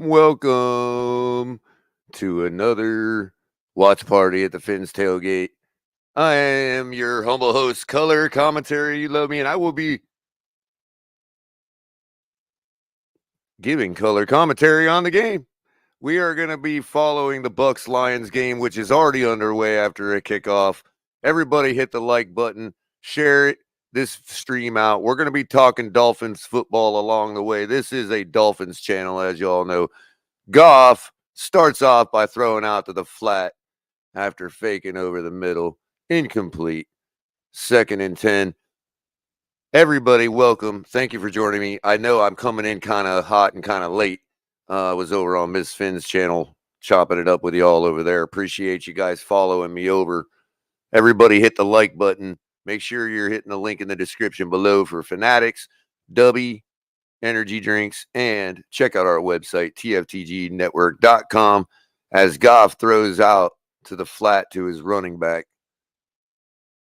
Welcome to another watch party at the Finn's Tailgate. I am your humble host, Color Commentary. You love me, and I will be giving color commentary on the game. We are going to be following the Bucs-Lions game, which is already underway after a kickoff. Everybody hit the like button, share this stream out. We're going to be talking Dolphins football along the way. This is a Dolphins channel, as you all know. Goff starts off by throwing out to the flat after faking over the middle. Incomplete. 2nd and 10. Everybody, welcome. Thank you for joining me. I know I'm coming in kind of hot and kind of late. I was over on Miss Finn's channel, chopping it up with you all over there. Appreciate you guys following me over. Everybody hit the like button. Make sure you're hitting the link in the description below for Fanatics, Dubby, energy drinks, and check out our website, TFTGnetwork.com, as Goff throws out to the flat to his running back,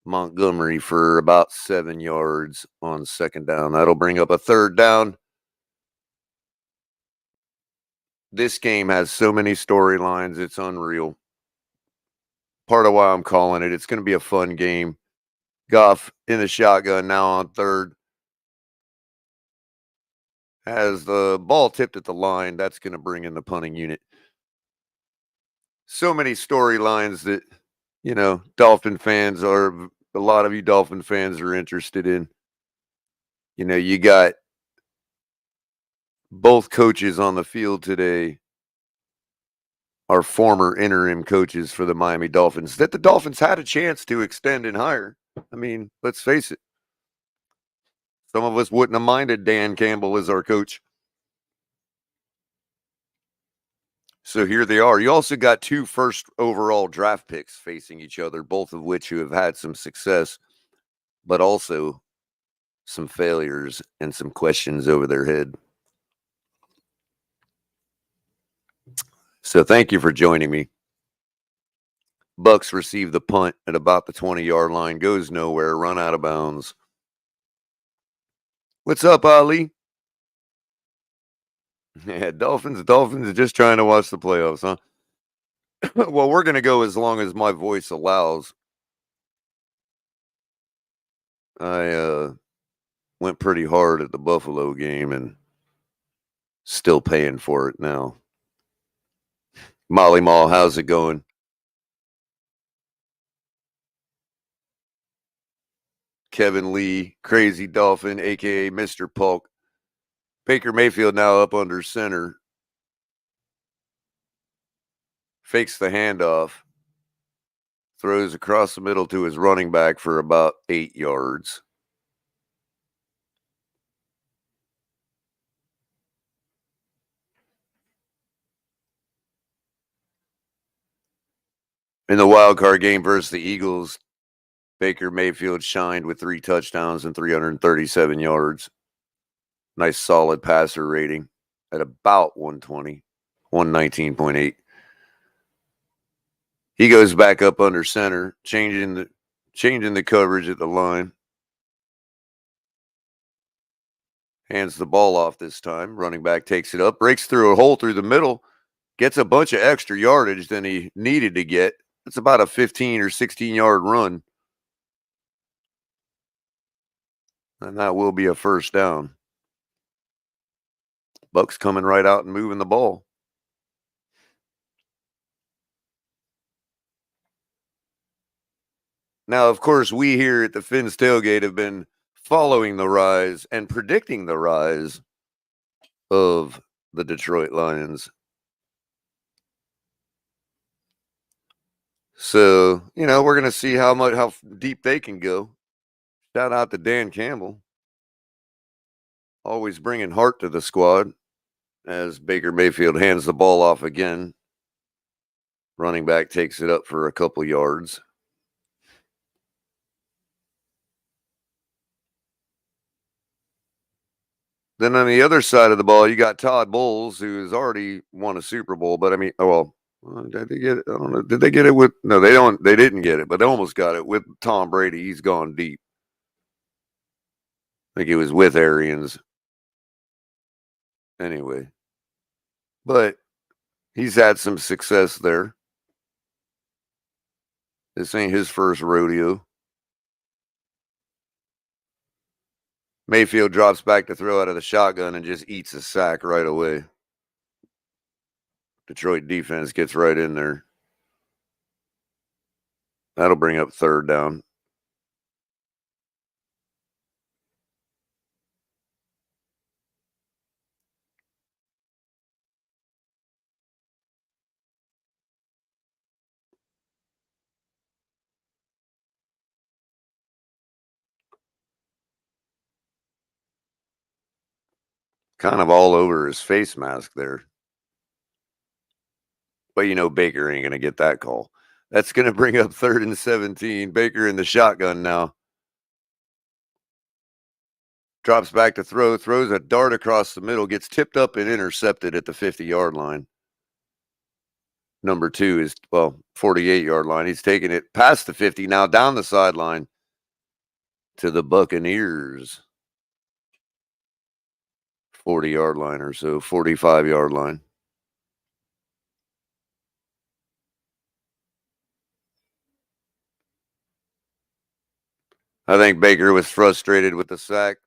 Montgomery, for about 7 yards on 2nd down. That'll bring up a 3rd down. This game has so many storylines, it's unreal. Part of why I'm calling it. It's going to be a fun game. Goff in the shotgun now on 3rd. Has the ball tipped at the line. That's going to bring in the punting unit. So many storylines that, you know, a lot of you Dolphin fans are interested in. You know, you got both coaches on the field today are former interim coaches for the Miami Dolphins that the Dolphins had a chance to extend and hire. I mean, let's face it. Some of us wouldn't have minded Dan Campbell as our coach. So here they are. You also got 2 first overall draft picks facing each other, both of which who have had some success, but also some failures and some questions over their head. So thank you for joining me. Bucs receive the punt at about the 20-yard line, goes nowhere, run out of bounds. What's up, Ali? Yeah, Dolphins are just trying to watch the playoffs, huh? Well, we're going to go as long as my voice allows. I went pretty hard at the Buffalo game and still paying for it now. Molly Mall, how's it going? Kevin Lee, Crazy Dolphin, aka Mr. Polk. Baker Mayfield now up under center. Fakes the handoff. Throws across the middle to his running back for about 8 yards. In the wild card game versus the Eagles, Baker Mayfield shined with 3 touchdowns and 337 yards. Nice solid passer rating at about 120, 119.8. He goes back up under center, changing the coverage at the line. Hands the ball off this time. Running back takes it up, breaks through a hole through the middle, gets a bunch of extra yardage than he needed to get. It's about a 15 or 16-yard run. And that will be a first down. Bucs coming right out and moving the ball. Now, of course, we here at the Finn's Tailgate have been following the rise and predicting the rise of the Detroit Lions. So, we're going to see how deep they can go. Shout out to Dan Campbell. Always bringing heart to the squad as Baker Mayfield hands the ball off again. Running back takes it up for a couple yards. Then on the other side of the ball, you got Todd Bowles, who has already won a Super Bowl. But I mean, did they get it? I don't know. Did they get it with? No, they don't. They didn't get it, but they almost got it with Tom Brady. He's gone deep. I think it was with Arians. Anyway, but he's had some success there. This ain't his first rodeo. Mayfield drops back to throw out of the shotgun and just eats a sack right away. Detroit defense gets right in there. That'll bring up third down. Kind of all over his face mask there. But Baker ain't going to get that call. That's going to bring up 3rd and 17. Baker in the shotgun now. Drops back to throw, throws a dart across the middle, gets tipped up and intercepted at the 50-yard line. Number 2 is, 48-yard line. He's taking it past the 50, now down the sideline to the Buccaneers. 40-yard line or so, 45-yard line. I think Baker was frustrated with the sack.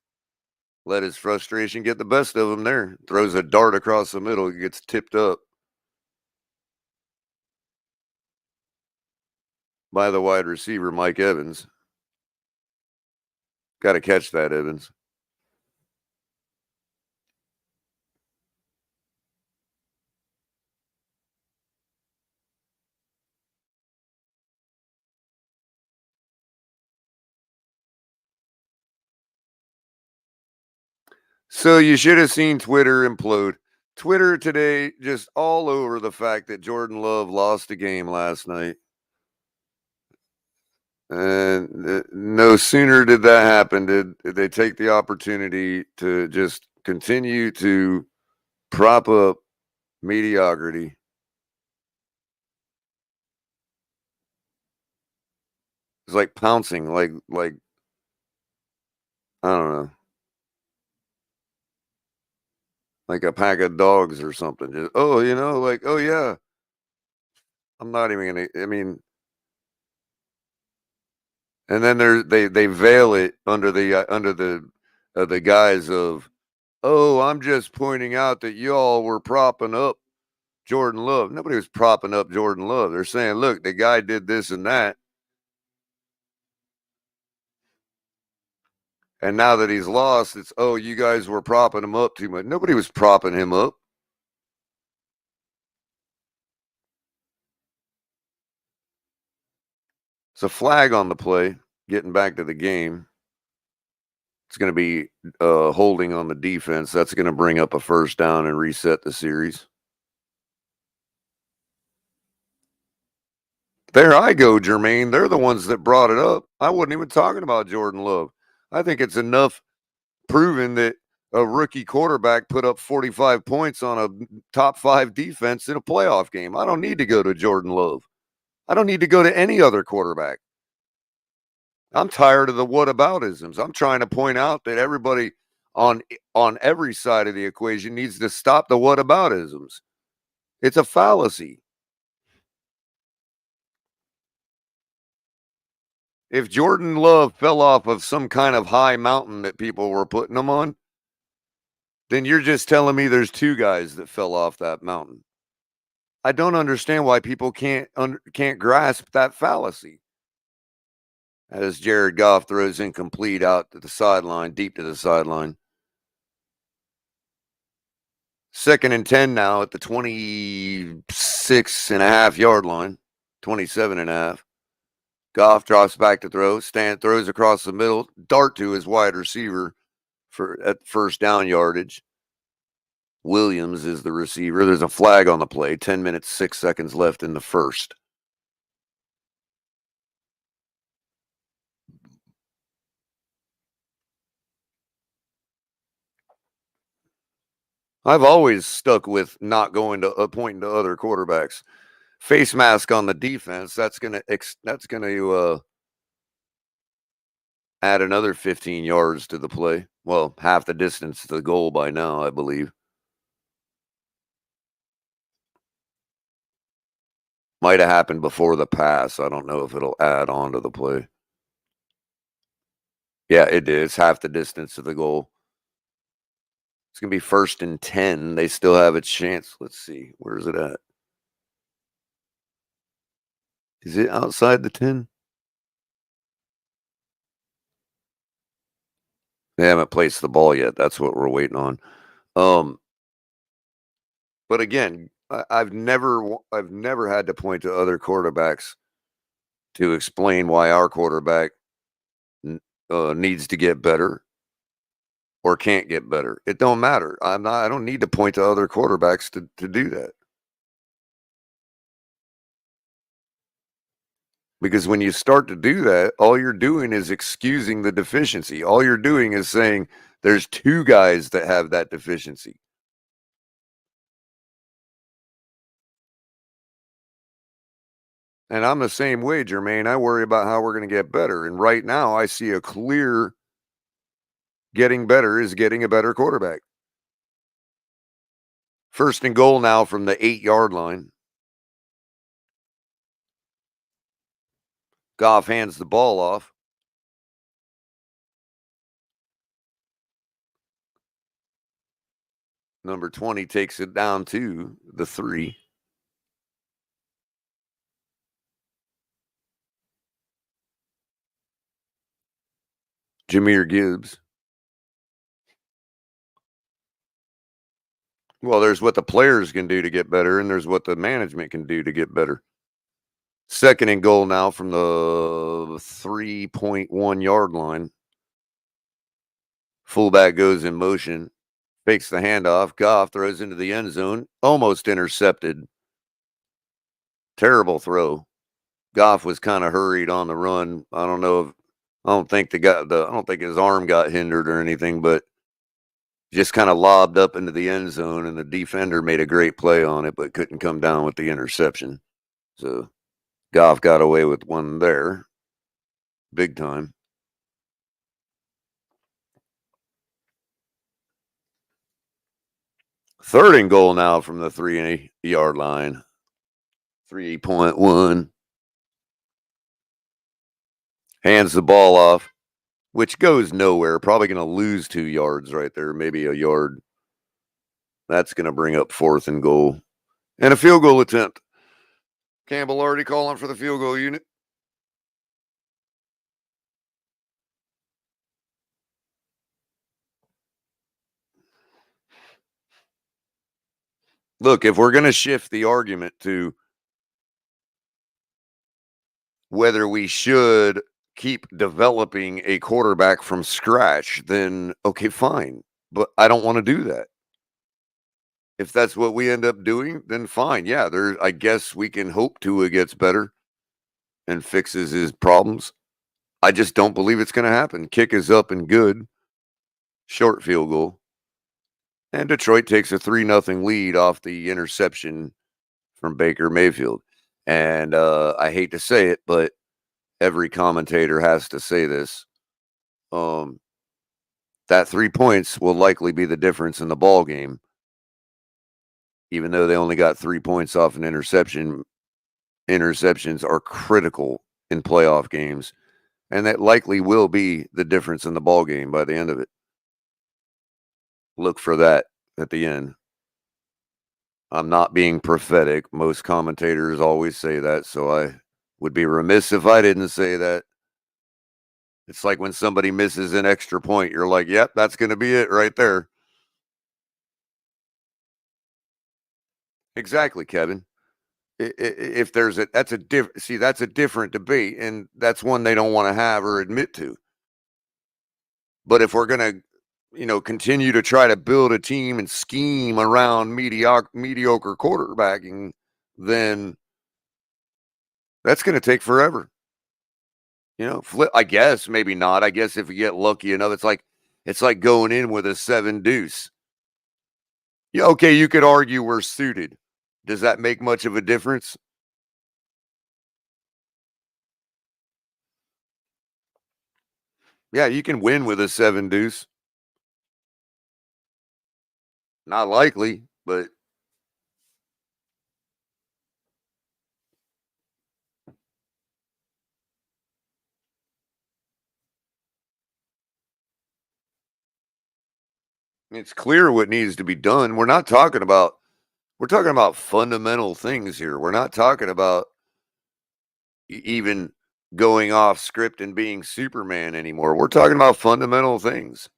Let his frustration get the best of him there. Throws a dart across the middle, gets tipped up by the wide receiver, Mike Evans. Got to catch that, Evans. So you should have seen Twitter implode. Twitter today just all over the fact that Jordan Love lost a game last night. And no sooner did that happen did they take the opportunity to just continue to prop up mediocrity. It's like pouncing, like I don't know, like a pack of dogs or something. Just like oh yeah, I'm not even gonna. I mean, and then they veil it under the guise of, oh, I'm just pointing out that y'all were propping up Jordan Love. Nobody was propping up Jordan Love. They're saying, look, the guy did this and that. And now that he's lost, it's, oh, you guys were propping him up too much. Nobody was propping him up. It's a flag on the play. Getting back to the game. It's going to be holding on the defense. That's going to bring up a first down and reset the series. There I go, Jermaine. They're the ones that brought it up. I wasn't even talking about Jordan Love. I think it's enough proven that a rookie quarterback put up 45 points on a top 5 defense in a playoff game. I don't need to go to Jordan Love. I don't need to go to any other quarterback. I'm tired of the whataboutisms. I'm trying to point out that everybody on every side of the equation needs to stop the whataboutisms. It's a fallacy. If Jordan Love fell off of some kind of high mountain that people were putting him on, then you're just telling me there's 2 guys that fell off that mountain. I don't understand why people can't grasp that fallacy. As Jared Goff throws incomplete out to the sideline, deep to the sideline. 2nd and 10 now at the 26.5-yard line, 27.5. Goff drops back to throw. Stan throws across the middle, dart to his wide receiver at first down yardage. Williams is the receiver. There's a flag on the play. 10 minutes, 6 seconds left in the first. I've always stuck with not going to pointing to other quarterbacks. Face mask on the defense. That's gonna add another 15 yards to the play. Well, half the distance to the goal by now, I believe. Might have happened before the pass. I don't know if it'll add on to the play. Yeah, it did. It's half the distance to the goal. It's going to be 1st and 10. They still have a chance. Let's see. Where is it at? Is it outside the 10? They haven't placed the ball yet. That's what we're waiting on. But again, I've never had to point to other quarterbacks to explain why our quarterback needs to get better or can't get better. It don't matter. I don't need to point to other quarterbacks to do that. Because when you start to do that, all you're doing is excusing the deficiency. All you're doing is saying there's 2 guys that have that deficiency. And I'm the same way, Jermaine. I worry about how we're going to get better. And right now, I see a clear getting better is getting a better quarterback. 1st and goal now from the 8-yard line. Goff hands the ball off. Number 20 takes it down to the 3. Jahmyr Gibbs. Well, there's what the players can do to get better, and there's what the management can do to get better. 2nd and goal now from the 3.1-yard line. Fullback goes in motion. fakes the handoff. Goff throws into the end zone, almost intercepted. Terrible throw. Goff was kind of hurried on the run. I don't know if I don't think his arm got hindered or anything, but just kind of lobbed up into the end zone, and the defender made a great play on it, but couldn't come down with the interception. So Goff got away with one there, big time. Third and goal now from the 3-yard line. 3.1. Hands the ball off, which goes nowhere. Probably going to lose 2 yards right there, maybe a yard. That's going to bring up 4th and goal. And a field goal attempt. Campbell already calling for the field goal unit. Look, if we're going to shift the argument to whether we should keep developing a quarterback from scratch, then okay, fine. But I don't want to do that. If that's what we end up doing, then fine. Yeah, I guess we can hope Tua gets better and fixes his problems. I just don't believe it's going to happen. Kick is up and good. Short field goal. And Detroit takes a 3-0 lead off the interception from Baker Mayfield. And I hate to say it, but every commentator has to say this. That 3 points will likely be the difference in the ball game. Even though they only got 3 points off an interception, interceptions are critical in playoff games. And that likely will be the difference in the ball game by the end of it. Look for that at the end. I'm not being prophetic. Most commentators always say that, so I would be remiss if I didn't say that. It's like when somebody misses an extra point, you're like, yep, that's going to be it right there. Exactly, Kevin. If there's that's a different debate, and that's one they don't want to have or admit to. But if we're going to, continue to try to build a team and scheme around mediocre quarterbacking, then that's going to take forever. Flip. I guess maybe not. I guess if you get lucky enough, it's like going in with a 7 deuce. Yeah, okay, you could argue we're suited. Does that make much of a difference? Yeah, you can win with a 7 deuce. Not likely, but it's clear what needs to be done. We're talking about fundamental things here. We're not talking about even going off script and being Superman anymore. We're talking about fundamental things.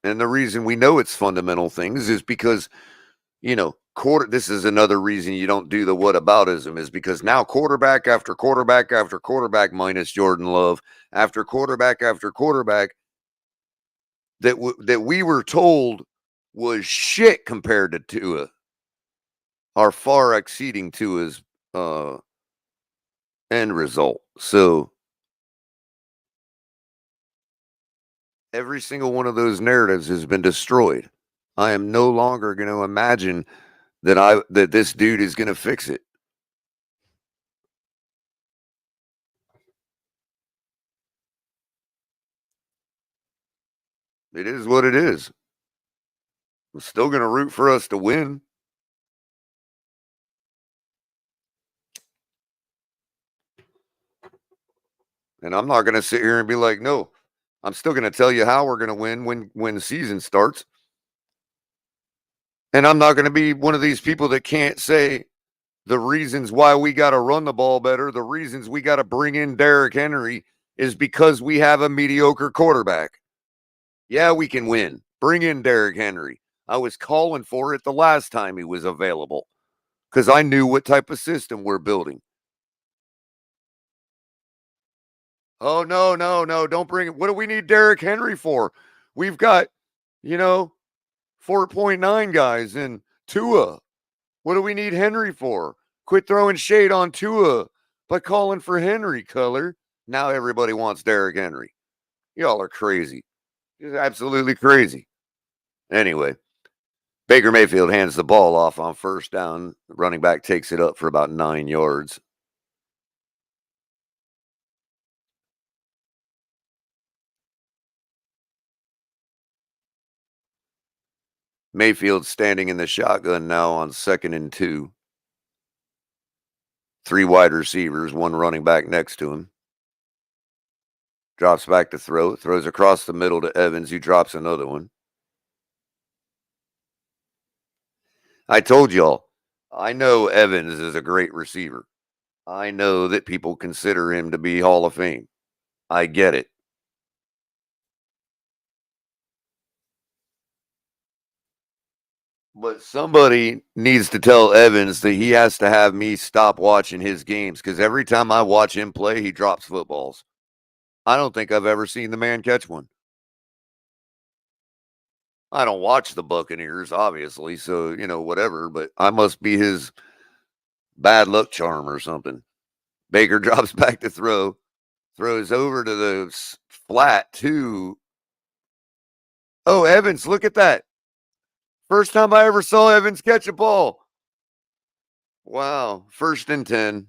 And the reason we know it's fundamental things is because, this is another reason you don't do the whataboutism, is because now quarterback after quarterback after quarterback minus Jordan Love after quarterback that we were told was shit compared to Tua are far exceeding Tua's end result. So every single one of those narratives has been destroyed. I am no longer going to imagine that this dude is going to fix it. It is what it is. I'm still going to root for us to win. And I'm not going to sit here and be like, no, I'm still going to tell you how we're going to win when the season starts. And I'm not going to be one of these people that can't say the reasons why we got to run the ball better, the reasons we got to bring in Derrick Henry is because we have a mediocre quarterback. Yeah, we can win. Bring in Derrick Henry. I was calling for it the last time he was available because I knew what type of system we're building. Oh, no, no, no, don't bring it. What do we need Derrick Henry for? We've got, you know, 4.9 guys in Tua. What do we need Henry for? Quit throwing shade on Tua by calling for Henry, color. Now everybody wants Derrick Henry. Y'all are crazy. Just absolutely crazy. Anyway, Baker Mayfield hands the ball off on first down. The running back takes it up for about 9 yards. Mayfield standing in the shotgun now on 2nd and 2. 3 wide receivers, 1 running back next to him. Drops back to throw. Throws across the middle to Evans, who drops another one. I told y'all, I know Evans is a great receiver. I know that people consider him to be Hall of Fame. I get it. But somebody needs to tell Evans that he has to have me stop watching his games because every time I watch him play, he drops footballs. I don't think I've ever seen the man catch one. I don't watch the Buccaneers, obviously, so, whatever, but I must be his bad luck charm or something. Baker drops back to throw, throws over to the flat to. Oh, Evans, look at that. First time I ever saw Evans catch a ball. Wow. 1st and 10.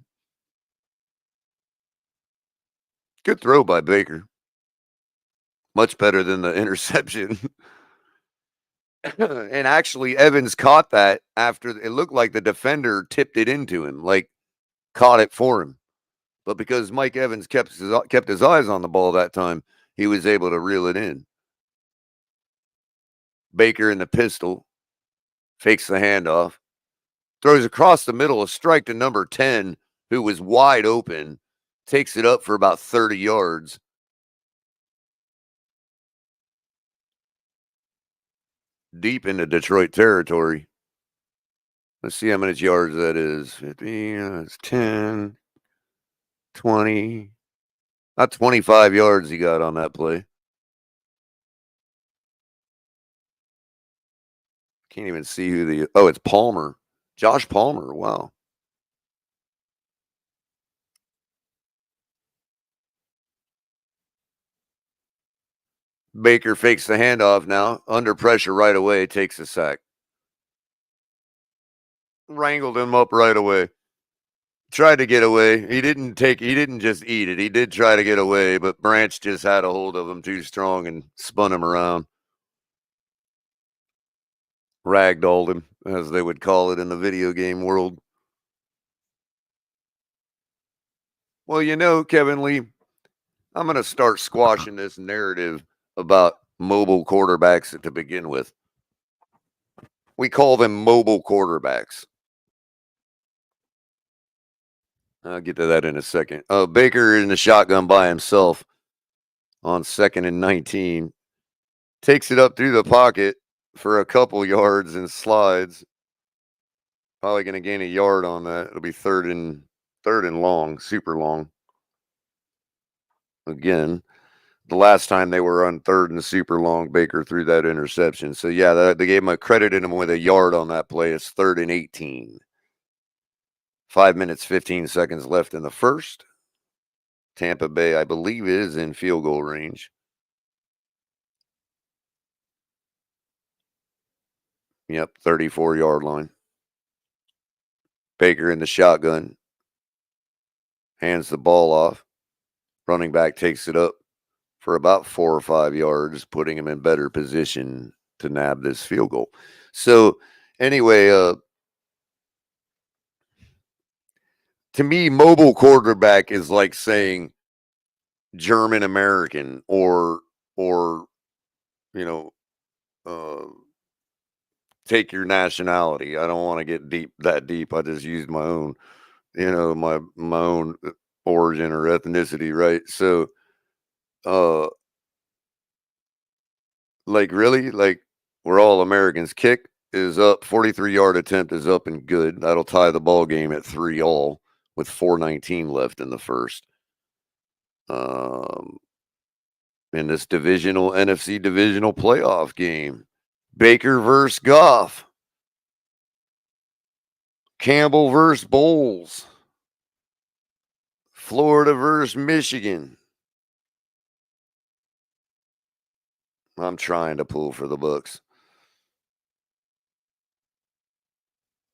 Good throw by Baker. Much better than the interception. And actually, Evans caught that after it looked like the defender tipped it into him, like caught it for him. But because Mike Evans kept his eyes on the ball that time, he was able to reel it in. Baker in the pistol, fakes the handoff, throws across the middle, a strike to number 10, who was wide open, takes it up for about 30 yards. Deep into Detroit territory. Let's see how many yards that is. 50, it's 10, 20, about 25 yards he got on that play. Can't even see who it's Palmer. Josh Palmer. Wow. Baker fakes the handoff now. Under pressure right away. Takes a sack. Wrangled him up right away. Tried to get away. He didn't just eat it. He did try to get away, but Branch just had a hold of him too strong and spun him around. Ragdolled him, as they would call it in the video game world. Well, Kevin Lee, I'm going to start squashing this narrative about mobile quarterbacks to begin with. We call them mobile quarterbacks. I'll get to that in a second. Baker in the shotgun by himself on 2nd and 19. Takes it up through the pocket for a couple yards and slides. Probably going to gain a yard on that. It'll be third and long, super long. Again, the last time they were on 3rd and super long, Baker threw that interception. So yeah, they gave him credited him with a yard on that play. It's 3rd and 18. 5 minutes, 15 seconds left in the first. Tampa Bay, I believe, is in field goal range. Yep, 34-yard line. Baker in the shotgun. Hands the ball off. Running back takes it up for about 4 or 5 yards, putting him in better position to nab this field goal. So anyway, to me, mobile quarterback is like saying German American or take your nationality. I don't want to get that deep. I just used my own, my own origin or ethnicity, right? So, really, we're all Americans. Kick is up, 43-yard attempt is up and good. That'll tie the ball game at 3-all with 4:19 left in the first. Um, in this divisional NFC divisional playoff game, Baker versus Goff, Campbell versus Bowles, Florida versus Michigan. I'm trying to pull for the Bucs,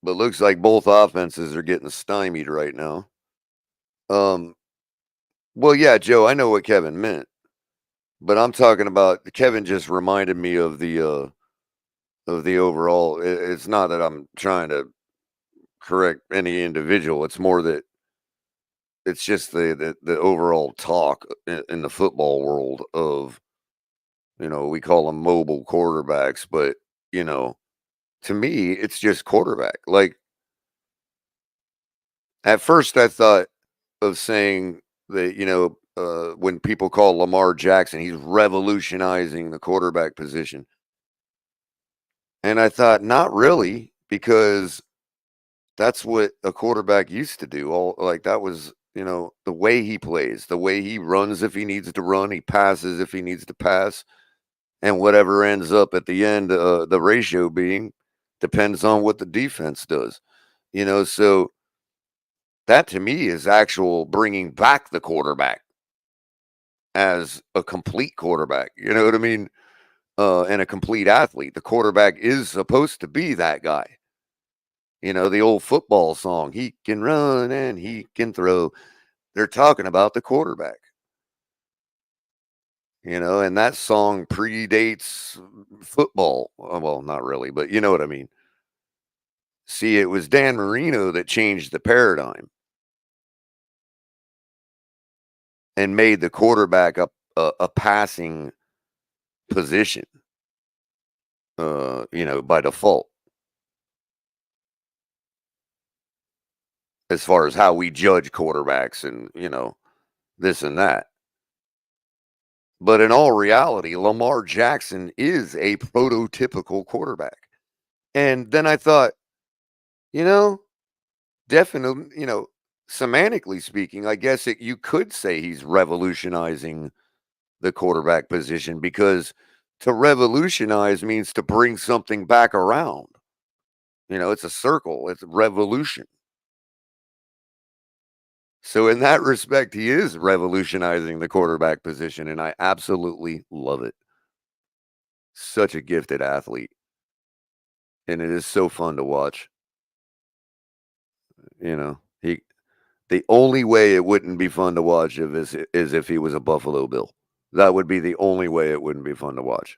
but looks like both offenses are getting stymied right now. Um, well, yeah, Joe, I know what Kevin meant, but I'm talking about Kevin just reminded me of the overall. It's not that I'm trying to correct any individual. It's more that it's just the overall talk in the football world of, we call them mobile quarterbacks, but you know, to me, it's just quarterback. Like at first, I thought of saying that when people call Lamar Jackson, he's revolutionizing the quarterback position, and I thought not really because that's what a quarterback used to do. All like that was, the way he plays, the way he runs if he needs to run, he passes if he needs to pass, and whatever ends up at the end, the ratio being depends on what the defense does. So that to me is actual bringing back the quarterback as a complete quarterback. You know what I mean? And a complete athlete. The quarterback is supposed to be that guy. The old football song, he can run and he can throw. They're talking about the quarterback, and that song predates football. Well, not really, but you know what I mean. See, it was Dan Marino that changed the paradigm and made the quarterback a passing position, by default, as far as how we judge quarterbacks and, this and that. But in all reality, Lamar Jackson is a prototypical quarterback. And then I thought, you know, definitely, semantically speaking, I guess you could say he's revolutionizing the quarterback position because to revolutionize means to bring something back around. It's a circle, it's revolution. So in that respect, he is revolutionizing the quarterback position, and I absolutely love it. Such a gifted athlete, and it is so fun to watch. He the only way it wouldn't be fun to watch is if he was a Buffalo Bill. That would be the only way it wouldn't be fun to watch.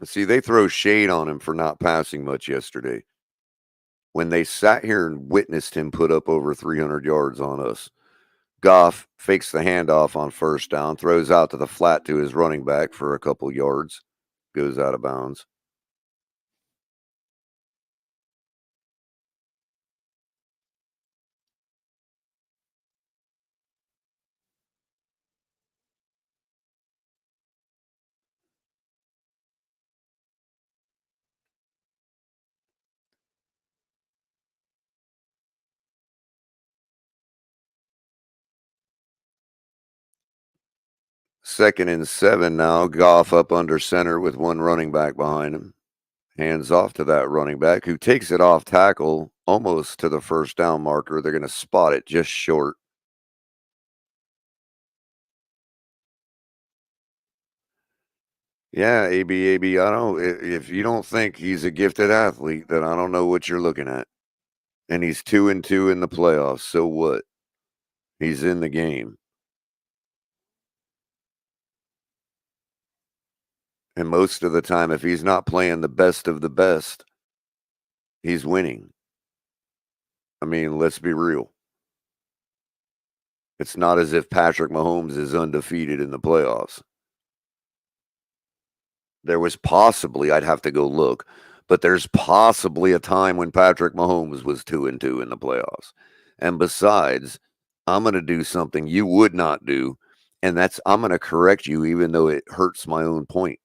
See, they throw shade on him for not passing much yesterday. When they sat here and witnessed him put up over 300 yards on us, Goff fakes the handoff on first down, throws out to the flat to his running back for a couple yards, goes out of bounds. Second and 7 now. Goff up under center with one running back behind him. Hands off to that running back who takes it off tackle almost to the first down marker. They're going to spot it just short. Yeah, AB. I don't. If you don't think he's a gifted athlete, then I don't know what you're looking at. And he's 2-2 in the playoffs. So what? He's in the game. And most of the time, if he's not playing the best of the best, he's winning. I mean, let's be real. It's not as if Patrick Mahomes is undefeated in the playoffs. There was possibly, I'd have to go look, but there's possibly a time when Patrick Mahomes was 2-2 in the playoffs. And besides, I'm going to do something you would not do. And that's, I'm going to correct you, even though it hurts my own point.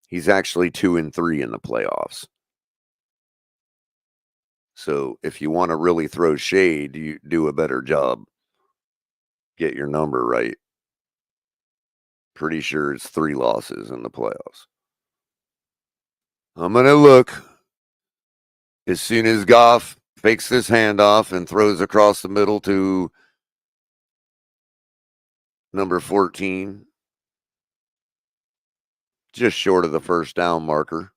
He's actually 2-3 in the playoffs. So if you want to really throw shade, you do a better job. Get your number right. Pretty sure it's 3 losses in the playoffs. I'm going to look as soon as Goff fakes this handoff and throws across the middle to number 14, just short of the first down marker.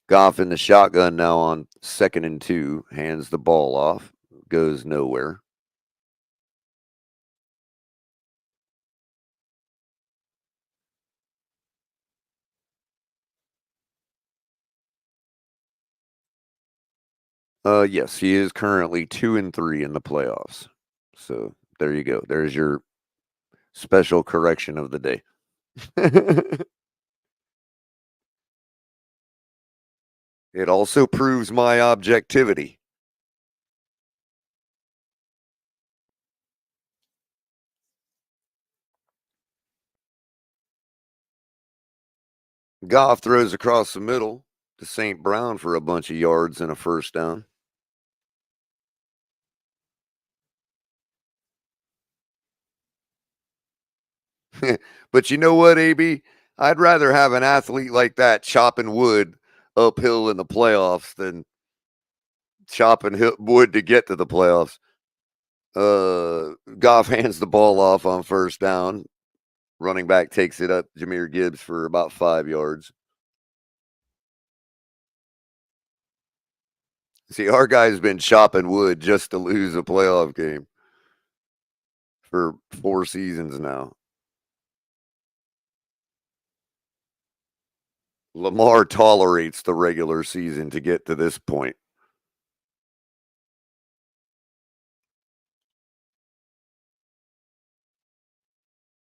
Goff in the shotgun now on 2nd and 2, hands the ball off, goes nowhere. Yes, he is currently 2-3 in the playoffs. So there you go. There's your special correction of the day. It also proves my objectivity. Goff throws across the middle to St. Brown for a bunch of yards and a first down. But you know what, AB? I'd rather have an athlete like that chopping wood uphill in the playoffs than chopping wood to get to the playoffs. Goff hands the ball off on first down. Running back takes it up, Jahmyr Gibbs, for about 5 yards. See, our guy's been chopping wood just to lose a playoff game for 4 seasons now. Lamar tolerates the regular season to get to this point.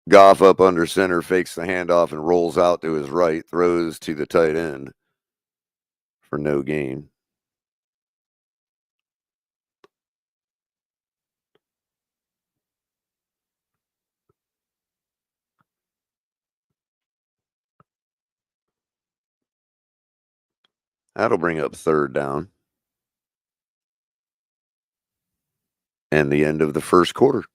Goff up under center, fakes the handoff and rolls out to his right, throws to the tight end for no gain. That'll bring up 3rd down. And the end of the first quarter.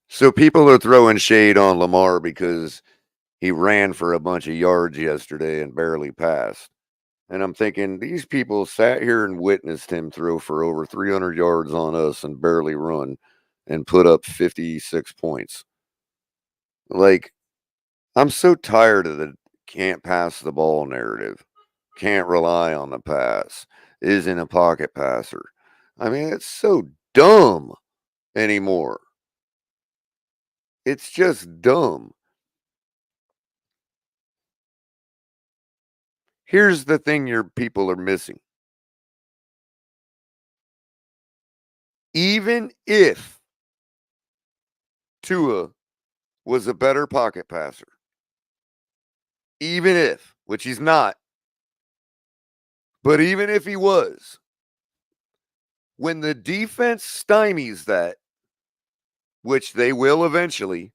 So people are throwing shade on Lamar because he ran for a bunch of yards yesterday and barely passed. And I'm thinking, these people sat here and witnessed him throw for over 300 yards on us and barely run and put up 56 points. Like, I'm so tired of the can't pass the ball narrative. Can't rely on the pass. Isn't a pocket passer. I mean, it's so dumb anymore. It's just dumb. Here's the thing your people are missing. Even if Tua was a better pocket passer, even if, which he's not, but even if he was, when the defense stymies that, which they will eventually,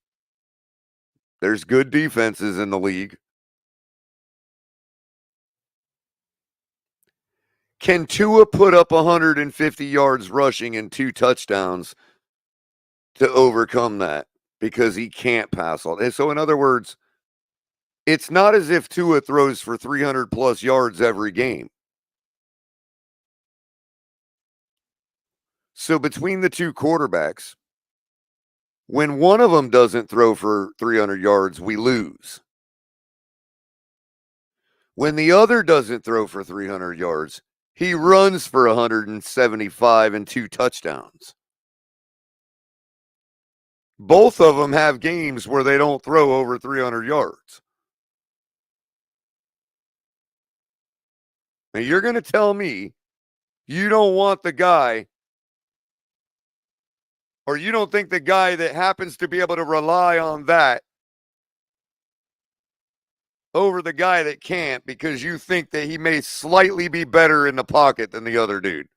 there's good defenses in the league. Can Tua put up 150 yards rushing and 2 touchdowns to overcome that? Because he can't pass all. And so, in other words, it's not as if Tua throws for 300 plus yards every game. So between the two quarterbacks, when one of them doesn't throw for 300 yards, we lose. When the other doesn't throw for 300 yards, he runs for 175 and 2 touchdowns. Both of them have games where they don't throw over 300 yards. And you're going to tell me you don't want the guy Or you don't think the guy that happens to be able to rely on that over the guy that can't because you think that he may slightly be better in the pocket than the other dude.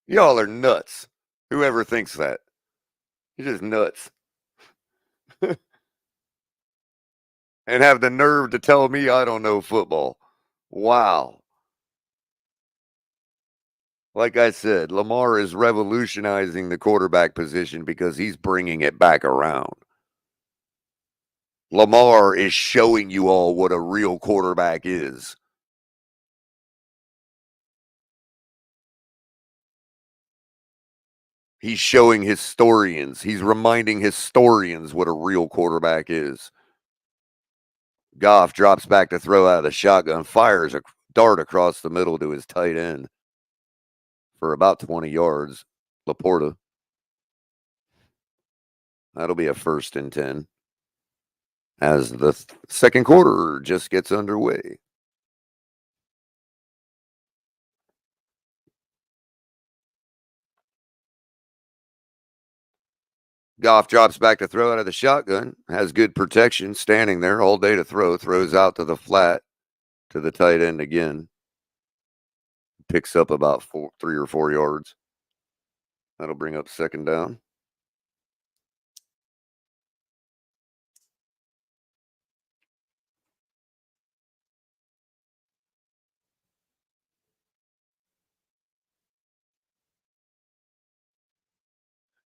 Y'all are nuts. Whoever thinks that. You're just nuts. And have the nerve to tell me I don't know football. Wow. Like I said, Lamar is revolutionizing the quarterback position because he's bringing it back around. Lamar is showing you all what a real quarterback is. He's showing historians. He's reminding historians what a real quarterback is. Goff drops back to throw out of the shotgun, fires a dart across the middle to his tight end for about 20 yards. Laporta. That'll be a 1st and 10 as the second quarter just gets underway. Goff drops back to throw out of the shotgun, has good protection, standing there all day to throw, throws out to the flat to the tight end again. Picks up about 3 or 4 yards. That'll bring up 2nd down.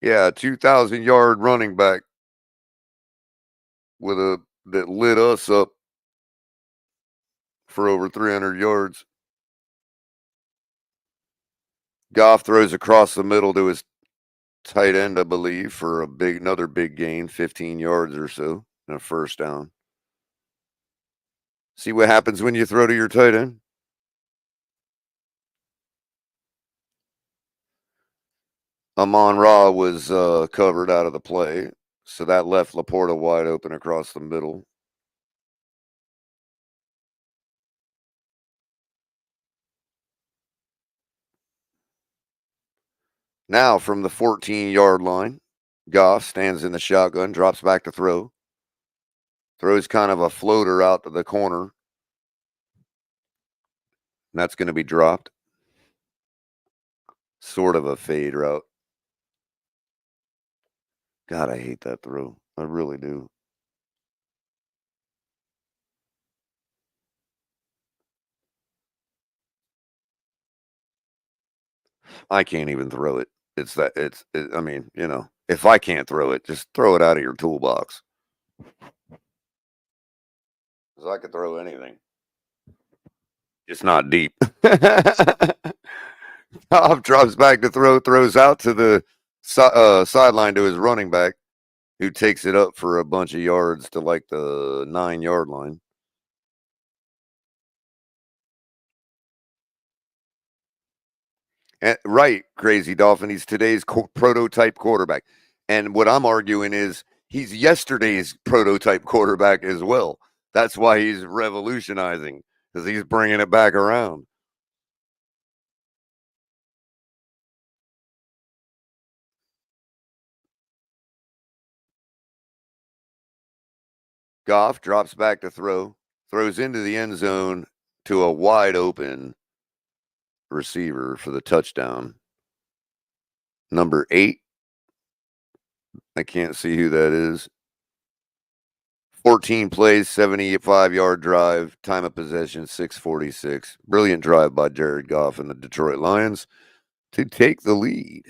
Yeah, 2,000-yard running back with a that lit us up for over 300 yards. Goff throws across the middle to his tight end, I believe, for another big gain, 15 yards or so, and a 1st down. See what happens when you throw to your tight end? Amon-Ra was covered out of the play, so that left Laporta wide open across the middle. Now from the 14-yard line, Goff stands in the shotgun, drops back to throw. Throws kind of a floater out to the corner. That's going to be dropped. Sort of a fade route. God, I hate that throw. I really do. I can't even throw it. I mean, if I can't throw it, just throw it out of your toolbox. Because I could throw anything. Just not deep. Goff drops back to throw, throws out to the sideline to his running back, who takes it up for a bunch of yards to like the 9-yard line. Right, Crazy Dolphin. He's today's prototype quarterback. And what I'm arguing is he's yesterday's prototype quarterback as well. That's why he's revolutionizing, because he's bringing it back around. Goff drops back to throw, throws into the end zone to a wide open receiver for the touchdown. Number 8. I can't see who that is. 14 plays, 75-yard drive, time of possession, 6:46. Brilliant drive by Jared Goff and the Detroit Lions to take the lead.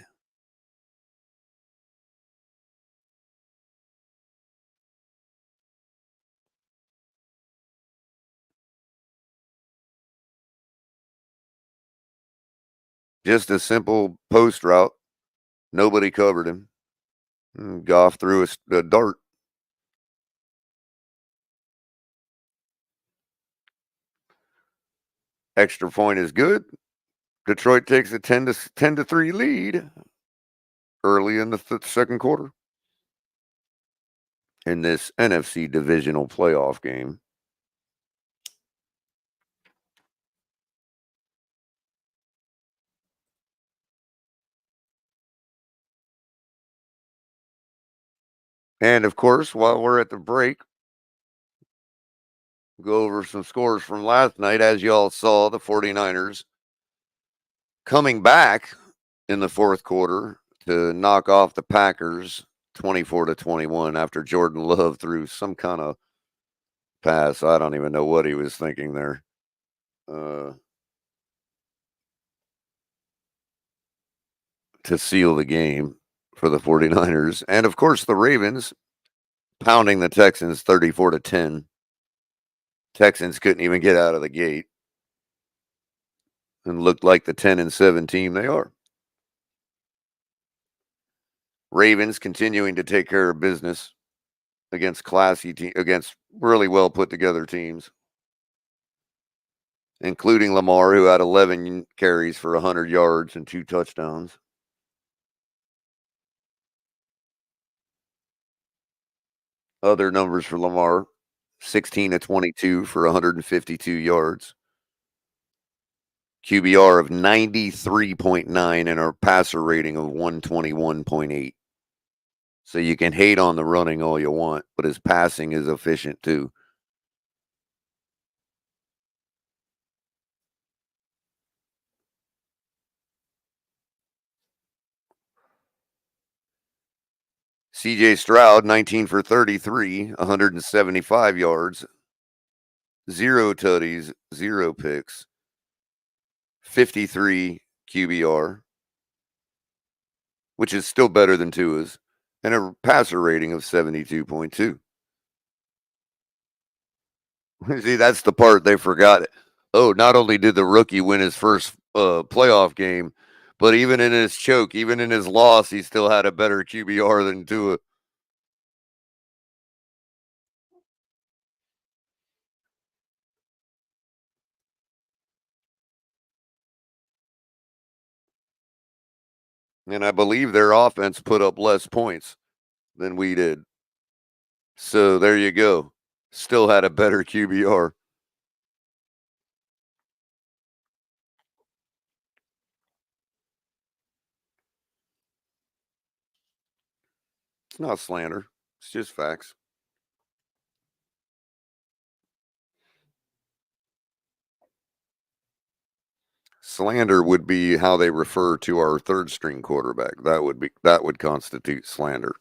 Just a simple post route. Nobody covered him. Goff threw a dart. Extra point is good. Detroit takes a 10-3 lead early in the second quarter in this NFC divisional playoff game. And of course, while we're at the break, go over some scores from last night. As you all saw, the 49ers coming back in the fourth quarter to knock off the Packers 24-21 after Jordan Love threw some kind of pass. I don't even know what he was thinking there. Uh, to seal the game for the 49ers. And of course, the Ravens pounding the Texans 34-10. Texans couldn't even get out of the gate and looked like the 10-7 team they are. Ravens continuing to take care of business against against really well put together teams, including Lamar, who had 11 carries for 100 yards and 2 touchdowns. Other numbers for Lamar: 16-22 for 152 yards, QBR of 93.9, and a passer rating of 121.8. So you can hate on the running all you want, but his passing is efficient too. CJ Stroud, 19 for 33, 175 yards, 0 tutties, 0 picks, 53 QBR, which is still better than Tua's, and a passer rating of 72.2. See, that's the part they forgot. Oh, not only did the rookie win his first playoff game, but even in his choke, even in his loss, he still had a better QBR than Tua. And I believe their offense put up less points than we did. So there you go. Still had a better QBR. It's not slander. It's just facts. Slander would be how they refer to our third string quarterback. That would constitute slander.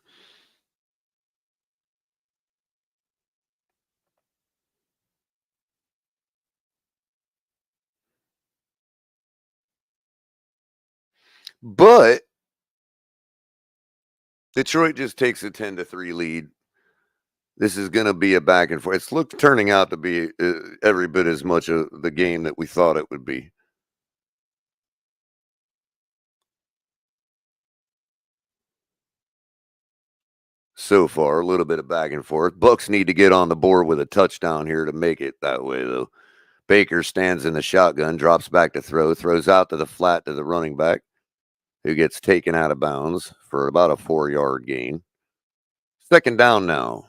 But Detroit just takes a 10-3 lead. This is going to be a back and forth. It's turning out to be every bit as much of the game that we thought it would be. So far, a little bit of back and forth. Bucs need to get on the board with a touchdown here to make it that way, though. Baker stands in the shotgun, drops back to throw, throws out to the flat to the running back, who gets taken out of bounds for about a 4-yard gain. Second down now.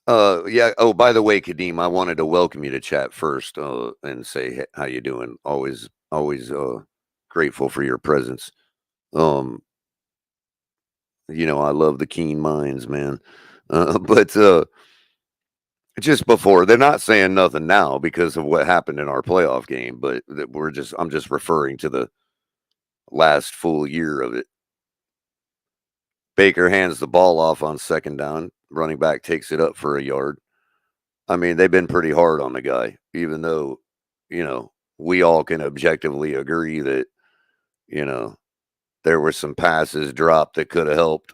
Yeah. Oh, by the way, Kadeem, I wanted to welcome you to chat first, and say how you doing. Always, grateful for your presence. Um, I love the keen minds, man. But just before, they're not saying nothing now because of what happened in our playoff game, but I'm just referring to the last full year of it. Baker hands the ball off on second down. Running back takes it up for a yard. I mean, they've been pretty hard on the guy, even though, we all can objectively agree that, you know, there were some passes dropped that could have helped,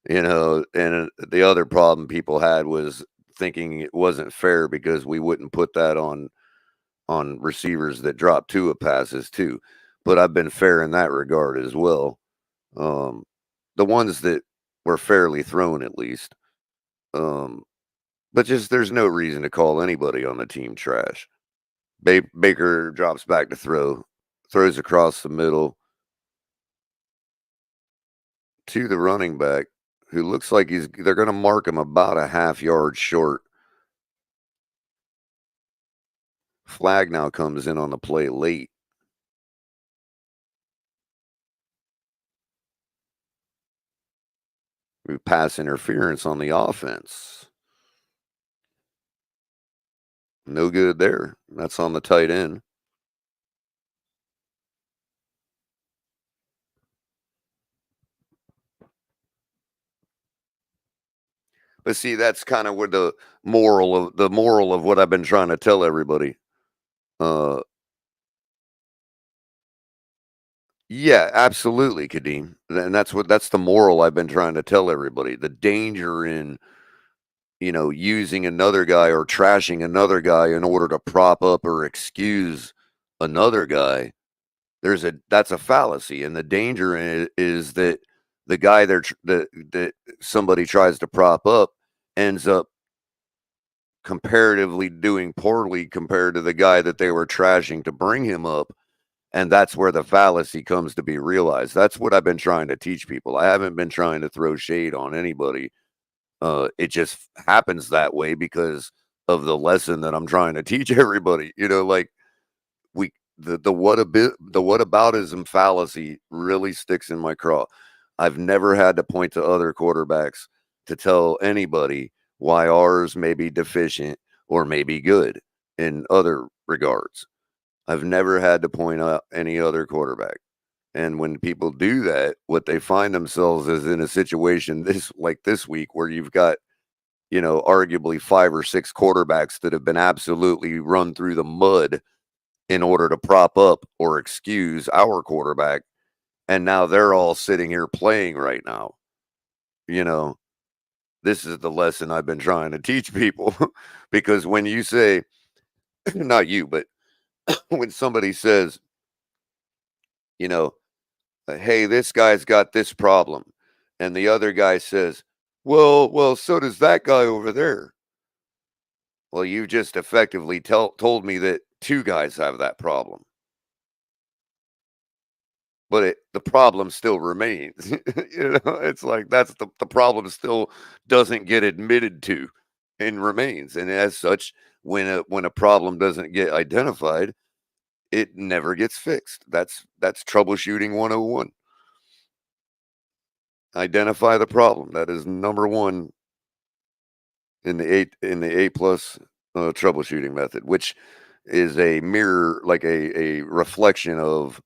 and the other problem people had was thinking it wasn't fair because we wouldn't put that on receivers that drop Tua passes too. But I've been fair in that regard as well. Um, the ones that were fairly thrown, at least. Um, but just there's no reason to call anybody on the team trash. Baker drops back to throw, throws across the middle to the running back, who looks like they're going to mark him about a half yard short. Flag now comes in on the play late. Pass interference on the offense. No good there. That's on the tight end. But see, that's kind of where the moral of what I've been trying to tell everybody. Uh, yeah, absolutely, Kadeem. And that's the moral I've been trying to tell everybody. The danger in, using another guy or trashing another guy in order to prop up or excuse another guy. That's a fallacy, and the danger in it is that the guy that somebody tries to prop up ends up comparatively doing poorly compared to the guy that they were trashing to bring him up, and that's where the fallacy comes to be realized. That's what I've been trying to teach people. I haven't been trying to throw shade on anybody. It just happens that way because of the lesson that I'm trying to teach everybody. Like we the whataboutism fallacy really sticks in my craw. I've never had to point to other quarterbacks to tell anybody why ours may be deficient or may be good in other regards. I've never had to point out any other quarterback. And when people do that, what they find themselves is in a situation this week where you've got, arguably 5 or 6 quarterbacks that have been absolutely run through the mud in order to prop up or excuse our quarterback. And now they're all sitting here playing right now. You know, this is the lesson I've been trying to teach people because when you say, not you, but when somebody says, you know, hey, this guy's got this problem, and the other guy says, well, so does that guy over there. Well, you just effectively told me that 2 guys have that problem. But the problem still remains. It's like that's the problem still doesn't get admitted to and remains. And as such, when a problem doesn't get identified, it never gets fixed. That's troubleshooting 101. Identify the problem. That is number 1 in the A plus troubleshooting method, which is a mirror, like a reflection of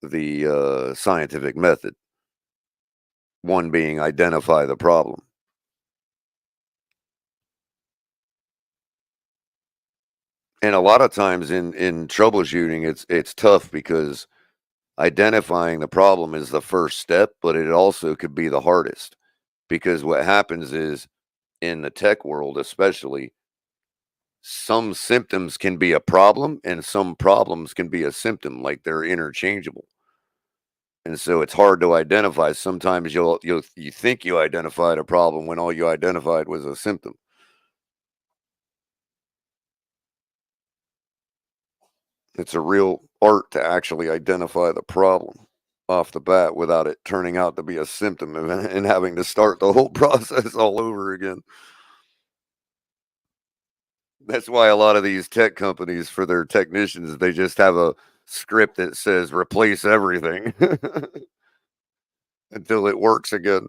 the scientific method. One being identify the problem. And a lot of times in troubleshooting, it's tough because identifying the problem is the first step, but it also could be the hardest. Because what happens is in the tech world, especially, some symptoms can be a problem and some problems can be a symptom, like they're interchangeable. And so it's hard to identify. Sometimes you think you identified a problem when all you identified was a symptom. It's a real art to actually identify the problem off the bat without it turning out to be a symptom and having to start the whole process all over again. That's why a lot of these tech companies, for their technicians, they just have a script that says replace everything until it works again,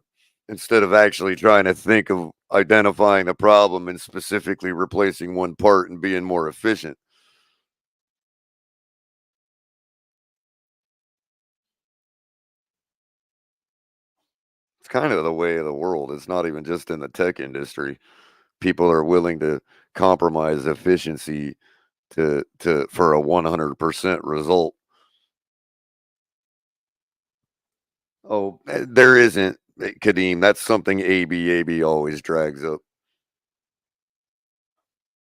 instead of actually trying to think of identifying a problem and specifically replacing one part and being more efficient. It's kind of the way of the world. It's not even just in the tech industry. People are willing to compromise efficiency to for a 100% result. Oh, there isn't, Kadeem. That's something AB always drags up.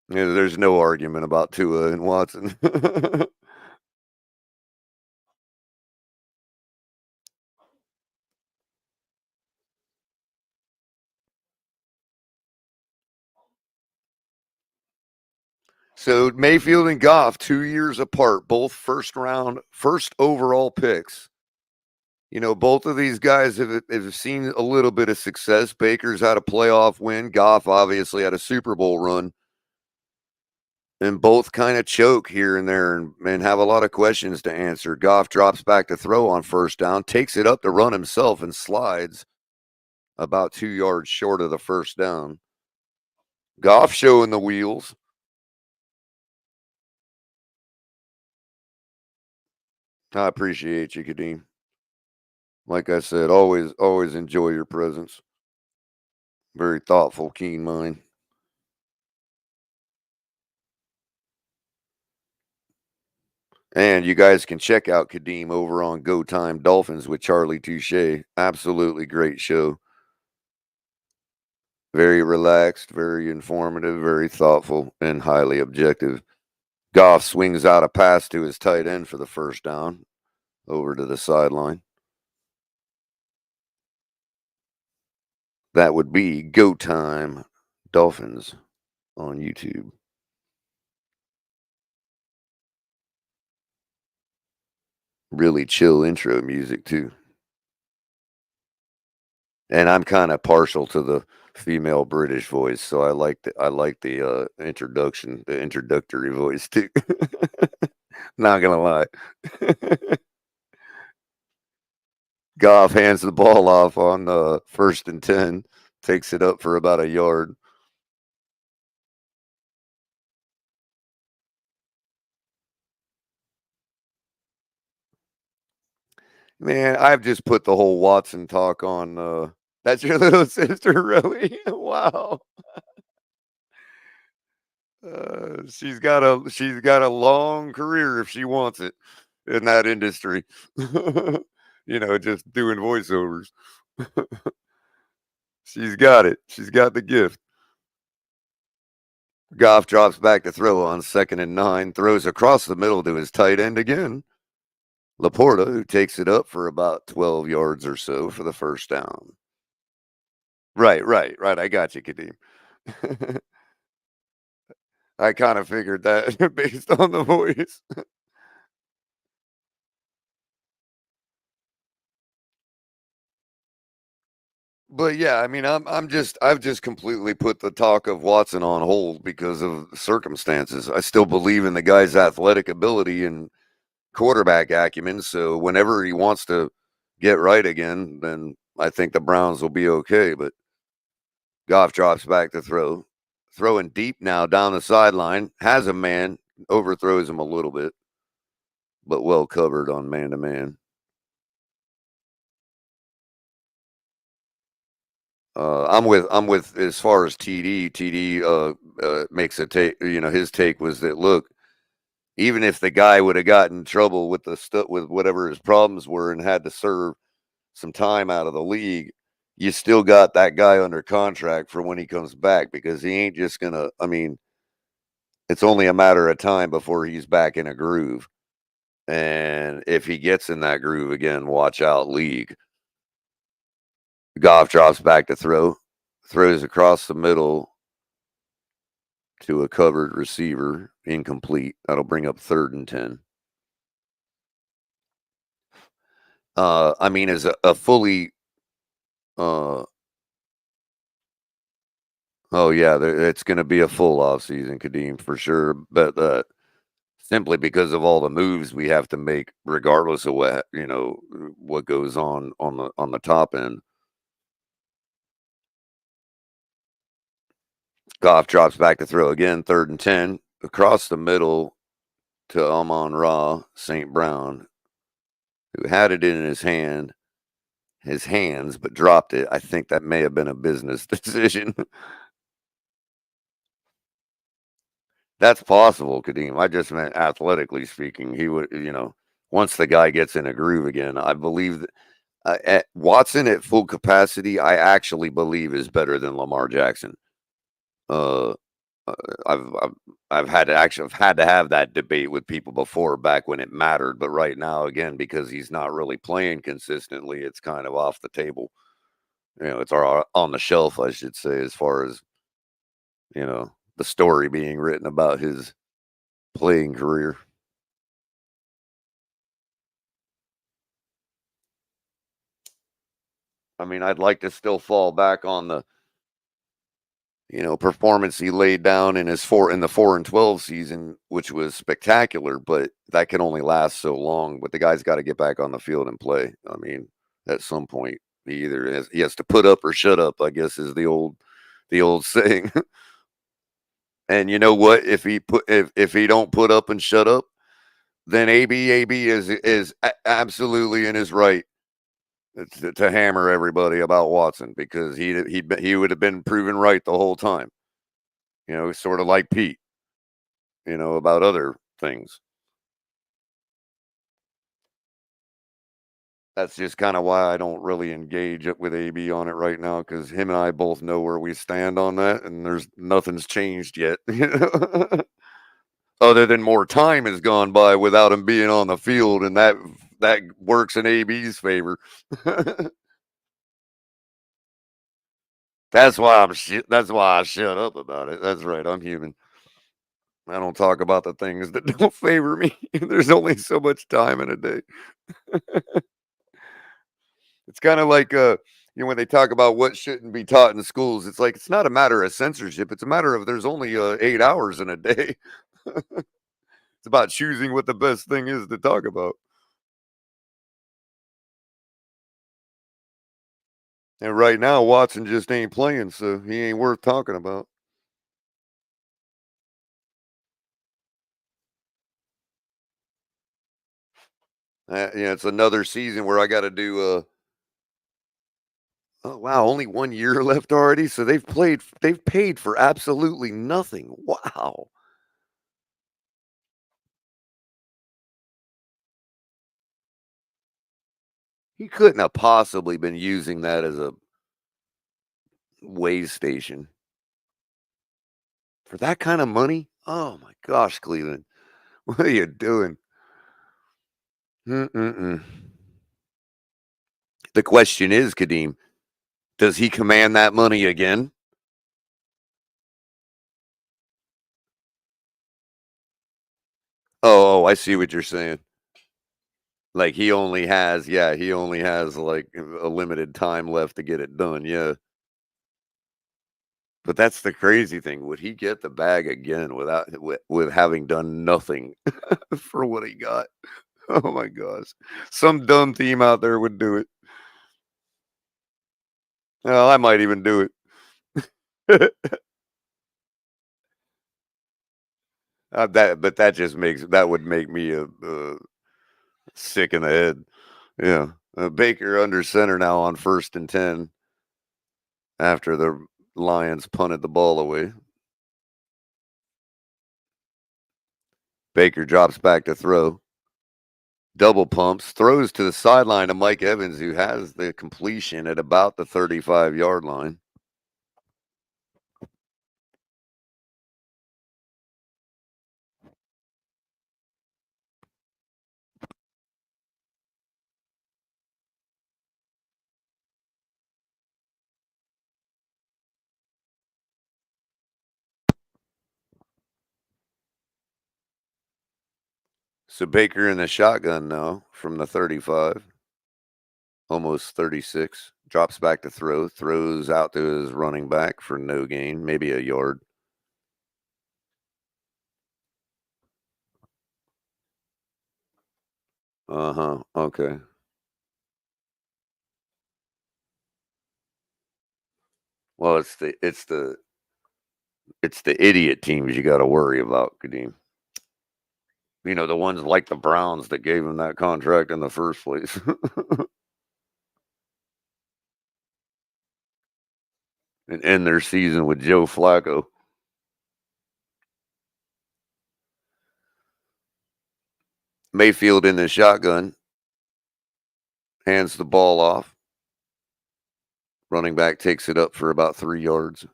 Yeah, there's no argument about Tua and Watson. So Mayfield and Goff, 2 years apart, both first overall picks. Both of these guys have seen a little bit of success. Baker's had a playoff win. Goff obviously had a Super Bowl run. And both kind of choke here and there and have a lot of questions to answer. Goff drops back to throw on first down, takes it up to run himself and slides. about 2 yards short of the first down. Goff showing the wheels. I appreciate you, Kadeem. Like I said, always enjoy your presence. Very thoughtful, keen mind. And you guys can check out Kadeem over on Go Time Dolphins with Charlie Touche. Absolutely great show. Very relaxed, very informative, very thoughtful, and highly objective. Goff swings out a pass to his tight end for the first down over to the sideline. That would be Go Time Dolphins on YouTube. Really chill intro music too. And I'm kind of partial to the female British voice, so I like the introduction, the introductory voice too. Not gonna lie. Goff hands the ball off on the 1st and 10, takes it up for about a yard. Man, I've just put the whole Watson talk on. That's your little sister, really? Wow. She's got a long career if she wants it in that industry. Just doing voiceovers. She's got it. She's got the gift. Goff drops back to throw on 2nd and 9, throws across the middle to his tight end again. Laporta, who takes it up for about 12 yards or so for the first down. Right. I got you, Kadeem. I kind of figured that based on the voice. But yeah, I mean, I've just completely put the talk of Watson on hold because of circumstances. I still believe in the guy's athletic ability and quarterback acumen. So whenever he wants to get right again, then I think the Browns will be okay. But Goff drops back to throw, throwing deep now down the sideline, has a man, overthrows him a little bit, but well covered on man to man. I'm with as far as TD. TD makes a take. His take was that, look, even if the guy would have gotten in trouble with the stuff with whatever his problems were and had to serve some time out of the league, you still got that guy under contract for when he comes back because he ain't just gonna. I mean, it's only a matter of time before he's back in a groove. And if he gets in that groove again, watch out, league. Goff drops back to throw, throws across the middle to a covered receiver, incomplete. That'll bring up 3rd and 10. I mean, as a fully, uh, oh yeah, it's going to be a full off season, Kadeem, for sure. But simply because of all the moves we have to make, regardless of what goes on the top end. Goff drops back to throw again, 3rd and 10, across the middle to Amon-Ra St. Brown, who had it in his hands, but dropped it. I think that may have been a business decision. That's possible, Kadeem. I just meant athletically speaking. He would, once the guy gets in a groove again, I believe that Watson at full capacity, I actually believe is better than Lamar Jackson. Uh, uh, I've had to have that debate with people before back when it mattered, but right now, again, because he's not really playing consistently, it's kind of off the table. It's on the shelf, I should say, as far as the story being written about his playing career. I mean, I'd like to still fall back on the performance he laid down in the 4-12 season, which was spectacular, but that can only last so long. But the guy's got to get back on the field and play. I mean, at some point, He has to put up or shut up, I guess is the old saying. And you know what? If he don't put up and shut up, then AB is absolutely in his right to hammer everybody about Watson because he would have been proven right the whole time. You know, sort of like Pete. You know, about other things. That's just kind of why I don't really engage with AB on it right now because him and I both know where we stand on that, and there's nothing's changed yet. You know? Other than more time has gone by without him being on the field, and that works in AB's favor. That's why I shut up about it. That's right. I'm human. I don't talk about the things that don't favor me. There's only so much time in a day. It's kind of like you know when they talk about what shouldn't be taught in schools, it's like it's not a matter of censorship. It's a matter of there's only 8 hours in a day. It's about choosing what the best thing is to talk about. And right now, Watson just ain't playing, so he ain't worth talking about. Yeah, it's another season where I got to do. Oh wow, only 1 year left already. So they've paid for absolutely nothing. Wow, he couldn't have possibly been using that as a way station for that kind of money. Oh my gosh, Cleveland, what are you doing? Mm-mm-mm. The question is, Kadeem, does he command that money again? I see what you're saying. Like he only has like a limited time left to get it done. Yeah. But that's the crazy thing. Would he get the bag again with having done nothing for what he got? Oh my gosh. Some dumb team out there would do it. Well, I might even do it. That would make me sick in the head. Yeah. Baker under center now on 1st and 10 after the Lions punted the ball away. Baker drops back to throw. Double pumps, throws to the sideline to Mike Evans, who has the completion at about the 35-yard line. So Baker in the shotgun now from the 35, almost 36. Drops back to throw, throws out to his running back for no gain, maybe a yard. Uh-huh. Okay. Well, it's the idiot teams you got to worry about, Kadeem. You know, the ones like the Browns that gave him that contract in the first place. And end their season with Joe Flacco. Mayfield in the shotgun, hands the ball off. Running back takes it up for about 3 yards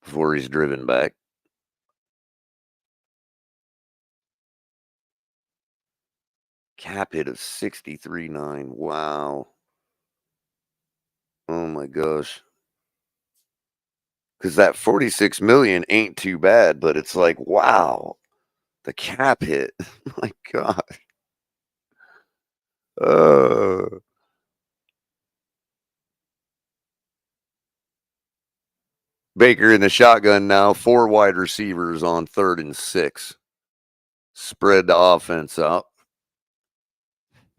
before he's driven back. Cap hit of 63.9. Wow. Oh my gosh. Because that 46 million ain't too bad, but it's like, wow, the cap hit. My God. Uh, Baker in the shotgun now, 4 wide receivers on 3rd and 6. Spread the offense out.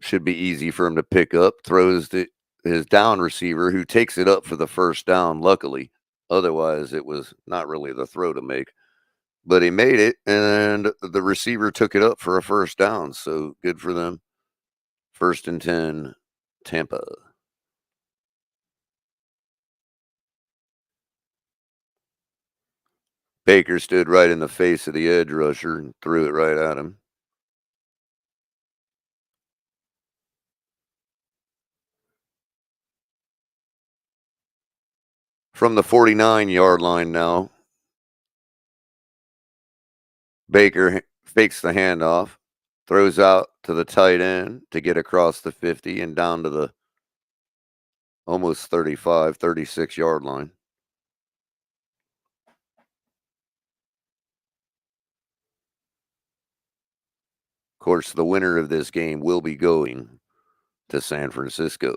Should be easy for him to pick up. Throws it his down receiver, who takes it up for the first down, luckily. Otherwise, it was not really the throw to make. But he made it, and the receiver took it up for a first down, so good for them. 1st and 10, Tampa. Baker stood right in the face of the edge rusher and threw it right at him. From the 49-yard line now, Baker fakes the handoff, throws out to the tight end to get across the 50 and down to the almost 35, 36-yard line. Of course, the winner of this game will be going to San Francisco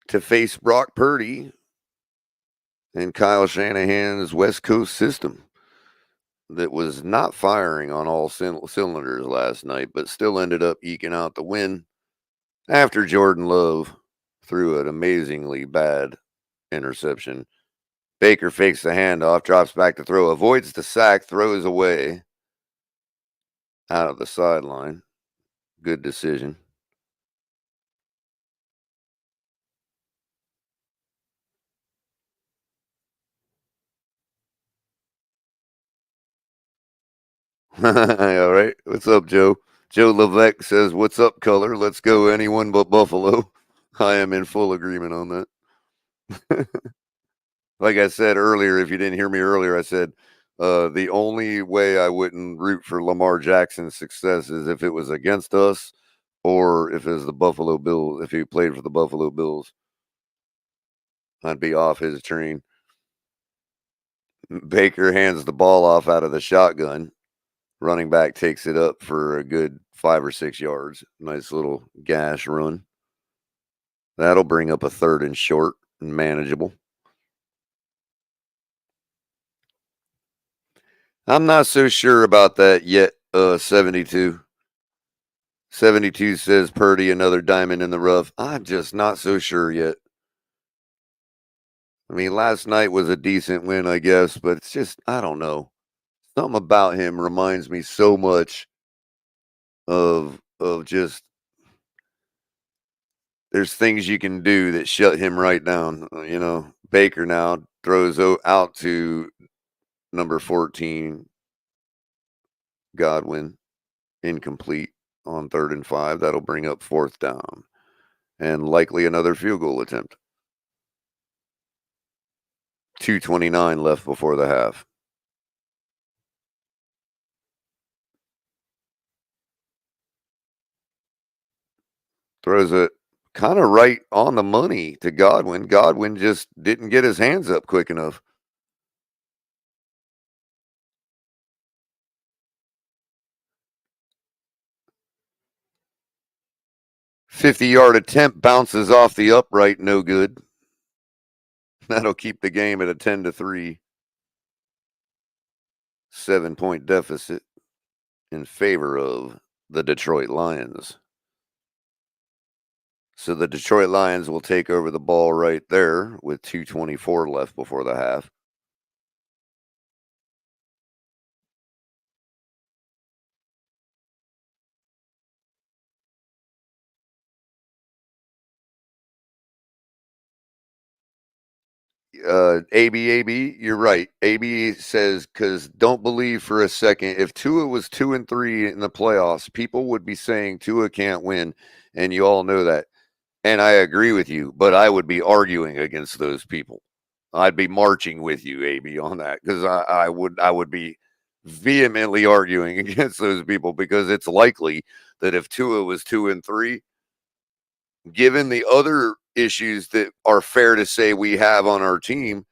to face Brock Purdy and Kyle Shanahan's West Coast system that was not firing on all cylinders last night, but still ended up eking out the win after Jordan Love threw an amazingly bad interception. Baker fakes the handoff, drops back to throw, avoids the sack, throws away out of the sideline. Good decision. All right. What's up, Joe? Joe Levesque says, "What's up, color? Let's go anyone but Buffalo." I am in full agreement on that. Like I said earlier, if you didn't hear me earlier, I said the only way I wouldn't root for Lamar Jackson's success is if it was against us or if it was the Buffalo Bills. If he played for the Buffalo Bills, I'd be off his train. Baker hands the ball off out of the shotgun. Running back takes it up for a good 5 or 6 yards. Nice little gash run. That'll bring up a 3rd and short and manageable. I'm not so sure about that yet, 72. 72 says Purdy, another diamond in the rough. I'm just not so sure yet. I mean, last night was a decent win, I guess, but it's just, I don't know. Something about him reminds me so much of just there's things you can do that shut him right down. Baker now throws out to number 14, Godwin, incomplete on 3rd and 5. That'll bring up 4th down and likely another field goal attempt. 2:29 left before the half. Throws it kind of right on the money to Godwin. Godwin just didn't get his hands up quick enough. "50-yard attempt bounces off the upright, no good." That'll keep the game at a 10-3, 7-point deficit in favor of the Detroit Lions. So the Detroit Lions will take over the ball right there with 2:24 left before the half. AB, you're right. AB says, because don't believe for a second, if Tua was 2-3 in the playoffs, people would be saying Tua can't win. And you all know that. And I agree with you, but I would be arguing against those people. I'd be marching with you, AB, on that, because I would be vehemently arguing against those people, because it's likely that if Tua was 2-3, given the other issues that are fair to say we have on our team,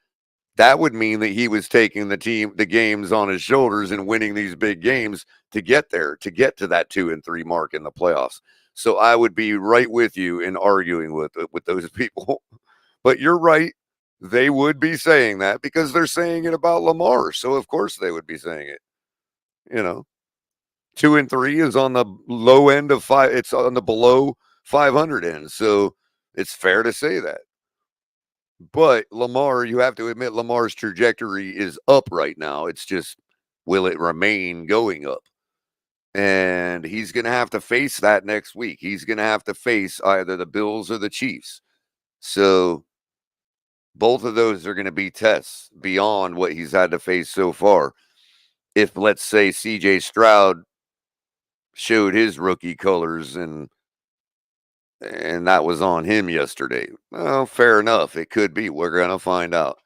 that would mean that he was taking the games on his shoulders and winning these big games to get there, to get to that 2-3 mark in the playoffs. So I would be right with you in arguing with those people. But you're right. They would be saying that because they're saying it about Lamar. So of course they would be saying it, you know. 2 and 3 is on the low end of five. It's on the below 500 end. So it's fair to say that. But Lamar, you have to admit, Lamar's trajectory is up right now. It's just, will it remain going up? And he's going to have to face that next week. He's going to have to face either the Bills or the Chiefs. So both of those are going to be tests beyond what he's had to face so far. If, let's say, CJ Stroud showed his rookie colors and that was on him yesterday, well, fair enough. It could be. We're going to find out.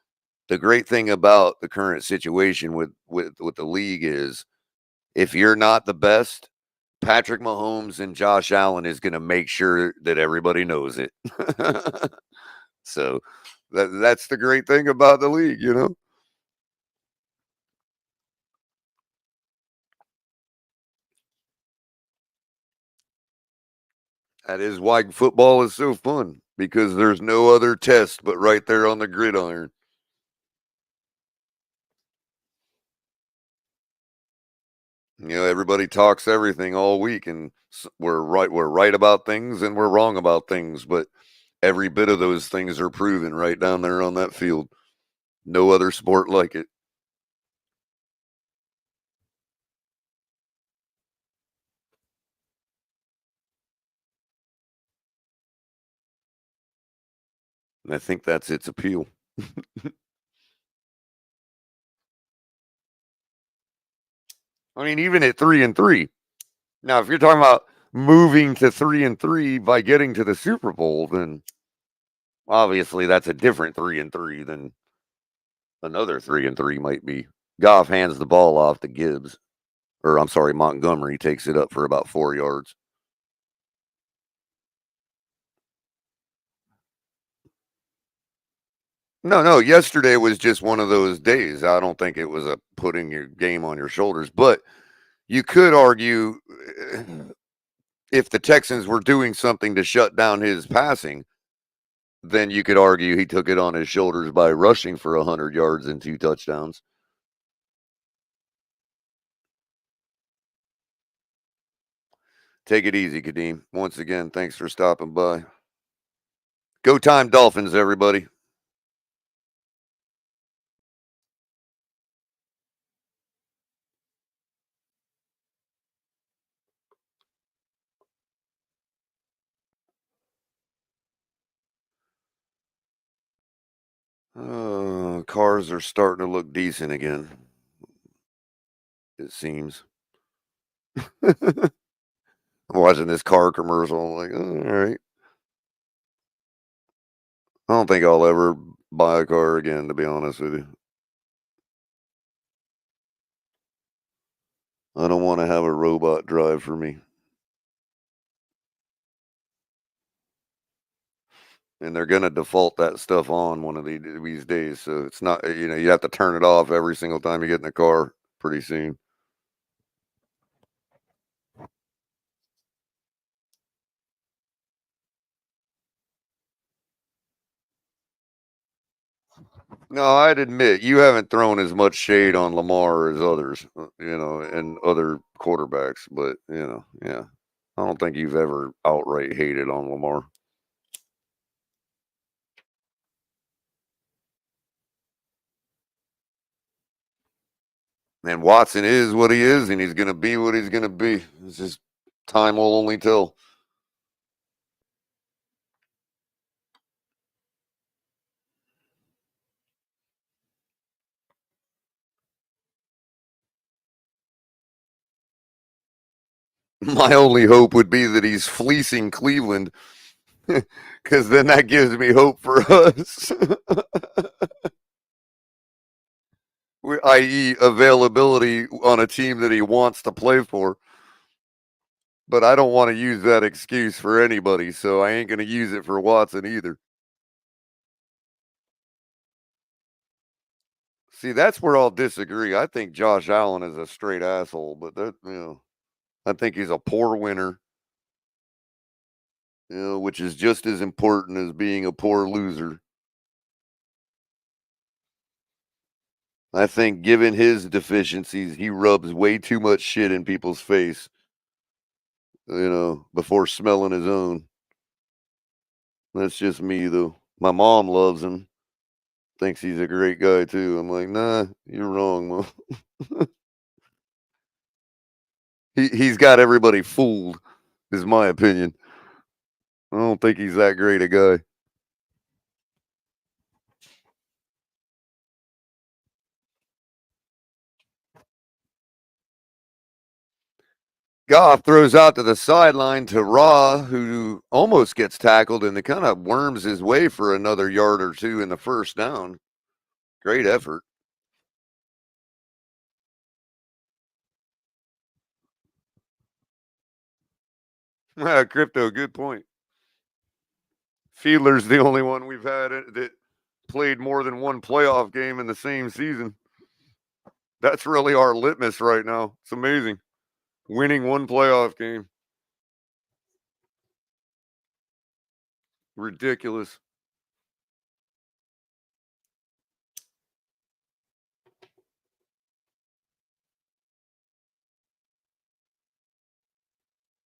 The great thing about the current situation with the league is, if you're not the best, Patrick Mahomes and Josh Allen is going to make sure that everybody knows it. So that's the great thing about the league, you know. That is why football is so fun, because there's no other test but right there on the gridiron. You know, everybody talks everything all week, and we're right about things and we're wrong about things, but every bit of those things are proven right down there on that field. No other sport like it. And I think that's its appeal. I mean, even at 3 and 3. Now, if you're talking about moving to 3 and 3 by getting to the Super Bowl, then obviously that's a different 3 and 3 than another 3 and 3 might be. Goff hands the ball off to Gibbs, or I'm sorry, Montgomery takes it up for about 4 yards. No, no, yesterday was just one of those days. I don't think it was a putting your game on your shoulders, but you could argue, if the Texans were doing something to shut down his passing, then you could argue he took it on his shoulders by rushing for 100 yards and 2 touchdowns. Take it easy, Kadeem. Once again, thanks for stopping by. Go time Dolphins, everybody. Cars are starting to look decent again, it seems. I'm watching this car commercial. I'm like, oh, all right. I don't think I'll ever buy a car again, to be honest with you. I don't want to have a robot drive for me. And they're going to default that stuff on one of these days. So it's not, you have to turn it off every single time you get in the car pretty soon. No, I'd admit you haven't thrown as much shade on Lamar as others, and other quarterbacks, but yeah. I don't think you've ever outright hated on Lamar. And Watson is what he is, and he's going to be what he's going to be. It's just time will only tell. My only hope would be that he's fleecing Cleveland, because then that gives me hope for us, i.e., availability on a team that he wants to play for. But I don't want to use that excuse for anybody, so I ain't going to use it for Watson either. See, that's where I'll disagree. I think Josh Allen is a straight asshole, but I think he's a poor winner, which is just as important as being a poor loser. I think given his deficiencies, he rubs way too much shit in people's face, before smelling his own. That's just me though. My mom loves him, thinks he's a great guy too. I'm like, nah, you're wrong, Mom. He's got everybody fooled, is my opinion. I don't think he's that great a guy. Goff throws out to the sideline to Raw, who almost gets tackled and it kind of worms his way for another yard or two in the first down. Great effort. Crypto, good point. Fiedler's the only one we've had that played more than one playoff game in the same season. That's really our litmus right now. It's amazing. Winning one playoff game. Ridiculous.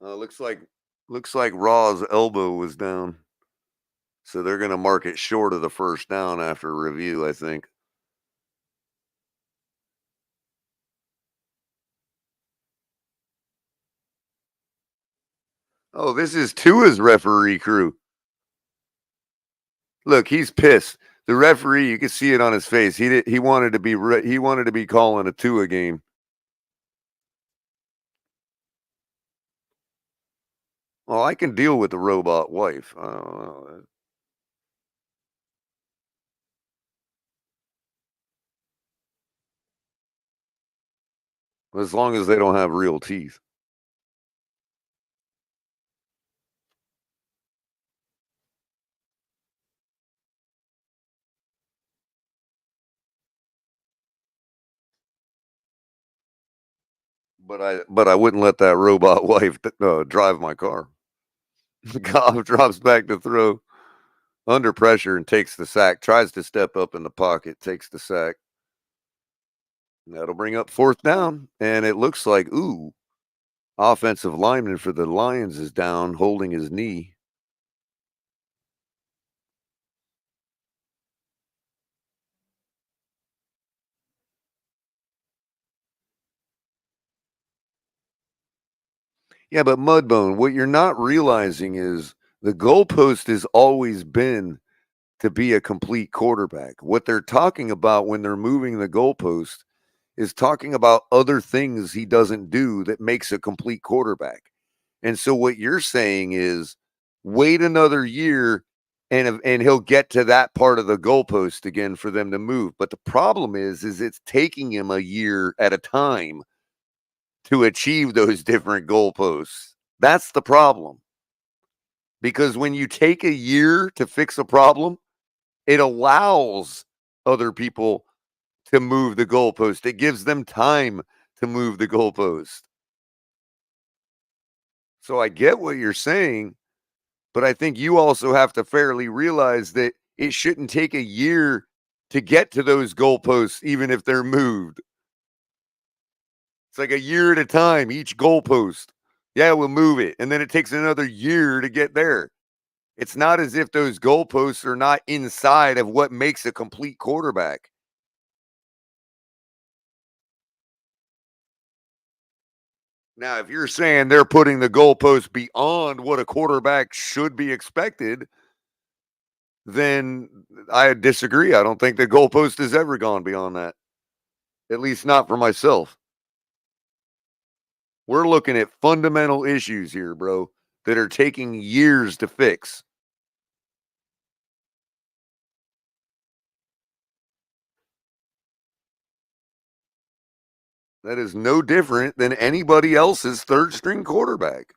Looks like Raw's elbow was down. So they're going to mark it short of the first down after review, I think. Oh, this is Tua's referee crew. Look, he's pissed. The referee, you can see it on his face. He wanted to be calling a Tua game. Well, I can deal with the robot wife. I don't know. As long as they don't have real teeth. But I wouldn't let that robot wife drive my car. Goff drops back to throw under pressure and takes the sack. Tries to step up in the pocket, takes the sack. That'll bring up fourth down, and it looks like offensive lineman for the Lions is down, holding his knee. Yeah, but Mudbone, what you're not realizing is the goalpost has always been to be a complete quarterback. What they're talking about when they're moving the goalpost is talking about other things he doesn't do that makes a complete quarterback. And so what you're saying is wait another year and he'll get to that part of the goalpost again for them to move. But the problem is it's taking him a year at a time to achieve those different goalposts. That's the problem. Because when you take a year to fix a problem, it allows other people to move the goalpost. It gives them time to move the goalpost. So I get what you're saying, but I think you also have to fairly realize that it shouldn't take a year to get to those goalposts, even if they're moved. It's like a year at a time, each goalpost. Yeah, we'll move it. And then it takes another year to get there. It's not as if those goalposts are not inside of what makes a complete quarterback. Now, if you're saying they're putting the goalposts beyond what a quarterback should be expected, then I disagree. I don't think the goalpost has ever gone beyond that, at least not for myself. We're looking at fundamental issues here, bro, that are taking years to fix. That is no different than anybody else's third string quarterback.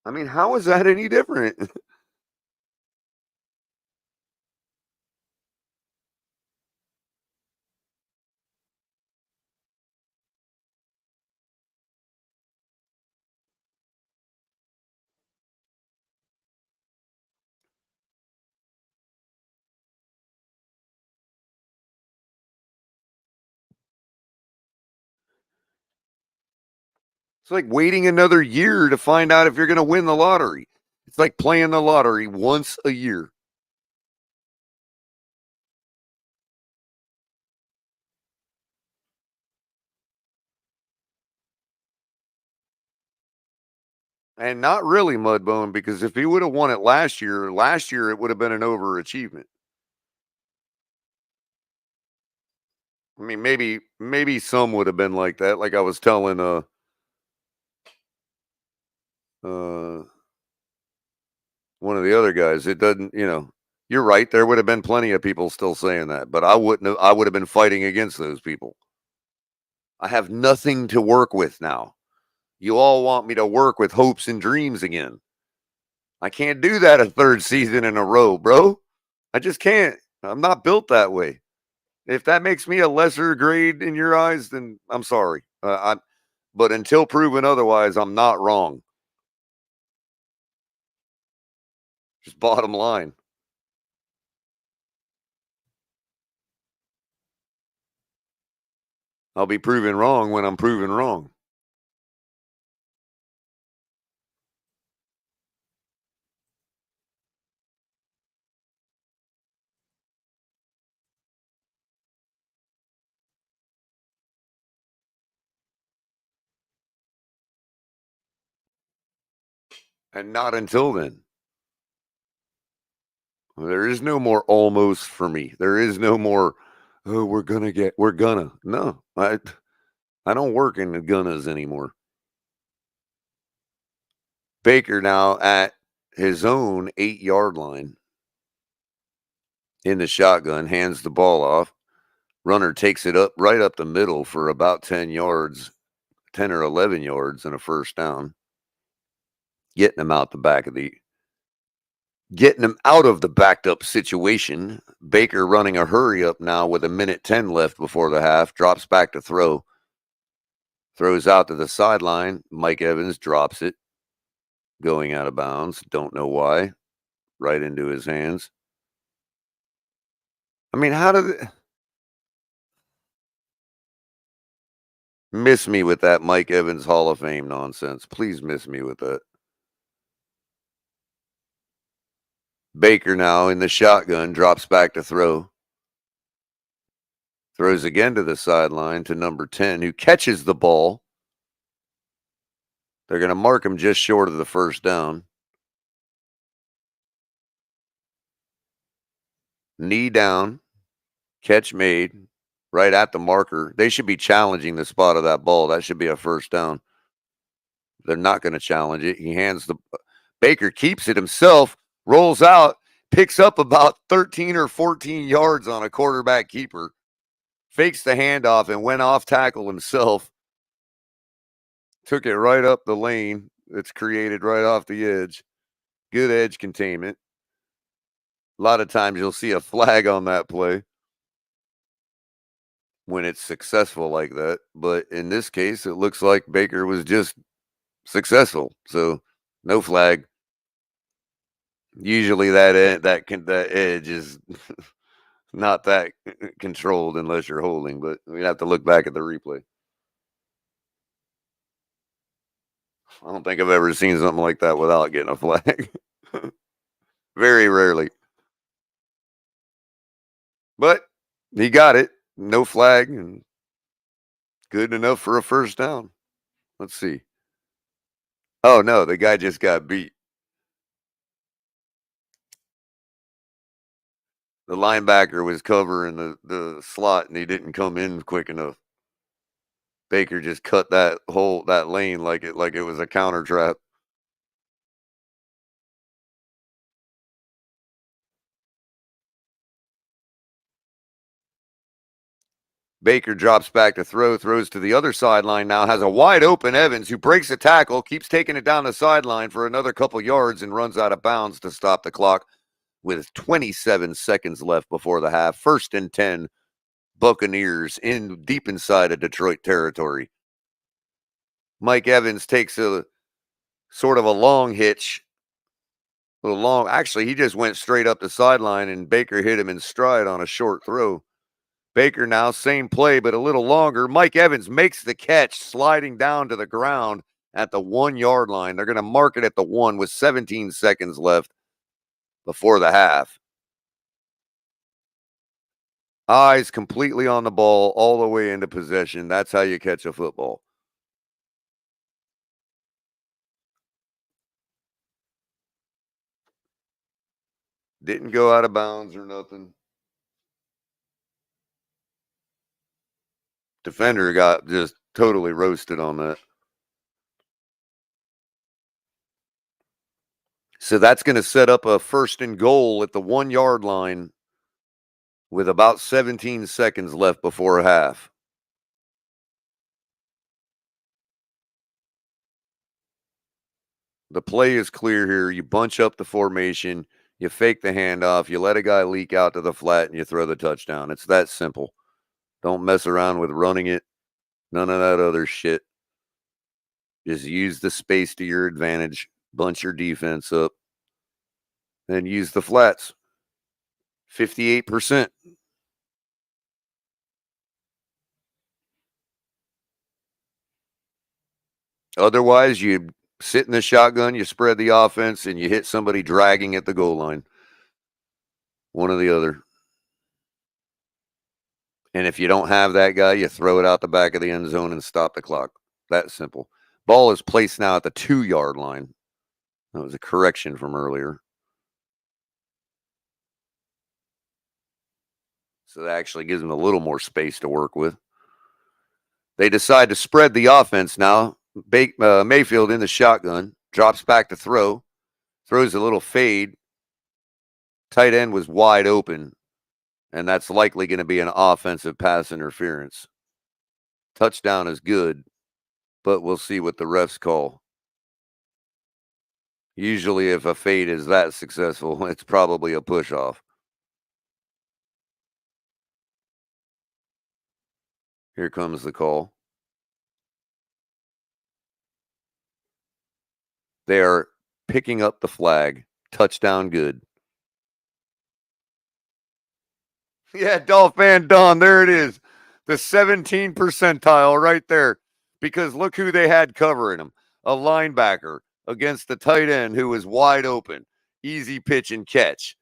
I mean, how is that any different? It's like waiting another year to find out if you're going to win the lottery. It's like playing the lottery once a year. And not really Mudbone, because if he would have won it last year it would have been an overachievement. I mean, maybe some would have been like that. Like I was telling uh one of the other guys, it doesn't, you're right. There would have been plenty of people still saying that, but I would have been fighting against those people. I have nothing to work with now. You all want me to work with hopes and dreams again. I can't do that a third season in a row, bro. I just can't. I'm not built that way. If that makes me a lesser grade in your eyes, then I'm sorry. But until proven otherwise, I'm not wrong. Just bottom line. I'll be proven wrong when I'm proven wrong. And not until then. There is no more almost for me. There is no more, oh, we're gonna. No, I don't work in the gunnas anymore. Baker now at his own 8-yard line in the shotgun, hands the ball off. Runner takes it up right up the middle for about 10 yards, 10 or 11 yards and a first down. Getting him out of the backed up situation. Baker running a hurry up now with 1:10 left before the half, drops back to throw. Throws out to the sideline. Mike Evans drops it, going out of bounds. Don't know why. Right into his hands. I mean, how did it miss me with that Mike Evans Hall of Fame nonsense? Please miss me with that. Baker now in the shotgun, drops back to throw. Throws again to the sideline to number 10, who catches the ball. They're going to mark him just short of the first down. Knee down, catch made, right at the marker. They should be challenging the spot of that ball. That should be a first down. They're not going to challenge it. He hands the Baker, keeps it himself, rolls out, picks up about 13 or 14 yards on a quarterback keeper, fakes the handoff and went off tackle himself. Took it right up the lane that's created right off the edge. Good edge containment. A lot of times you'll see a flag on that play when it's successful like that. But in this case, it looks like Baker was just successful. So no flag. Usually that edge is not that controlled unless you're holding, but we have to look back at the replay. I don't think I've ever seen something like that without getting a flag. Very rarely. But he got it. No flag and good enough for a first down. Let's see. Oh no, the guy just got beat. The linebacker was covering the slot and he didn't come in quick enough. Baker just cut that lane like it was a counter trap. Baker drops back to throw, throws to the other sideline now, has a wide open Evans who breaks a tackle, keeps taking it down the sideline for another couple yards and runs out of bounds to stop the clock with 27 seconds left before the half. 1st and 10, Buccaneers in deep inside of Detroit territory. Mike Evans takes a sort of a long hitch. Actually, he just went straight up the sideline and Baker hit him in stride on a short throw. Baker now, same play, but a little longer. Mike Evans makes the catch, sliding down to the ground at the 1 yard line. They're going to mark it at the 1 with 17 seconds left before the half. Eyes completely on the ball all the way into possession. That's how you catch a football. Didn't go out of bounds or nothing. Defender got just totally roasted on that. So that's going to set up a 1st and goal at the 1 yard line with about 17 seconds left before half. The play is clear here. You bunch up the formation, you fake the handoff, you let a guy leak out to the flat, and you throw the touchdown. It's that simple. Don't mess around with running it. None of that other shit. Just use the space to your advantage. Bunch your defense up. Then use the flats. 58%. Otherwise, you sit in the shotgun, you spread the offense, and you hit somebody dragging at the goal line. One or the other. And if you don't have that guy, you throw it out the back of the end zone and stop the clock. That simple. Ball is placed now at the 2 yard line. That was a correction from earlier. So that actually gives them a little more space to work with. They decide to spread the offense now. Mayfield in the shotgun, drops back to throw, throws a little fade. Tight end was wide open, and that's likely going to be an offensive pass interference. Touchdown is good, but we'll see what the refs call. Usually if a fade is that successful, it's probably a push-off. Here comes the call. They are picking up the flag. Touchdown good. Yeah, Dolphin Don, there it is. The 17 percentile right there. Because look who they had covering him. A linebacker against the tight end who was wide open. Easy pitch and catch.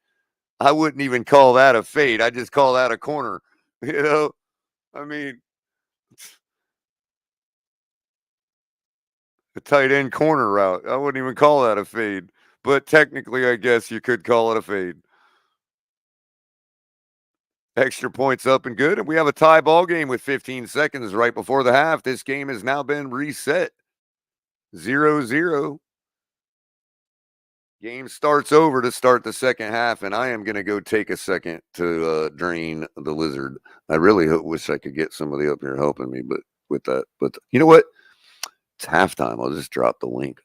I wouldn't even call that a fade. I just call that a corner. You know, I mean, the tight end corner route. I wouldn't even call that a fade. But technically, I guess you could call it a fade. Extra points up and good. And we have a tie ball game with 15 seconds right before the half. This game has now been reset. 0-0. Game starts over to start the second half, and I am going to go take a second to drain the lizard. I really wish I could get somebody up here helping me, but with that. But you know what? It's halftime. I'll just drop the link.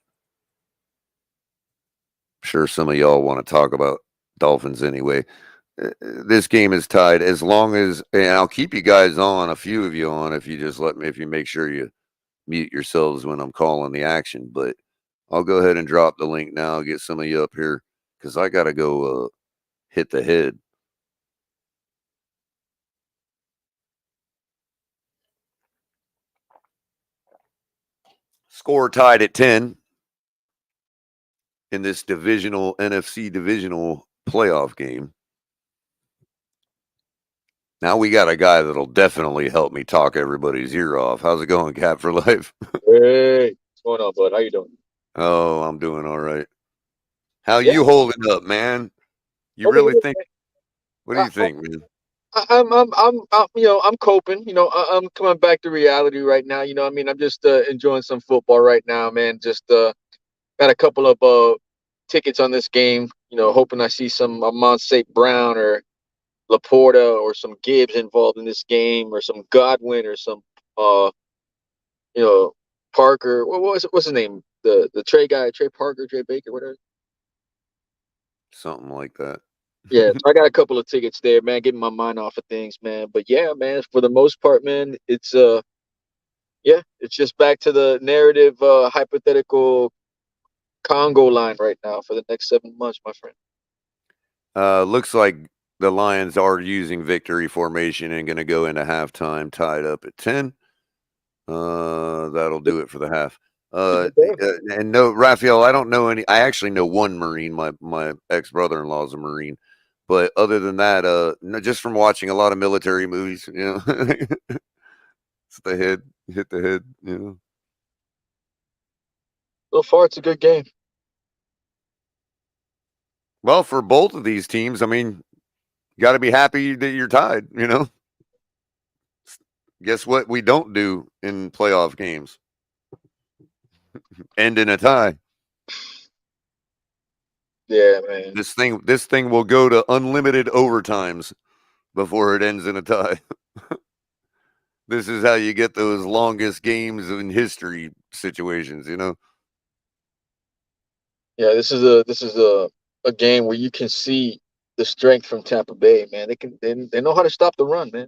I'm sure some of y'all want to talk about Dolphins anyway. This game is tied as long as, and I'll keep you guys on, a few of you on, if you just let me, if you make sure you mute yourselves when I'm calling the action. But I'll go ahead and drop the link now, get some of you up here, because I got to go hit the head. Score tied at 10 in this divisional NFC divisional playoff game. Now we got a guy that'll definitely help me talk everybody's ear off. How's it going, Cap for Life? Hey, what's going on, bud? How you doing? Oh, I'm doing all right. How you holding up, man? You really think? What do you think, man? I'm coping. I'm coming back to reality right now. I'm just enjoying some football right now, man. Just got a couple of tickets on this game. Hoping I see some St. Brown or Laporta or some Gibbs involved in this game, or some Godwin or some Parker. What's his name? The Trey guy, Trey Parker, Trey Baker, whatever. Something like that. Yeah, so I got a couple of tickets there, man, getting my mind off of things, man. But yeah, man, for the most part, man, it's it's just back to the narrative hypothetical Congo line right now for the next 7 months, my friend. Looks like the Lions are using victory formation and going to go into halftime tied up at 10. That'll do it for the half. And no, Raphael, I don't know any. I actually know one Marine. My ex brother-in-law is a Marine, but other than that, no, just from watching a lot of military movies, it's the head, hit the head, So far, it's a good game. Well, for both of these teams, I mean, you got to be happy that you're tied. Guess what? We don't do in playoff games. End in a tie. Yeah, man. This thing will go to unlimited overtimes before it ends in a tie. This is how you get those longest games in history situations, Yeah, this is a game where you can see the strength from Tampa Bay, man. They know how to stop the run, man.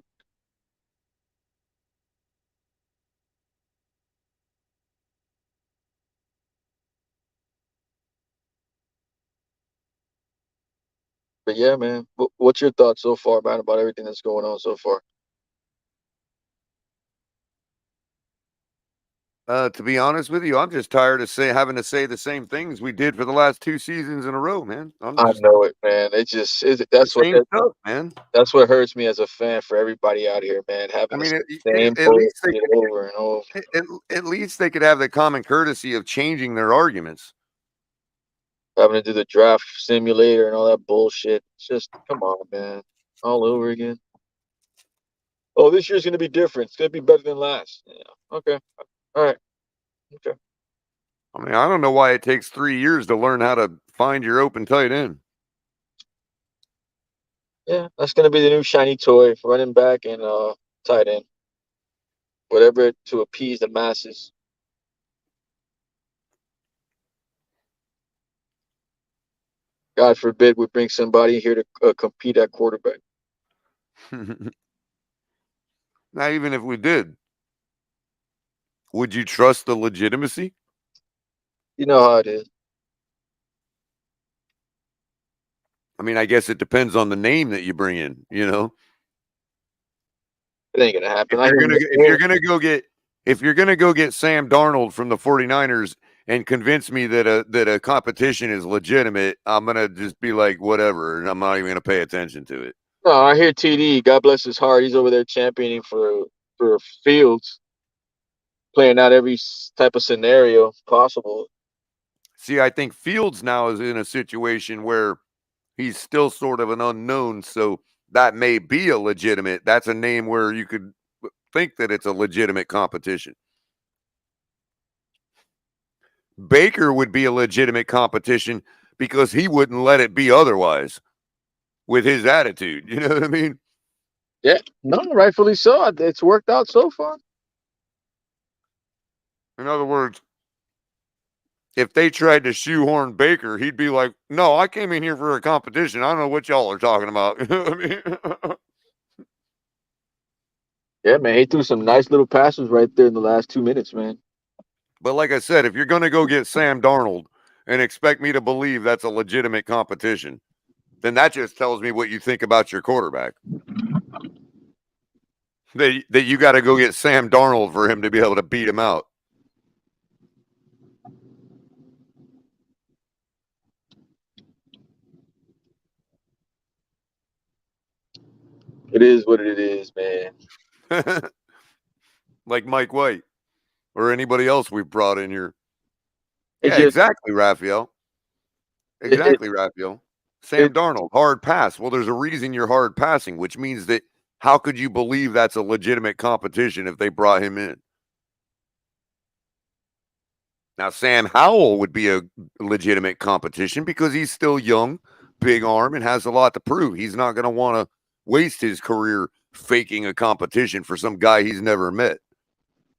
But yeah, man. What's your thoughts so far, man, about everything that's going on so far? To be honest with you, I'm just tired of having to say the same things we did for the last 2 seasons in a row, man. I'm I just know it, man. the same stuff, man. that's what hurts me as a fan for everybody out here, man. I Having the mean, same at least they bullshit over and over. at least they could have the common courtesy of changing their arguments. Having to do the draft simulator and all that bullshit. It's just come on, man. All over again. Oh, this year's gonna be different. It's gonna be better than last. Yeah. Okay. All right. Okay. I mean, I don't know why it takes 3 years to learn how to find your open tight end. Yeah, that's gonna be the new shiny toy, running back and tight end. Whatever to appease the masses. God forbid we bring somebody here to compete at quarterback. Now, even if we did, would you trust the legitimacy? You know how it is. I mean, I guess it depends on the name that you bring in, It ain't gonna happen. If you're gonna go get Sam Darnold from the 49ers and convince me that a competition is legitimate, I'm gonna just be like, whatever, and I'm not even gonna pay attention to it. No, I hear TD. God bless his heart. He's over there championing for Fields, playing out every type of scenario possible. See, I think Fields now is in a situation where he's still sort of an unknown, so that may be a legitimate. That's a name where you could think that it's a legitimate competition. Baker would be a legitimate competition because he wouldn't let it be otherwise with his attitude. You know what I mean? Yeah, no, rightfully so. It's worked out so far. In other words, if they tried to shoehorn Baker, he'd be like, "No, I came in here for a competition. I don't know what y'all are talking about." You know what I mean? Yeah, man, he threw some nice little passes right there in the last 2 minutes, man. But like I said, if you're going to go get Sam Darnold and expect me to believe that's a legitimate competition, then that just tells me what you think about your quarterback. That you got to go get Sam Darnold for him to be able to beat him out. It is what it is, man. Like Mike White or anybody else we've brought in here. It Yeah, just exactly, Raphael. it, it, Exactly, Raphael. Sam it Darnold, hard pass. Well, there's a reason you're hard passing, which means that how could you believe that's a legitimate competition if they brought him in? Now, Sam Howell would be a legitimate competition because he's still young, big arm, and has a lot to prove. He's not going to want to waste his career faking a competition for some guy he's never met.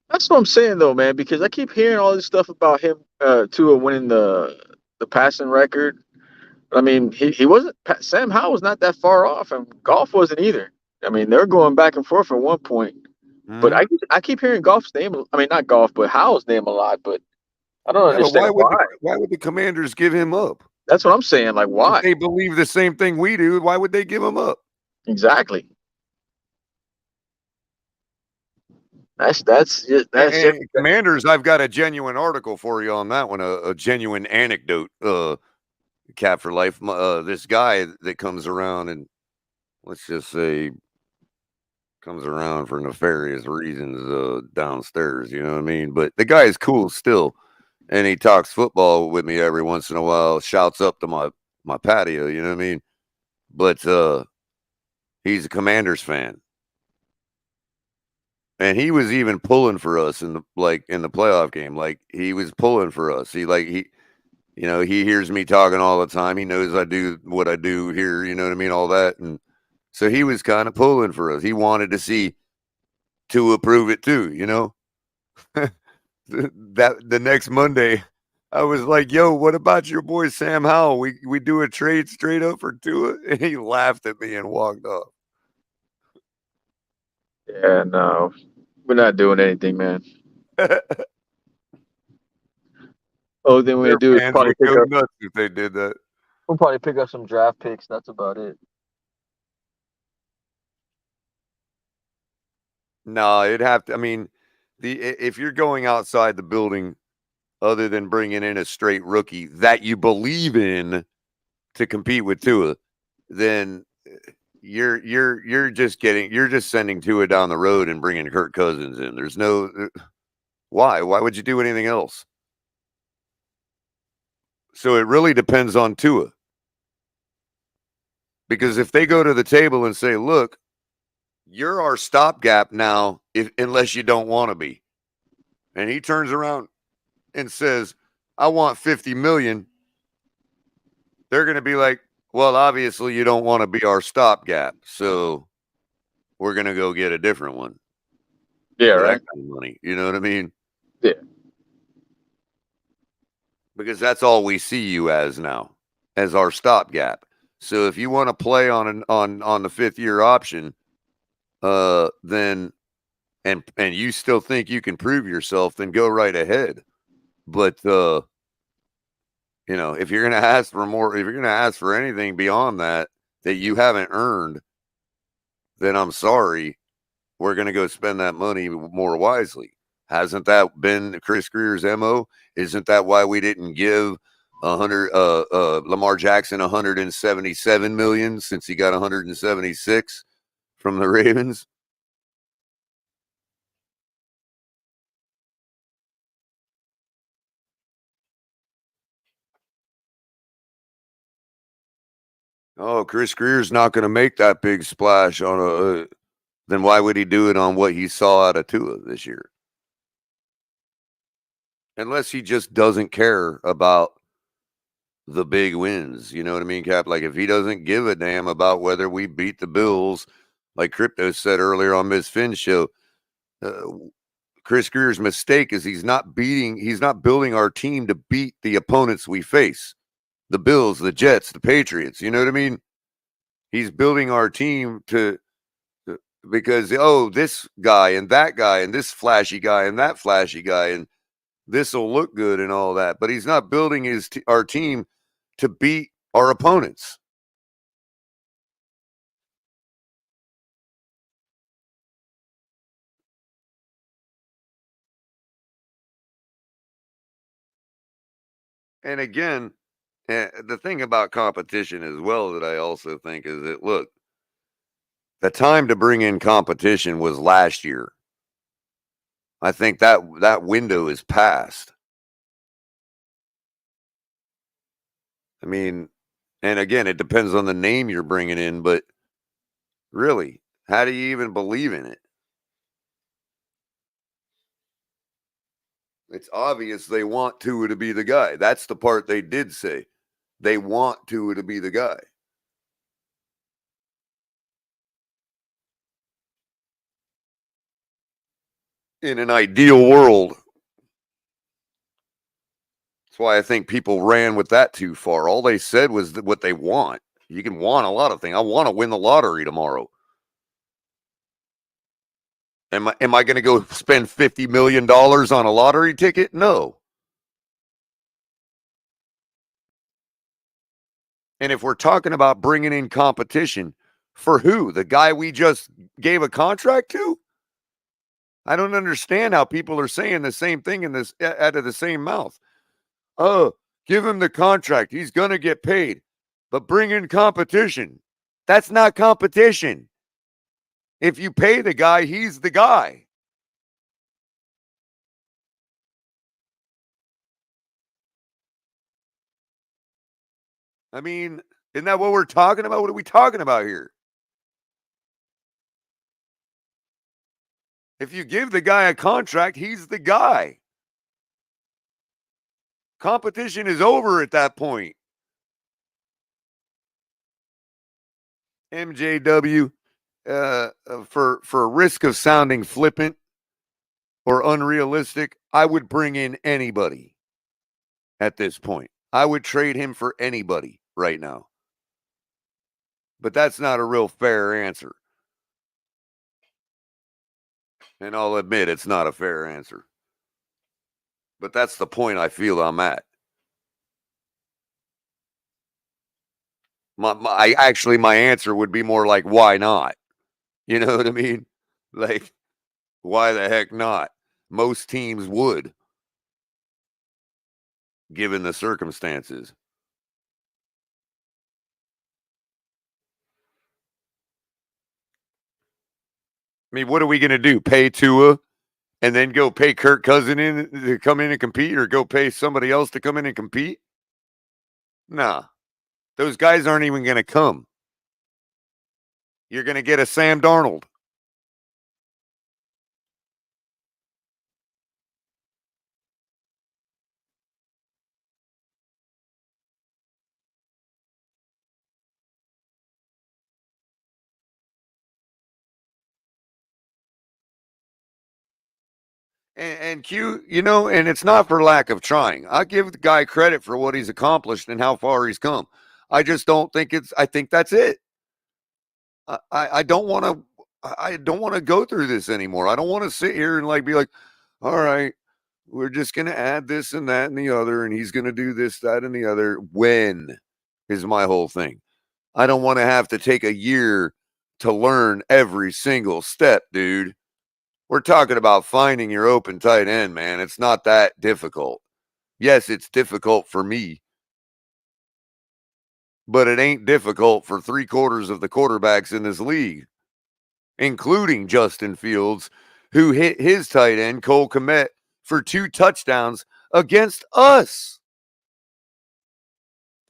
That's what I'm saying though, man. Because I keep hearing all this stuff about him, Tua winning the passing record. But I mean, he wasn't. Sam Howell was not that far off, and Golf wasn't either. I mean, they're going back and forth at one point. But Mm-hmm. I keep hearing Golf's name. I mean, not Golf, but Howell's name a lot. But I don't Yeah, but understand why. why would the Commanders give him up? That's what I'm saying. Like, If why? they believe the same thing we do, why would they give him up? Exactly. That's it. And Commanders, I've got a genuine article for you on that one, a genuine anecdote, Cap for Life. This guy that comes around and let's just say comes around for nefarious reasons downstairs, you know what I mean? But the guy is cool still, and he talks football with me every once in a while, shouts up to my patio, you know what I mean? But he's a Commanders fan. And he was even pulling for us in the playoff game. Like he was pulling for us. He hears me talking all the time. He knows I do what I do here, you know what I mean? All that. And so he was kind of pulling for us. He wanted to see Tua prove it too, you know? That the next Monday, I was like, "Yo, what about your boy Sam Howell? We do a trade straight up for Tua?" And he laughed at me and walked off. Yeah, no, we're not doing anything, man. Only thing we're Their gonna do is fans probably would pick go up. nuts if they did that. We'll probably pick up some draft picks. That's about it. No, it'd have to. I mean, if you're going outside the building, other than bringing in a straight rookie that you believe in to compete with Tua, then you're just sending Tua down the road and bringing Kirk Cousins in. There's no why would you do anything else? So it really depends on Tua, because if they go to the table and say, "Look, you're our stopgap now, unless you don't want to be," and he turns around and says, "I want 50 million," they're going to be like, "Well, obviously you don't want to be our stopgap, so we're going to go get a different one Yeah, for that right. kind of money." You know what I mean? Yeah, Because that's all we see you as now, as our stopgap. So if you want to play on the 5th-year option, then and you still think you can prove yourself, then go right ahead. But if you're going to ask for more, if you're going to ask for anything beyond that you haven't earned, then I'm sorry. We're going to go spend that money more wisely. Hasn't that been Chris Greer's MO? Isn't that why we didn't give Lamar Jackson 177 million since he got 176 from the Ravens? Oh, Chris Greer's not going to make that big splash on then why would he do it on what he saw out of Tua this year? Unless he just doesn't care about the big wins. You know what I mean, Cap? Like if he doesn't give a damn about whether we beat the Bills, like Crypto said earlier on Miss Finn's show, uh, Chris Greer's mistake is he's not building our team to beat the opponents we face. The Bills, the Jets, the Patriots. You know what I mean? He's building our team because this guy and that guy and this flashy guy and that flashy guy and this will look good and all that, but he's not building our team to beat our opponents. And again, the thing about competition as well that I also think is that, look, the time to bring in competition was last year. I think that window is past. I mean, and again, it depends on the name you're bringing in, but really, how do you even believe in it? It's obvious they want Tua to be the guy. That's the part they did say. They want Tua to be the guy. In an ideal world, that's why I think people ran with that too far. All they said was what they want. You can want a lot of things. I want to win the lottery tomorrow. Am I going to go spend $50 million on a lottery ticket? No. And if we're talking about bringing in competition, for who? The guy we just gave a contract to? I don't understand how people are saying the same thing in this out of the same mouth. Oh, give him the contract. He's going to get paid. But bring in competition. That's not competition. If you pay the guy, he's the guy. I mean, isn't that what we're talking about? What are we talking about here? If you give the guy a contract, he's the guy. Competition is over at that point. MJW, for risk of sounding flippant or unrealistic, I would bring in anybody at this point. I would trade him for anybody right now. But that's not a real fair answer. And I'll admit it's not a fair answer. But that's the point I feel I'm at. My answer would be more like, why not? You know what I mean? Like, why the heck not? Most teams would, given the circumstances. I mean, what are we going to do? Pay Tua and then go pay Kirk Cousins in to come in and compete, or go pay somebody else to come in and compete? Nah, those guys aren't even going to come. You're going to get a Sam Darnold. And Q, and it's not for lack of trying. I give the guy credit for what he's accomplished and how far he's come. I just don't think I think that's it. I don't want to. I don't want to go through this anymore. I don't want to sit here and be like, all right, we're just going to add this and that and the other, and he's going to do this, that, and the other. When is my whole thing? I don't want to have to take a year to learn every single step, dude. We're talking about finding your open tight end, man. It's not that difficult. Yes, it's difficult for me, but it ain't difficult for 3/4 of the quarterbacks in this league, including Justin Fields, who hit his tight end, Cole Kmet, for 2 touchdowns against us.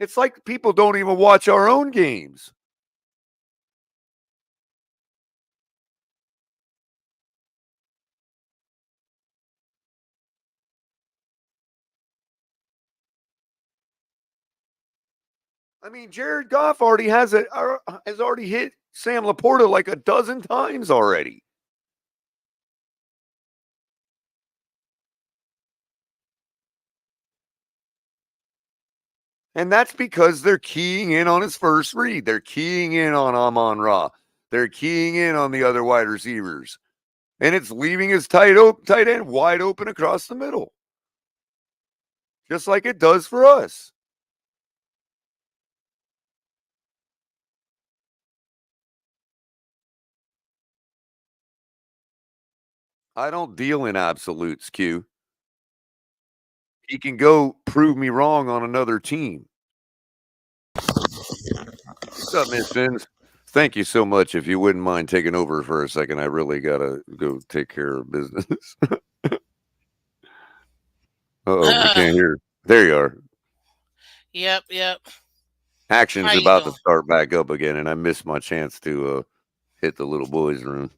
It's like people don't even watch our own games. I mean, Jared Goff already has already hit Sam Laporta like a dozen times already. And that's because they're keying in on his first read. They're keying in on Amon-Ra. They're keying in on the other wide receivers. And it's leaving his tight end wide open across the middle. Just like it does for us. I don't deal in absolutes, Q. He can go prove me wrong on another team. What's up, Miss Fins? Thank you so much. If you wouldn't mind taking over for a second, I really gotta go take care of business. Oh, we can't hear. There you are. Yep. Action's How you about to doing? start back up again, and I missed my chance to hit the little boys' room.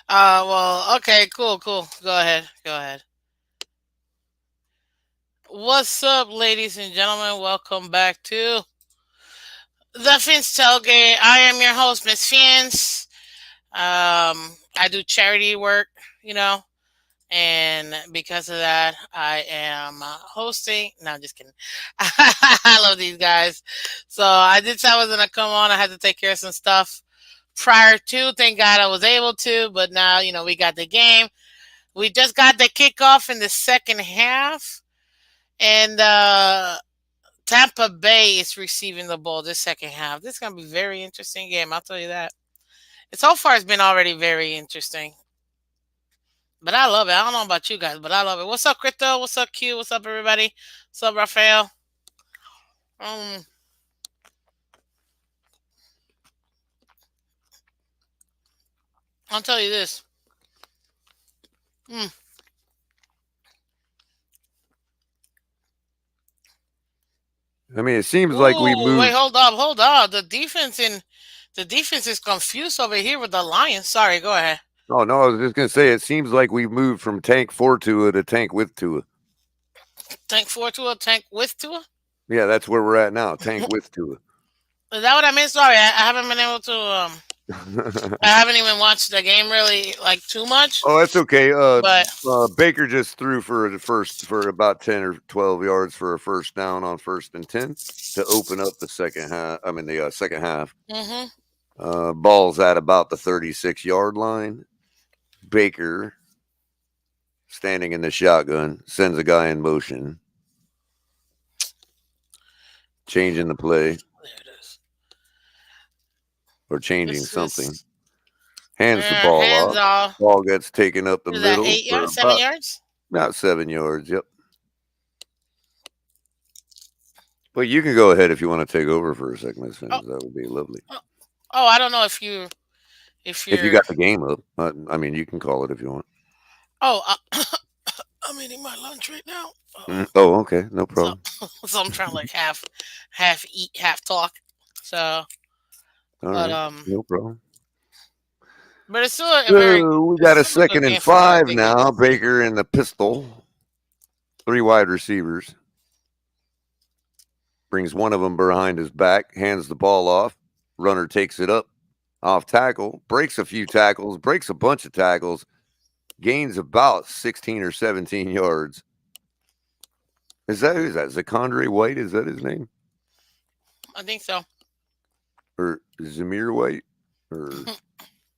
Well, okay, cool. Go ahead. What's up, ladies and gentlemen? Welcome back to the Fins Tailgate. I am your host, Miss Fins. I do charity work, you know, and because of that, I am hosting. No, I'm just kidding. I love these guys. So I did say I was gonna come on. I had to take care of some stuff prior to. Thank God I was able to, but now we got the game. We just got the kickoff in the second half, and Tampa Bay is receiving the ball this second half. This is gonna be a very interesting game. I'll tell you that. So far, it's been already very interesting. But I love it. I don't know about you guys, but I love it. What's up, Crypto? What's up, Q? What's up, everybody? What's up, Raphael? Um, I'll tell you this. Mm. I mean, it seems like we Ooh, wait, moved. hold up. The defense is confused over here with the Lions. Sorry, go ahead. Oh no, I was just gonna say it seems like we moved from tank for Tua to tank with Tua. Tank for Tua, tank with Tua. Yeah, that's where we're at now. Tank with Tua. Is that what I meant? Sorry, I haven't been able to. I haven't even watched the game really like too much. Oh, that's okay. But Baker just threw for about 10 or 12 yards for a first down on 1st and 10 to open up the second half. I mean the second half. Ball's at about the 36-yard line. Baker, standing in the shotgun, sends a guy in motion, changing the play there it is. or changing This something. is Hands the ball hands off. off. Ball gets taken up the Is that middle 8 for yards, 7 yards? about 7 yards. Yep. But you can go ahead if you want to take over for a second, Miss Finns. That would be lovely. Oh, I don't know if you If you got the game up, I mean, you can call it if you want. Oh, I'm eating my lunch right now. Oh, okay, no problem. So I'm trying to like half eat, half talk. So, All but right, no problem. but it's still a very. So we got a it's still good 2nd game and for my 5 big now. game. Baker in the pistol. 3 wide receivers. Brings one of them behind his back. Hands the ball off. Runner takes it up. Off tackle. Breaks a few tackles. Breaks a bunch of tackles. Gains about 16 or 17 yards. Who's that? Zakondre White? Is that his name? I think so. Or Zamir White? Or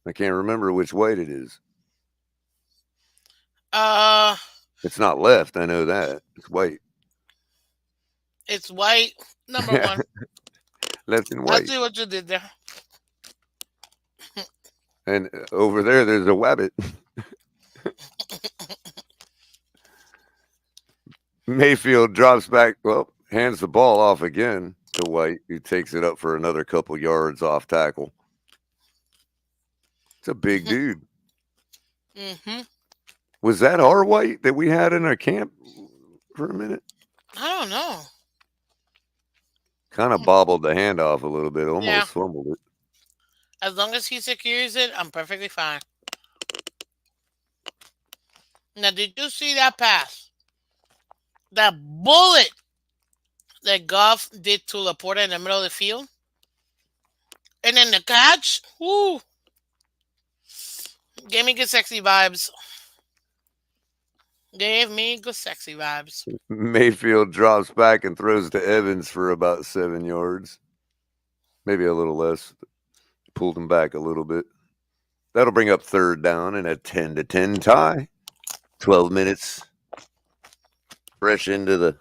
I can't remember which White it is. It's not left. I know that. It's White. It's White, number 1. Left and White. I see what you did there. And over there's a Wabbit. Mayfield drops back. Well, hands the ball off again to White, who takes it up for another couple yards off tackle. It's a big dude. Was that our White that we had in our camp for a minute? I don't know. Kind of bobbled the handoff a little bit. Almost fumbled it. As long as he secures it, I'm perfectly fine. Now, did you see that pass? That bullet that Goff did to Laporta in the middle of the field? And then the catch? Woo! Gave me good sexy vibes. Gave me good sexy vibes. Mayfield drops back and throws to Evans for about 7 yards. Maybe a little less. Pulled him back a little bit. That'll bring up 3rd down and a 10-10 tie. 12 minutes. Fresh into the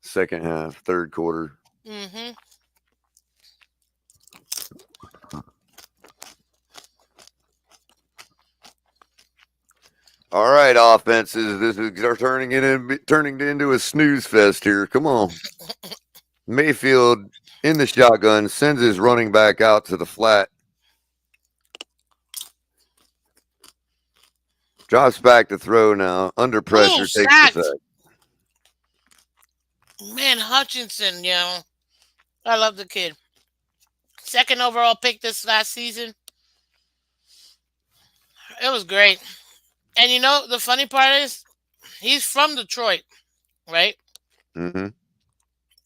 second half, 3rd quarter. All right, offenses. This is turning into a snooze fest here. Come on. Mayfield in the shotgun sends his running back out to the flat. Drops back to throw now. Under pressure, takes the sack. Man, Hutchinson, I love the kid. 2nd overall pick this last season. It was great. And the funny part is, he's from Detroit, right? And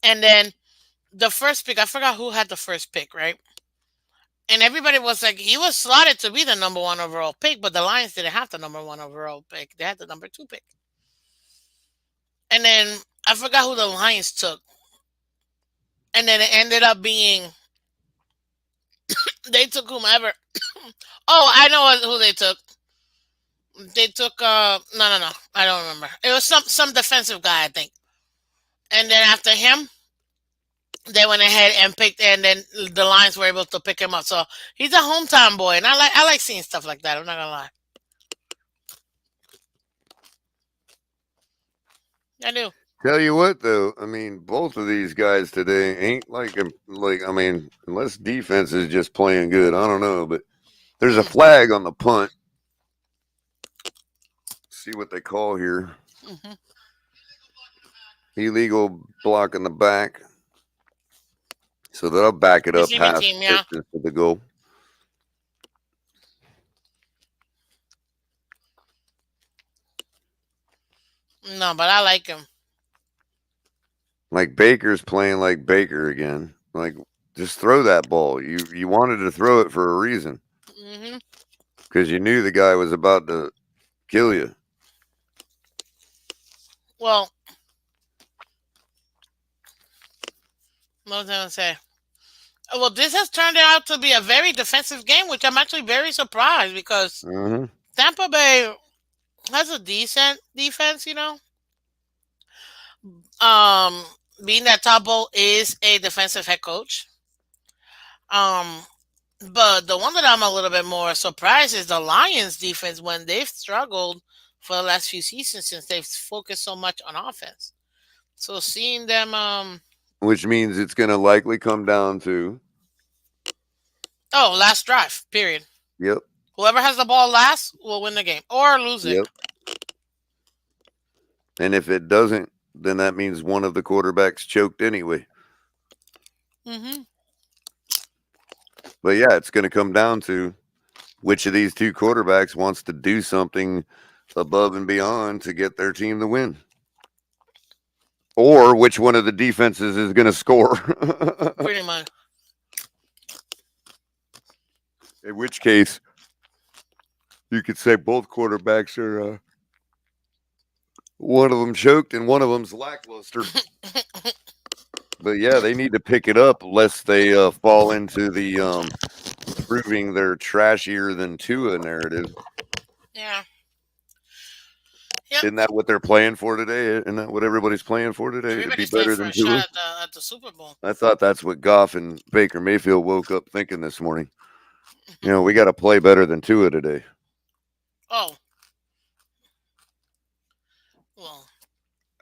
then the first pick, I forgot who had the first pick, right? And everybody was like, he was slotted to be the number 1 overall pick, but the Lions didn't have the number 1 overall pick. They had the number 2 pick. And then I forgot who the Lions took. And then it ended up being, they took whomever. Oh, I know who they took. They took, no. I don't remember. It was some defensive guy, I think. And then after him, they went ahead and picked, and then the Lions were able to pick him up. So he's a hometown boy, and I like seeing stuff like that. I'm not gonna lie. I do. Tell you what, though, I mean, both of these guys today ain't I mean, unless defense is just playing good, I don't know, but there's a flag on the punt. See what they call here. Mm-hmm. Illegal block in the back. So they'll back it up Receiving half team, yeah. distance to the goal. No, but I like him. Like Baker's playing like Baker again. Like, just throw that ball. You wanted to throw it for a reason. Mm-hmm. Because you knew the guy was about to kill you. Well, what was I going to say? Well, this has turned out to be a very defensive game, which I'm actually very surprised because Mm-hmm. Tampa Bay has a decent defense, you know. Um, Being that Tabo is a defensive head coach. Um, but the one that I'm a little bit more surprised is the Lions defense when they've struggled for the last few seasons since they've focused so much on offense. So seeing them, Which means it's going to likely come down to. last drive, period. Yep. Whoever has the ball last will win the game or lose it. Yep. And if it doesn't, then that means one of the quarterbacks choked anyway. Mm-hmm. But yeah, it's going to come down to which of these two quarterbacks wants to do something above and beyond to get their team to win. Or which one of the defenses is going to score. Pretty much. In which case, you could say both quarterbacks are one of them choked and one of them's lackluster. But yeah, they need to pick it up lest they fall into the proving they're trashier than Tua narrative. Yeah. Yep. Isn't that what they're playing for today? Isn't that what everybody's playing for today? Everybody's to be better playing than for a Tua? shot at the Super Bowl. I thought that's what Goff and Baker Mayfield woke up thinking this morning. You know, we got to play better than Tua today. Oh. Well.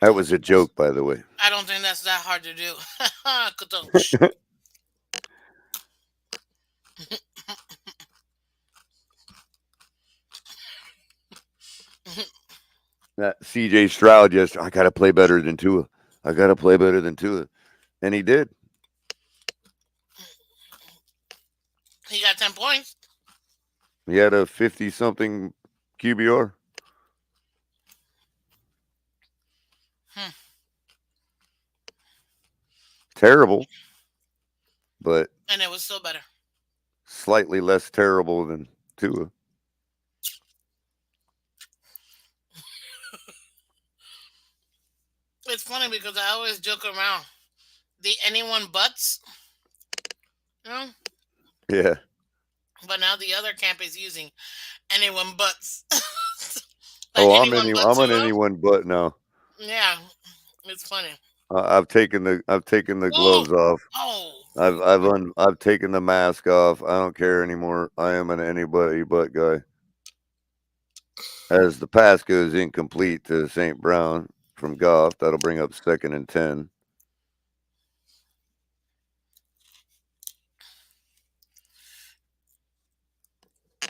That was a joke, by the way. I don't think that's that hard to do. Ka-dunch. That C.J. Stroud I got to play better than Tua. I got to play better than Tua. And he did. He got 10 points. He had a 50-something QBR. Terrible, but and it was still better. Slightly less terrible than Tua. It's funny because I always joke around. The anyone buts, you know? Yeah. But now the other camp is using anyone buts. I'm an anyone but now. Yeah, it's funny. I've taken the gloves off. Oh. I've taken the mask off. I don't care anymore. I am an anybody but guy. As the pass goes incomplete to St. Brown from Goff, that'll bring up 2nd and 10.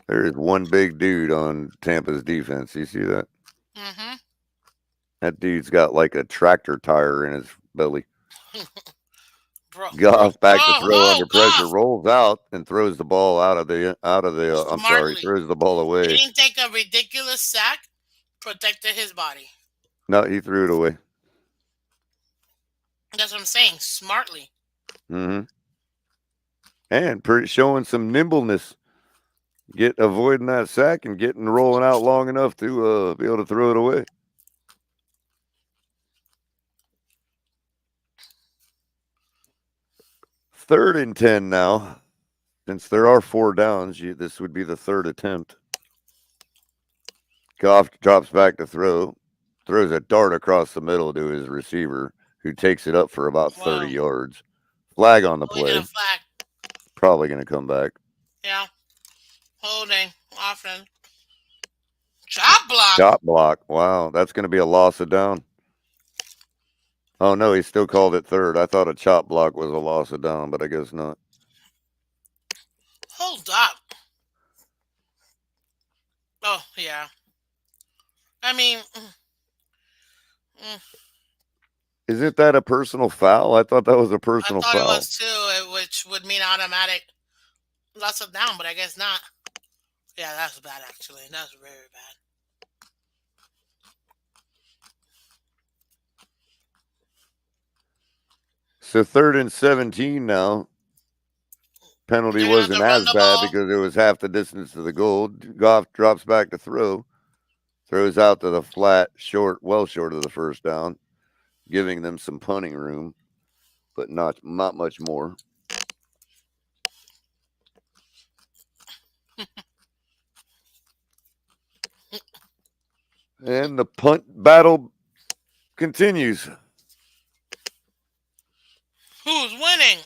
There is one big dude on Tampa's defense. You see that? Mm-hmm. That dude's got like a tractor tire in his belly. Goff back to throw under pressure, rolls out and throws the ball out of the. Throws the ball away. He didn't take a ridiculous sack, protected his body. No, he threw it away. That's what I'm saying. Smartly. Mm-hmm. And showing some nimbleness. Avoiding that sack and rolling out long enough to be able to throw it away. Third and 10 now. Since there are 4 downs, this would be the 3rd attempt. Goff drops back to throw. Throws a dart across the middle to his receiver, who takes it up for about 30 yards. Flag on the play. Probably going to come back. Yeah. Holding. Often. Chop block. Chop block. Wow. That's going to be a loss of down. Oh, no, he still called it third. I thought a chop block was a loss of down, but I guess not. Hold up. Oh, yeah. I mean, Isn't that a personal foul? I thought that was a I personal thought it foul. was too, which would mean automatic loss of down, but I guess not. Yeah, that's bad, actually. That's very bad. So 3rd and 17 now. Penalty They're going to have wasn't to run as the bad ball. because it was half the distance to the goal. Goff drops back to throw, throws out to the flat, short, well short of the first down, giving them some punting room, but not much more. And the punt battle continues. Who's winning?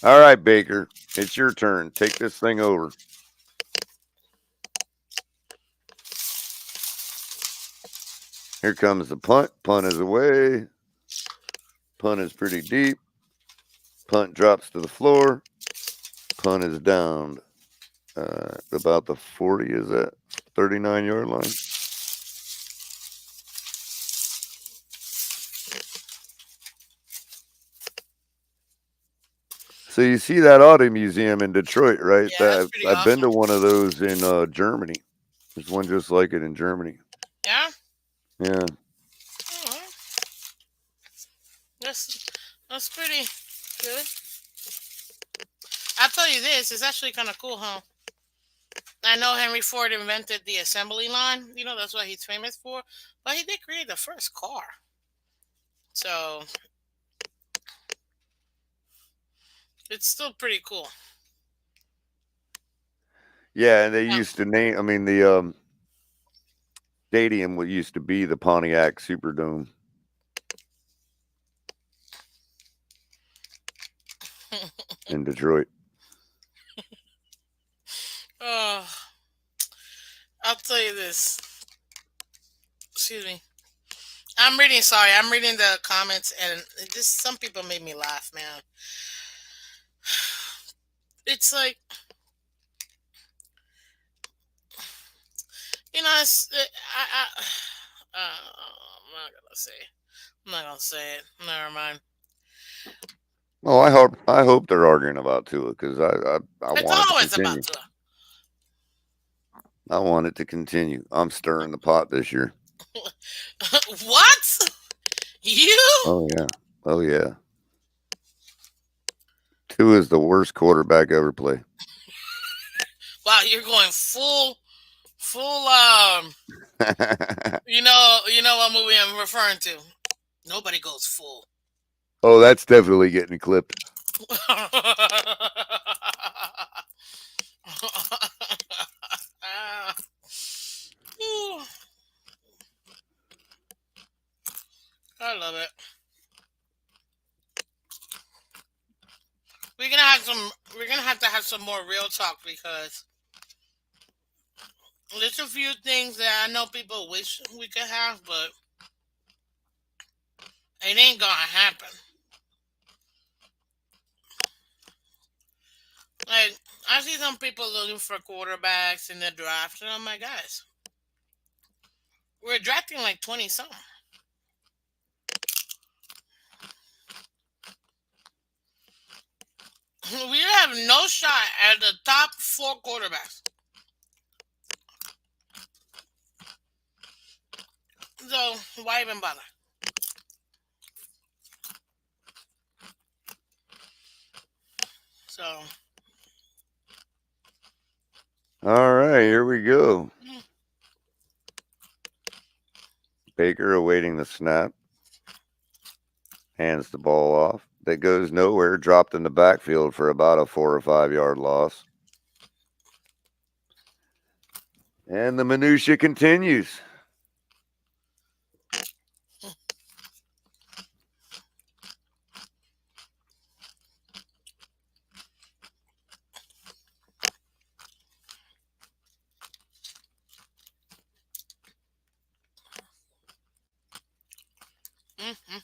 All right, Baker, it's your turn. Take this thing over. Here comes the punt. Punt is away. Punt is pretty deep. Punt drops to the floor. Punt is down about the 40, is that 39-yard line? So you see that auto museum in Detroit, right? Yeah, that's pretty I've been awesome. to one of those in Germany. There's one just like it in Germany. Yeah? Yeah. Oh, that's pretty good. I'll tell you this, it's actually kind of cool, huh? I know Henry Ford invented the assembly line. You know, that's what he's famous for. But he did create the first car. So it's still pretty cool. Yeah, and they Yeah. used to name, I mean, the stadium used to be the Pontiac Superdome in Detroit. Oh, I'll tell you this. Excuse me. I'm reading. Sorry, I'm reading the comments, and just some people made me laugh, man. It's like, you know, I'm not gonna say. I'm not gonna say it. Never mind. Oh, I hope they're arguing about Tua because I It's want it to always about continue. to. I want it to continue. I'm stirring the pot this year. What? You? Oh yeah. Oh yeah. Tua is the worst quarterback ever play. Wow, you're going full. You know what movie I'm referring to. Nobody goes full. Oh, that's definitely getting clipped. Ooh, I love it. We're gonna have some. We're gonna have to have some more real talk because there's a few things that I know people wish we could have, but it ain't gonna happen. Like I see some people looking for quarterbacks in the draft, and I'm like, guys, we're drafting like 20 something. We have no shot at the top four quarterbacks. So why even bother? So All right, here we go. mm, Baker awaiting the snap. Hands the ball off. That goes nowhere. Dropped in the backfield for about a 4 or 5 yard loss. And the minutia continues. Mm-hmm.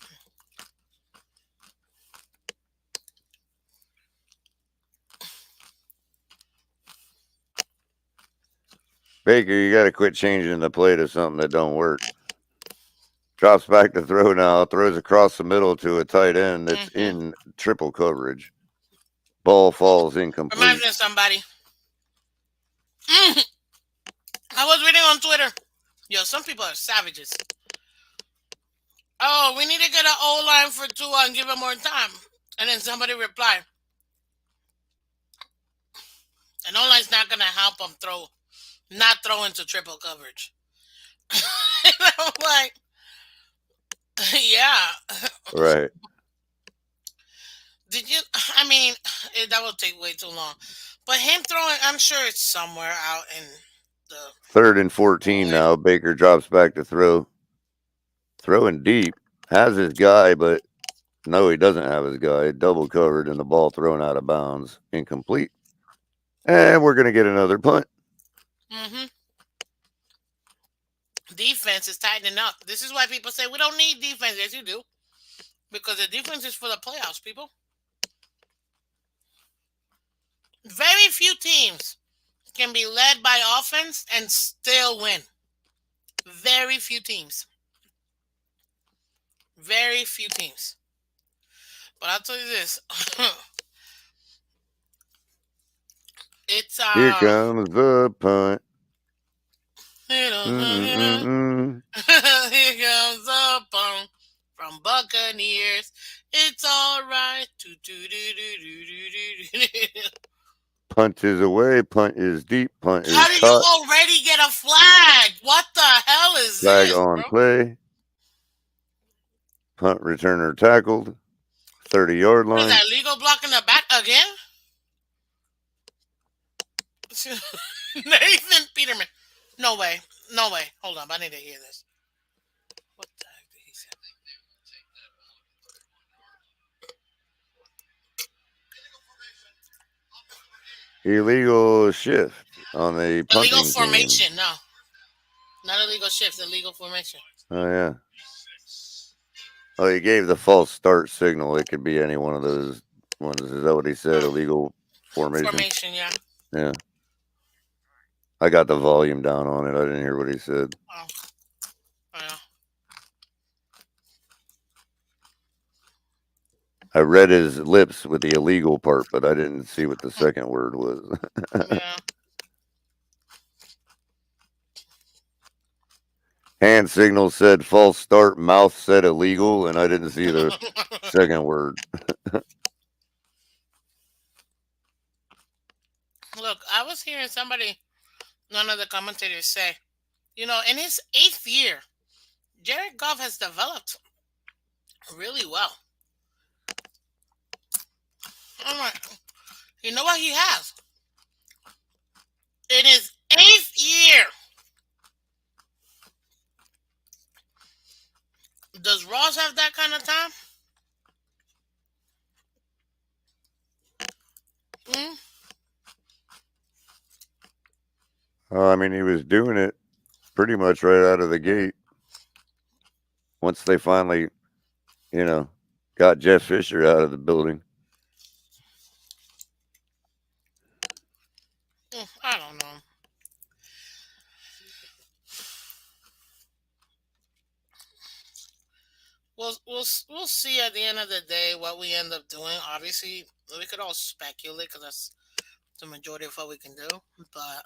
Baker, you got to quit changing the play to something that don't work. Drops back to throw now, throws across the middle to a tight end that's Mm-hmm. in triple coverage. Ball falls incomplete. Reminds me of somebody. Mm. I was reading on Twitter. Yo, some people are savages. Oh, we need to get an O line for Tua and give him more time. And then somebody replied, an O line's not gonna help him not throw into triple coverage. And I'm like, yeah. Right. Did you? I mean, that will take way too long. But him throwing, I'm sure it's somewhere out in the 3rd and 14 void. now. Baker drops back to throw. Throwing deep. Has his guy, but no, he doesn't have his guy. Double covered and the ball thrown out of bounds. Incomplete. And we're going to get another punt. Mm-hmm. Defense is tightening up. This is why people say we don't need defense. Yes, you do. Because the defense is for the playoffs, people. Very few teams can be led by offense and still win. Very few teams. Very few teams. But I'll tell you this. It's Here comes the punt. Here Mm-mm-mm-mm. comes a punt from Buccaneers. It's all right. Punt is away. Punt is deep. Punt How is did you caught. already get a flag? What the hell is Flag this, on bro? play. Punt returner tackled. 30-yard What is line. that, legal block in the back again? Nathan Peterman. No way. No way. Hold on. I need to hear this. What the heck did he say? Illegal shift on the Illegal punting team. formation. No. Not illegal shift. Illegal formation. Oh, yeah. Oh, he gave the false start signal. It could be any one of those ones. Is that what he said? Illegal formation? Formation, yeah. Yeah. I got the volume down on it. I didn't hear what he said. Oh. Yeah. I read his lips with the illegal part, but I didn't see what the second word was. Yeah. Hand signal said false start, mouth said illegal, and I didn't see the second word. Look, I was hearing none of the commentators say, in his 8th year, Jared Goff has developed really well. I'm like, you know what he has? In his 8th year, does Ross have that kind of time? Mm? I mean, he was doing it pretty much right out of the gate. Once they finally, got Jeff Fisher out of the building. I don't know. We'll see at the end of the day what we end up doing. Obviously, we could all speculate because that's the majority of what we can do. But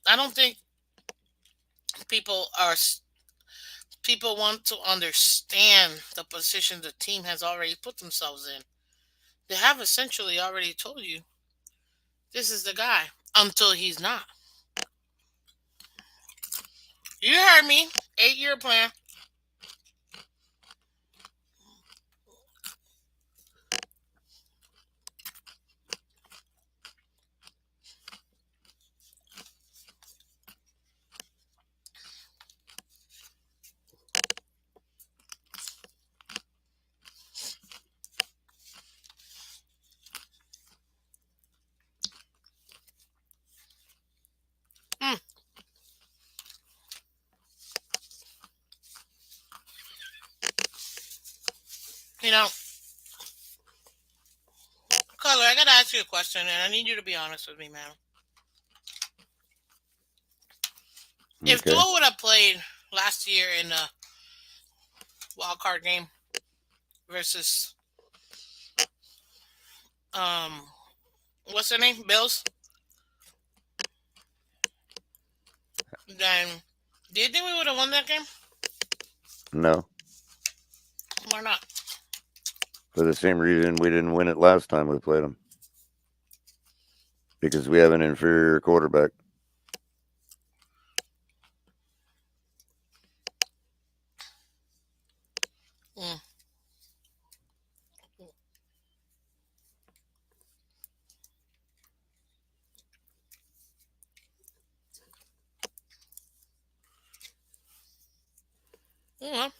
I don't think people want to understand the position the team has already put themselves in. They have essentially already told you this is the guy until he's not. You heard me. 8-year plan. You know, Color, I gotta ask you a question, and I need you to be honest with me, man. If Okay. Tua would have played last year in the wild card game versus um, what's their name, Bills, then do you think we would have won that game? No. Why not? For the same reason we didn't win it last time we played them. Because we have an inferior quarterback. Mm. Mm.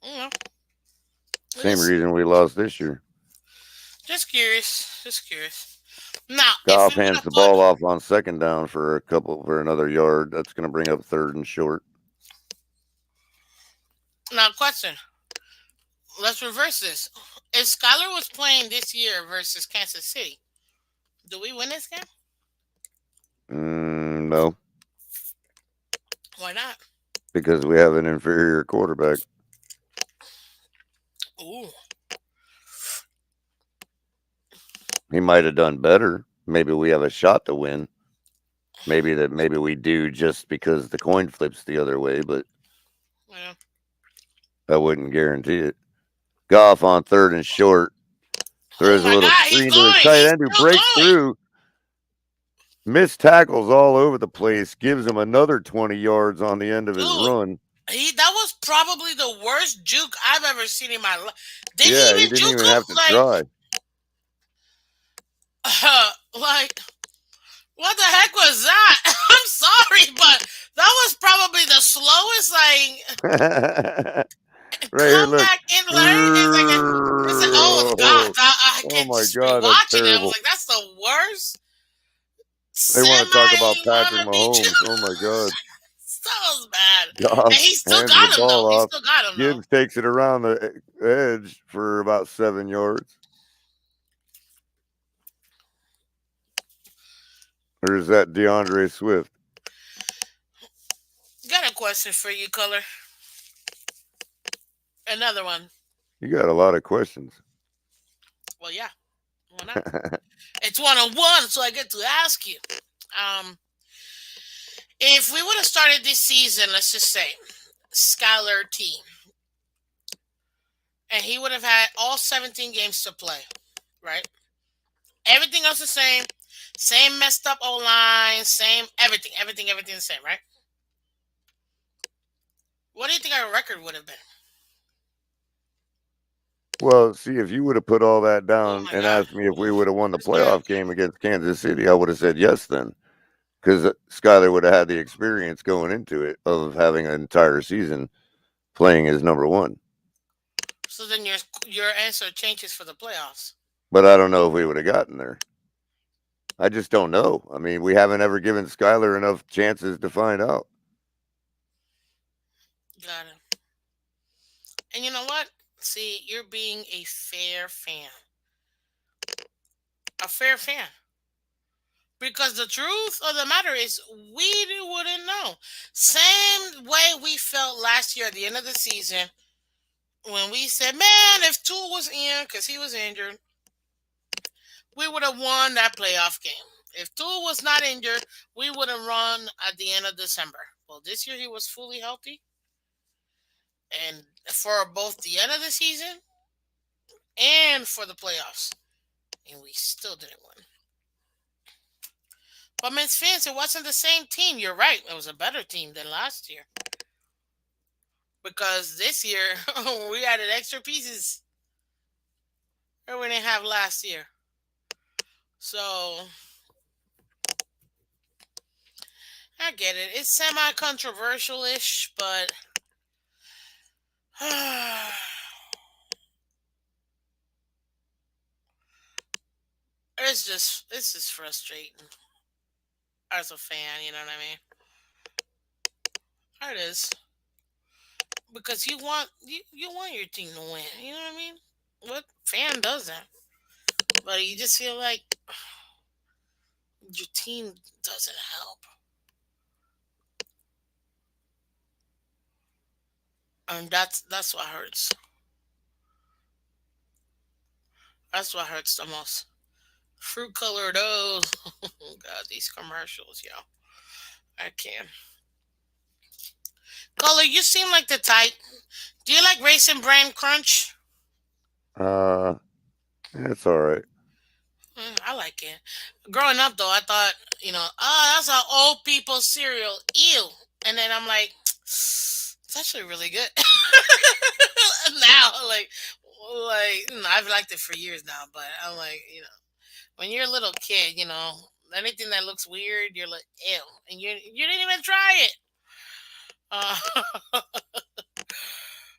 Mm. Same reason we lost this year. Just curious. Just curious. Now, if Goff we would hands have the put ball off on second down for another yard. That's going to bring up third and short. now, question. Let's reverse this. If Skylar was playing this year versus Kansas City, do we win this game? No, Why not? because we have an inferior quarterback. Ooh. He might have done better. Maybe we have a shot to win. Maybe we do just because the coin flips the other way, but Yeah. I wouldn't guarantee it. Goff on third and short. Oh Throws a my little God, he's screen to his going. tight He's end who still breaks going. through. Missed tackles all over the place. Gives him another 20 yards on the end of his Dude, run. that was probably the worst juke I've ever seen in my life. Did he Yeah, he even didn't juke even him? have to try. Like, what the heck was that? I'm sorry, but that was probably the slowest, Right here, look. comeback in life. It's like, oh God, I Oh can my just God, that's rewatch it. I was terrible. like, that's the worst They want to talk about Patrick semi-wannabe juke. Mahomes. Oh my God. So bad. And Goff he still hands the got him, though. ball He off. still got him, though. Gibbs takes it around the edge for about 7 yards. Or is that DeAndre Swift? Got a question for you, Color. Another one. You got a lot of questions. Well, yeah. Why not? It's one-on-one, so I get to ask you. If we would have started this season, let's just say, Skylar team, and he would have had all 17 games to play, right? Everything else the same messed up O-line, same everything the same, right? What do you think our record would have been? Well, see, if you would have put all that Oh down my and God. asked me if we would have won the It's good. playoff game against Kansas City, I would have said yes then. Because Skyler would have had the experience going into it of having an entire season playing as number one. So then your answer changes for the playoffs. But I don't know if we would have gotten there. I just don't know. I mean, we haven't ever given Skyler enough chances to find out. Got it. And you know what? See, you're being a fair fan. A fair fan. Because the truth of the matter is, we wouldn't know. Same way we felt last year at the end of the season when we said, man, if Tua was in, because he was injured, we would have won that playoff game. If Tua was not injured, we would have run at the end of December. Well, this year he was fully healthy. And for both the end of the season and for the playoffs. And we still didn't win. But Miss Vince, it wasn't the same team. You're right. It was a better team than last year. Because this year, we added extra pieces that we didn't have last year. So, I get it. It's semi-controversial-ish, but it's just frustrating as a fan, you know what I mean? It is. because you want your team to win. You know what I mean? What fan doesn't? But you just feel like your team doesn't help, and that's what hurts. That's what hurts the most. Fruit colored those. God, these commercials, yo. I can't. Color, you seem like the type. Do you like Raisin Bran Crunch? It's all right. I like it. Growing up, though, I thought, oh, that's an old people cereal. Ew. And then I'm like, it's actually really good. Now, I've liked it for years now, but I'm like, when you're a little kid, anything that looks weird, you're like, ew. And you didn't even try it. Uh,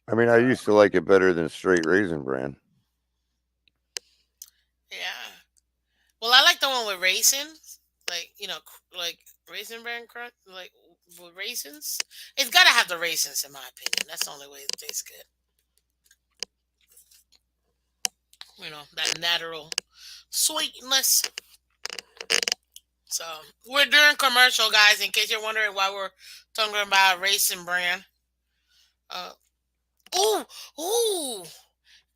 I mean, I used to like it better than straight Raisin Bran. yeah. Well, I like the one with raisins, like Raisin Bran Crunch, like with raisins. It's gotta have the raisins, in my opinion. That's the only way it tastes good. That natural sweetness. So we're doing commercial, guys. In case you're wondering why we're talking about Raisin Bran. Uh, ooh.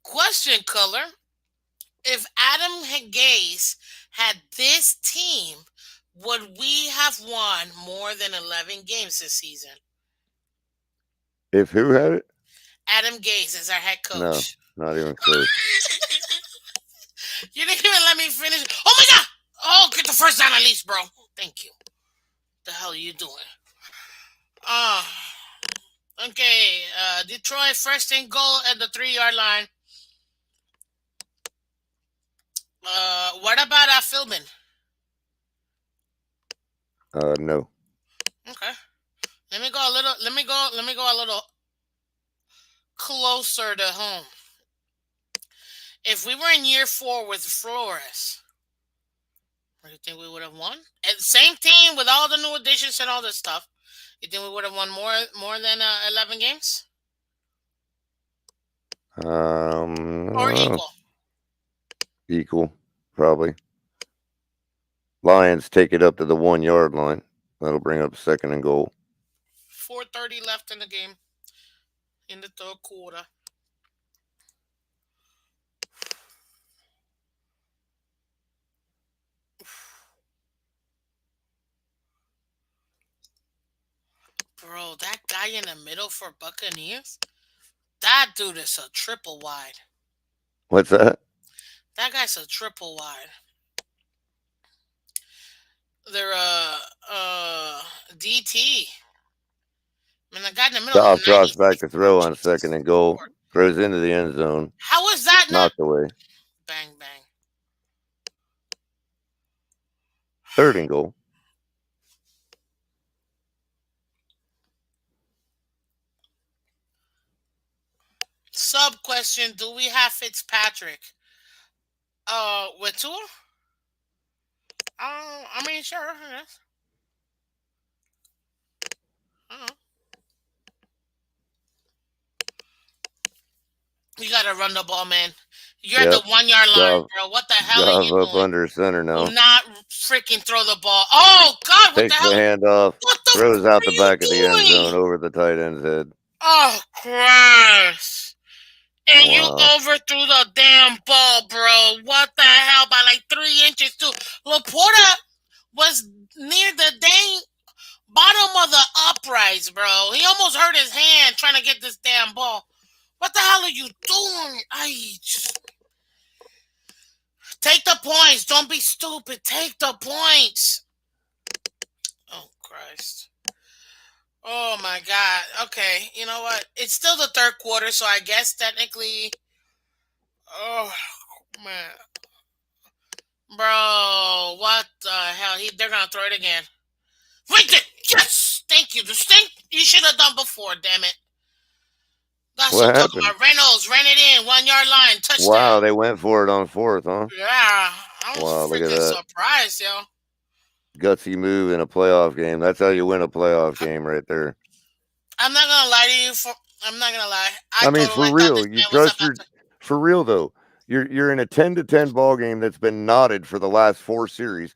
Question, Color. If Adam Gaze had this team, would we have won more than 11 games this season? If who had it? Adam Gaze is our head coach. No, not even close. You didn't even let me finish. Oh my God! Oh, get the first down at least, bro. Thank you. The hell are you doing? Okay. Detroit first and goal at the 3-yard line. What about Philbin? No. Okay. Let me go a little closer to home. If we were in year 4 with Flores, do you think we would have won? And same team with all the new additions and all this stuff. You think we would have won more than 11 games? Or equal? Equal, probably. Lions take it up to the 1-yard line. That'll bring up second and goal. 4:30 left in the game. In the third quarter. Bro, that guy in the middle for Buccaneers? That dude is a triple wide. What's that? That guy's a triple wide. They're DT. I mean, the guy in the middle. Goff drops back to throw on second and goal. Throws into the end zone. How is that not? Knocked away. Bang, bang. Third and goal. Sub question: do we have Fitzpatrick? With Tua? I mean, sure. Yes. You gotta run the ball, man. You're at the 1-yard line, bro. What the hell are you up doing? under center now. Do not freaking throw the ball. Oh God! What Takes the hell? the handoff. What the throws out the back doing? of the end zone over the tight end's head. Oh Christ! And you overthrew the damn ball, bro. What the hell? By like 3 inches too. Laporta was near the dang bottom of the uprights, bro. He almost hurt his hand trying to get this damn ball. What the hell are you doing? Take the points. Don't be stupid. Take the points. Oh, Christ. Oh, my God. Okay. You know what? It's still the third quarter, so I guess technically... Oh, man. Bro, what the hell? They're going to throw it again. Wait, yes! Thank you. This thing you should have done before, damn it. That's what I'm talking about. Reynolds ran it in, 1-yard line, touchdown. Wow, they went for it on fourth, huh? Yeah, I was freaking surprised, yo. Gutsy move in a playoff game. That's how you win a playoff game right there. I'm not gonna lie to you. I'm not gonna lie. I I mean, totally for thought this real, you man was trust about your to. for real though. You're in a 10-10 ball game that's been knotted for the last 4 series.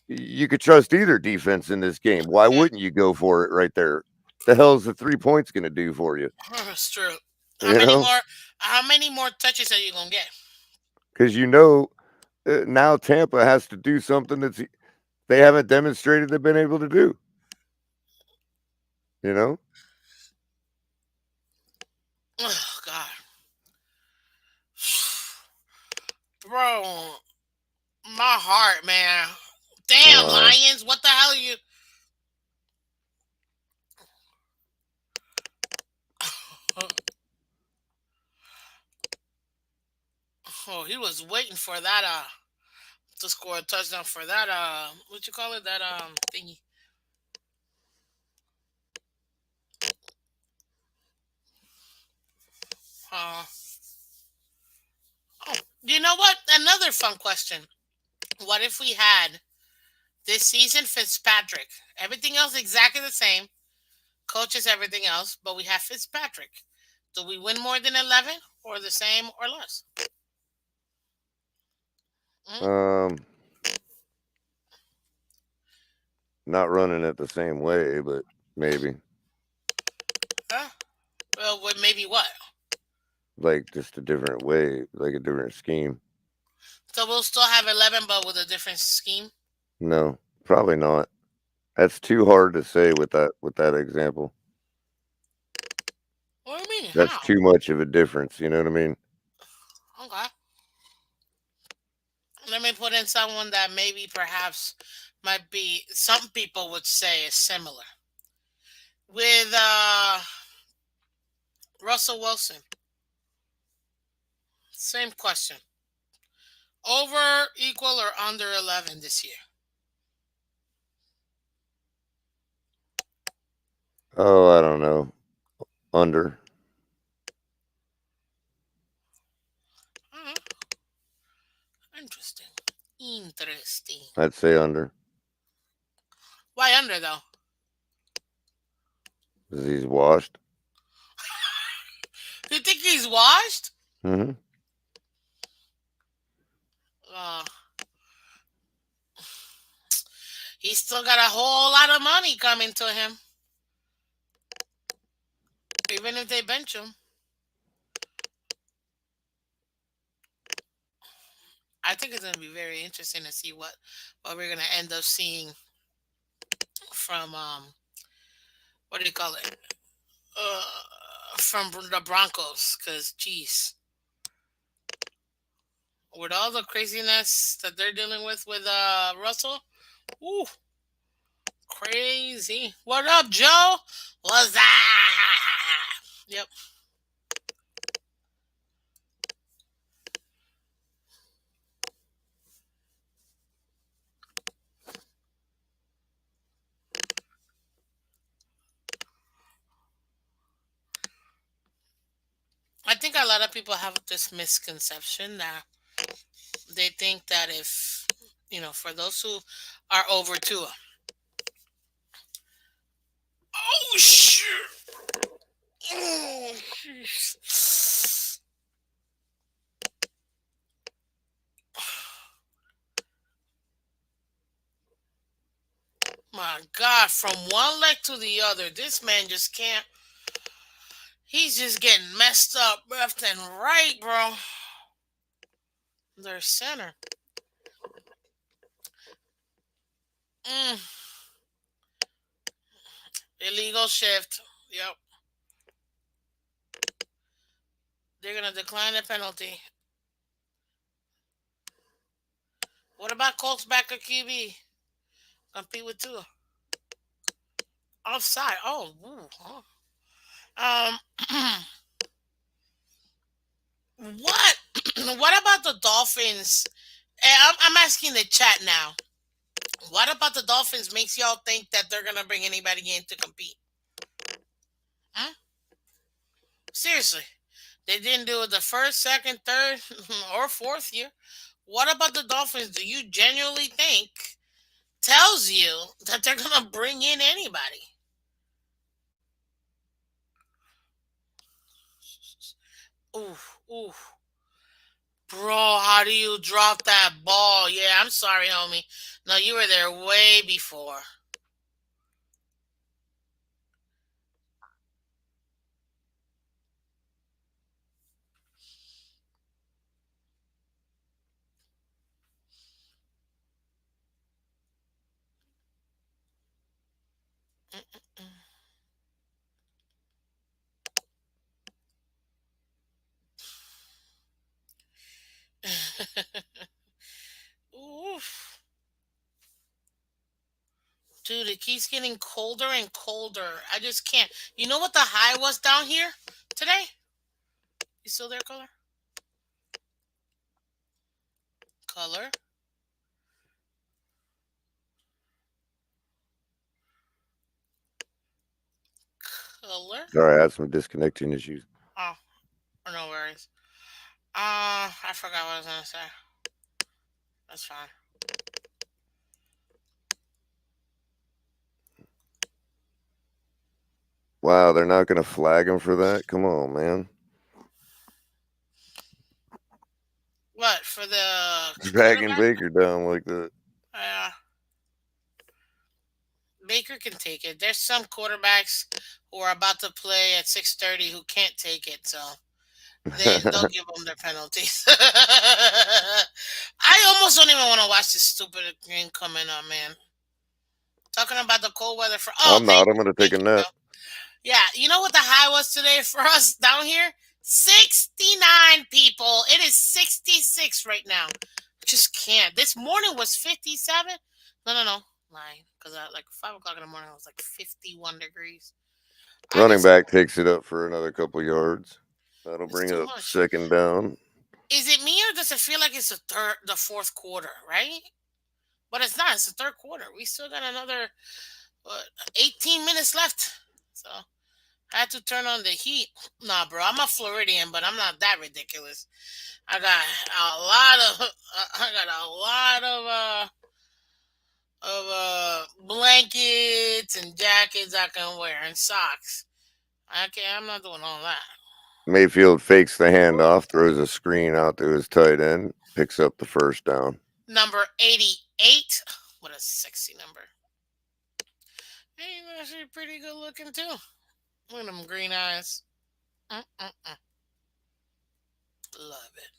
You could trust either defense in this game. Why Yeah, wouldn't you go for it right there? The hell's the 3 points going to do for you? it's true. How You many know, more? How many more touches are you gonna get? because now Tampa has to do something they haven't demonstrated they've been able to do. You know, Oh God, bro, my heart, man. Damn, uh, Lions. What the hell are you? Oh, he was waiting for that to score a touchdown for that what you call it, that thingy. Uh oh, you know what? Another fun question. What if we had this season Fitzpatrick? Everything else exactly the same. Coaches, everything else, but we have Fitzpatrick. Do we win more than 11 or the same or less? Mm? um, not running it the same way, but maybe Huh? Well, maybe what? like just a different way, like a different scheme. So we'll still have 11, but with a different scheme. No, probably not. That's too hard to say with that example. What do you mean? That's How? too much of a difference. You know what I mean? Okay. Let me put in someone that maybe perhaps might be, some people would say is similar. With Russell Wilson, same question. Over, equal, or under 11 this year? Oh, I don't know. Under. Uh-huh. Interesting. Interesting. I'd say under. Why under though? Because he's washed. Do you think he's washed? Hmm. Uh, he's still got a whole lot of money coming to him, even if they bench him. I think it's going to be very interesting to see what we're going to end up seeing from what do you call it? Uh, from the Broncos, because geez, with all the craziness that they're dealing with Russell, ooh, crazy. What up, Joe? What's that? Yep. I think a lot of people have this misconception that they think that if, for those who are over two, oh shit, oh, jeez. My God, from one leg to the other, this man just can't. He's just getting messed up left and right, bro. Their center. Mm, illegal shift. Yep. They're gonna decline the penalty. What about Colts backer QB? Compete with two. Offside. Oh, ooh, huh. What? What about the Dolphins? I'm asking the chat now. What about the Dolphins makes y'all think that they're gonna bring anybody in to compete? Huh? Seriously, they didn't do it the first, second, third, or fourth year. What about the Dolphins? Do you genuinely think tells you that they're gonna bring in anybody? Oof, oof. Bro, how do you drop that ball? Yeah, I'm sorry, homie. No, you were there way before. Oof. Dude, it keeps getting colder and colder. I just can't. You know what the high was down here today? You still there, color? Color? Color? Sorry, I had some disconnecting issues. Oh, no worries. I forgot what I was gonna say. That's fine. Wow, they're not going to flag him for that? Come on, man. What for the Dragging quarterback? Baker down like that. Baker can take it. There's some quarterbacks who are about to play at 6:30 who can't take it, so they'll give them their penalties. I almost don't even want to watch this stupid game coming up, man. Talking about the cold weather for I'm not. I'm going to take thank a you, nap. Bill. Yeah, you know what the high was today for us down here? 69 people. It is 66 right now. Just can't. This morning was 57. No. Lying. Because at like 5 o'clock in the morning, it was like 51 degrees. Running back takes it up for another couple yards. That'll It's bring too up much. second down. Is it me or does it feel like it's the fourth quarter, right? But it's not. It's the third quarter. We still got another 18 minutes left. So I had to turn on the heat. Nah, bro, I'm a Floridian, but I'm not that ridiculous. I got a lot of blankets and jackets I can wear and socks. I'm not doing all that. Mayfield fakes the handoff, throws a screen out to his tight end, picks up the first down. Number 88. What a sexy number. He's actually pretty good looking too. Look at them green eyes. Love it.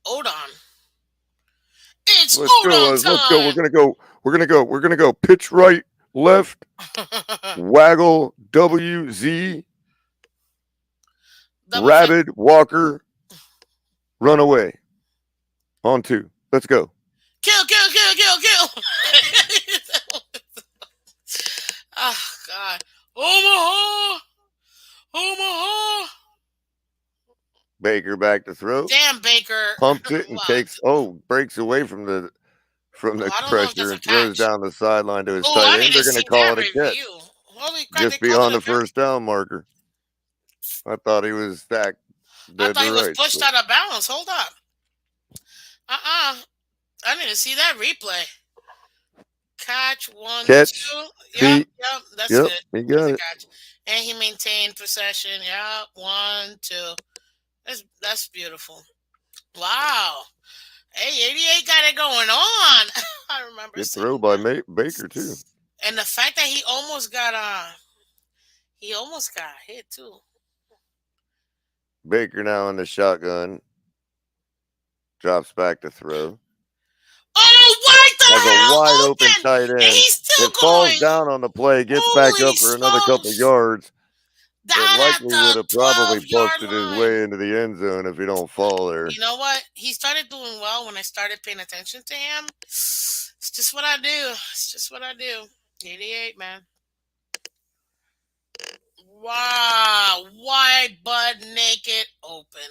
Hold on. It's Let's go. Odon Let's go. time. We're gonna go. Pitch right, left, waggle, WZ, Rabbit, Walker, run away. On 2. Let's go. Kill. Oh, God. Omaha. Baker back to throw. Damn, Baker. Pumps it and breaks away from the pressure and throws down the sideline to his tight end. They're going to call it a catch. Holy crap, Just beyond the first down marker. I thought he was stacked. I thought he was pushed out of bounds. Hold up. I need to see that replay. Catch 1, 2. Yep, that's good. He got it. Catch. And he maintained possession. Yep, 1, 2. That's beautiful. Wow. Hey, 88 got it going on. I remember. Good throw by Baker too. And the fact that he almost got hit too. Baker now in the shotgun. Drops back to throw. Oh, what the hell? Has a wide open tight end. And he's still falls down on the play, gets back up for another couple yards. It likely would have probably busted his way into the end zone if he don't fall there. You know what? He started doing well when I started paying attention to him. It's just what I do. 88, man. Wow. Wide butt naked open.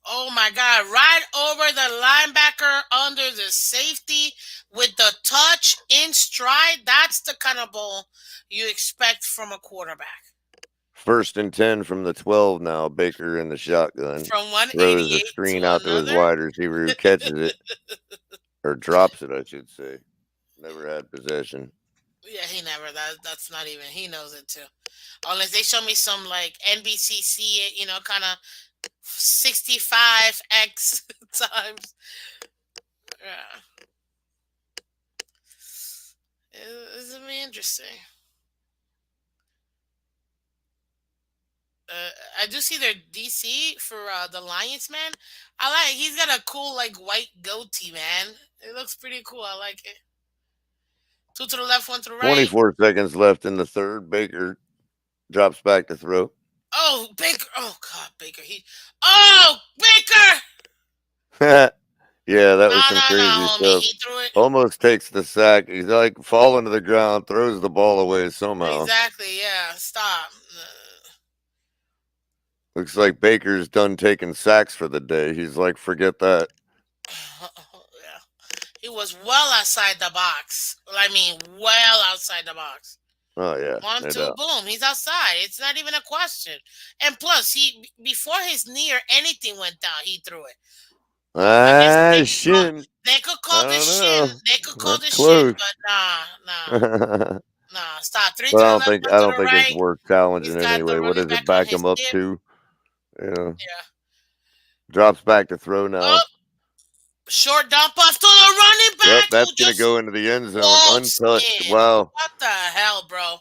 Oh my God. Right over the linebacker under the safety with the touch in stride. That's the kind of ball you expect from a quarterback. 1st and 10 from the 12 now. Baker in the shotgun. From 188 throws the screen out to his wide receiver who catches it. Or drops it, I should say. Never had possession. Yeah, he never. That's not even. He knows it too. Unless they show me some like NBCC, kind of 65x times. Yeah, it's gonna be interesting. Uh, I do see their DC for the Lions, man. I like. He's got a cool like white goatee, man. It looks pretty cool. I like it. Two to the left, one to the right. 24 seconds left in the third. Baker drops back to throw. Oh, Baker. Oh God, Baker. Oh, Baker. Yeah, that was No, some no, no, crazy homie. stuff. He threw it. Almost takes the sack. He's like falling to the ground, throws the ball away somehow. Exactly. Yeah. Stop. Looks like Baker's done taking sacks for the day. He's like, forget that. Yeah. He was well outside the box. I mean, well outside the box. Oh yeah, One, no two, doubt. boom. He's outside. It's not even a question. And plus, before his knee or anything went down, he threw it. I guess Shin. they could I call this don't shin. know. They could call That's this shin, close. but nah. But Stop. Three I to the don't left, think one I to don't the think it's right. worth He's challenging got the anyway. What running does it back on back his him up hip. to? Yeah. Yeah. Drops back to throw now. Oh, short dump off to the running Yep, back that's who gonna just go into the end zone walks untouched. in. Wow. What the hell, bro?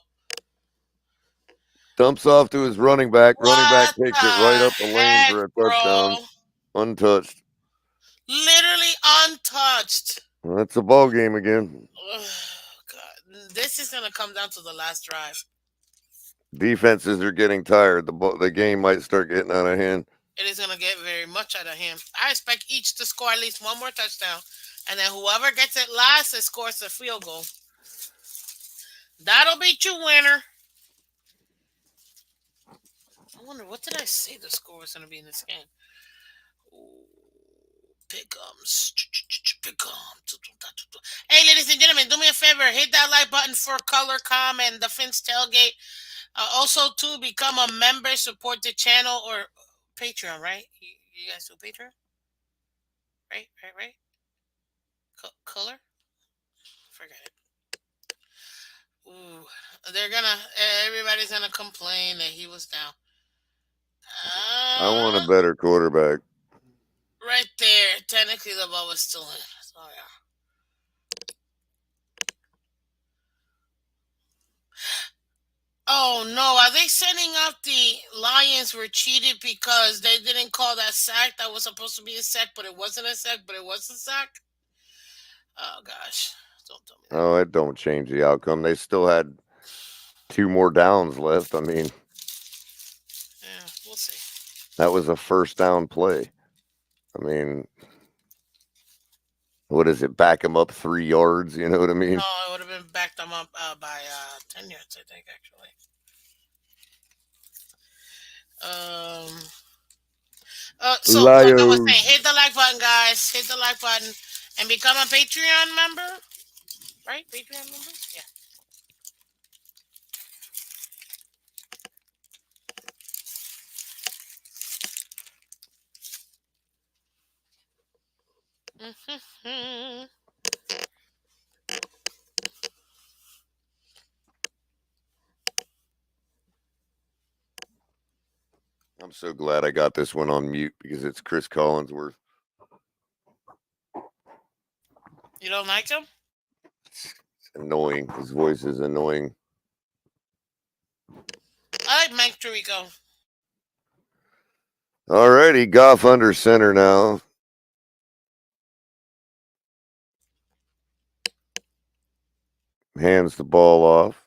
Dumps off to his running back. Running back What takes it right the up the lane heck, for a touchdown. bro? Untouched. Literally untouched. Well, that's a ball game again. Ugh, God, this is gonna come down to the last drive. Defenses are getting tired. The game might start getting out of hand. It is gonna get very much out of him. I expect each to score at least one more touchdown, and then whoever gets it last scores a field goal. That'll beat you, winner. I wonder what did I say the score was gonna be in this game. Pick'ems. Hey, ladies and gentlemen, do me a favor. Hit that like button for Color Com and the Fins Tailgate. Also, to become a member, support the channel or Patreon, right? You guys do Patreon? Right? Color? Forget it. Ooh, everybody's gonna complain that he was down. I want a better quarterback. Right there. Technically, the ball was still in. So, yeah. Oh no, are they sending out the Lions were cheated because they didn't call that sack that was supposed to be a sack, but it wasn't a sack, but it was a sack? Oh gosh. Don't tell me that. Oh, it don't change the outcome. They still had 2 more downs left. I mean, Yeah, we'll see. that was a first down play. I mean, what is it? Back him up 3 yards. You know what I mean? No, it would have been backed them up by 10 yards, I think, actually. So like I was saying, hit the like button, guys. Hit the like button and become a Patreon member. Right? Patreon member? Yeah. Mm-hmm. I'm so glad I got this one on mute because it's Chris Collinsworth. You don't like him? It's annoying. His voice is annoying. I like Mike Tirico. Alrighty, Goff under center now. Hands the ball off.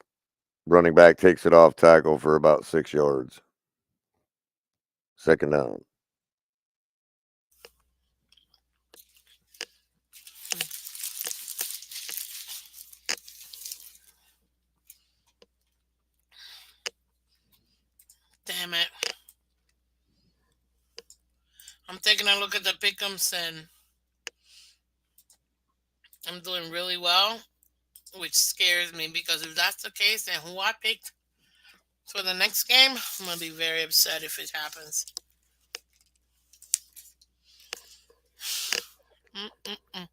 Running back takes it off tackle for about 6 yards. Second down. Damn it. I'm taking a look at the pick'ems and I'm doing really well, which scares me because if that's the case, then who I picked for the next game, I'm going to be very upset if it happens. Mm-mm-mm.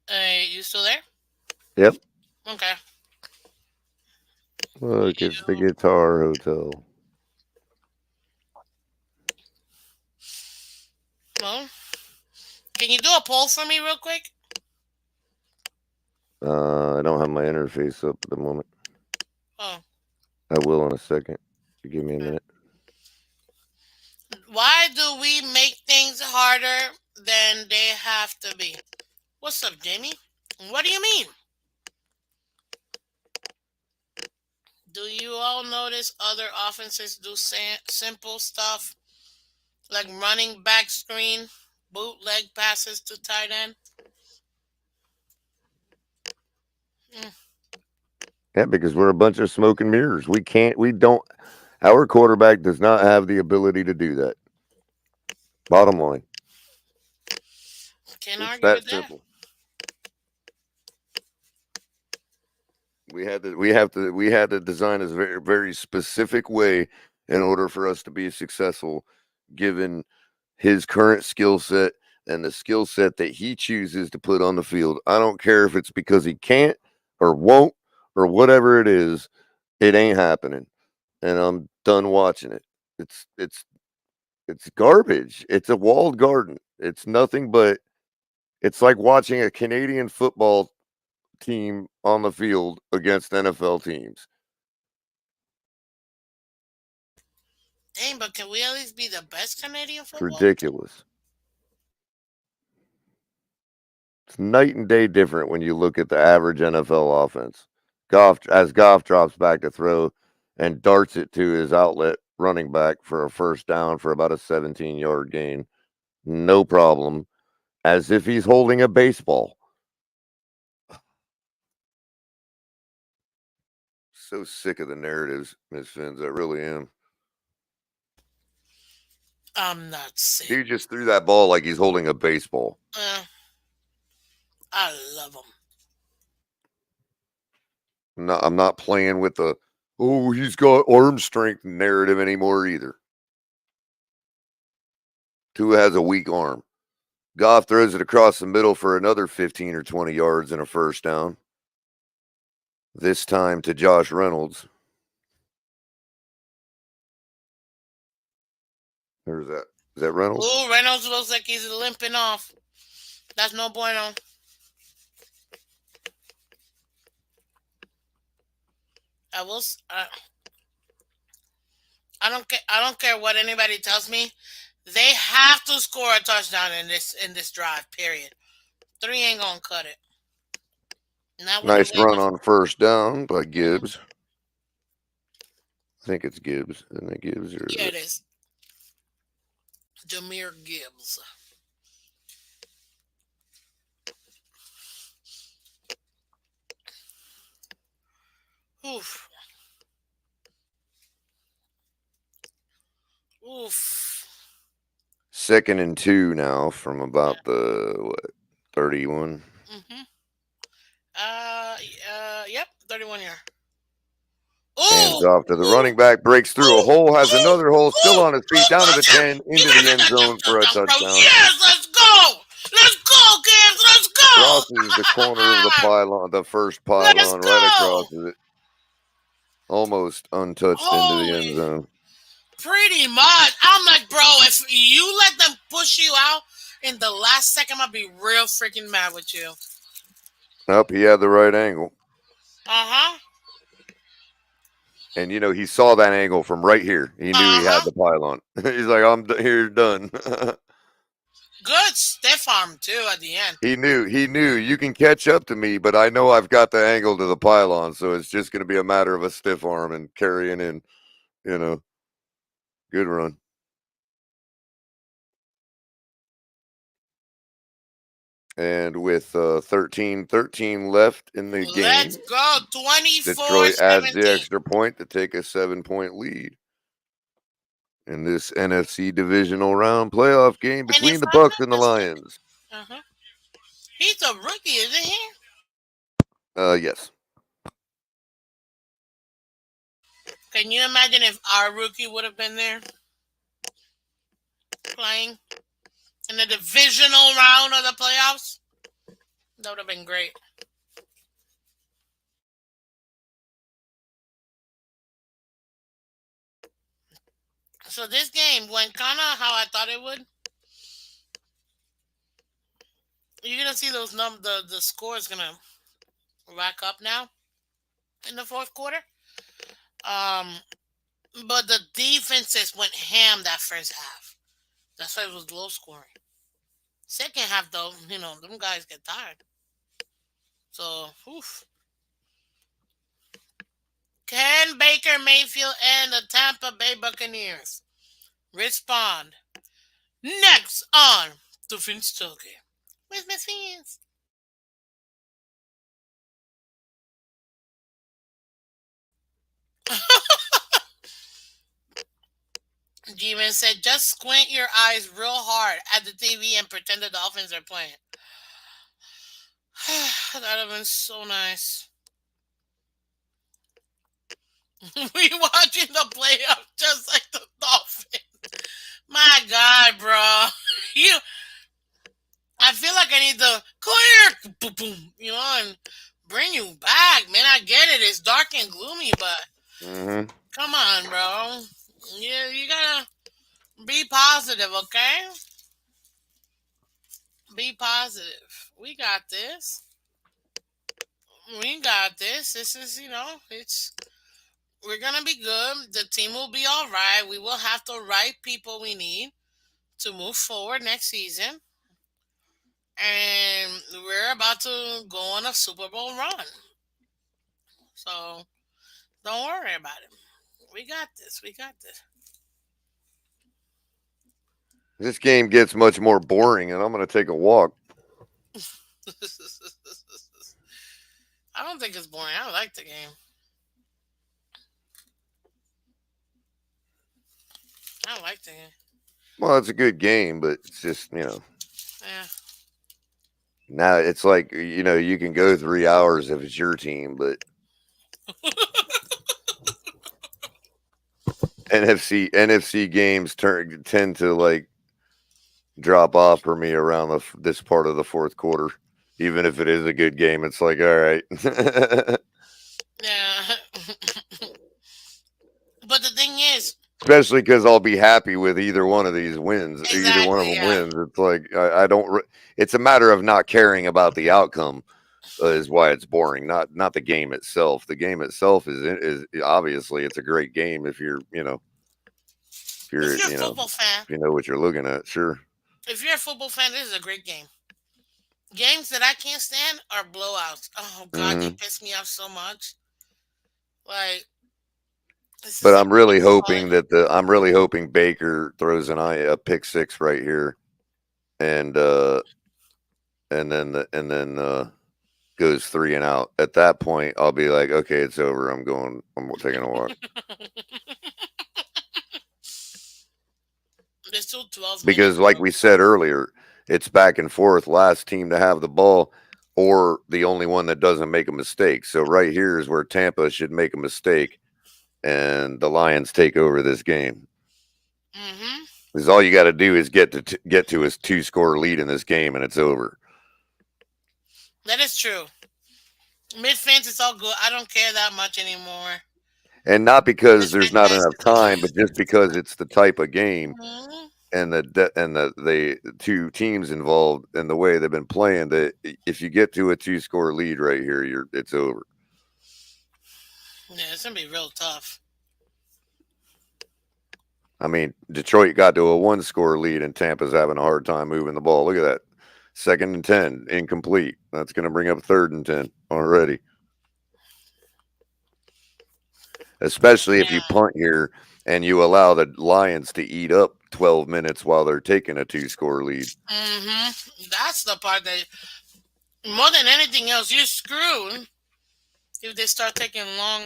You still there? Yep. Okay. Look, it's the Guitar Hotel. Well, can you do a poll for me real quick? I don't have my interface up at the moment. Oh. I will in a second. Give me a minute. Why do we make things harder than they have to be? What's up, Jamie? What do you mean? Do you all notice other offenses do simple stuff like running back screen, bootleg passes to tight end? Yeah, because we're a bunch of smoke and mirrors. Our quarterback does not have the ability to do that. Bottom line. Can't It's argue that with that. simple. We had to design a very, very specific way in order for us to be successful, given his current skill set and the skill set that he chooses to put on the field. I don't care if it's because he can't or won't or whatever it is, it ain't happening. And I'm done watching it. It's garbage. It's a walled garden. It's nothing but it's like watching a Canadian football team on the field against NFL teams. Dang, but can we at least be the best Canadian It's football? ridiculous. It's night and day different when you look at the average NFL offense. Goff drops back to throw and darts it to his outlet running back for a first down for about a 17-yard gain. No problem. As if he's holding a baseball. So sick of the narratives, Miss Fins. I really am. I'm not sick. He just threw that ball like he's holding a baseball. I love him. No, I'm not playing with the, oh, he's got arm strength narrative anymore either. Tua has a weak arm. Goff throws it across the middle for another 15 or 20 yards and a first down. This time to Josh Reynolds. Where's that? Is that Reynolds? Ooh, Reynolds looks like he's limping off. That's no bueno. I don't care. I don't care what anybody tells me. They have to score a touchdown in this drive. Period. 3 ain't gonna cut it. Not with the Nice way run on first down by Gibbs. Mhm. I think it's Gibbs. Isn't it Gibbs? Or Yeah, it is. Jameer Gibbs. Oof. Oof. 2nd and 2 now from about the, 31? Mm-hmm. Yep, 31 year. Hands Ooh! off to the Ooh! running back, breaks through a Ooh! hole, has Ooh! another hole, still Ooh! on his feet, down to the 10, You into got the end zone for a touchdown, bro. touchdown. Yes, let's go! Let's go, Gibbs! Let's go! Crosses the corner of the pylon, the first Let's pylon, right go! across it. Almost untouched into the end Holy, zone. pretty much. I'm like, bro, if you let them push you out in the last second, I'll be real freaking mad with you. Nope, he had the right angle. Uh-huh. And, he saw that angle from right here. He knew he had Uh-huh. the pylon. He's like, I'm here, done. Good stiff arm, too, at the end. He knew you can catch up to me, but I know I've got the angle to the pylon, so it's just going to be a matter of a stiff arm and carrying in, good run. And with 13-13 left in the game, Let's go. Detroit adds the 24-17. extra point to take a 7-point lead in this NFC divisional round playoff game And between if the I'm Bucs not and the mistaken, Lions. uh-huh. He's a rookie, isn't he? Yes. Can you imagine if our rookie would have been there playing in the divisional round of the playoffs? That would have been great. So this game went kind of how I thought it would. You're gonna see those the score is gonna rack up now in the fourth quarter. Um, but the defenses went ham that first half. That's why it was low scoring. Second half though, them guys get tired. So, oof. Can Baker Mayfield and the Tampa Bay Buccaneers respond? Next on the Finch Tailgate with Miss Fans. G-Man said, just squint your eyes real hard at the TV and pretend the Dolphins are playing. That would have been so nice. We watching the playoffs just like the Dolphins. My God, bro. I feel like I need to clear, boom, boom, and bring you back, man. I get it. It's dark and gloomy, but come on, bro. Yeah, you gotta be positive, okay? Be positive. We got this. We got this. This is, we're gonna be good. The team will be all right. We will have the right people we need to move forward next season. And we're about to go on a Super Bowl run. So don't worry about it. We got this. We got this. This game gets much more boring, and I'm going to take a walk. I don't think it's boring. I like the game. I like the game. Well, it's a good game, but it's just, Yeah. Now it's like, you can go 3 hours if it's your team, but NFC games tend to like drop off for me around this part of the fourth quarter. Even if it is a good game, it's like, all right. Yeah. But the thing is, especially because I'll be happy with either one of these wins. Exactly, either one of them wins. It's like I don't. It's a matter of not caring about the outcome is why it's boring. Not the game itself. The game itself is obviously it's a great game if you're if you're a football fan. If you know what you're looking at. Sure. If you're a football fan, this is a great game. Games that I can't stand are blowouts. Oh God, they piss me off so much. Like, but I'm really hoping I'm really hoping Baker throws a pick six right here, and then goes 3 and out. At that point, I'll be like, okay, it's over. I'm taking a walk. There's still 12 because, like we said earlier, it's back and forth. Last team to have the ball, or the only one that doesn't make a mistake. So right here is where Tampa should make a mistake, and the Lions take over this game. Because all you got to do is get to a 2-score lead in this game, and it's over. That is true. Mid-fence, it's all good. I don't care that much anymore. And not because there's not enough time, but just because it's the type of game and the two teams involved and the way they've been playing, that if you get to a 2-score lead right here, it's over. Yeah, it's gonna be real tough. I mean, Detroit got to a 1-score lead, and Tampa's having a hard time moving the ball. Look at that. 2nd and 10, incomplete. That's going to bring up 3rd and 10 already. Especially if you punt here and you allow the Lions to eat up 12 minutes while they're taking a 2-score lead. That's the part that, more than anything else, you're screwed if they start taking long.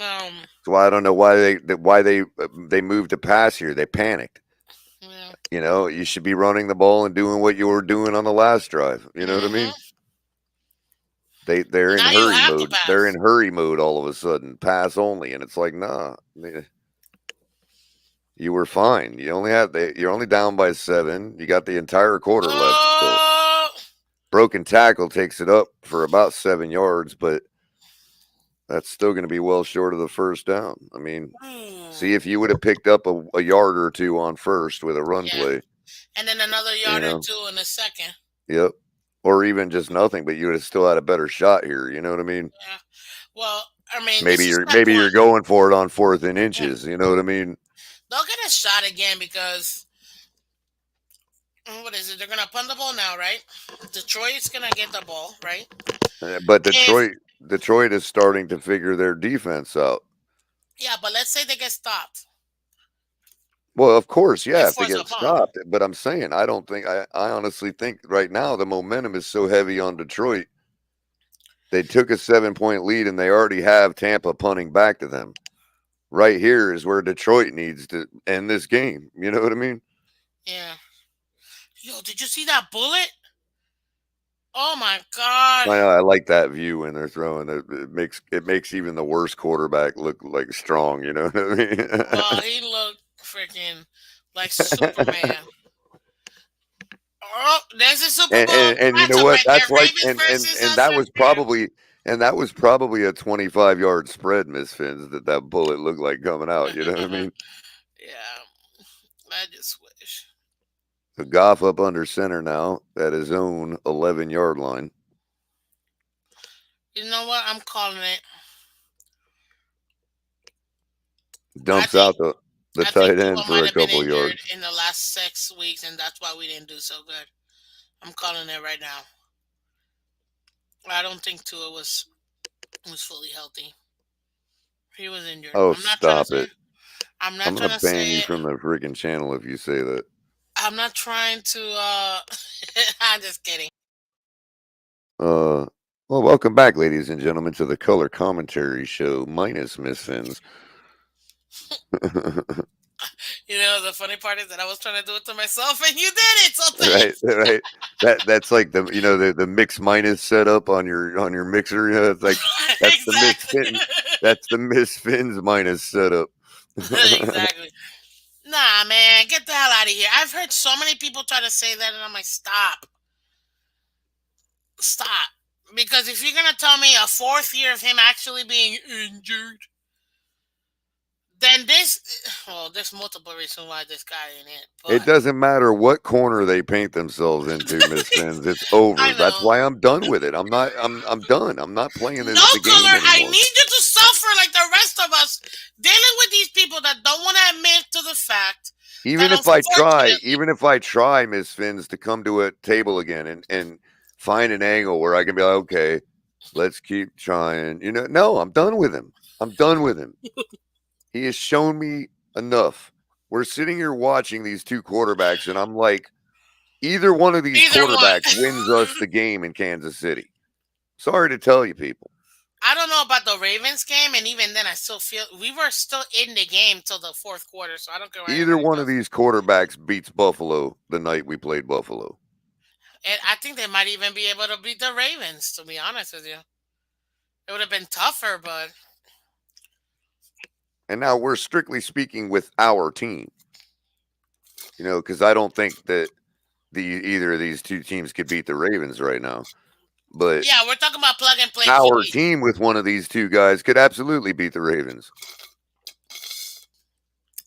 So I don't know why they moved to pass here. They panicked. Yeah. You should be running the ball and doing what you were doing on the last drive. You know what I mean? They're in hurry mode. They're in hurry mode all of a sudden. Pass only, and it's like, nah. You were fine. You're only down by 7. You got the entire quarter left still. Broken tackle takes it up for about 7 yards, but that's still going to be well short of the first down. I mean, see if you would have picked up a yard or two on first with a run play. And then another yard or two in the second. Yep. Or even just nothing, but you would have still had a better shot here. You know what I mean? Yeah. Well, I mean, maybe you're going for it on 4th and inches. You know what I mean? They'll get a shot again because what is it? They're gonna punt the ball now, right? Detroit's gonna get the ball, right? But Detroit is starting to figure their defense out. Yeah, but let's say they get stopped. Well, of course, yeah, if they get stopped. But I'm saying I honestly think right now the momentum is so heavy on Detroit. They took a 7-point lead and they already have Tampa punting back to them. Right here is where Detroit needs to end this game. You know what I mean? Yeah. Yo, did you see that bullet? Oh my God! I like that view when they're throwing it. It makes even the worst quarterback look like strong. You know what I mean? Well, he looked freaking like Superman. Oh, there's a Super Bowl. And you know what? That's like, and that was probably a 25-yard spread, Miss Fins, that bullet looked like coming out. You know what I mean? Yeah, I just wish. So Goff up under center now at his own 11-yard line. You know what? I'm calling it. Dumps out the tight end for a couple yards in the last 6 weeks, and that's why we didn't do so good. I'm calling it right now. I don't think Tua was fully healthy. He was injured. Oh, stop it! I'm not going to ban you from the freaking channel if you say that. I'm not trying to. I'm just kidding. Well, welcome back, ladies and gentlemen, to the Color Commentary Show minus Miss Fins. You know, the funny part is that I was trying to do it to myself, and you did it. So thanks. Right. That's like the mix minus setup on your mixer. You know, it's like that's the Miss Fins minus setup. Exactly. Nah, man, get the hell out of here. I've heard so many people try to say that, and I'm like, stop. Because if you're gonna tell me a 4th year of him actually being injured, then there's multiple reasons why this guy ain't it. But it doesn't matter what corner they paint themselves into, Miss Fins. It's over. That's why I'm done with it. I'm done. I'm not playing this the game anymore. I need you to suffer like the rest of us, dealing with these people that don't want to admit to the fact. Even if I try, Miss Fins, to come to a table again and find an angle where I can be like, okay, let's keep trying. You know, no, I'm done with him. He has shown me enough. We're sitting here watching these two quarterbacks, and I'm like, either one of these quarterbacks wins us the game in Kansas City. Sorry to tell you, people. I don't know about the Ravens game, and even then, I still feel we were still in the game till the 4th quarter, so I don't care. Either one of these quarterbacks beats Buffalo the night we played Buffalo. And I think they might even be able to beat the Ravens, to be honest with you. It would have been tougher, but... And now we're strictly speaking with our team. You know, because I don't think that either of these two teams could beat the Ravens right now. But yeah, we're talking about plug and play. Our team with one of these two guys could absolutely beat the Ravens.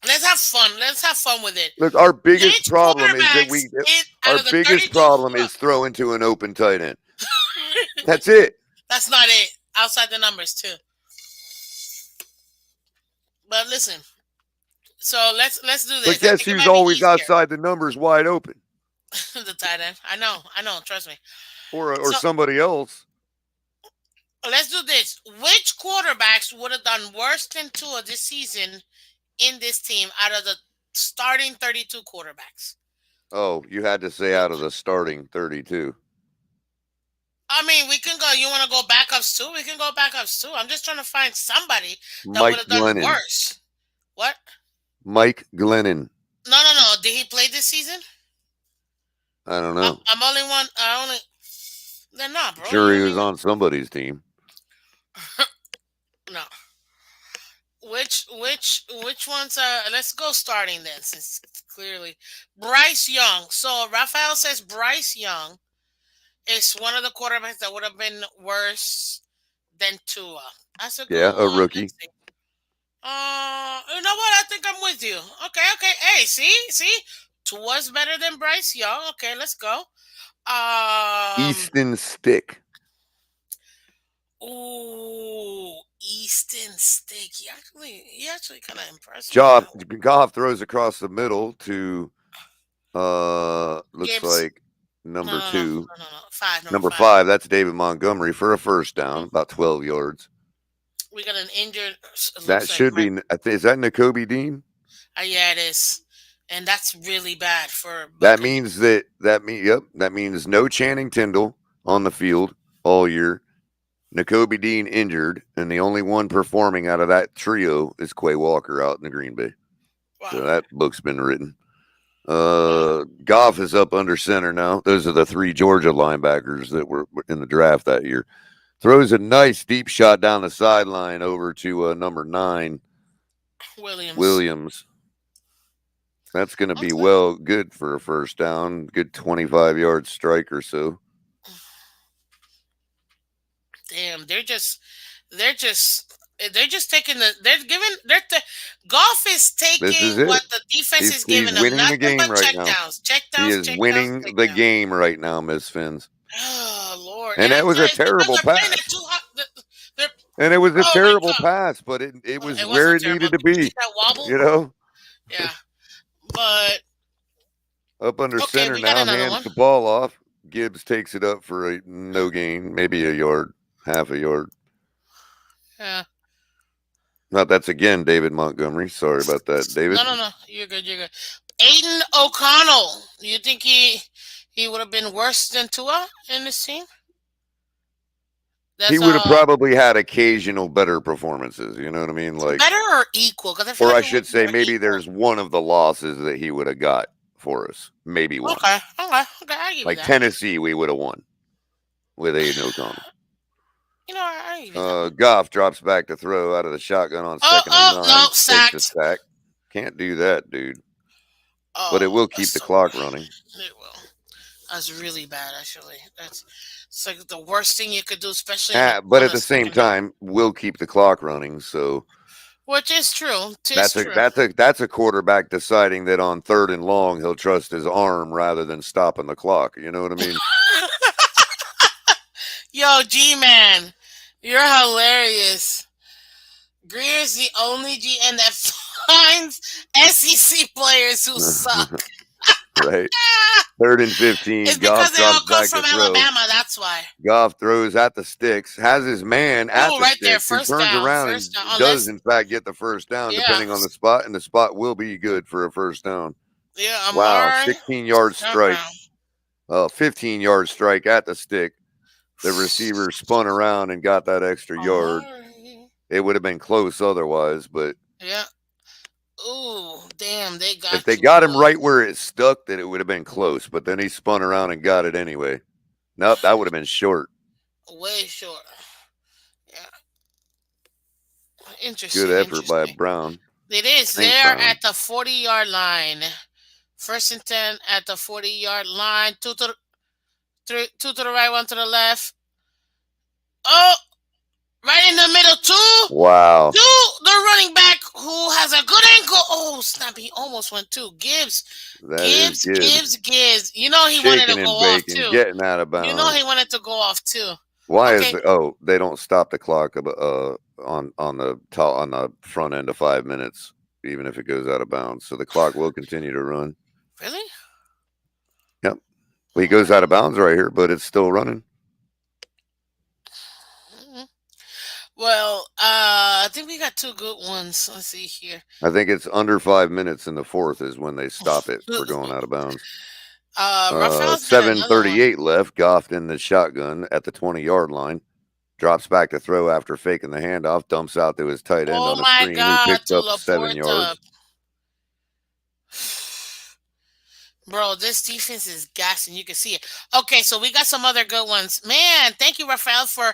Let's have fun. Let's have fun with it. Look, our biggest problem is that throw into an open tight end. That's it. That's not it. Outside the numbers too. But listen. So let's do this. But guess who's always outside the numbers wide open? The tight end. I know. Trust me. Or somebody else. Let's do this. Which quarterbacks would have done worse than Tua this season in this team out of the starting 32 quarterbacks? Oh, you had to say out of the starting 32. I mean, we can go. You want to go backups too? We can go backups too. I'm just trying to find somebody that would have done worse. What? Mike Glennon. No. Did he play this season? I don't know. I'm only one. They're not, bro. Sure, he was on somebody's team. No. Which ones are? Let's go starting then, since clearly Bryce Young. So Raphael says Bryce Young It's one of the quarterbacks that would have been worse than Tua. That's a Yeah, good a one. rookie. Let's see. You know what? I think I'm with you. Okay. Hey, see, Tua's better than Bryce Young. Okay, let's go. Easton Stick. Ooh, Easton Stick. He actually kind of impressed me. Goff throws across the middle to looks Gibbs. like number No. 2. Five. Number Number five. 5, that's David Montgomery for a first down, about 12 yards. We got an injured. It That looks like should be. Is that N'Kobe Dean? yeah, it is, and that's really bad for That Buccaneers. means that means no Channing Tindall on the field all year. N'Kobe Dean injured, and the only one performing out of that trio is Quay Walker out in the Green Bay. Wow. So that book's been written. Goff is up under center now. Those are the 3 Georgia linebackers that were in the draft that year. Throws a nice deep shot down the sideline over to number 9, Williams. That's going to be good for a first down. Good 25-yard strike or so. Damn, they're just taking Goff is taking what the defense is giving them. Winning the Nothing game but right checkdowns. He is winning the game right now, Miss Fins. Oh Lord! And that was a terrible pass. And it was a terrible pass, but it was where it needed to be. You know? Yeah. But up under center now, hands the ball off. Gibbs takes it up for a no gain, maybe a yard, half a yard. Yeah. No, that's again David Montgomery. Sorry about that, David. No. You're good. Aiden O'Connell. Do you think he would have been worse than Tua in this team? He would have probably had occasional better performances. You know what I mean? Like better or equal? Or I should say, maybe there's one of the losses that he would have got for us. Maybe one. Okay. I give like you that. Tennessee, we would have won with Aiden O'Connell. You know, I give you that. Goff drops back to throw out of the shotgun on second and 9. No, sacked. Sack. Can't do that, dude. But it will keep the clock running. It will. That's really bad, actually. It's like the worst thing you could do, especially. But at the same time, we'll keep the clock running. So, which is true. That's a quarterback deciding that on 3rd and long he'll trust his arm rather than stopping the clock. You know what I mean? Yo, G-Man, you're hilarious. Greer's the only GM that finds SEC players who suck. Right. 3rd and 15. It's because they all come from Alabama. That's why. Goff throws at the sticks, has his man at the right sticks, there, first turns down, around first and down. does in fact get the first down, depending on the spot, and the spot will be good for a first down. Yeah, wow, 16-yard strike, 15-yard strike at the stick. The receiver spun around and got that extra yard. It would have been close otherwise, but yeah. Ooh, damn! If they got him right where it stuck, then it would have been close. But then he spun around and got it anyway. Nope, that would have been short. Way short. Yeah. Interesting. Good effort by Brown. It is. They're at the 40-yard line. 1st and 10 at the 40-yard line. Two to the right, one to the left. Oh, right in the middle, 2. Wow. 2, the running back who has a good ankle. Oh, snap. He almost went 2. Gibbs. You know he wanted to go off, too. Getting out of bounds. You know he wanted to go off, too. Why is it? Oh, they don't stop the clock on the front end of 5 minutes, even if it goes out of bounds. So the clock will continue to run. Really? Yep. Well, he goes out of bounds right here, but it's still running. Well, I think we got 2 good ones. Let's see here. I think it's under 5 minutes in the 4th is when they stop it for going out of bounds. 7:38 left. Goff in the shotgun at the 20-yard line. Drops back to throw after faking the handoff. Dumps out to his tight end on the screen. He picks up 7 yards. Bro, this defense is gassing. You can see it. Okay, so we got some other good ones. Man, thank you, Rafael, for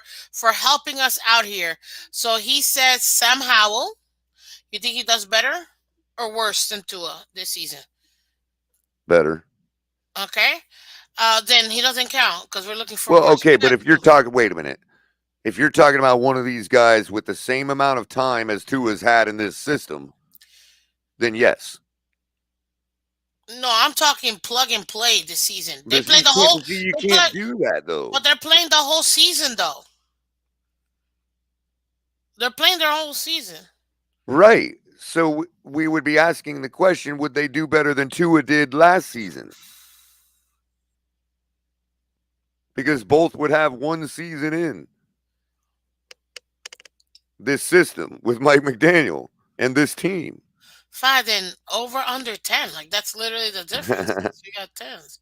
helping us out here. So he says Sam Howell. You think he does better or worse than Tua this season? Better. Okay. Then he doesn't count because we're looking for Well, worse. okay, but if you're talking, wait a minute. If you're talking about one of these guys with the same amount of time as Tua's had in this system, then yes. No, I'm talking plug and play this season. They But play you the can't, whole. but see, you They play, can't do that though. but they're playing the whole season though. They're playing their whole season. Right. So we would be asking the question: would they do better than Tua did last season? Because both would have one season in this system with Mike McDaniel and this team. 5 and over under 10. Like that's literally the difference. 'Cause we got 10s.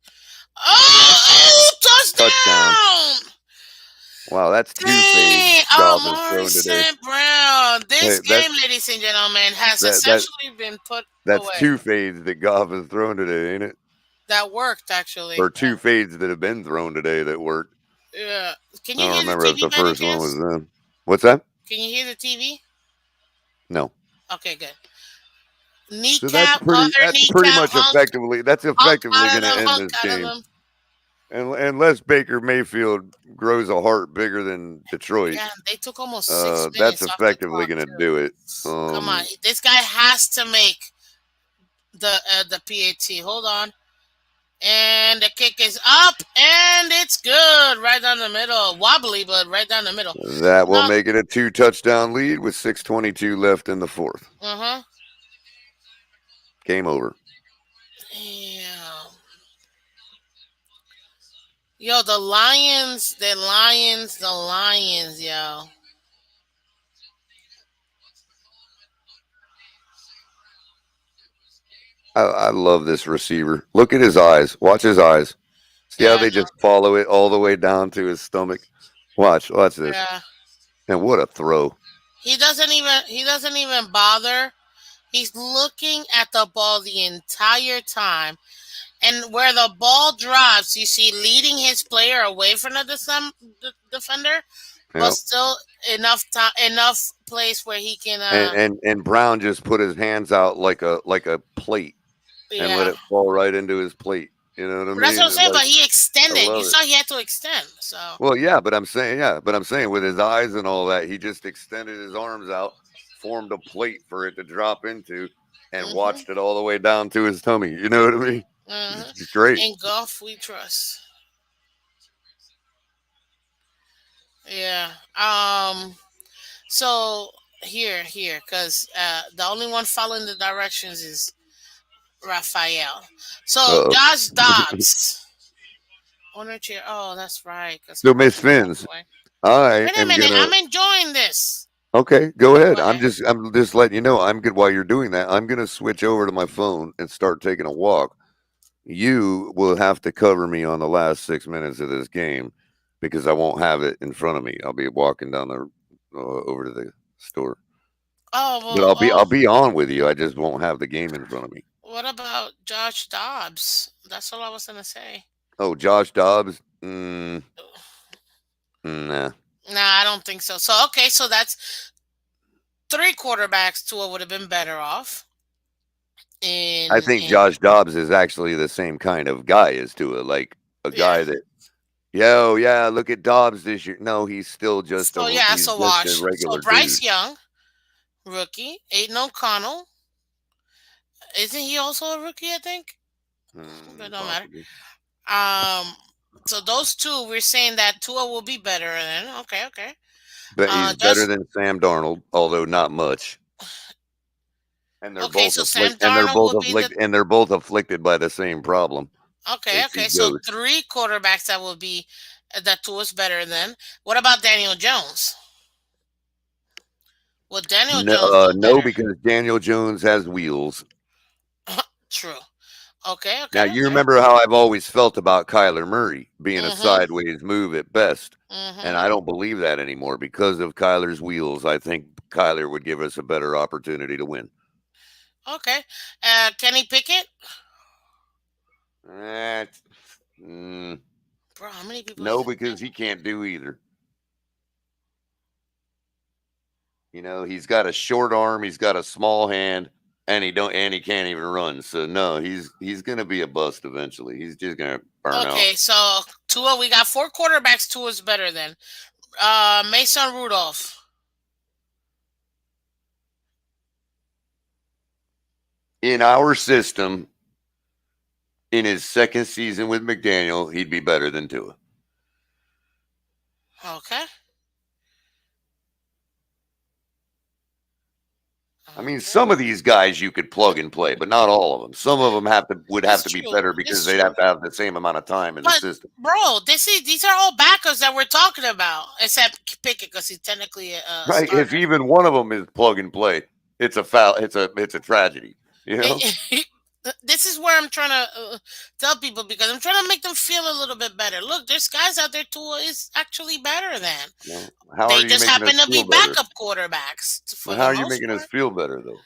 Oh, Touchdown. touchdown! Wow, that's two Dang, fades Goff has thrown today. St. Brown. This Hey, that- game, ladies and gentlemen, has that- essentially been put That's away. two fades that Goff has thrown today, ain't it? That worked actually. Or two fades that have been thrown today that worked. Yeah. Can I you don't hear remember the if TV the by any first one chance? was them. What's that? Can you hear the TV? No. Okay, good. So Kneecap, that's pretty kneecap, much hunk effectively out going of to them, end hunk this out of game. them. And unless Baker Mayfield grows a heart bigger than Detroit, Yeah, they took almost 6 that's minutes off the effectively clock going to too. do it. Come on, this guy has to make the PAT. Hold on. And the kick is up, and it's good. Right down the middle. Wobbly, but right down the middle. That will No. make it a 2-touchdown lead with 6:22 left in the fourth. Game over. Damn. Yo, the Lions, yo. I love this receiver. Look at his eyes. Watch his eyes. See how they just follow it all the way down to his stomach. Watch this. Yeah. And what a throw. He doesn't even bother. He's looking at the ball the entire time. And where the ball drops, you see leading his player away from the defender, but still enough place where he can. And Brown just put his hands out like a plate and let it fall right into his plate. You know what I mean? That's what I'm saying. Like, but he extended. You saw he had to extend. So. Well, but I'm saying with his eyes and all that, he just extended his arms out, formed a plate for it to drop into, and watched it all the way down to his tummy. You know what I mean? It's great. In golf, we trust. Yeah. So here, because the only one following the directions is Raphael. So Josh Dobbs. Owner chair. Oh, that's right. So Miss Fins, wait a minute. I'm enjoying this. Okay, go ahead. I'm just letting you know I'm good. While you're doing that, I'm gonna switch over to my phone and start taking a walk. You will have to cover me on the last 6 minutes of this game because I won't have it in front of me. I'll be walking down the over to the store. Oh, well, but I'll be on with you. I just won't have the game in front of me. What about Josh Dobbs? That's all I was gonna say. Oh, Josh Dobbs? Nah. Nah, I don't think so. So okay, so that's 3 quarterbacks. Tua would have been better off. I think Josh Dobbs is actually the same kind of guy as Tua, like a guy that, look at Dobbs this year. No, he's still just so watch. So Bryce Young, rookie. Aiden O'Connell. Isn't he also a rookie? I think. But don't matter. So those two, we're saying that Tua will be better than. Okay. But he's better than Sam Darnold, although not much. And they're both afflicted by the same problem. Okay. So 3 quarterbacks that Tua's better than. What about Daniel Jones? Well, Daniel Jones. No, because Daniel Jones has wheels. True. Okay. Now, you remember how I've always felt about Kyler Murray being a sideways move at best. And I don't believe that anymore because of Kyler's wheels. I think Kyler would give us a better opportunity to win. Okay. Kenny Pickett? Bro, how many people? No, because he can't do either. You know, he's got a short arm. He's got a small hand. and he can't even run. So no, he's gonna be a bust eventually. He's just gonna burn out. Okay, so Tua, we got 4 quarterbacks. Tua's better than Mason Rudolph. In our system, in his second season with McDaniel, he'd be better than Tua. Okay. I mean, some of these guys you could plug and play, but not all of them. Some of them would have to be better because they'd have to have the same amount of time in the system. Bro, these are all backups that we're talking about, except Pickett because he's technically a right. starter. If even one of them is plug and play, it's a foul. It's a tragedy. You know. This is where I'm trying to tell people because I'm trying to make them feel a little bit better. Look, there's guys out there Tua is actually better than. Well, they just happen to be backup quarterbacks. How are you making us feel better though?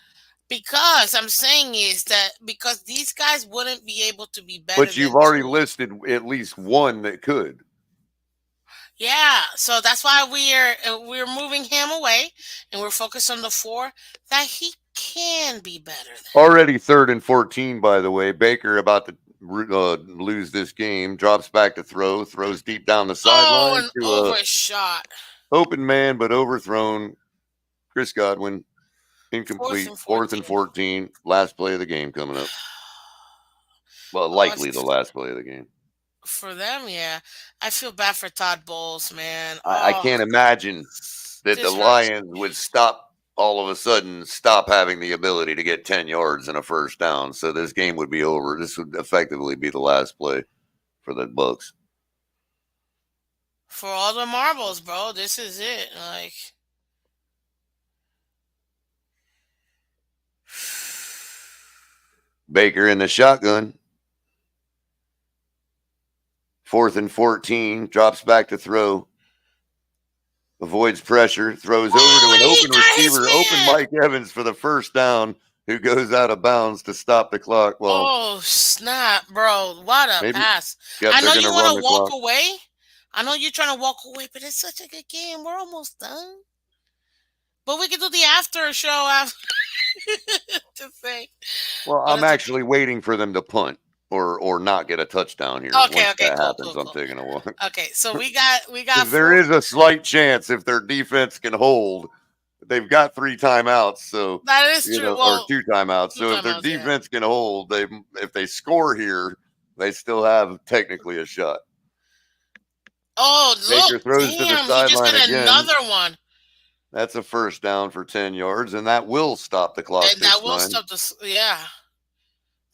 Because I'm saying is that because these guys wouldn't be able to be better. But you've already listed at least one that could. Yeah, so that's why we're moving him away and we're focused on the 4 that he can be better than. Already 3rd and 14, by the way. Baker about to lose this game. Drops back to throw. Throws deep down the sideline. An overshot. Open man, but overthrown. Chris Godwin. Incomplete. 4th and 14. Last play of the game coming up. Well, likely the last play of the game. For them, yeah. I feel bad for Todd Bowles, man. I can't imagine that the Lions would all of a sudden stop having the ability to get 10 yards and a first down. So this game would be over. This would effectively be the last play for the Bucs. For all the marbles, bro. This is it. Like, Baker in the shotgun. 4th and 14. Drops back to throw. Avoids pressure. Throws over to an open receiver. Open Mike Evans for the first down. Who goes out of bounds to stop the clock. Well, oh, snap, bro. What a pass. Yep, I know you want to walk away. I know you're trying to walk away, but it's such a good game. We're almost done. But we can do the after show after. To say. Well, I'm actually waiting for them to punt or not get a touchdown here. Okay, Once that happens, cool. I'm taking a walk. Okay, so we got. There is a slight chance if their defense can hold. They've got 3 timeouts, so that is true. Or 2 timeouts. So if their defense can hold, if they score here, they still have technically a shot. Oh, Baker look! throws to the sideline again. Another one. That's a first down for 10 yards, and that will stop the clock. And that will stop the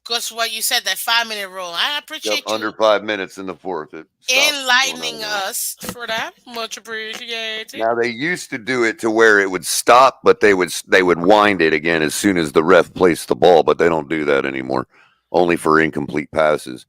Because what you said, that 5-minute rule. I appreciate you. Under 5 minutes in the 4th. Enlightening us for that. Much appreciated. Now, they used to do it to where it would stop, but they would wind it again as soon as the ref placed the ball, but they don't do that anymore. Only for incomplete passes.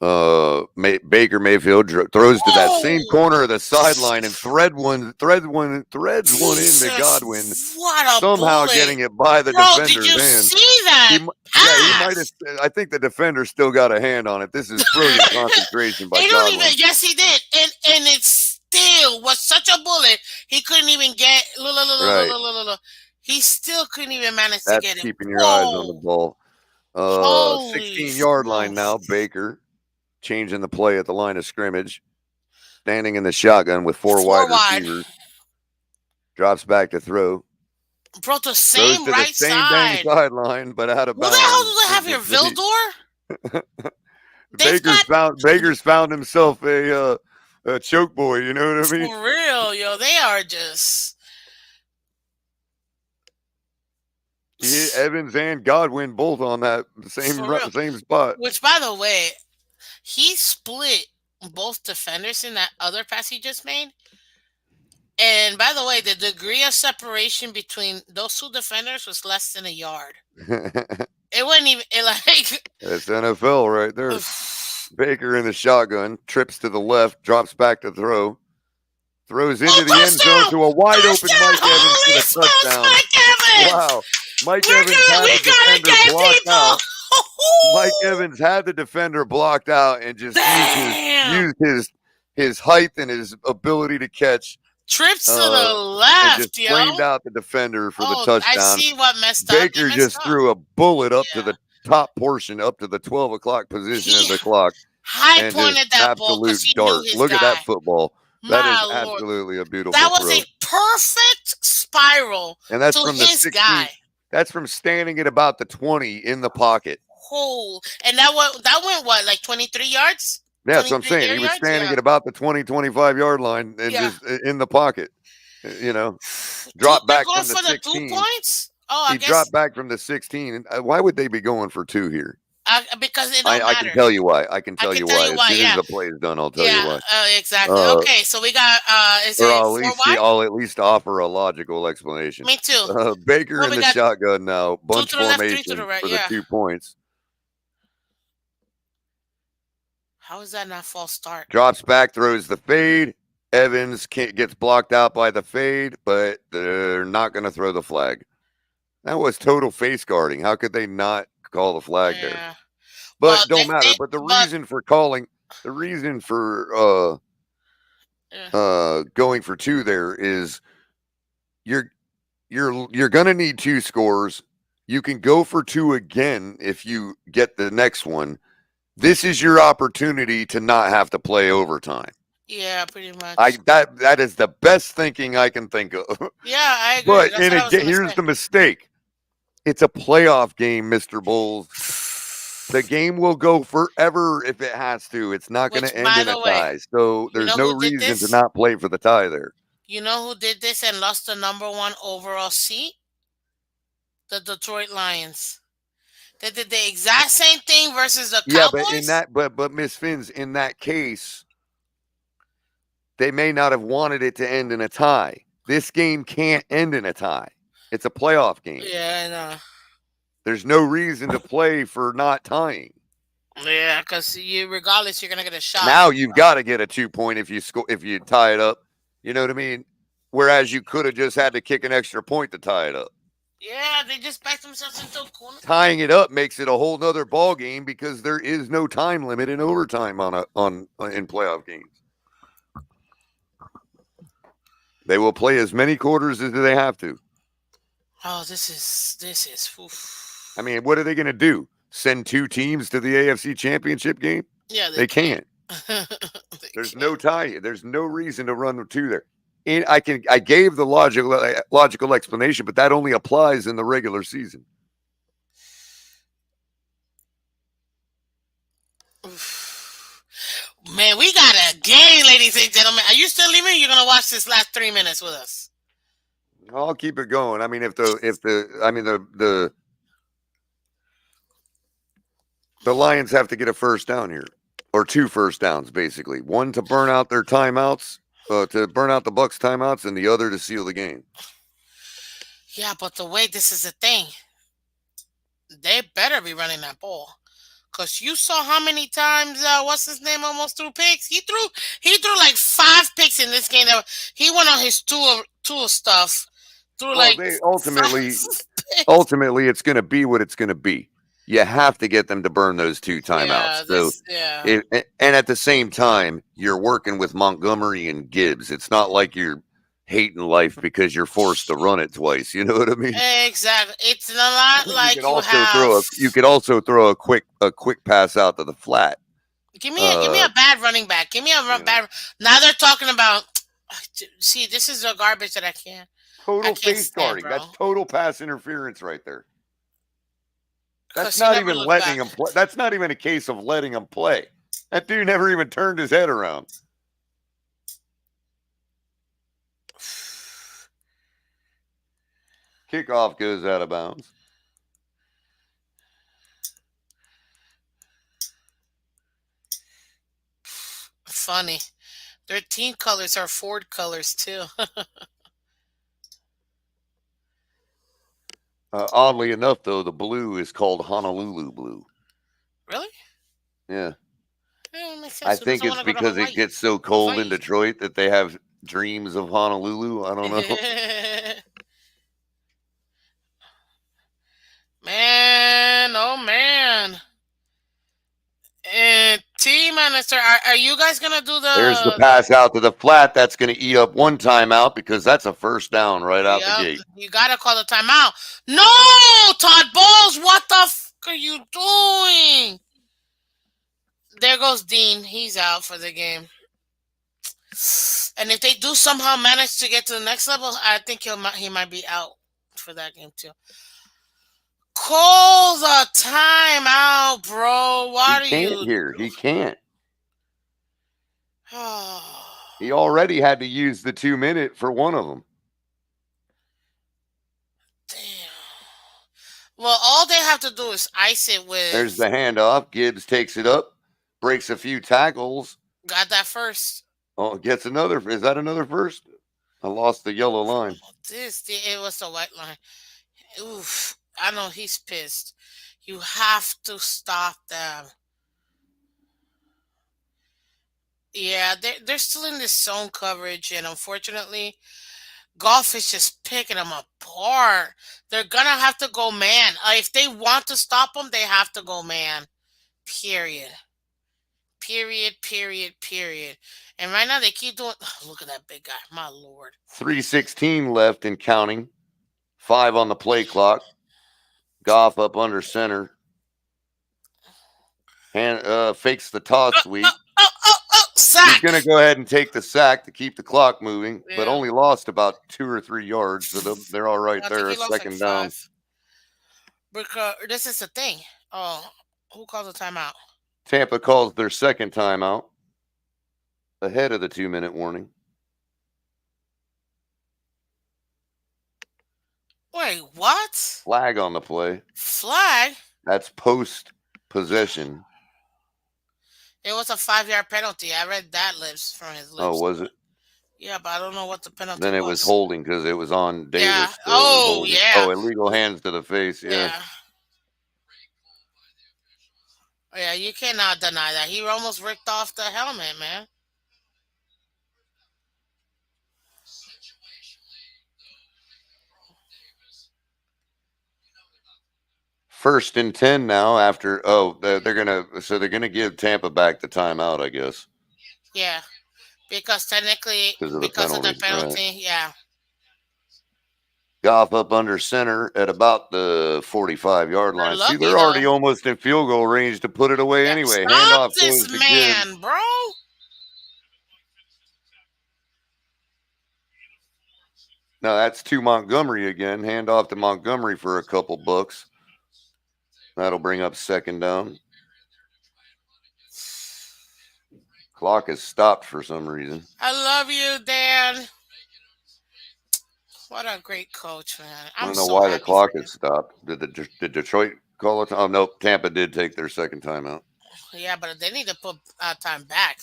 Baker Mayfield throws to that same corner of the sideline and threads one into Godwin. What a somehow bullet. Getting it by the Bro, defender's did you hand. see that? He might have. I think the defender still got a hand on it. This is brilliant concentration by Godwin. Yes, he did, and it still was such a bullet. He couldn't even get. He still couldn't even manage to get it. Keeping your eyes on the ball. 16-yard line now. Baker. Changing the play at the line of scrimmage. Standing in the shotgun with four wide receivers. Drops back to throw. Bro, the same right side. Dang sideline, but out of bounds. What the hell do they have here, Vildor? Baker's found himself a choke boy, you know what I mean? For real, yo. They are just... Evans and Godwin both on that same spot. Which, by the way... He split both defenders in that other pass he just made. And by the way, the degree of separation between those 2 defenders was less than a yard. It wasn't even That's NFL right there. Baker in the shotgun, trips to the left, drops back to throw. Throws into the end zone to a wide open Mike Evans for the touchdown. Wow. Mike Evans had the defender blocked out. Mike Evans had the defender blocked out and just used his height and his ability to catch Trips to the and left, just yo. framed out the defender for the Oh, I touchdown. see what messed up. Baker They messed just up. threw a bullet up to Yeah. the top portion, up to the 12 o'clock position of He the clock, high and just pointed that ball because absolute he knew dart. his Look at that guy. football. That is My Lord. absolutely a That beautiful was throw. a perfect spiral And that's to from the his 16. guy. That's from standing at about the 20 in the pocket. Oh, and that went what, like 23 yards? Yeah, that's what I'm 23 saying. air He was yards? standing Yeah. at about the 20, 25 yard line and Yeah. just in the pocket. Dropped They're back going from the for the 2 16. points? Oh, I He guess dropped back from the 16. And why would they be going for 2 here? because it don't I can matter. tell you why. I can I tell can you tell why. you As why. soon as Yeah. the play is done, I'll tell you Yeah. why. Exactly. Okay. So we got. Is Or it I'll 4 at least wide? I'll at least offer a logical explanation. Me too. Baker Well, in we the got shotgun now, 2 bunch to the left, 3 to the formation right. for the Yeah. 2 points. How is that not false start? Drops back, throws the fade. Evans gets blocked out by the fade, but they're not going to throw the flag. That was total face guarding. How could they not call the flag there? Yeah. But Well, don't matter. But the reason for calling, going for 2 there is you're going to need 2 scores. You can go for 2 again if you get the next one. This is your opportunity to not have to play overtime. Yeah, pretty much. That is the best thinking I can think of. Yeah, I agree. But That's what I was gonna here's say. the mistake. It's a playoff game, Mr. Bulls. The game will go forever if it has to. It's not going Which, to end by in a the way, tie. So you there's know no who did reason to this? not play for the tie there. You know who did this and lost the number 1 overall seed? The Detroit Lions. They did the exact same thing versus the Yeah, Cowboys. but Miss Finns, in that case, they may not have wanted it to end in a tie. This game can't end in a tie. It's a playoff game. Yeah, I know. There's no reason to play for not tying. Yeah, because regardless, you're gonna get a shot. Now you've got to get a 2 point if you tie it up. You know what I mean? Whereas you could have just had to kick an extra point to tie it up. Yeah, they just backed themselves into a corner. Tying it up makes it a whole nother ball game because there is no time limit in overtime in playoff games. They will play as many quarters as they have to. Oh, this is. Oof. I mean, what are they going to do? Send 2 teams to the AFC Championship game? Yeah, they can't. There's no tie. There's no reason to run 2 there. And I gave the logical explanation, but that only applies in the regular season. Man, we got a game, ladies and gentlemen. Are you still leaving? You're gonna watch this last 3 minutes with us. I'll keep it going. I mean, the Lions have to get a first down here, or 2 first downs, basically. One to burn out their timeouts, to burn out the Bucs timeouts, and the other to seal the game. Yeah, but this is the thing. They better be running that ball. Because you saw how many times, what's his name, almost threw picks? He threw like 5 picks in this game. He went on his tour stuff. Ultimately, it's going to be what it's going to be. You have to get them to burn those 2 timeouts. And at the same time, you're working with Montgomery and Gibbs. It's not like you're hating life because you're forced to run it twice. You know what I mean? Exactly. It's a lot like you could also throw a quick pass out to the flat. Give me a bad running back. Give me a bad. Now they're talking about. See, this is the garbage that I can't. Total face guarding. That's total pass interference right there. That's not even letting him play. That's not even a case of letting him play. That dude never even turned his head around. Kickoff goes out of bounds. Funny. Their team colors are Ford colors too. Oddly enough, though, the blue is called Honolulu blue. Really? Yeah. Makes sense. I think it's because it gets so cold in Detroit that they have dreams of Honolulu. I don't know. Man, oh man. And team Minister, are you guys gonna do There's the pass out to the flat. That's going to eat up one timeout because that's a first down right out the Yep, gate. you gotta call the timeout. No, Todd Bowles, what the fuck are you doing? There goes Dean. He's out for the game. And if they do somehow manage to get to the next level, I think he might be out for that game too. Call the timeout, bro. What are He you? can't here. He can't. Oh, He already had to use the 2-minute for one of them. damn. Well, all they have to do is ice it with. There's the handoff. Gibbs takes it up, breaks a few tackles. Got that first. Oh, gets another. Is that another first? I lost the yellow line. It was the white line. Oof. I know he's pissed. You have to stop them. Yeah, they're still in this zone coverage, and unfortunately, Golf is just picking them apart. They're gonna have to go man. If they want to stop them, they have to go man. Period. Period. Period. Period. And right now they keep doing. Oh, look at that big guy, my lord. 3:16 left and counting. 5 on the play clock. Goff up under center. Fakes the toss sweep. Sack. He's going to go ahead and take the sack to keep the clock moving, Yeah. but only lost about 2 or 3 yards. So they're all right I there. think he lost Second like down. 5. Because this is the thing. Oh, who calls a timeout? Tampa calls their second timeout ahead of the 2-minute warning. Wait, what? Flag on the play. Flag? That's post possession. It was a 5-yard penalty. I read that lips from his lips. Oh, was it? Yeah, but I don't know what the penalty Then it was holding because it was on Davis. Yeah. So Oh, yeah. Oh, illegal hands to the face. Yeah. Yeah, you cannot deny that. He almost ripped off the helmet, man. First and 10 now after. Oh, they're gonna give Tampa back the timeout, I guess. Yeah, because technically, Because of the the penalty, right. yeah. Goff up under center at about the 45-yard line. Lucky, See, they're already almost in field goal range to put it away anyway. Stop Handoff this goes to man, Gibbs. bro. Now that's to Montgomery again. Handoff to Montgomery for a couple bucks. That'll bring up second down. Clock is stopped for some reason. I love you, Dan. What a great coach, man. I don't know why the clock is stopped. Did Detroit call it? Oh, no. Tampa did take their second timeout. Yeah, but they need to put time back.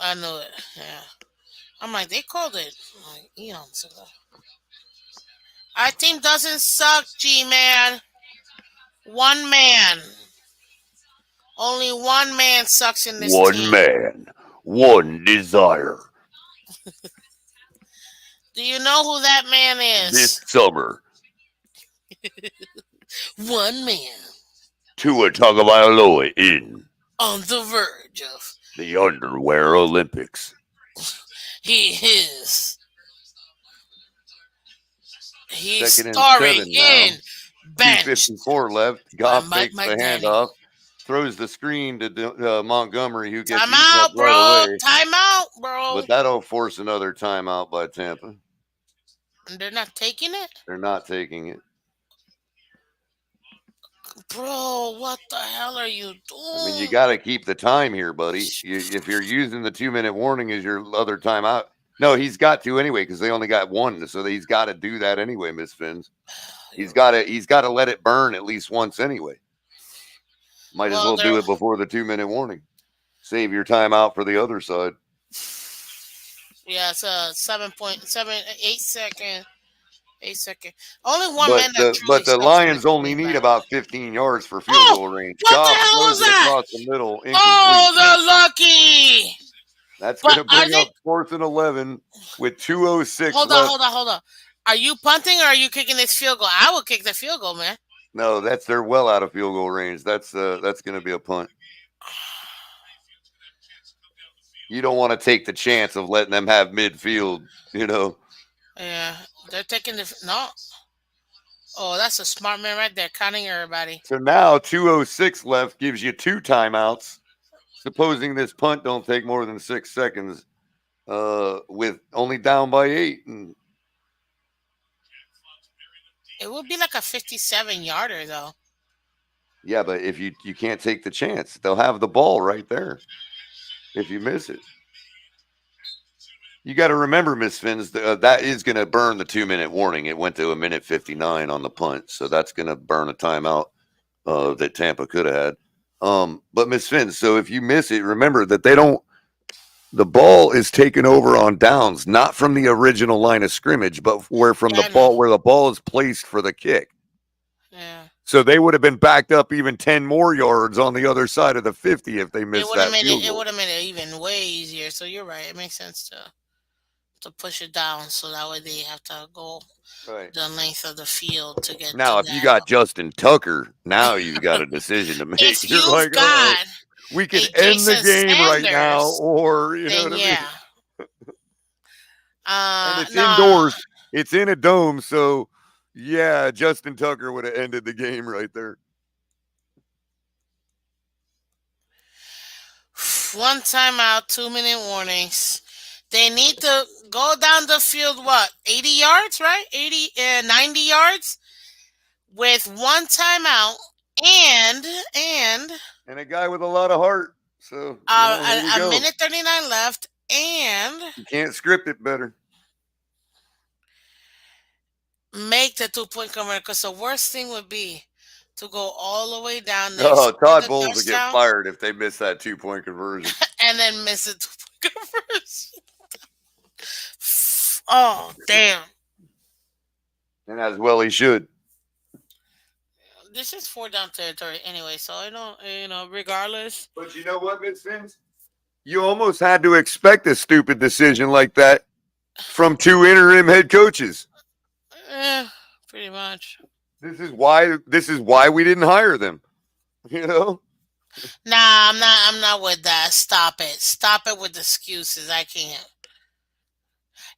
I knew it. Yeah. I'm like, they called it like eons ago. Our team doesn't suck, G-Man. One man. Only one man sucks in this team. One man. One desire. Do you know who that man is? This summer. One man. Tua Tagovailoa in. On the verge of. The Underwear Olympics. He is. He's Second and starring 7 now. in bench. 2:54 left. Goff takes the Danny. handoff. Throws the screen to Montgomery, who gets timeout, bro. right away. Timeout, bro. But that'll force another timeout by Tampa. And they're not taking it? They're not taking it. Bro, what the hell are you doing? I mean, you got to keep the time here, buddy. If you're using the 2-minute warning as your other timeout. No, he's got to anyway because they only got one. So he's got to do that anyway, Miss Fins. He's got to let it burn at least once anyway. Might as well do it before the 2-minute warning. Save your time out for the other side. Yeah, it's a 8 second. 8 second. Only one man that But the Lions only need about 15 yards for field goal range. What the hell was that? Across the middle. Oh, they're lucky. That's going to bring up 4th and 11 with 2:06 left. Hold on. Are you punting or are you kicking this field goal? I would kick the field goal, man. No, they're well out of field goal range. That's going to be a punt. You don't want to take the chance of letting them have midfield, you know. Yeah, they're taking the no. Oh, that's a smart man right there, counting everybody. So now 2:06 left gives you 2 timeouts. Supposing this punt don't take more than 6 seconds, with only down by 8. And It would be like a 57-yarder though. yeah, but if you can't take the chance, they'll have the ball right there if you miss it. You got to remember, Miss Fins, that is going to burn the 2-minute warning. It went to a minute 59 on the punt, so that's going to burn a timeout that Tampa could have had. But Miss Fins, so if you miss it, remember that they don't. The ball is taken over on downs, not from the original line of scrimmage, but where Yeah, I know. the ball is placed for the kick. Yeah, So they would have been backed up even 10 more yards on the other side of the 50 if they it missed would have that made it. field It goal. would have made it even way easier. So you're right. It makes sense to push it down so that way they have to go Right. the length of the field to get Now, to if you that. got Justin Tucker, now you've got a decision to make. If You're you've like, oh, got we a could end the Jason game right now, Sanders, or you know then what I mean? yeah. And it's No. indoors, it's in a dome, so yeah, Justin Tucker would have ended the game right there. One timeout, 2-minute warnings. They need to go down the field, what, 80 yards, right? 90 yards with one timeout and And a guy with a lot of heart. So, here you a go. minute 39 left, and You can't script it better. make the 2-point conversion, because the worst thing would be to go all the way down there, Oh, score Todd the Bowles will get touchdown, fired if they miss that 2-point conversion. and then miss a 2-point conversion. Oh, damn. And as well he should. This is 4-down territory anyway, so I don't, regardless. But you know what, Miss Fins? You almost had to expect a stupid decision like that from 2 interim head coaches. Pretty much. This is why we didn't hire them. You know? Nah, I'm not with that. Stop it with excuses. I can't.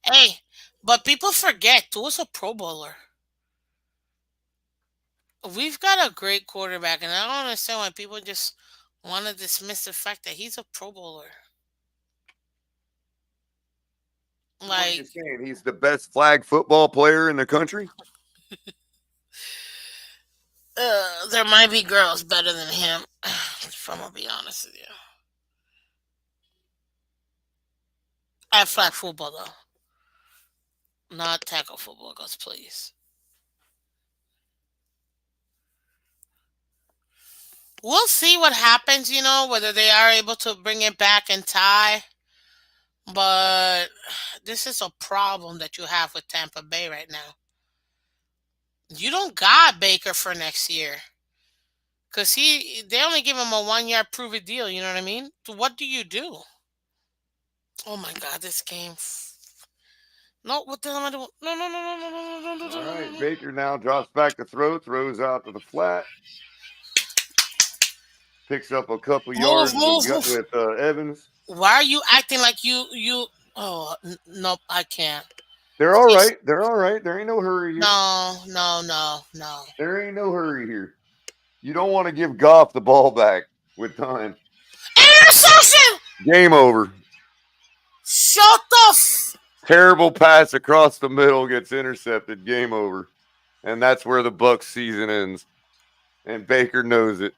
Hey, but people forget Tua's a Pro Bowler. We've got a great quarterback, and I don't understand why people just want to dismiss the fact that he's a Pro Bowler. What are you Like, saying? He's the best flag football player in the country? there might be girls better than him. If I'm gonna be honest with you. At flag football though, not tackle football, guys, please. We'll see what happens, whether they are able to bring it back and tie. But this is a problem that you have with Tampa Bay right now. You don't got Baker for next year. Because they only give him a 1-year prove-it deal, you know what I mean? So what do you do? Oh my God, this game. No, what the hell am I doing? No, no, no, no, no, no, no, no, All no, right, no. Baker now drops back to throw, throws out to the flat. Picks up a couple yards with Evans. Why are you acting like you? Oh, nope, I can't. They're all right. They're all right. There ain't no hurry here. No. There ain't no hurry here. You don't want to give Goff the ball back with time. Interception! Game over. Shut the Terrible pass across the middle gets intercepted. Game over. And that's where the Bucs season ends. And Baker knows it.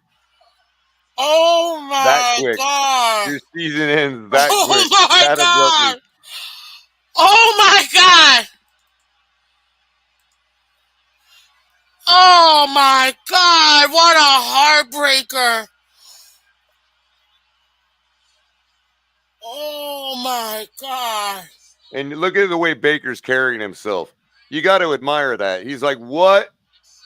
Oh That my quick. God! Your season ends that Oh quick. my That God! abruptly. Oh my God! Oh my God! What a heartbreaker! Oh my God! And look at the way Baker's carrying himself. You got to admire that. He's like, what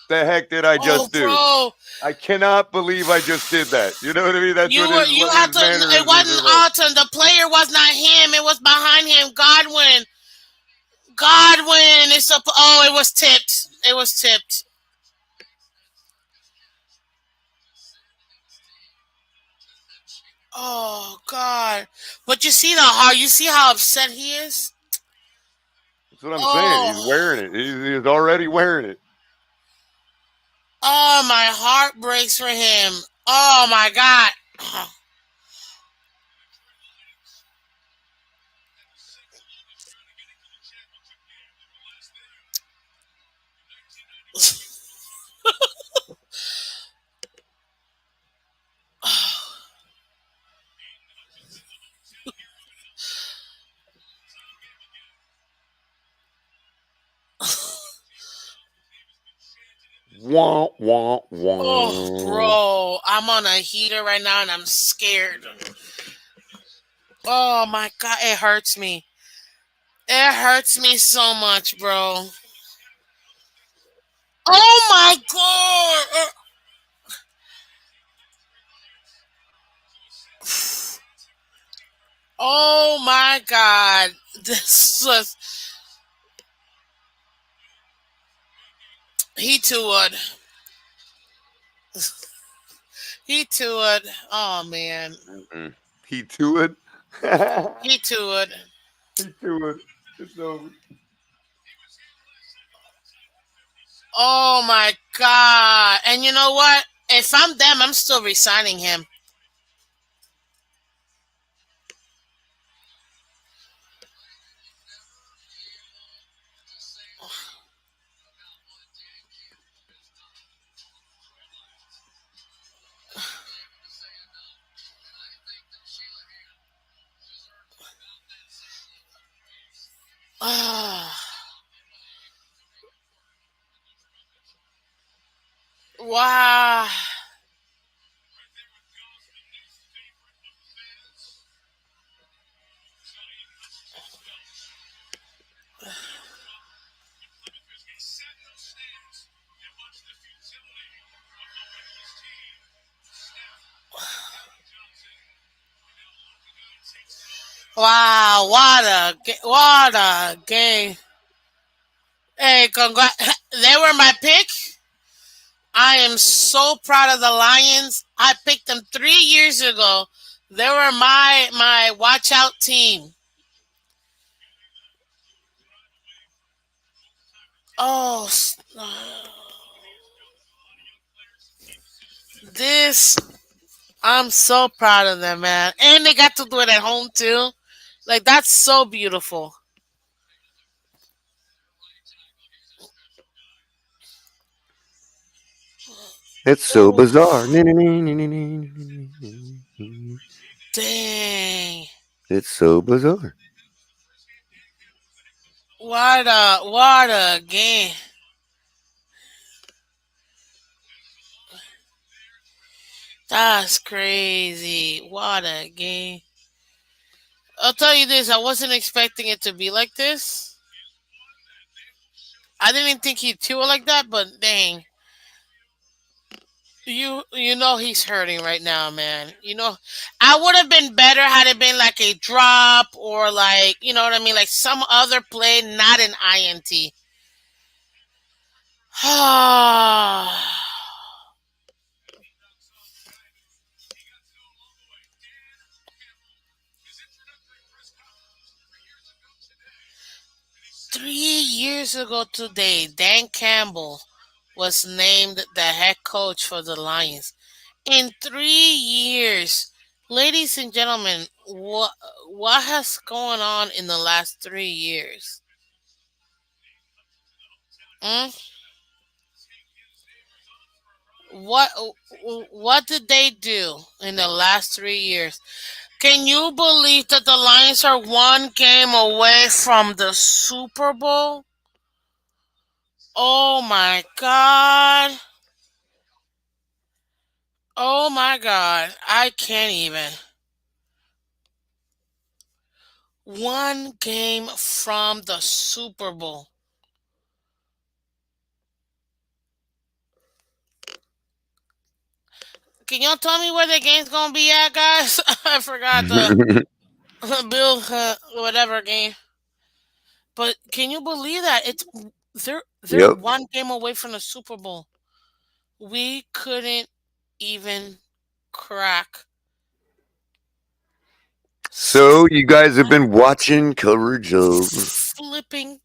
the heck did I just do? Bro. I cannot believe I just did that. You know what I mean? That's You what you have to. It wasn't Alton. The player was not him. It was behind him. Godwin. It's up. Oh, it was tipped. It was tipped. Oh God! But you see the heart. You see how upset he is. That's what I'm saying. He's Oh, wearing it. He's already wearing it. oh, my heart breaks for him. Oh my God. Wah wah Oh, wah. bro, I'm on a heater right now and I'm scared. Oh my God, it hurts me. It hurts me so much, bro. Oh my God. Oh my God. This was he too would. He too would. Oh man. Mm-mm. He to it. He too would. He to it. It's over. Oh my God. And you know what? If I'm them, I'm still resigning him. Oh, wow. Wow. What a game. Hey, congrats. They were my pick. I am so proud of the Lions. I picked them 3 years ago. They were my watch out team. Oh, this I'm so proud of them, man. And they got to do it at home too. Like that's so beautiful. It's so Oh, bizarre. dang. It's so bizarre. What a game. That's crazy. What a game. I'll tell you this, I wasn't expecting it to be like this. I didn't think he'd do it like that, but dang. You know he's hurting right now, man. You know I would have been better had it been like a drop or like you know what I mean, like some other play, not an INT. 3 years ago today, Dan Campbell was named the head coach for the Lions. In 3 years, ladies and gentlemen, what has going on in the last 3 years? Hmm? What what did they do in the last 3 years? Can you believe that the Lions are one game away from the Super Bowl? Oh my God. Oh my God. I can't even. One game from the Super Bowl. Can y'all tell me where the game's gonna be at, guys? I forgot the Bill whatever game. But can you believe that they're Yep. one game away from the Super Bowl? We couldn't even crack. So you guys have been watching coverage of Flipping.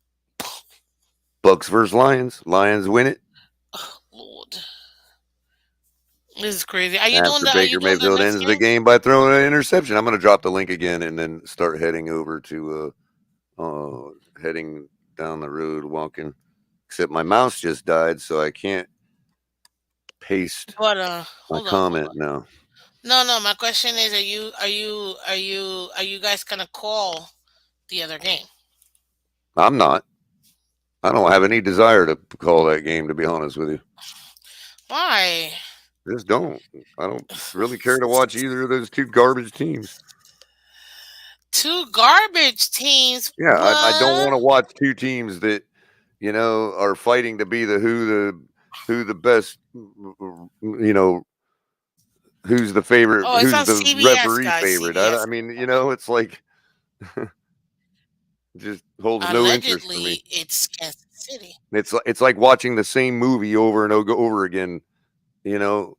Bucs versus Lions. Lions win it Oh, Lord. This is crazy. Are you doing after the Baker Mayfield next ends the game? game by throwing an interception. I'm going to drop the link again and then start heading over to heading down the road walking. Except my mouse just died, so I can't paste But my hold comment on. now. No. My question is, are you guys gonna call the other game? I'm not. I don't have any desire to call that game, to be honest with you. Why? Just don't. I don't really care to watch either of those two garbage teams. Two garbage teams. Yeah, I don't What? want to watch two teams that are fighting to be who the best who's the favorite, Oh, it's who's on the CBS, referee guys. favorite. I CBS. mean, it's like just holds no interest for me. Allegedly, it's Kansas City. It's like watching the same movie over and over again. Oh,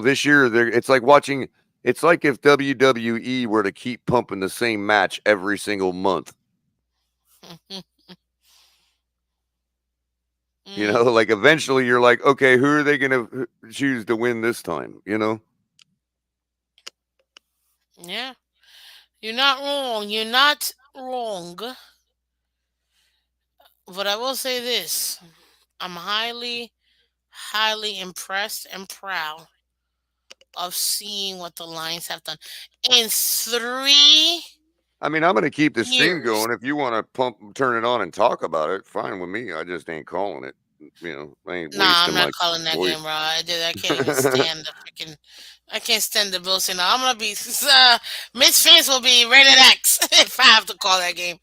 this year it's like watching. It's like if WWE were to keep pumping the same match every single month. Like eventually you're like, okay, who are they going to choose to win this time? Yeah, you're not wrong. You're not wrong. But I will say this: I'm highly, highly impressed and proud of seeing what the Lions have done in 3 I mean, I'm going to keep the stream years. going. If you want to turn it on and talk about it, fine with me. I just ain't calling it. I ain't Nah, I'm wasting not my calling that voice. game, bro. I can't even stand the freaking. I can't stand the Bills. I'm gonna be. Miss Fans will be rated X if I have to call that game,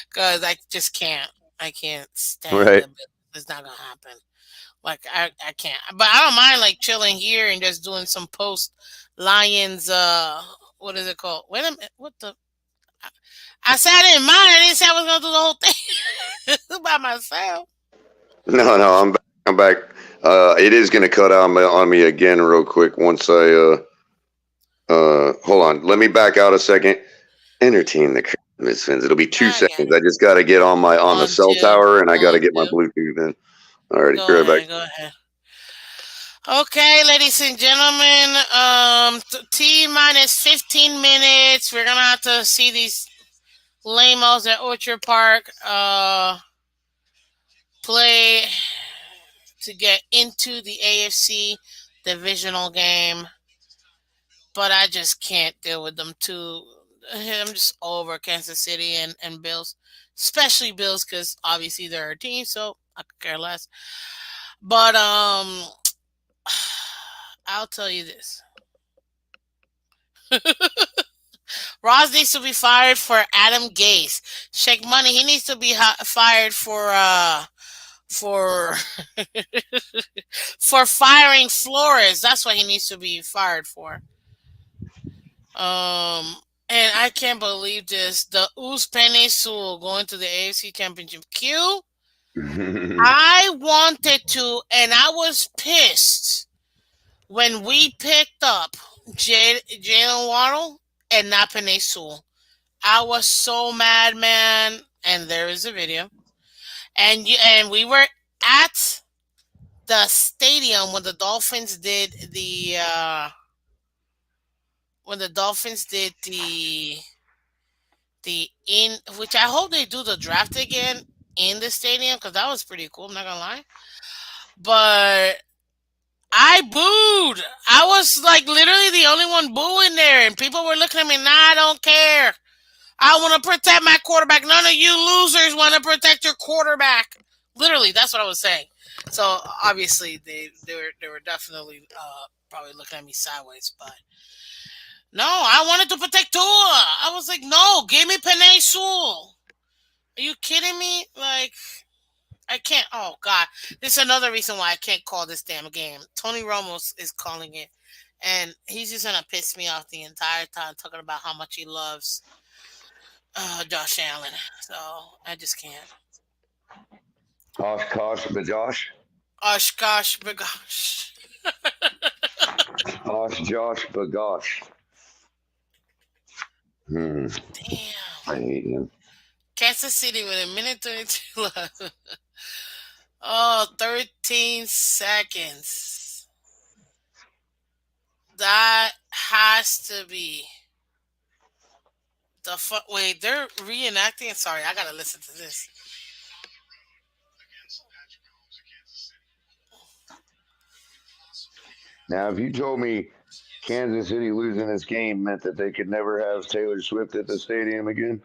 because I just can't. I can't stand Right. the Bills. It's not gonna happen. Like I can't. But I don't mind like chilling here and just doing some post Lions. What is it called? Wait a minute. What the? I said I didn't mind. I didn't say I was gonna do the whole thing by myself. No, I'm back. I'm back. It is going to cut out on me again real quick once I hold on. Let me back out a second. Entertain the Miss Fins. It'll be 2 seconds. it. I just got to get on the One, cell two, tower and I got to one, get my two. Bluetooth in. Alrighty, Go right back. ahead. Go ahead. Okay, ladies and gentlemen. T minus 15 minutes. We're gonna have to see these lamos at Orchard Park play to get into the AFC divisional game. But I just can't deal with them too. I'm just over Kansas City and Bills, especially Bills, because obviously they're a team, so I could care less. But I'll tell you this. Ross needs to be fired for Adam Gase. Shake Money, he needs to be fired for for firing Flores. That's what he needs to be fired for. And I can't believe this. The Penny Sewell going to the AFC Championship. Q. I wanted to, and I was pissed when we picked up Jalen Waddle and not Penny Sewell. I was so mad, man. And there is a video. And we were at the stadium when the Dolphins did the in, which I hope they do the draft again in the stadium, because that was pretty cool. I'm not gonna lie, but I booed. I was like literally the only one booing there, and people were looking at me. Nah, I don't care. I want to protect my quarterback. None of you losers want to protect your quarterback. Literally, that's what I was saying. So obviously they were definitely probably looking at me sideways, but no, I wanted to protect Tua. I was like, no, give me Penei Sewell. Are you kidding me? Like, I can't. Oh God, this is another reason why I can't call this damn game. Tony Ramos is calling it, and he's just gonna piss me off the entire time talking about how much he loves Josh Allen. So I just can't. Oshkosh, Bajosh. Oshkosh bagosh. Osh, Josh, Bagosh. Hmm. I Damn. hate him. Kansas City with a minute 22 left. Oh, 13 seconds. That has to be wait, they're reenacting. Sorry, I gotta listen to this. Now, if you told me Kansas City losing this game meant that they could never have Taylor Swift at the stadium again,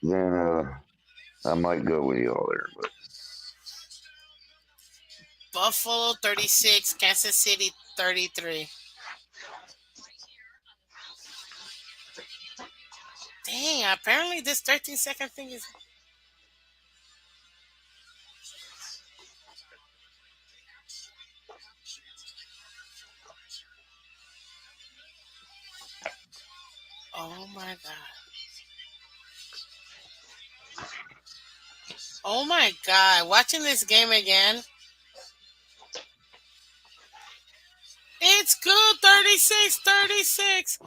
then I might go with y'all there. But Buffalo 36, Kansas City 33. Dang, apparently this 13-second thing is. Oh my god. Oh my god. Watching this game again. It's good. 36-36.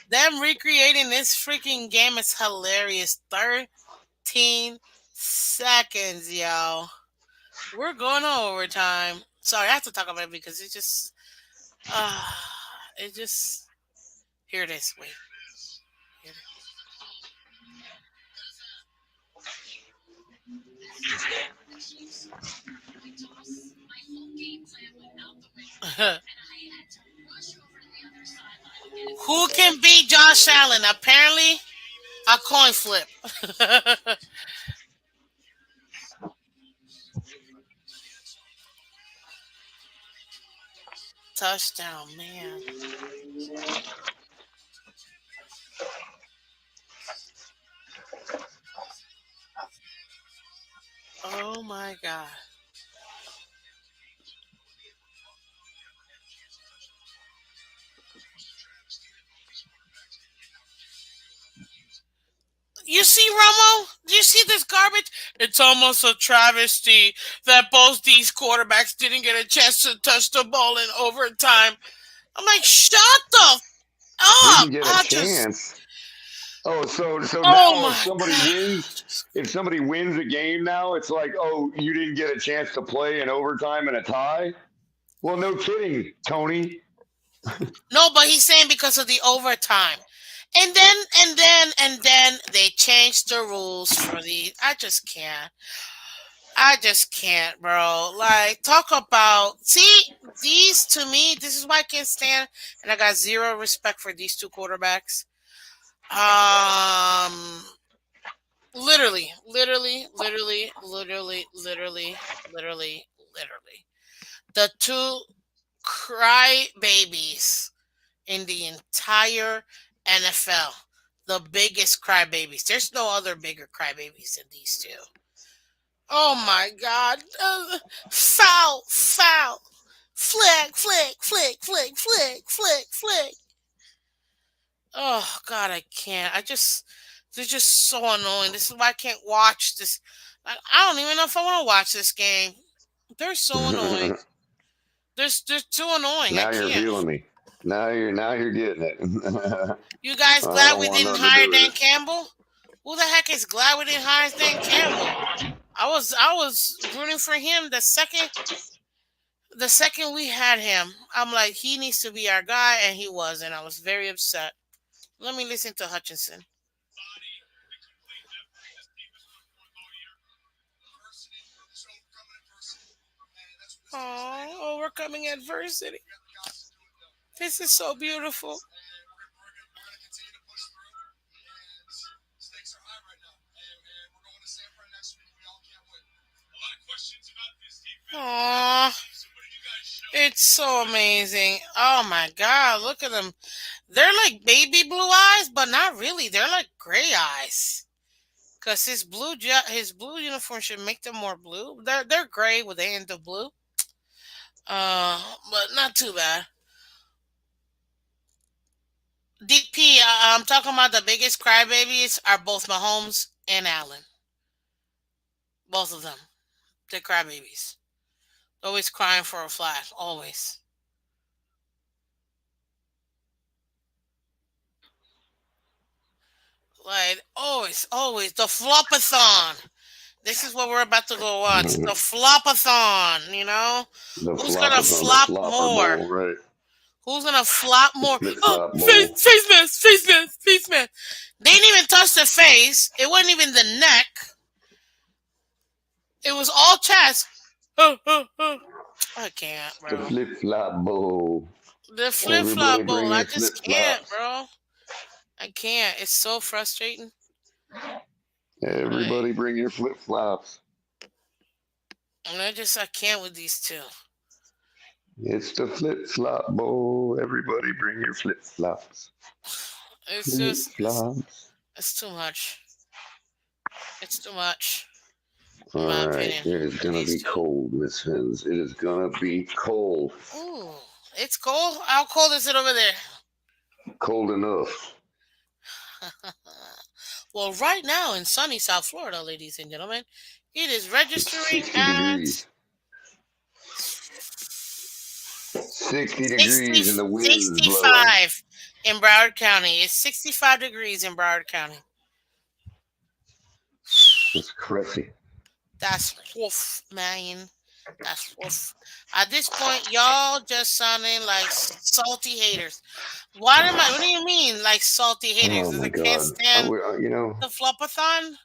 Them recreating this freaking game is hilarious. 13 seconds, yo. We're going to overtime. Sorry, I have to talk about it because uh it just here it is. Wait. Here it is. Who can beat Josh Allen? Apparently, a coin flip. Touchdown, man. Oh my god. You see, Romo? Do you see this garbage? It's almost a travesty that both these quarterbacks didn't get a chance to touch the ball in overtime. I'm like, shut the up! didn't get a I just, chance. Oh, so oh now my god. if somebody wins a game now, it's like, oh, you didn't get a chance to play in overtime and a tie. Well, no kidding, Tony. No, but he's saying because of the overtime. And then they changed the rules for the. I just can't. I just can't, bro. Like, talk about. See, these to me, this is why I can't stand, and I got zero respect for these two quarterbacks. Um, literally. The two cry babies in the entire NFL. The biggest crybabies. There's no other bigger crybabies than these two. Oh my God. Foul, foul. Flick. Oh God, I can't. They're just so annoying. This is why I can't watch this. I don't even know if I want to watch this game. They're so annoying. Now They're too annoying. I you're can't. feeling me. Now you're getting it. You guys I glad don't we want didn't nothing to do hire with Dan it. Campbell? Who the heck is glad we didn't hire Dan Campbell? I was rooting for him the second we had him. I'm like, he needs to be our guy, and he wasn't. I was very upset. Let me listen to Hutchinson. Oh, overcoming adversity. This is so beautiful. Aw, it's so amazing. Oh my God, look at them. They're like baby blue eyes, but not really. They're like gray eyes. Cause his blue uniform should make them more blue. They're gray with a hint of blue. But not too bad. DP, I'm talking about the biggest crybabies are both Mahomes and Allen. Both of them. They're crybabies. Always crying for a flag. Always. Like always the flopathon. This is what we're about to go watch. The flopathon. The Who's gonna flopathon, the flop flopper more? bowl, right? Who's gonna flop The more? flip Oh, flop bowl. face mask, face mask, face mask. They didn't even touch the face. It wasn't even the neck. It was all chest. I can't, The bro. flip flop bowl. The flip Everybody flop bowl. bring I your flip just can't, flops. bro. I can't. It's so frustrating. Like, Everybody bring your flip flops. and I can't with these two. It's the flip flop bowl. Everybody bring your flip flops. It's Flip just flops. it's too much. It's too much, in my All right, opinion, it is with gonna these be two. cold, Miss Fins. It is gonna be cold. Ooh, it's cold. How cold is it over there? Cold enough. Well, right now in sunny South Florida, ladies and gentlemen, it is It's registering 60 at degrees. 60 60, degrees and the wind's blowing. 65 in Broward County. It's 65 degrees in Broward County. It's crazy. That's woof, man. That's woof. At this point, y'all just sounding like salty haters. What do you mean, like salty haters? Oh Because my I can't God. stand You know, the flopathon?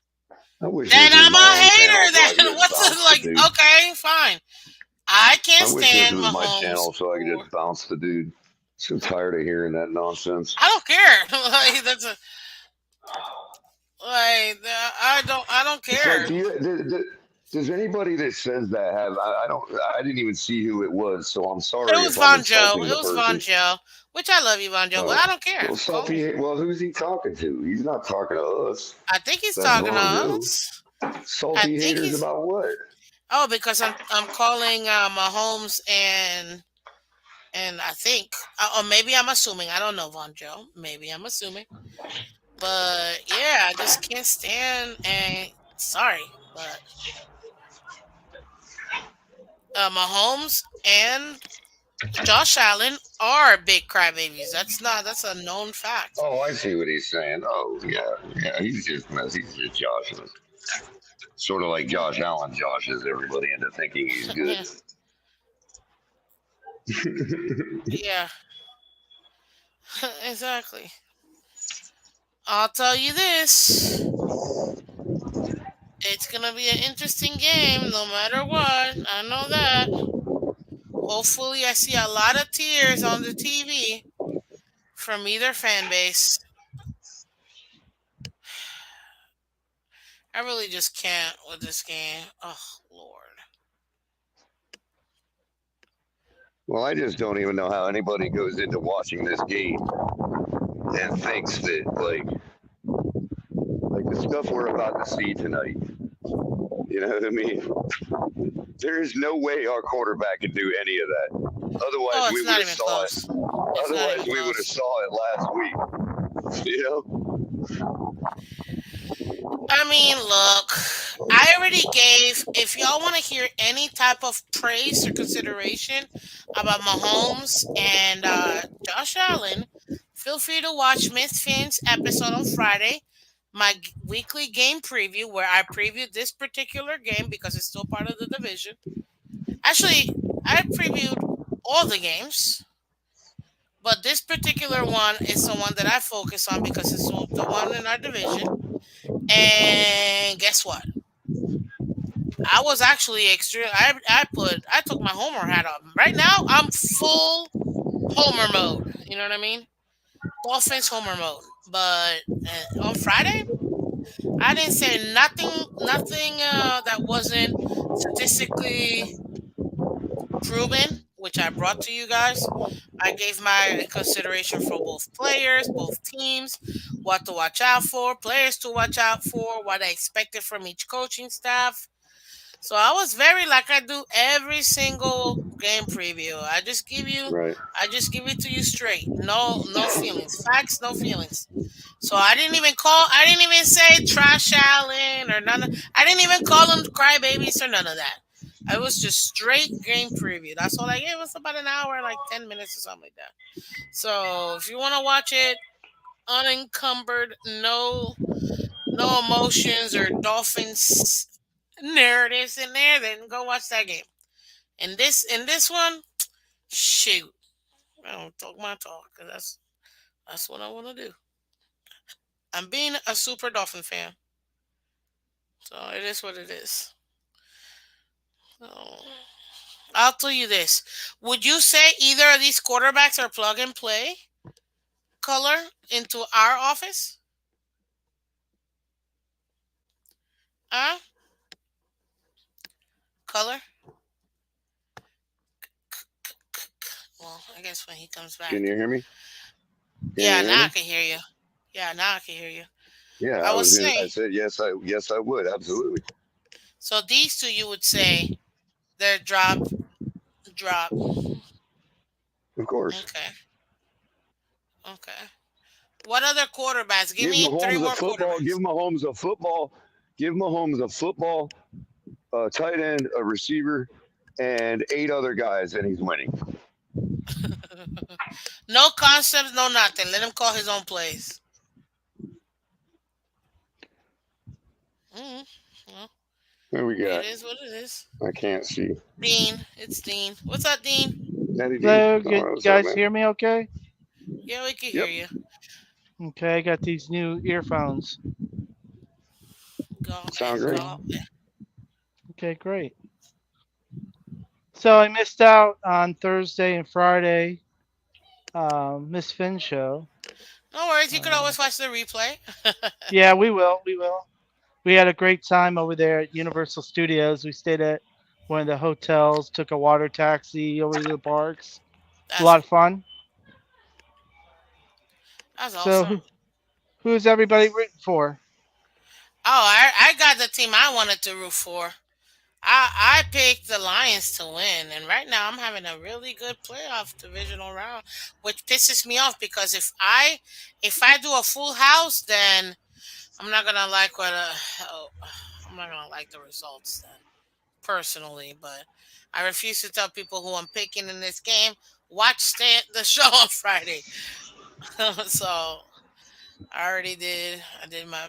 I wish Then this was I'm my a own channel hater. so I could Then just what's bounce it the like? dude. Okay, fine. I I can't wish this stand was my Mahomes. channel so I could just bounce the dude. So tired of hearing that nonsense. I don't care. Like that's a like I don't It's like, care. does anybody that says that have? I don't. I didn't even see who it was, so I'm It sorry was if I'm Von Joe. insulting It the was Von person. Joe, which I love you, Von Joe, but I Oh, don't care. well, Call me. salty. Well, who's he talking to? He's not talking to us. I think he's That's talking to Von Joe. us. I Salty think haters he's about what? because I'm calling Mahomes and I think or maybe I'm assuming I don't know Von Joe. Maybe I'm assuming, but yeah, I just can't stand and sorry, but Mahomes and Josh Allen are big crybabies. That's a known fact. Oh, I see what he's saying. Oh, yeah, yeah. He's just joshing. Sort of like Josh Allen joshes everybody into thinking he's good. Yeah, yeah, exactly. I'll tell you this. It's gonna be an interesting game no matter what. I know that. Hopefully I see a lot of tears on the TV from either fan base. I really just can't with this game. Oh Lord. Well, I just don't even know how anybody goes into watching this game and thinks that like the stuff we're about to see tonight. You know what I mean? There is no way our quarterback can do any of that. Otherwise, Oh, we it's would not have even saw it. close. It's not Otherwise, even we would have close. saw it last week. You know? I mean, look, I already gave. If y'all want to hear any type of praise or consideration about Mahomes and Josh Allen, feel free to watch Miss Finn's episode on Friday, my weekly game preview, where I previewed this particular game because it's still part of the division. Actually, I previewed all the games, but this particular one is the one that I focus on because it's the one in our division. And guess what? I was actually extreme. I took my homer hat off. Right now, I'm full homer mode. You know what I mean? Dolphins homer mode. But on Friday, I didn't say nothing that wasn't statistically proven, which I brought to you guys. I gave my consideration for both players, both teams, what to watch out for, players to watch out for, what I expected from each coaching staff. So I was very like I do every single game preview. Right. I just give it to you straight. No feelings. Facts, no feelings. So I didn't even say trash Allen or I didn't even call them crybabies or none of that. I was just straight game preview. That's all I gave. It was about an hour, like 10 minutes or something like that. So if you want to watch it, unencumbered, no emotions or Dolphins narratives in there, then go watch that game. In this one, shoot, I don't talk my talk 'cause that's what I want to do. I'm being a super Dolphin fan, so it is what it is. So, I'll tell you this: would you say either of these quarterbacks are plug and play color into our office? Huh? Color? Well, I guess when he comes Can you back. hear me? Can you Yeah, hear now I me? can hear you. Yeah, now I can hear you. Yeah, I I was was gonna. I saying, said yes. I would absolutely. so these two you would say they're drop. Of course. Okay, okay. What other quarterbacks? Give Give me three Mahomes a more football. Give quarterbacks. Mahomes a football. Give Mahomes a football, a tight end, a receiver, and 8 other guys, and he's winning. No concepts, no nothing. Let him call his own plays. Mm, well, Who we it got? is what it is. I can't see. Dean, it's Dean. What's up, Dean? Natty D. Hello, Oh, you what's up, guys man? hear me okay? Yeah, we can hear Yep. you. Okay, I got these new earphones. Go Sound and great. go. Um, okay, great. So I missed out on Thursday and Friday, Miss Finn show. No worries. You could Uh, always watch the replay. yeah, we will. We will. We had a great time over there at Universal Studios. We stayed at one of the hotels, took a water taxi over to the parks. It's a That's lot of fun. that's So, awesome. who's everybody rooting for? Oh, I got the team I wanted to root for. I picked the Lions to win, and right now I'm having a really good playoff divisional round, which pisses me off because if I do a full house, then I'm not gonna like oh, I'm not gonna like the results then personally. But I refuse to tell people who I'm picking in this game. Watch the show on Friday. So I already did. I did my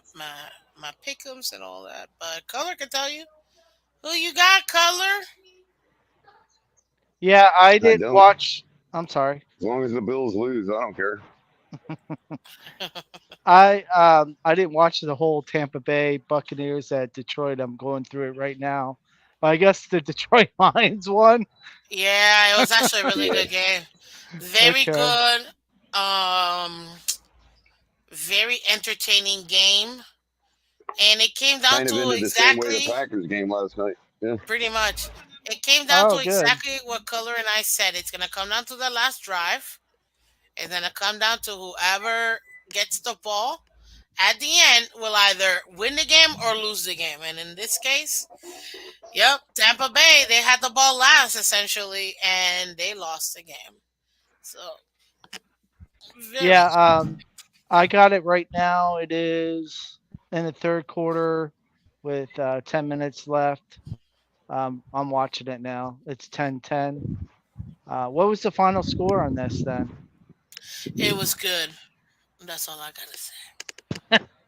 pickums and all that. But Color can tell you who you got. Color. Yeah, I I didn't don't. watch. I'm sorry. As long as the Bills lose, I don't care. I didn't watch the whole Tampa Bay Buccaneers at Detroit. I'm going through it right now. But I guess the Detroit Lions won. Yeah, it was actually a really Yeah. good game. Very Okay. good. Um, very entertaining game, and it came down Kind of to ended the same way the exactly, Packers game last night. Yeah. pretty much, it came down Oh, to good. exactly what Color and I said. It's gonna come down to the last drive. It's gonna come down to whoever gets the ball at the end will either win the game or lose the game. And in this case, yep, Tampa Bay, they had the ball last essentially, and they lost the game. So very Yeah. I got it right now. It is in the third quarter with 10 minutes left. I'm watching it now. It's 10-10. What was the final score on this then? It was good. That's all I gotta say.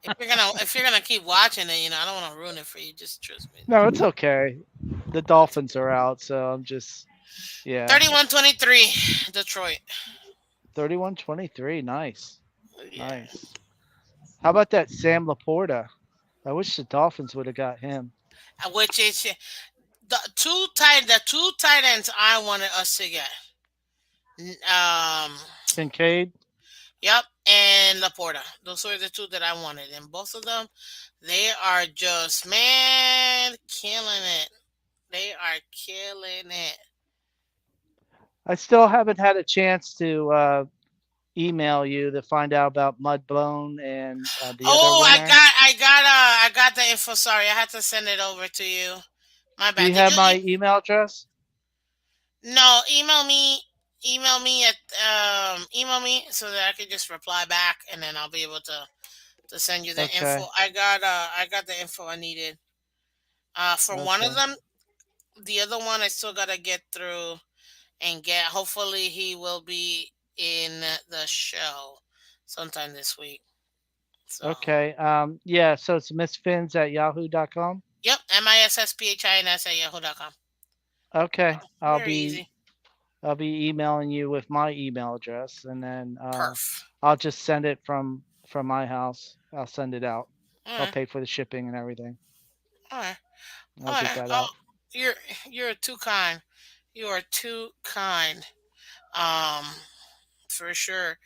If you're gonna keep watching it, I don't want to ruin it for you. Just trust me. No, it's okay. The That's Dolphins are out, so I'm just, yeah. 31-23, Detroit. 31-23. Nice. Yeah, Nice. How about that Sam Laporta? I wish the Dolphins would have got him. which is the two tight ends I wanted us to get. Um, Kincaid? yep, and Laporta. Those were the two that I wanted, and both of them, they are just man killing it. They are killing it. I still haven't had a chance to email you to find out about Mudbone and the other Oh, I winner. got, I got, I got the info. Sorry, I had to send it over to you. My Do bad. you Did have you? my email address? No, email me. Email me so that I can just reply back, and then I'll be able to send you the info. Okay. I got the info I needed. For one of Okay. them, the other one I still gotta get through and get. Hopefully, he will be in the show. sometime this week. So, Okay. Yeah. So it's missfins@yahoo.com. yep, MISSPHINS@yahoo.com. Okay. Very easy. I'll be emailing you with my email address, and then Perf. I'll just send it from my house. I'll send it out. All I'll right, pay for the shipping and everything. all right, all I'll get right. that Oh, out. you're you're too kind. You are too kind. Um, for sure.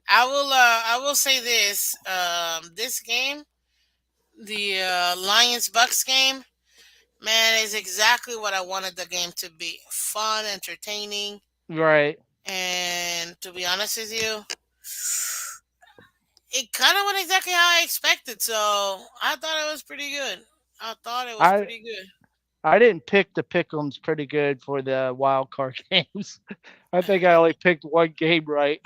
I will say this. This game, the Lions Bucks game, man, is exactly what I wanted the game to be. Fun, entertaining, Right. and to be honest with you, it kind of went exactly how I expected. So I thought it was pretty good. I thought it was I pretty good. I didn't pick the pick'ems pretty good for the wild card games. I think I only picked one game right.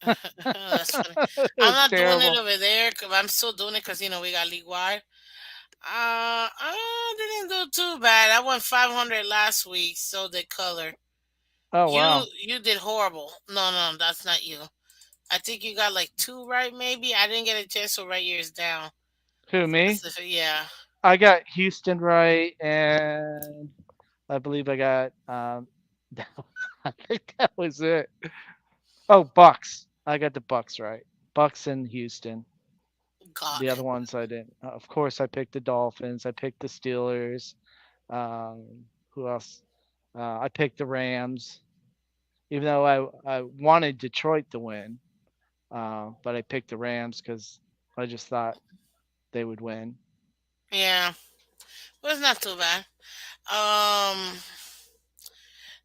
That's funny. It I'm was not doing it terrible. over there. I'm still doing it because we got league wide. I didn't do too bad. I won 500 last week. So did Color. Oh You wow. you did horrible. No, no, that's not you. I think you got like two right, maybe. I didn't get a chance to write yours down. Who me? Yeah. I got Houston right, and I believe I got I think that was it. Oh, Bucks. I got the Bucks right. Bucks in Houston. Got The other it. ones I didn't. Of course, I picked the Dolphins. I picked the Steelers. Who else? I picked the Rams. Even though I wanted Detroit to win, but I picked the Rams because I just thought they would win. Yeah. But it's not too bad. Um.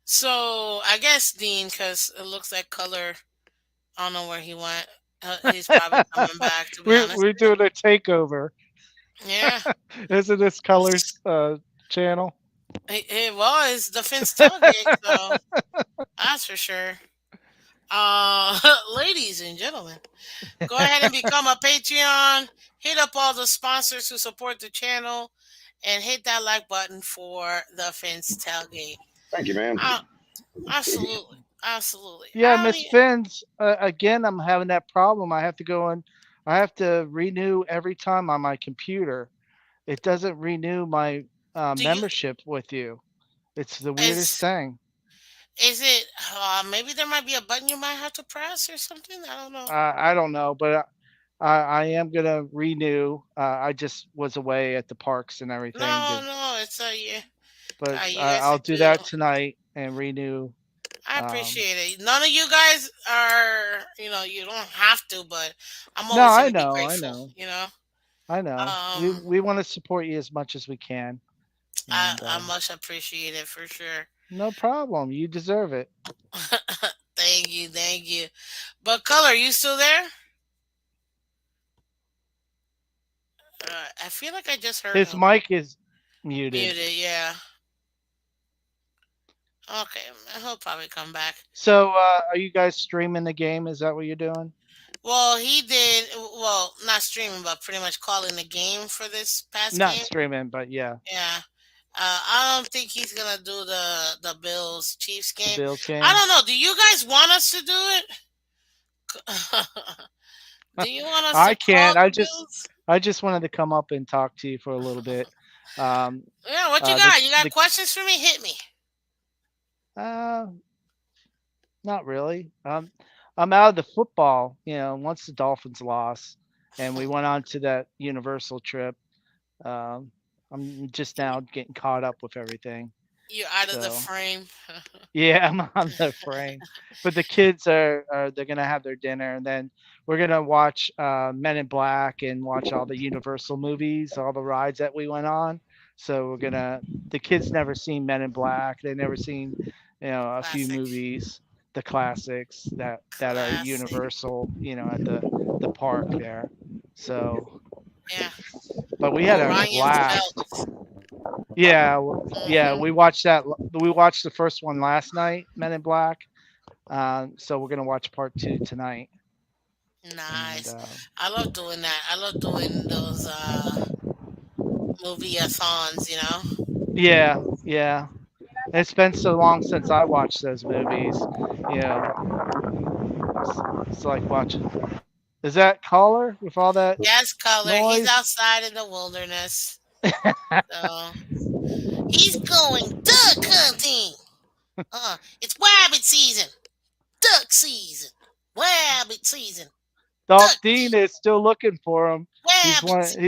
So I guess Dean, because it looks like Color. I don't know where he went. He's probably coming back. To be honest We're with doing a takeover. you. Yeah. Isn't this Colors channel? It was the Finn's tailgate, so that's for sure. Ladies and gentlemen, go ahead and become a Patreon. Hit up all the sponsors who support the channel, and hit that like button for the Finn's tailgate. Thank you, man. Uh, absolutely, absolutely. Yeah, Miss Finns. Again, I'm having that problem. I have to go in. I have to renew every time on my computer. It doesn't renew my Do you membership with you. It's the weirdest is thing. is it? Maybe there might be a button you might have to press or something. I don't know. I don't know, but I am gonna renew. I just was away at the parks and everything, No, no, it's you. but You guys I'll are do too. that tonight and renew. I Um, appreciate it. None of you guys are, you don't have to, but I'm no, always I gonna be know, I grateful. know, You know, I know. um, We want to support you as much as we can, and I much appreciate it for sure. no problem. You deserve it. Thank you, thank you. But Color, you still there? I feel like I just heard His him mic is muted. muted. Yeah. Okay, he'll probably come back. So, are you guys streaming the game? Is that what you're doing? Well, he did. Well, not streaming, but pretty much calling the game for this past Not game. streaming, but yeah, Yeah. I don't think he's gonna do the Bills Chiefs the game. Bills I game. don't know. Do you guys want us to do it? Do you want us I to call can't. the Bills? I just wanted to come up and talk to you for a little bit. Um, Yeah. What you the got? You got the questions for me? Hit me. uh, not really. I'm out of the football. Once the Dolphins lost, and we went on to that Universal trip. Um, I'm just now getting caught up with everything. You're out of the So frame. yeah, I'm on the frame. But the kids are they're gonna have their dinner, and then we're gonna watch Men in Black and watch all the Universal movies, all the rides that we went on. So the kids never seen Men in Black. They never seen, a few Classic. movies, the classics that are Classic. Universal, at the park there. So, Yeah. but we had a Orion's blast. belt. Yeah, yeah, Hmm. we watched that. We watched the first one last night, Men in Black. So we're gonna watch part 2 tonight. And Nice. I love doing that. I love doing those movie-a-thons. yeah, yeah. It's been so long since I watched those movies. You know, it's like watching. Is that Caller with all that Yes, Color. He's noise? outside in the wilderness. So he's going duck hunting. It's rabbit season, duck season, rabbit season, Dog duck, Dean is still looking for him. He's rabbit want season.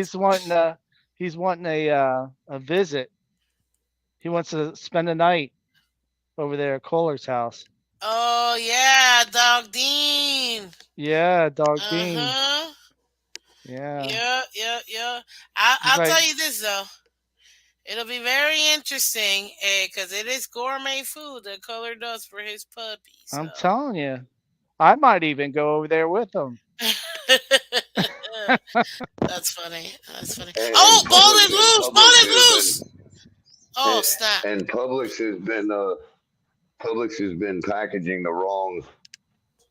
he's wanting a visit. He wants to spend the night over there at Kohler's house. Oh yeah, Dog Dean. Yeah, Dog Uh Dean. huh. Yeah. Yeah, yeah, yeah. He's I'll like, tell you this though. It'll be very interesting because it is gourmet food that Color does for his puppy. So I'm telling you. I might even go over there with him. that's funny. That's funny. Oh, And ball Publix is loose! Ball Publix is has loose! been Oh snap! and Publix has been packaging the wrong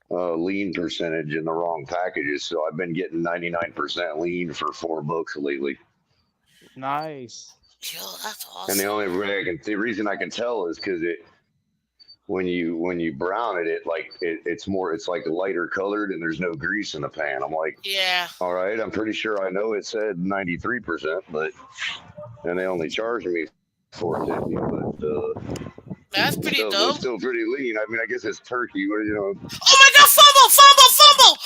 lean percentage in the wrong packages. So I've been getting 99% lean for $4 lately. Nice. Yo, that's And the awesome. only way the reason I can tell is because when you brown it's like lighter colored and there's no grease in the pan. I'm like, Yeah, all right, I'm pretty sure I know it said 93%, but and they only charged me $4.50, that's but pretty dope. still pretty lean. I mean, I guess it's turkey. Oh my God! Fumble! Fumble! Fumble!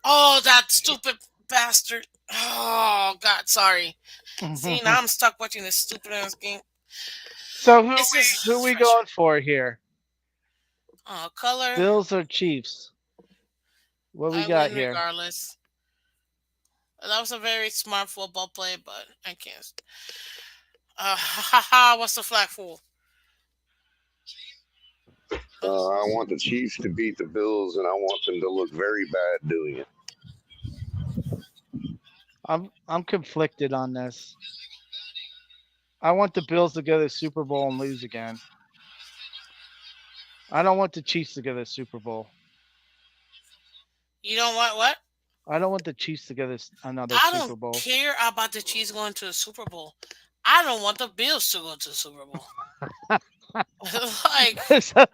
Oh, that stupid bastard! Oh God, sorry. See, now I'm stuck watching this stupid ass game. So This is who we fresh. going for here? Oh, Color. Bills or Chiefs? What we I got win here? regardless. That was a very smart football play, but I can't. Ha ha ha! What's the flag for? I want the Chiefs to beat the Bills, and I want them to look very bad doing it. I'm conflicted on this. I want the Bills to go to the Super Bowl and lose again. I don't want the Chiefs to go to the Super Bowl. You don't want what? I don't want the Chiefs to go to another I Super don't Bowl. care about the Chiefs going to the Super Bowl. I don't want the Bills to go to the Super Bowl. Like, so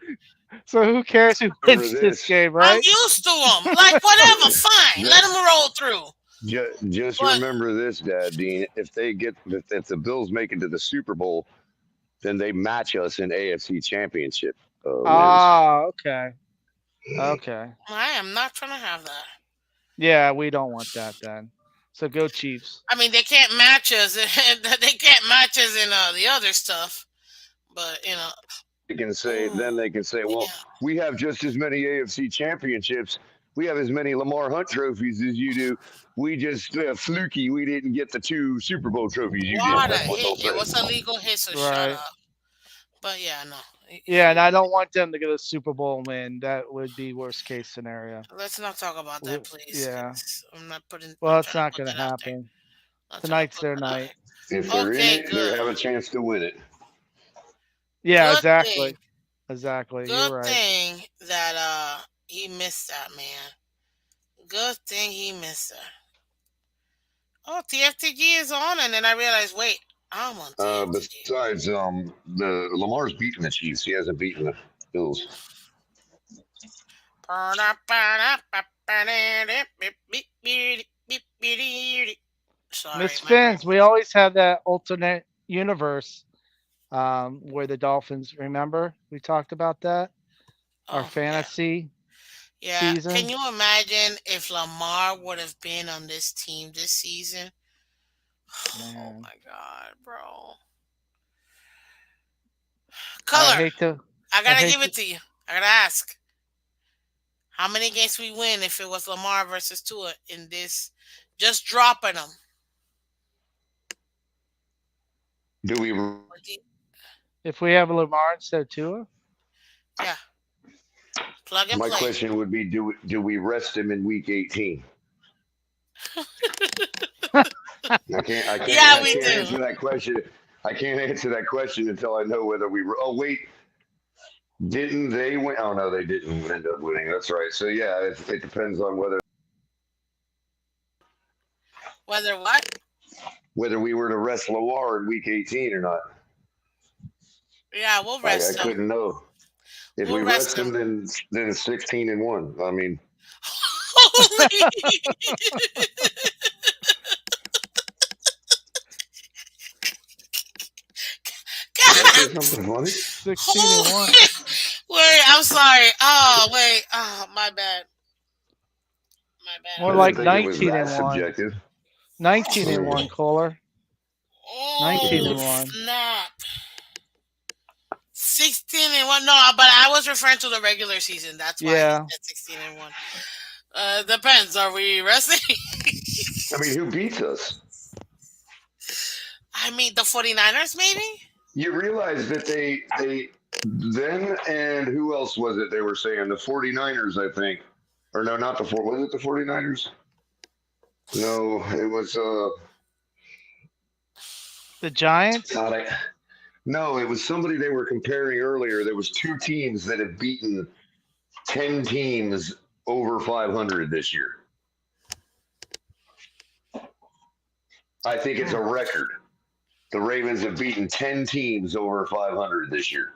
who cares who Remember wins this this. game, I'm right? used to them. Like, whatever, fine. Let them roll through. Just But remember this, Dad Dean. If the Bills make it to the Super Bowl, then they match us in AFC Championship wins. Ah, okay. Okay. I am not trying to have that. Yeah, we don't want that then. So go Chiefs. I mean, they can't match us. They can't match us in the other stuff. But They can say well, yeah. we have just as many AFC championships. We have as many Lamar Hunt trophies as you do. We just fluky. We didn't get the 2 Super Bowl trophies you did. What a That's what they'll hit! It was say. a legal hit, so shut Right. up. But yeah, no. Yeah, and I don't want them to get a Super Bowl and win. That would be worst case scenario. Let's not talk about that, please. Yeah. 'Cause I'm not putting. Well, I'm it's trying not to put going to that out there. happen. Not trying to Tonight's put their that out night. If they're Okay, in it, good. they have a chance to win it. Yeah, Good exactly. thing. Exactly. You're Good right. thing that he missed that, man. Good thing he missed that. Oh, TFTG is on, and then I realized, wait, I'm on TFTG. Besides, the Lamar's beaten the Chiefs. He hasn't beaten the Bills. Sorry, Miss my brain. Fins, we always have that alternate universe where the Dolphins, remember? We talked about that? Our Oh, yeah. fantasy Yeah. season. Can you imagine if Lamar would have been on this team this season? Oh Man. my God, bro. I Color. hate to. I gotta hate give it to you. I gotta ask. How many games we win if it was Lamar versus Tua in this? Just dropping them. Do we? If we have Lamar instead of Tua, Yeah. Plug and My play. question would be: do we rest him in Week 18? I can't Yeah, we answer do. that question. I can't answer that question until I know whether we were. Oh wait, didn't they win? Oh no, they didn't end up winning. That's right. So yeah, it depends on Whether what? whether we were to rest Lamar in Week 18 or not. Yeah, we'll I rest him. couldn't know. If We'll we rest rest him, then it's 16-1. I mean, Did I say something funny? 16-1. Wait, I'm sorry. Oh, wait. Oh, my bad. My bad. More I like didn't think it was that 19-1. subjective. 19-1, Kohler. Oh, 19-1. snap. 16-1. No, but I was referring to the regular season. That's why Yeah. I said 16-1. Depends. Are we wrestling? I mean, who beats us? I mean, the 49ers, maybe? You realize that they then, and who else was it they were saying? The 49ers, I think. Or no, not the was it the 49ers? No, it was The Giants? God, no, it was somebody they were comparing earlier. There was two teams that have beaten 10 teams over 500 this year. I think it's a record. The Ravens have beaten 10 teams over 500 this year.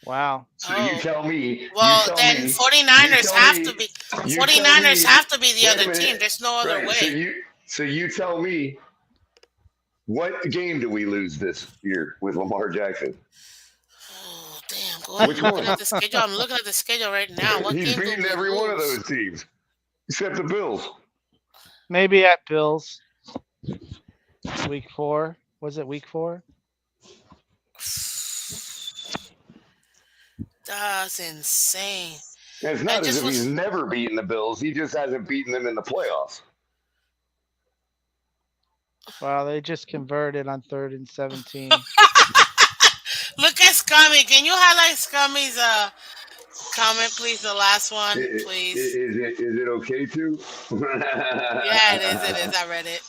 Wow. So you tell me. Well, you tell then me, 49ers have to be. you tell 49ers me- have to be the wait a other minute. team. There's no other Right, way. So you tell me, what game do we lose this year with Lamar Jackson? Oh, damn. Go ahead. Which I'm looking one? at the schedule. I'm looking at the schedule right now. What He's game do beaten we every lose? one of those teams, except the Bills. Maybe at Bills. Week 4. Was it week 4? That's insane. And it's not as if he's never beaten the Bills. He just hasn't beaten them in the playoffs. Wow, they just converted on 3rd and 17. Look at Scummy. Can you highlight Scummy's comment, please? The last one, please. Is it okay to? Yeah, it is. It is. I read it.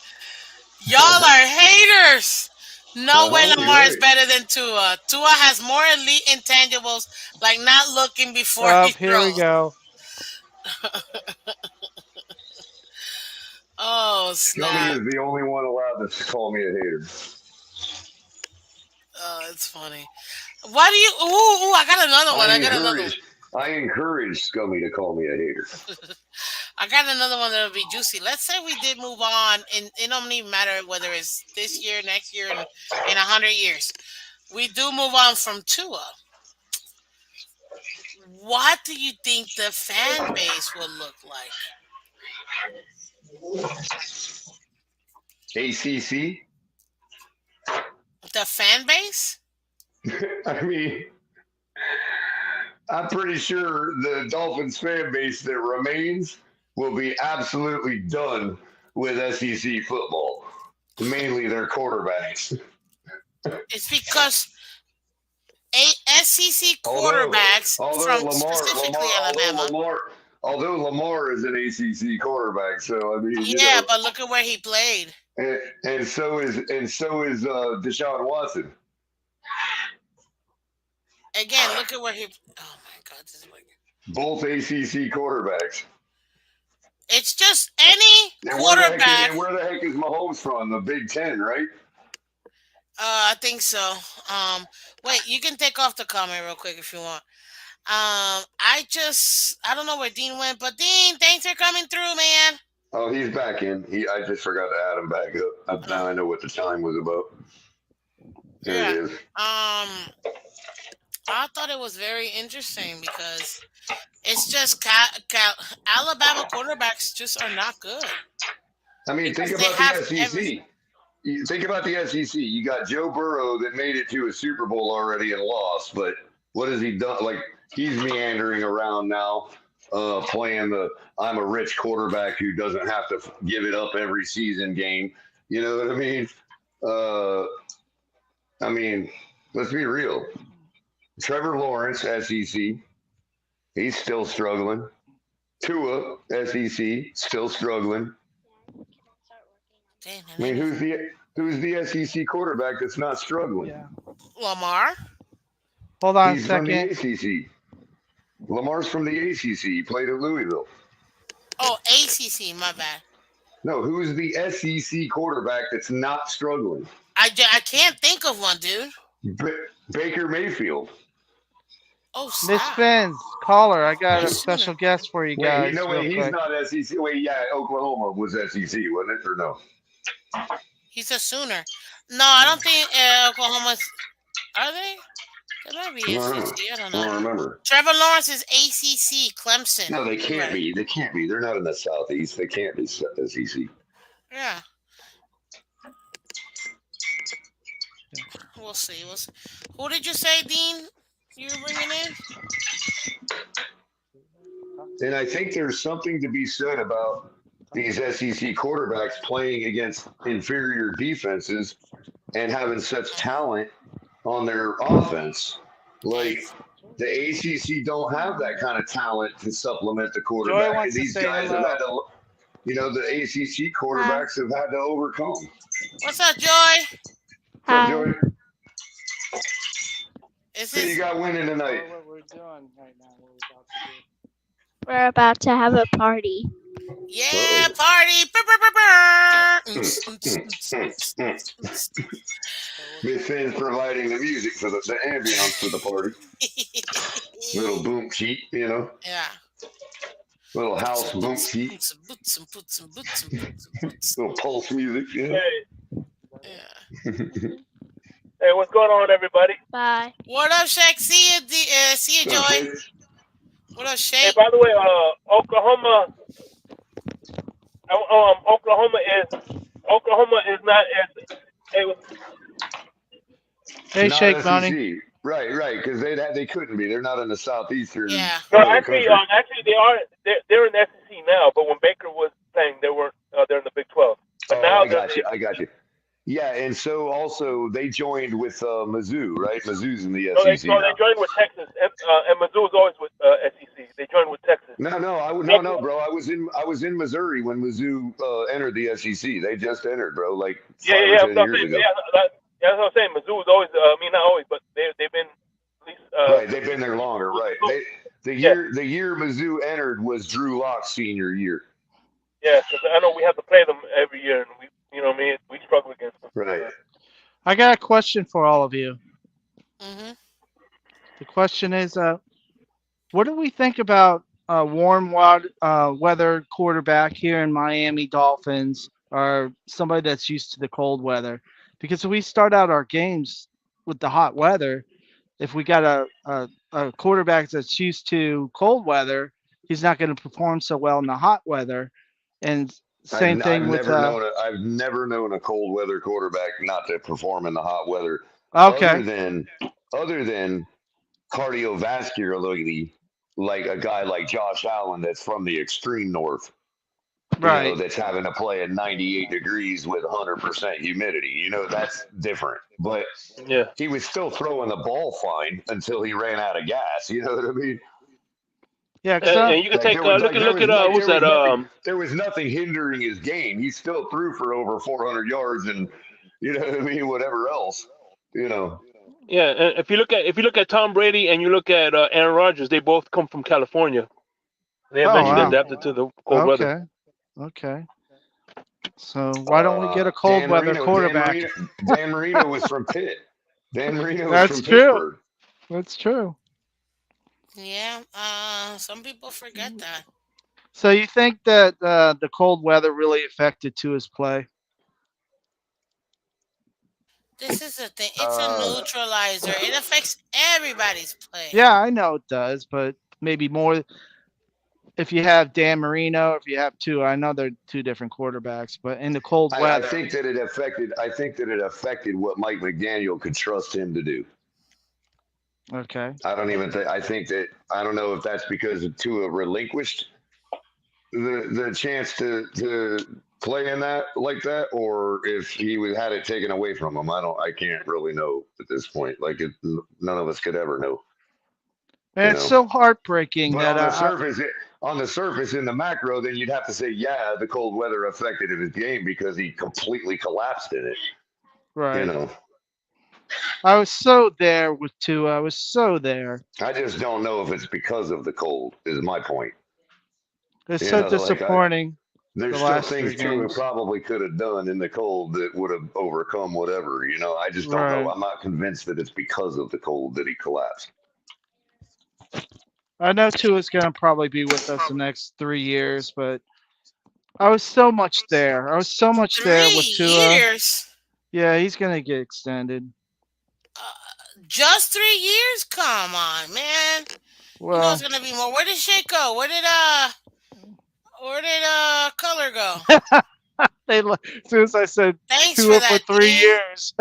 Y'all are haters. No way Lamar is better than Tua. Tua has more elite intangibles, like not looking before he Here throws. we go. Oh, snap. Scummy is the only one allowed to call me a hater. Oh, it's funny. Why do you? Ooh, I got another one. I encourage Scummy to call me a hater. I got another one that'll be juicy. Let's say we did move on, and it don't even matter whether it's this year, next year, in 100 years. We do move on from Tua. What do you think the fan base will look like? ACC? The fan base? I mean, I'm pretty sure the Dolphins fan base that remains will be absolutely done with SEC football, mainly their quarterbacks. It's because SEC quarterbacks from specifically Alabama. Although Lamar is an ACC quarterback, so I mean, yeah, but look at where he played. And so is Deshaun Watson. Again, look at where he. Oh my God, this is weird. Both ACC quarterbacks. It's just any quarterback. Where the heck is Mahomes from? The Big Ten, right? I think so. Wait, you can take off the comment real quick if you want. I don't know where Dean went, but Dean, thanks for coming through, man. Oh, he's back in. I just forgot to add him back up. Now I know what the time was about. There it is. I thought it was very interesting because it's just Alabama quarterbacks just are not good. I mean, think about the SEC. Think about the SEC. You got Joe Burrow that made it to a Super Bowl already and lost, but what has he done? Like, he's meandering around now, playing the I'm a rich quarterback who doesn't have to give it up every season game. You know what I mean? Let's be real. Trevor Lawrence, SEC, he's still struggling. Tua, SEC, still struggling. Damn, I mean, who's the SEC quarterback that's not struggling? Yeah. Lamar? Hold on He's a second. from the ACC. Lamar's from the ACC. He played at Louisville. Oh, ACC, my bad. No, who's the SEC quarterback that's not struggling? I can't think of one, dude. Baker Mayfield. Oh, Miss stop. Fins, caller, I got You're a Sooner. special guest for you Wait, guys, real he's quick. not SEC. Wait, yeah, Oklahoma was SEC, wasn't it, or no? He's a Sooner. No, I don't think Oklahoma's. Are they? They might be I don't know. SEC. I don't I know. don't remember. Trevor Lawrence is ACC. Clemson. No, they You're can't right. be. They can't be. They're not in the Southeast. They can't be SEC. Yeah. We'll see. We'll see. Who did you say, Dean? You were bringing in? And I think there's something to be said about these SEC quarterbacks playing against inferior defenses and having such talent on their offense. Like the ACC don't have that kind of talent to supplement the Joy quarterback. wants to These say guys hello. have had to, the ACC quarterbacks have had to overcome. What's up, Joy? What's up, Joey? Is Who you this? got winning tonight? What we're doing right now, what we're about to do. We're about to have a party. Yeah, Uh-oh. party. Miss Finn's providing the music for the ambience for the party. Little boom sheet, Yeah. little house boom sheet, little pulse music, Yeah. Hey, what's going on, everybody? Bye. What up, Shaq? See you, Joy. What up, Hey, Shaq? by the way, Oklahoma is not as. Hey, not Shake SEC. Bunny. Right, because they couldn't be. They're not in the southeastern. Yeah. No, part of the actually, country. they are. They're in the SEC now, but when Baker was playing, they weren't. They're in the Big 12. But now I got you. Yeah, and so also they joined with Mizzou, right? Mizzou's in the SEC they now. joined with Texas, and Mizzou is always with SEC. They joined with Texas. No, bro. I was in Missouri when Mizzou entered the SEC. They just entered, bro. Like 5 or 10 years ago. That's what I'm saying. Mizzou is always. Not always, but they've been at least. Right, they've been there longer. Right. The year Mizzou entered was Drew Lock's senior year. Yeah, because I know we have to play them every year, and we struggle against them. Right. I got a question for all of you. Mm-hmm. The question is, what do we think about warm weather quarterback here in Miami Dolphins, or somebody that's used to the cold weather? Because if we start out our games with the hot weather, if we got a quarterback that's used to cold weather, he's not going to perform so well in the hot weather. And same thing with. I've never known a cold weather quarterback not to perform in the hot weather. Okay. Other than cardiovascularly, like a guy like Josh Allen that's from the extreme north. Right. That's having to play at 98 degrees with 100% humidity. That's different. But he was still throwing the ball fine until he ran out of gas. You know what I mean? Yeah, and you can take look at who's that? There was nothing hindering his game. He still threw for over 400 yards, and whatever else. Yeah, and if you look at Tom Brady and you look at Aaron Rodgers, they both come from California. They eventually adapted to the cold weather. Okay. So why don't we get a cold weather quarterback? Dan Marino was from Pitt. Dan Marino was That's from true. Pittsburgh. That's true. Yeah. Some people forget that. So you think that the cold weather really affected Tua's play? This is the thing. It's a neutralizer. It affects everybody's play. Yeah, I know it does, but maybe more if you have Dan Marino, if you have Tua. I know they're two different quarterbacks, but in the cold weather, I think that it affected what Mike McDaniel could trust him to do. Okay. I don't know if that's because Tua relinquished the chance to play in that like that, or if he had it taken away from him. I can't really know at this point. Like none of us could ever know. And it's so heartbreaking but that on the surface, in the macro, then you'd have to say, yeah, the cold weather affected his game because he completely collapsed in it. Right. I was so there with Tua. I was so there. I just don't know if it's because of the cold, is my point. It's so disappointing. There's still things Tua probably could have done in the cold that would have overcome whatever. I just don't know. I'm not convinced that it's because of the cold that he collapsed. I know Tua's going to probably be with us the next 3 years, but I was so much there. I was so much there with 3 Tua. years? Yeah, he's going to get extended. Just 3 years? Come on, man. Well, you know it's gonna be more. Where did Shake go? Where did Color go? as soon as I said Thanks Tua for that, for 3 team. years.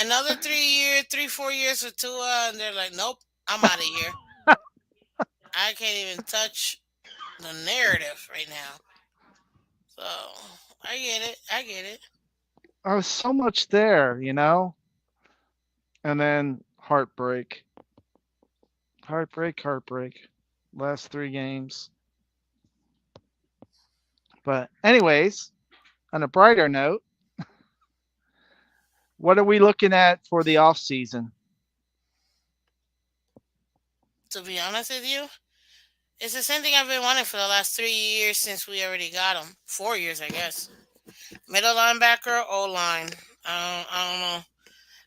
Another 4 years with Tua, and they're like, nope, I'm out of here. I can't even touch the narrative right now. So I get it. I was so much there, you know? And then heartbreak. Heartbreak. Last 3 games. But anyways, on a brighter note, what are we looking at for the off season? To be honest with you, it's the same thing I've been wanting for the last 3 years since we already got them. 4 years, I guess. Middle linebacker, O-line. I don't know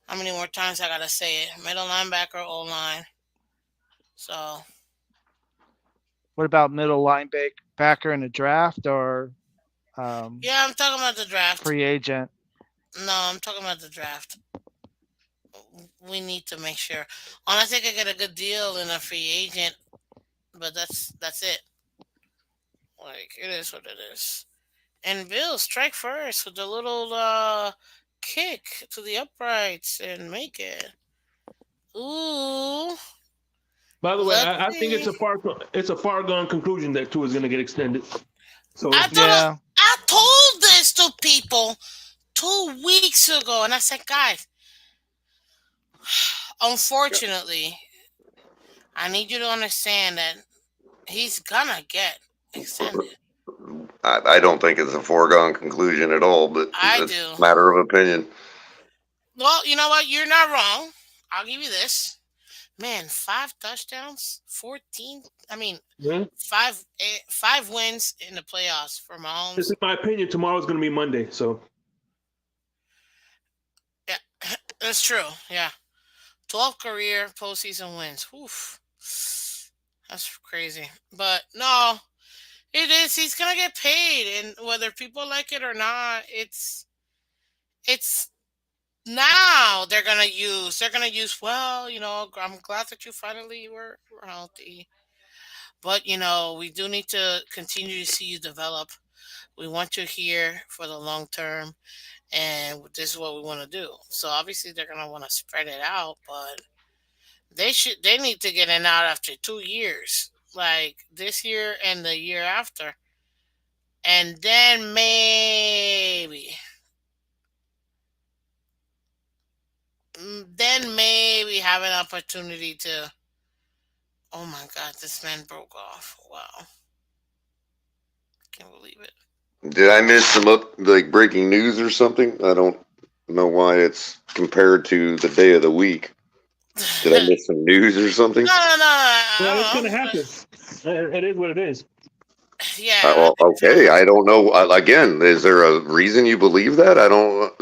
how many more times I gotta say it. Middle linebacker, O-line. So. What about middle linebacker in the draft or? Yeah, I'm talking about the draft. Free agent. No, I'm talking about the draft. We need to make sure. Unless I could get a good deal in a free agent, but that's it. Like, it is what it is. And Bill, strike first with the little kick to the uprights and make it. Ooh. By the way, I think it's a far gone conclusion that Tua is going to get extended. So I told this to people 2 weeks ago, and I said, guys, unfortunately, I need you to understand that he's gonna get extended. I don't think it's a foregone conclusion at all, but it's a matter of opinion. Well, you know what? You're not wrong. I'll give you this. Man, 5 touchdowns, 14. I mean, 5 wins in the playoffs for Mahomes. This is my opinion. Tomorrow's going to be Monday, so. Yeah, that's true. Yeah, 12 career postseason wins. Oof, that's crazy. But no, it is. He's gonna get paid, and whether people like it or not, it's now they're gonna use. Well, you know, I'm glad that you finally were healthy, but you know, we do need to continue to see you develop. We want you here for the long term, and this is what we want to do. So obviously, they're gonna want to spread it out, but they need to get it out after 2 years, like this year and the year after, and then maybe have an opportunity to. Oh my God, this man broke off. Wow, I can't believe it. Did I miss some breaking news or something? I don't know why it's compared to the day of the week. Did I miss some news or something? No. Well, it's going to happen. It is what it is. Yeah. Well, okay. I don't know. Again, is there a reason you believe that? I don't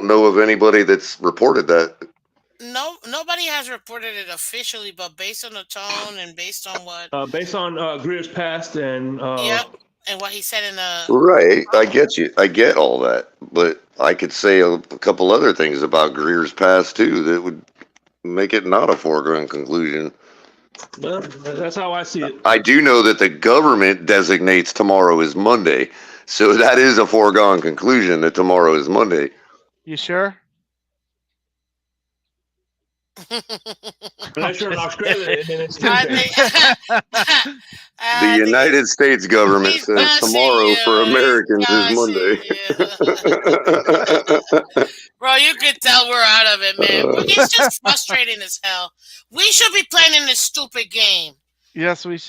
know of anybody that's reported that. No, nobody has reported it officially, but based on the tone and based on what. Based on Greer's past and. Yep. And what he said in the. Right. I get you. I get all that. But I could say a couple other things about Greer's past, too, that would make it not a foregone conclusion. Well, that's how I see it. I do know that the government designates tomorrow as Monday. So that is a foregone conclusion that tomorrow is Monday. You sure? Unless you're in Australia, then it's the United States government says tomorrow for Americans is Monday. Bro, you could tell we're out of it, man. It's just frustrating as hell. We should be playing in this stupid game. Yes, we'd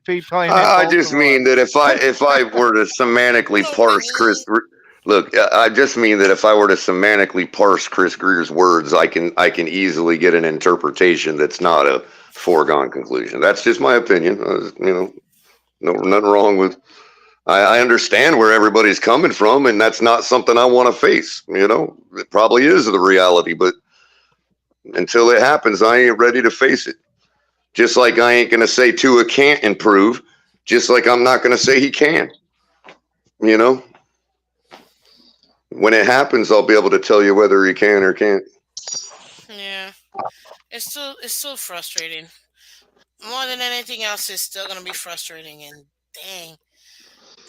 be playing. I just mean that if I were to semantically parse Chris. Look, I just mean that if I were to semantically parse Chris Greer's words, I can easily get an interpretation that's not a foregone conclusion. That's just my opinion. Nothing wrong with. I understand where everybody's coming from, and that's not something I want to face. It probably is the reality, but until it happens, I ain't ready to face it. Just like I ain't going to say Tua can't improve, just like I'm not going to say he can. You know? When it happens, I'll be able to tell you whether he can or can't. Yeah. It's still frustrating. More than anything else, it's still going to be frustrating. And dang,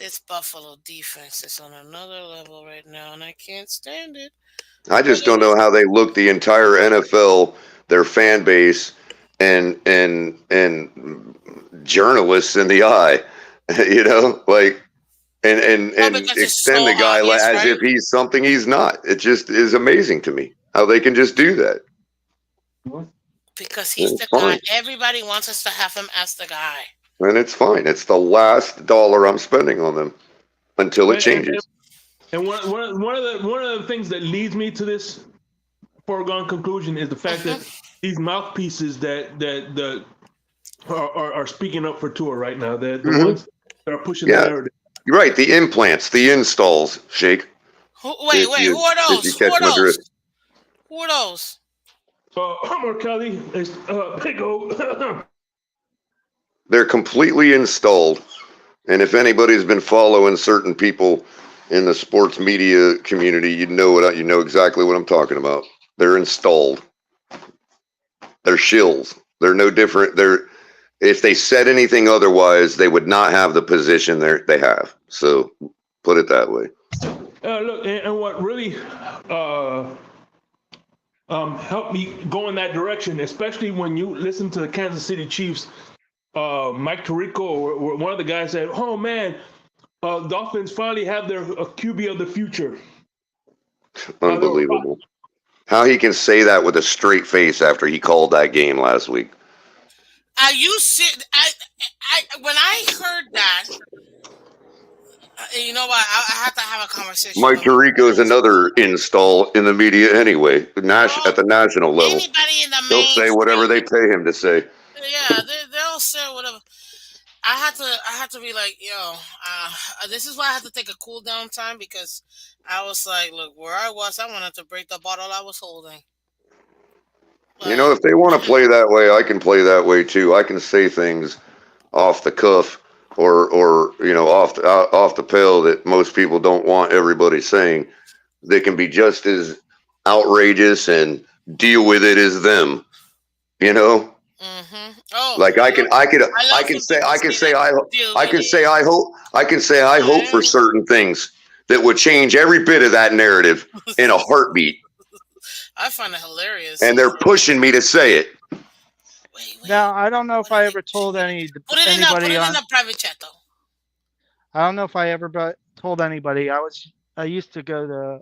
this Buffalo defense is on another level right now, and I can't stand it. I just don't know how they look the entire NFL, their fan base, and journalists in the eye, you know, like, and extend the guy obvious, as right? if he's something he's not. It just is amazing to me how they can just do that. Because he's the guy. Everybody wants us to have him as the guy. And it's fine. It's the last dollar I'm spending on them until it changes. And one of the things that leads me to this foregone conclusion is the fact that these mouthpieces that are speaking up for Tua right now. The ones that are pushing the narrative. You're right. The implants, the installs, Shake. Who are those? Who are those? Homer Kelly is Big O. They're completely installed. And if anybody's been following certain people in the sports media community, you know exactly what I'm talking about. They're installed. They're shills. They're no different. If they said anything otherwise, they would not have the position they have. So put it that way. Look, and what really helped me go in that direction, especially when you listen to the Kansas City Chiefs, Mike Tirico, or one of the guys said, "Oh man, Dolphins finally have their QB of the future." Unbelievable. How he can say that with a straight face after he called that game last week. Are you serious? When I heard that, you know what? I have to have a conversation. Mike Tirico is another install in the media anyway, at the national level. Anybody in the They'll say whatever they pay him to say. Yeah, they'll say whatever. I had to be like, yo, this is why I had to take a cool down time, because I was like, look, where I wanted to break the bottle I was holding. But, you know, if they want to play that way, I can play that way too. I can say things off the cuff or you know, off the pill that most people don't want everybody saying. They can be just as outrageous and deal with it as them. You know. Mm-hmm. Oh, like I can say I hope for certain things that would change every bit of that narrative in a heartbeat. I find it hilarious. And they're pushing me to say it. Wait. Now, I don't know if I ever told anybody put it in a private chat though. I don't know if I ever told anybody. I used to go to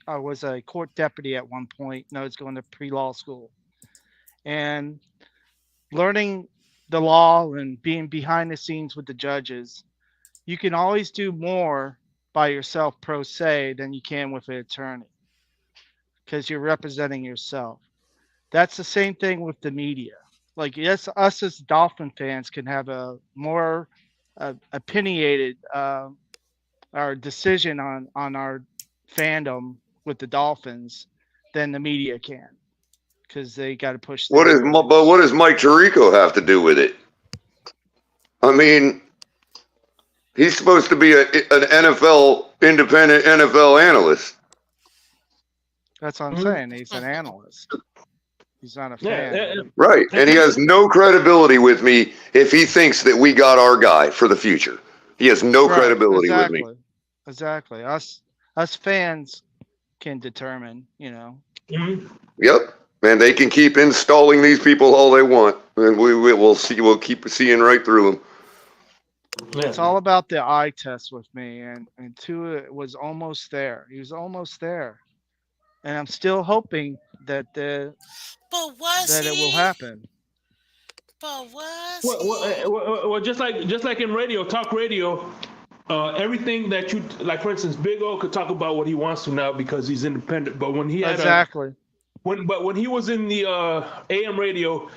I was a court deputy at one point, and I was going to pre-law school. And learning the law and being behind the scenes with the judges, you can always do more by yourself pro se than you can with an attorney, because you're representing yourself. That's the same thing with the media. Like, yes, us as Dolphin fans can have a more opinionated our decision on our fandom with the Dolphins than the media can. Because they got to push. But what does Mike Tirico have to do with it? I mean, he's supposed to be an independent NFL analyst. That's what I'm saying. He's an analyst. He's not a fan. Right. And he has no credibility with me if he thinks that we got our guy for the future. He has no credibility with me. Exactly. Us fans can determine, you know. Mm-hmm. Yep. And they can keep installing these people all they want, and we'll see. We'll keep seeing right through them. Yeah. It's all about the eye test with me, and Tua was almost there. He was almost there, and I'm still hoping that it will happen. But was well, just like in radio, talk radio, everything that you like, for instance, Big O could talk about what he wants to now because he's independent. But when he had when he was in the AM radio,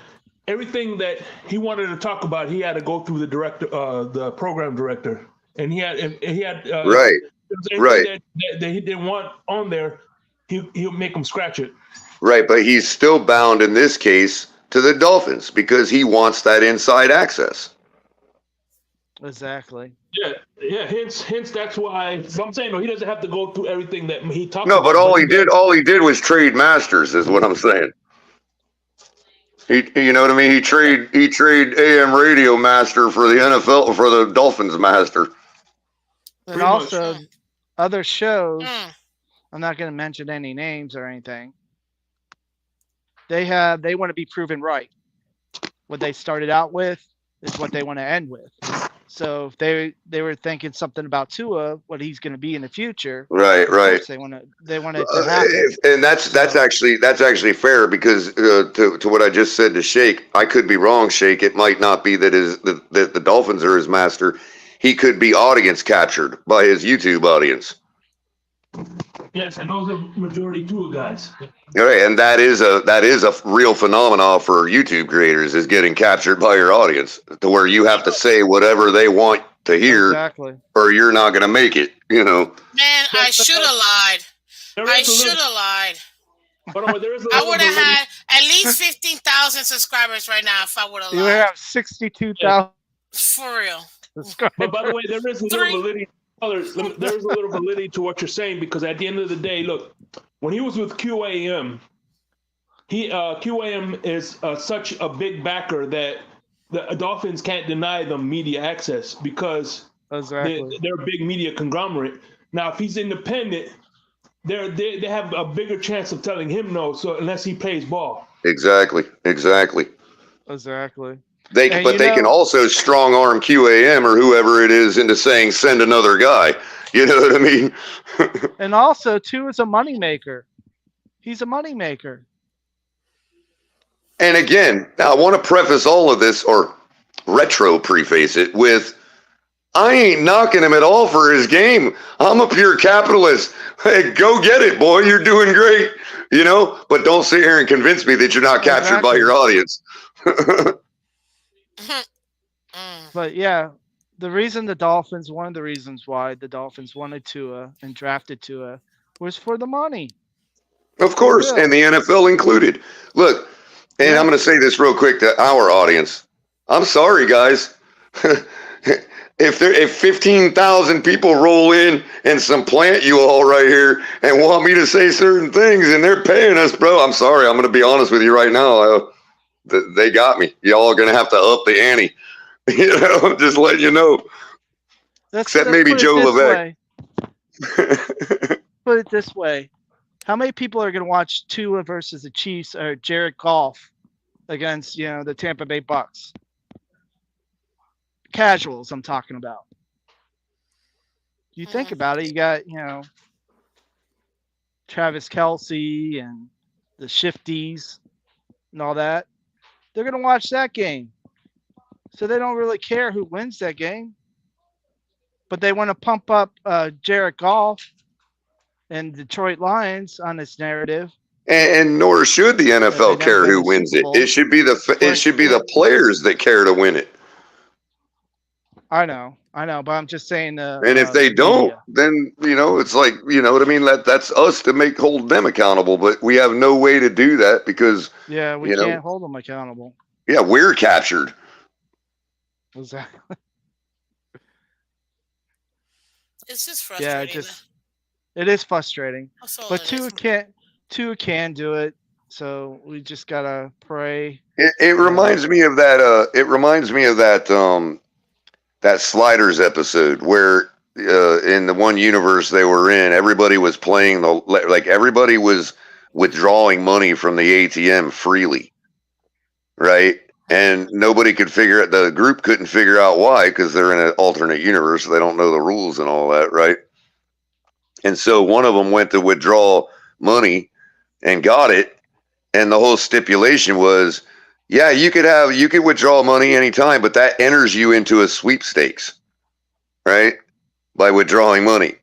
everything that he wanted to talk about, he had to go through the director, the program director, and he had right. That he didn't want on there, he'll make him scratch it. Right, but he's still bound in this case to the Dolphins because he wants that inside access. Exactly. Yeah. Hence, that's why. So I'm saying, no, he doesn't have to go through everything that he talked No, about. but all he did was trade masters, is what I'm saying. You know what I mean? He trade AM radio master for the NFL for the Dolphins master. And also, other shows. I'm not going to mention any names or anything. They want to be proven right. What they started out with is what they want to end with. So if they were thinking something about Tua, what he's going to be in the future, right? They want it to happen. And that's actually fair because to what I just said to Shake, I could be wrong. Shake, it might not be that the Dolphins are his master. He could be audience captured by his YouTube audience. Yes, and those are majority Tua guys. All right, and that is a real phenomenon for YouTube creators, is getting captured by your audience to where you have to say whatever they want to hear, exactly, or you're not going to make it. You know. Man, I should have lied. I should have lied. I would have had at least 15,000 subscribers right now if I would have lied. You would have 62,000. For real. But by the way, there is a little validity. There is a little validity to what you're saying, because at the end of the day, look, when he was with QAM, QAM is such a big backer that the Dolphins can't deny them media access because they're a big media conglomerate. Now, if he's independent, they have a bigger chance of telling him no. So unless he plays ball, exactly. They can also strong arm QAM or whoever it is into saying send another guy. You know what I mean? And also, too, is a moneymaker. He's a moneymaker. And again, I want to preface all of this, or retro preface it with, I ain't knocking him at all for his game. I'm a pure capitalist. Hey, go get it, boy. You're doing great. You know, but don't sit here and convince me that you're not captured by your audience. But yeah, one of the reasons why the Dolphins wanted Tua and drafted Tua was for the money. Of course, and the NFL included. Look, and I'm going to say this real quick to our audience. I'm sorry, guys. If 15,000 people roll in and supplant you all right here and want me to say certain things and they're paying us, bro, I'm sorry. I'm going to be honest with you right now. They got me. Y'all are going to have to up the ante. You know, I'm just letting you know. Except maybe Joe Levesque. Put it this way. How many people are going to watch Tua versus the Chiefs or Jared Goff against, the Tampa Bay Bucs? Casuals, I'm talking about. You think about it, you got, Travis Kelce and the Shifties and all that. They're going to watch that game. So they don't really care who wins that game. But they want to pump up Jared Goff and Detroit Lions on this narrative. And nor should the NFL care who wins it. It should be the players that care to win it. I know, but I'm just saying. And if they don't, then it's like what I mean. That's us to hold them accountable, but we have no way to do that because we can't hold them accountable. Yeah, we're captured. Exactly. It's just frustrating. Yeah, it is frustrating. But Tua can do it, so we just gotta pray. It reminds me of that. It reminds me of that. That Sliders episode where in the one universe they were in, everybody was playing everybody was withdrawing money from the ATM freely, right? And nobody could the group couldn't figure out why, because they're in an alternate universe. They don't know the rules and all that, right? And so one of them went to withdraw money and got it. And the whole stipulation was, yeah, you could withdraw money anytime, but that enters you into a sweepstakes, right? By withdrawing money.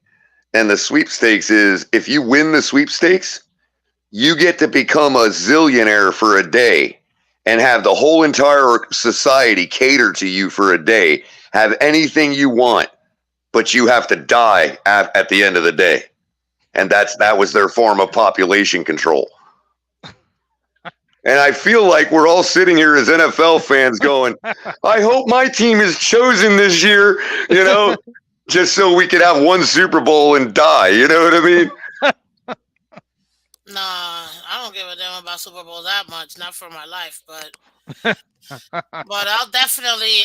And the sweepstakes is, if you win the sweepstakes, you get to become a zillionaire for a day and have the whole entire society cater to you for a day, have anything you want, but you have to die at the end of the day. And that was their form of population control. And I feel like we're all sitting here as NFL fans going, I hope my team is chosen this year, just so we could have one Super Bowl and die. You know what I mean? Nah, I don't give a damn about Super Bowl that much. Not for my life, but I'll definitely.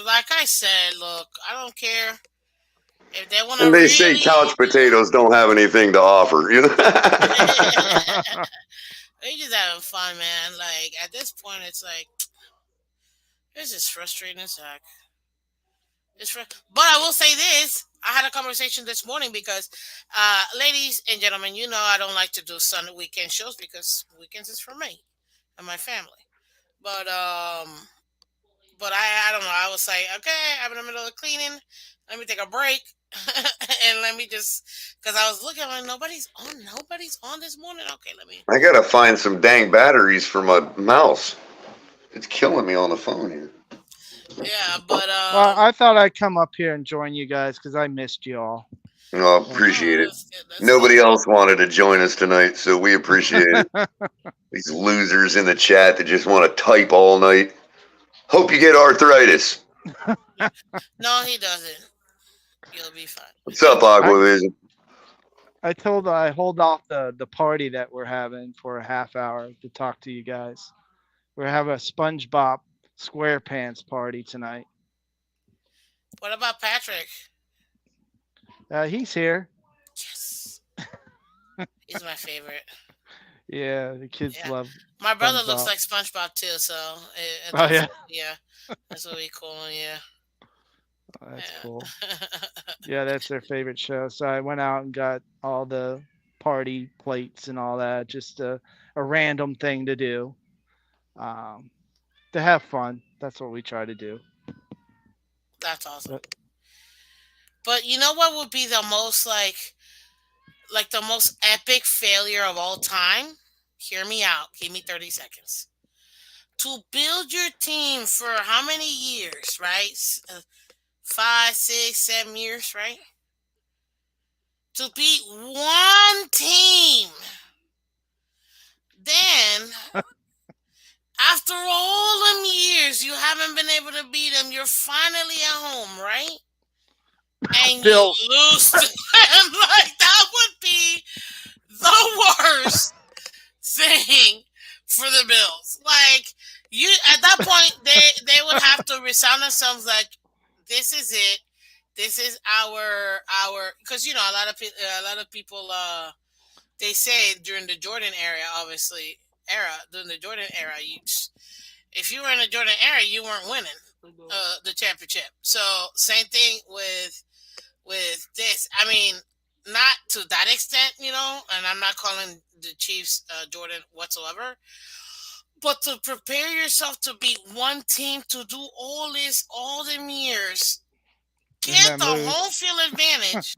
Like I said, look, I don't care if they want to And they really. say couch potatoes don't have anything to offer. We're just having fun, man. Like at this point, it's like it's just frustrating as heck. But I will say this: I had a conversation this morning because, ladies and gentlemen, I don't like to do Sunday weekend shows because weekends is for me and my family. But I don't know. I was like, okay, I'm in the middle of cleaning. Let me take a break, and let me just because I was looking, I'm like nobody's on. Nobody's on this morning. Okay, let me. I gotta find some dang batteries for my mouse. It's killing me on the phone here. Yeah, but well, I thought I'd come up here and join you guys because I missed you all. Oh, appreciate it. Nobody else wanted to join us tonight, so we appreciate it. These losers in the chat that just want to type all night. Hope you get arthritis. No, he doesn't. You'll be fine. What's up, Aquavision? I told I hold off the party that we're having for a half hour to talk to you guys. We're having a SpongeBob SquarePants party tonight. What about Patrick? He's here. Yes. He's my favorite. Yeah, the kids love. My brother SpongeBob. looks like SpongeBob too, so. That's what we call him. Yeah. Oh, that's cool. Yeah, that's their favorite show. So I went out and got all the party plates and all that. Just a random thing to do. To have fun. That's what we try to do. That's awesome. But you know what would be the most like the most epic failure of all time? Hear me out. Give me 30 seconds. To build your team for how many years, right? 5, 6, 7 years, right? To beat one team. Then, after all them years, you haven't been able to beat them. You're finally at home, right? And you lose to them. Like, that would be the worst thing for the Bills. Like, you at that point, they would have to resound themselves like, this is it. This is our because a lot of people they say during the Jordan era, during the Jordan era, if you were in the Jordan era, you weren't winning the championship. So same thing with this. I mean, not to that extent, and I'm not calling the Chiefs Jordan whatsoever. But to prepare yourself to beat one team, to do all them years, get the home field advantage,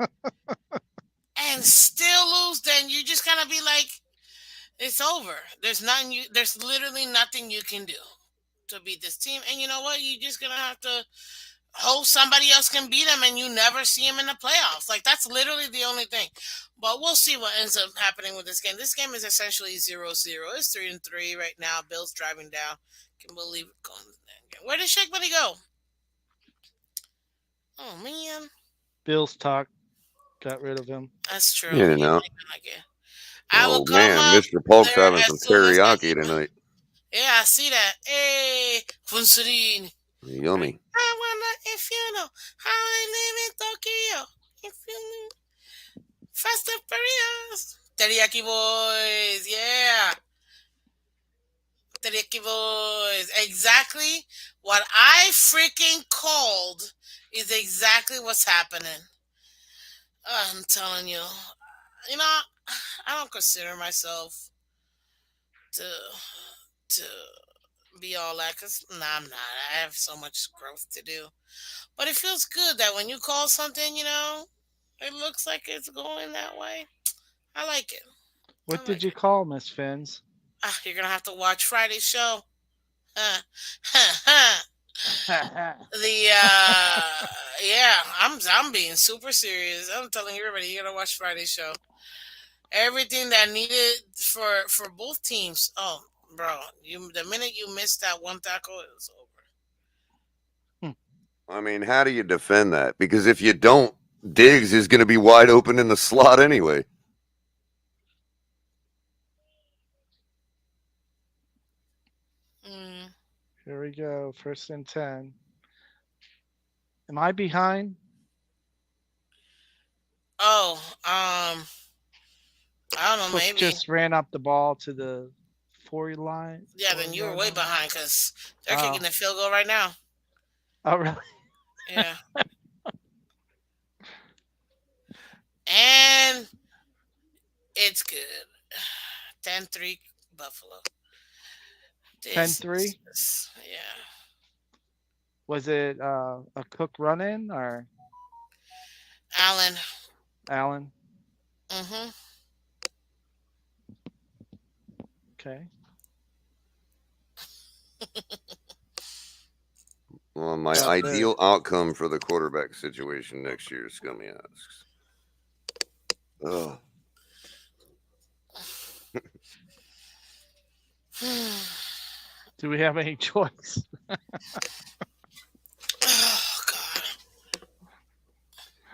and still lose, then you just gotta be like, it's over. There's literally nothing you can do to beat this team. And you know what? You're just gonna have to hope somebody else can beat them, and you never see them in the playoffs. Like, that's literally the only thing. But we'll see what ends up happening with this game. This game is essentially 0-0. It's 3-3 right now. Bills driving down. Can believe it going. Where did Shake Buddy go? Oh man. Bills talk. Got rid of him. That's true. Yeah, no. Oh man, Mr. Polk's having some teriyaki tonight. Yeah, I see that. Hey, Funsurin. Yummy. I wonder if you know how I live in Tokyo. If you know. Fast and Furious. Teriyaki Boys. Yeah. Teriyaki Boys. Exactly what I freaking called is exactly what's happening. I'm telling you. I don't consider myself to be all that, because I'm not. I have so much growth to do. But it feels good that when you call something, it looks like it's going that way. I like it. What did you call, Miss Fins? You're gonna have to watch Friday's show. I'm being super serious. I'm telling everybody, you're gonna watch Friday's show. everything that needed for both teams. Oh, bro, the minute you missed that one tackle, it was over. I mean, how do you defend that? Because if you don't, Diggs is going to be wide open in the slot anyway. Here we go. 1st and 10. Am I behind? Oh, I don't know. Cook Maybe. just ran up the ball to the 40 line. Yeah, then you were way behind because they're kicking the field goal right now. Oh, really? Yeah. And it's good. 10-3 Buffalo. 10-3? Yeah. Was it a Cook run-in or? Allen. Mm-hmm. Okay. Well, my ideal outcome for the quarterback situation next year, Scummy asks. Oh. Do we have any choice? Oh, God.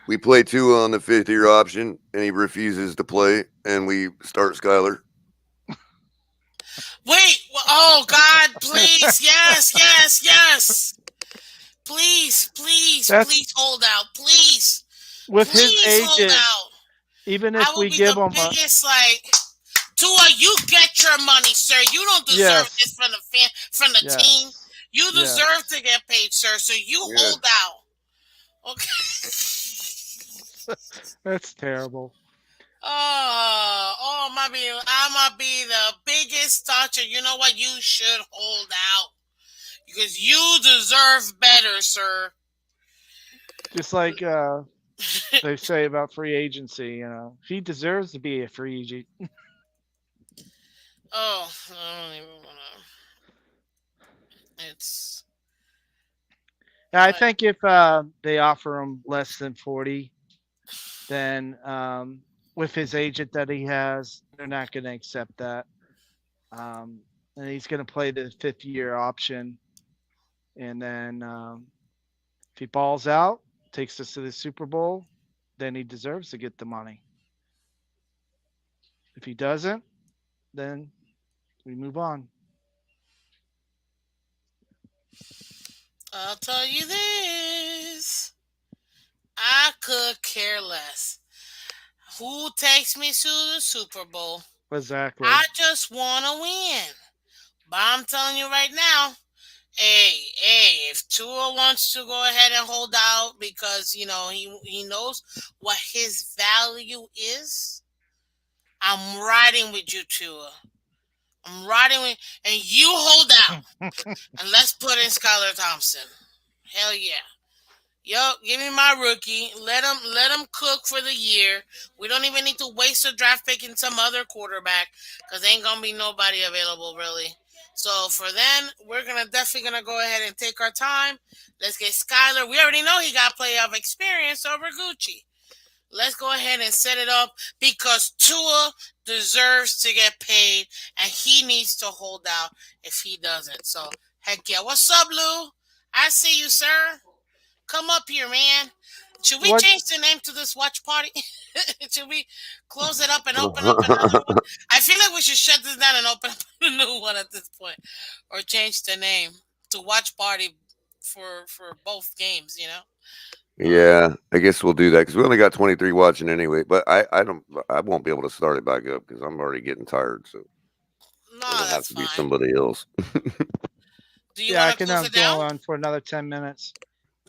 We play Tua on the 5th-year option, and he refuses to play, and we start Skyler. Wait! Oh, God! Please! Yes! Please hold out. Please. With his agent, hold out. Even if we give him biggest, Tua, you get your money, sir. You don't deserve this from the team. You deserve to get paid, sir. So you hold out. Okay. That's terrible. I'm gonna be the biggest toucher. You know what? You should hold out because you deserve better, sir. Just like they say about free agency, he deserves to be a free agent. Oh, I don't even want to. It's. Yeah, I think if they offer him less than 40, then with his agent that he has, they're not going to accept that. And he's going to play the 5th-year option. And then if he balls out, takes us to the Super Bowl, then he deserves to get the money. If he doesn't, then we move on. I'll tell you this. I could care less. Who takes me to the Super Bowl? Exactly. I just want to win. But I'm telling you right now, hey, if Tua wants to go ahead and hold out because, he knows what his value is, I'm riding with you, Tua. I'm riding with, and you hold out. And let's put in Skylar Thompson. Hell yeah. Yo, give me my rookie. Let him cook for the year. We don't even need to waste a draft pick in some other quarterback because ain't gonna be nobody available really. So for then, we're definitely gonna go ahead and take our time. Let's get Skylar. We already know he got playoff experience over Gucci. Let's go ahead and set it up because Tua deserves to get paid and he needs to hold out if he doesn't. So heck yeah. What's up, Lou? I see you, sir. Come up here, man. Should we change the name to this watch party? Should we close it up and open up another one? I feel like we should shut this down and open up a new one at this point. Or change the name to watch party for both games, Yeah, I guess we'll do that because we only got 23 watching anyway. But I won't be able to start it back up because I'm already getting tired. So it'll have to be somebody else. Do you want to close I it can down? go on for another 10 minutes.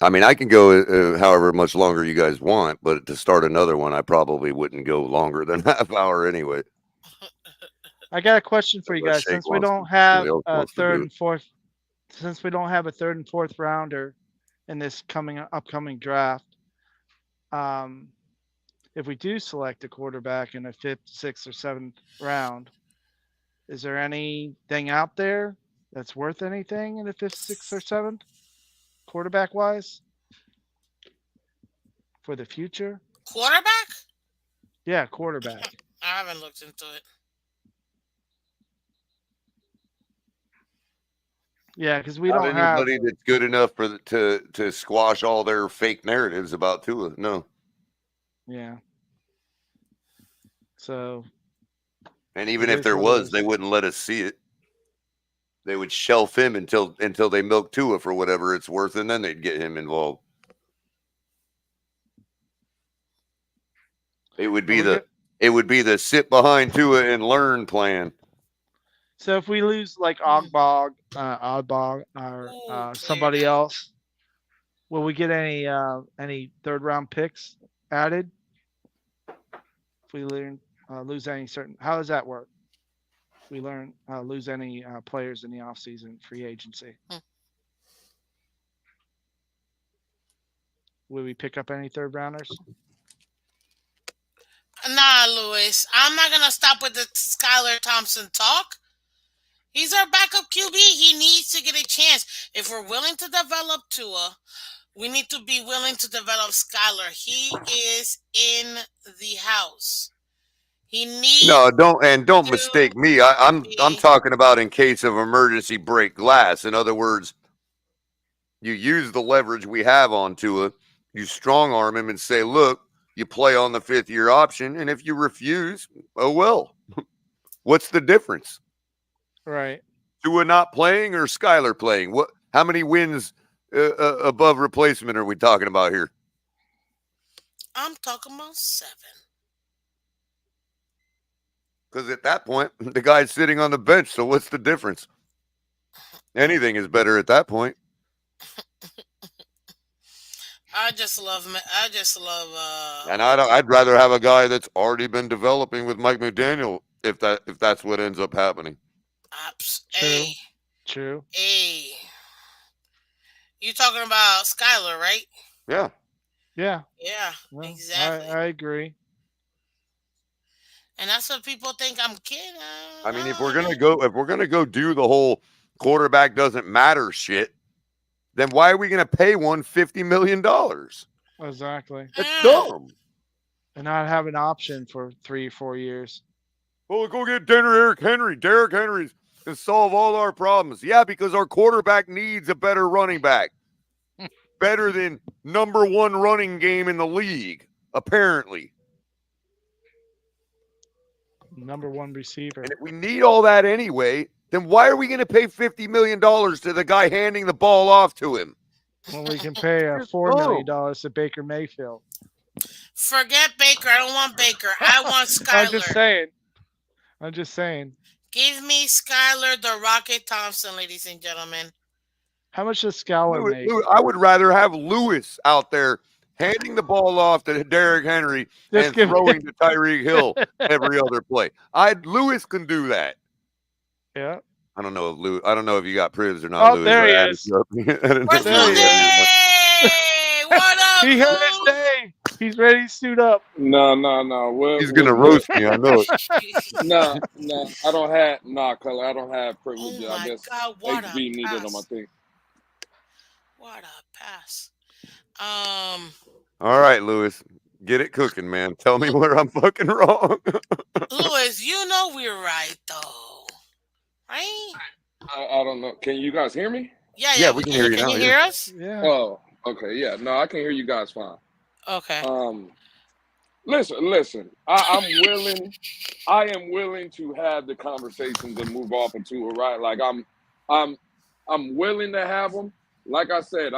I mean, I can go however much longer you guys want, but to start another one, I probably wouldn't go longer than half hour anyway. I got a question for you guys. Since we don't have a third and fourth rounder in this upcoming draft, if we do select a quarterback in the 5th, 6th, or 7th round, is there anything out there that's worth anything in the 5th, 6th, or 7th, quarterback-wise, for the future? Quarterback? Yeah, quarterback. All I haven't looked into it. Yeah, because we Not don't have anybody that's good enough for to squash all their fake narratives about Tua. No. Yeah. So. And even if there was, they wouldn't let us see it. They would shelf him until they milk Tua for whatever it's worth, and then they'd get him involved. It would be the sit behind Tua and learn plan. So if we lose like Oddbog, or somebody else, will we get any third round picks added? If we lose any certain, how does that work? If we lose any players in the offseason free agency. Will we pick up any third rounders? Nah, Lewis. I'm not gonna stop with the Skylar Thompson talk. He's our backup QB. He needs to get a chance. If we're willing to develop Tua, we need to be willing to develop Skylar. He is in the house. He needs. No, don't mistake me. I'm talking about in case of emergency break glass. In other words, you use the leverage we have on Tua. You strong arm him and say, "Look, you play on the 5th-year option, and if you refuse, oh well." What's the difference? Right. Tua not playing or Skylar playing? What? How many wins above replacement are we talking about here? I'm talking about 7. Because at that point, the guy's sitting on the bench. So what's the difference? Anything is better at that point. I just love. And I'd rather have a guy that's already been developing with Mike McDaniel if that's what ends up happening. True. Hey, you talking about Skylar, right? Yeah. Yeah, Well, exactly. I agree. And that's what people think I'm kidding. I mean, if we're gonna go do the whole quarterback doesn't matter shit, then why are we gonna pay one $50 million? Exactly. That's dumb. And not have an option for 3 or 4 years. Well, go get Derrick Henry. Derrick Henry's can solve all our problems. Yeah, because our quarterback needs a better running back. Better than number 1 running game in the league, apparently. Number 1 receiver. And if we need all that anyway, then why are we going to pay $50 million to the guy handing the ball off to him? Well, we can pay $4 million to Baker Mayfield. Forget Baker. I don't want Baker. I want Skylar. I'm just saying. Give me Skylar the Rocket Thompson, ladies and gentlemen. How much does Skylar make? I would rather have Lewis out there handing the ball off to Derrick Henry and throwing to Tyreek Hill every other play. Lewis can do that. Yeah. I don't know if you got Privs or not. Oh, Lewis. there he is. What up? He heard his name. He's ready to suit up. No. He's gonna roast me. I know it. No. I don't have color. I don't have privileges. Oh I guess God, what HB a needed pass. them. I think. What a pass. All right, Lewis. Get it cooking, man. Tell me where I'm fucking wrong. Lewis, you know we're right though. Right? I don't know. Can you guys hear me? Yeah, we can hear you now. Can you hear us? Yeah. Oh, okay. Yeah. No, I can hear you guys fine. Okay. Listen. I'm willing. I am willing to have the conversations and move off into it. Right. Like I'm willing to have them. Like I said,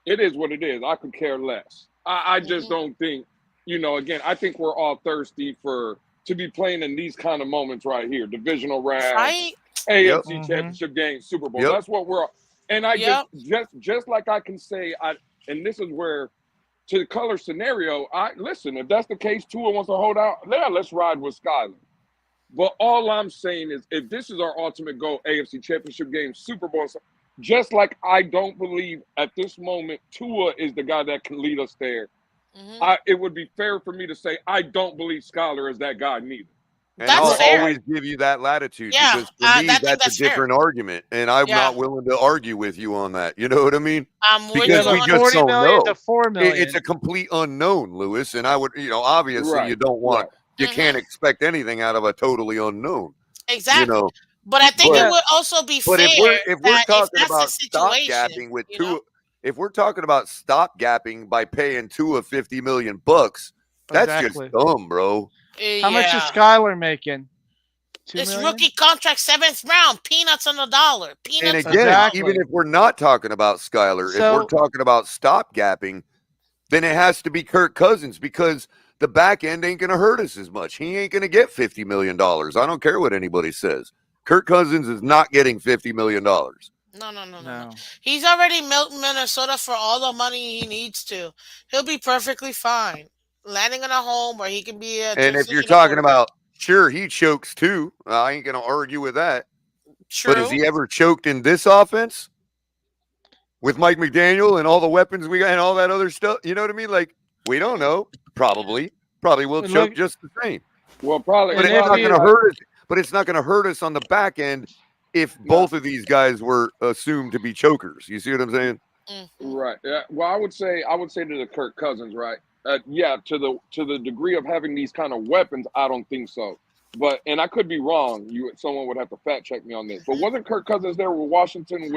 it is what it is. I could care less. I just don't think, again, I think we're all thirsty to be playing in these kind of moments right here. Divisional round, Right? AFC Championship game, Super Bowl. That's what we're. And I just like I can say, and this is where, to the color scenario, listen, if that's the case, Tua wants to hold out, let's ride with Skylar. But all I'm saying is, if this is our ultimate goal, AFC Championship game, Super Bowl, just like I don't believe at this moment Tua is the guy that can lead us there. Mm-hmm. It would be fair for me to say I don't believe Skylar is that guy neither. And I'll always give you that latitude because for me that's a different argument, and I'm not willing to argue with you on that. You know what I mean? Because we just don't know. To $4 million. It's a complete unknown, Lewis, and I would, obviously you don't want you can't expect anything out of a totally unknown. Exactly. You know, but I think it would also be fair. But if we're talking about stopgapping with Tua, if we're talking about stopgapping by paying Tua $50 million, that's just dumb, bro. How much is Skylar making? It's rookie contract, 7th round, peanuts on the dollar. And again, even if we're not talking about Skylar, if we're talking about stopgapping, then it has to be Kirk Cousins, because the back end ain't going to hurt us as much. He ain't going to get $50 million. I don't care what anybody says. Kirk Cousins is not getting $50 million. No. He's already milked Minnesota for all the money he needs to. He'll be perfectly fine. Landing in a home where he can be a... And if you're talking about, sure, he chokes too. I ain't going to argue with that. True. But has he ever choked in this offense? With Mike McDaniel and all the weapons we got and all that other stuff? You know what I mean? Like, we don't know. Probably will choke just the same. Well, probably. But it's not going to hurt us. But it's not going to hurt us on the back end if both of these guys were assumed to be chokers. You see what I'm saying? Right. Yeah. Well, I would say to the Kirk Cousins, right? Yeah. To the degree of having these kind of weapons, I don't think so. But and I could be wrong. Someone would have to fact check me on this. But wasn't Kirk Cousins there with Washington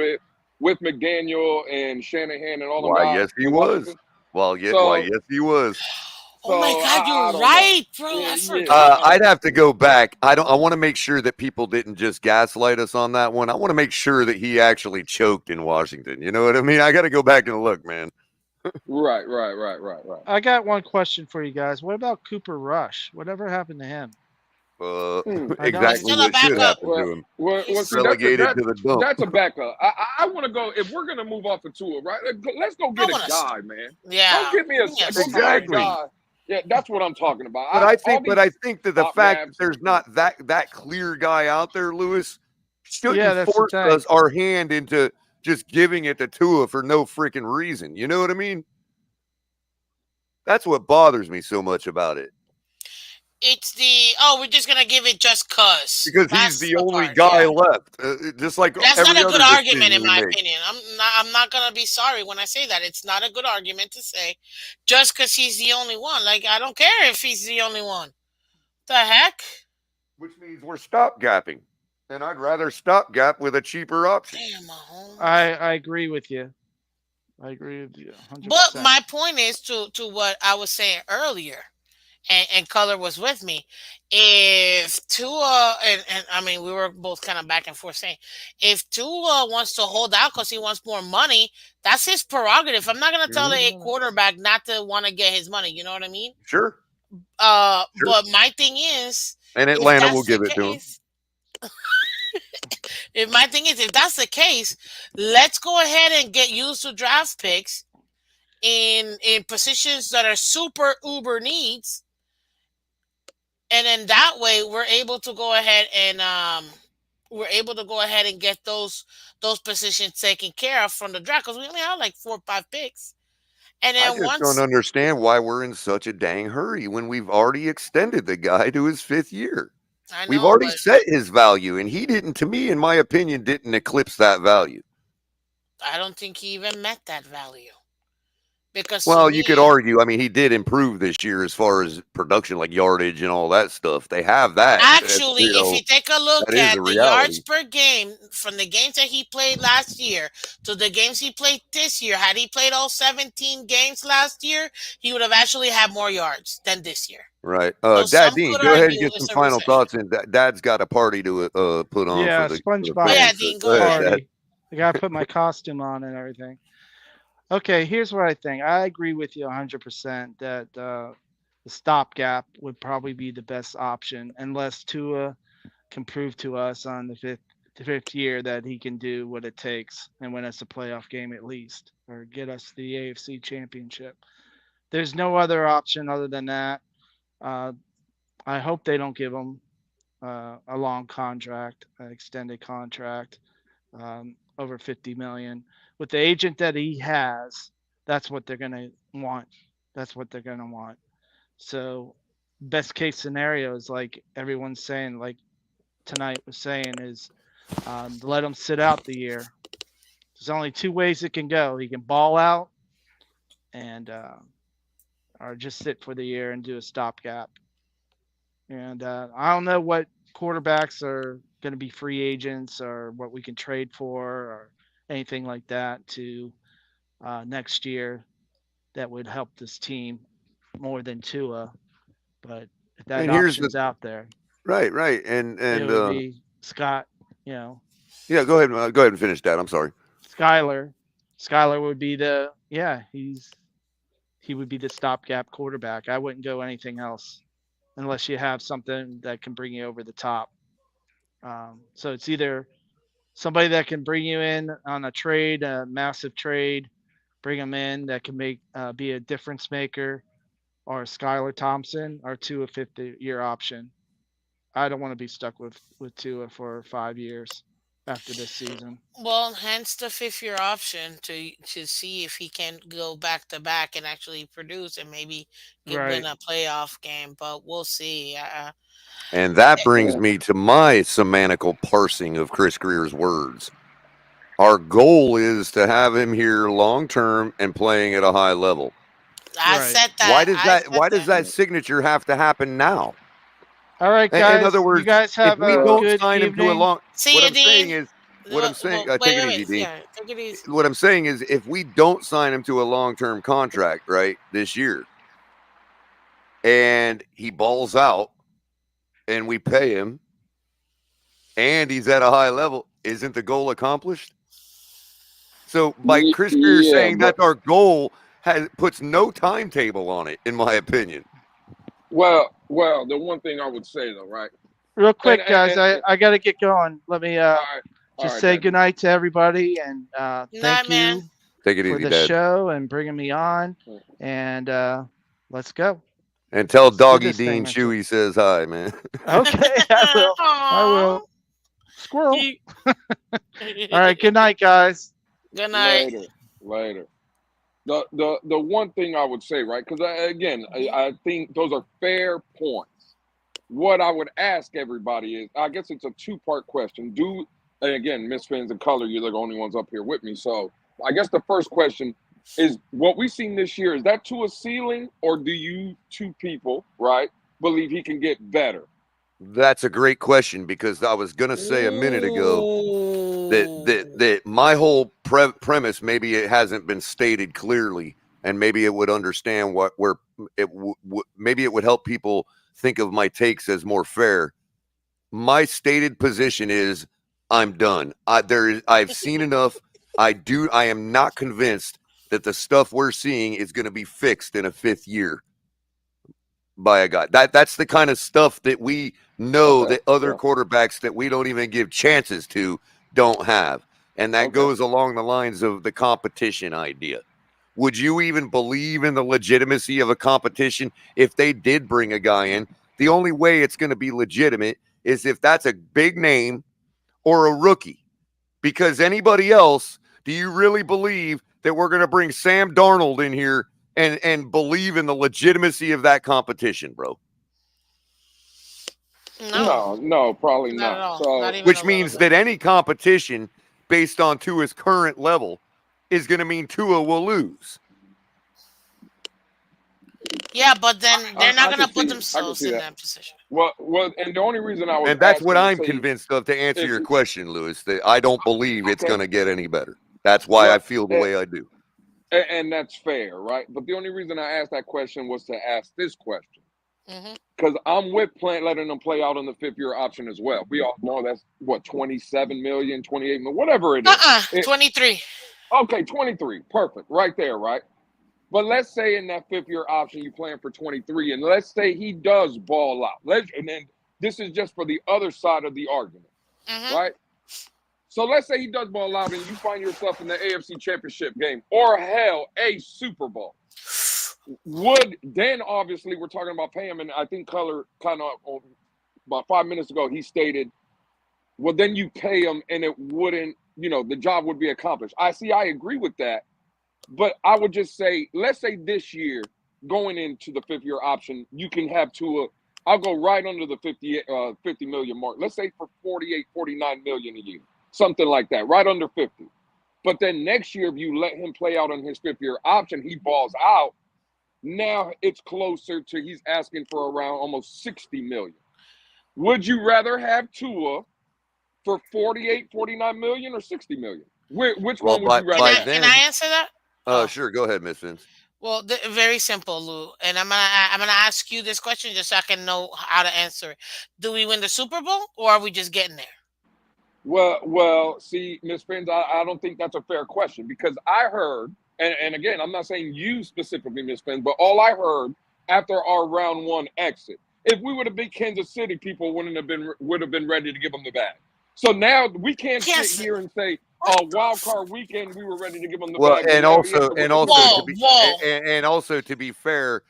with McDaniel and Shanahan and all the guys? Yes, he was. Yes, he was. Oh my God, you're right, bro. I'd have to go back. I want to make sure that people didn't just gaslight us on that one. I want to make sure that he actually choked in Washington. You know what I mean? I got to go back and look, man. Right. I got one question for you guys. What about Cooper Rush? Whatever happened to him? Exactly what should happen to him. Well, relegated to the dump. That's a backup. I want to go. If we're gonna move off of Tua, right? Let's go get a guy, man. Yeah. Don't get me a guy. Yeah, that's what I'm talking about. But I think that the fact that there's not that clear guy out there, Lewis, shouldn't force us our hand into just giving it to Tua for no freaking reason. You know what I mean? That's what bothers me so much about it. It's we're just gonna give it just because he's the only guy left. Just like that's not a good argument in my opinion. I'm not gonna be sorry when I say that. It's not a good argument to say just because he's the only one. Like, I don't care if he's the only one. The heck? Which means we're stopgapping, and I'd rather stopgap with a cheaper option. Damn, I agree with you. 100%. But my point is to what I was saying earlier. And Color was with me. If Tua, and I mean, we were both kind of back and forth saying, if Tua wants to hold out because he wants more money, that's his prerogative. I'm not going to tell a quarterback not to want to get his money. You know what I mean? Sure. But my thing is, and Atlanta will give it to him. If that's the case, let's go ahead and get used to draft picks in positions that are super uber needs. And then that way we're able to go ahead and get those positions taken care of from the draft, because we only have like 4 or 5 picks. And then I just don't understand why we're in such a dang hurry when we've already extended the guy to his 5th year. We've already set his value, and he didn't, to me, in my opinion, didn't eclipse that value. I don't think he even met that value. Because you could argue. I mean, he did improve this year as far as production, like yardage and all that stuff. They have that. Actually, if you take a look at the yards per game from the games that he played last year to the games he played this year, had he played all 17 games last year, he would have actually had more yards than this year. Right. Dad Dean, go ahead and get some final thoughts in. Dad's got a party to put on. Yeah, for the SpongeBob. Yeah, Dean, go ahead. I got to put my costume on and everything. Okay, here's what I think. I agree with you 100% that the stopgap would probably be the best option, unless Tua can prove to us on the fifth year that he can do what it takes and win us a playoff game at least, or get us the AFC Championship. There's no other option other than that. I hope they don't give him a long contract, an extended contract, over $50 million. With the agent that he has, that's what they're going to want. So best case scenario is, like everyone's saying, like tonight was saying, is let him sit out the year. There's only 2 ways it can go. He can ball out and or just sit for the year and do a stopgap. And I don't know what quarterbacks are going to be free agents or what we can trade for or anything like that to next year that would help this team more than Tua. But if that And here's the option's out there, right, it and would be Scott. yeah, go ahead and finish that. I'm sorry. Skyler. Skyler would be he would be the stopgap quarterback. I wouldn't go anything else unless you have something that can bring you over the top. So it's either somebody that can bring you in on a trade, a massive trade, bring them in that can be a difference maker, or Skylar Thompson, or Tua 50-year option. I don't want to be stuck with Tua for 5 years after this season. Well, hence the 5th-year option to see if he can go back to back and actually produce and maybe win a playoff game. But we'll see. And that brings me to my semantical parsing of Chris Greer's words. Our goal is to have him here long term and playing at a high level. I said that. Why does that signature have to happen now? All right, guys. In other words, you guys have if we don't good sign evening. him to a long, See you, Dean. Take it easy, Dean. Take it easy. What I'm saying is, if we don't sign him to a long-term contract, right, this year, and he balls out, and we pay him, and he's at a high level, isn't the goal accomplished? So, by Chris Greer saying that's our goal, puts no timetable on it, in my opinion. Well, the one thing I would say though, right? Real quick, guys, I got to get going. Let me say goodnight to everybody and thank you Take it easy, for the Dad. show and bringing me on. And let's go. And tell Doggy Dean Chewy says hi, man. Okay, I will. Squirrel. All right, good night, guys. Good night. Later. The one thing I would say, right? Because I think those are fair points. What I would ask everybody is, I guess it's a 2-part question. And again, Miss Fins and Color, you're the only ones up here with me. So I guess the first question is, what we've seen this year, is that to a ceiling, or do you two people, right, believe he can get better? That's a great question, because I was going to say a minute ago that my whole premise, maybe it hasn't been stated clearly, and maybe it would understand maybe it would help people think of my takes as more fair. My stated position is I'm done. I've seen enough. I am not convinced that the stuff we're seeing is going to be fixed in a 5th year by a guy. That's the kind of stuff that we know that other quarterbacks that we don't even give chances to don't have. And that goes along the lines of the competition idea. Would you even believe in the legitimacy of a competition if they did bring a guy in? The only way it's going to be legitimate is if that's a big name or a rookie. Because anybody else, do you really believe that we're going to bring Sam Darnold in here and believe in the legitimacy of that competition, bro? No, probably not. So, which means that any competition based on Tua's current level is going to mean Tua will lose. Yeah, but then they're not going to put themselves in that position. Well, and the only reason I was and that's what I'm convinced of, to answer your question, Lewis, that I don't believe it's going to get any better. That's why I feel the way I do. And that's fair, right? But the only reason I asked that question was to ask this question. Because I'm with letting them play out on the 5th-year option as well. We all know that's, what, 27 million, 28 million, whatever it is. 23. Okay, 23. Perfect. Right there, right? But let's say in that 5th-year option, you plan for 23, and let's say he does ball out. And then this is just for the other side of the argument, right? So let's say he does ball out and you find yourself in the AFC Championship game, or hell, a Super Bowl. Then obviously we're talking about paying him, and I think Color kind of about 5 minutes ago, he stated, well, then you pay him and it wouldn't, the job would be accomplished. I agree with that. But I would just say, let's say this year, going into the 5th-year option, you can have Tua. I'll go right under the 50 million mark. Let's say for 48, 49 million a year, something like that, right under 50. But then next year, if you let him play out on his 5th-year option, he balls out. Now it's closer to he's asking for around almost 60 million. Would you rather have Tua for 48, 49 million or 60 million? Which one would you rather have? Can I answer that? Sure. Go ahead, Miss Vince. Well, very simple, Lou. And I'm gonna ask you this question just so I can know how to answer it. Do we win the Super Bowl or are we just getting there? Well, see, Miss Fins, I don't think that's a fair question because I heard, and again, I'm not saying you specifically, Miss Fins, but all I heard after our round one exit, if we would have beat Kansas City, people would have been ready to give them the bag. So now we can't sit here and say, wild card weekend, we were ready to give them the bag. And also to be fair,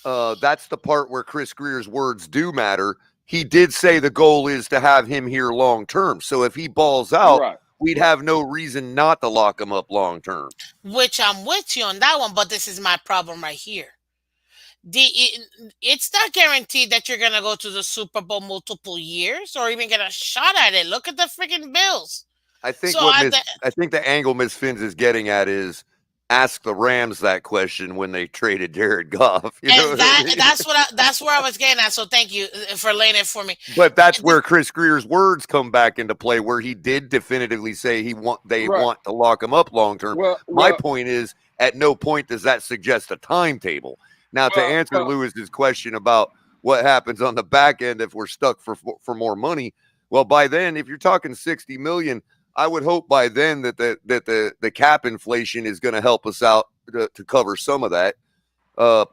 that's the part where Chris Greer's words do matter. He did say the goal is to have him here long term. So if he balls out, we'd have no reason not to lock him up long term. Which I'm with you on that one, but this is my problem right here. It's not guaranteed that you're going to go to the Super Bowl multiple years or even get a shot at it. Look at the freaking Bills. I think I think the angle Miss Fins is getting at is ask the Rams that question when they traded Jared Goff. That's where I was getting at. So thank you for laying it for me. But that's where Chris Greer's words come back into play, where he did definitively say they want to lock him up long term. My point is, at no point does that suggest a timetable. Now, to answer Lewis's question about what happens on the back end if we're stuck for more money, well, by then, if you're talking 60 million, I would hope by then that the cap inflation is going to help us out to cover some of that.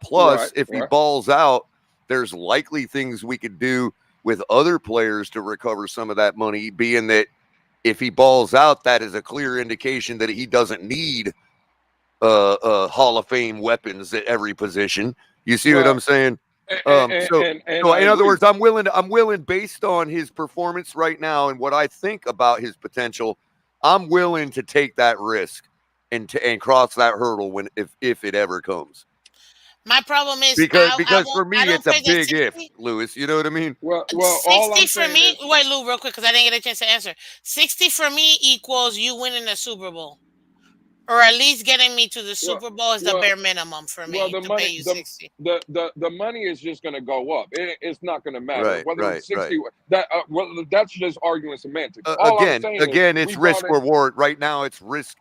Plus, if he balls out, there's likely things we could do with other players to recover some of that money, being that if he balls out, that is a clear indication that he doesn't need Hall of Fame weapons at every position. You see what I'm saying? In other words, I'm willing based on his performance right now and what I think about his potential, I'm willing to take that risk and cross that hurdle if it ever comes. My problem is because for me it's a big if, Lewis. You know what I mean? Well, 60 for me. Wait, Lou, real quick, because I didn't get a chance to answer. 60 for me equals you winning the Super Bowl. Or at least getting me to the Super Bowl is the bare minimum for me to pay you 60. The money is just going to go up. It's not going to matter whether it's 60. That's just arguing semantics. Again, it's risk reward. Right now, it's risk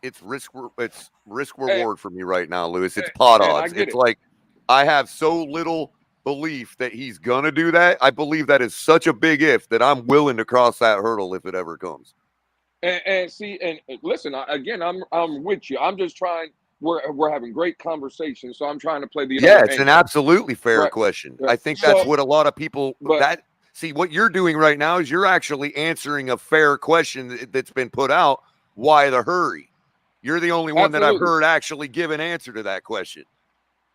reward for me right now, Lewis. It's pot odds. It's like I have so little belief that he's going to do that. I believe that is such a big if that I'm willing to cross that hurdle if it ever comes. And see, and listen, I'm with you. I'm just trying. We're having great conversations, so I'm trying to play the. It's an absolutely fair question. I think that's what a lot of people see. What you're doing right now is you're actually answering a fair question that's been put out. Why the hurry? You're the only one that I've heard actually give an answer to that question.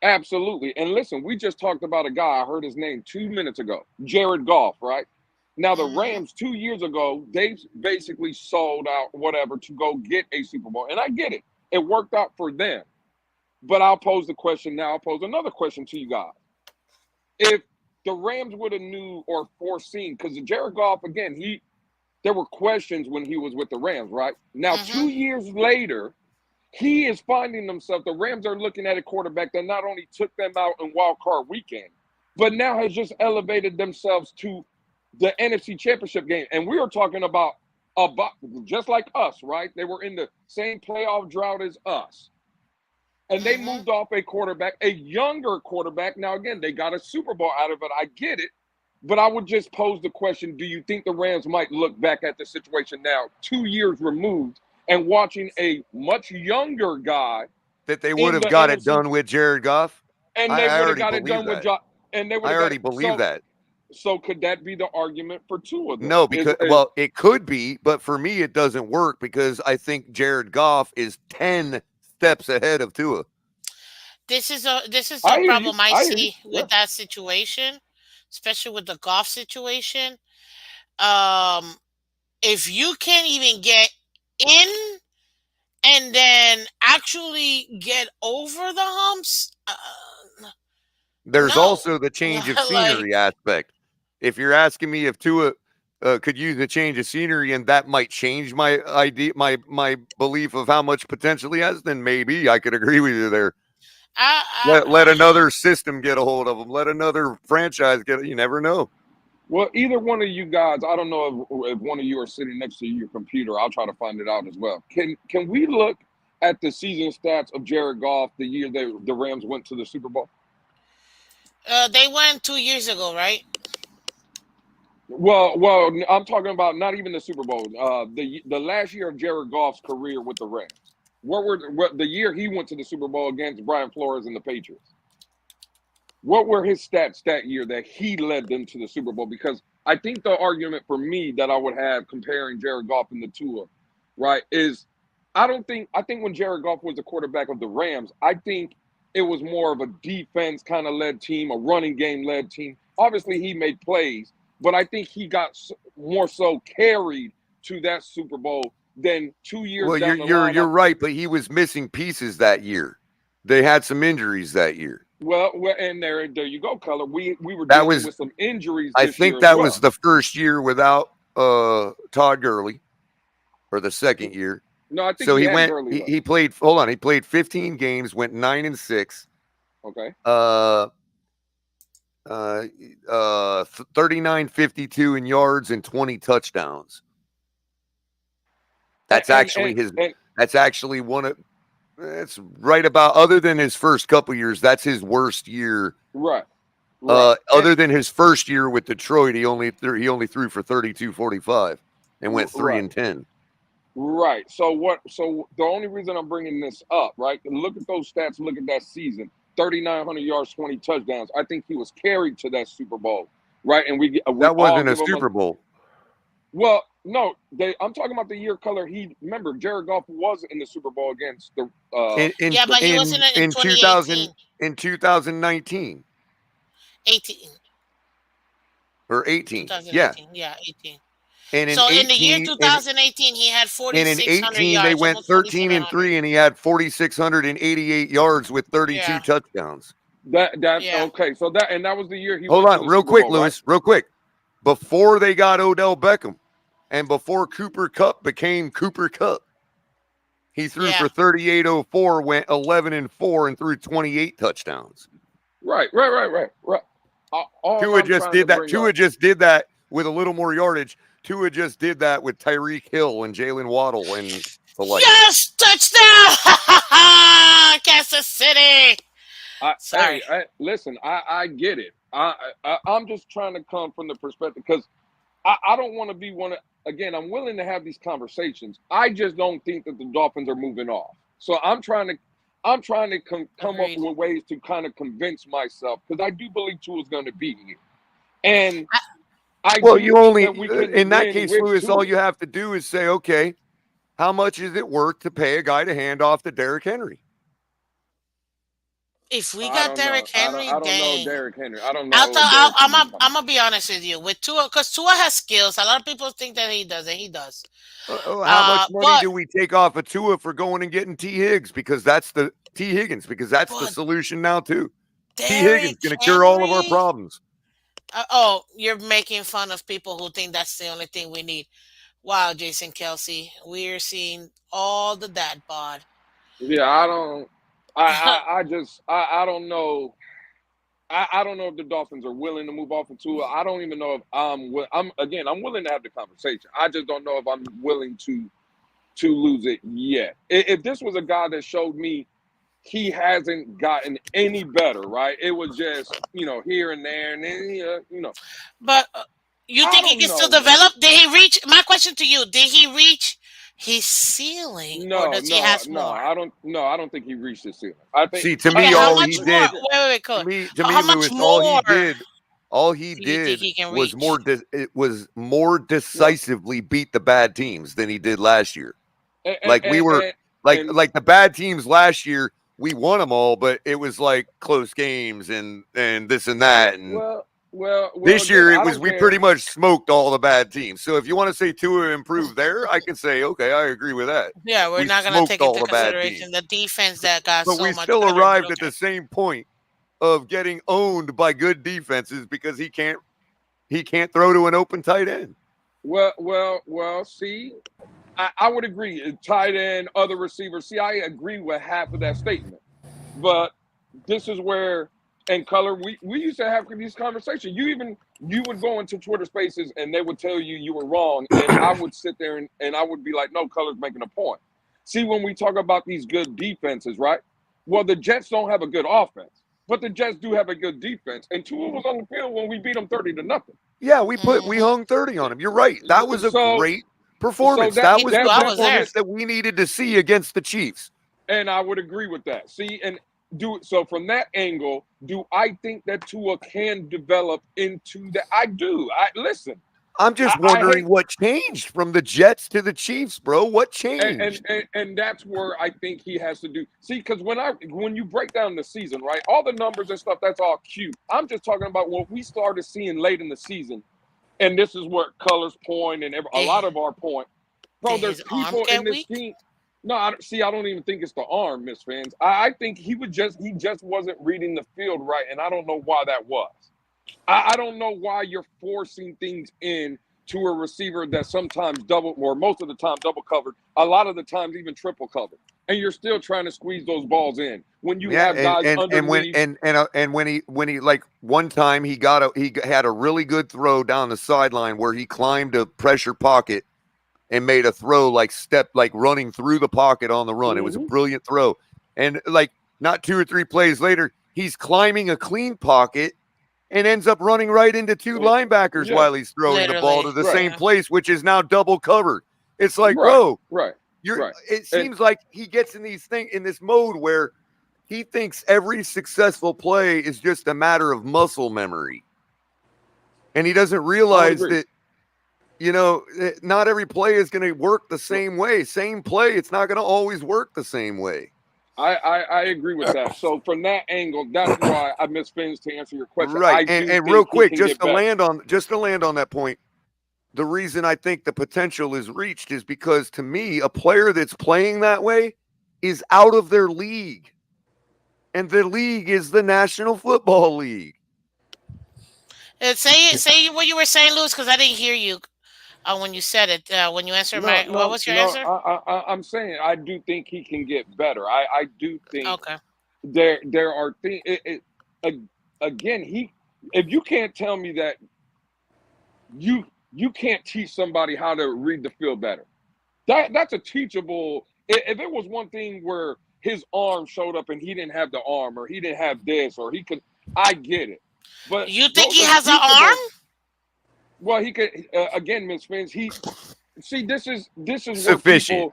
Absolutely. And listen, we just talked about a guy. I heard his name 2 minutes ago, Jared Goff, right? Now, the Rams 2 years ago, they basically sold out whatever to go get a Super Bowl. And I get it. It worked out for them. But I'll pose the question now. I'll pose another question to you guys. If the Rams would have knew or foreseen, because Jared Goff, again, there were questions when he was with the Rams, right? Now, 2 years later, he is finding himself. The Rams are looking at a quarterback that not only took them out in wild card weekend, but now has just elevated themselves to the NFC Championship game. And we are talking about just like us, right? They were in the same playoff drought as us. And they moved off a quarterback, a younger quarterback. Now, again, they got a Super Bowl out of it. I get it. But I would just pose the question, do you think the Rams might look back at the situation now, 2 years removed, and watching a much younger guy that they would have got it done with Jared Goff? And they would have got it done with Josh. I already believe that. So could that be the argument for Tua? No, because it could be, but for me it doesn't work because I think Jared Goff is 10 steps ahead of Tua. This is a problem I see with that situation, especially with the Goff situation. If you can't even get in and then actually get over the humps, there's also the change of scenery aspect. If you're asking me if Tua could use a change of scenery and that might change my idea, my belief of how much potential he has, then maybe I could agree with you there. Let another system get a hold of him. Let another franchise get it. You never know. Well, either one of you guys, I don't know if one of you are sitting next to your computer. I'll try to find it out as well. Can we look at the season stats of Jared Goff the year the Rams went to the Super Bowl? They went 2 years ago, right? Well, I'm talking about not even the Super Bowl. The last year of Jared Goff's career with the Rams. What the year he went to the Super Bowl against Brian Flores and the Patriots? What were his stats that year that he led them to the Super Bowl? Because I think the argument for me that I would have comparing Jared Goff and the Tua, right, is I think when Jared Goff was the quarterback of the Rams, I think it was more of a defense kind of led team, a running game led team. Obviously, he made plays, but I think he got more so carried to that Super Bowl than 2 years. Well, you're right, but he was missing pieces that year. They had some injuries that year. Well, and there you go, Color. We were dealing with some injuries. I think that was the first year without Todd Gurley, or the second year. No, I think so. He played. Hold on, he played 15 games, went 9-6. Okay. 39-52 in yards and 20 touchdowns. That's That's actually one of. That's right about. Other than his first couple years, that's his worst year. Right. Other than his first year with Detroit, he only threw for 32-45 and went 3-10. Right. So the only reason I'm bringing this up, right? Look at those stats. Look at that season. 3,900 yards, 20 touchdowns. I think he was carried to that Super Bowl, right? And that wasn't a Super Bowl. Well, no, I'm talking about the year, Color. Remember, Jared Goff was in the Super Bowl against the. But he wasn't in 2018. In 2019. 18. Or 18. 2018. Yeah, 18. And in the year 2018, he had 4,600 yards. They went 13-3, and he had 4,688 yards with 32 touchdowns. Okay. So that was the year he. Hold on, real quick, Lewis. Real quick. Before they got Odell Beckham, and before Cooper Kupp became Cooper Kupp, he threw for 38-04, went 11-4, and threw 28 touchdowns. Right. Tua just did that. Tua just did that with a little more yardage. Tua just did that with Tyreek Hill and Jalen Waddle and the like. Yes, touchdown, Kansas City. Sorry. Listen, I get it. I'm just trying to come from the perspective because I don't want to be one of. Again, I'm willing to have these conversations. I just don't think that the Dolphins are moving off. So I'm trying to come up with ways to kind of convince myself because I do believe Tua's going to be here. And in that case, Lewis, all you have to do is say, okay, how much is it worth to pay a guy to hand off to Derrick Henry? If we got Derrick Henry, I don't know Derrick Henry. I don't know. I'm gonna be honest with you with Tua, because Tua has skills. A lot of people think that he doesn't. He does. How much money do we take off of Tua for going and getting T. Higgins? Because that's the solution now too. T. Higgins going to cure all of our problems. You're making fun of people who think that's the only thing we need. Wow, Jason Kelsey, we're seeing all the dad bod. Yeah, I don't. I don't know. I don't know if the Dolphins are willing to move off of Tua. I don't even know if I'm willing to have the conversation. I just don't know if I'm willing to lose it yet. If this was a guy that showed me he hasn't gotten any better, right? It was just, here and there, and then, But you think he can still develop? Did he reach? My question to you: did he reach his ceiling? No, or does he have more? I don't think he reached his ceiling. I think. See, to me, all he did. Wait, to me, how much Lewis, more? all he did was more decisively beat the bad teams than he did last year. Like the bad teams last year, we won them all, but it was like close games and this and that. And this year we pretty much smoked all the bad teams. So if you want to say Tua improved there, I can say, okay, I agree with that. Yeah, we're not going to take into consideration the defense that got so much. But we still arrived at the same point of getting owned by good defenses because he can't throw to an open tight end. Well, see, I would agree. Tight end, other receivers. See, I agree with half of that statement. But this is where, and Color, we used to have these conversations. You would go into Twitter Spaces and they would tell you were wrong, and I would sit there and I would be like, no, Color's making a point. See, when we talk about these good defenses, right? Well, the Jets don't have a good offense, but the Jets do have a good defense. And Tua was on the field when we beat them 30-0. Yeah, we hung 30 on him. You're right. That was a great performance. That was the performance that we needed to see against the Chiefs. And I would agree with that. See, and so from that angle, do I think that Tua can develop into that? I do. Listen. I'm just wondering what changed from the Jets to the Chiefs, bro. What changed? And that's where I think he has to do. See, because when you break down the season, right, all the numbers and stuff, that's all cute. I'm just talking about what we started seeing late in the season, and this is what Color's point and a lot of our point. Bro, there's people in this team. No, I don't even think it's the arm, Miss Fans. I think he just wasn't reading the field right, and I don't know why that was. I don't know why you're forcing things in to a receiver that sometimes double, or most of the time double covered, a lot of the times even triple covered, and you're still trying to squeeze those balls in when you have guys underneath. And when he like one time he had a really good throw down the sideline where he climbed a pressure pocket and made a throw like running through the pocket on the run. It was a brilliant throw, and like not 2 or 3 plays later, he's climbing a clean pocket and ends up running right into 2 linebackers while he's throwing the ball to the same place, which is now double covered. It's like, bro, it seems like he gets in this mode where he thinks every successful play is just a matter of muscle memory. And he doesn't realize that, not every play is going to work the same way. Same play, it's not going to always work the same way. I agree with that. So from that angle, that's why I miss Fins to answer your question. Right, and real quick, just to land on that point, the reason I think the potential is reached is because, to me, a player that's playing that way is out of their league, and the league is the National Football League. Say what you were saying, Louis, because I didn't hear you. When you said it, when you answered what was your answer? I'm saying I do think he can get better. I do think there are things. Again, if you can't tell me that you can't teach somebody how to read the field better, that's a teachable. If it was one thing where his arm showed up and he didn't have the arm, or he didn't have this, or he could, I get it. But you think he has an arm? Well, he could again, Miss Fins. This is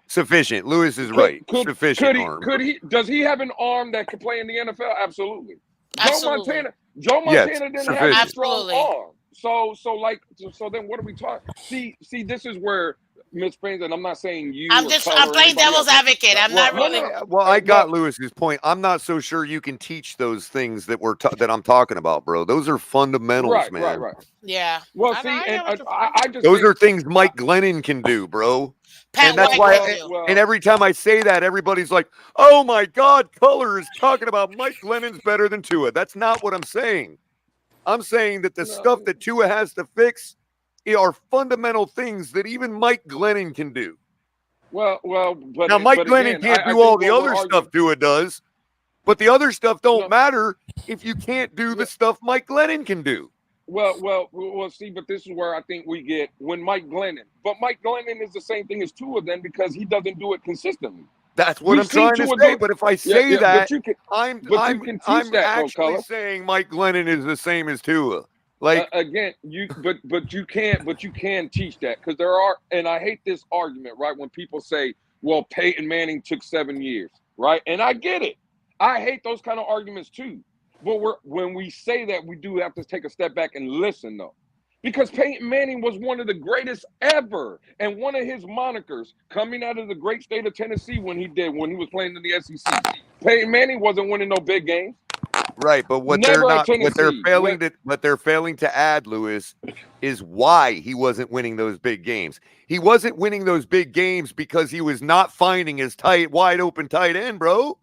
sufficient. Lewis is right. Sufficient arm. Does he have an arm that could play in the NFL? Absolutely. Joe Montana didn't have a strong arm. So then what are we talking? See, this is where Miss Fins, and I'm not saying you. I'm playing devil's advocate. I'm not really. Well, I got Lewis's point. I'm not so sure you can teach those things that that I'm talking about, bro. Those are fundamentals, man. Right. Yeah. Well, I just those are things Mike Glennon can do, bro. And that's why. And every time I say that, everybody's like, "Oh my God, Color is talking about Mike Glennon's better than Tua." That's not what I'm saying. I'm saying that the stuff that Tua has to fix are fundamental things that even Mike Glennon can do. But now Mike Glennon can't do all the other stuff Tua does, but the other stuff don't matter if you can't do the stuff Mike Glennon can do. Well, see, but this is where I think we get when Mike Glennon is the same thing as Tua then, because he doesn't do it consistently. That's what I'm trying to say. But if I say that, I'm actually saying Mike Glennon is the same as Tua. Like again, but you can teach that, because there are, and I hate this argument, right? When people say, "Well, Peyton Manning took 7 years," right? And I get it. I hate those kind of arguments too. But when we say that, we do have to take a step back and listen, though, because Peyton Manning was one of the greatest ever, and one of his monikers coming out of the great state of Tennessee when he was playing in the SEC. Peyton Manning wasn't winning no big games. Right, but what they're failing to add, Lewis, is why he wasn't winning those big games. He wasn't winning those big games because he was not finding his wide open tight end, bro.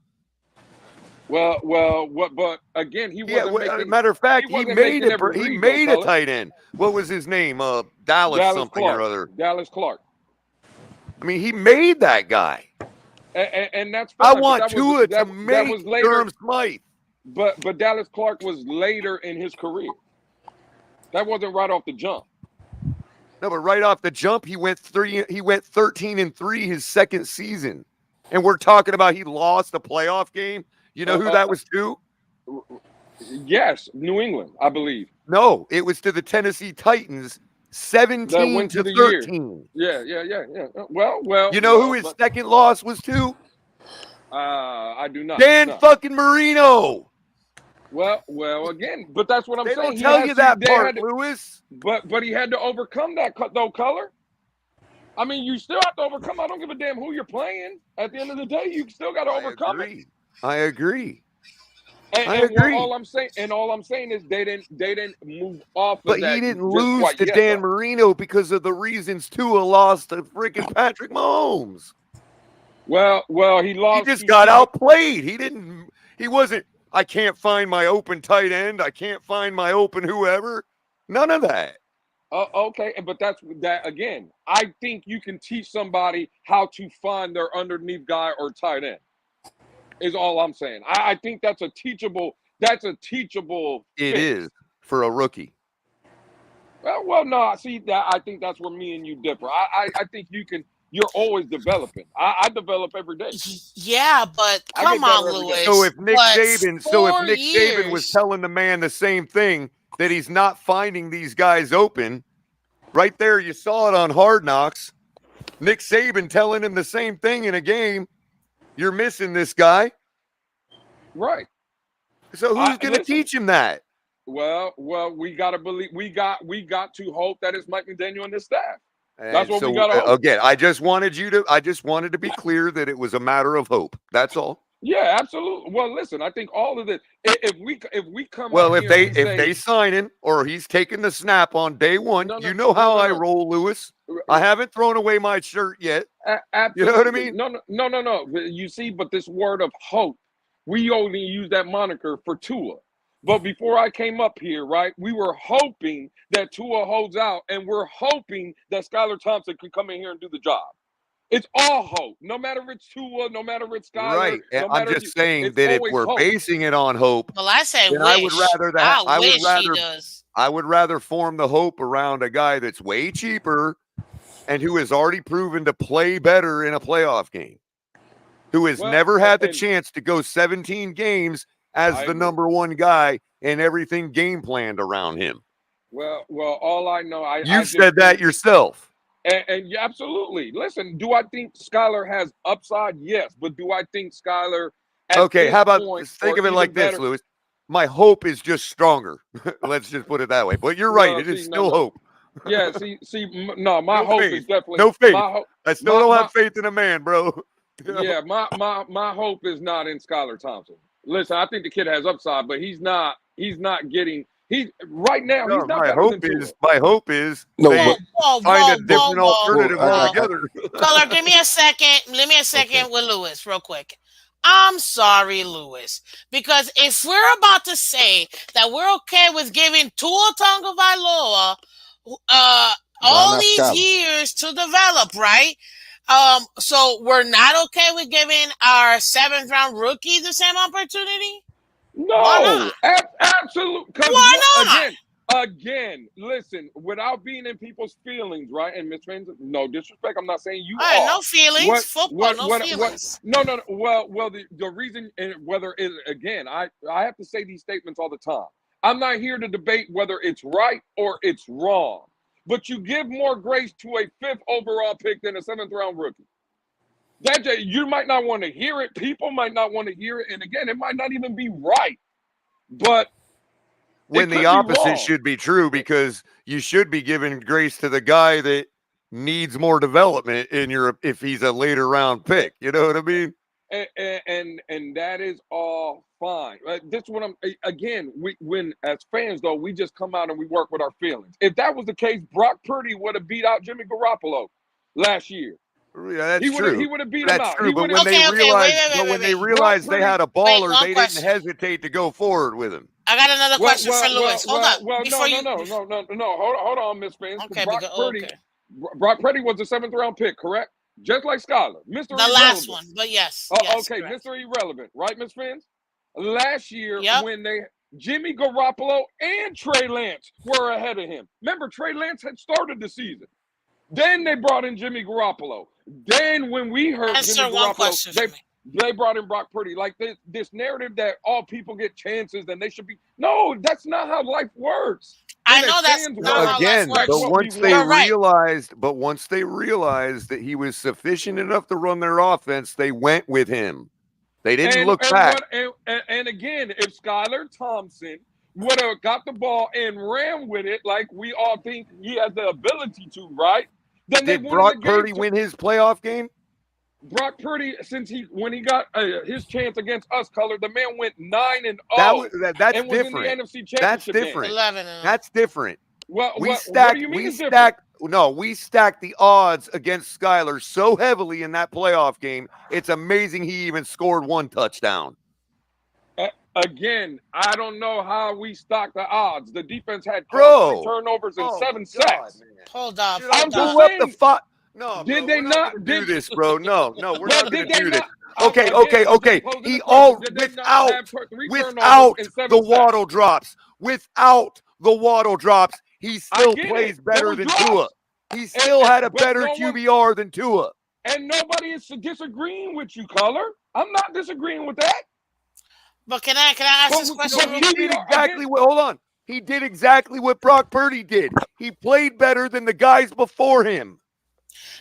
But again, he wasn't. Matter of fact, he made a tight end. What was his name? Dallas something Clark. Or other. Dallas Clark. I mean, he made that guy. And that's fine. I want Tua to make Durham Smythe. But Dallas Clark was later in his career. That wasn't right off the jump. No, but right off the jump, he went 13-3 his second season. And we're talking about he lost a playoff game. You know who that was to? Yes, New England, I believe. No, it was to the Tennessee Titans, 17-13. Yeah. Well. You know who his second loss was to? I do not. Dan fucking Marino. Well, again, but that's what I'm saying. They don't tell you that part, Lewis. But he had to overcome that, though, Color. I mean, you still have to overcome. I don't give a damn who you're playing. At the end of the day, you still got to overcome it. I agree. All I'm saying is they didn't move off. But he didn't lose to Dan Marino because of the reasons Tua lost to freaking Patrick Mahomes. Well, he lost. He just got outplayed. He wasn't. I can't find my open tight end. I can't find my open whoever. None of that. Okay, but that's that again. I think you can teach somebody how to find their underneath guy or tight end. Is all I'm saying. I think that's a teachable. It fix. Is for a rookie. Well, no. See that. I think that's where me and you differ. I think you can. You're always developing. I develop every day. Yeah, but come on, Lewis. So if Nick Saban was telling the man the same thing, that he's not finding these guys open, right there you saw it on Hard Knocks. Nick Saban telling him the same thing in a game. You're missing this guy. Right. So who's going to teach him that? Well, we got to believe. We got to hope that it's Mike McDaniel and his staff. That's what we got to hope. Again, I just wanted to be clear that it was a matter of hope. That's all. Yeah, absolutely. Well, listen, I think all of this. If we come. Well, if they sign him or he's taking the snap on day one, you know how I roll, Lewis. I haven't thrown away my shirt yet. Absolutely. You know what I mean? No. You see, but this word of hope, we only use that moniker for Tua. But before I came up here, right, we were hoping that Tua holds out, and we're hoping that Skylar Thompson can come in here and do the job. It's all hope, no matter if it's Tua, no matter if it's Skylar. Right, and I'm just saying that if we're basing it on hope, well, I say wish. I would rather form the hope around a guy that's way cheaper and who has already proven to play better in a playoff game, who has never had the chance to go 17 games as the number one guy and everything game planned around him. Well, all I know, you said that yourself. And yeah, absolutely. Listen, do I think Skylar has upside? Yes, but do I think Skylar? Okay, how about think of it like this, Lewis? My hope is just stronger. Let's just put it that way. But you're right; it is still hope. Yeah, no, my hope is definitely no faith. I still don't have faith in a man, bro. Yeah, my hope is not in Skylar Thompson. Listen, I think the kid has upside, but he's not getting. He's right now. He's not. My hope is they find a different alternative altogether. Color, give me a second. Let me a second with Lewis, real quick. I'm sorry, Lewis, because if we're about to say that we're okay with giving Tua Tagovailoa all these years to develop, right? So we're not okay with giving our 7th round rookie the same opportunity? No, absolutely. Why not? Again, listen, without being in people's feelings, right? And Miss Friends, no disrespect. I'm not saying you are. No feelings. Football, no feelings. No. Well, the reason, and whether it again, I have to say these statements all the time. I'm not here to debate whether it's right or it's wrong, but you give more grace to a 5th overall pick than a 7th round rookie. That you might not want to hear it. People might not want to hear it. And again, it might not even be right. But when the opposite should be true, because you should be giving grace to the guy that needs more development if he's a later round pick. You know what I mean? And that is all fine. This is what when as fans though, we just come out and we work with our feelings. If that was the case, Brock Purdy would have beat out Jimmy Garoppolo last year. Yeah, that's true. He would have beat him out. That's true, but when they realized they had a baller, they didn't hesitate to go forward with him. I got another question for Lewis. Hold on. No. Hold on, Miss Fans. Brock Purdy was a 7th round pick, correct? Just like Skylar, Mr. The last one, but yes. Okay, correct. Mr. Irrelevant, right, Miss Fans? last year when Jimmy Garoppolo and Trey Lance were ahead of him. Remember, Trey Lance had started the season. Then they brought in Jimmy Garoppolo. Then when we heard Jimmy Garoppolo, they brought in Brock Purdy. Like this narrative that all people get chances and they should be. No, that's not how life works. I know that's not how life works. But once they realized that he was sufficient enough to run their offense, they went with him. They didn't look back. And again, if Skylar Thompson would have got the ball and ran with it like we all think he has the ability to, right? Then did Brock Purdy win his playoff game? Brock Purdy, when he got his chance against us, Color, the man went 9-0. That's and different. Was in the NFC Championship that's different. Game. That's different. Well, we stacked the odds against Skyler so heavily in that playoff game. It's amazing he even scored one touchdown. Again, I don't know how we stocked the odds. The defense had 3 turnovers and 7 sacks. Hold up. No, did they not do this, bro? No, we're not going to do this. Okay. He without the Waddle drops. Without the Waddle drops, he still plays better than Tua. He still had a better QBR than Tua. And nobody is disagreeing with you, Color. I'm not disagreeing with that. But can I ask this question? He did exactly what. Hold on. He did exactly what Brock Purdy did. He played better than the guys before him.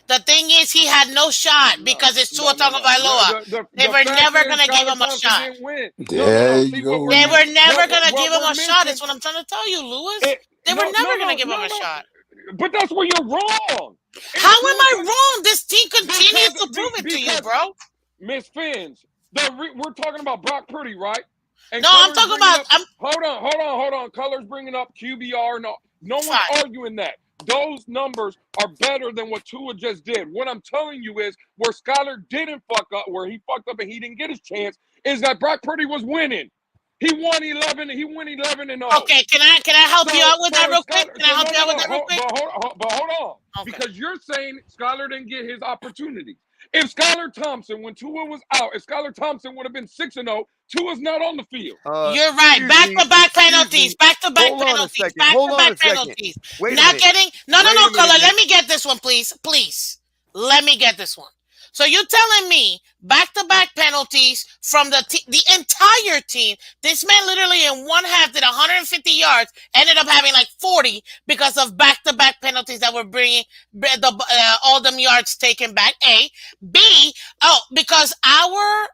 The thing is, he had no shot because it's Tua Tagovailoa. They were never going to give him a shot. There you go. They were never going to give him a shot. That's what I'm trying to tell you, Lewis. They were never going to give him a shot. But that's where you're wrong. How am I wrong? This team continues to prove it to you, bro. Miss Fins, we're talking about Brock Purdy, right? And no, I'm talking about. Hold on. Color's bringing up QBR. No one's arguing that. Those numbers are better than what Tua just did. What I'm telling you is where Skyler didn't fuck up, where he fucked up and he didn't get his chance, is that Brock Purdy was winning. He won 11. He went 11-0. Okay, can I help you out with that real quick? Can I help you out with that real quick? But hold on, because you're saying Skyler didn't get his opportunity. If Skylar Thompson, when Tua was out, if Skylar Thompson would have been 6-0, Tua's not on the field. You're right. Back-to-back penalties. Back-to-back penalties. Back-to-back penalties. Not getting. No, Color. Let me get this one, please. Please. Let me get this one. So you're telling me back-to-back penalties from the entire team. This man literally in one half did 150 yards, ended up having like 40 because of back-to-back penalties that were bringing all them yards taken back. A. B. Because our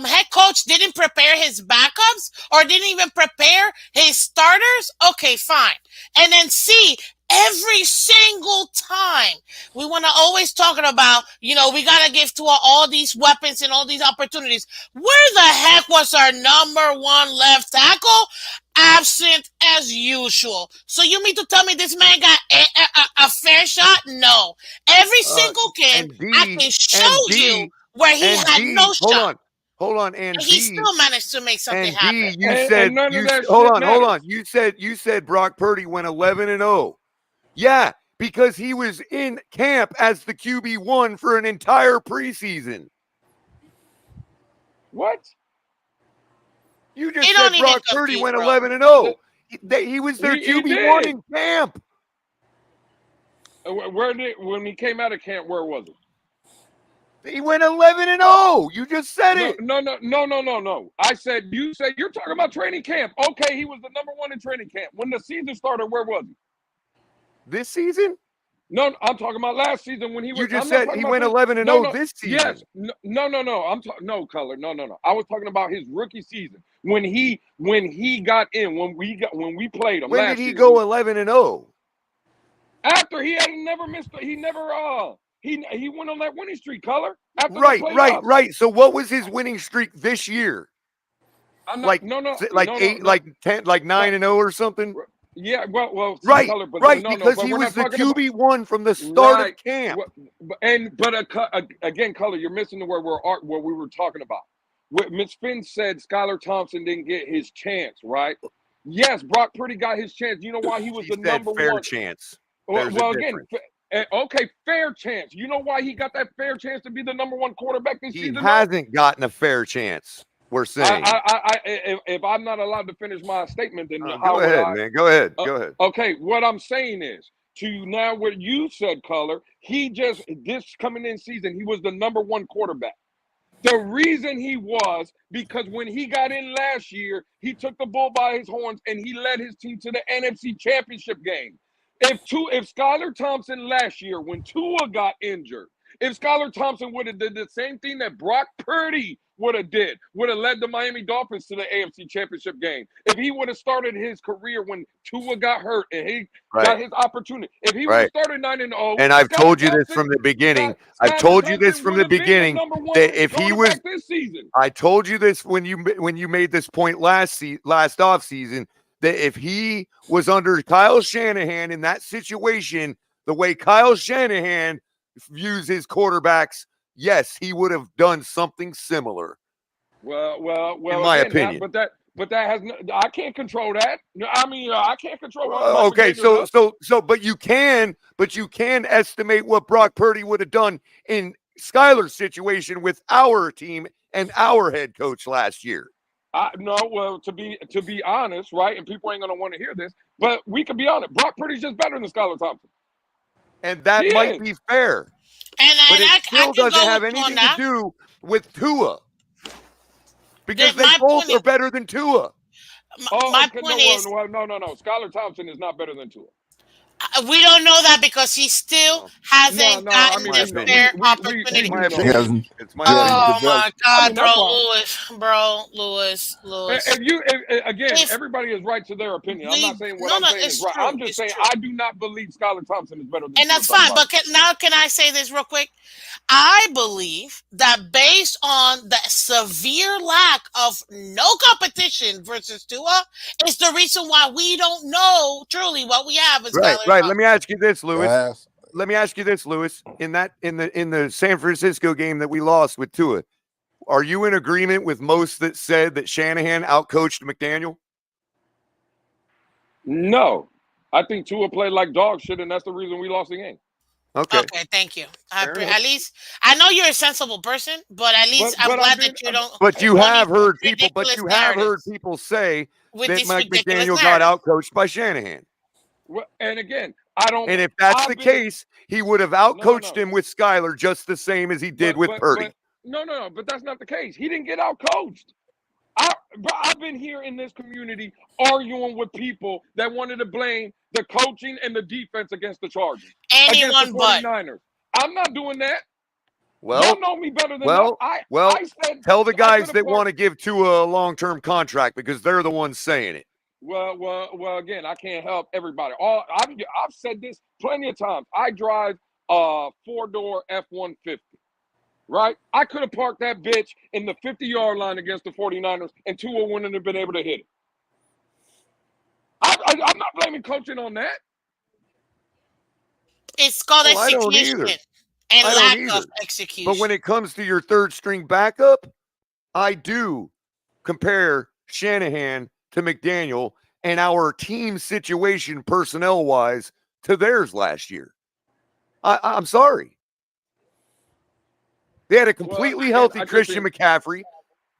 head coach didn't prepare his backups or didn't even prepare his starters. Okay, fine. And then C. Every single time we want to always talking about, we got to give to all these weapons and all these opportunities. Where the heck was our number one left tackle? Absent as usual. So you mean to tell me this man got a fair shot? No. Every single game, I can show you where he had no shot. Hold on, and he still managed to make something happen. Hold on. You said Brock Purdy went 11-0. Yeah, because he was in camp as the QB1 for an entire preseason. What? You just said Brock Purdy went 11-0. He was their QB1 in camp. When he came out of camp, where was it? He went 11-0. You just said it. No. You said you're talking about training camp. Okay, he was the number one in training camp. When the season started, where was he? This season? No, I'm talking about last season when he was. You just said he went 11-0 this season. Yes. No. No, Color. No. I was talking about his rookie season when he got in when we played him. When did he go 11-0? After he had never missed. He went on that winning streak. Color. Right. So what was his winning streak this year? Like 10, like 9-0 or something. Yeah, well, right, Color, but because he was the QB1 from the start of camp. Again, Color, you're missing the word where we were talking about. What Ms. Finn said, Skylar Thompson didn't get his chance, right? Yes, Brock Purdy got his chance. You know why he was the number fair one? Chance. Fair chance. You know why he got that fair chance to be the number one quarterback this season? He hasn't gotten a fair chance. we're saying. If I'm not allowed to finish my statement, then go ahead, man. Go ahead. Go ahead. Okay, what I'm saying is, to now what you said, Color, this coming in season, he was the #1 quarterback. The reason he was because when he got in last year, he took the bull by his horns and he led his team to the NFC Championship game. If Skylar Thompson last year, when Tua got injured, if Skylar Thompson would have did the same thing that Brock Purdy would have led the Miami Dolphins to the AFC Championship game. If he would have started his career when Tua got hurt and he got his opportunity, if he would have started 9-0, and I've told you this from the beginning. I've told you this from the beginning that if he was this season, I told you this when you made this point last off season that if he was under Kyle Shanahan in that situation, the way Kyle Shanahan views his quarterbacks, yes, he would have done something similar. Well, in my opinion. but that has I can't control that. I mean, I can't control what okay, but you can estimate what Brock Purdy would have done in Skyler's situation with our team and our head coach last year. To be honest, right, and people ain't gonna want to hear this, but we can be honest. Brock Purdy's just better than Skylar Thompson. And that might be fair. But it still doesn't have anything to do with Tua. Because they both are better than Tua. My point is... No. Skylar Thompson is not better than Tua. We don't know that because he still hasn't gotten this fair opportunity. It's my oh my God, Lewis. Everybody is right to their opinion. I'm not saying what I'm saying is right. I'm just saying I do not believe Skylar Thompson is better than and that's fine. But can I say this real quick? I believe that based on the severe lack of no competition versus Tua is the reason why we don't know truly what we have. Right. Let me ask you this, Lewis. In the San Francisco game that we lost with Tua, are you in agreement with most that said that Shanahan outcoached McDaniel? No, I think Tua played like dog shit, and that's the reason we lost the game. Okay, thank you. At least I know you're a sensible person, but at least I'm glad that you don't. But you have heard people. But you have heard people say that Mike McDaniel got outcoached by Shanahan. Well, and again, I don't. And if that's the case, he would have outcoached him with Skyler just the same as he did with Purdy. No, but that's not the case. He didn't get outcoached. I've been here in this community arguing with people that wanted to blame the coaching and the defense against the Chargers. Anyone against the 49ers. I'm not doing that. Well, you know me better than I said, tell the guys that want to give Tua a long-term contract because they're the ones saying it. Well. Again, I can't help everybody. I've said this plenty of times. I drive a 4-door F-150. Right? I could have parked that bitch in the 50-yard line against the 49ers, and Tua wouldn't have been able to hit it. I'm not blaming coaching on that. It's called execution and lack of execution. But when it comes to your third-string backup, I do compare Shanahan to McDaniel and our team situation personnel-wise to theirs last year. I'm sorry. They had a completely healthy Christian McCaffrey,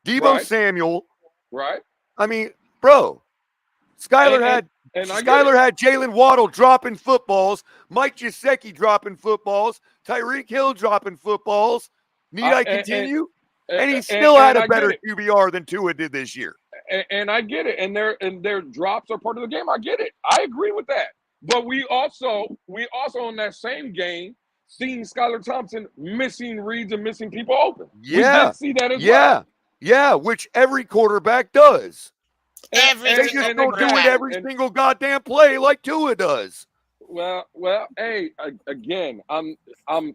Deebo Samuel. Right. I mean, bro, Skyler had Jalen Waddle dropping footballs, Mike Gesicki dropping footballs, Tyreek Hill dropping footballs. Need I continue? And he still had a better QBR than Tua did this year. And I get it. And their drops are part of the game. I get it. I agree with that. But we also in that same game seeing Skylar Thompson missing reads and missing people open. Yeah. We did see that as well. Yeah, which every quarterback does. They just don't do it every single goddamn play like Tua does. Well, hey, again, I'm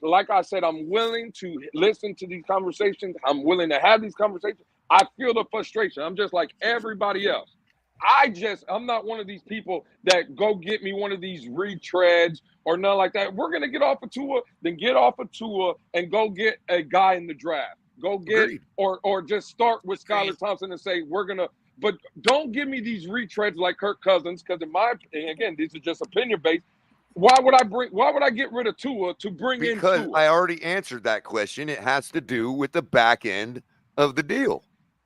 like I said, I'm willing to listen to these conversations. I'm willing to have these conversations. I feel the frustration. I'm just like everybody else. I'm not one of these people that go get me one of these retreads or nothing like that. We're going to get off of Tua, then get off of Tua and go get a guy in the draft. Go get, or just start with Skylar Thompson and say, but don't give me these retreads like Kirk Cousins. Because again, these are just opinion based. Why would I get rid of Tua to bring in Tua? Because I already answered that question. It has to do with the back end of the deal.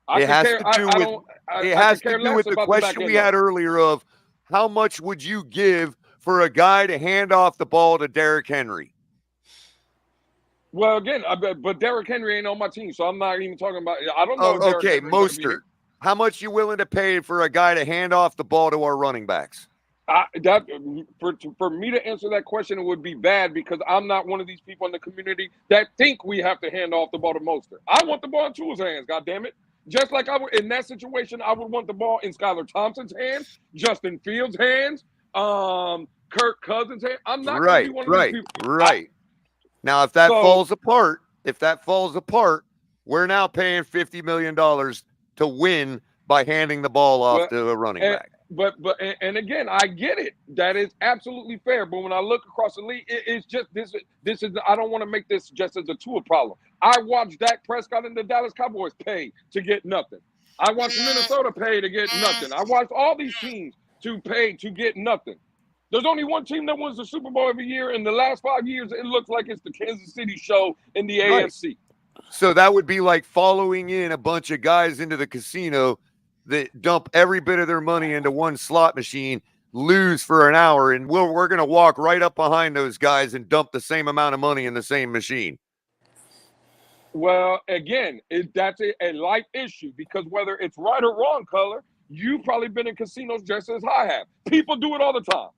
It has to do with it has to do with the question we had earlier of how much would you give for a guy to hand off the ball to Derrick Henry? Well, again, but Derrick Henry ain't on my team, so I'm not even talking about. I don't know. Oh, okay, Mostert. How much you willing to pay for a guy to hand off the ball to our running backs? For me to answer that question, it would be bad because I'm not one of these people in the community that think we have to hand off the ball to Mostert. I want the ball in Tua's hands. God damn it! Just like I would in that situation, I would want the ball in Skylar Thompson's hands, Justin Fields' hands, Kirk Cousins' hands. I'm not going to be one of these people. Right. Now, if that falls apart, we're now paying $50 million to win by handing the ball off to a running back. But again, I get it. That is absolutely fair. But when I look across the league, it's just this is. I don't want to make this just as a Tua problem. I watched Dak Prescott and the Dallas Cowboys pay to get nothing. I watched Minnesota pay to get nothing. I watched all these teams to pay to get nothing. There's only one team that wins the Super Bowl every year. In the last 5 years, it looks like it's the Kansas City show in the AFC. So that would be like following in a bunch of guys into the casino that dump every bit of their money into one slot machine, lose for an hour, and we're going to walk right up behind those guys and dump the same amount of money in the same machine. Well, again, that's a life issue because whether it's right or wrong, Color, you've probably been in casinos just as I have. People do it all the time.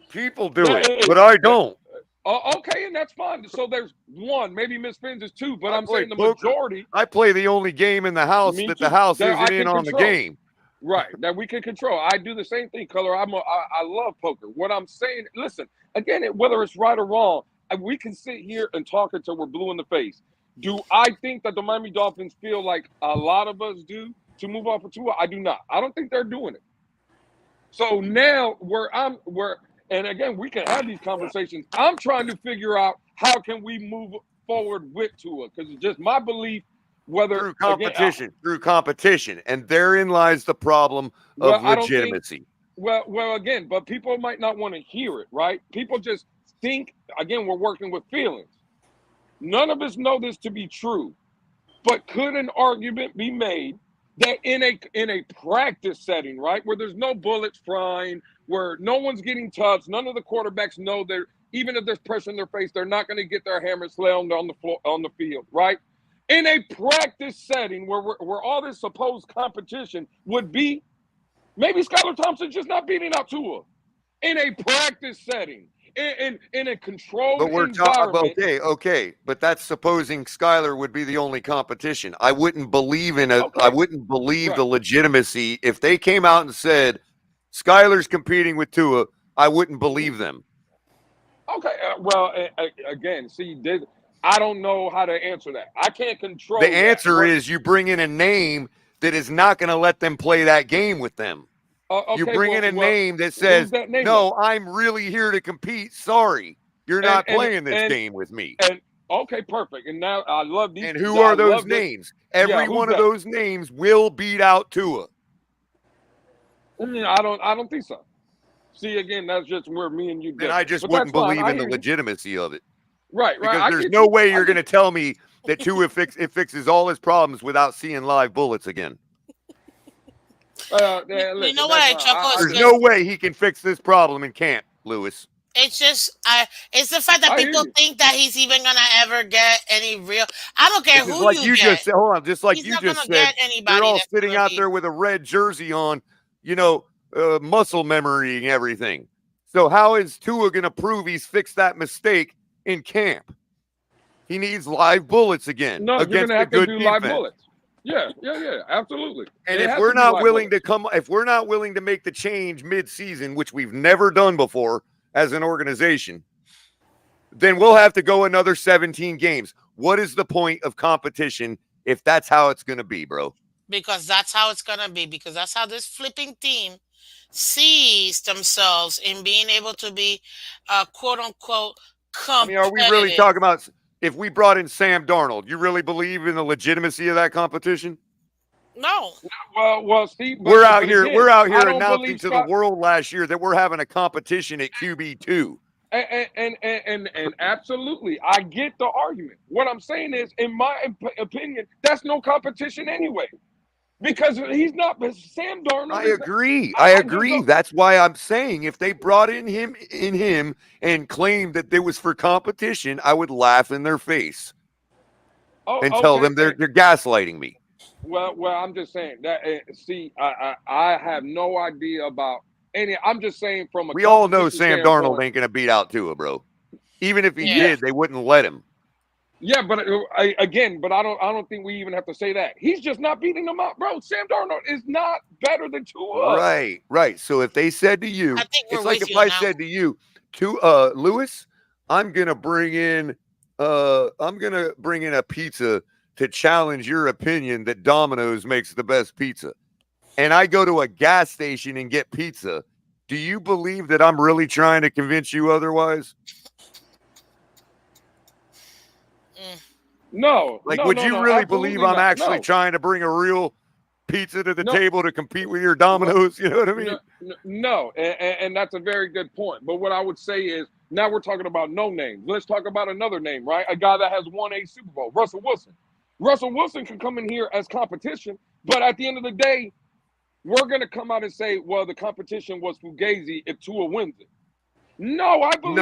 People do it, but I don't. Okay, and that's fine. So there's one, maybe Miss Fins is two, but I'm saying the majority. I play the only game in the house that the house isn't in on the game. Right, that we can control. I do the same thing, Color. I love poker. What I'm saying, listen, again, whether it's right or wrong, we can sit here and talk until we're blue in the face. Do I think that the Miami Dolphins feel like a lot of us do to move off of Tua? I do not. I don't think they're doing it. So now and again, we can have these conversations. I'm trying to figure out how can we move forward with Tua because it's just my belief whether through competition, and therein lies the problem of legitimacy. Again, but people might not want to hear it, right? People just think again we're working with feelings. None of us know this to be true, but could an argument be made that in a practice setting, right, where there's no bullets flying, where no one's getting touched, none of the quarterbacks know they're even if there's pressure in their face, they're not going to get their hammer slammed on the floor on the field, right? In a practice setting where all this supposed competition would be, maybe Skylar Thompson just not beating out Tua. In a practice setting, in a controlled environment. Okay, but that's supposing Skylar would be the only competition. I wouldn't believe I wouldn't believe the legitimacy if they came out and said Skylar's competing with Tua. I wouldn't believe them. Okay, again, see, I don't know how to answer that. I can't control. The answer is you bring in a name that is not going to let them play that game with them. You bring in a name that says, "No, I'm really here to compete. Sorry, you're not playing this game with me." And okay, perfect. And now I love these. And who are those names? Every one of those names will beat out Tua. I don't think so. See, again, that's just where me and you get. And I just wouldn't believe in the legitimacy of it. Right. Because there's no way you're going to tell me that Tua fixes all his problems without seeing live bullets again. You know what I chuckle? There's no way he can fix this problem and can't, Lewis. It's just, it's the fact that people think that he's even gonna ever get any real. I don't care who you get. Just said, hold on, just like you just said, they're all sitting out there with a red jersey on, muscle memory and everything. So how is Tua gonna prove he's fixed that mistake in camp? He needs live bullets again. No, against you're gonna have to do live bullets. Yeah, absolutely. And if we're not willing to make the change mid-season, which we've never done before as an organization, then we'll have to go another 17 games. What is the point of competition if that's how it's going to be, bro? Because that's how it's going to be. Because that's how this flipping team sees themselves in being able to be, quote unquote, competitive. Are we really talking about? If we brought in Sam Darnold, you really believe in the legitimacy of that competition? No. Well, Steve, we're out here announcing to the world last year that we're having a competition at QB2. And absolutely, I get the argument. What I'm saying is, in my opinion, that's no competition anyway. because he's not. Sam Darnold. I agree. I agree. That's why I'm saying if they brought in him and claimed that it was for competition, I would laugh in their face and tell them they're gaslighting me. Well, I'm just saying that. See, I have no idea about any. I'm just saying from a. We all know Sam Darnold ain't gonna beat out Tua, bro. Even if he did, they wouldn't let him. Yeah, but I don't think we even have to say that. He's just not beating them out, bro. Sam Darnold is not better than Tua. Right. So if they said to you, it's like if I said to you, Lewis, I'm gonna bring in a pizza to challenge your opinion that Domino's makes the best pizza. And I go to a gas station and get pizza. Do you believe that I'm really trying to convince you otherwise? No. Would you really believe I'm actually trying to bring a real pizza to the table to compete with your Domino's? You know what I mean? No. And that's a very good point. But what I would say is, now we're talking about no names. Let's talk about another name, right? A guy that has won a Super Bowl, Russell Wilson. Russell Wilson can come in here as competition, but at the end of the day, we're going to come out and say, well, the competition was Fugazi if Tua wins it. No, I believe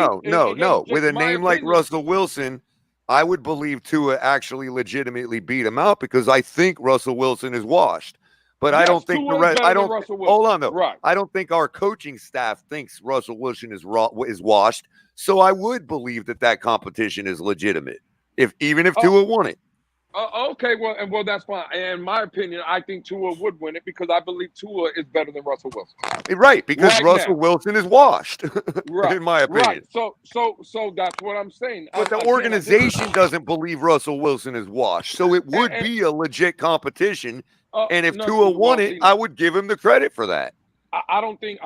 no. With a name like Russell Wilson, I would believe Tua actually legitimately beat him out because I think Russell Wilson is washed. But I don't think the rest. I don't. Hold on though. Right. I don't think our coaching staff thinks Russell Wilson is washed. So I would believe that competition is legitimate, even if Tua won it. Okay, well, that's fine. In my opinion, I think Tua would win it because I believe Tua is better than Russell Wilson. Right, because Russell Wilson is washed, in my opinion. Right. So that's what I'm saying. But the organization doesn't believe Russell Wilson is washed, so it would be a legit competition. And if Tua won it, I would give him the credit for that. I don't think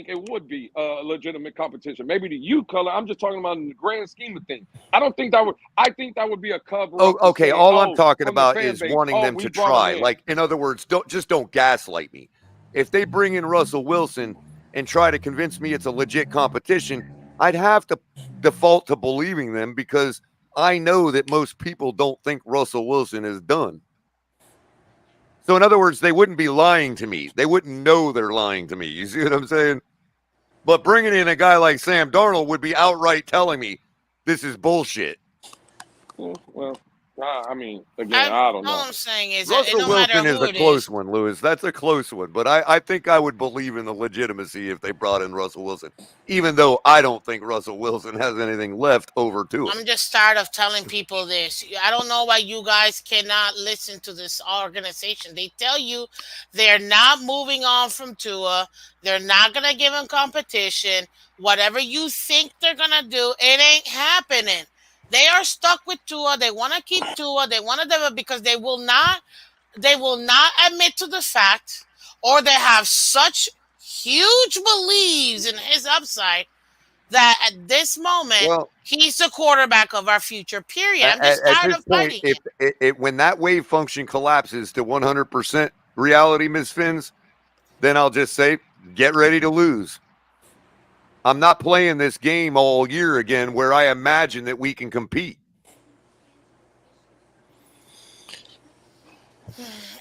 it would be a legitimate competition. Maybe to you, Color. I'm just talking about in the grand scheme of things. I don't think that would. I think that would be a cover. Okay. All I'm talking about is wanting them to try. Like, in other words, don't gaslight me. If they bring in Russell Wilson and try to convince me it's a legit competition, I'd have to default to believing them because I know that most people don't think Russell Wilson is done. So, in other words, they wouldn't be lying to me. They wouldn't know they're lying to me. You see what I'm saying? But bringing in a guy like Sam Darnold would be outright telling me this is bullshit. Well, I mean, again, I don't know. All I'm saying is Russell Wilson is a close one, Lewis. That's a close one. But I think I would believe in the legitimacy if they brought in Russell Wilson, even though I don't think Russell Wilson has anything left over to him. I'm just tired of telling people this. I don't know why you guys cannot listen to this organization. They tell you they're not moving on from Tua. They're not going to give him competition. Whatever you think they're going to do, it ain't happening. They are stuck with Tua. They want to keep Tua. They want to develop because they will not admit to the fact, or they have such huge beliefs in his upside that at this moment he's the quarterback of our future. Period. I'm just tired of fighting it. When that wave function collapses to 100% reality, Ms. Fins, then I'll just say, get ready to lose. I'm not playing this game all year again where I imagine that we can compete.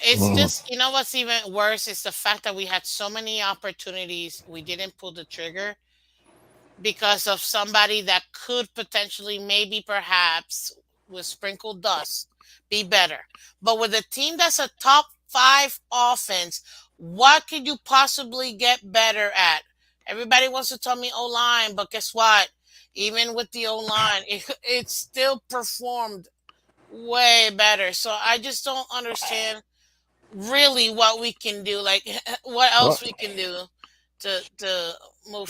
It's just, you know what's even worse is the fact that we had so many opportunities. We didn't pull the trigger because of somebody that could potentially, maybe, perhaps, with sprinkled dust, be better. But with a team that's a top 5 offense, what could you possibly get better at? Everybody wants to tell me O-line, but guess what? Even with the O-line, it still performed way better. So I just don't understand really what we can do. Like, what else we can do to move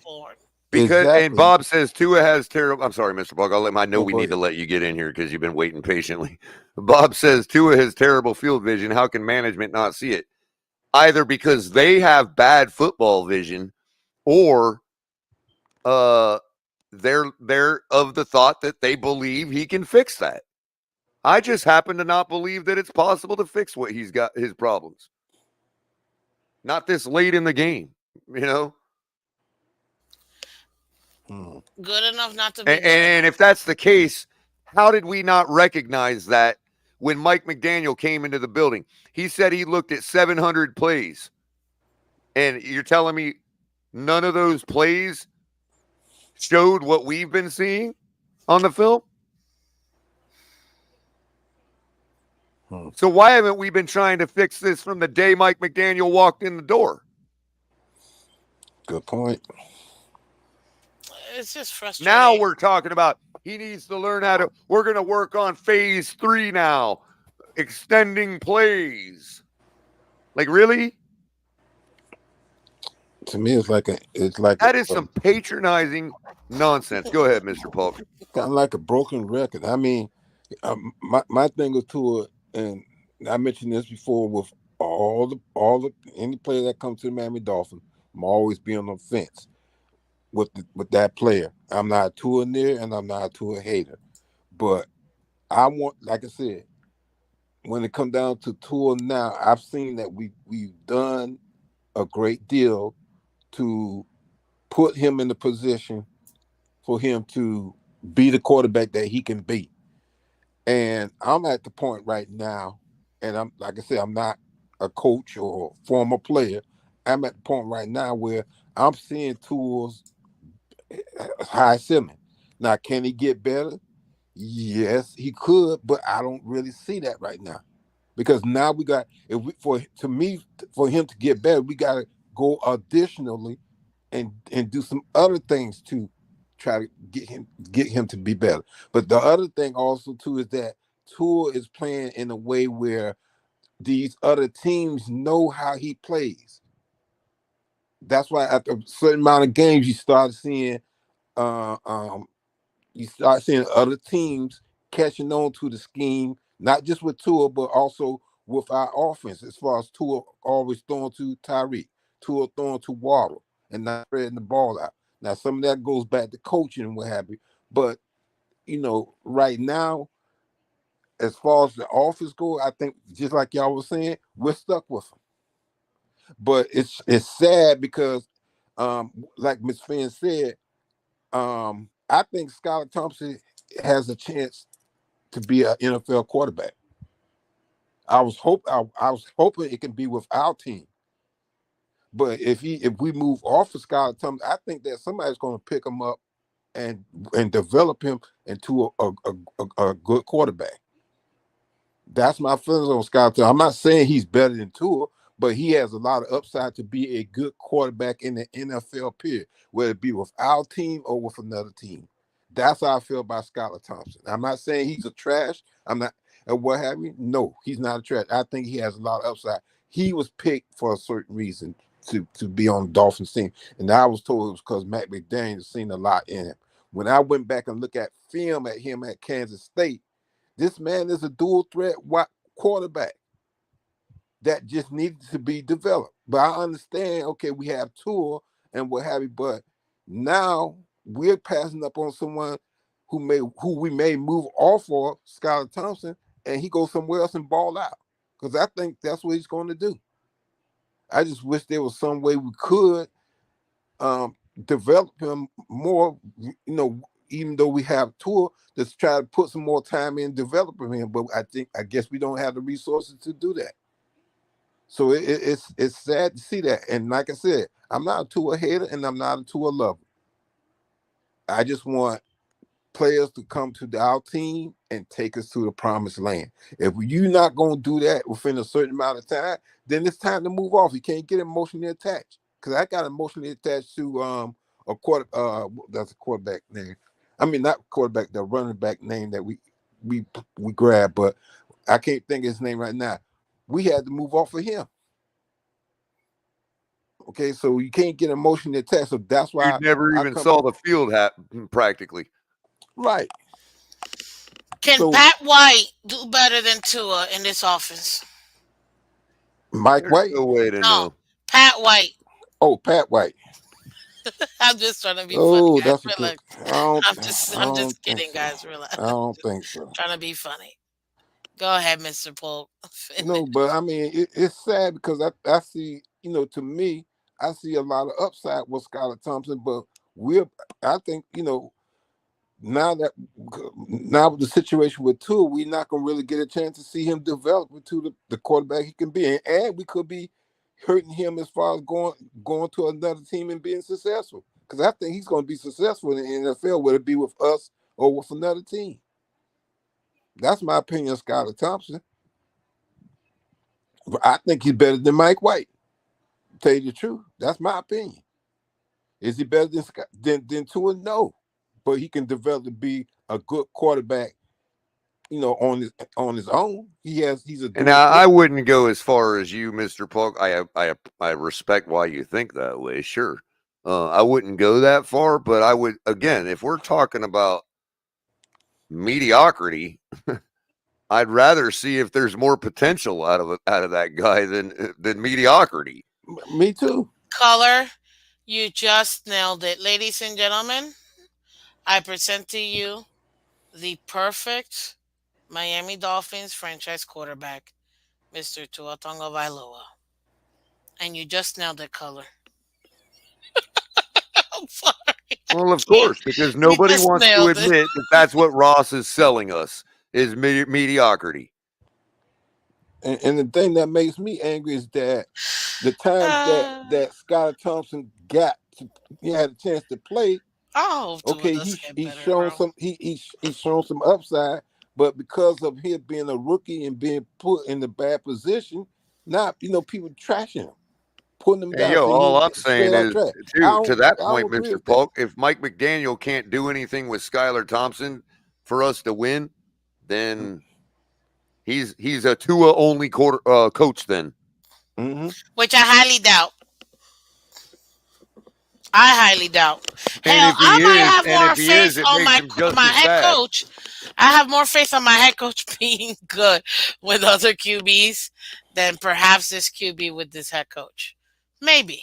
forward. Because and Bob says Tua has terrible. I'm sorry, Mr. Bug. I know we need to let you get in here because you've been waiting patiently. Bob says Tua has terrible field vision. How can management not see it? Either because they have bad football vision, or they're of the thought that they believe he can fix that. I just happen to not believe that it's possible to fix what he's got, his problems. Not this late in the game, you know. Good enough not to be. And if that's the case, how did we not recognize that when Mike McDaniel came into the building. He said he looked at 700 plays. And you're telling me none of those plays showed what we've been seeing on the film? So why haven't we been trying to fix this from the day Mike McDaniel walked in the door? Good point. It's just frustrating. Now we're talking about he needs to learn how to. We're going to work on phase 3 now, extending plays. Like, really? To me, it's like that is some patronizing nonsense. Go ahead, Mr. Polk. Kind of like a broken record. I mean, my thing is to it, and I mentioned this before with all the any player that comes to the Miami Dolphins, I'm always be on the fence with that player. I'm not too near and I'm not too a hater, but I want, like I said, when it comes down to Tua now, I've seen that we've done a great deal to put him in the position for him to be the quarterback that he can be. And I'm at the point right now, and I'm, like I said, I'm not a coach or former player. I'm at the point right now where I'm seeing Tua's high ceiling. Now, can he get better? Yes, he could, but I don't really see that right now. Because now we got, for him to get better, we got to go additionally and do some other things to try to get him to be better. But the other thing also too is that Tua is playing in a way where these other teams know how he plays. That's why after a certain amount of games, you start seeing other teams catching on to the scheme, not just with Tua, but also with our offense. As far as Tua always throwing to Tyreek, Tua throwing to Waddle, and not spreading the ball out. Now, some of that goes back to coaching and what have you. But, right now, as far as the offense goes, I think, just like y'all was saying, we're stuck with them. But it's sad because, like Ms. Finn said, I think Skylar Thompson has a chance to be an NFL quarterback. I was hoping it can be with our team. But if we move off of Skylar Thompson, I think that somebody's going to pick him up and develop him into a good quarterback. That's my feelings on Skylar Thompson. I'm not saying he's better than Tua, but he has a lot of upside to be a good quarterback in the NFL period, whether it be with our team or with another team. That's how I feel about Skylar Thompson. I'm not saying he's a trash. I'm not, what have you. No, he's not a trash. I think he has a lot of upside. He was picked for a certain reason to be on the Dolphins team. And I was told it was because Matt McDaniel has seen a lot in him. When I went back and looked at film at him at Kansas State, this man is a dual threat quarterback that just needed to be developed. But I understand, okay, we have Tua and what have you, but now we're passing up on someone who we may move off of, Skylar Thompson, and he goes somewhere else and ball out. Because I think that's what he's going to do. I just wish there was some way we could develop him more, even though we have Tua, let's try to put some more time in developing him. But I guess we don't have the resources to do that. So it's sad to see that. And like I said, I'm not a Tua hater and I'm not a Tua lover. I just want players to come to our team and take us to the promised land. If you're not going to do that within a certain amount of time, then it's time to move off. You can't get emotionally attached. Because I got emotionally attached to that's a quarterback name. I mean, not quarterback, the running back name that we grabbed, but I can't think of his name right now. We had to move off of him. Okay, so you can't get emotionally attached. So that's why you never even saw the field practically. Right. Can Pat White do better than Tua in this offense? Mike White? No way to know. Pat White. Oh, Pat White. I'm just trying to be funny. Guys. That's a good. I'm just kidding, guys. Relax. I don't think so. Trying to be funny. Go ahead, Mr. Polk. No, but I mean, it's sad because I see, to me, I see a lot of upside with Skylar Thompson, but I think, now with the situation with Tua, we're not gonna really get a chance to see him develop into the quarterback he can be, and we could be hurting him as far as going to another team and being successful. Because I think he's going to be successful in the NFL, whether it be with us or with another team. That's my opinion of Skylar Thompson. But I think he's better than Mike White. To tell you the truth, that's my opinion. Is he better than Tua? No, but he can develop to be a good quarterback. On his own, he's a. And I wouldn't go as far as you, Mr. Polk. I respect why you think that way. Sure, I wouldn't go that far, but I would. Again, if we're talking about mediocrity, I'd rather see if there's more potential out of that guy than mediocrity. Me too. Color, you just nailed it, ladies and gentlemen. I present to you the perfect Miami Dolphins franchise quarterback, Mr. Tua Tagovailoa. And you just nailed it, Color. I'm sorry. Well, of course, because nobody wants to admit that that's what Ross is selling us, is mediocrity. And the thing that makes me angry is that the times that Skylar Thompson had a chance to play. Okay, he's shown some upside, but because of him being a rookie and being put in the bad position, now people trashing him, putting him down. All I'm saying is, to that point, Mr. Polk, if Mike McDaniel can't do anything with Skylar Thompson for us to win, then he's a Tua only coach then. Mm-hmm. Which I highly doubt. Hell, I might have more faith on my head coach. I have more faith on my head coach being good with other QBs than perhaps this QB with this head coach. Maybe.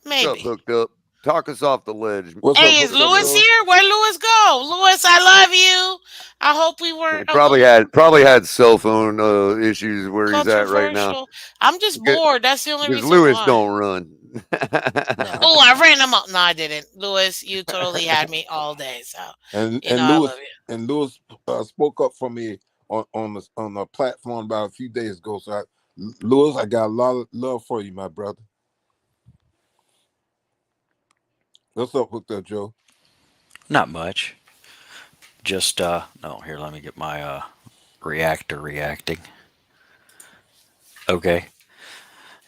Hooked up. Talk us off the ledge. Hey, is Lewis here? Where'd Lewis go? Lewis, I love you. I hope we weren't. Probably had cell phone issues where he's at right now. I'm just bored. That's the only reason. Because Lewis don't run. Oh, I ran him up. No, I didn't. Lewis, you totally had me all day. So Lewis spoke up for me on the platform about a few days ago. So Lewis, I got a lot of love for you, my brother. What's up, Hooked Up Joe? Not much. Just no, here, let me get my reactor reacting. Okay.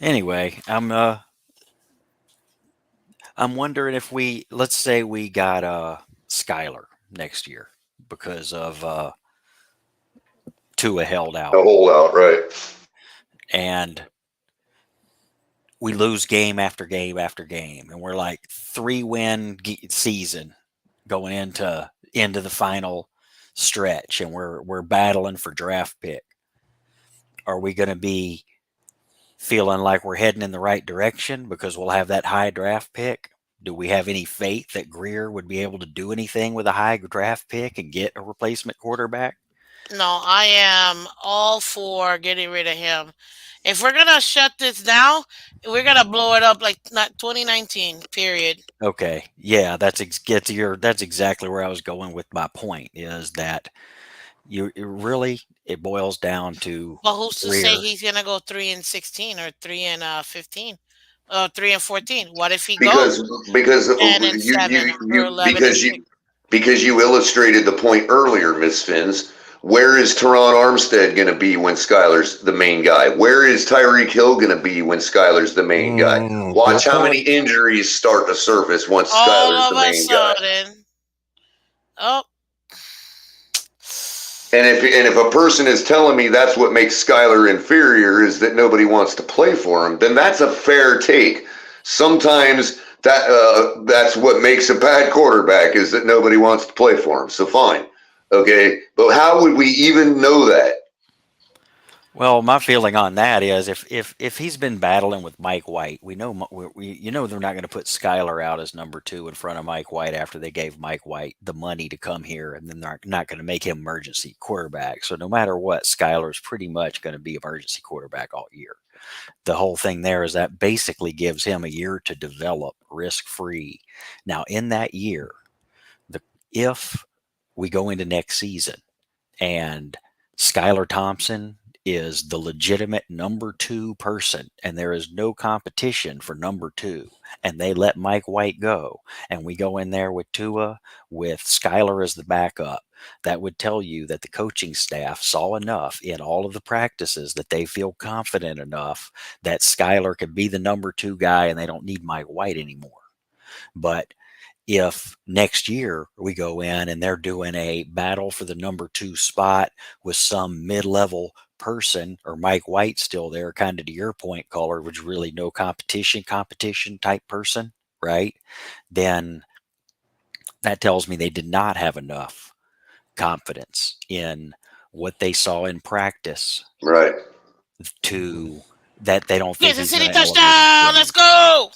Anyway, I'm wondering if let's say we got Skylar next year because of Tua held out. A holdout, right. And we lose game after game after game, and we're like 3-win season going into the final stretch, and we're battling for draft pick. Are we going to be feeling like we're heading in the right direction because we'll have that high draft pick? Do we have any faith that Greer would be able to do anything with a high draft pick and get a replacement quarterback? No, I am all for getting rid of him. If we're gonna shut this down, we're gonna blow it up like 2019. Period. Okay, yeah, that's exactly where I was going with my point. Is that it boils down to. Well, who's to say he's gonna go 3-16 or 3-15, 3-14? What if he goes because 10-7 or 11? Because you illustrated the point earlier, Ms. Finns. Where is Teron Armstead going to be when Skylar's the main guy? Where is Tyreek Hill going to be when Skylar's the main guy? Watch how many injuries start to surface once Skylar's the main guy. Oh. And if a person is telling me that's what makes Skylar inferior is that nobody wants to play for him, then that's a fair take. Sometimes that's what makes a bad quarterback is that nobody wants to play for him. So fine. Okay, but how would we even know that? Well, my feeling on that is if he's been battling with Mike White, we know they're not going to put Skylar out as number 2 in front of Mike White after they gave Mike White the money to come here, and then they're not going to make him emergency quarterback. So no matter what, Skylar's pretty much going to be emergency quarterback all year. The whole thing there is that basically gives him a year to develop risk-free. Now, in that year, if we go into next season and Skylar Thompson is the legitimate number 2 person, and there is no competition for number 2, and they let Mike White go, and we go in there with Tua with Skylar as the backup, that would tell you that the coaching staff saw enough in all of the practices that they feel confident enough that Skylar could be the number 2 guy and they don't need Mike White anymore. But if next year we go in and they're doing a battle for the number 2 spot with some mid-level person, or Mike White still there, kind of to your point, caller, which really no competition type person, right? Then that tells me they did not have enough confidence in what they saw in practice, right? To that they don't think Kansas he's City gonna elevate touchdown. Let's go.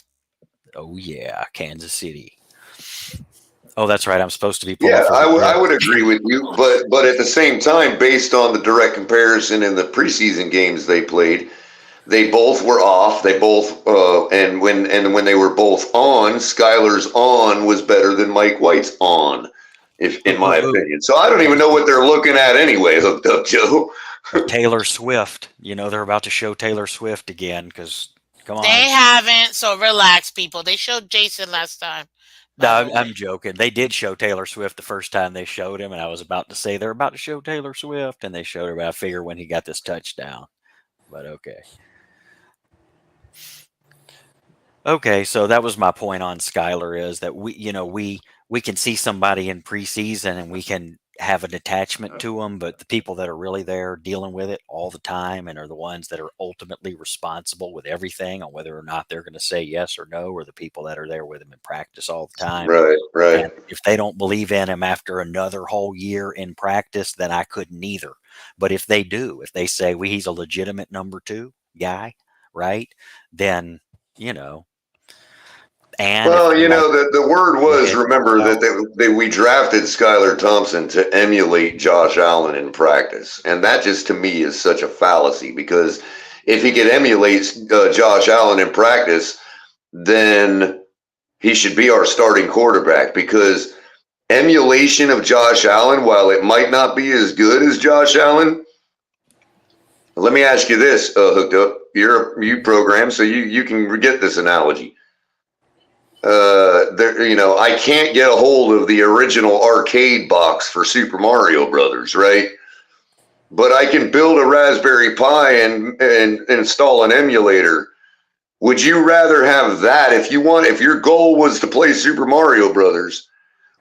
Oh yeah, Kansas City. Oh, that's right. I'm supposed to be pulling. Yeah, I would agree with you, but at the same time, based on the direct comparison in the preseason games they played, they both were off. They both and when they were both on, Skylar's on was better than Mike White's on, in my opinion. So I don't even know what they're looking at anyway, hooked up, Joe. Taylor Swift. You know they're about to show Taylor Swift again because come on. They haven't, so relax, people. They showed Jason last time. No, I'm joking. They did show Taylor Swift the first time they showed him, and I was about to say they're about to show Taylor Swift, and they showed her, but I figure when he got this touchdown. But okay. Okay, so that was my point on Skylar, is that we can see somebody in preseason and we can have an attachment to them, but the people that are really there dealing with it all the time and are the ones that are ultimately responsible with everything on whether or not they're going to say yes or no, are the people that are there with him in practice all the time. Right. And if they don't believe in him after another whole year in practice, then I couldn't either. But if they do, if they say he's a legitimate number 2 guy, right, then and well, the word was, remember that we drafted Skylar Thompson to emulate Josh Allen in practice, and that just to me is such a fallacy, because if he could emulate Josh Allen in practice, then he should be our starting quarterback, because emulation of Josh Allen, while it might not be as good as Josh Allen, let me ask you this, Hooked Up, you program, so you can get this analogy. I can't get a hold of the original arcade box for Super Mario Brothers, right? But I can build a Raspberry Pi and install an emulator. Would you rather have that if your goal was to play Super Mario Brothers?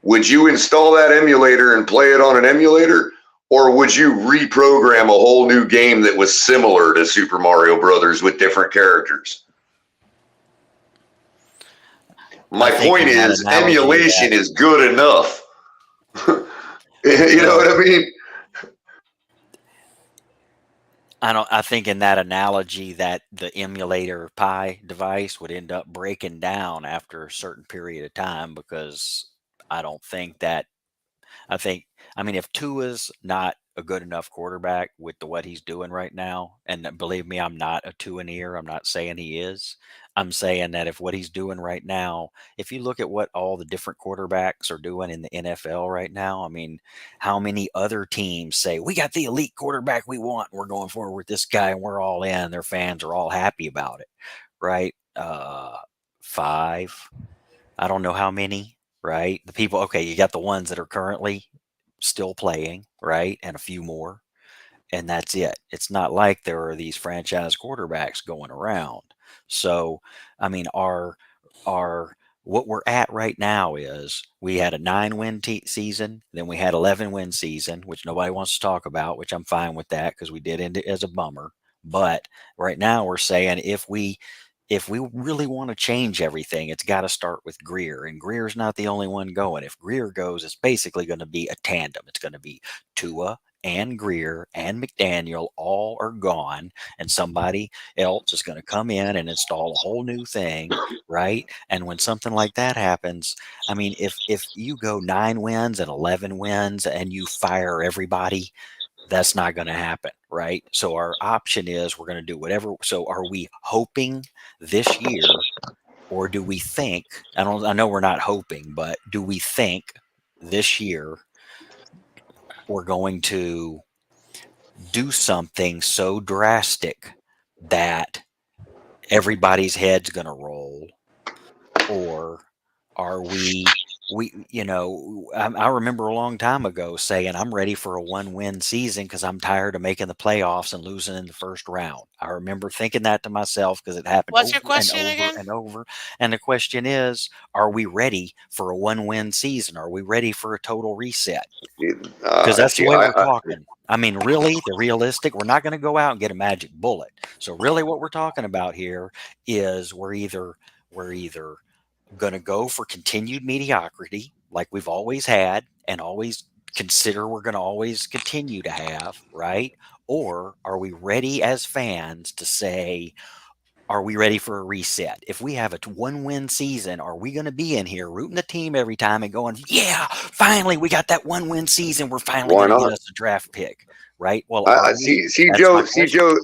Would you install that emulator and play it on an emulator, or would you reprogram a whole new game that was similar to Super Mario Brothers with different characters? My point is, emulation is good enough. You know what I mean? I think in that analogy that the emulator Pi device would end up breaking down after a certain period of time, because I don't think that if Tua's not a good enough quarterback with what he's doing right now, and believe me, I'm not a Tua-neer. I'm not saying he is. I'm saying that if what he's doing right now, if you look at what all the different quarterbacks are doing in the NFL right now, how many other teams say, we got the elite quarterback we want, we're going forward with this guy, and we're all in, their fans are all happy about it, right? 5. I don't know how many, right? The people, okay, you got the ones that are currently still playing, right? And a few more. And that's it. It's not like there are these franchise quarterbacks going around. So, our what we're at right now is we had a 9-win season, then we had 11-win season, which nobody wants to talk about, which I'm fine with that because we did end it as a bummer. But right now we're saying if we really want to change everything, it's got to start with Greer, and Greer's not the only one going. If Greer goes, it's basically going to be a tandem. It's going to be Tua and Greer and McDaniel all are gone, and somebody else is going to come in and install a whole new thing, right? And when something like that happens, if you go 9 wins and 11 wins and you fire everybody, that's not going to happen, right? So our option is we're going to do whatever. So are we hoping this year, or do we think, I know we're not hoping, but do we think this year we're going to do something so drastic that everybody's head's going to roll, or are we I remember a long time ago saying I'm ready for a 1-win season because I'm tired of making the playoffs and losing in the first round. I remember thinking that to myself because it happened What's your over and question over again? and over. And the question is, are we ready for a 1-win season? Are we ready for a total reset? Because that's the way we're talking. I mean, really, the realistic, we're not going to go out and get a magic bullet. So really what we're talking about here is we're either going to go for continued mediocrity like we've always had and always consider we're going to always continue to have, right? Or are we ready as fans to say, are we ready for a reset? If we have a 1-win season, are we going to be in here rooting the team every time and going, yeah, finally we got that 1-win season. We're finally going to get us a draft pick, right? Well, see, Joe,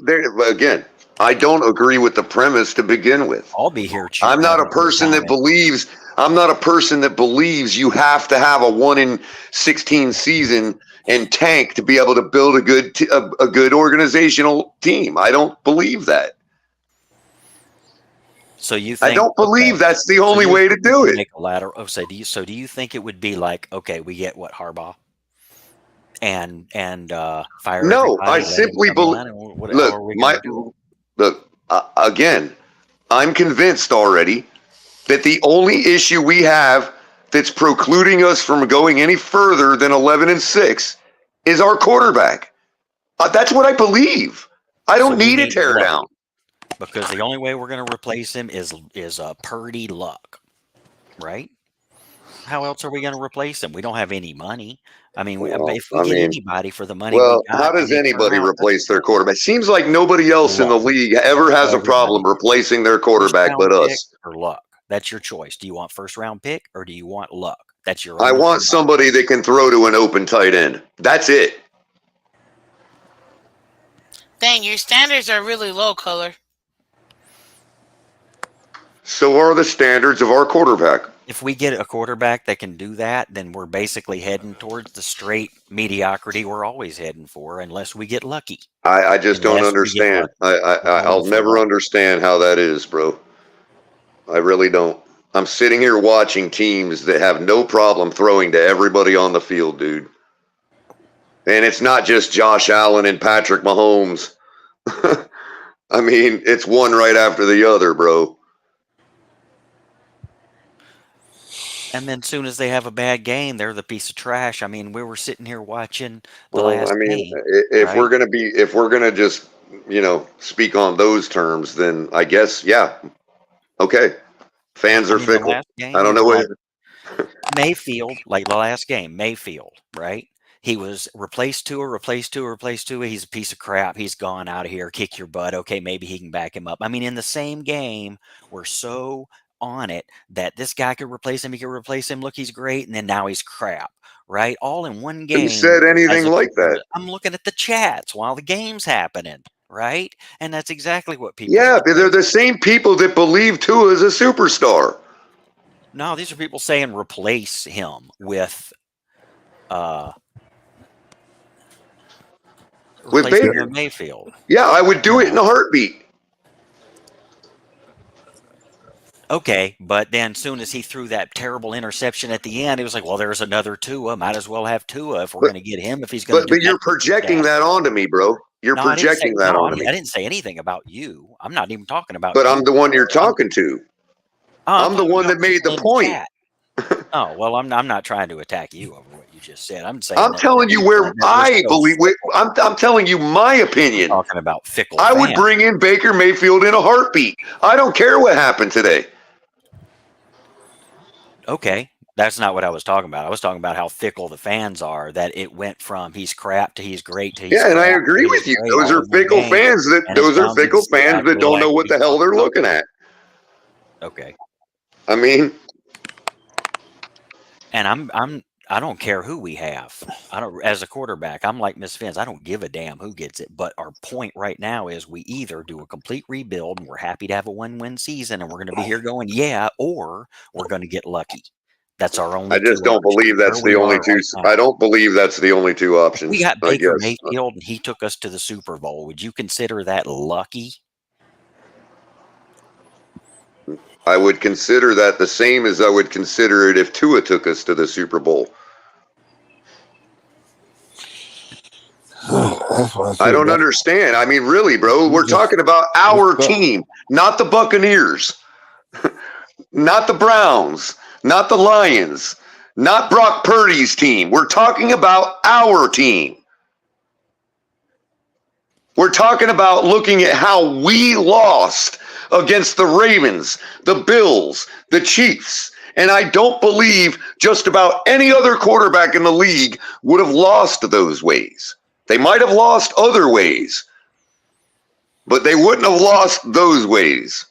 there again. I don't agree with the premise to begin with. I'll be here. I'm not a person that believes. I'm not a person that believes you have to have a 1-16 season and tank to be able to build a good organizational team. I don't believe that. So you think, I don't believe that's the only way to do it. Make a ladder. Oh, so do you think it would be like, okay, we get what, Harbaugh and fire? No, I simply believe. Look, again, I'm convinced already that the only issue we have that's precluding us from going any further than 11-6 is our quarterback. That's what I believe. I don't need a tear down. Because the only way we're going to replace him is Purdy luck, right? How else are we going to replace him? We don't have any money. I mean, if we get anybody for the money, how does anybody replace their quarterback? Seems like nobody else in the league ever has a problem replacing their quarterback but us. Or luck. That's your choice. Do you want first-round pick or do you want luck? That's your. I want somebody that can throw to an open tight end. That's it. Dang, your standards are really low, Color. So are the standards of our quarterback. If we get a quarterback that can do that, then we're basically heading towards the straight mediocrity we're always heading for, unless we get lucky. I just don't understand. I'll never understand how that is, bro. I really don't. I'm sitting here watching teams that have no problem throwing to everybody on the field, dude. And it's not just Josh Allen and Patrick Mahomes. I mean, it's one right after the other, bro. And then as soon as they have a bad game, they're the piece of trash. I mean, we were sitting here watching the last game. If we're gonna just, speak on those terms, then I guess, yeah. Okay. Fans are fickle. I don't know what Mayfield, like the last game, Mayfield, right? He was replaced Tua. He's a piece of crap. He's gone out of here. Kick your butt. Okay, maybe he can back him up. I mean, in the same game, we're so on it that this guy could replace him. He could replace him. Look, he's great. And then now he's crap, right? All in one game. Who said anything like that? I'm looking at the chats while the game's happening, right? And that's exactly what people. Yeah, they're the same people that believe Tua is a superstar. No, these are people saying replace him with Baker Mayfield. Yeah, I would do it in a heartbeat. Okay, but then as soon as he threw that terrible interception at the end, it was like, well, there's another Tua. Might as well have Tua if we're going to get him. If he's going to. But you're projecting that onto me, bro. You're projecting that onto me. I didn't say anything about you. I'm not even talking about. But I'm the one you're talking to. I'm the one that made the point. Oh well, I'm not trying to attack you over what you just said. I'm saying. I'm telling you where I believe. I'm telling you my opinion. Talking about fickle. I would bring in Baker Mayfield in a heartbeat. I don't care what happened today. Okay, that's not what I was talking about. I was talking about how fickle the fans are. That it went from he's crap to he's great to he's and I agree with you. Those are fickle fans. Those are fickle fans that don't know what the hell they're looking at. Okay. I mean, and I don't care who we have. As a quarterback, I'm like Miss Fins. I don't give a damn who gets it. But our point right now is we either do a complete rebuild and we're happy to have a 1-win season and we're going to be here going, yeah, or we're going to get lucky. That's our only. I just don't believe that's the only two. I don't believe that's the only two options. We got Baker Mayfield, and he took us to the Super Bowl. Would you consider that lucky? I would consider that the same as I would consider it if Tua took us to the Super Bowl. I don't understand. I mean, really, bro, we're talking about our team, not the Buccaneers, not the Browns, not the Lions, not Brock Purdy's team. We're talking about our team. We're talking about looking at how we lost against the Ravens, the Bills, the Chiefs. And I don't believe just about any other quarterback in the league would have lost those ways. They might have lost other ways, but they wouldn't have lost those ways.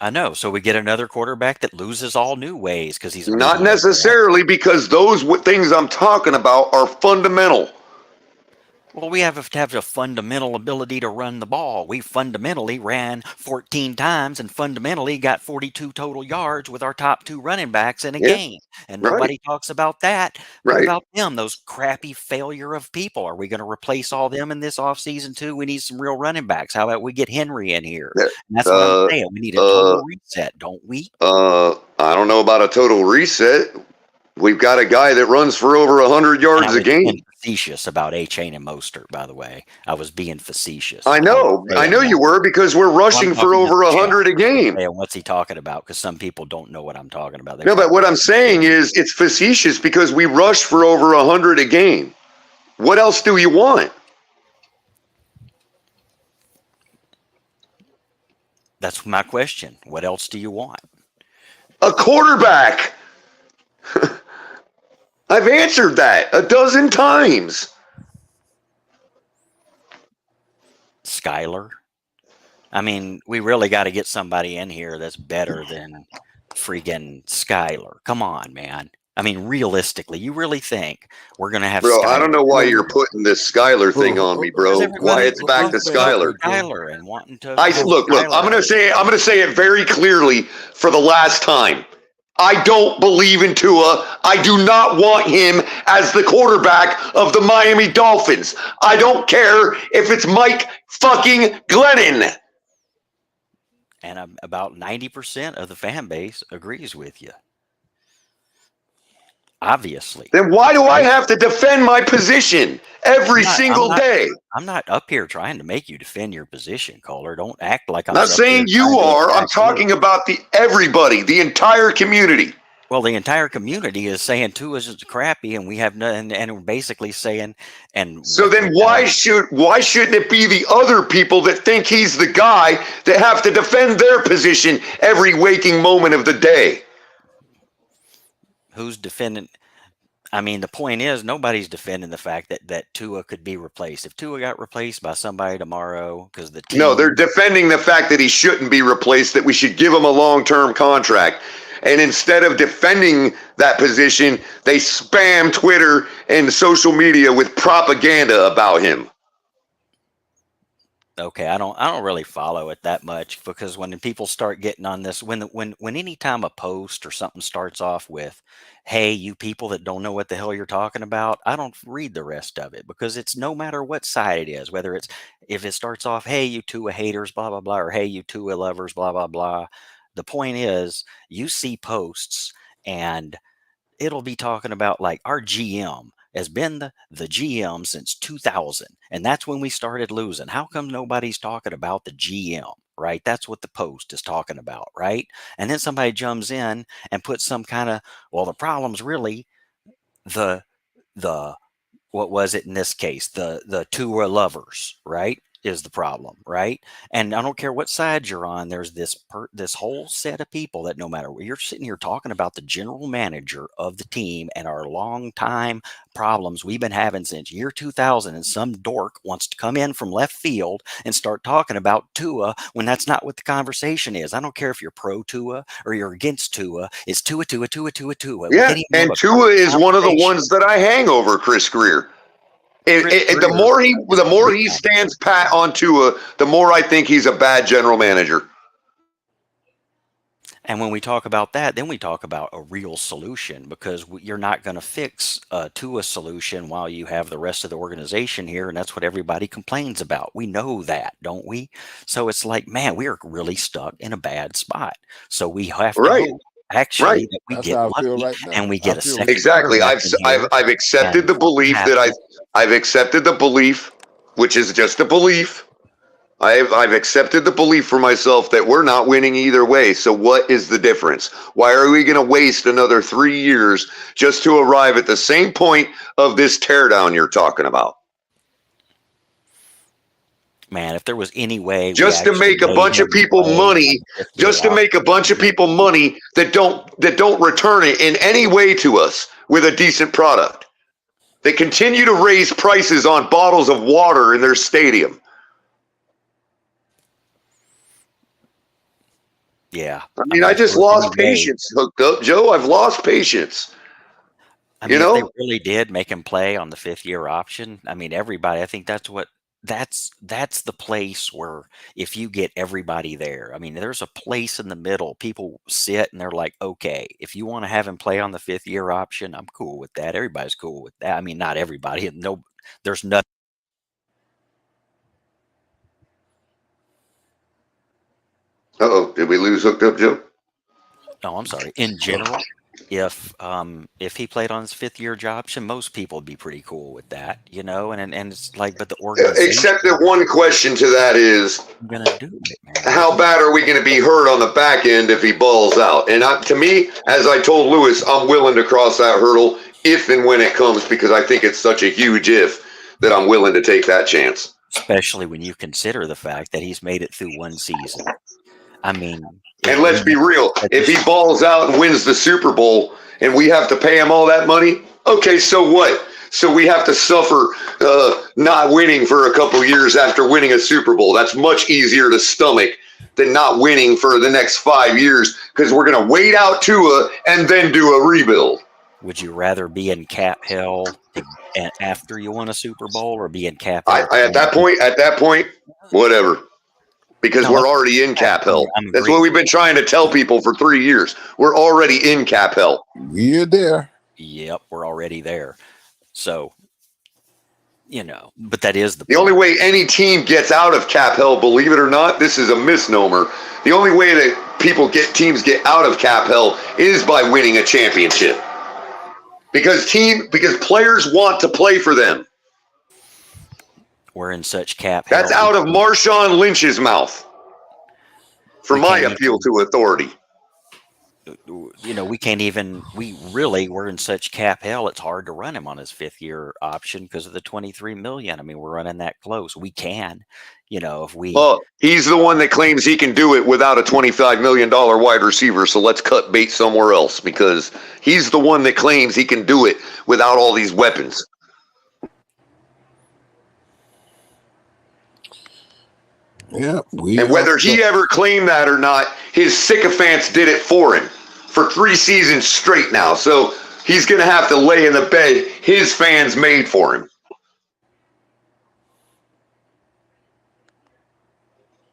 I know. So we get another quarterback that loses all new ways because he's not necessarily, because those things I'm talking about are fundamental. Well, we have to have a fundamental ability to run the ball. We fundamentally ran 14 times and fundamentally got 42 total yards with our top two running backs in a game. And nobody talks about that. What about them, those crappy failure of people? Are we going to replace all them in this offseason too? We need some real running backs. How about we get Henry in here? And that's what I'm saying. We need a total reset, don't we? I don't know about a total reset. We've got a guy that runs for over 100 yards a game. Being facetious about A-Chain and Mostert, by the way. I was being facetious. I know you were, because we're rushing for over 100 a game. And what's he talking about? Because some people don't know what I'm talking about. No, but what I'm saying is it's facetious because we rush for over 100 a game. What else do you want? That's my question. What else do you want? A quarterback. I've answered that a dozen times. Skyler. I mean, we really got to get somebody in here that's better than freaking Skyler. Come on, man. I mean, realistically, you really think we're going to have Bro, Skyler? I don't know why you're putting this Skyler thing on me, bro. Why it's back to Skyler. And wanting to Look, I'm going to say it very clearly for the last time. I don't believe in Tua. I do not want him as the quarterback of the Miami Dolphins. I don't care if it's Mike fucking Glennon. And about 90% of the fan base agrees with you. Obviously. Then why do I have to defend my position every single day? I'm not up here trying to make you defend your position, Kohler. Don't act like I'm not saying you are. I'm talking about everybody, the entire community. Well, the entire community is saying Tua's is crappy, and we have nothing, and we're basically saying, and so then why shouldn't it be the other people that think he's the guy that have to defend their position every waking moment of the day? Who's defending? I mean, the point is nobody's defending the fact that Tua could be replaced. If Tua got replaced by somebody tomorrow, because the team... No, they're defending the fact that he shouldn't be replaced, that we should give him a long-term contract. And instead of defending that position, they spam Twitter and social media with propaganda about him. Okay, I don't really follow it that much, because when people start getting on this, when any time a post or something starts off with, "Hey, you people that don't know what the hell you're talking about," I don't read the rest of it, because it's no matter what side it is, whether it's, if it starts off, "Hey, you Tua haters, blah blah blah," or "Hey, you Tua lovers, blah blah blah." The point is, you see posts and it'll be talking about like our GM has been the GM since 2000. And that's when we started losing. How come nobody's talking about the GM, right? That's what the post is talking about, right? And then somebody jumps in and puts some kind of, well, the problem's really the what was it in this case? The Tua lovers, right? Is the problem, right? And I don't care what side you're on, there's this whole set of people that no matter what, you're sitting here talking about the general manager of the team and our long time problems we've been having since year 2000, and some dork wants to come in from left field and start talking about Tua when that's not what the conversation is. I don't care if you're pro Tua or you're against Tua. It's Tua. Yeah, and Tua is one of the ones that I hang over Chris Greer. The more he stands pat on Tua, the more I think he's a bad general manager. And when we talk about that, then we talk about a real solution, because you're not going to fix to a solution while you have the rest of the organization here. And that's what everybody complains about. We know that, don't we? So it's like, man, we are really stuck in a bad spot. So we have to hope, actually, that we That's get how I feel lucky right now. and we I get a feel second Exactly. quarterback in here. I've accepted And the belief have that to- I've accepted the belief, which is just a belief. I've accepted the belief for myself that we're not winning either way. So what is the difference? Why are we going to waste another 3 years just to arrive at the same point of this teardown you're talking about? Man, if there was any way Just to make a bunch of people money, just to make a bunch of people money that don't return it in any way to us with a decent product. They continue to raise prices on bottles of water in their stadium. Yeah. I mean, I just lost patience, hooked up, Joe. I've lost patience. I mean, if they really did make him play on the 5th-year option, I mean, everybody, I think that's the place where if you get everybody there, I mean, there's a place in the middle. People sit and they're like, okay, if you want to have him play on the 5th-year option, I'm cool with that. Everybody's cool with that. I mean, not everybody. No, there's nothing. Uh-oh, did we lose hooked up, Joe? No, I'm sorry. In general, if he played on his 5th-year option, most people would be pretty cool with that, and it's like, but the organization, except that one question to that is, gonna do it, man. How bad are we going to be hurt on the back end if he balls out? And to me, as I told Lewis, I'm willing to cross that hurdle if and when it comes, because I think it's such a huge if that I'm willing to take that chance. Especially when you consider the fact that he's made it through one season. I mean, and let's be real, if he balls out and wins the Super Bowl and we have to pay him all that money, okay, so what? So we have to suffer not winning for a couple years after winning a Super Bowl. That's much easier to stomach than not winning for the next 5 years, because we're going to wait out Tua and then do a rebuild. Would you rather be in cap hell after you won a Super Bowl, or be in cap hell? At that point, whatever. Because we're already in cap hell. That's what we've been trying to tell people for 3 years. We're already in cap hell. We're there. Yep, we're already there. So, but that is the only way any team gets out of cap hell, believe it or not. This is a misnomer. The only way that teams get out of cap hell is by winning a championship. Because players want to play for them. We're in such cap hell. That's out of Marshawn Lynch's mouth. For my appeal to authority. We're in such cap hell, it's hard to run him on his 5th-year option because of the $23 million. I mean, we're running that close. We can, if we. Well, he's the one that claims he can do it without a $25 million wide receiver. So let's cut bait somewhere else, because he's the one that claims he can do it without all these weapons. Yeah, and whether he ever claimed that or not, his sycophants did it for him for 3 seasons straight now. So he's going to have to lay in the bed his fans made for him.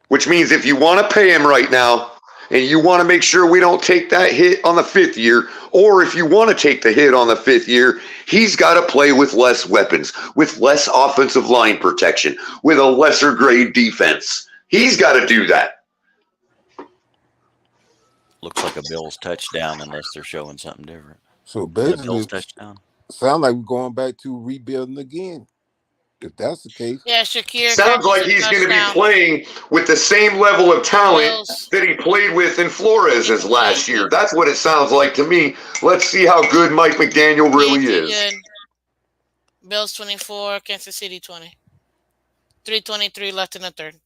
Which means if you want to pay him right now and you want to make sure we don't take that hit on the 5th year, or if you want to take the hit on the 5th year, he's got to play with less weapons, with less offensive line protection, with a lesser grade defense. He's got to do that. Looks like a Bills touchdown unless they're showing something different. So basically, Bills touchdown. Sounds like we're going back to rebuilding again. If that's the case. Yeah, Shakir. Sounds like he's going to be playing with the same level of talent that he played with in Flores last year. That's what it sounds like to me. Let's see how good Mike McDaniel really is. Good. Bills 24, Kansas City 20. 3:23 left in the third.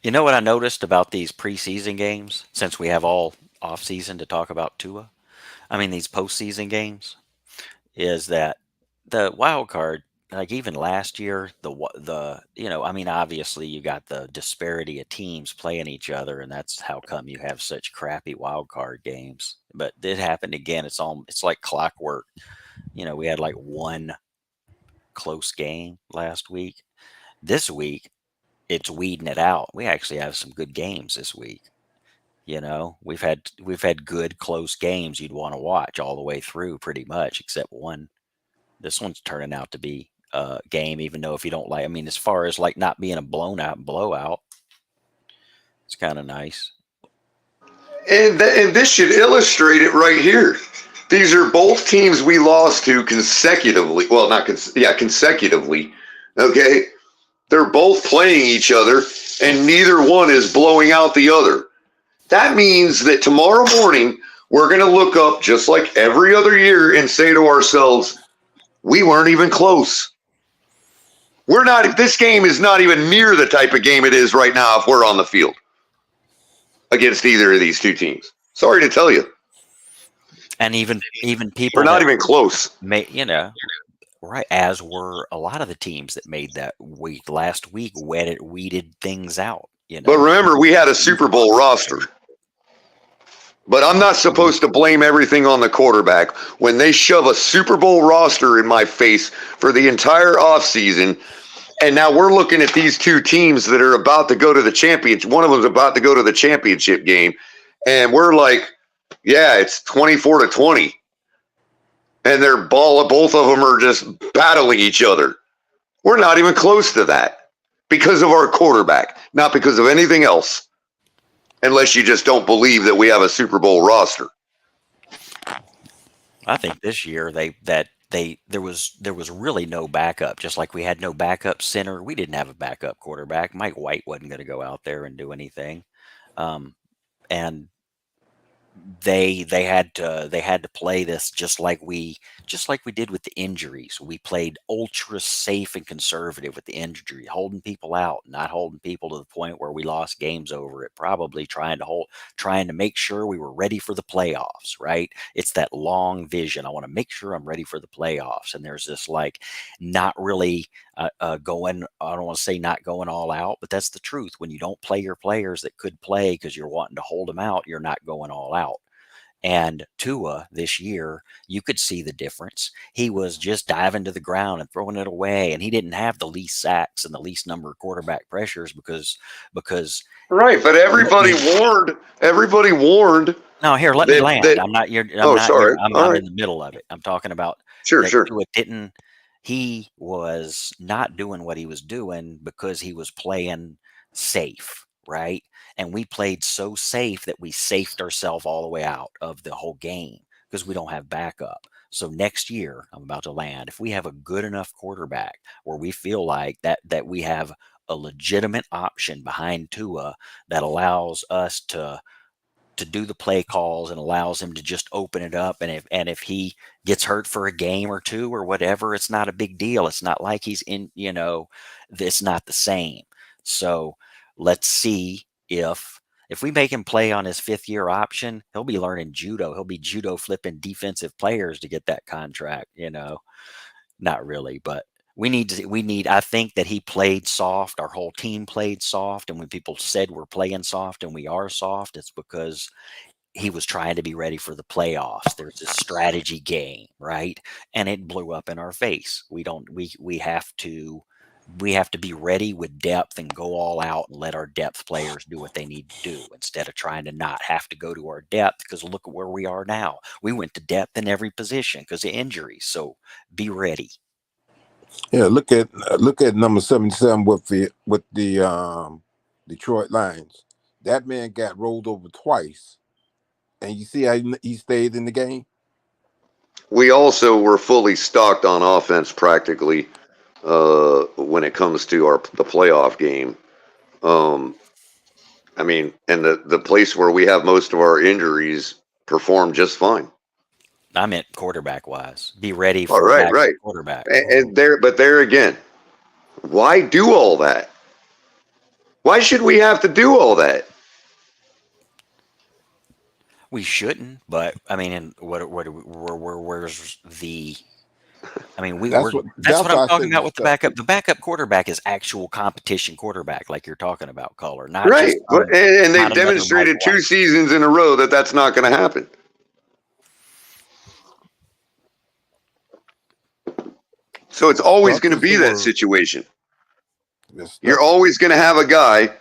You know what I noticed about these preseason games, since we have all off-season to talk about Tua? I mean, these postseason games, is that the wild card, like even last year, obviously you got the disparity of teams playing each other, and that's how come you have such crappy wild card games. But it happened again. It's like clockwork. We had like one close game last week. This week, it's weeding it out. We actually have some good games this week. We've had good close games you'd want to watch all the way through, pretty much, except one. This one's turning out to be a game, even though if you don't like, I mean, as far as like not being a blowout, it's kind of nice. And this should illustrate it right here. These are both teams we lost to consecutively. Well, not consecutively. Okay, they're both playing each other, and neither one is blowing out the other. That means that tomorrow morning we're going to look up just like every other year and say to ourselves, we weren't even close. We're not. This game is not even near the type of game it is right now if we're on the field against either of these two teams. Sorry to tell you. And even people, we're not even close. Right, as were a lot of the teams that made that last week weeded things out. But remember, we had a Super Bowl roster. But I'm not supposed to blame everything on the quarterback when they shove a Super Bowl roster in my face for the entire offseason. And now we're looking at these two teams that are about to go to the championship. One of them's about to go to the championship game. And we're like, yeah, it's 24-20. And both of them are just battling each other. We're not even close to that because of our quarterback, not because of anything else. Unless you just don't believe that we have a Super Bowl roster. I think this year there was really no backup. Just like we had no backup center, we didn't have a backup quarterback. Mike White wasn't going to go out there and do anything, and they had to play this just like we did with the injuries. We played ultra safe and conservative with the injury, holding people out, not holding people to the point where we lost games over it, probably trying to make sure we were ready for the playoffs, right? It's that long vision. I want to make sure I'm ready for the playoffs. And there's this like not really going, I don't want to say not going all out, but that's the truth. When you don't play your players that could play because you're wanting to hold them out, you're not going all out. And Tua this year, you could see the difference. He was just diving to the ground and throwing it away, and he didn't have the least sacks and the least number of quarterback pressures because right. But everybody warned. No, here, let me land. I'm not. Sorry. I'm not in the middle of it. I'm talking about sure. Tua didn't. He was not doing what he was doing because he was playing safe, right? And we played so safe that we safed ourselves all the way out of the whole game because we don't have backup. So next year, I'm about to land. If we have a good enough quarterback where we feel like that we have a legitimate option behind Tua that allows us to do the play calls and allows him to just open it up. And if he gets hurt for a game or two or whatever, it's not a big deal. It's not like he's in, it's not the same. So let's see if we make him play on his 5th-year option, he'll be learning judo. He'll be judo flipping defensive players to get that contract, not really, but I think that he played soft. Our whole team played soft. And when people said we're playing soft and we are soft, it's because he was trying to be ready for the playoffs. There's a strategy game, right? And it blew up in our face. We have to be ready with depth and go all out and let our depth players do what they need to do instead of trying to not have to go to our depth, because look at where we are now. We went to depth in every position because of injuries. So be ready. Yeah, look at number 77 with the Detroit Lions. That man got rolled over twice, and you see how he stayed in the game. We also were fully stocked on offense practically when it comes to the playoff game. I mean, and the place where we have most of our injuries performed just fine. I meant quarterback wise. Be ready for right. Quarterback. But there again, why do all that? Why should we have to do all that? We shouldn't, but I mean, and where's the? I mean, that's what I'm talking about with the backup. The backup quarterback is actual competition quarterback, like you're talking about, Color. Not right, just, and they've demonstrated 2 seasons in a row that that's not going to happen. So it's always going to be that situation. You're always going to have a guy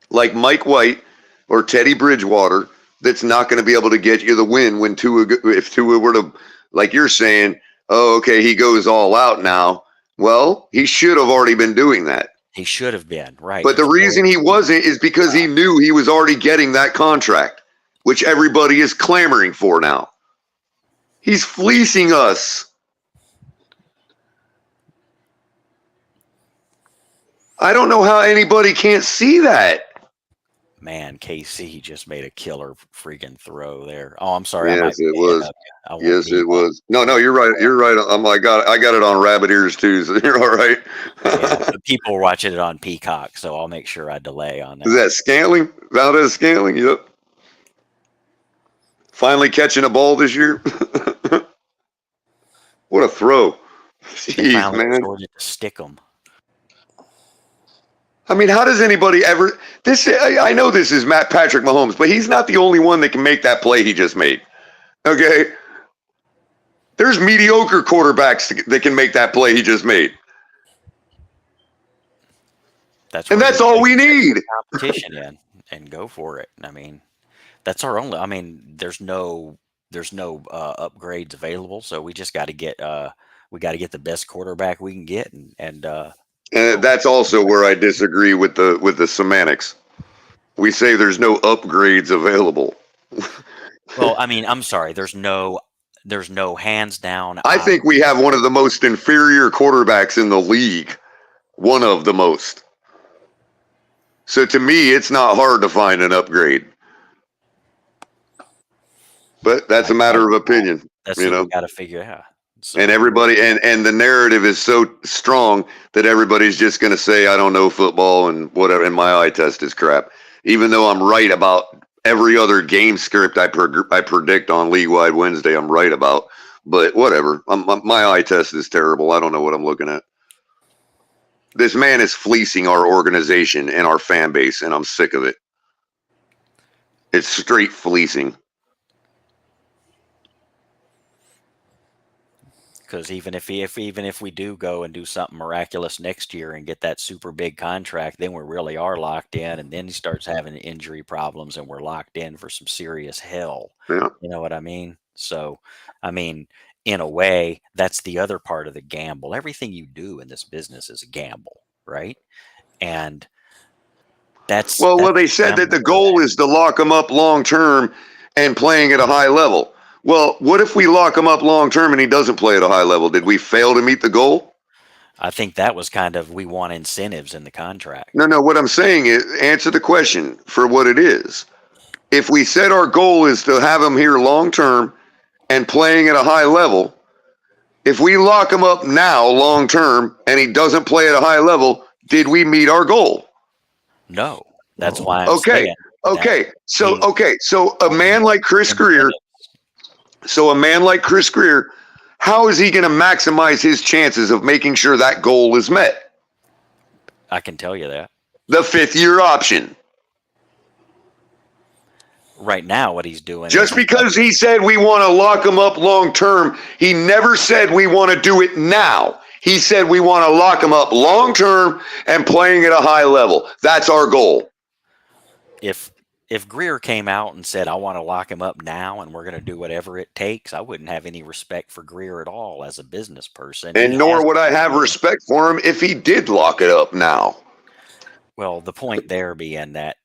like Mike White or Teddy Bridgewater that's not going to be able to get you the win when if Tua were to, like you're saying, oh, okay, he goes all out now. Well, he should have already been doing that. He should have been, right. But the reason he wasn't is because he knew he was already getting that contract, which everybody is clamoring for now. He's fleecing us. I don't know how anybody can't see that. Man, KC just made a killer freaking throw there. Oh, I'm sorry. Yes, it was. Yes, it was. No, you're right. You're right. I got it on rabbit ears too, so you're all right. Yeah, people are watching it on Peacock, so I'll make sure I delay on that. Is that Scantling? Valdez Scantling? Yep. Finally catching a ball this year. What a throw. Jeez, man. To stick them. I mean, how does anybody ever I know this is Patrick Mahomes, but he's not the only one that can make that play he just made. Okay? There's mediocre quarterbacks that can make that play he just made. That's all we need. Competition in and go for it. I mean, that's our only. I mean, there's no upgrades available, so we just got to get the best quarterback we can get, and that's also where I disagree with the semantics. We say there's no upgrades available. Well, I mean, I'm sorry. There's no hands down. I think we have one of the most inferior quarterbacks in the league. One of the most. So to me, it's not hard to find an upgrade. But that's a matter of opinion. That's what we got to figure out. So. And everybody, and the narrative is so strong that everybody's just going to say, I don't know football and whatever, and my eye test is crap. Even though I'm right about every other game script I predict on League Wide Wednesday, I'm right about. But whatever, my eye test is terrible. I don't know what I'm looking at. This man is fleecing our organization and our fan base, and I'm sick of it. It's straight fleecing. Because even if we do go and do something miraculous next year and get that super big contract, then we really are locked in, and then he starts having injury problems, and we're locked in for some serious hell. Yeah. You know what I mean? So, I mean, in a way, that's the other part of the gamble. Everything you do in this business is a gamble, right? And that's well, they said that the goal is to lock him up long term and playing at a high level. Well, what if we lock him up long term and he doesn't play at a high level? Did we fail to meet the goal? I think that was kind of, we want incentives in the contract. No, what I'm saying is, answer the question for what it is. If we said our goal is to have him here long term and playing at a high level, if we lock him up now long term and he doesn't play at a high level, did we meet our goal? No. That's why I'm saying Okay. So a man like Chris Greer, how is he going to maximize his chances of making sure that goal is met? I can tell you that. The 5th-year option. Right now, what he's doing. Just because he said we want to lock him up long term, he never said we want to do it now. He said we want to lock him up long term and playing at a high level. That's our goal. If Greer came out and said, I want to lock him up now and we're going to do whatever it takes, I wouldn't have any respect for Greer at all as a business person. And nor would I have respect for him if he did lock it up now. Well, the point there being that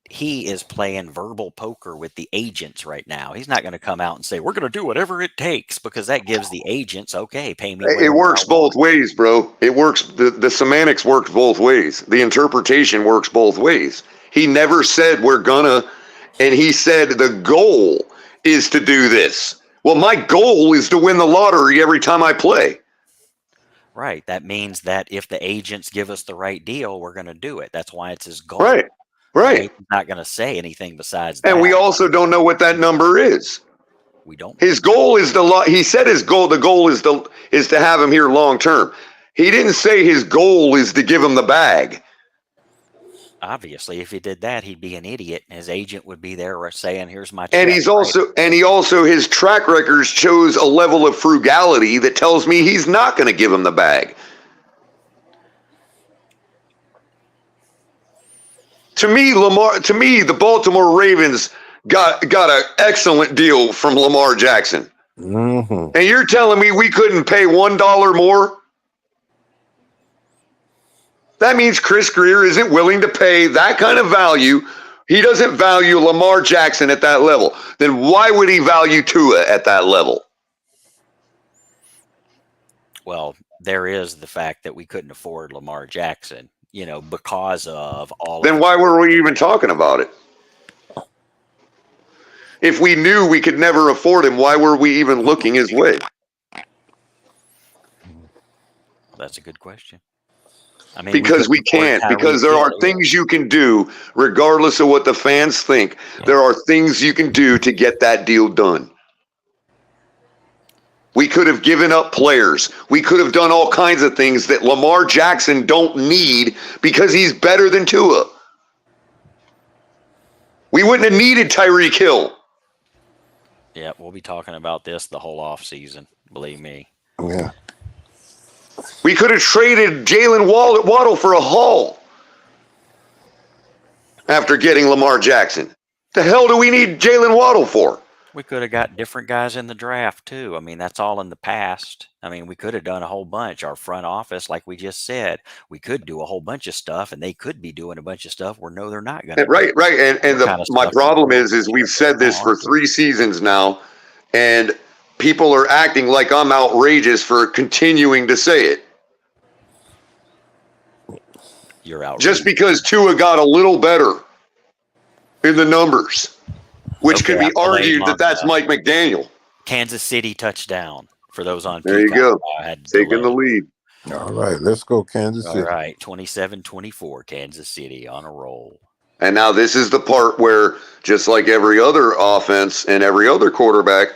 he is playing verbal poker with the agents right now. He's not going to come out and say, we're going to do whatever it takes, because that gives the agents, okay, pay me. It works both ways, bro. It works. The semantics works both ways. The interpretation works both ways. He never said we're gonna, and he said the goal is to do this. Well, my goal is to win the lottery every time I play. Right. That means that if the agents give us the right deal, we're going to do it. That's why it's his goal. Right. He's not going to say anything besides that. And we also don't know what that number is. We don't. His goal is he said his goal. The goal is to have him here long term. He didn't say his goal is to give him the bag. Obviously, if he did that, he'd be an idiot, and his agent would be there saying, "Here's my check." And he also his track record shows a level of frugality that tells me he's not going to give him the bag. To me, the Baltimore Ravens got an excellent deal from Lamar Jackson. Mm-hmm. And you're telling me we couldn't pay $1 more? That means Chris Greer isn't willing to pay that kind of value. He doesn't value Lamar Jackson at that level. Then why would he value Tua at that level? Well, there is the fact that we couldn't afford Lamar Jackson, because of all Then why were we even talking about it? If we knew we could never afford him, why were we even looking his way? That's a good question. I mean, because we can't. Because there are things you can do, regardless of what the fans think. There are things you can do to get that deal done. We could have given up players. We could have done all kinds of things that Lamar Jackson don't need because he's better than Tua. We wouldn't have needed Tyreek Hill. Yeah, we'll be talking about this the whole offseason, believe me. Yeah. We could have traded Jalen Waddle for a haul after getting Lamar Jackson. The hell do we need Jalen Waddle for? We could have got different guys in the draft, too. I mean, that's all in the past. I mean, we could have done a whole bunch. Our front office, like we just said, we could do a whole bunch of stuff, and they could be doing a bunch of stuff where, no, they're not going to. Right. And my problem is we've said this for 3 seasons now, and people are acting like I'm outrageous for continuing to say it. You're outrageous. Just because Tua got a little better in the numbers, which could be argued that that's Mike McDaniel. Kansas City touchdown for those on. There you go. Taking the lead. All right, let's go Kansas City. All right, 27-24, Kansas City on a roll. And now this is the part where, just like every other offense and every other quarterback,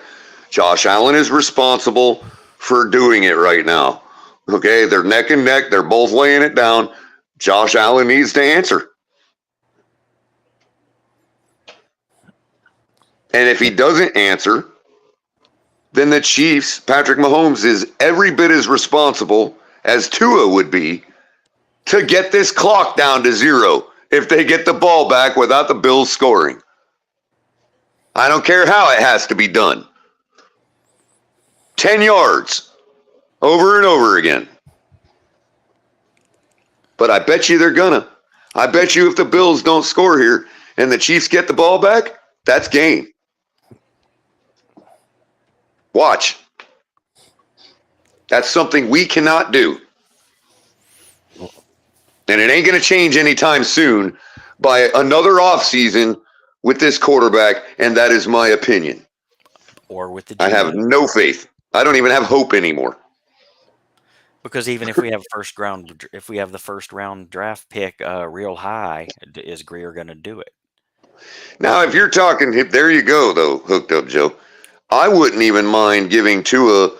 Josh Allen is responsible for doing it right now. Okay, they're neck and neck. They're both laying it down. Josh Allen needs to answer. And if he doesn't answer, then the Chiefs, Patrick Mahomes, is every bit as responsible as Tua would be to get this clock down to 0 if they get the ball back without the Bills scoring. I don't care how it has to be done. 10 yards over and over again. But I bet you they're gonna. I bet you if the Bills don't score here and the Chiefs get the ball back, that's game. Watch. That's something we cannot do. And it ain't going to change anytime soon by another offseason with this quarterback, and that is my opinion. Or with the I have no faith. I don't even have hope anymore. Because even if we have the first round draft pick real high, is Greer going to do it? Now, if you're talking, there you go, though, Hooked Up Joe. I wouldn't even mind giving Tua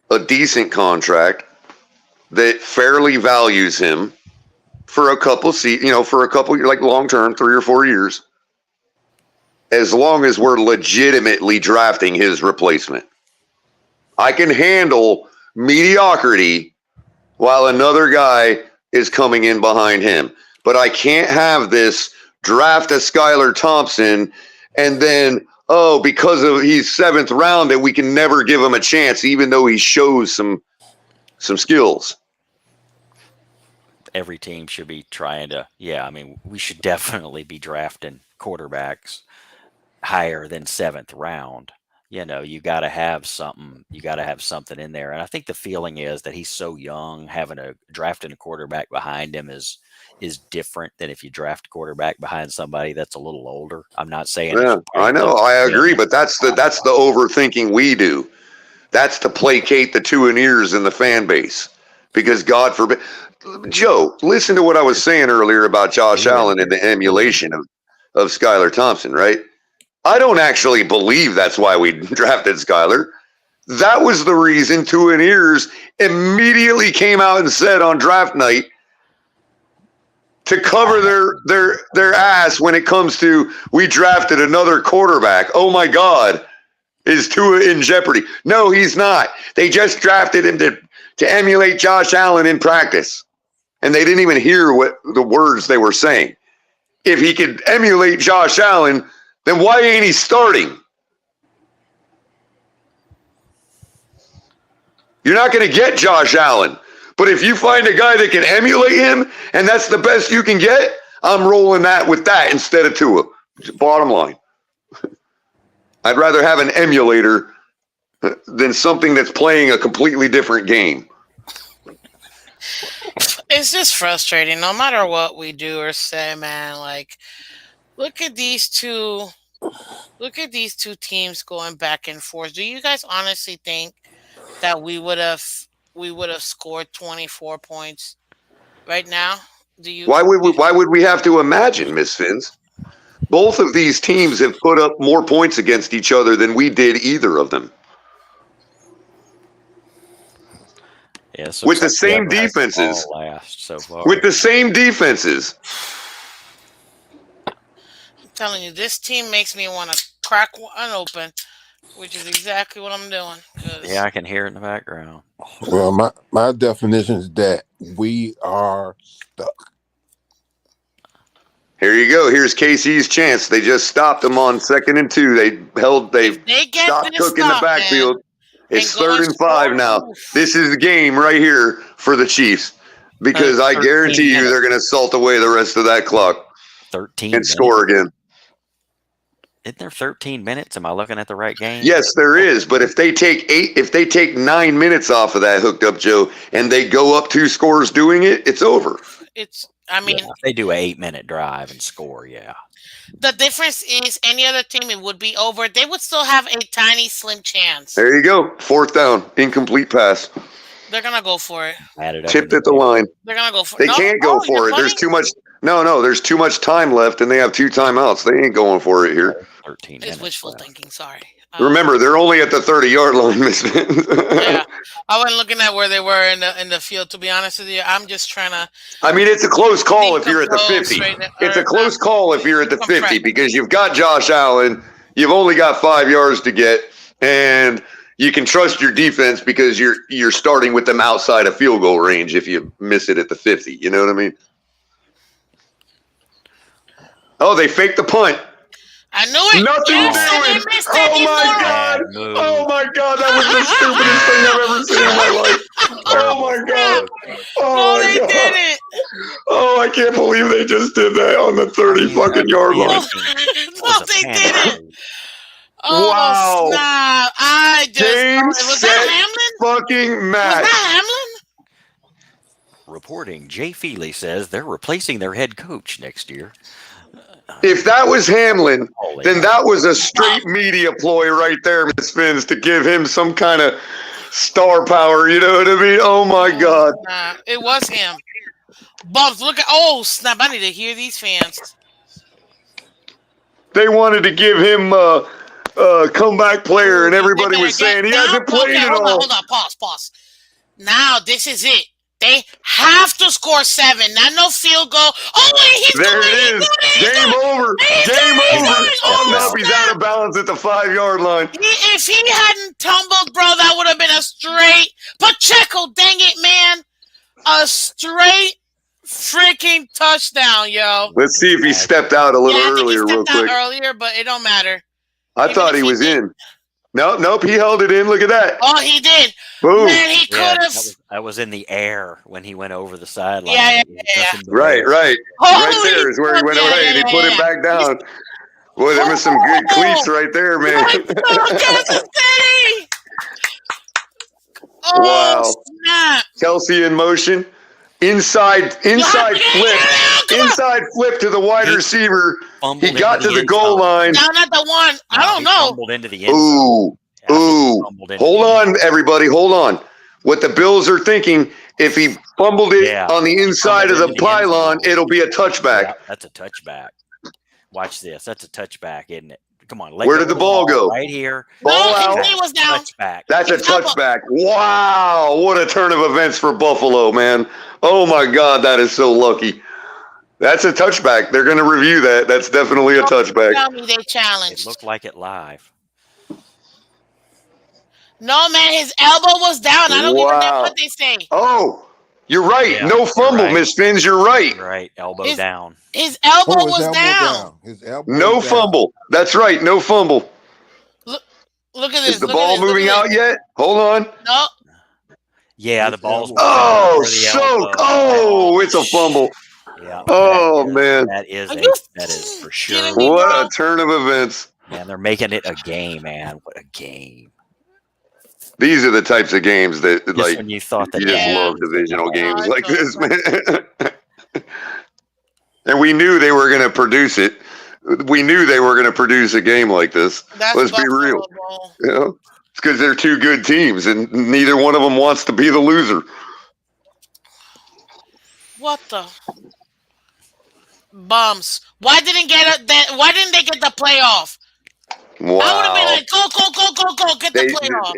a decent contract that fairly values him for a couple like long term, 3 or 4 years, as long as we're legitimately drafting his replacement. I can handle mediocrity while another guy is coming in behind him, but I can't have this draft a Skylar Thompson and then, because he's 7th round, that we can never give him a chance, even though he shows some skills. Every team should be trying to, we should definitely be drafting quarterbacks higher than 7th round. You got to have something. You got to have something in there. And I think the feeling is that he's so young, drafting a quarterback behind him is different than if you draft a quarterback behind somebody that's a little older. I'm not saying. Yeah, I know. I agree. But that's the overthinking we do. That's to placate the two ears in the fan base. Because God forbid. Joe, listen to what I was saying earlier about Josh Allen and the emulation of Skylar Thompson, right? I don't actually believe that's why we drafted Skylar. That was the reason Two and Ears immediately came out and said on draft night to cover their ass when it comes to we drafted another quarterback. Oh my God, is Tua in jeopardy? No, he's not. They just drafted him to emulate Josh Allen in practice. And they didn't even hear what the words they were saying. if he could emulate Josh Allen, then why ain't he starting? You're not going to get Josh Allen. But if you find a guy that can emulate him, and that's the best you can get, I'm rolling that with that instead of Tua. Bottom line. I'd rather have an emulator than something that's playing a completely different game. It's just frustrating. No matter what we do or say, man, like, look at these two teams going back and forth. Do you guys honestly think that we would have scored 24 points right now? Do you? Why would we have to imagine, Miss Fins? Both of these teams have put up more points against each other than we did either of them. Yeah, so with the same defenses. With the same defenses. I'm telling you, this team makes me want to crack one open, which is exactly what I'm doing. Yeah, I can hear it in the background. Well, my definition is that we are stuck. Here you go. Here's KC's chance. They just stopped them on 2nd and 2. They stopped Cook in the backfield. It's 3rd and 5 now. This is the game right here for the Chiefs because I guarantee you they're going to salt away the rest of that clock. 13 and score again. Isn't there 13 minutes? Am I looking at the right game? Yes, there is. But if they take 9 minutes off of that hooked up Joe and they go up 2 scores doing it, it's over. If they do an 8-minute drive and score, yeah. The difference is any other team, it would be over. They would still have a tiny, slim chance. There you go. 4th down. Incomplete pass. They're going to go for it. Tipped at the line. They're going to go for it. They can't go for it. There's too much. No, there's too much time left, and they have 2 timeouts. They ain't going for it here. 13 It's wishful thinking. Sorry. Remember, they're only at the 30-yard line, Miss Vince. Yeah, I wasn't looking at where they were in the field. To be honest with you, I'm just trying to. I mean, it's a close call if you're at the 50. It's a close call if you're at the 50 because you've got Josh Allen. You've only got 5 yards to get, and you can trust your defense because you're starting with them outside of field goal range if you miss it at the 50. You know what I mean? Oh, they faked the punt. I knew it. Nothing doing. Oh my God. Oh my God. That was the stupidest thing I've ever seen in my life. Oh my God. Oh my God. Did it. Oh, I can't believe they just did that on the 30 fucking yard line. No, they didn't. Oh, wow. Snap. I just was that Hamlin? Fucking match. Was that Hamlin? Reporting, Jay Feely says they're replacing their head coach next year. If that was Hamlin, then that was a straight media ploy right there, Miss Fins, to give him some kind of star power. You know what I mean? Oh, my God. It was him. Bumps, look at snap. I need to hear these fans. They wanted to give him a comeback player, and everybody was saying he hasn't played at all. Hold on. Pause. Now, this is it. They have to score 7. Not no field goal. Oh, wait, he's there doing it is. Game over. Game over. Oh, he's out of bounds at the 5-yard line. If he hadn't tumbled, bro, that would have been a straight Pacheco. Dang it, man. A straight freaking touchdown, yo. Let's see if he stepped out a little earlier real quick. Earlier, but it don't matter. I thought he was in. Nope, he held it in. Look at that. Oh, he did. Boom. Man, he could have. That was in the air when he went over the sideline. Yeah. Right. Right there is where he went away, and he put it back down. Boy, there was some good cleats right there, man. Kansas City. Wow. Snap. Kelsey in motion. Inside flip. Inside flip to the wide receiver. He got to the goal line. No, not the one. I don't know. Fumbled into the end zone. Ooh. Hold on, everybody. Hold on. What the Bills are thinking, if he fumbled it on the inside of the pylon, it'll be a touchback. Yeah, that's a touchback. Watch this. That's a touchback, isn't it? Come on. Where did the ball go? Right here. Ball out. He was down. Touchback. That's a touchback. Wow. What a turn of events for Buffalo, man. Oh, my God. That is so lucky. That's a touchback. They're going to review that. That's definitely a touchback. Tell me they challenged. It looked like it live. No, man. His elbow was down. I don't even know what they say. Oh, You're right. Yeah, No fumble, right. Miss Fins. You're right. Right. Elbow down. His elbow Oh, his was elbow down. His elbow No is down. fumble. That's right. No fumble. Look at this. Is the look ball at this, moving out yet? Hold on. No. Yeah, the ball's Oh, over the so elbow. oh, it's a fumble. Yeah. Oh man, that is for sure. What a turn of events. Man, they're making it a game, man. What a game. These are the types of games that Just like when you thought that you just love divisional games like this, man. And we knew they were going to produce it. We knew they were going to produce a game like this. Let's be real. You know, it's because they're two good teams, and neither one of them wants to be the loser. What the bums? Why didn't they get the playoff? Wow. I would have been like, go, get the playoff.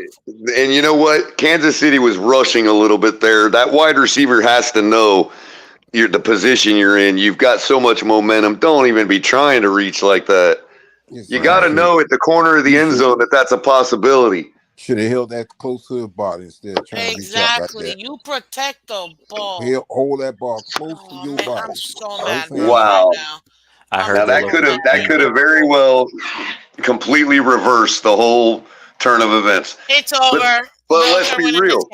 And you know what? Kansas City was rushing a little bit there. That wide receiver has to know the position you're in. You've got so much momentum. Don't even be trying to reach like that. You got to know at the corner of the end zone that that's a possibility. Should have held that close to his body instead of trying to reach out like that. You protect the ball. Hold that ball close to your body. I'm so mad. Wow. Right now. I heard now that could have very well completely reversed the whole turn of events. It's over. But let's be real.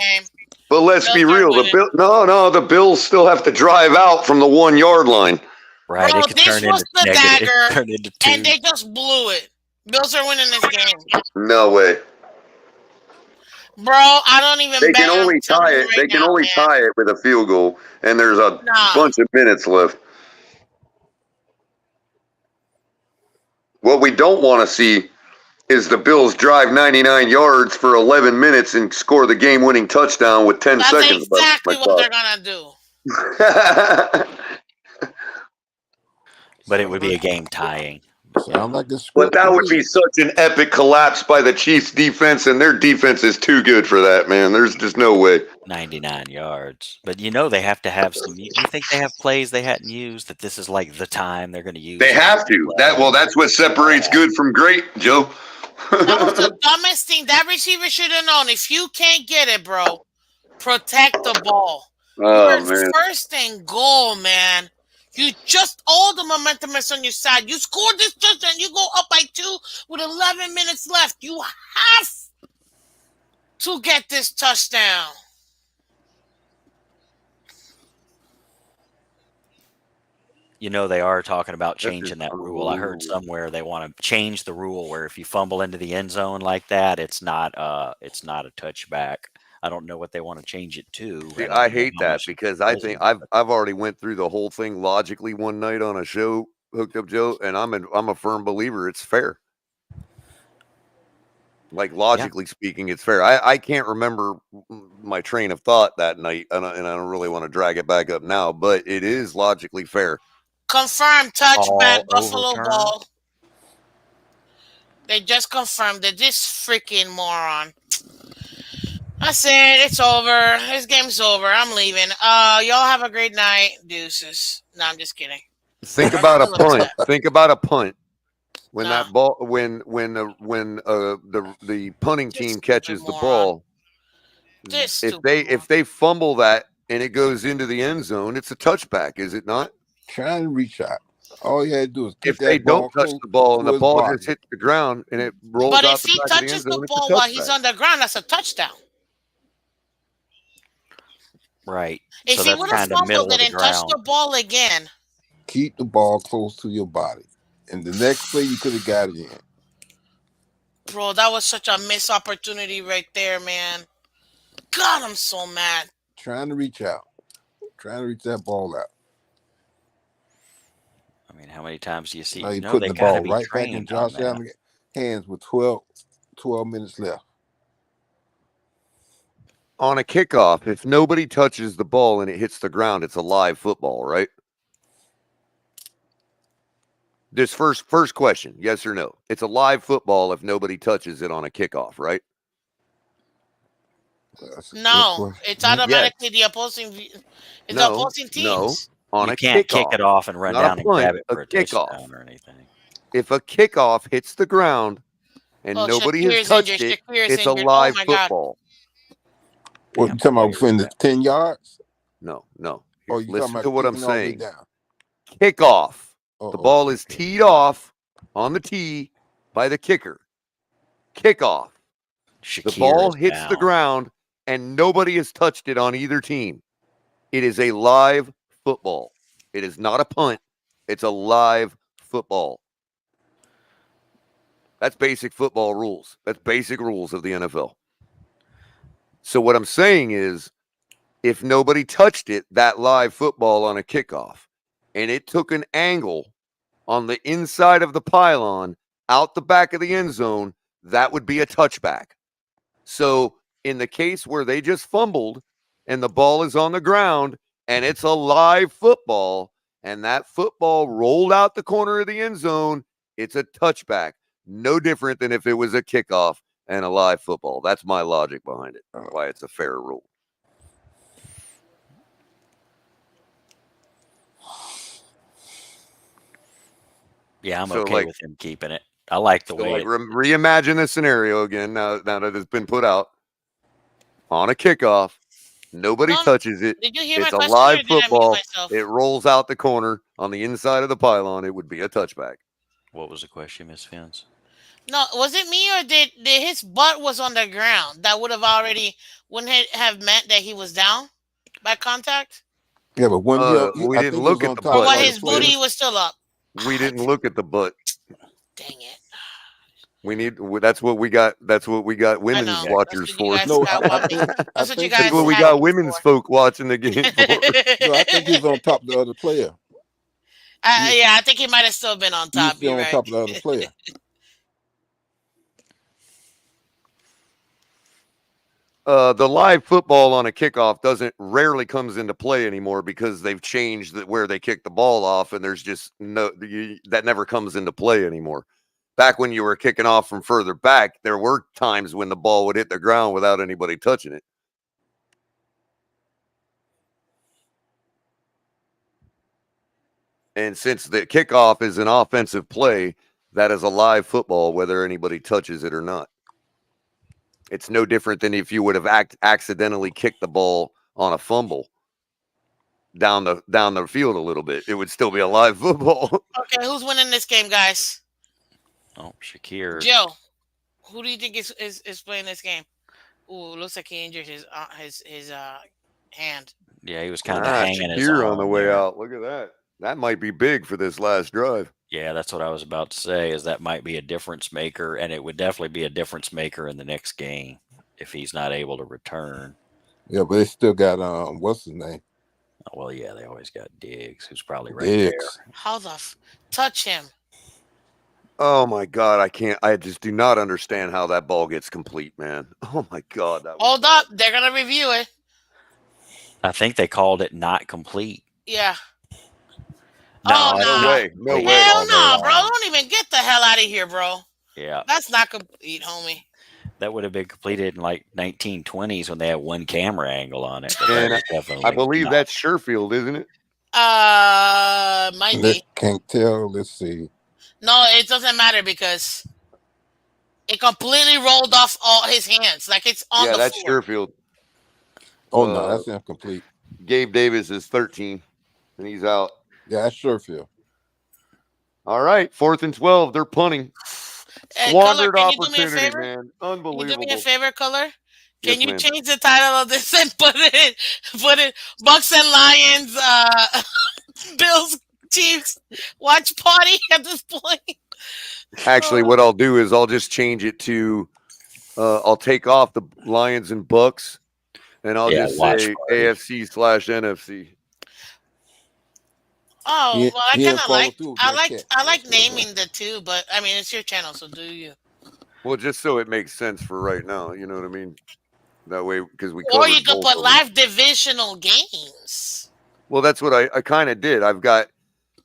But let's be real. The Bills still have to drive out from the 1 yard line. Right. Bro, it could this turn was into the negative. dagger, Turn into 2. and they just blew it. Bills are winning this game. No way. Bro, I don't even. They can only tie it. They can only tie it with a field goal, and there's a bunch of minutes left. What we don't want to see is the Bills drive 99 yards for 11 minutes and score the game-winning touchdown with 10 seconds left. That's exactly what they're gonna do. But it would be a game tying. Sound like a but that would be such an epic collapse by the Chiefs' defense, and their defense is too good for that, man. There's just no way. 99 yards. But they have to have some. You think they have plays they hadn't used? That this is like the time they're going to use. They have to. That's what separates good from great, Joe. That was the dumbest thing. That receiver should have known. If you can't get it, bro, protect the ball. Oh, man. First and goal, man. You just all the momentum is on your side. You scored this touchdown. You go up by 2 with 11 minutes left. You have to get this touchdown. They are talking about changing that rule. I heard somewhere they want to change the rule where if you fumble into the end zone like that, it's not a touchback. I don't know what they want to change it to. See, I hate that because I think I've already went through the whole thing logically one night on a show, Hooked Up Joe, and I'm a firm believer it's fair. Like logically speaking, it's fair. I can't remember my train of thought that night, and I don't really want to drag it back up now, but it is logically fair. Confirmed touchback, Buffalo ball. They just confirmed that this freaking moron. I said it's over. This game's over. I'm leaving. Y'all have a great night. Deuces. No, I'm just kidding. Think about a punt. Think about a punt. When that ball, when the punting team catches the ball, if they fumble that and it goes into the end zone, it's a touchback, is it not? Trying to reach out. All you had to do is if they don't touch the ball and the ball just hits the ground and it rolls out the back of the end zone, but if he touches the ball while he's on the ground, that's a touchdown. Right. If he would have fumbled it and touched the ball again, keep the ball close to your body, and the next play you could have got it in. Bro, that was such a missed opportunity right there, man. God, I'm so mad. Trying to reach out, trying to reach that ball out. I mean, how many times do you see? Now you're putting the ball right back in Josh Allen's hands with 12 minutes left. On a kickoff, if nobody touches the ball and it hits the ground, it's a live football, right? This first question, yes or no? It's a live football if nobody touches it on a kickoff, right? No, it's automatically the opposing. It's the opposing teams. No, on you a can't kickoff, kick it off and run down and grab it for a kickoff touchdown or anything. If a kickoff hits the ground and nobody has touched it's a live football. What you talking about? Within the 10 yards? No. Oh, you Listen talking to about what I'm kicking all the way saying. down? Kickoff. Oh, The ball okay, is okay. teed off on the tee by the kicker. Kickoff. The Shakir ball is hits the down. ground, and nobody has touched it on either team. It is a live football. It is not a punt. It's a live football. That's basic football rules. That's basic rules of the NFL. So what I'm saying is, if nobody touched it, that live football on a kickoff, and it took an angle on the inside of the pylon out the back of the end zone, that would be a touchback. So in the case where they just fumbled and the ball is on the ground and it's a live football and that football rolled out the corner of the end zone, it's a touchback. No different than if it was a kickoff and a live football. That's my logic behind it, why it's a fair rule. Yeah, I'm So, okay like- with him keeping it. I like the So way like it. reimagine the scenario again now that it's been put out on a kickoff. Nobody No, touches it. did you hear It's my a question, or live did I mute football. myself? It rolls out the corner on the inside of the pylon. It would be a touchback. What was the question, Miss Fins? No, was it me, or did his butt was on the ground? That would have already wouldn't it have meant that he was down by contact? Yeah, but when We I didn't think he was look at on the top Or of butt. what, the other his player. booty was still up? We didn't look at the butt. Dang it! That's what we got. That's what we got women's know. watchers That's what you for. guys No, got I one think That's what you he guys That's what was we had got me women's for. folk watching the game for. no, I think he was on top of the other player. Yeah, I think he might have still been on He was top. still You're on right. top of the other player. The live football on a kickoff rarely comes into play anymore because they've changed where they kick the ball off, and there's just that never comes into play anymore. Back when you were kicking off from further back, there were times when the ball would hit the ground without anybody touching it. And since the kickoff is an offensive play, that is a live football, whether anybody touches it or not. It's no different than if you would have accidentally kicked the ball on a fumble down the field a little bit. It would still be a live football. Okay, who's winning this game, guys? Oh, Shakir. Joe, who do you think is playing this game? Ooh, looks like he injured his hand. Yeah, he was kind of hanging his Shakir arm on the way there. out. Look at that. That might be big for this last drive. Yeah, that's what I was about to say, is that might be a difference maker, and it would definitely be a difference maker in the next game if he's not able to return. Yeah, but they still got what's his name? Oh, well, yeah, they always got Diggs, who's probably right Diggs. How the touch him? Oh my God, I just do not understand how that ball gets complete, man. Oh my God. Hold up, they're gonna review it. I think they called it not complete. Yeah. No, no way. No way. Hell no, bro. Don't even get the hell out of here, bro. Yeah. That's not complete, homie. That would have been completed in like 1920s when they had one camera angle on it. But And that was definitely I believe not. that's Sherfield, isn't it? Might be. Can't tell. Let's see. No, it doesn't matter because it completely rolled off all his hands. Like it's on the floor. Yeah, that's Sherfield. Oh no, that's incomplete. Gabe Davis is 13, and he's out. Yeah, that's Sherfield. All right, 4th and 12. They're punting. Squandered Color, opportunity, man. Unbelievable. Can you do me a favor, Color? Yes, Can you ma'am. change the title of this and put it Bucs and Lions, Bills, Chiefs watch party at this point? Actually, what I'll do is I'll just change it to I'll take off the Lions and Bucs, and I'll just say AFC/NFC. Oh, well, I kind of I like naming the two, but I mean it's your channel, so do you? Well, just so it makes sense for right now, you know what I mean? That way, because we or you covered could put live divisional games. Well, that's what I kind of did. I've got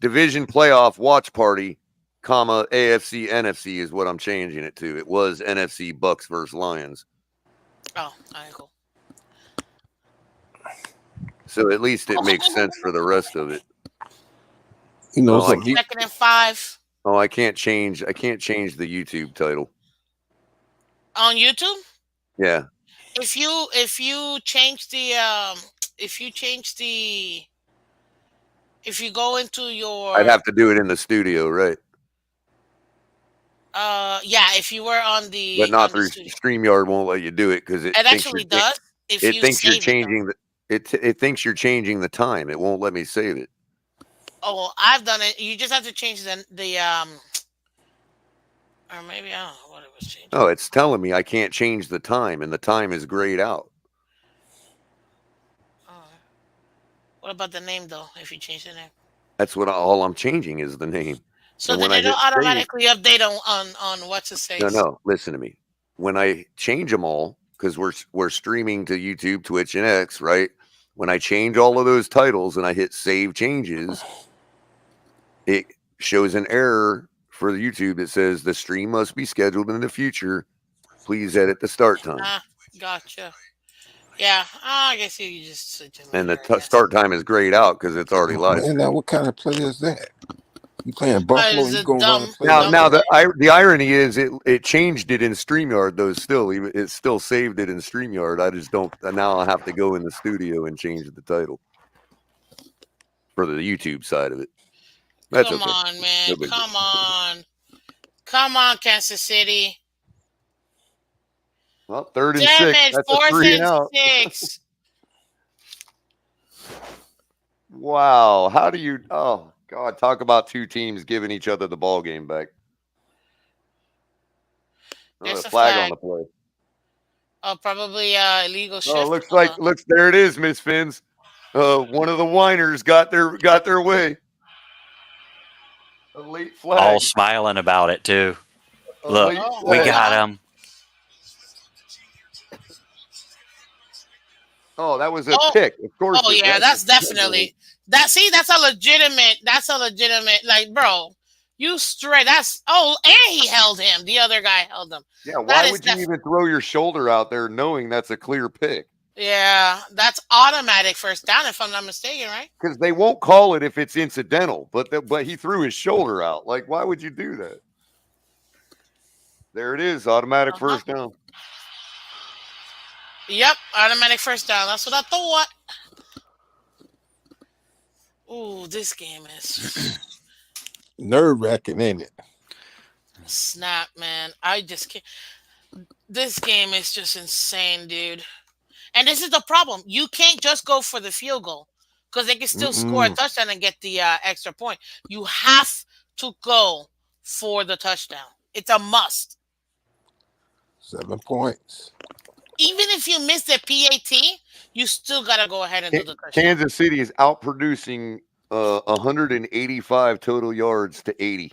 division playoff watch party, comma AFC NFC is what I'm changing it to. It was NFC Bucs versus Lions. Oh, all right, cool. So at least it makes sense for the rest of it. You know, 2nd and 5 Oh, I can't change the YouTube title on YouTube. Yeah. If you change the if you change the, if you go into your, I'd have to do it in the studio, right? yeah, if you were on the But not through studio, StreamYard won't let you do it because it actually does. If it you thinks you're save it, though. changing it thinks you're changing the time. It won't let me save it. Oh, well, I've done it. You just have to change the or maybe I don't know what it was changing. Oh, it's telling me I can't change the time, and the time is grayed out. What about the name though? If you change the name, that's what all I'm changing is the name. So and then it'll automatically update on what's his face. No, listen to me. When I change them all, because we're streaming to YouTube, Twitch, and X, right? When I change all of those titles and I hit save changes, it shows an error for YouTube that says the stream must be scheduled in the future. Please edit the start time. Gotcha. Yeah, I guess you just switch it. And the start time is grayed out because it's already live. And now, what kind of play is that? You playing Buffalo? You going to run a play? Now the irony is it changed it in StreamYard though. Still, it still saved it in StreamYard. I just don't. Now I have to go in the studio and change the title for the YouTube side of it. That's Come on, man. Come on, Kansas City. Well, 3rd and 6. That's a 3 and out. 6. Wow. How do you? Oh God! Talk about two teams giving each other the ball game back. There's a flag on the play. Oh, probably illegal shift. Oh, looks there it is, Miss Fins. One of the whiners got their way. A late flag. All smiling about it too. Look, we got him. Oh, that was a pick. Of course. Oh yeah, that's definitely that. See, that's a legitimate. Like, bro, you straight. That's and he held him. The other guy held him. Yeah. Why would you even throw your shoulder out there knowing that's a clear pick? Yeah, that's automatic first down if I'm not mistaken, right? Because they won't call it if it's incidental. But he threw his shoulder out. Like, why would you do that? There it is, automatic first down. Yep, automatic first down. That's what I thought. Ooh, this game is nerve-wracking, ain't it? Snap, man. I just can't. This game is just insane, dude. And this is the problem. You can't just go for the field goal because they can still score a touchdown and get the extra point. You have to go for the touchdown. It's a must. 7 points. Even if you miss the PAT, you still got to go ahead and do the touchdown. Kansas City is outproducing 185 total yards to 80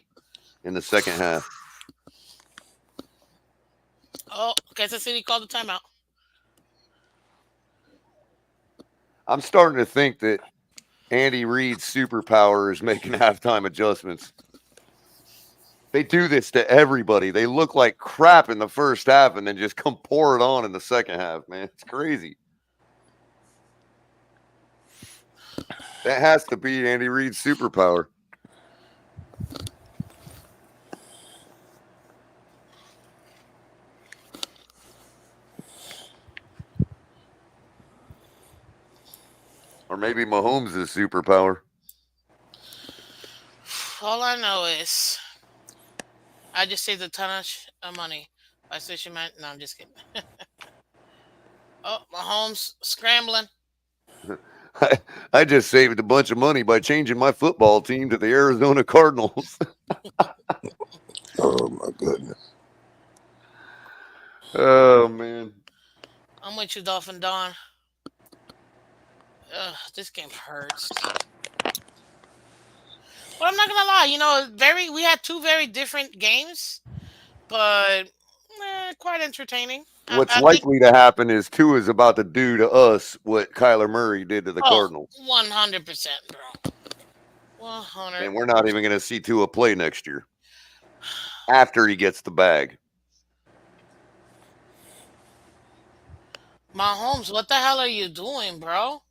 in the second half. Oh, Kansas City called the timeout. I'm starting to think that Andy Reid's superpower is making halftime adjustments. They do this to everybody. They look like crap in the first half and then just come pour it on in the second half, man. It's crazy. That has to be Andy Reid's superpower. Or maybe Mahomes' superpower. All I know is I just saved a ton of money by switching my. No, I'm just kidding. Oh, Mahomes scrambling. I just saved a bunch of money by changing my football team to the Arizona Cardinals. Oh, my goodness. Oh, man. I'm with you, Dolphin Don. This game hurts. But I'm not gonna lie, we had two very different games, but quite entertaining. What's likely to happen is Tua is about to do to us what Kyler Murray did to the Cardinals. 100%, bro. 100%. And we're not even going to see Tua play next year after he gets the bag. Mahomes, what the hell are you doing, bro?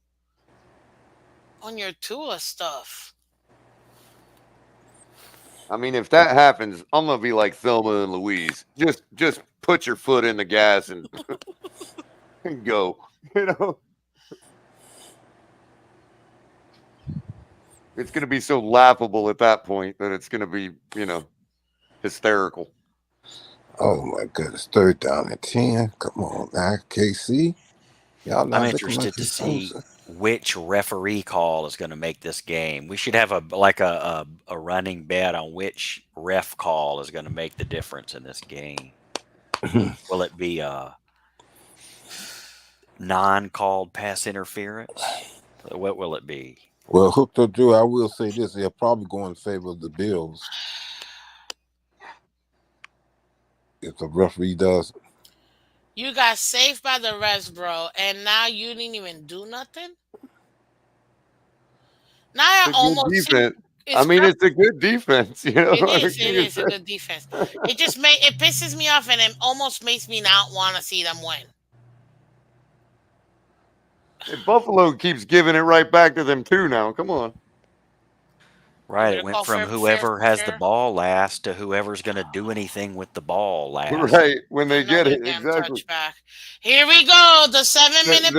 On your Tua stuff. I mean, if that happens, I'm gonna be like Thelma and Louise. Just put your foot in the gas and, and go. It's going to be so laughable at that point that it's going to be, hysterical. Oh my goodness, 3rd down and 10. Come on now, KC. Y'all not I'm looking like interested to you're see supposed which referee call is going to make this game. We should have a running bet on which ref call is going to make the difference in this game. Will it be a non-called pass interference? What will it be? Well, hooked up Drew, I will say this: they'll probably go in favor of the Bills if the referee does. You got saved by the refs, bro, and now you didn't even do nothing. Now I It's a good almost see defense. I mean, it's a good defense. It is a good defense. It pisses me off, and it almost makes me not want to see them win. And Buffalo keeps giving it right back to them too now. Come on. Right, it went from whoever has the ball last to whoever's going to do anything with the ball last. Right, when they get it, exactly. Touchback. Here we go, the 7-minute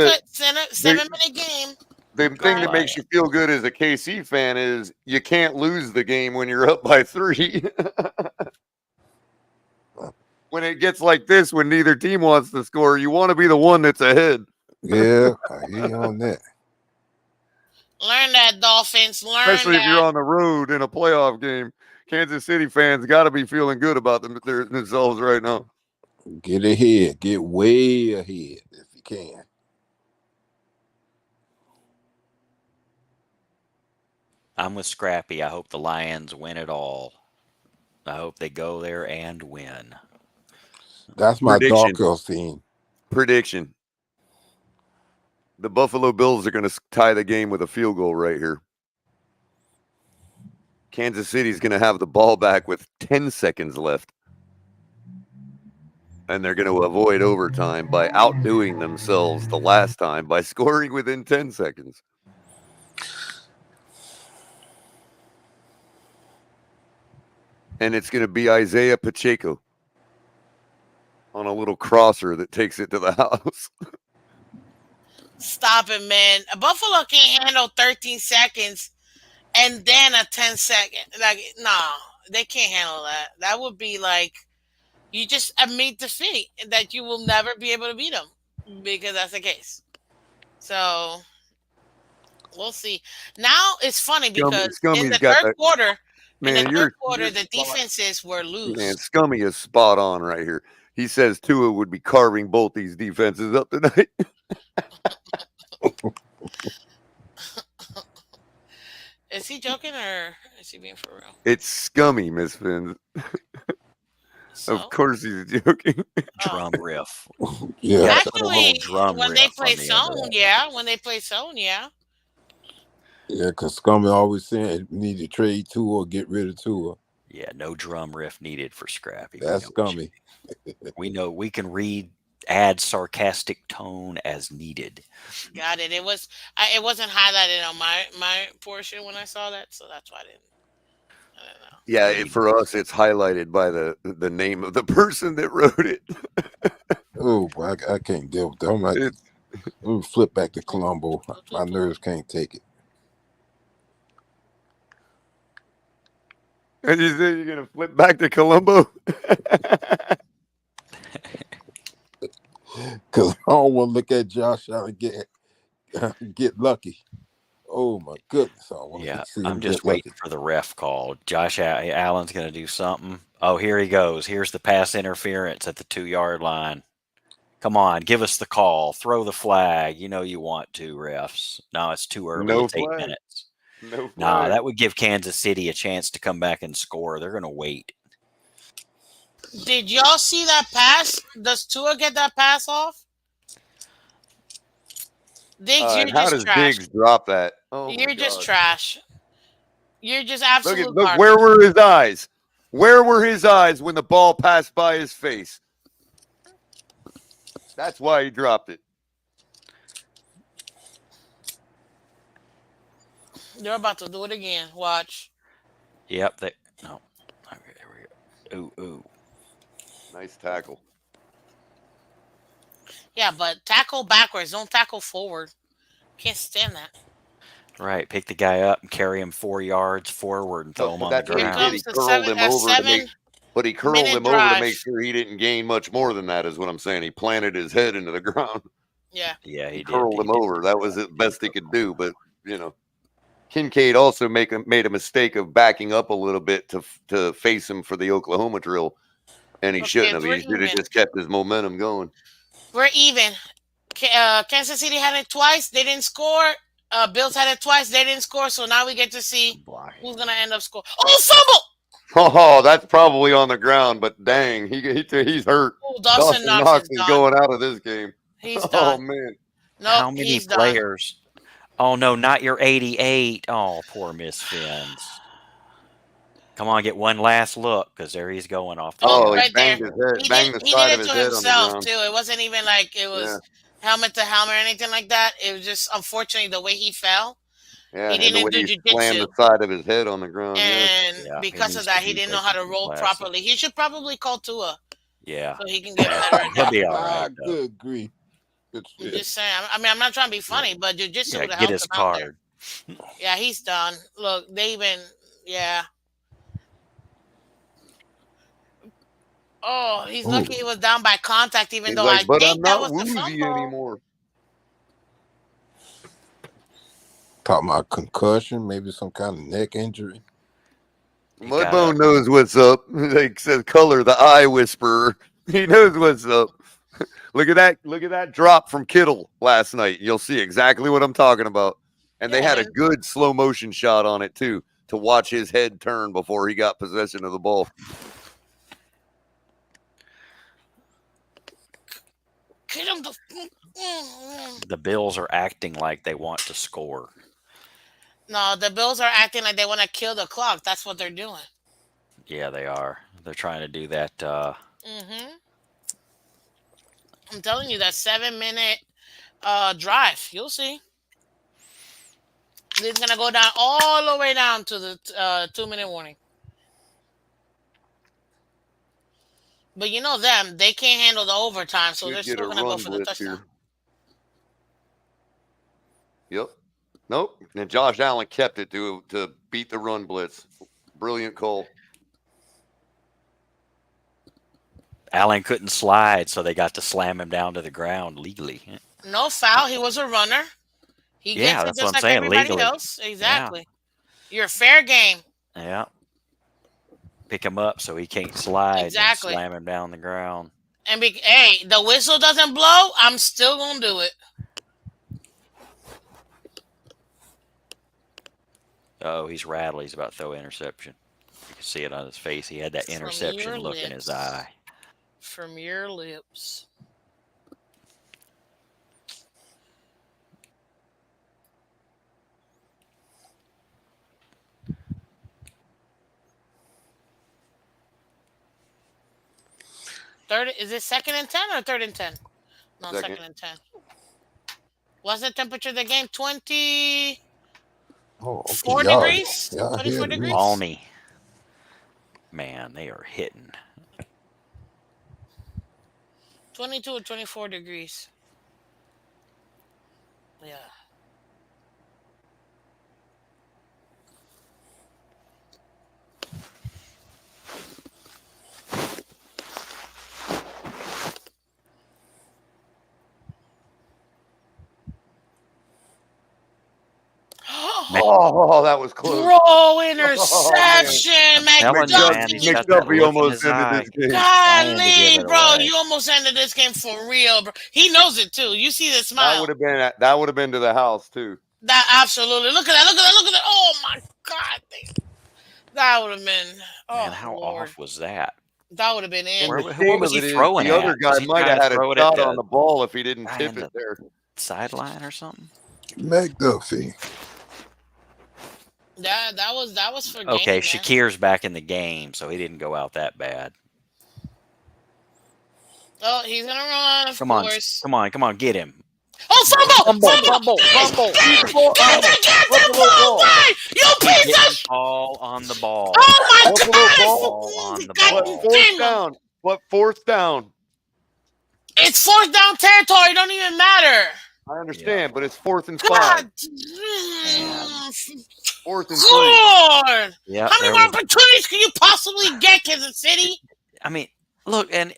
game. The thing that makes you feel good as a KC fan is you can't lose the game when you're up by 3. When it gets like this, when neither team wants to score, you want to be the one that's ahead. Yeah, I hear you on that. Learn that, Dolphins. Especially if you're on the road in a playoff game. Kansas City fans got to be feeling good about themselves right now. Get ahead. Get way ahead if you can. I'm with Scrappy. I hope the Lions win it all. I hope they go there and win. That's my dark horse team. Prediction. The Buffalo Bills are going to tie the game with a field goal right here. Kansas City's going to have the ball back with 10 seconds left. And they're going to avoid overtime by outdoing themselves the last time by scoring within 10 seconds. And it's going to be Isaiah Pacheco on a little crosser that takes it to the house. Stop it, man. Buffalo can't handle 13 seconds and then a 10-second. Like, no, they can't handle that. That would be like you just admit defeat that you will never be able to beat them because that's the case. So we'll see. Now it's funny because in the third quarter, the defenses were loose. Man, Scummy is spot on right here. He says Tua would be carving both these defenses up tonight. Is he joking or is he being for real? It's Scummy, Miss Fins. So? Of course he's joking. Drum riff. Yeah. Actually, when they play zone, When they play zone, Yeah, because Scummy always saying we need to trade Tua or get rid of Tua. Yeah, no drum riff needed for Scrappy. That's Scummy. We know we can add sarcastic tone as needed. Got it. It wasn't highlighted on my portion when I saw that, so that's why I didn't know. Yeah, for us, it's highlighted by the name of the person that wrote it. Oh, boy, I can't deal with that. I'm like, let me flip back to Colombo. My nerves can't take it. And you said you're gonna flip back to Colombo? Because I don't want to look at Josh trying to get lucky. Oh my goodness! I'm just waiting for the ref call. Josh Allen's going to do something. Oh, here he goes. Here's the pass interference at the 2-yard line. Come on, give us the call. Throw the flag. You know you want to, refs. No, it's too early. No it's flag. 8 minutes. No flag. Nah, that would give Kansas City a chance to come back and score. They're going to wait. Did y'all see that pass? Does Tua get that pass off? Diggs, you're how just does trash. Diggs drop that? Oh, you're just trash. You're just absolute Look, where were his eyes? Where were his eyes when the ball passed by his face? That's why he dropped it. They're about to do it again. Watch. Yep. No. Okay, there we go. Ooh. Nice tackle. Yeah, but tackle backwards. Don't tackle forward. Can't stand that. Right. Pick the guy up and carry him 4 yards forward and throw him on the That's what he Here did. ground. comes He the curled him over to make, but he curled 7-minute him over to drive. make sure he didn't gain much more than that. Is what I'm saying. He planted his head into the ground. Yeah. Yeah, he did. Curled him over. That was the best he could do. But Kincaid also made a mistake of backing up a little bit to face him for the Oklahoma drill, and he shouldn't have. He should have just kept his momentum going. We're even. Kansas City had it twice. They didn't score. Bills had it twice. They didn't score. So now we get to see who's going to end up scoring. Oh, fumble! Oh, that's probably on the ground, but dang, he's hurt. Oh, Dawson Knox is going out of this game. He's done. Oh, man. No, How many players? Oh, no, not your 88. Oh, poor Miss Fins. Come on, get one last look, because there he's going off the right he banged there. his head, banged the side of his head on the ground. Too. It wasn't even like it was helmet to helmet or anything like that. It was just, unfortunately, the way he fell. Yeah, he didn't do jiu-jitsu. Slammed the side of his head on the ground. And because of that, he didn't know how to roll properly. He should probably call Tua. Yeah. So he can get better. He'll be all right. I could agree. I'm just saying. I mean, I'm not trying to be funny, but jiu-jitsu would have get helped his him out card. there. Yeah, he's done. Look, they even, Oh, he's lucky he was down by contact, even though I think that was the fumble. Anymore. Talking about concussion, maybe some kind of neck injury. Mudbone knows what's up. Like says Color, the eye whisperer. He knows what's up. Look at that drop from Kittle last night. You'll see exactly what I'm talking about. And they had a good slow motion shot on it too, to watch his head turn before he got possession of the ball. The Bills are acting like they want to score. No, the Bills are acting like they want to kill the clock. That's what they're doing. Yeah, they are. They're trying to do that. I'm telling you, that 7-minute drive. You'll see. It's going to go down all the way down to the 2-minute warning. But you know them, they can't handle the overtime, so they're still going to go for the touchdown. Yep. Nope. And Josh Allen kept it to beat the run blitz. Brilliant call. Allen couldn't slide, so they got to slam him down to the ground legally. No foul. He was a runner. He gets it just like everybody else. Exactly. Yeah. You're fair game. Yeah. Pick him up so he can't slide. Exactly. And slam him down the ground. And hey, the whistle doesn't blow, I'm still gonna do it. Oh, he's rattled. He's about to throw an interception. You can see it on his face. He had that interception look in his eye. From your lips. Is it 2nd and 10 or 3rd and 10? No, 2nd and 10. What's the temperature of the game? 24 degrees? 24 degrees? Balmy. Man, they are hitting. 22 or 24 degrees. Yeah. Oh, that was close. Bro, interception. McDuffie almost ended this game. Golly, bro, you almost ended this game for real, bro. He knows it too. You see the smile. That would have been to the house too. That absolutely. Look at that. Look at that. Look at that. Oh my God. That would have been. Oh, man, how off was that? That would have been in. What was he throwing the other guy might have had a shot on the ball if he didn't tip it there. Sideline or something? McDuffie. That was for game. Okay, Shakir's back in the game, so he didn't go out that bad. Oh, he's gonna run. Of course. Come on, get him. Oh, fumble! You piece of shit! Ball on the ball. Oh my God! Fourth down. What 4th down? It's 4th down territory. It don't even matter. I understand, but it's 4th and 5. God. 4th and 3. God! Yeah. How many more opportunities can you possibly get, Kansas City? I mean, look, and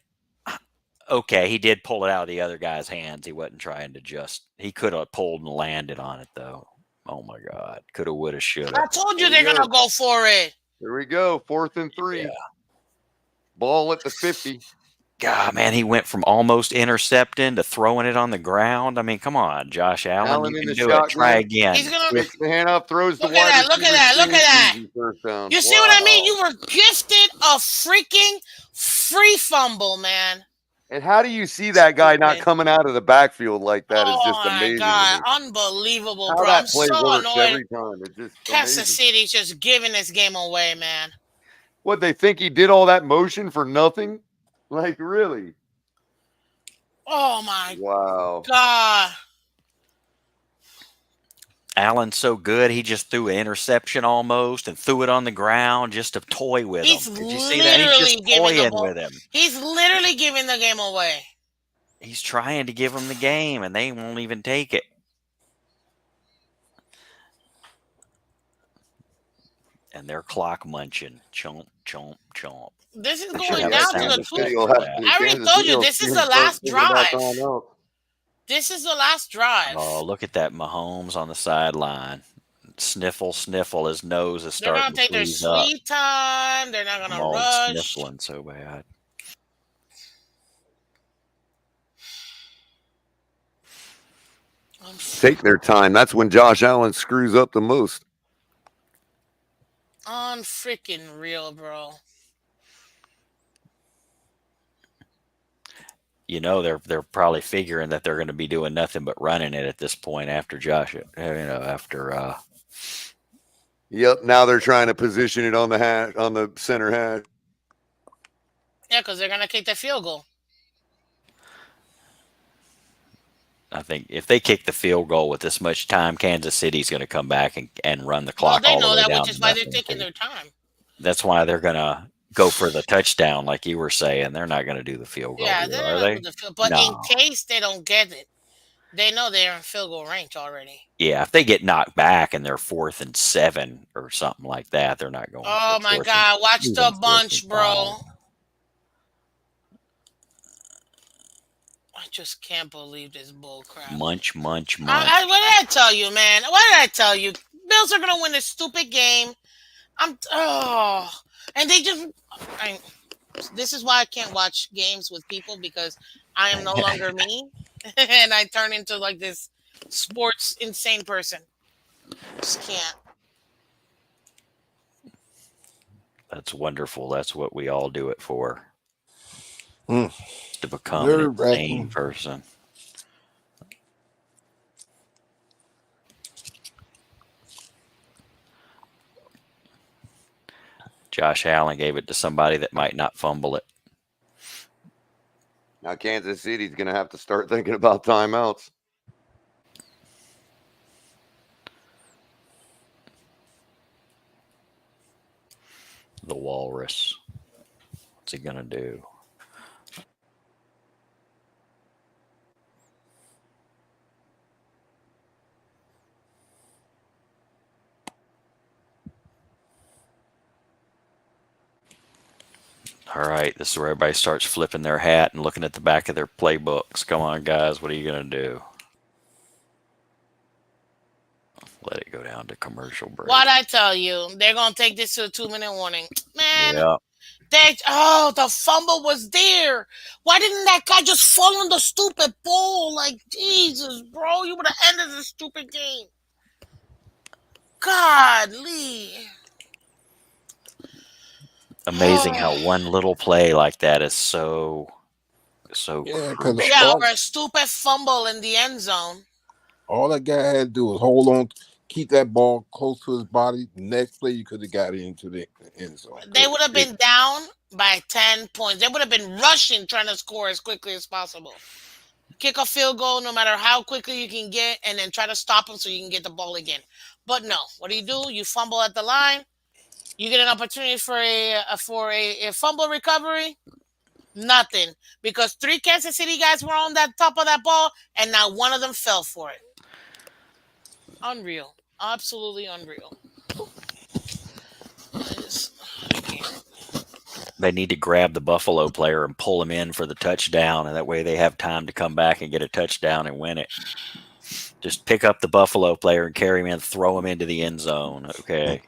okay, he did pull it out of the other guy's hands. He wasn't trying to just. He could have pulled and landed on it, though. Oh my God! Coulda, woulda, shoulda. I told you they're gonna go for it. Here we go. 4th and 3. Yeah. Ball at the 50. God, man, he went from almost intercepting to throwing it on the ground. I mean, come on, Josh Allen, you can do it. Try again. He's gonna takes the handoff, throws the look wide at that. Look at that. Look at that. First down. You see what I mean? You were gifted a freaking free fumble, man. And how do you see that guy not coming out of the backfield like that? Is just amazing. Oh my God, unbelievable, how bro! that I'm play so works annoyed. every time. It's just Kansas City's just giving this game away, man. What, they think he did all that motion for nothing? Like, really? Oh my wow. God. Allen's so good, he just threw an interception almost and threw it on the ground just to toy with him. Did you see that? He's just toying with him. He's literally giving the game away. He's trying to give him the game, and they won't even take it. And they're clock munching. Chomp, chomp, chomp. This is going down to the 2. I already told you, this is the last drive. This is the last drive. Oh, look at that Mahomes on the sideline. Sniffle, sniffle. His nose is starting to freeze up. They're going to take their sweet time. They're not going to rush. Sniffling so bad. Take their time. That's when Josh Allen screws up the most. Unfreaking real, bro. You know, they're probably figuring that they're going to be doing nothing but running it at this point after Josh. Yep. Now they're trying to position it on the center hash. Yeah, because they're going to kick the field goal. I think if they kick the field goal with this much time, Kansas City's going to come back and run the clock all the way down. They know that, which is why they're taking their time. That's why they're going to go for the touchdown, like you were saying. They're not going to do the field goal. Yeah, are they? But in case they don't get it, they know they're in field goal range already. Yeah, if they get knocked back and they're 4th and 7 or something like that, they're not going. Oh my God! Watch the bunch, bro. I just can't believe this bull crap. Munch, munch, munch. What did I tell you, man? What did I tell you? Bills are gonna win this stupid game. And they just. This is why I can't watch games with people, because I am no longer me, and I turn into like this sports insane person. Just can't. That's wonderful. That's what we all do it for. To become an insane person. Josh Allen gave it to somebody that might not fumble it. Now Kansas City's going to have to start thinking about timeouts. The walrus. What's he going to do? All right, this is where everybody starts flipping their hat and looking at the back of their playbooks. Come on, guys, what are you going to do? Let it go down to commercial break. What'd I tell you? They're going to take this to a 2-minute warning. Man, yeah. The fumble was there. Why didn't that guy just fall on the stupid ball? Like, Jesus, bro, you would have ended the stupid game. Godly. Amazing how one little play like that is so over a stupid fumble in the end zone. All that guy had to do was hold on, keep that ball close to his body. The next play, you could have got it into the end zone. They would have been down by 10 points. They would have been rushing, trying to score as quickly as possible. Kick a field goal, no matter how quickly you can get, and then try to stop them so you can get the ball again. But no, what do? You fumble at the line. You get an opportunity for a fumble recovery. Nothing, because 3 Kansas City guys were on that top of that ball, and now one of them fell for it. Unreal. Absolutely unreal. They need to grab the Buffalo player and pull him in for the touchdown, and that way they have time to come back and get a touchdown and win it. Just pick up the Buffalo player and carry him in, throw him into the end zone. Okay.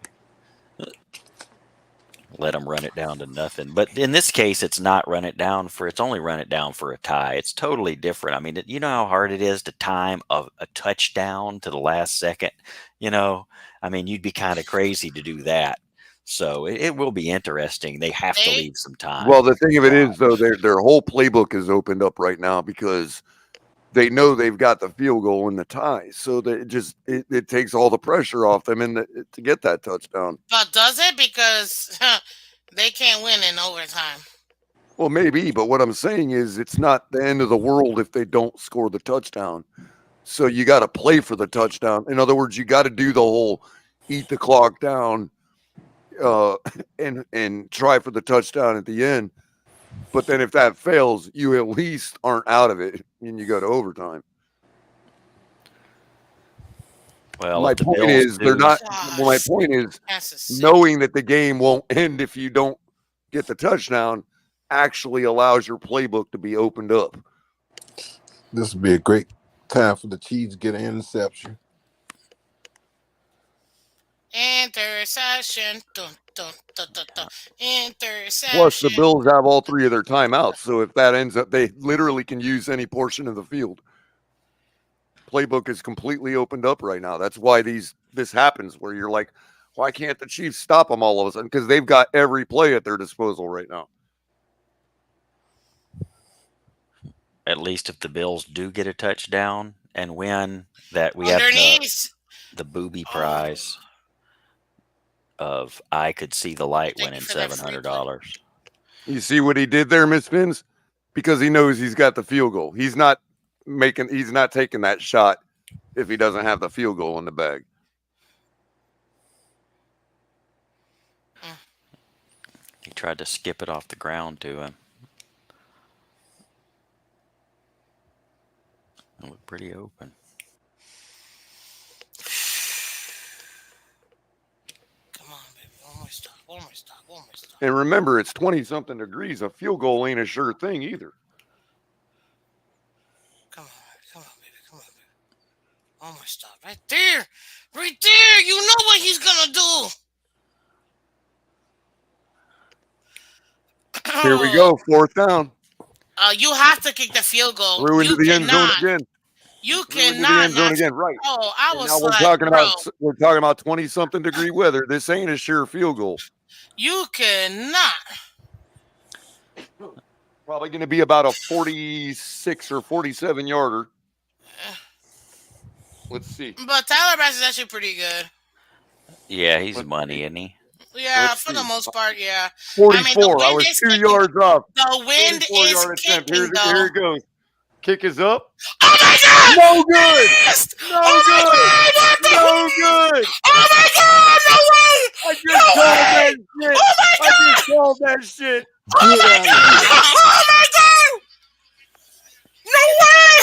Let them run it down to nothing. But in this case, it's not it's only run it down for a tie. It's totally different. I mean, you know how hard it is to time a touchdown to the last second? You know, I mean, you'd be kind of crazy to do that. So it will be interesting. They have to leave some time. Well, the thing of it is, though, their whole playbook is opened up right now because they know they've got the field goal in the tie. So it takes all the pressure off them to get that touchdown. But does it? Because they can't win in overtime. Well, maybe, but what I'm saying is it's not the end of the world if they don't score the touchdown. So you got to play for the touchdown. In other words, you got to do the whole eat the clock down and try for the touchdown at the end. But then if that fails, you at least aren't out of it and you go to overtime. Well, my point is knowing that the game won't end if you don't get the touchdown actually allows your playbook to be opened up. This would be a great time for the Chiefs to get an interception. Interception. Dun, dun, dun, dun, dun. Interception. Plus, the Bills have all 3 of their timeouts. So if that ends up, they literally can use any portion of the field. Playbook is completely opened up right now. That's why this happens, where you're like, why can't the Chiefs stop them all of a sudden? Because they've got every play at their disposal right now. At least if the Bills do get a touchdown and win, that we underneath have the booby prize of I could see the light winning $700. You see what he did there, Miss Fins? Because he knows he's got the field goal. He's not taking that shot if he doesn't have the field goal in the bag. He tried to skip it off the ground to him. It looked pretty open. Come on, baby. One more stop. And remember, it's 20-something degrees. A field goal ain't a sure thing either. Come on, baby. One more stop. Right there. You know what he's gonna do. Here we go. 4th down. You have to kick the field goal. Through into the end zone again. You cannot. Right. Oh, I was now we're talking about 20-something degree weather. This ain't a sure field goal. You cannot. Probably going to be about a 46 or 47 yarder. Let's see. But Tyler Bass is actually pretty good. Yeah, he's money, isn't he? Yeah, for the most part, yeah. 44. I was 2 yards off. The wind is kicking, though. Here it goes. Kick is up. Oh, my God! No good! No good! Oh, my God! No way! I just called that shit. Oh, my God! No way!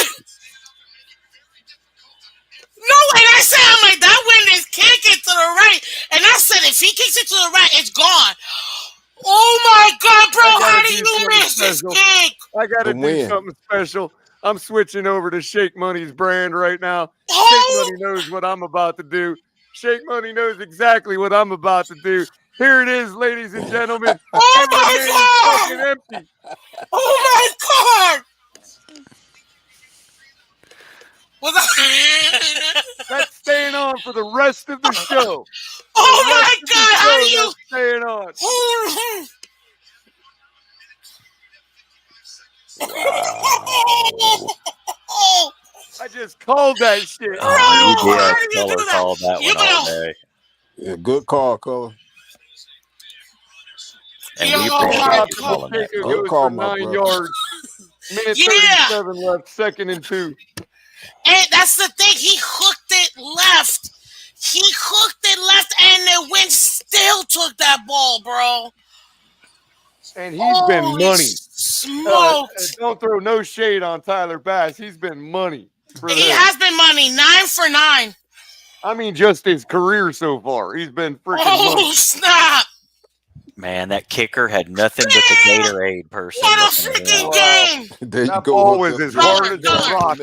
No way! I said, I'm like, that wind is kicking to the right. And I said, if he kicks it to the right, it's gone. Oh, my God, bro. How do you miss this kick? I got to do something special. I'm switching over to Shake Money's brand right now. Oh. Shake Money knows what I'm about to do. Shake Money knows exactly what I'm about to do. Here it is, ladies and gentlemen. Oh, my God. Empty. Oh, my God. That's staying on for the rest of the show. Oh, my God. How do you? Staying on. Wow. I just called that shit. Color called that one all day. Yeah, good call, Color. And we appreciate you calling that. Good call, my 9 brother. yards. Minute 37 left, 2nd and 2. And that's the thing. He hooked it left. And the wind still took that ball, bro. And he's been money. Smoked. Don't throw no shade on Tyler Bass. He's been money. He has been money. 9 for 9. I mean, just his career so far. He's been freaking. Oh, snap! Man, that kicker had nothing but the Gatorade person. What a looking freaking around. game! There you That go. ball was as hard as a rock.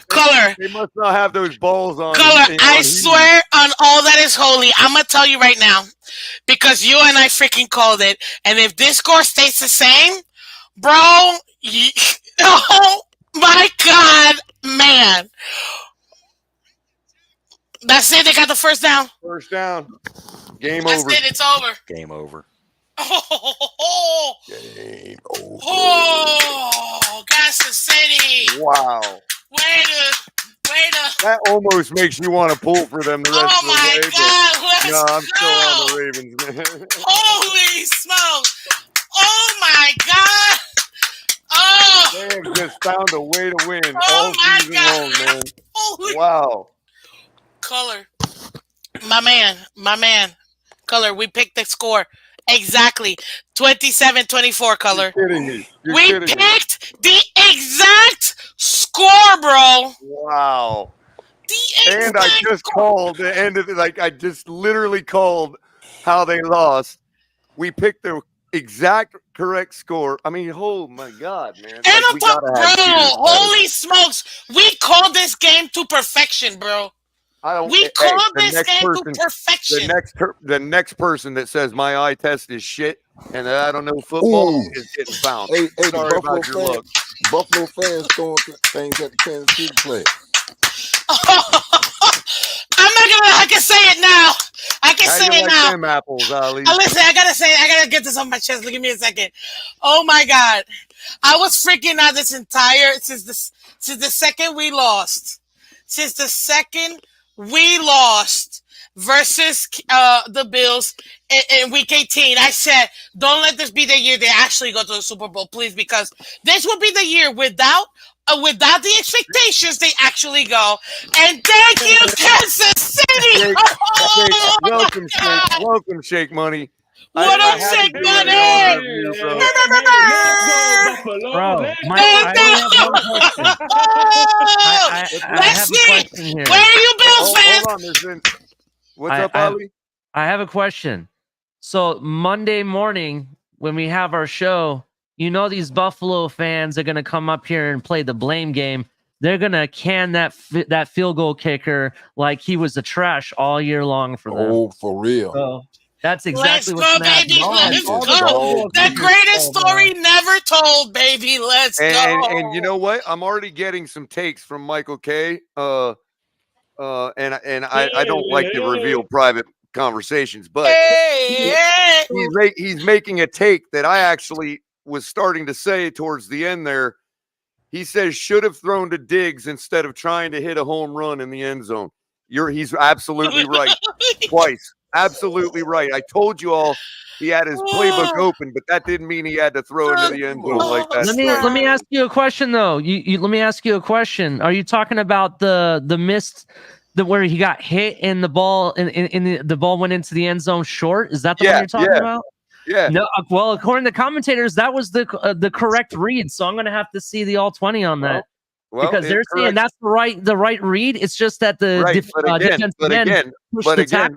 Color. They must not have those balls on. Color, I swear on all that is holy, I'm going to tell you right now, because you and I freaking called it, and if this score stays the same, bro, oh my God, man. That's it. They got the first down. First down. Game That's over. That's it. It's over. Game over. Oh, Game over. oh, Kansas City. Wow. Way to. That almost makes you want to pull for them the rest of the way. Oh my God. No, I'm Let's still on go. the Ravens, man. Holy smokes. Oh my God. Oh. They have just found a way to win Oh all my season God. long, man. Holy Wow. Color. My man. Color, we picked the score. Exactly. 27-24, Color. You're kidding me. We picked the exact score, bro. Wow. The And I just called the end of it. Like, I just literally called how they lost. We picked the exact correct score. I mean, oh my God, man. And Like, I'm we gotta talking, have bro, cheers, holy smokes. We called this game to perfection, bro. We called this game to perfection. The next person that says my eye test is shit and that I don't know football is getting found. Hey, sorry about your luck. Buffalo fans throwing things at the Kansas City players. I'm not gonna. I can say it now. I can say it now. Them apples, Ali? Listen, I gotta get this on my chest. Give me a second. Oh my God, I was freaking out this entire since the second we lost. Since the second we lost versus the Bills in Week 18, I said, don't let this be the year they actually go to the Super Bowl, please, because this will be the year without the expectations they actually go. And thank you, Kansas City. Welcome, Shake Money. What up, Shake Money? Bro, I have one question. I have a question here. Where are you, Bills fans? Hold on, what's up, Ali? I have a question. So Monday morning, when we have our show, you know these Buffalo fans are going to come up here and play the blame game. They're going to can that field goal kicker like he was a trash all year long for them. Oh, for real. So that's exactly what's going to happen. Let's go. The greatest story never told, baby. Let's go. And you know what? I'm already getting some takes from Michael K. And I don't like to reveal private conversations, but he's making a take that I actually was starting to say towards the end there. He says should have thrown to Diggs instead of trying to hit a home run in the end zone. He's absolutely right. Twice. Absolutely right. I told you all he had his playbook open, but that didn't mean he had to throw into the end zone like that. Let me ask you a question though. Let me ask you a question. Are you talking about the missed where he got hit and the ball the ball went into the end zone short? Is that the one you're talking about? Yeah. No. Well, according to commentators, that was the correct read. So I'm going to have to see the all 20 on that because they're saying that's the right read. It's just that the but again,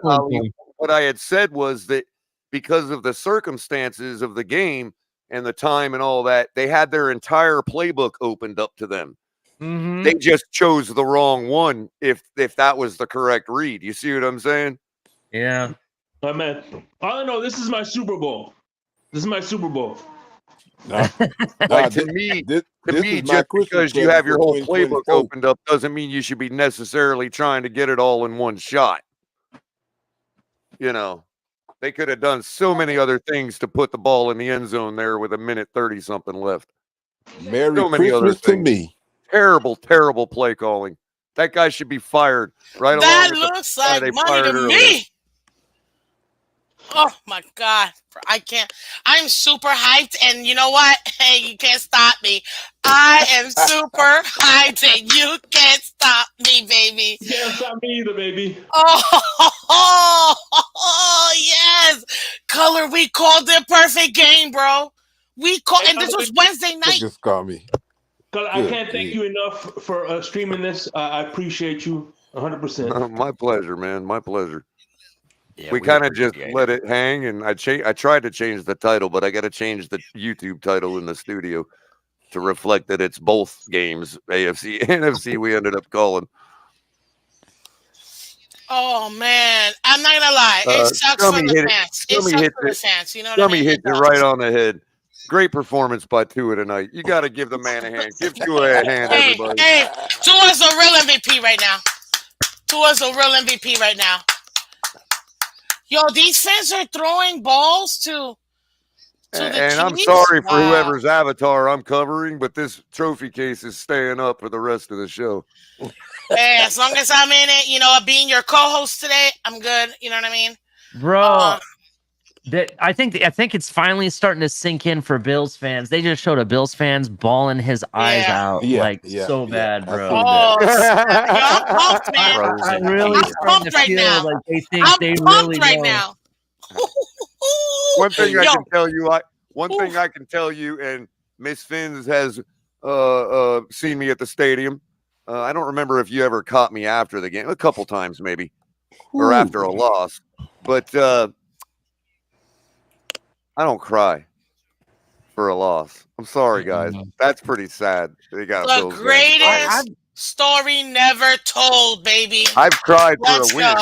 what I had said was that because of the circumstances of the game and the time and all that, they had their entire playbook opened up to them. Mm-hmm. They just chose the wrong one if that was the correct read. You see what I'm saying? Yeah. Oh, man. I know this is my Super Bowl. This is my Super Bowl. To me, just because you have your whole playbook opened up doesn't mean you should be necessarily trying to get it all in one shot. You know, they could have done so many other things to put the ball in the end zone there with 1:30 something left. Merry Christmas to me. Terrible, terrible play calling. That guy should be fired. Right. That looks like money to me. Oh my God. I can't. I'm super hyped. And you know what? Hey, you can't stop me. I am super hyped and you can't stop me, baby. You can't stop me either, baby. Oh, yes. Color, we called the perfect game, bro. And this was Wednesday night. Just call me. I can't thank you enough for streaming this. I appreciate you. 100%. My pleasure, man. My pleasure. Yeah, we kind of just appreciate let it hang, and I tried to change the title, but I got to change the YouTube title in the studio to reflect that it's both games, AFC, NFC. We ended up calling. Oh man, I'm not gonna lie. It sucks for the fans. It sucks for the fans. You know what I mean? Hit it right on the head. Great performance by Tua tonight. You got to give the man a hand. Give Tua a hand, everybody. Hey, Tua's a real MVP right now. Tua's a real MVP right now. Yo, these fans are throwing balls to the and I'm Chiefs? sorry for whoever's avatar I'm covering, but this trophy case is staying up for the rest of the show. Hey, as long as I'm in it, you know, being your co-host today, I'm good. You know what I mean, bro? I think it's finally starting to sink in for Bills fans. They just showed a Bills fans bawling his eyes out so bad, bro. Oh, I'm pumped, man. I'm really pumped right now. Like they think they pumped really right know. now. One thing I can tell you, I can tell you, and Miss Finns has seen me at the stadium. I don't remember if you ever caught me after the game, a couple times maybe, or after a loss, but I don't cry for a loss. I'm sorry, guys. That's pretty sad. They got the greatest story never told, baby. I've cried for a win.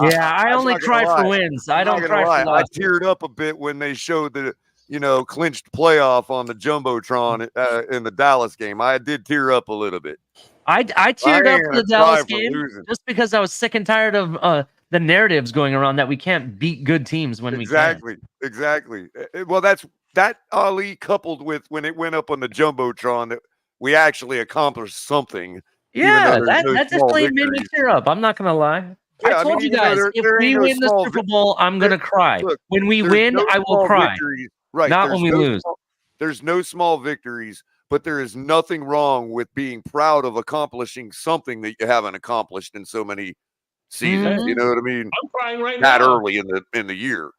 I only cry for wins. I don't cry for losses. I teared up a bit when they showed the clinched playoff on the Jumbotron in the Dallas game. I did tear up a little bit. I teared up for the Dallas game just because I was sick and tired of the narratives going around that we can't beat good teams when we can. Exactly. Well, that Ali coupled with when it went up on the Jumbotron that we actually accomplished something. Yeah, that definitely made me tear up. I'm not gonna lie. Yeah, I told you guys, if we win the Super Bowl, I'm gonna cry. Look, when we win, I will cry. Right. Not when we lose. There's no small victories, but there is nothing wrong with being proud of accomplishing something that you haven't accomplished in so many seasons. You know what I mean? I'm crying right now. Not early in the year.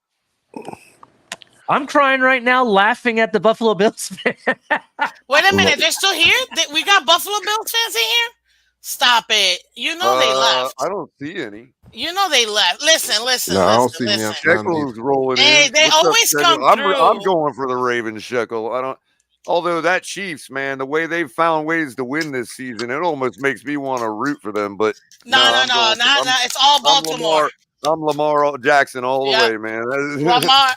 I'm crying right now, laughing at the Buffalo Bills. Wait a minute, they're still here? We got Buffalo Bills fans in here? Stop it. You know they left. I don't see any. You know they left. Listen. No, I don't see any. Shekel's rolling in. Hey, they always come through. I'm going for the Ravens, Shekel. Although that Chiefs, man, the way they've found ways to win this season, it almost makes me want to root for them. But no. It's all Baltimore. I'm Lamar Jackson all the way, man. Lamar.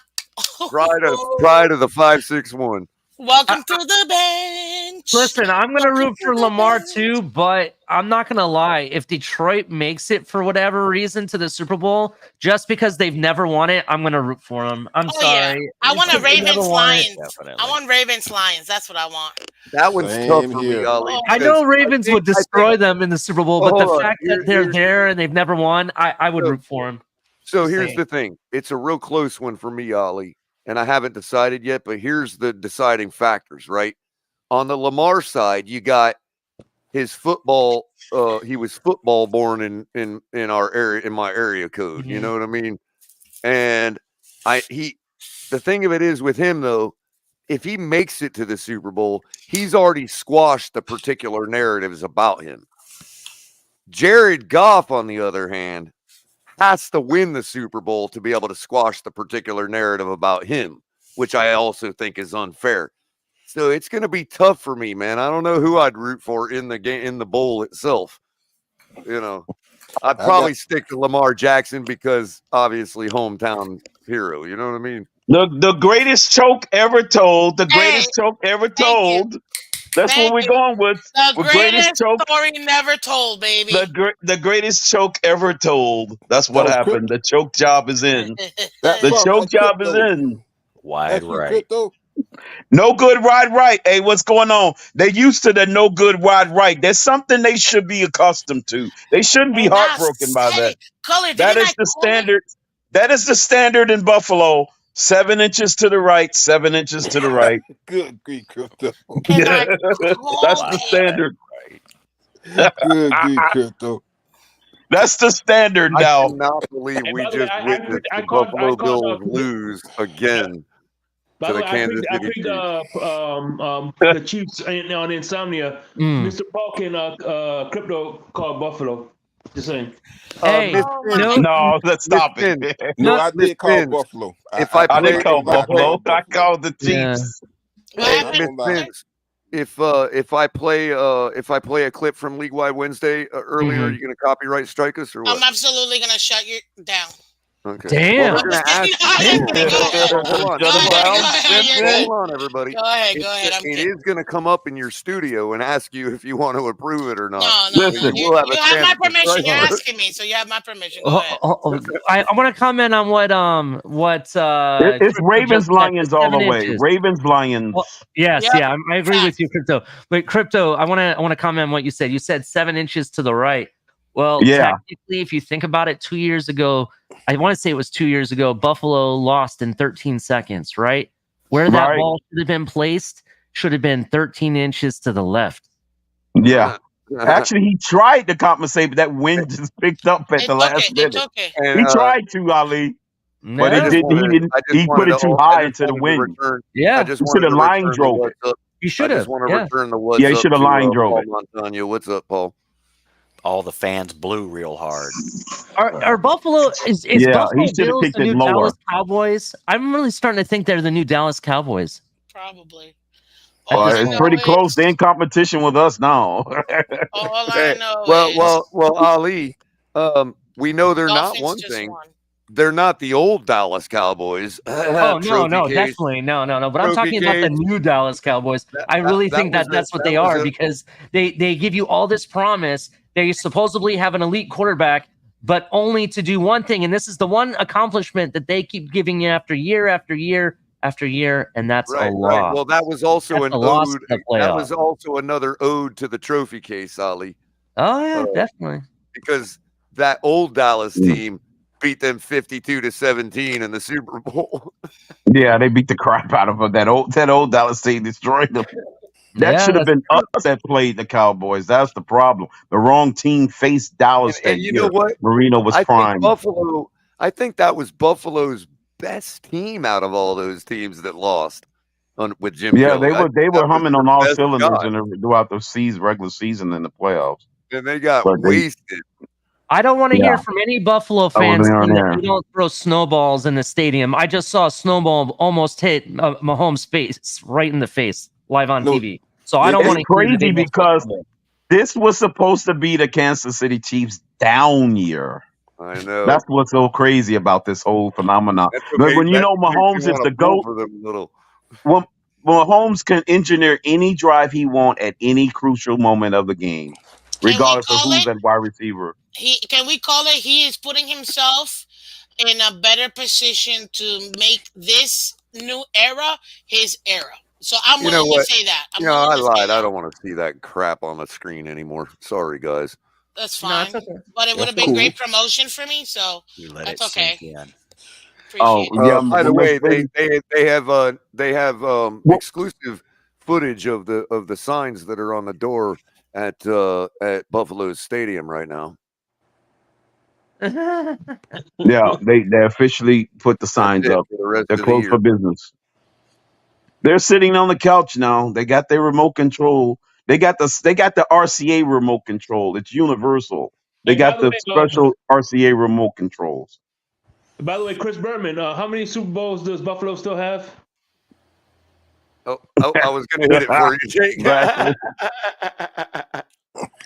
Pride of the 561. Welcome to the bench. Listen, I'm going to root for Lamar too, but I'm not going to lie. If Detroit makes it for whatever reason to the Super Bowl, just because they've never won it, I'm going to root for them. I'm sorry. Yeah. I want a Ravens-Lions. I want Ravens-Lions. That's what I want. That one's tough for me, Ali. I know Ravens would destroy them in the Super Bowl, but the fact that they're there and they've never won, I would root for them. So here's the thing. It's a real close one for me, Ali. And I haven't decided yet, but here's the deciding factors, right? On the Lamar side, you got his football. He was football born in our area, in my area code. You know what I mean? And the thing of it is with him though, if he makes it to the Super Bowl, he's already squashed the particular narratives about him. Jared Goff, on the other hand, has to win the Super Bowl to be able to squash the particular narrative about him, which I also think is unfair. So it's going to be tough for me, man. I don't know who I'd root for in the game, in the bowl itself. I'd probably stick to Lamar Jackson because obviously hometown hero. You know what I mean? The greatest choke ever told. The greatest choke ever told. That's what we're going with. The greatest story never told, baby. The greatest choke ever told. That's what happened. The choke job is in. The choke job is in. Wide right. No good wide right. Hey, what's going on? They're used to the no good wide right. There's something they should be accustomed to. They shouldn't be heartbroken by that. That is the standard. That is the standard in Buffalo. 7 inches to the right, 7 inches to the right. Good grief, Crypto. That's the standard. Good grief, Crypto. That's the standard now. I cannot believe we just witnessed the Buffalo Bills lose again to the Kansas City Chiefs. The Chiefs on Insomnia. Mr. Paul and Crypto called Buffalo. Just saying. Hey, No, let's stop it. No, I did call Buffalo. I didn't call Buffalo. I called the Yeah. Chiefs. Hey, Miss Vince, if I play a clip from League Wide Wednesday earlier, are you going to copyright strike us or what? I'm absolutely gonna shut you down. Okay. Damn. Well, we're going to ask. Hold on, everybody. Go ahead. It is going to come up in your studio and ask you if you want to approve it or not. No. Listen, You have my permission. You're asking me, so you have my permission. Go ahead. I want to comment on what it's Ravens Lions all the way. Inches. Ravens Lions. Well, yes, yeah, I agree with you, Crypto. But Crypto, I want to comment on what you said. You said 7 inches to the right. Well, technically, if you think about it, 2 years ago, I want to say it was 2 years ago, Buffalo lost in 13 seconds, right? Where that ball should have been placed should have been 13 inches to the left. Yeah. Actually, he tried to compensate, but that wind just picked up at the last minute. He tried to, Ali. But it didn't. He put it too high into the wind. I just should have line drove it. You should have. I just want to return the what's up. Yeah, he should have line drove it. Montano. What's up, Paul? All the fans blew real hard. Are Buffalo is Buffalo Bills the new Dallas Cowboys? I'm really starting to think they're the new Dallas Cowboys. Probably. It's pretty close. They're in competition with us now. All I know well, Ali. We know they're not one thing. They're not the old Dallas Cowboys. No, definitely no. But I'm talking about the new Dallas Cowboys. I really think that's what they are because they give you all this promise. They supposedly have an elite quarterback, but only to do one thing, and this is the one accomplishment that they keep giving you after year after year after year, and that's a loss. Right. Well, that was also an ode. That was also another ode to the trophy case, Ali. Oh yeah, definitely. Because that old Dallas team beat them 52-17 in the Super Bowl. Yeah, they beat the crap out of them. That old Dallas team destroyed them. That should have been us that played the Cowboys. That's the problem. The wrong team faced Dallas that you year. know what? Marino was prime. I think that was Buffalo's best team out of all those teams that lost with Jim. Yeah, they were humming on all cylinders throughout the regular season and the playoffs. And they got wasted. I don't want to hear from any Buffalo fans that you don't throw snowballs in the stadium. I just saw a snowball almost hit Mahomes' face right in the face live on TV. So I don't want to. It's crazy because this was supposed to be the Kansas City Chiefs down year. I know. That's what's so crazy about this whole phenomenon. But when you know Mahomes is the GOAT, when Mahomes can engineer any drive he wants at any crucial moment of the game, regardless of who's at wide receiver. Can we call it he is putting himself in a better position to make this new era his era? So I'm willing to say that. I lied. I don't want to see that crap on the screen anymore. Sorry, guys. That's fine. No, okay. But it would have been great promotion for me, so that's okay. By the way, they have exclusive footage of the signs that are on the door at Buffalo's stadium right now. Yeah, they officially put the signs up. They're closed for business. They're sitting on the couch now. They got their remote control. They got the RCA remote control. It's universal. They got the special RCA remote controls. By the way, Chris Berman, how many Super Bowls does Buffalo still have? Oh, I was going to hit it for you, Jake.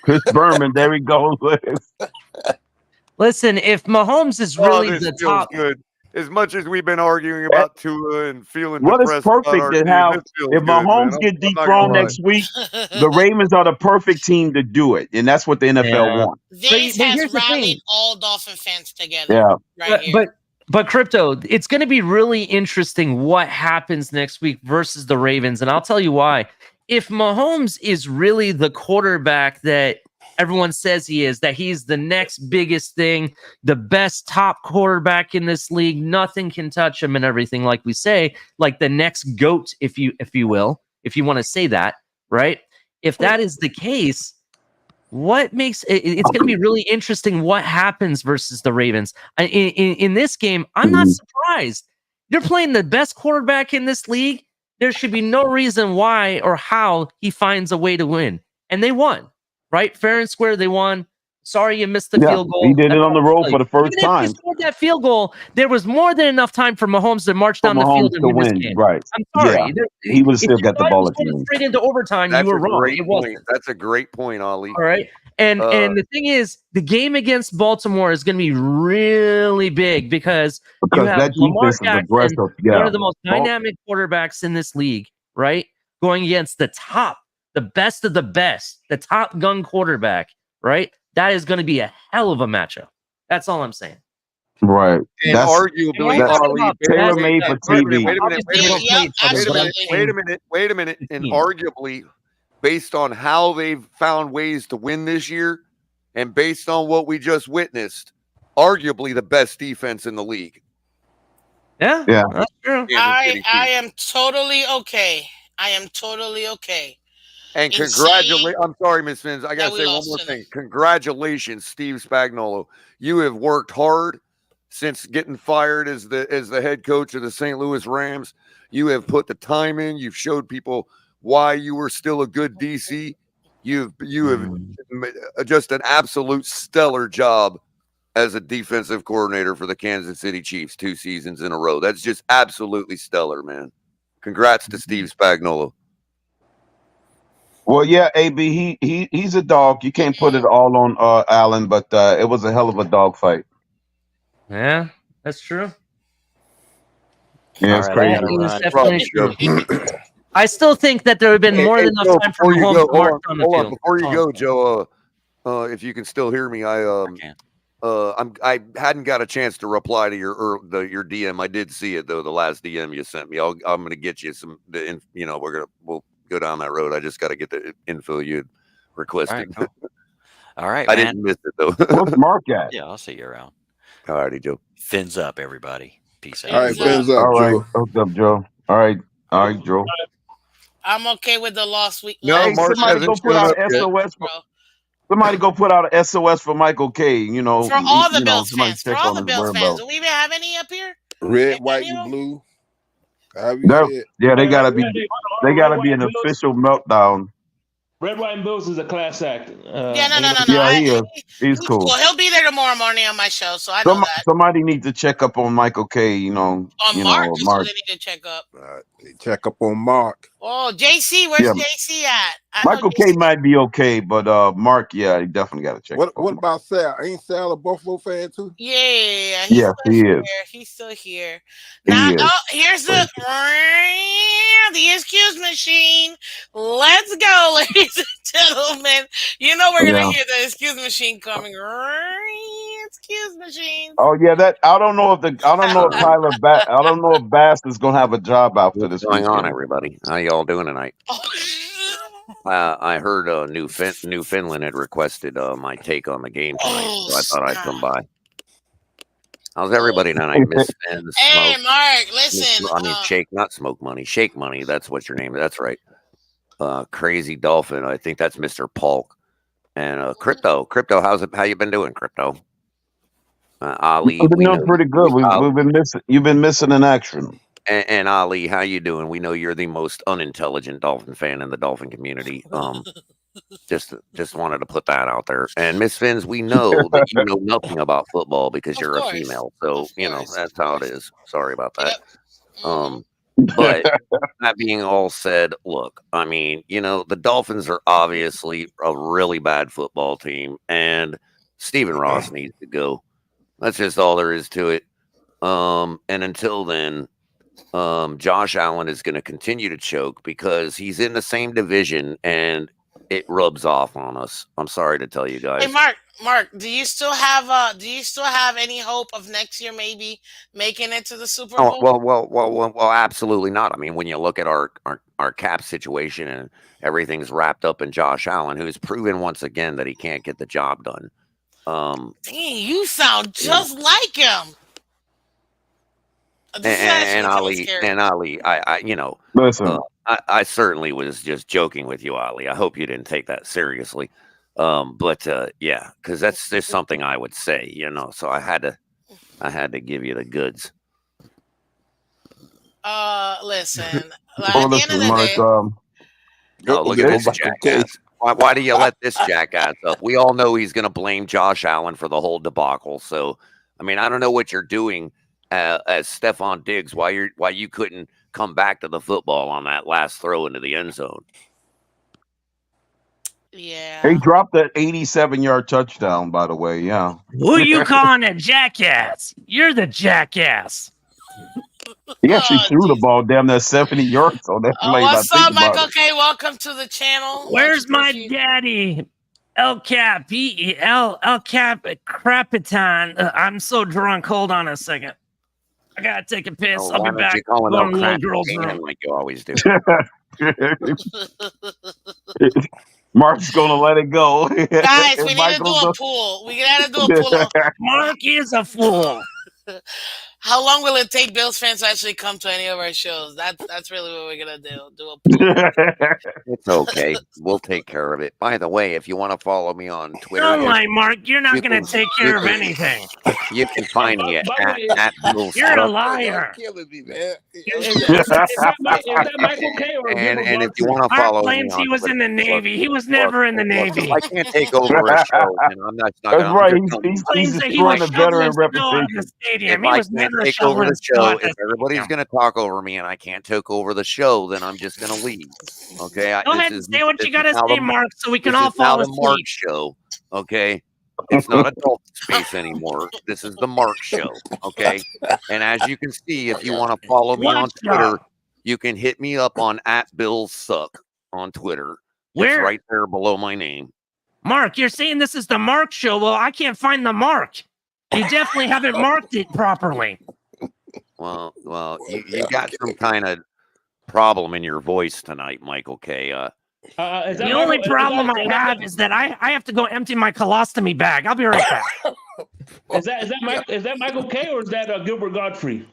Chris Berman, there he goes. Listen, if Mahomes is really the top, good. As much as we've been arguing about Tua and feeling it's perfect to have. If Mahomes get dethroned next week, the Ravens are the perfect team to do it, and that's what the NFL wants. This has rallied all Dolphin fans together. Yeah, but Crypto, it's going to be really interesting what happens next week versus the Ravens, and I'll tell you why. If Mahomes is really the quarterback that everyone says he is, that he's the next biggest thing, the best top quarterback in this league, nothing can touch him and everything, like we say, like the next GOAT, if you will, if you want to say that, right? If that is the case, what makes it's going to be really interesting what happens versus the Ravens. In this game, I'm not surprised. You're playing the best quarterback in this league. There should be no reason why or how he finds a way to win. And they won. Right? Fair and square, they won. Sorry you missed the field goal. He did it That's on the all I'll road tell for you. the first Even if you time scored that field goal, there was more than enough time for Mahomes to march for down the Mahomes field and to win this win. game. Right. I'm Yeah. sorry. He would have If still you got the thought it ball was at the going end. straight into overtime, you That's were a wrong. great It point. wasn't. That's a great point, Ollie. All right. And the thing is, the game against Baltimore is going to be really big because you Because have that Lamar defense is Jackson, aggressive. one Yeah. of the most dynamic quarterbacks in this league, right? Going against the best of the best, the top gun quarterback, right? That is going to be a hell of a matchup. That's all I'm saying. Right. And That's arguably, Ollie, tailor-made for TV. wait a minute. Absolutely. Wait a minute. And arguably, based on how they've found ways to win this year, and based on what we just witnessed, arguably the best defense in the league. Yeah, that's true. I am totally okay. I am totally okay. And I'm sorry, Miss Fins. I gotta say one more thing. Congratulations, Steve Spagnuolo. You have worked hard since getting fired as the head coach of the St. Louis Rams. You have put the time in. You've showed people why you were still a good DC. You have just an absolute stellar job as a defensive coordinator for the Kansas City Chiefs 2 seasons in a row. That's just absolutely stellar, man. Congrats to Steve Spagnuolo. Well, yeah, AB, he's a dog. You can't put it all on Allen, but it was a hell of a dog fight. Yeah, that's true. Yeah, it's crazy. I still think that there would have been more than enough time for Mahomes to march on the field. Before you go, Joe, if you can still hear me, I hadn't got a chance to reply to your DM. I did see it though, the last DM you sent me. I'm gonna get you we'll go down that road. I just got to get the info you had requested. All right, I didn't miss it though. What's Mark at? Yeah, I'll see you around. All righty, Joe. Fins up, everybody. Peace out. All right, fins up, Joe. What's up, Joe? All right, Joe. I'm okay with the lost week. No, somebody go put out SOS. Somebody go put out an SOS for Michael K. For all the Bills fans. For all the Bills fans. Do we even have any up here? Red, white, and blue. Yeah, they gotta be an official meltdown. Red, white, and Bills is a class act. No. Yeah, he is. He's cool. Well, he'll be there tomorrow morning on my show, so I know that. Somebody needs to check up on Michael K. Mark. They need to check up. Check up on Mark. Oh, JC, where's JC at? Michael K. might be okay, but Mark, yeah, he definitely got to check. What about Sal? Ain't Sal a Buffalo fan too? Yeah, he is. He's still here. Now, here's the excuse machine. Let's go, ladies and gentlemen. You know we're gonna hear the excuse machine coming. Excuse machine. Oh yeah, I don't know if Bass is gonna have a job after this. What's going on, everybody? How y'all doing tonight? I heard New Finland had requested my take on the game tonight, so I thought I'd come by. How's everybody tonight, Miss Fins? Hey, Mark, listen. Shake, not Smoke Money. Shake Money. That's what your name is. That's right. Crazy Dolphin. I think that's Mr. Polk. And Crypto. How you been doing, Crypto? Ali. I've been doing pretty good. You've been missing in action. And Ali, how you doing? We know you're the most unintelligent Dolphin fan in the Dolphin community. Just wanted to put that out there. And Miss Fins, we know that you know nothing about football because you're a female. So that's how it is. Sorry about that. But that being all said, look, I mean, the Dolphins are obviously a really bad football team, and Stephen Ross needs to go. That's just all there is to it. And until then, Josh Allen is going to continue to choke because he's in the same division and it rubs off on us. I'm sorry to tell you guys. Hey, Mark, do you still have any hope of next year maybe making it to the Super Bowl? Well, absolutely not. I mean, when you look at our cap situation and everything's wrapped up in Josh Allen, who's proven once again that he can't get the job done. Dang, you sound just like him. And Ali, I listen. I certainly was just joking with you, Ali. I hope you didn't take that seriously. But yeah, because that's just something I would say, So I had to give you the goods. Listen. At the end of the day, look at this jackass. Why do you let this jackass up? We all know he's going to blame Josh Allen for the whole debacle. So, I mean, I don't know what you're doing as Stephon Diggs. Why you couldn't come back to the football on that last throw into the end zone? Yeah. He dropped that 87-yard touchdown, by the way. Yeah. Who you calling a jackass? You're the jackass. He actually threw the ball down there 70 yards on that play. What's up, Michael K? Welcome to the channel. Where's my daddy? El Cap, El Cap Crapitan. I'm so drunk. Hold on a second. I gotta take a piss. I'll be back. Going to the little girl's room like you always do. Mark's gonna let it go. Guys, we need to do a pool. We gotta do a pool. Mark is a fool. How long will it take Bills fans to actually come to any of our shows? That's really what we're gonna do. Do a pool. It's okay. We'll take care of it. By the way, if you want to follow me on Twitter, don't lie, Mark. You're not gonna take care of anything. You can find me at Bills. You're a liar. Killing me, man. Is that Michael K or and if you want to follow me, claims he was in the Navy. He was never in the Navy. I can't take over a show, and I'm not. That's right. He's destroying the veteran reputation. If I can't take over the show, if everybody's going to talk over me and I can't take over the show, then I'm just going to leave. Okay. Go ahead and say what you got to say, Mark, so we can all fall asleep. This is now the Mark show. Okay. It's not adult space anymore. This is the Mark show. Okay. And as you can see, if you want to follow me on Twitter, you can hit me up on @BillsSuck on Twitter. It's right there below my name. Mark, you're saying this is the Mark show. Well, I can't find the Mark. You definitely haven't marked it properly. Well, you got some kind of problem in your voice tonight, Michael K. The only problem I have is that I have to go empty my colostomy bag. I'll be right back. Is that Michael K or is that Gilbert Godfrey?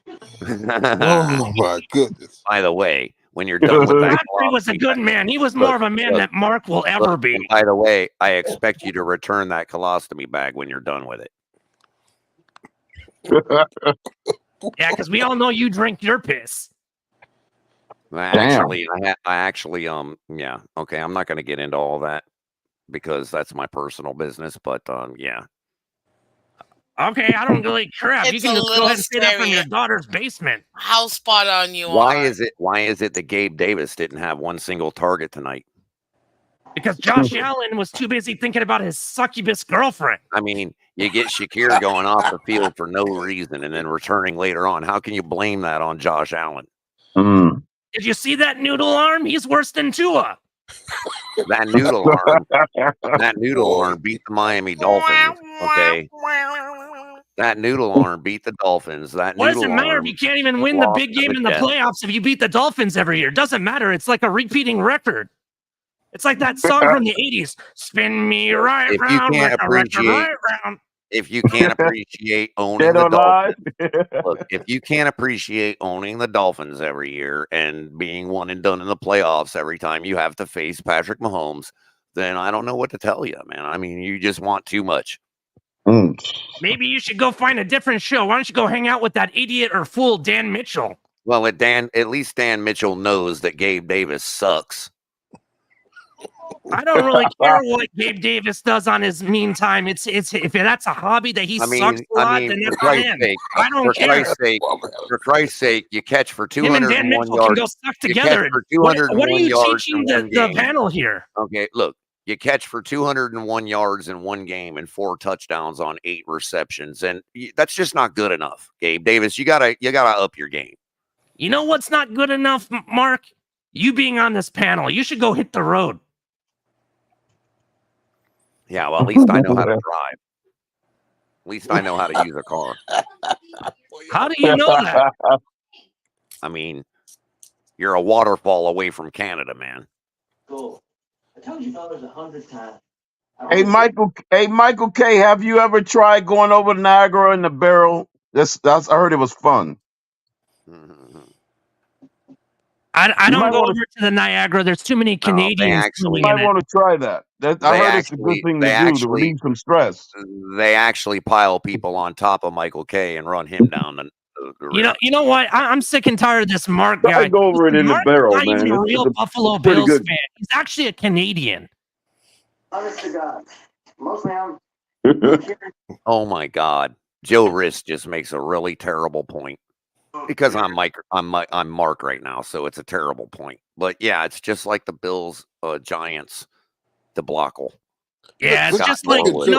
Oh my goodness! By the way, when you're done with that, Godfrey was a good man. He was more of a man than Mark will ever be. By the way, I expect you to return that colostomy bag when you're done with it. Yeah, because we all know you drink your piss. Actually, yeah. Okay, I'm not going to get into all that because that's my personal business. But yeah. Okay, I don't really crap. You can just go ahead and say that from your daughter's basement. How spot on you are. Why is it that Gabe Davis didn't have one single target tonight? Because Josh Allen was too busy thinking about his succubus girlfriend. I mean, you get Shakir going off the field for no reason and then returning later on. How can you blame that on Josh Allen? Did you see that noodle arm? He's worse than Tua. That noodle arm beat the Miami Dolphins. Okay. That noodle arm beat the Dolphins. What does it matter if you can't even win the big game in the playoffs if you beat the Dolphins every year? Doesn't matter. It's like a repeating record. It's like that song from the 80s. Spin me right round. If you can't appreciate owning the Dolphins, look, if you can't appreciate owning the Dolphins every year and being one and done in the playoffs every time you have to face Patrick Mahomes, then I don't know what to tell you, man. I mean, you just want too much. Maybe you should go find a different show. Why don't you go hang out with that idiot or fool Dan Mitchell? Well, at least Dan Mitchell knows that Gabe Davis sucks. I don't really care what Gabe Davis does on his mean time. It's if that's a hobby that he sucks a lot, then that's for him. I don't care. For Christ's sake, you catch for 201 yards. Can go suck together. What are you teaching the panel here? Okay, look, you catch for 201 yards in one game and 4 touchdowns on 8 receptions, and that's just not good enough. Gabe Davis, you gotta up your game. You know what's not good enough, Mark? You being on this panel. You should go hit the road. Yeah, well, at least I know how to drive. At least I know how to use a car. How do you know that? I mean, you're a waterfall away from Canada, man. Cool. I told you fellas 100 times. Hey, Michael K, have you ever tried going over Niagara in the barrel? I heard it was fun. I don't go over to the Niagara. There's too many Canadians. You might want to try that. I heard it's a good thing to do to relieve some stress. They actually pile people on top of Michael K and run him down the You know what? I'm sick and tired of this Mark guy. I go over it in the Mark's barrel, not even man. a real Buffalo pretty Bills good. fan. He's actually a Canadian. Honest to God. Mostly I'm Oh my God, Joe Rist just makes a really terrible point. Because I'm Mark right now, so it's a terrible point. But yeah, it's just like the Bills Giants debacle. Yeah, it's Scott just like Norwood. you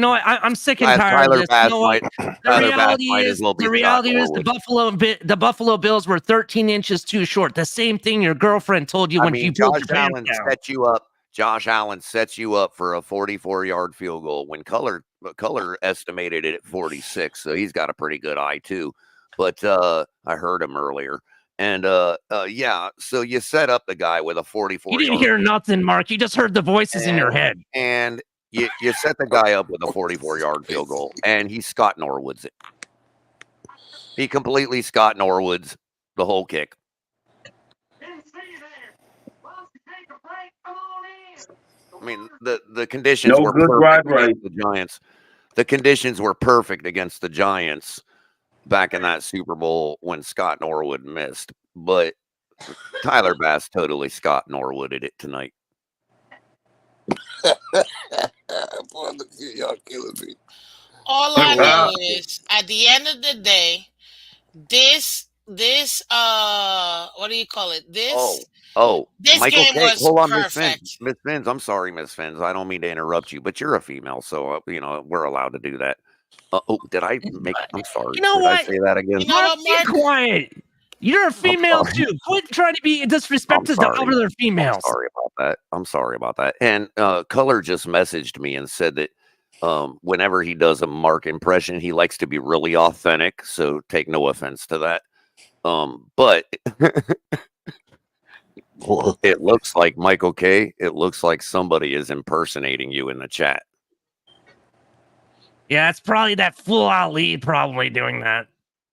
know what? I'm sick and tired Tyler of this. Bass You know what? Tyler Bass might as well be The Scott reality is Norwood. the Buffalo Bills were 13 inches too short. The same thing your girlfriend told you when you pulled your pants down. Josh Allen sets you up for a 44-yard field goal when Color estimated it at 46, so he's got a pretty good eye too. But I heard him earlier. And yeah, so you set up the guy with a 44. You didn't hear nothing, Mark. You just heard the voices in your head. And you set the guy up with a 44-yard field goal, and he Scott Norwoods it. He completely Scott Norwoods the whole kick. I mean, the conditions were perfect against the Giants. The conditions were perfect against the Giants back in that Super Bowl when Scott Norwood missed. But Tyler Bass totally Scott Norwooded it tonight. Y'all killing me. All I know is, at the end of the day, this what do you call it? This Michael game K. was Hold on, perfect. Miss Fins. I'm sorry, Miss Fins. I don't mean to interrupt you, but you're a female, so we're allowed to do that. Did I make? I'm sorry. You know did what? I say that again? Mark, be quiet. You're a female too. Quit trying to be disrespectful to other females. I'm sorry about that. And Color just messaged me and said that whenever he does a Mark impression, he likes to be really authentic. So take no offense to that. But it looks like Michael K. It looks like somebody is impersonating you in the chat. Yeah, it's probably that fool Ali probably doing that.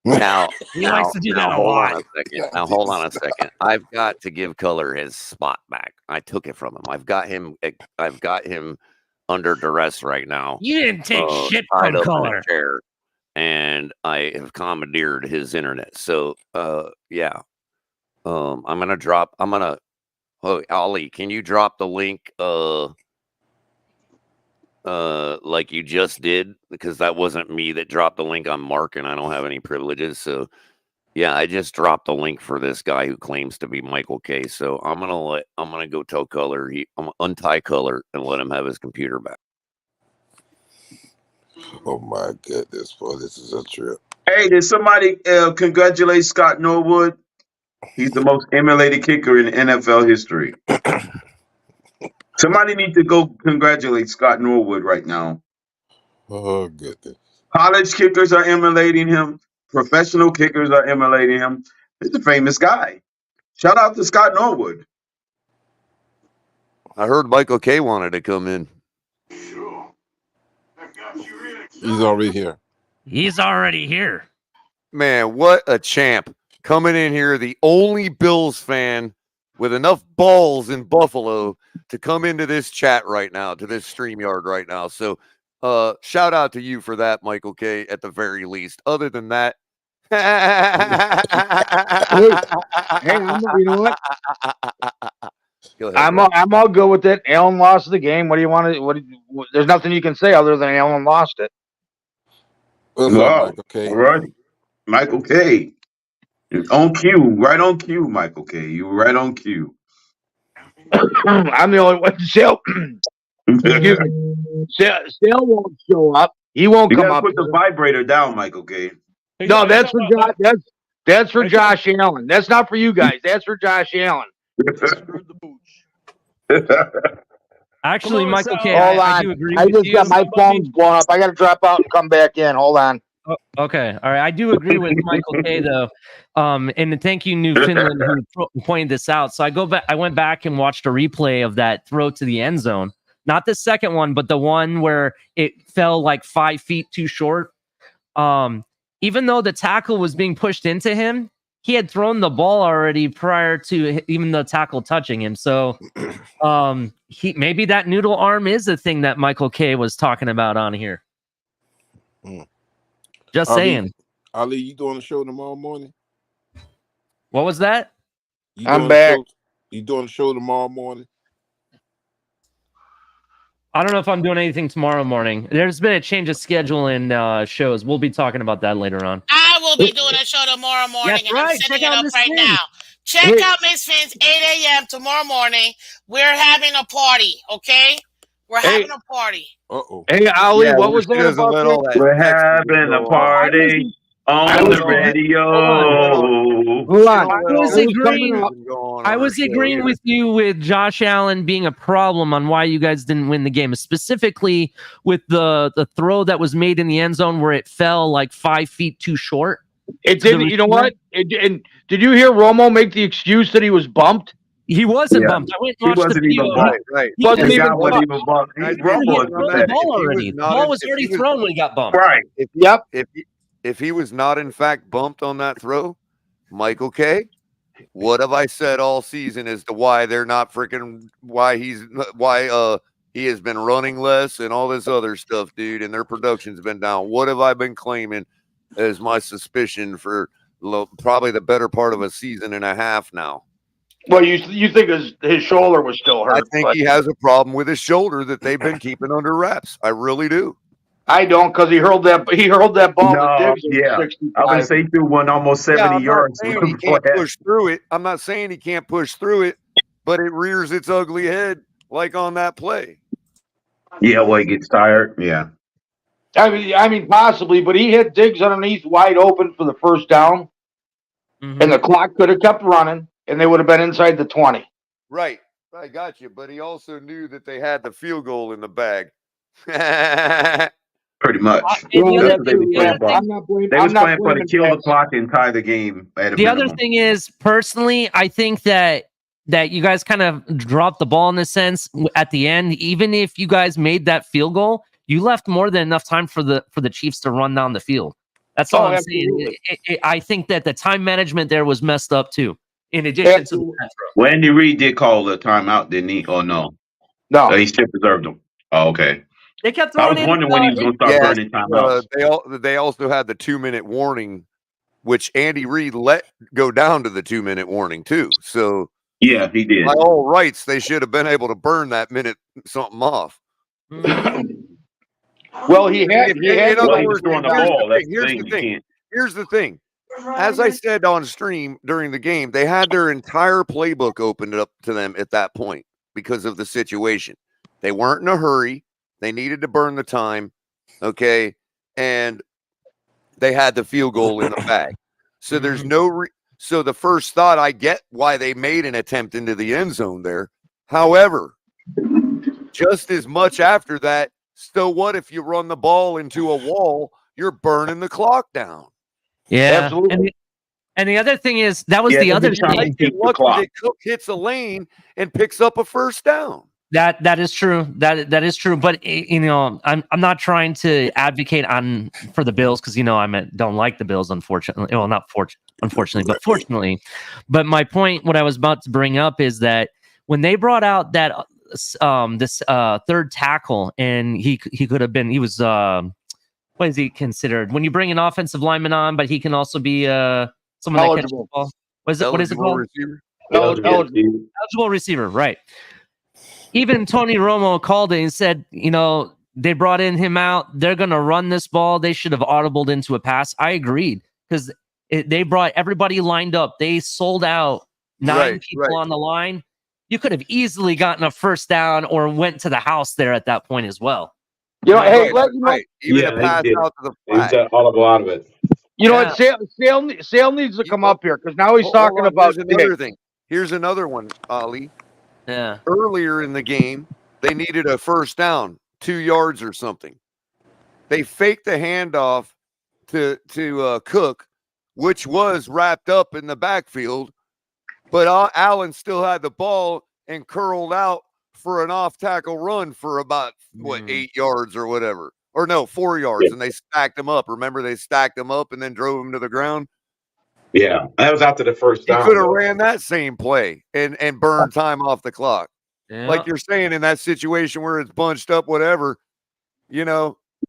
Now he likes to do that a lot. Hold on a second. I've got to give Color his spot back. I took it from him. I've got him under duress right now. You didn't take shit from Color. Chair, and I have commandeered his internet. So yeah. I'm gonna Ali, can you drop the link like you just did, because that wasn't me that dropped the link on Mark, and I don't have any privileges. So yeah, I just dropped the link for this guy who claims to be Michael K. So I'm gonna go tell Color I'm gonna untie Color and let him have his computer back. Oh my goodness, boy, this is a trip. Hey, did somebody congratulate Scott Norwood? He's the most emulated kicker in NFL history. Somebody needs to go congratulate Scott Norwood right now. Oh, goodness. College kickers are emulating him. Professional kickers are emulating him. He's a famous guy. Shout out to Scott Norwood. I heard Michael K. wanted to come in. He's already here. He's already here. Man, what a champ. Coming in here, the only Bills fan with enough balls in Buffalo to come into this chat right now, to this StreamYard right now. So shout out to you for that, Michael K., at the very least. Other than that, hey, you know what? I'm all good with it. Allen lost the game. What do you want to? There's nothing you can say other than Allen lost it. Wow. All right. Michael K. On cue. Right on cue, Michael K. You were right on cue. I'm the only one. Sale won't show up. He won't come up. Put the vibrator down, Michael K. No, that's for Josh. That's for Josh Allen. That's not for you guys. That's for Josh Allen. Actually, Michael K. Hold on. I do agree I with just you. got my phone's blown up. I got to drop out and come back in. Hold on. Okay. All right. I do agree with Michael K. though. And thank you, New Finland, who pointed this out. So I went back and watched a replay of that throw to the end zone. Not the second one, but the one where it fell like 5 feet too short. Even though the tackle was being pushed into him, he had thrown the ball already prior to even the tackle touching him. So maybe that noodle arm is the thing that Michael K. was talking about on here. Just saying. Ali, you doing the show tomorrow morning? What was that? I'm back. You doing the show tomorrow morning? I don't know if I'm doing anything tomorrow morning. There's been a change of schedule in shows. We'll be talking about that later on. I will be doing a show tomorrow morning, and I'm setting it up right now. Check out Misfits 8 a.m. tomorrow morning. We're having a party, okay? We're having a party. Uh-oh. Hey, Ali, what was that about? We're having a party on the radio. Hold on. I was agreeing with you with Josh Allen being a problem on why you guys didn't win the game, specifically with the throw that was made in the end zone where it fell like 5 feet too short. It didn't. You know what? And did you hear Romo make the excuse that he was bumped? He wasn't bumped. I went and watched the video. Right. He wasn't even bumped. The ball already. The ball was already thrown when he got bumped. Right. If he was not in fact bumped on that throw, Michael K., what have I said all season as to why they're not why he has been running less and all this other stuff, dude, and their production's been down. What have I been claiming as my suspicion for probably the better part of a season and a half now? Well, you think his shoulder was still hurt? I think he has a problem with his shoulder that they've been keeping under wraps. I really do. I don't, because he hurled that ball. No, I would say he threw one almost 70 yards. He can't push through it. I'm not saying he can't push through it, but it rears its ugly head like on that play. Yeah, well, he gets tired. Yeah. I mean, possibly, but he hit Diggs underneath wide open for the first down, and the clock could have kept running, and they would have been inside the 20. Right. I got you, but he also knew that they had the field goal in the bag. Pretty much. They was playing for to kill the clock and tie the game at a The minimum. other thing is, personally, I think that you guys kind of dropped the ball in a sense at the end. Even if you guys made that field goal, you left more than enough time for the Chiefs to run down the field. That's all I'm saying. I think that the time management there was messed up too. In addition to the pass rush. Well, Andy Reid did call the timeout, didn't he? Or no? No. He still preserved them. Oh, okay. They kept I was wondering when he was going to start burning timeouts. They also had the 2-minute warning, which Andy Reid let go down to the 2-minute warning too. So yeah, he did. By all rights, they should have been able to burn that minute something off. Well, he had. Here's the thing. Here's the thing. As I said on stream during the game, they had their entire playbook opened up to them at that point because of the situation. They weren't in a hurry. They needed to burn the time, okay? And they had the field goal in the bag. So there's so the first thought, I get why they made an attempt into the end zone there. However, just as much after that, still what if you run the ball into a wall, you're burning the clock down. Yeah, absolutely. And the other thing is, that was the other thing. Cook hits a lane and picks up a first down. That is true. That is true. But you know, I'm not trying to advocate for the Bills because I don't like the Bills, unfortunately. Well, not unfortunately, but fortunately. But my point, what I was about to bring up, is that when they brought out that this third tackle, and he could have been, he was what is he considered when you bring an offensive lineman on, but he can also be someone that catches the ball. What is it called? Receiver? Eligible receiver, right? Even Tony Romo called it and said, they brought him out. They're going to run this ball. They should have audibled into a pass. I agreed because they brought everybody lined up. They sold out 9 people on the line. You could have easily gotten a first down or went to the house there at that point as well. Even a pass out to the flag. He's audible out of it. Sale needs to come up here because now he's talking about another thing. Here's another one, Ali. Yeah. Earlier in the game, they needed a first down, 2 yards or something. They faked the handoff to Cook, which was wrapped up in the backfield, but Allen still had the ball and curled out for an off-tackle run for about 8 yards or whatever, or no, 4 yards, and they stacked them up. Remember, they stacked them up and then drove them to the ground. Yeah, that was after the first down. You could have ran that same play and burned time off the clock. Yeah. Like you're saying, in that situation where it's bunched up, whatever,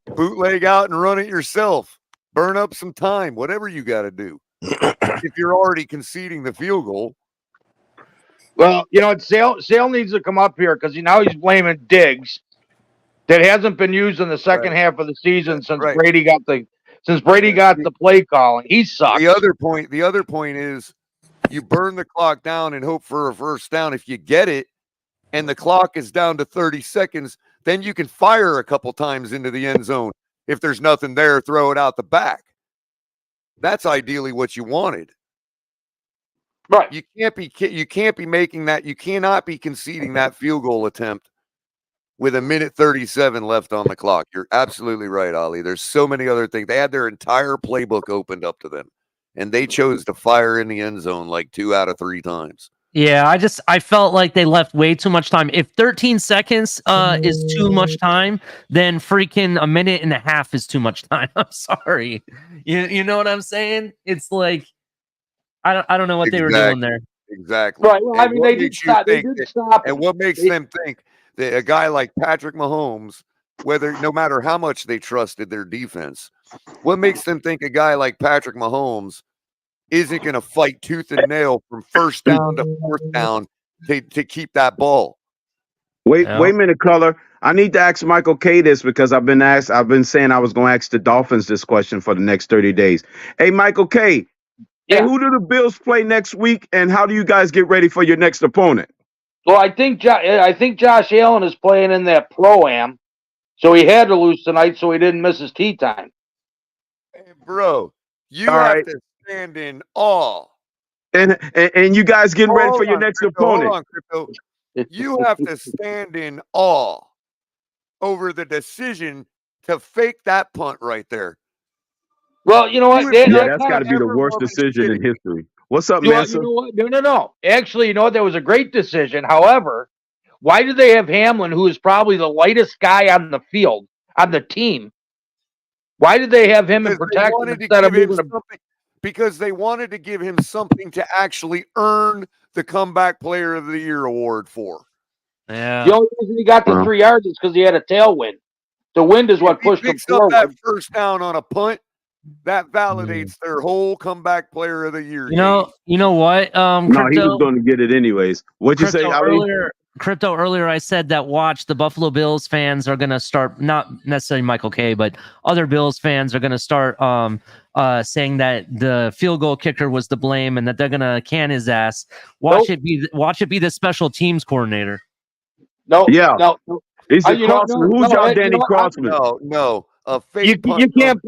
bootleg out and run it yourself. Burn up some time, whatever you got to do. If you're already conceding the field goal. Well, Sale needs to come up here because now he's blaming Diggs that hasn't been used in the second half of the season since Brady got the play calling. He sucks. The other point is you burn the clock down and hope for a first down. If you get it and the clock is down to 30 seconds, then you can fire a couple times into the end zone. If there's nothing there, throw it out the back. That's ideally what you wanted. Right. You can't be making that. You cannot be conceding that field goal attempt with 1:37 left on the clock. You're absolutely right, Ollie. There's so many other things. They had their entire playbook opened up to them, and they chose to fire in the end zone like 2 out of 3 times. Yeah, I felt like they left way too much time. If 13 seconds is too much time, then freaking 1.5 minutes is too much time. I'm sorry. You know what I'm saying? It's like I don't know what they were doing there. Exactly. Right. Well, I mean, they did stop. And what makes them think that a guy like Patrick Mahomes, no matter how much they trusted their defense, what makes them think a guy like Patrick Mahomes isn't going to fight tooth and nail from first down to fourth down to keep that ball? Wait a minute, Color. I need to ask Michael K this because I've been saying I was going to ask the Dolphins this question for the next 30 days. Hey, Michael K. Yeah. Hey, who do the Bills play next week, and how do you guys get ready for your next opponent? Well, I think Josh Allen is playing in that pro-am, so he had to lose tonight, so he didn't miss his tee time. Hey, bro, you have to stand in awe. And you guys getting ready for your next opponent. Hold on, Crypto. You have to stand in awe over the decision to fake that punt right there. Well, you know what? That's got to be the worst decision in history. What's up, man? You know what? No. Actually, you know what? That was a great decision. However, why do they have Hamlin, who is probably the lightest guy on the field, on the team? Why did they have him in protection instead of moving him? Because they wanted to give him something to actually earn the Comeback Player of the Year award for. Yeah. The only reason he got the 3 yards is because he had a tailwind. The wind is what pushed him forward. That first down on a punt, that validates their whole Comeback Player of the Year. You know what? No, he was going to get it anyways. What'd you say, Ali? Earlier, I said that the Buffalo Bills fans are going to start, not necessarily Michael K, but other Bills fans are going to start saying that the field goal kicker was to blame and that they're going to can his ass. Watch it be the special teams coordinator. No. Is it Crossman? Who's y'all Danny Crossman? No. A fake punt. You can't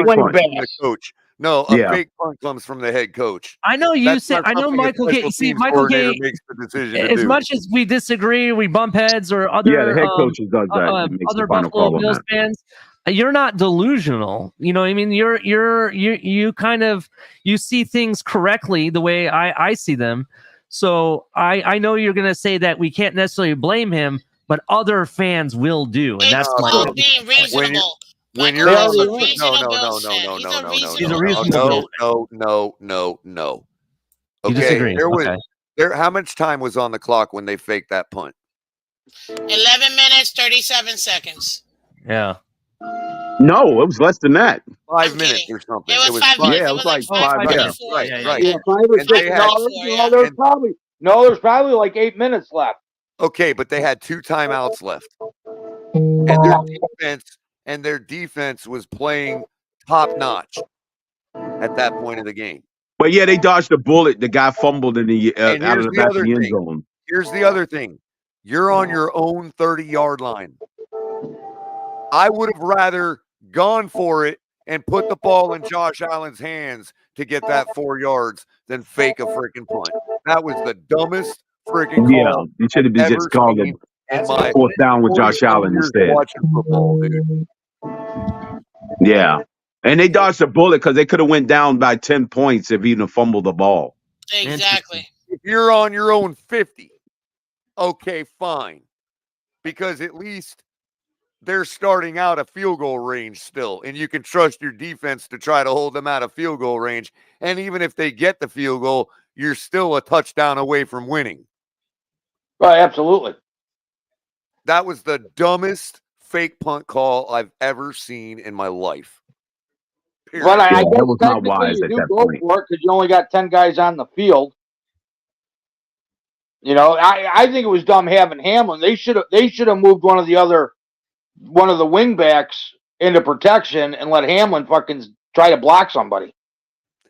blame Bass. Coach. No, fake punt comes from the head coach. I know you say. I know Michael K. See, Michael K. makes the decision. As much as we disagree, we bump heads, or other the head coach does that. Other Buffalo Bills fans, you're not delusional. You know what I mean? You kind of see things correctly the way I see them. So I know you're going to say that we can't necessarily blame him, but other fans will do, and that's called being reasonable. When you're no. You disagree. How much time was on the clock when they faked that punt? 11 minutes, 37 seconds. Yeah. No, it was less than that. 5 minutes or something. It was 5 minutes. Yeah, it was like 5 minutes. Right. Yeah, 5 or 6. There's probably like 8 minutes left. Okay, but they had 2 timeouts left. And their defense was playing top notch at that point of the game. But yeah, they dodged a bullet. The guy fumbled in the out of the back of the end zone. Here's the other thing. You're on your own 30-yard line. I would have rather gone for it and put the ball in Josh Allen's hands to get that 4 yards than fake a freaking punt. That was the dumbest freaking call. Yeah, you should have just called it fourth down with Josh Allen instead. Watching football, dude. Yeah, and they dodged a bullet because they could have went down by 10 points if he didn't fumble the ball. Exactly. If you're on your own 50, okay, fine, because at least they're starting out a field goal range still, and you can trust your defense to try to hold them out of field goal range. And even if they get the field goal, you're still a touchdown away from winning. Right, absolutely. That was the dumbest fake punt call I've ever seen in my life. Period. But I guess that was not technically wise you at do that go point. for it because you only got 10 guys on the field. You know, I think it was dumb having Hamlin. They should have moved one of the wingbacks into protection and let Hamlin fucking try to block somebody.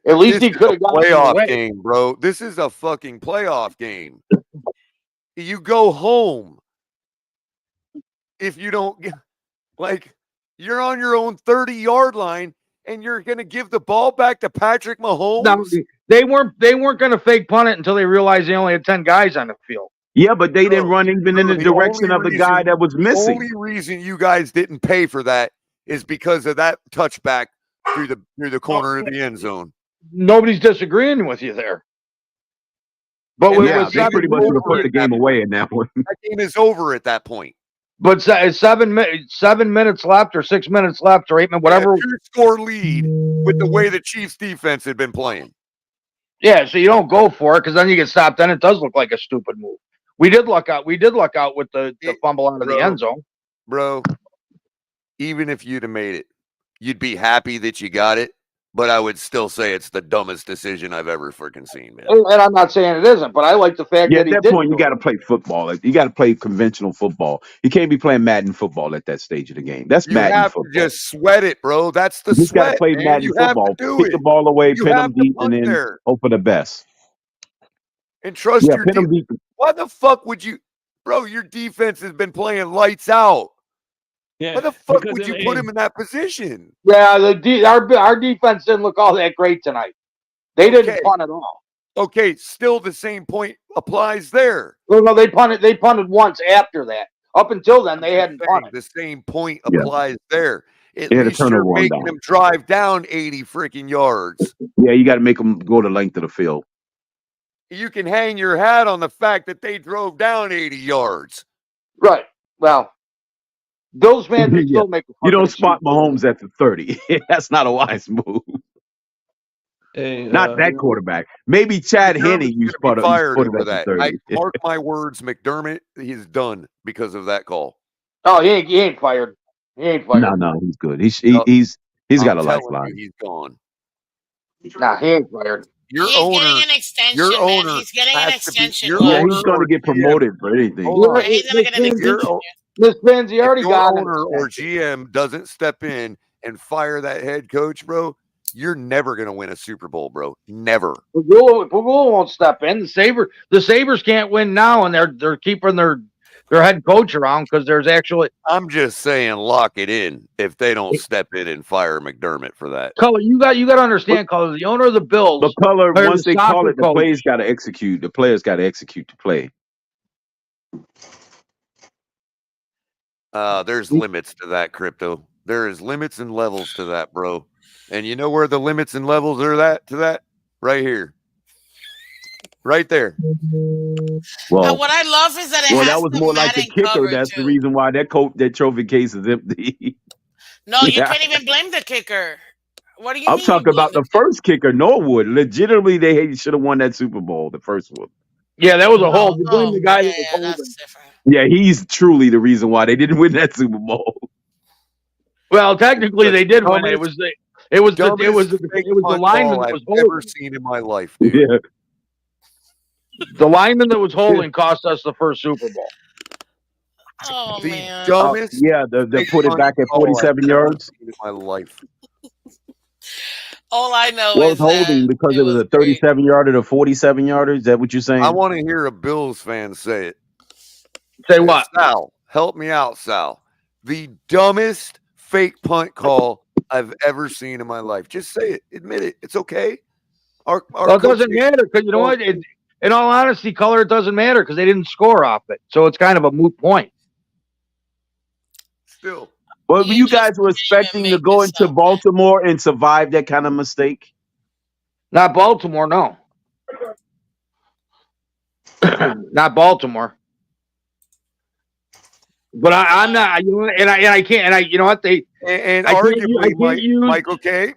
At least he could have gotten in the playoff way. game, bro. This is a fucking playoff game. You go home if you don't get, like, you're on your own 30-yard line and you're gonna give the ball back to Patrick Mahomes. No, they weren't gonna fake punt it until they realized they only had 10 guys on the field. Yeah, but they didn't run even in the direction of the guy that was missing. The only reason you guys didn't pay for that is because of that touchback through the corner of the end zone. Nobody's disagreeing with you there. But they pretty much would have put the game away in that one. That game is over at that point. But 7 minutes left or 6 minutes left or 8 minutes, whatever. 2-score lead with the way the Chiefs defense had been playing. Yeah, so you don't go for it because then you get stopped. Then it does look like a stupid move. We did luck out with the fumble out of the end zone. Bro, even if you'd have made it, you'd be happy that you got it. But I would still say it's the dumbest decision I've ever freaking seen, man. And I'm not saying it isn't, but I like the fact that at that point, you got to play football. Like, you got to play conventional football. You can't be playing Madden football at that stage of the game. That's Madden football. You have to just sweat it, bro. That's the you just got to play man. Madden football. Pick the ball away, pin them deep, and then hope for the best. And trust your defense. Why the fuck would you, bro? Your defense has been playing lights out. Yeah, why the fuck would you put him in that position? Yeah, our defense didn't look all that great tonight. They didn't punt at all. Okay, still the same point applies there. Well, no, they punted once after that. Up until then, they hadn't punted. The same point applies there. At Yeah, least you're making them drive down 80 freaking yards. Yeah, you got to make them go the length of the field. You can hang your hat on the fact that they drove down 80 yards. Right. Well, those fans can still make. You don't spot Mahomes at the 30. That's not a wise move. Not that quarterback. Maybe Chad Henne you spotted over at the that. 30. I mark my words, McDermott, he's done because of that call. Oh, he ain't fired. He ain't fired. No, he's good. He's got a lifeline. He's gone. Nah, he ain't fired. He's getting an extension, man. He's getting an extension. Yeah, he's going to get promoted for anything. He's going to get an extension. Miss Benzie already got it. Owner or GM doesn't step in and fire that head coach, bro, you're never going to win a Super Bowl, bro. Never. Pagula won't step in. The Sabres can't win now, and they're keeping their head coach around because there's actually. I'm just saying, lock it in if they don't step in and fire McDermott for that. Color, you got to understand, Color. The owner of the Bills. The Color, once they call it, the players got to execute. The players got to execute the play. There's limits to that, Crypto. There is limits and levels to that, bro. And you know where the limits and levels are to that? Right here. Right there. Well, what I love is that it has that was more like the kicker. That's the reason why that trophy case is empty. No, you can't even blame the kicker. What do you mean? I'm talking about the first kicker, Norwood. Legitimately, they should have won that Super Bowl, the first one. Yeah, that was a hold. You blame the guy that was holding. That's different. Yeah, he's truly the reason why they didn't win that Super Bowl. Well, technically, they did win. It was the lineman that was holding. I've ever seen in my life, dude. Yeah. The lineman that was holding cost us the first Super Bowl. Oh, man. Dumbest. They put it back at 47 yards. In my life. All I know is it's holding because it was a 37-yarder to 47-yarder. Is that what you're saying? I want to hear a Bills fan say it. Say what? Sal, help me out, Sal. The dumbest fake punt call I've ever seen in my life. Just say it. Admit it. It's okay. Well, it doesn't matter because you know what? In all honesty, Color, it doesn't matter because they didn't score off it. So it's kind of a moot point. Still. Well, you guys were expecting to go into Baltimore and survive that kind of mistake? Not Baltimore, no. Not Baltimore. But I'm not, you know, and I can't, and I, you know what, arguably,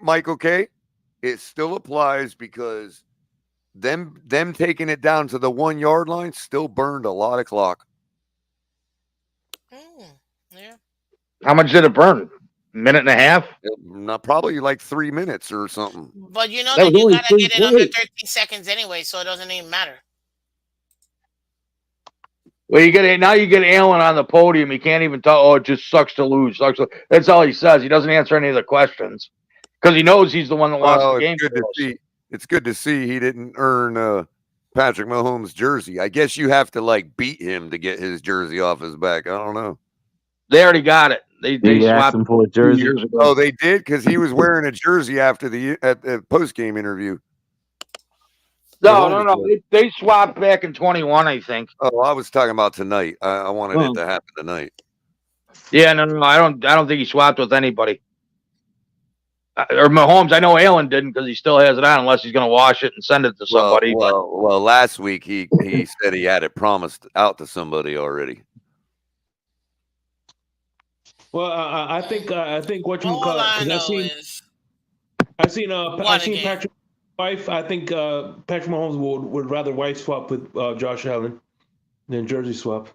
Michael K, it still applies because them taking it down to the 1 yard line still burned a lot of clock. Yeah. How much did it burn? minute and a half. Not probably like 3 minutes or something. But you know That that was you only gotta get it under plays. 13 seconds anyway, so it doesn't even matter. Well, you get Allen on the podium. He can't even tell. Oh, it just sucks to lose. Sucks. That's all he says. He doesn't answer any of the questions because he knows he's the one that lost the game. It's good to see he didn't earn Patrick Mahomes' jersey. I guess you have to like beat him to get his jersey off his back. I don't know. They already got it. They asked swapped him for a jersey. years ago. Oh, they did because he was wearing a jersey after at the post game interview. No. They swapped back in 21, I think. Oh, I was talking about tonight. I wanted it to happen tonight. Yeah, no. I don't think he swapped with anybody. Or Mahomes. I know Allen didn't because he still has it on, unless he's going to wash it and send it to somebody. Well, last week he said he had it promised out to somebody already. Well, I think what you call it. I seen Patrick's wife. I think Patrick Mahomes would rather wife swap with Josh Allen than jersey swap.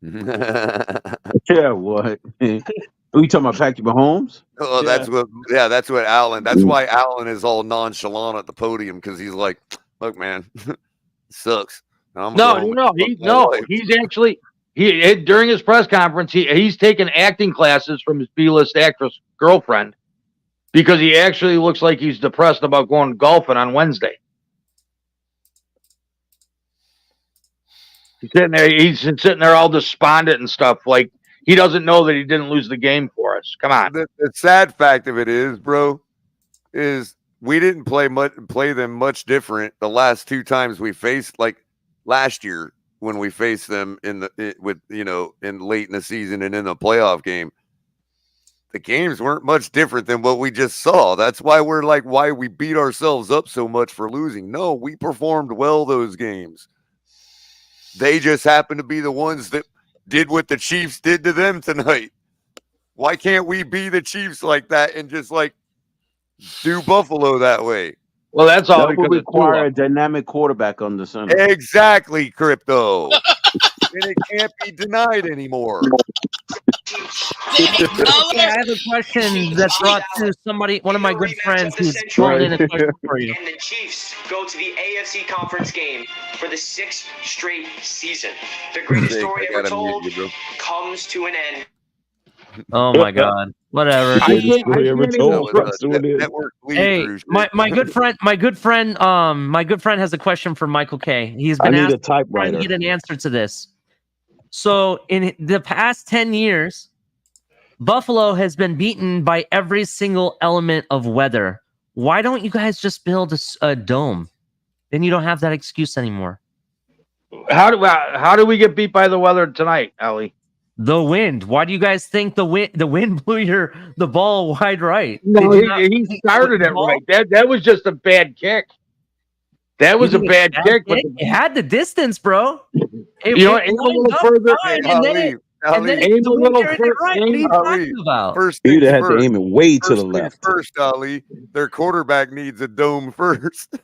Yeah, what? Are you talking about Patrick Mahomes? Oh, that's what Allen. That's why Allen is all nonchalant at the podium because he's like, "Look, man, it sucks." He's actually during his press conference he's taken acting classes from his B-list actress girlfriend because he actually looks like he's depressed about going golfing on Wednesday. He's sitting there all despondent and stuff like. He doesn't know that he didn't lose the game for us. Come on. The sad fact of it is, bro, is we didn't play them much different the last two times we faced, like last year when we faced them in late in the season and in the playoff game. The games weren't much different than what we just saw. That's why why we beat ourselves up so much for losing. No, we performed well those games. They just happened to be the ones that did what the Chiefs did to them tonight. Why can't we be the Chiefs like that and just do Buffalo that way? Well, that's all that would require a dynamic quarterback on the center. Exactly, Crypto. And it can't be denied anymore. I have a question that's brought to somebody, one of my good friends who's called in a question for you. And the Chiefs go to the AFC conference game for the 6th straight season. The greatest story ever told comes to an end. Oh my God! Whatever. Hey, my good friend has a question for Michael K. He's been asked to get an answer to this. So in the past 10 years, Buffalo has been beaten by every single element of weather. Why don't you guys just build a dome? Then you don't have that excuse anymore. How do we get beat by the weather tonight, Ellie? The wind. Why do you guys think the wind blew the ball wide right? No, he started it right. That was just a bad kick. That was a bad kick. It had the distance, bro. Aim a little further. Aim a little further. First, you'd have to aim it way to the left. First, Ali, their quarterback needs a dome first.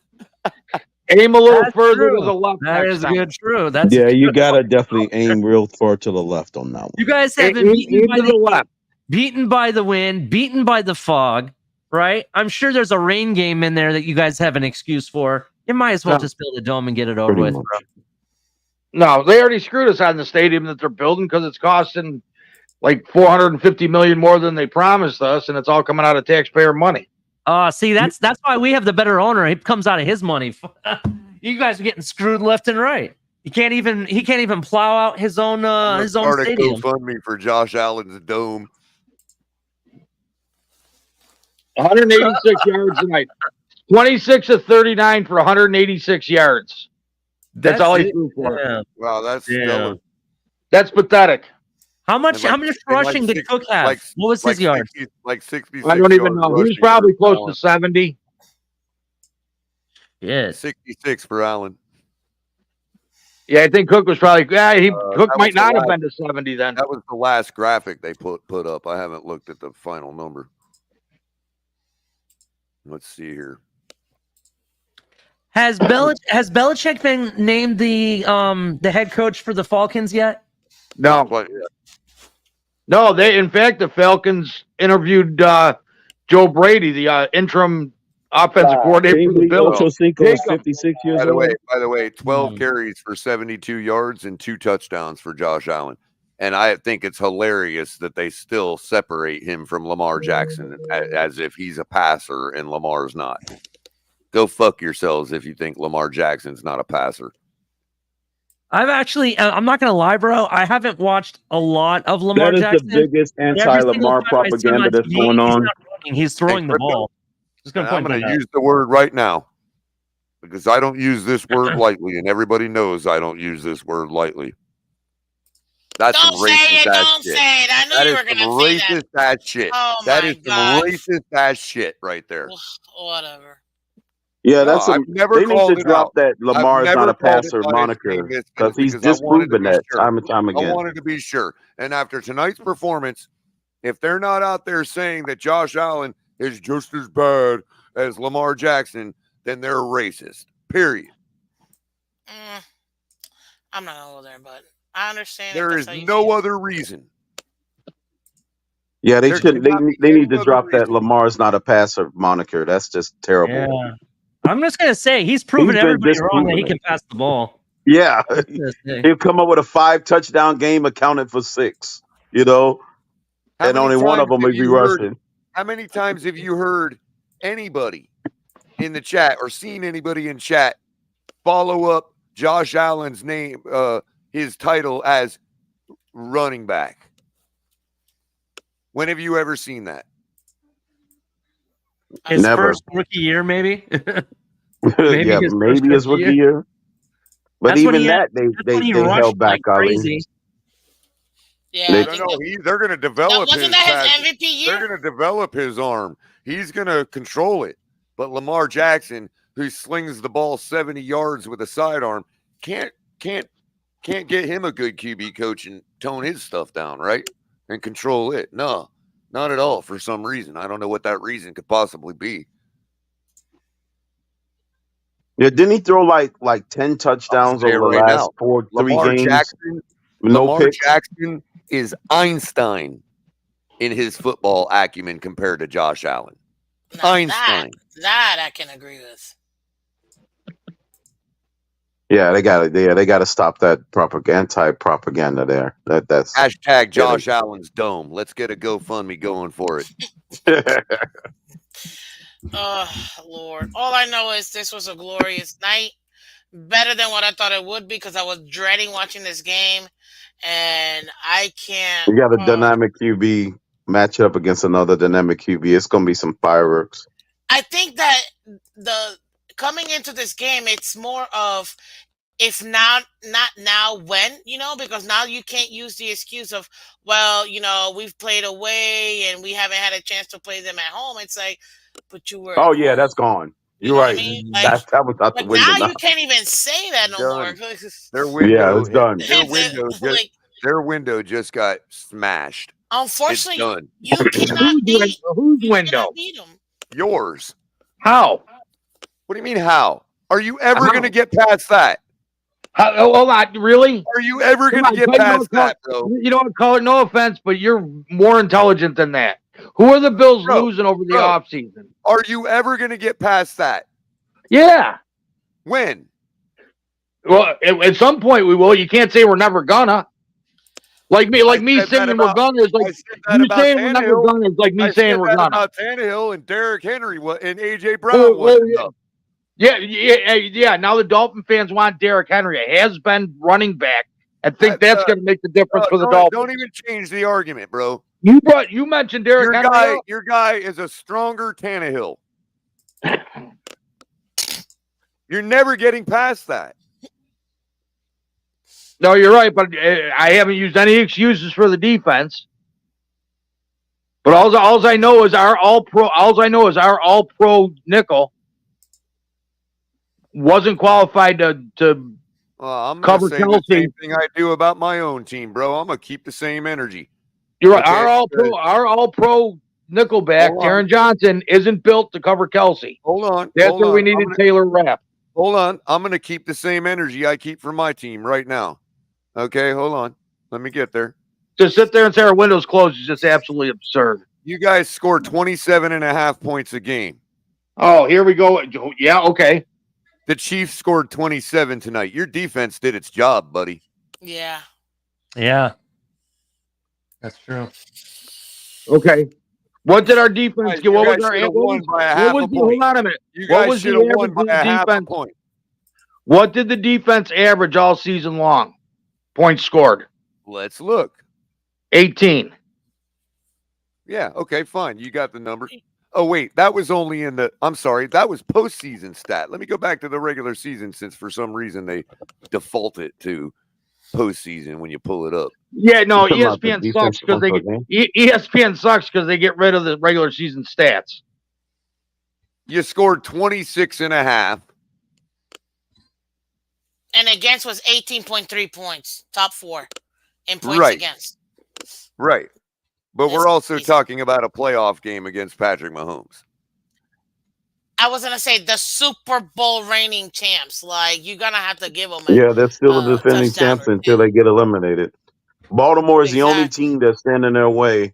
Aim a little further to the left. That is good. True. You gotta definitely aim real far to the left on that one. You guys have been beaten by the wind, beaten by the fog, right? I'm sure there's a rain game in there that you guys have an excuse for. You might as well just build a dome and get it over with, bro. No, they already screwed us on the stadium that they're building because it's costing like $450 million more than they promised us, and it's all coming out of taxpayer money. See, that's why we have the better owner. It comes out of his money. You guys are getting screwed left and right. He can't even plow out his own stadium. GoFundMe for Josh Allen's dome. 186 yards tonight. 26 of 39 for 186 yards. That's all he threw for. Yeah. Wow, that's pathetic. How much rushing did Cook have? What was his yard? 66. I don't even know. He was probably close to 70. Yeah, 66 for Allen. Yeah, I think Cook was probably. Cook might not have been to 70 then. That was the last graphic they put up. I haven't looked at the final number. Let's see here. Has Belichick been named the head coach for the Falcons yet? No. No, in fact, the Falcons interviewed Joe Brady, the interim offensive coordinator for the Bills. Ochocinco is 56 years old. By the way, 12 carries for 72 yards and 2 touchdowns for Josh Allen. And I think it's hilarious that they still separate him from Lamar Jackson as if he's a passer and Lamar's not. Go fuck yourselves if you think Lamar Jackson's not a passer. I'm not going to lie, bro. I haven't watched a lot of Lamar Jackson. That is the biggest anti-Lamar propaganda that's going on. He's throwing the ball. I'm going to use the word right now because I don't use this word lightly, and everybody knows I don't use this word lightly. That's some racist ass shit. I knew you were going to say that. Racist ass shit. Oh that is some racist ass shit right there. Whatever. Yeah, that's I've never they need called to it drop out. that Lamar is not a passer moniker because he's disproven that time and time again. I wanted to be sure. And after tonight's performance, if they're not out there saying that Josh Allen is just as bad as Lamar Jackson, then they're racist. Period. I'm not gonna go there, but I understand. There is no other reason. Yeah, they should. They need to drop that Lamar is not a passer moniker. That's just terrible. Yeah. I'm just gonna say he's proven everybody wrong that he can pass the ball. Yeah, he'll come up with a 5 touchdown game accounted for 6. You know, and only one of them will be rushing. How many times have you heard anybody in the chat or seen anybody in chat follow up Josh Allen's name, his title as running back? When have you ever seen that? His first rookie year, maybe. maybe his rookie year. But that's even that, they held back already. Yeah, they're going to develop wasn't that his MVP year? They're going to develop his arm. He's going to control it. But Lamar Jackson, who slings the ball 70 yards with a sidearm, can't get him a good QB coach and tone his stuff down, right? And control it. No, not at all. For some reason, I don't know what that reason could possibly be. Yeah, didn't he throw like 10 touchdowns over the last 3 games? Lamar Jackson is Einstein in his football acumen compared to Josh Allen. Now Einstein. That I can agree with. Yeah, they got to stop that anti-propaganda there. That's hashtag Josh Allen's dome. Let's get a GoFundMe going for it. Oh, Lord. All I know is this was a glorious night. Better than what I thought it would be because I was dreading watching this game. And I can't. You got a dynamic QB match up against another dynamic QB. It's going to be some fireworks. I think that coming into this game, it's more of if not now, when, because now you can't use the excuse of, well, we've played away and we haven't had a chance to play them at home. It's like, but you were. Oh, yeah, that's gone. You're right. I mean? That was out the window. Now you can't even say that no more. Their window, it's done. Their window just got smashed. Unfortunately, you cannot beat. Whose window? Yours. How? What do you mean how? Are you ever going to get past that? Hold on, really? Are you ever going to get past that, bro? You don't call it, no offense, but you're more intelligent than that. Who are the Bills losing over the offseason? Are you ever going to get past that? Yeah. When? Well, at some point we will. You can't say we're never gonna. Like me saying we're gonna is like you saying we're never gonna is like me saying we're gonna. About Tannehill and Derrick Henry and AJ Brown. Yeah. Now the Dolphin fans want Derrick Henry, a has-been running back. I think that's going to make the difference for the Dolphins. Don't even change the argument, bro. You mentioned Derrick Henry. Your guy is a stronger Tannehill. You're never getting past that. No, you're right, but I haven't used any excuses for the defense. But all I know is our all-pro nickel wasn't qualified to I'm cover say Kelsey. The same thing I do about my own team, bro. I'm gonna keep the same energy. You're right. Okay? Our all-pro nickelback, Taron Johnson, isn't built to cover Kelsey. Hold on. That's where we needed Taylor Rapp. Hold on. I'm gonna keep the same energy I keep for my team right now. Okay, hold on. Let me get there. To sit there and say our window's closed is just absolutely absurd. You guys score 27.5 points a game. Oh, here we go. Yeah, okay. The Chiefs scored 27 tonight. Your defense did its job, buddy. Yeah. Yeah. That's true. Okay. What did our defense get? What was our won by a half a point? Hold on a minute. You What guys was should the have won average by a half a defense? point. What did the defense average all season long? Points scored. Let's look. 18. Yeah, okay, fine. You got the number. Oh, wait, that was only in the, I'm sorry, that was postseason stat. Let me go back to the regular season since for some reason they default it to postseason when you pull it up. Yeah, no, ESPN sucks because they get, ESPN sucks because they get rid of the regular season stats. You scored 26.5. And against was 18.3 points, top 4 in points against. Right. But we're also talking about a playoff game against Patrick Mahomes. I was going to say the Super Bowl reigning champs. Like, you're going to have to give them Yeah, they're still the defending champs until they get eliminated. Baltimore is the only team that's standing in their way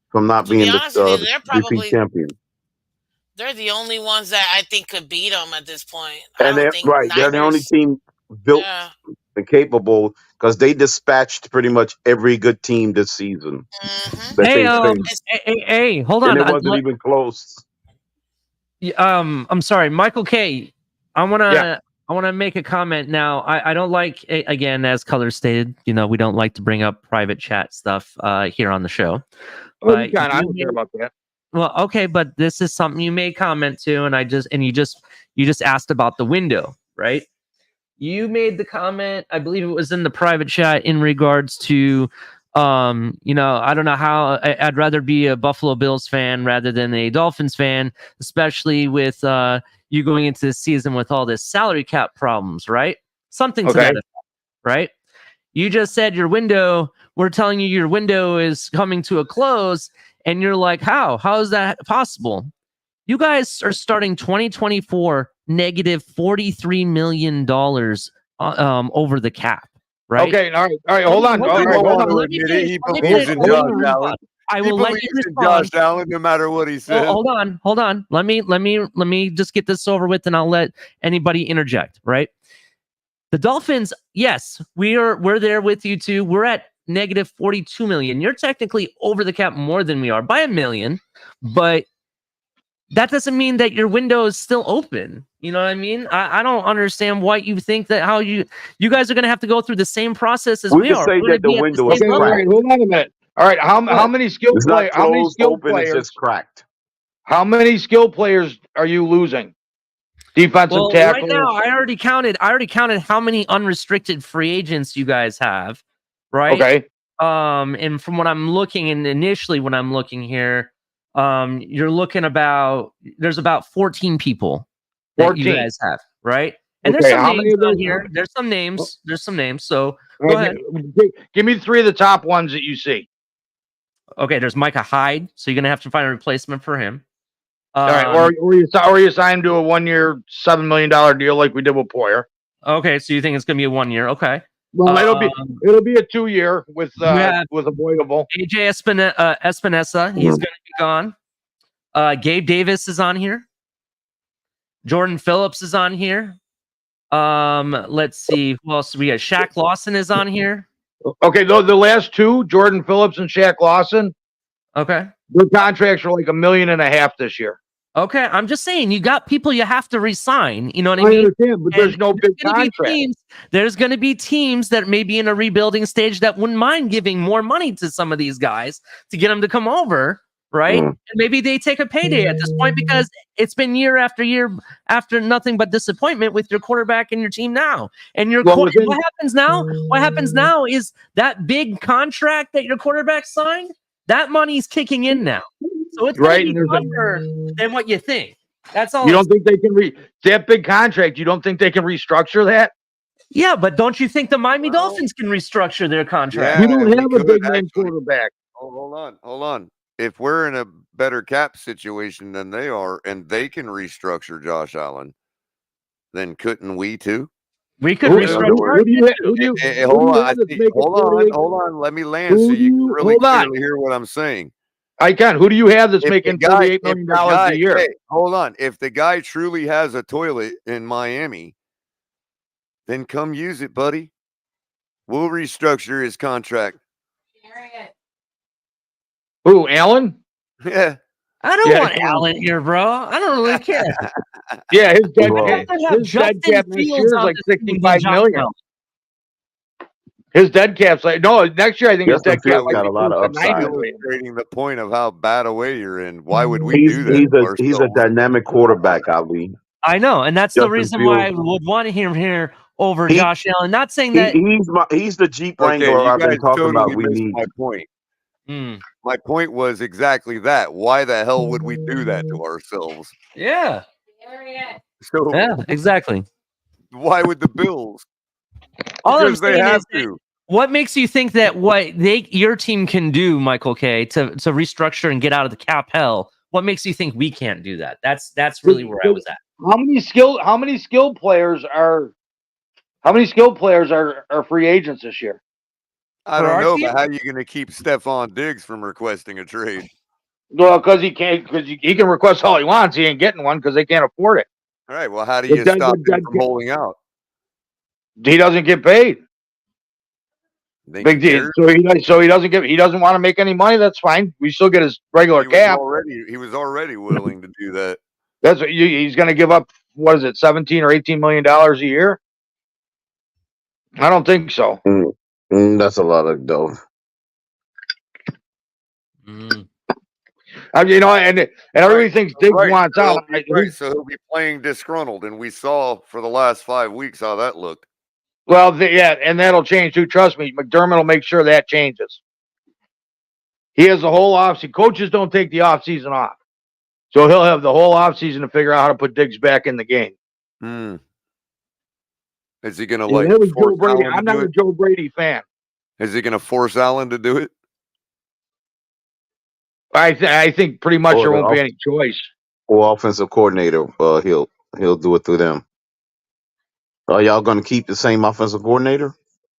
from not being the repeat champion. They're the only ones that I think could beat them at this point. And they're the only team built and capable because they dispatched pretty much every good team this season. Hey, hold on. And it wasn't even close. I'm sorry, Michael K. I wanna make a comment now. I don't like, again, as Color stated, we don't like to bring up private chat stuff here on the show. I don't care about that. Well, okay, but this is something you made comment to, and you just asked about the window, right? You made the comment, I believe it was in the private chat, in regards to, I don't know how I'd rather be a Buffalo Bills fan rather than a Dolphins fan, especially with you going into the season with all this salary cap problems, right? Something to that effect, right? You just said we're telling you your window is coming to a close, and you're like, how? How is that possible? You guys are starting 2024 negative $43 million over the cap, right? Okay, all right, hold on. He believes in Josh Allen. I will let you respond. Josh Allen, no matter what he says. Hold on. Let me just get this over with, and I'll let anybody interject. Right? The Dolphins, yes, we're there with you too. We're at negative 42 million. You're technically over the cap more than we are by $1 million, but that doesn't mean that your window is still open. You know what I mean? I don't understand why you think that how you guys are going to have to go through the same process as we are. Say that the window is cracked. Hold on a minute. All right, how many skill players? How many skill players? It's just cracked. How many skill players are you losing? Defensive tackle. Right now, I already counted how many unrestricted free agents you guys have. Right. Okay. And from what I'm looking, and initially when I'm looking here, you're looking there's about 14 people that you guys have, right? And there's some names on here. There's some names. So go ahead. Give me 3 of the top ones that you see. Okay, there's Micah Hyde, so you're gonna have to find a replacement for him. All right, or you sign him to a 1-year, $7 million deal like we did with Poyer. Okay, so you think it's gonna be a 1 year? Okay. Well, it'll be a 2-year with avoidable. AJ Espinosa, he's going to be gone. Gabe Davis is on here. Jordan Phillips is on here. Let's see who else we got. Shaq Lawson is on here. Okay, the last 2, Jordan Phillips and Shaq Lawson. Okay, their contracts are like $1.5 million this year. Okay, I'm just saying you got people you have to resign. You know what I I mean? understand, but there's no big contract. There's going to be teams that may be in a rebuilding stage that wouldn't mind giving more money to some of these guys to get them to come over, right? And maybe they take a payday at this point because it's been year after year after nothing but disappointment with your quarterback and your team now. And what happens now? What happens now is that big contract that your quarterback signed, that money's kicking in now. So it's going to be tougher than what you think. That's all. You don't think they can that big contract? You don't think they can restructure that? Yeah, but don't you think the Miami Dolphins can restructure their contract? Yeah, we don't have a big name quarterback. Hold on. If we're in a better cap situation than they are, and they can restructure Josh Allen, then couldn't we too? We could Who do you Hold on. Let me land so you can really clearly hear what I'm saying. I can. Who do you have that's making $48 million a year? Hey, hold on. If the guy truly has a toilet in Miami, then come use it, buddy. We'll restructure his contract. Who, Allen? Yeah. I don't want Allen here, bro. I don't really care. Yeah, his dead cap next year is like $65 million. His dead cap's like next year I think his dead cap got a lot of upside. Illustrating the point of how bad a way you're in. Why would we do that? He's a dynamic quarterback, Ali. I know, and that's the reason why I would want him here over Josh Allen. Not saying that he's the Jeep Wrangler I've been talking about. We need. My point. My point was exactly that. Why the hell would we do that to ourselves? Yeah. So yeah, exactly. Why would the Bills? All because I'm they saying have is to. What makes you think that what your team can do, Michael K, to restructure and get out of the cap hell? What makes you think we can't do that? That's really where I was at. How many skilled players are free agents this year? I don't know, but how are you going to keep Stephon Diggs from requesting a trade? Well, because he can't. Because he can request all he wants. He ain't getting one because they can't afford it. All right. Well, how do you stop him from holding out? He doesn't get paid. Big deal. So he doesn't want to make any money. That's fine. We still get his regular cap. He was already willing to do that. That's what he's going to give up. What is it, $17 or $18 million a year? I don't think so. That's a lot of dough. I mean, and everybody thinks Diggs wants out. Right, so he'll be playing disgruntled, and we saw for the last 5 weeks how that looked. Well, and that'll change too. Trust me, McDermott will make sure that changes. He has the whole offseason. Coaches don't take the offseason off. So he'll have the whole offseason to figure out how to put Diggs back in the game. Is he going to force Allen? I'm not a Joe Brady fan. Is he going to force Allen to do it? I think pretty much there won't be any choice. Or offensive coordinator, he'll do it through them. Are y'all going to keep the same offensive coordinator?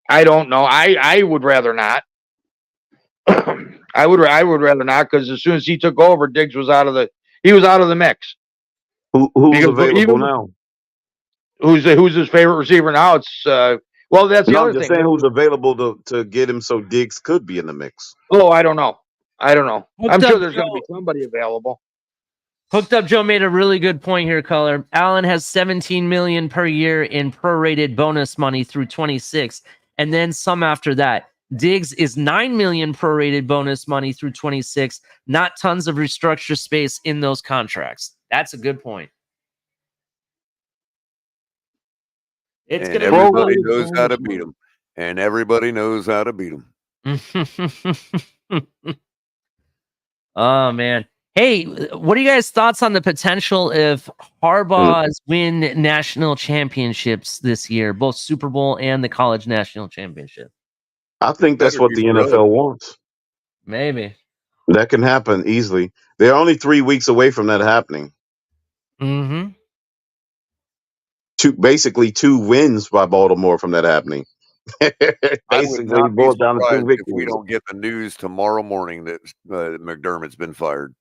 I don't know. I would rather not. I would rather not, because as soon as he took over, Diggs was out of the mix. Who's available now? Who's his favorite receiver now? It's well, that's the other thing. Just saying who's available to get him so Diggs could be in the mix. Oh, I don't know. I'm sure there's going to be somebody available. Hooked Up Joe made a really good point here, Color. Allen has $17 million per year in prorated bonus money through 26, and then some after that. Diggs is $9 million prorated bonus money through 26. Not tons of restructure space in those contracts. That's a good point. It's and everybody knows how to beat them. And everybody knows how to beat them. Oh, man. Hey, what are you guys' thoughts on the potential if Harbaugh's win national championships this year, both Super Bowl and the college national championship? I think that's what the NFL wants. Maybe. That can happen easily. They're only 3 weeks away from that happening. Basically 2 wins by Baltimore from that happening. Basically, boils down to 2 victories. If we don't get the news tomorrow morning that McDermott's been fired.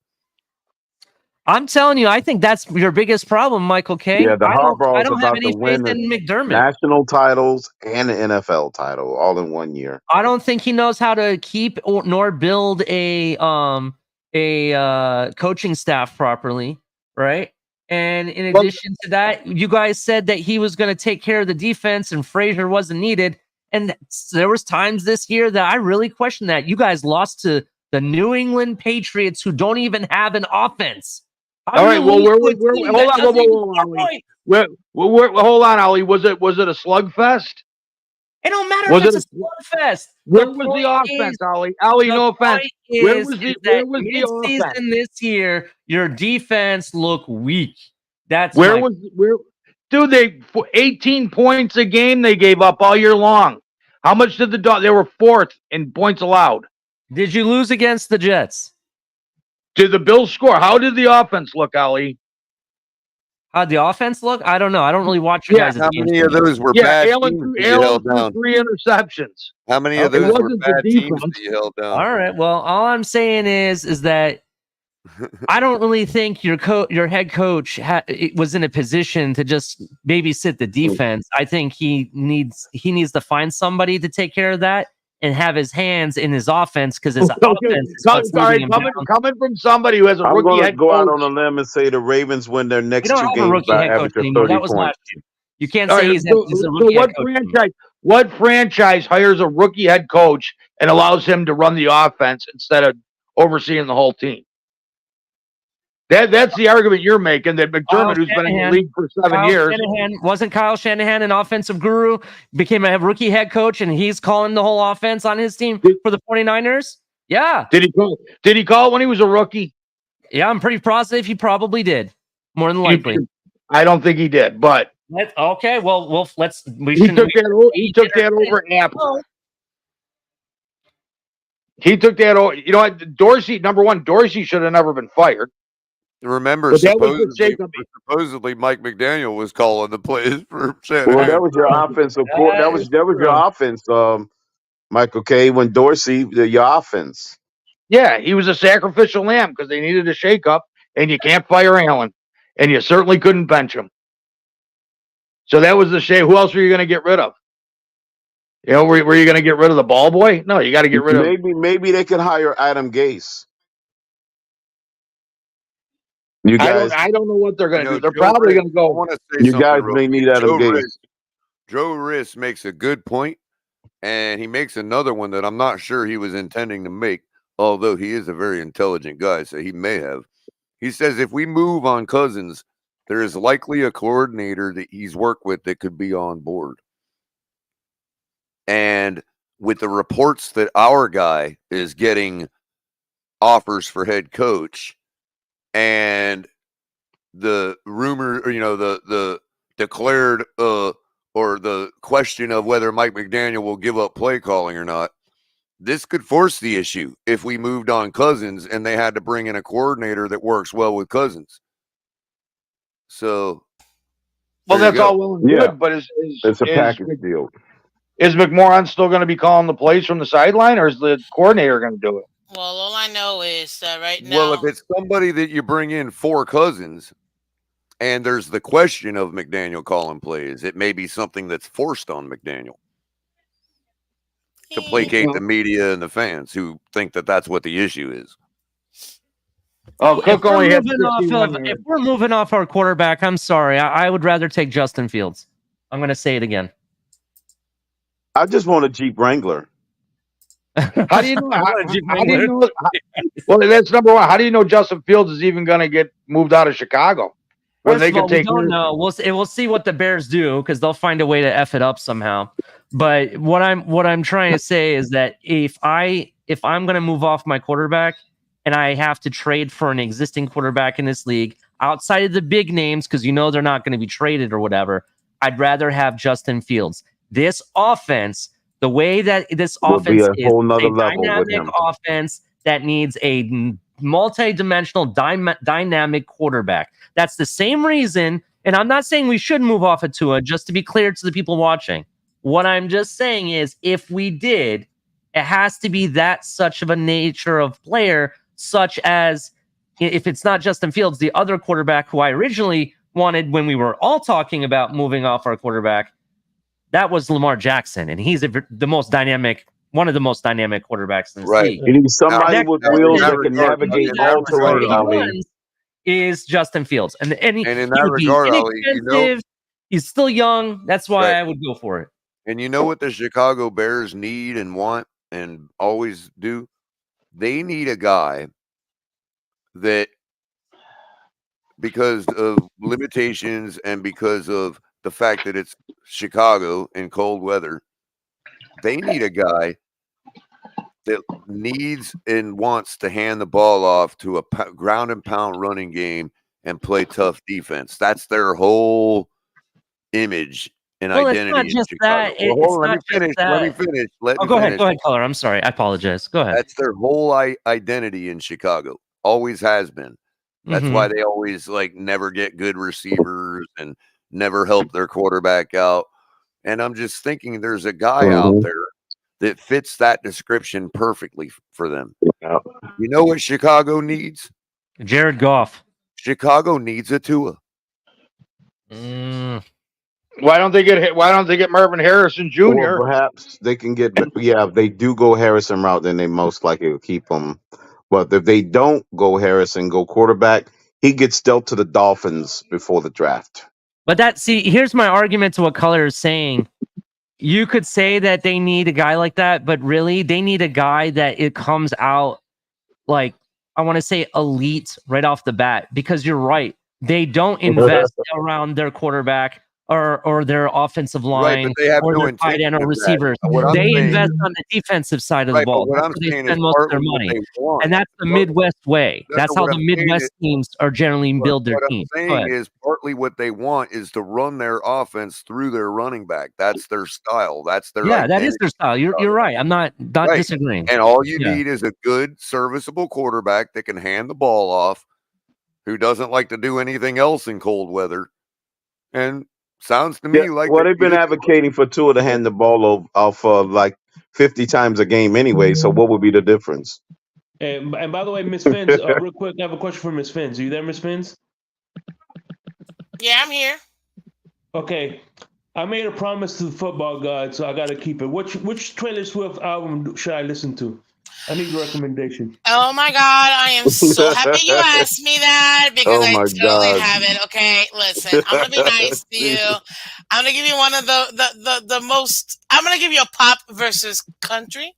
I'm telling you, I think that's your biggest problem, Michael K. Yeah, I don't have any faith in McDermott. National titles and an NFL title all in 1 year. I don't think he knows how to keep nor build a coaching staff properly, right? And in addition to that, you guys said that he was going to take care of the defense and Frazier wasn't needed. And there was times this year that I really questioned that. You guys lost to the New England Patriots, who don't even have an offense. All right, well, hold on, Ollie. Was it a slugfest? It don't matter if it's a slugfest. Where was the offense, Ollie? Ollie, no offense. Where was the offense this year? Your defense looked weak. That's where dude, they 18 points a game they gave up all year long. How much did they were 4th in points allowed? Did you lose against the Jets? Did the Bills score? How did the offense look, Ali? How'd the offense look? I don't know. I don't really watch your guys' How games. many of those were bad Allen teams that you threw held down? 3 interceptions. How many It of those were wasn't the bad teams defense. that you held down? All right. Well, all I'm saying is that I don't really think your head coach was in a position to just babysit the defense. I think he needs to find somebody to take care of that and have his hands in his offense because his offense is what's leading him down. Coming from somebody who has a I'm rookie going to head go out coach. on a limb and say the Ravens win their next We don't 2 have a games rookie by head coach average of anymore. 30 That was points. last year. You can't All say right, he's a rookie head coach. What franchise hires a rookie head coach and allows him to run the offense instead of overseeing the whole team? That's the argument you're making, that McDermott, who's been in the league for 7 years. Wasn't Kyle Shanahan an offensive guru, became a rookie head coach, and he's calling the whole offense on his team for the 49ers? Yeah. Did he call it when he was a rookie? Yeah, I'm pretty positive he probably did. More than likely. I don't think he did, but okay. Well, let's. He took that over Apple. He took that over. You know what? Dorsey, number one, Dorsey should have never been fired. Remember, supposedly Mike McDaniel was calling the plays for Shanahan. Well, that was your offensive court. That was your offense, Michael K. When Dorsey, your offense. Yeah, he was a sacrificial lamb because they needed a shakeup, and you can't fire Allen, and you certainly couldn't bench him. So that was the shame. Who else were you going to get rid of? You know, were you going to get rid of the ball boy? No, you got to get rid of. Maybe they could hire Adam Gase. You guys, I don't know what they're going to do. They're probably going to go. I want to say you guys may need Adam Gase. Joe Riss makes a good point, and he makes another one that I'm not sure he was intending to make, although he is a very intelligent guy, so he may have. He says if we move on Cousins, there is likely a coordinator that he's worked with that could be on board. And with the reports that our guy is getting offers for head coach, and the rumor, the declared or the question of whether Mike McDaniel will give up play calling or not, this could force the issue if we moved on Cousins and they had to bring in a coordinator that works well with Cousins. So, well, that's all well and good, but it's a package deal. Is McMorron still going to be calling the plays from the sideline, or is the coordinator going to do it? Well, all I know is that right now. Well, if it's somebody that you bring in for Cousins, and there's the question of McDaniel calling plays, it may be something that's forced on McDaniel to placate the media and the fans who think that that's what the issue is. Oh, Cook only had if we're moving off our quarterback, I'm sorry. I would rather take Justin Fields. I'm going to say it again. I just want a Jeep Wrangler. How do you know? How do you know? Well, that's number one. How do you know Justin Fields is even going to get moved out of Chicago? When they can take. We don't know. We'll see what the Bears do because they'll find a way to F it up somehow. But what I'm trying to say is that if I'm going to move off my quarterback and I have to trade for an existing quarterback in this league outside of the big names because they're not going to be traded or whatever, I'd rather have Justin Fields. This offense, the way that this offense is a dynamic offense that needs a multi-dimensional dynamic quarterback. That's the same reason, and I'm not saying we should move off of Tua, just to be clear to the people watching. What I'm just saying is if we did, it has to be that such of a nature of player, such as if it's not Justin Fields, the other quarterback who I originally wanted when we were all talking about moving off our quarterback, that was Lamar Jackson, and he's one of the most dynamic quarterbacks in this league. You need somebody with wheels that can navigate all terrain. Is Justin Fields, and in that regard, Ali, he's still young. That's why I would go for it. And you know what the Chicago Bears need and want and always do? They need a guy that, because of limitations and because of the fact that it's Chicago in cold weather, they need a guy that needs and wants to hand the ball off to a ground and pound running game and play tough defense. That's their whole image and identity in Chicago. Let me finish. Go ahead, Color. I'm sorry. I apologize. Go ahead. That's their whole identity in Chicago. Always has been. That's why they always like never get good receivers and never help their quarterback out. And I'm just thinking there's a guy out there that fits that description perfectly for them. You know what Chicago needs? Jared Goff. Chicago needs a Tua. Why don't they get Marvin Harrison Jr.? Or perhaps they can get. Yeah, if they do go Harrison route, then they most likely will keep him. But if they don't go Harrison, go quarterback, he gets dealt to the Dolphins before the draft. But here's my argument to what Color is saying. You could say that they need a guy like that, but really they need a guy that it comes out like, I want to say elite right off the bat, because you're right. They don't invest around their quarterback or their offensive line or their tight end or receivers. They invest on the defensive side of the ball. That's where they spend most of their money. And that's the Midwest way. That's how the Midwest teams are generally build their teams. What I'm saying is partly what they want is to run their offense through their running back. That's their style. That's their identity. That is their style. You're right. I'm not disagreeing. And all you need is a good, serviceable quarterback that can hand the ball off, who doesn't like to do anything else in cold weather. And sounds to me like they've been advocating for Tua to hand the ball off like 50 times a game anyway. So what would be the difference? And by the way, Miss Fins, real quick, I have a question for Miss Fins. Are you there, Miss Fins? Yeah, I'm here. Okay. I made a promise to the football god, so I got to keep it. Which Taylor Swift album should I listen to? I need a recommendation. Oh my God, I am so happy you asked me that because I totally have it. Okay, listen, I'm gonna be nice to you. I'm gonna give you one of the most. I'm gonna give you a pop versus country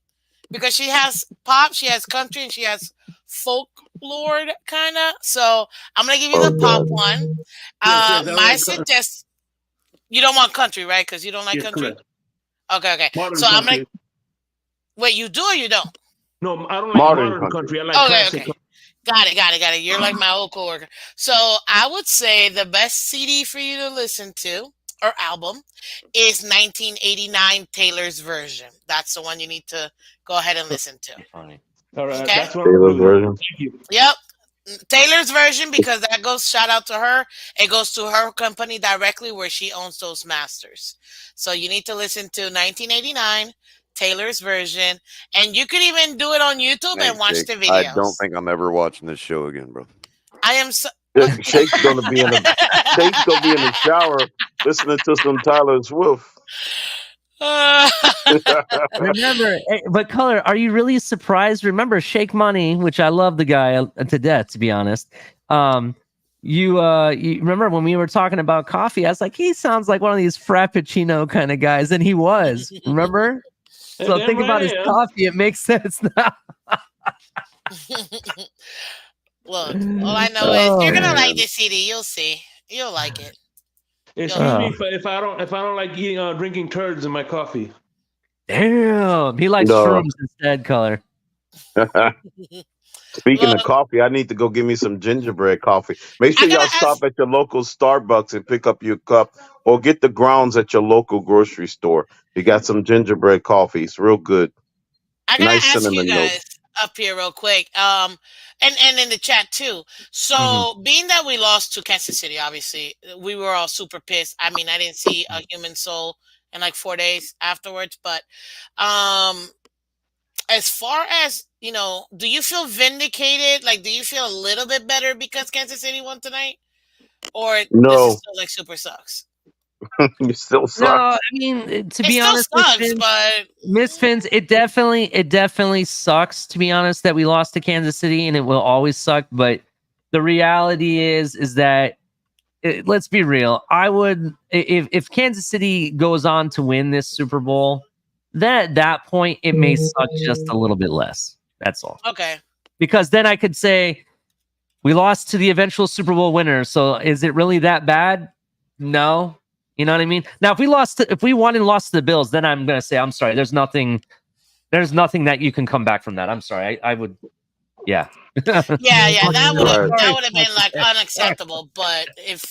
because she has pop, she has country, and she has folklore kind of. So I'm gonna give you the pop one. My suggestion. You don't want country, right? Because you don't like country. Correct. Okay. Modern so country. I'm gonna. Wait, you do or you don't? No, I don't like modern country. I like classic. Okay. Got it. You're like my old coworker. So I would say the best CD for you to listen to or album is 1989 Taylor's Version. That's the one you need to go ahead and listen to. All right, okay? That's what Taylor's version. Thank you. Yep. Taylor's Version, because that goes shout out to her. It goes to her company directly where she owns those masters. So you need to listen to 1989 Taylor's Version, and you could even do it on YouTube and watch the videos. I don't think I'm ever watching this show again, bro. I am so. Shake's gonna be in the shower listening to some Taylor Swift. Remember, but Color, are you really surprised? Remember Shake Money, which I love the guy to death, to be honest. You remember when we were talking about coffee? I was like, he sounds like one of these Frappuccino kind of guys, and he was. Remember? So think about his coffee; it makes sense now. Look, all I know is you're gonna like this CD. You'll see. You'll like it. Excuse me if I don't like eating drinking turds in my coffee. Damn, he likes shrooms instead. Color. Speaking of coffee, I need to go get me some gingerbread coffee. Make sure y'all stop at your local Starbucks and pick up your cup, or get the grounds at your local grocery store. You got some gingerbread coffee. It's real good. I gotta Nice ask cinnamon you guys notes. up here real quick. And in the chat too. So being that we lost to Kansas City, obviously, we were all super pissed. I mean, I didn't see a human soul in like 4 days afterwards. But as far as, do you feel vindicated? Like, do you feel a little bit better because Kansas City won tonight? Or this is still like super sucks? You still suck. No, I mean, to be honest, Miss Fins, it definitely sucks, to be honest, that we lost to Kansas City, and it will always suck. But the reality is that let's be real. I would, if Kansas City goes on to win this Super Bowl, then at that point it may suck just a little bit less. That's all. Okay. Because then I could say we lost to the eventual Super Bowl winner. So is it really that bad? No. You know what I mean? Now, if we won and lost to the Bills, then I'm gonna say I'm sorry. There's nothing that you can come back from that. I'm sorry. I would, yeah. Yeah. That would have been like unacceptable. But if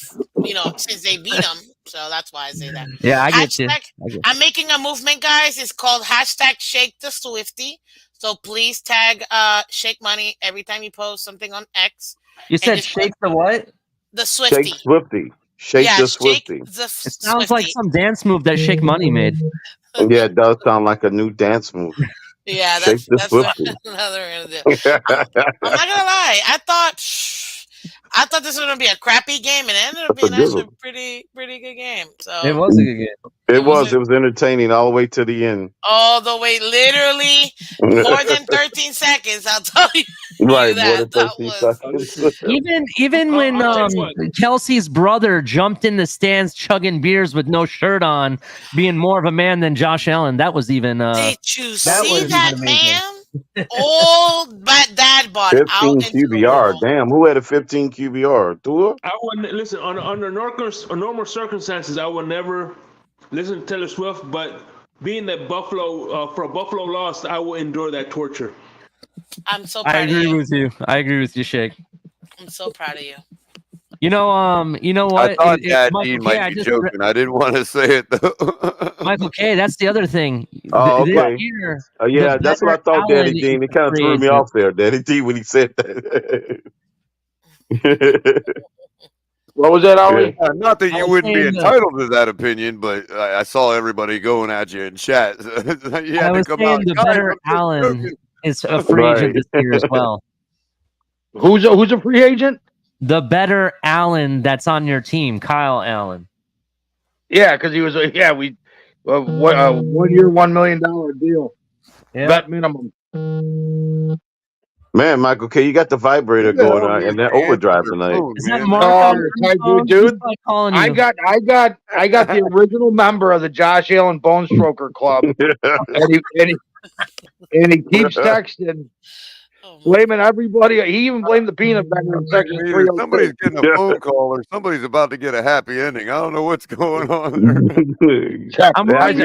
since they beat them, so that's why I say that. Yeah, I get you. I'm making a movement, guys. It's called #ShakeTheSwifty. So please tag Shake Money every time you post something on X. You said shake the what? The Swifty. Shake Swifty. Shake the Swifty. The it sounds like some dance move that Shake Money made. Yeah, it does sound like a new dance move. Yeah, Shake that's the another we're gonna do. I'm not gonna lie. I thought this was gonna be a crappy game, and it ended up being actually a pretty good game. So it was a good game. It was entertaining all the way to the end. All the way, literally more than 13 seconds. I'll tell you. Right, that. more than 13 seconds. Even when Kelsey's brother jumped in the stands chugging beers with no shirt on, being more of a man than Josh Allen, that was even. Did you see that man? Old dad bod 15 out into the QBR. world. Damn, who had a 15 QBR? Tua? I wouldn't listen under normal circumstances. I would never listen to Taylor Swift, but being that Buffalo lost, I will endure that torture. I'm so proud I agree of you. with you. I agree with you, Shake. I'm so proud of you. You know what? I thought Dad Dean might be joking. I didn't want to say it though. Michael K, that's the other thing. Oh, okay. Year, yeah, that's what I thought, Daddy Dean. It kind of threw me off there, Daddy Dean, when he said that. What was that, Ollie? Yeah, not that you wouldn't be entitled to that opinion, but I saw everybody going at you in chat. You had I to was come saying out. the "Guys, better I'm just Allen joking." is a free agent this year as well. Who's a free agent? The better Allen that's on your team, Kyle Allen. Yeah, because he was 1 year, $1 million deal. Yeah. Bet minimum. Man, Michael K, you got the vibrator going on and that overdrive tonight. Is that Mark? Dude, I got the original member of the Josh Allen Bone Stroker Club, and he keeps texting, blaming everybody. He even blamed the peanut butter in section 306. Somebody's getting a phone call or somebody's about to get a happy ending. I don't know what's going on there. I want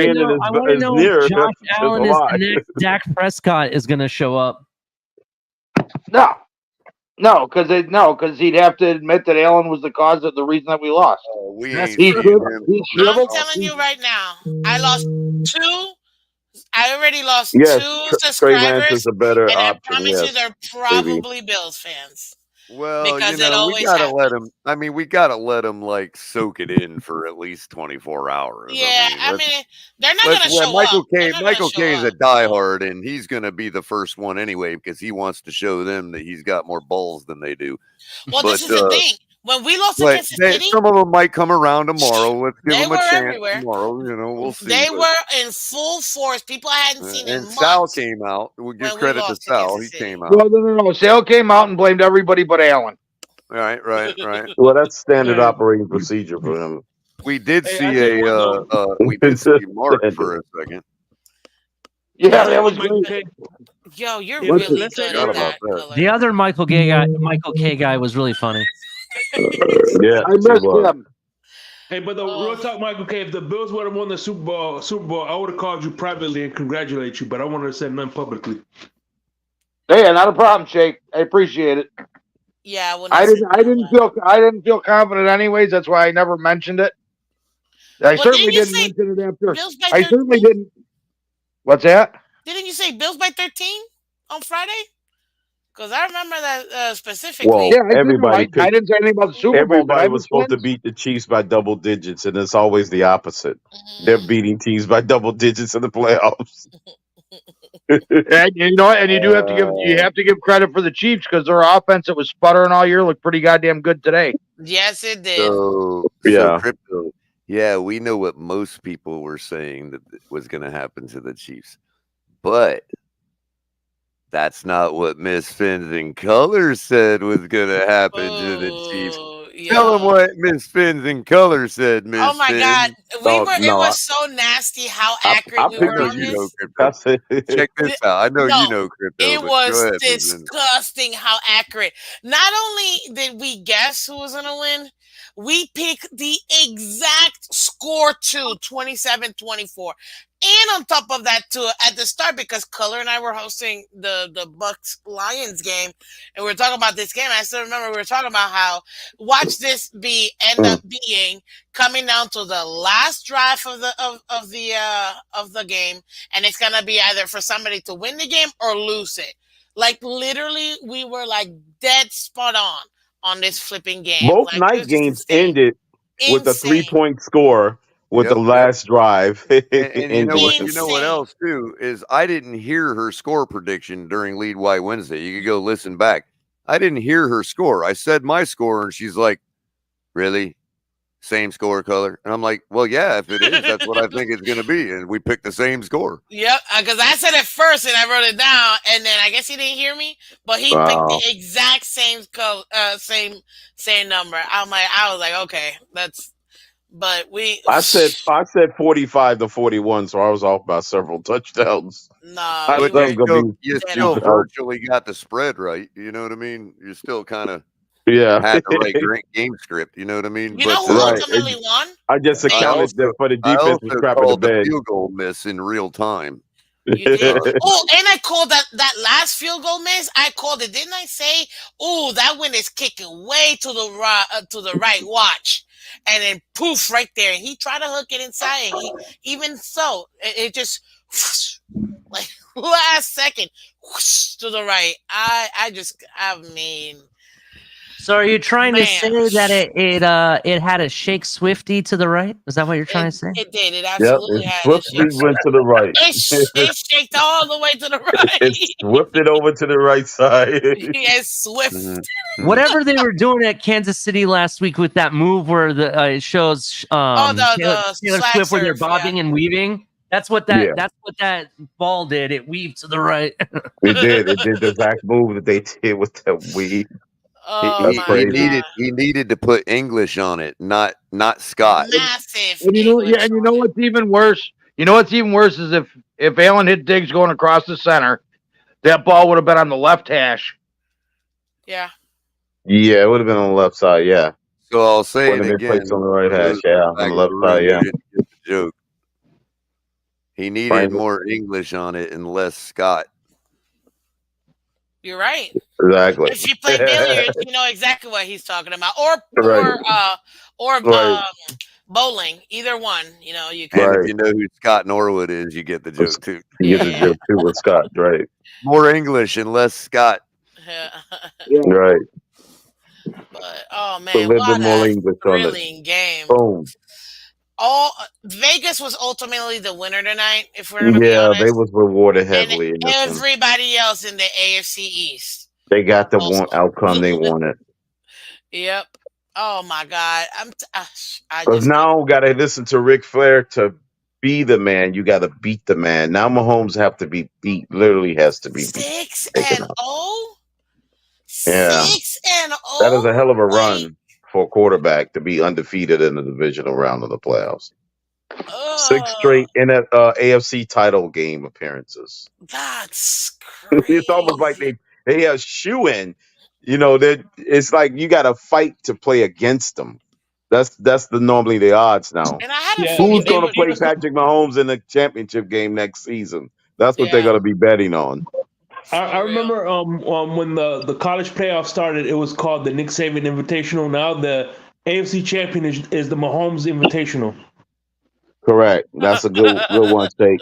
to know if Josh Allen is the next Dak Prescott is going to show up. No, because he'd have to admit that Allen was the cause of the reason that we lost. I'm telling you right now, I lost 2. I already lost 2 subscribers. Trey Lance is a better and I option. promise you, they're probably Bills fans. Well, because we gotta let him. I mean, we gotta let him like soak it in for at least 24 hours. Yeah, I mean they're not gonna show Michael up. Michael K is a diehard, and he's gonna be the first one anyway because he wants to show them that he's got more balls than they do. Well, this is the thing. When we lost to Kansas City, some of them might come around tomorrow. Let's give them a chance everywhere. tomorrow. We'll see. They were in full force. People I hadn't seen in months. Sal came out. We'll give credit to Sal. He came out. Well, no. Sal came out and blamed everybody but Allen. Right. Well, that's standard operating procedure for him. We did see Mark for a second. Yeah, that was great. Yo, you're really good at that. The other Michael K guy was really funny. Yeah, I missed him. Hey, but the real talk, Michael K, if the Bills would have won the Super Bowl, I would have called you privately and congratulate you, but I wanted to say none publicly. Hey, not a problem, Shake. I appreciate it. Yeah, I didn't feel confident anyways. That's why I never mentioned it. I certainly didn't mention it after. I certainly didn't. What's that? Didn't you say Bills by 13 on Friday? Because I remember that specifically. Well, I didn't say anything about the Super Bowl. Everybody was supposed to beat the Chiefs by double digits, and it's always the opposite. They're beating teams by double digits in the playoffs. And you do have to give credit for the Chiefs because their offense that was sputtering all year looked pretty goddamn good today. Yes, it did. So Crypto, we know what most people were saying that was going to happen to the Chiefs, but that's not what Miss Fins and Colors said was going to happen to the Chiefs. Yeah. Tell them what Miss Fins and Colors said, Miss Oh my Fins. God. It was so nasty how accurate we were on this. Check this out. I know you know Crypto. It was disgusting how accurate. Not only did we guess who was going to win, We picked the exact score too, 27-24. And on top of that, too, at the start, because Color and I were hosting the Bucs Lions game, and we were talking about this game. I still remember we were talking about how watch this end up being coming down to the last drive of the game, and it's gonna be either for somebody to win the game or lose it. Like literally, we were like dead spot on this flipping game. Both Like it night was just games insane. ended with a 3-point score with the last drive. And you know what? ended. You know what else too is I didn't hear her score prediction during Lead White Wednesday. You could go listen back. I didn't hear her score. I said my score, and she's like, "Really? Same score, Color?" And I'm like, "Well, yeah. If it is, that's what I think it's going to be." And we picked the same score. Yep, because I said it first and I wrote it down, and then I guess he didn't hear me, but he picked the exact same same number. I was like, okay, that's. But I said 45-41, so I was off by several touchdowns. No, but you still virtually got the spread right. You know what I mean? You still kind of had the right game script. You know what I mean? You know who ultimately won? I just accounted for the defense was crapping the bed. Field goal miss in real time. You did. Oh, and I called that last field goal miss. I called it, didn't I say? Oh, that one is kicking way to the right. Watch, and then poof, right there. And he tried to hook it inside, and even so, it just whoosh, like last second whoosh, to the right. I mean. So are you trying to say that it had a Shake Swifty to the right? Is that what you're trying to say? It did. It absolutely had. Swifty went to the right. It shaked all the way to the right. It swift it over to the right side. Yes, Swift. Whatever they were doing at Kansas City last week with that move where it shows Taylor Swift where they're bobbing and weaving. That's what that ball did. It weaved to the right. It did. It did the exact move that they did with the weave. He needed to put English on it, not Scott. Massive. And you know what's even worse? You know what's even worse is if Allen hit Diggs going across the center, that ball would have been on the left hash. Yeah. Yeah, it would have been on the left side. Yeah. So I'll say it again. again. On the right hash. Yeah, on the left side. Yeah. Joke. He needed more English on it and less Scott. You're right. Exactly. If you play billiards, you know exactly what he's talking about, or bowling. Either one, you know. You can. And if you know who Scott Norwood is, you get the joke too. You get the joke too with Scott, right? More English and less Scott. Yeah. Right. But oh man, So what more a English thrilling game! Boom. Vegas was ultimately the winner tonight. If we're gonna be honest, they was rewarded heavily. And everybody else in the AFC East. They got the one outcome they wanted. Yep. Oh my God. Because now got to listen to Ric Flair to be the man. You got to beat the man. Now Mahomes have to be beat. Literally has to be beat. 6-0. Yeah. 6-0. That is a hell of a run for a quarterback to be undefeated in the divisional round of the playoffs. 6 straight in AFC title game appearances. That's crazy. It's almost like they have shoe in. You know, it's like you got to fight to play against them. That's normally the odds now. And I had who's going to play Patrick Mahomes in the championship game next season? That's what they're going to be betting on. I remember when the college playoff started, it was called the Nick Saban Invitational. Now the AFC champion is the Mahomes Invitational. Correct. That's a good one, State.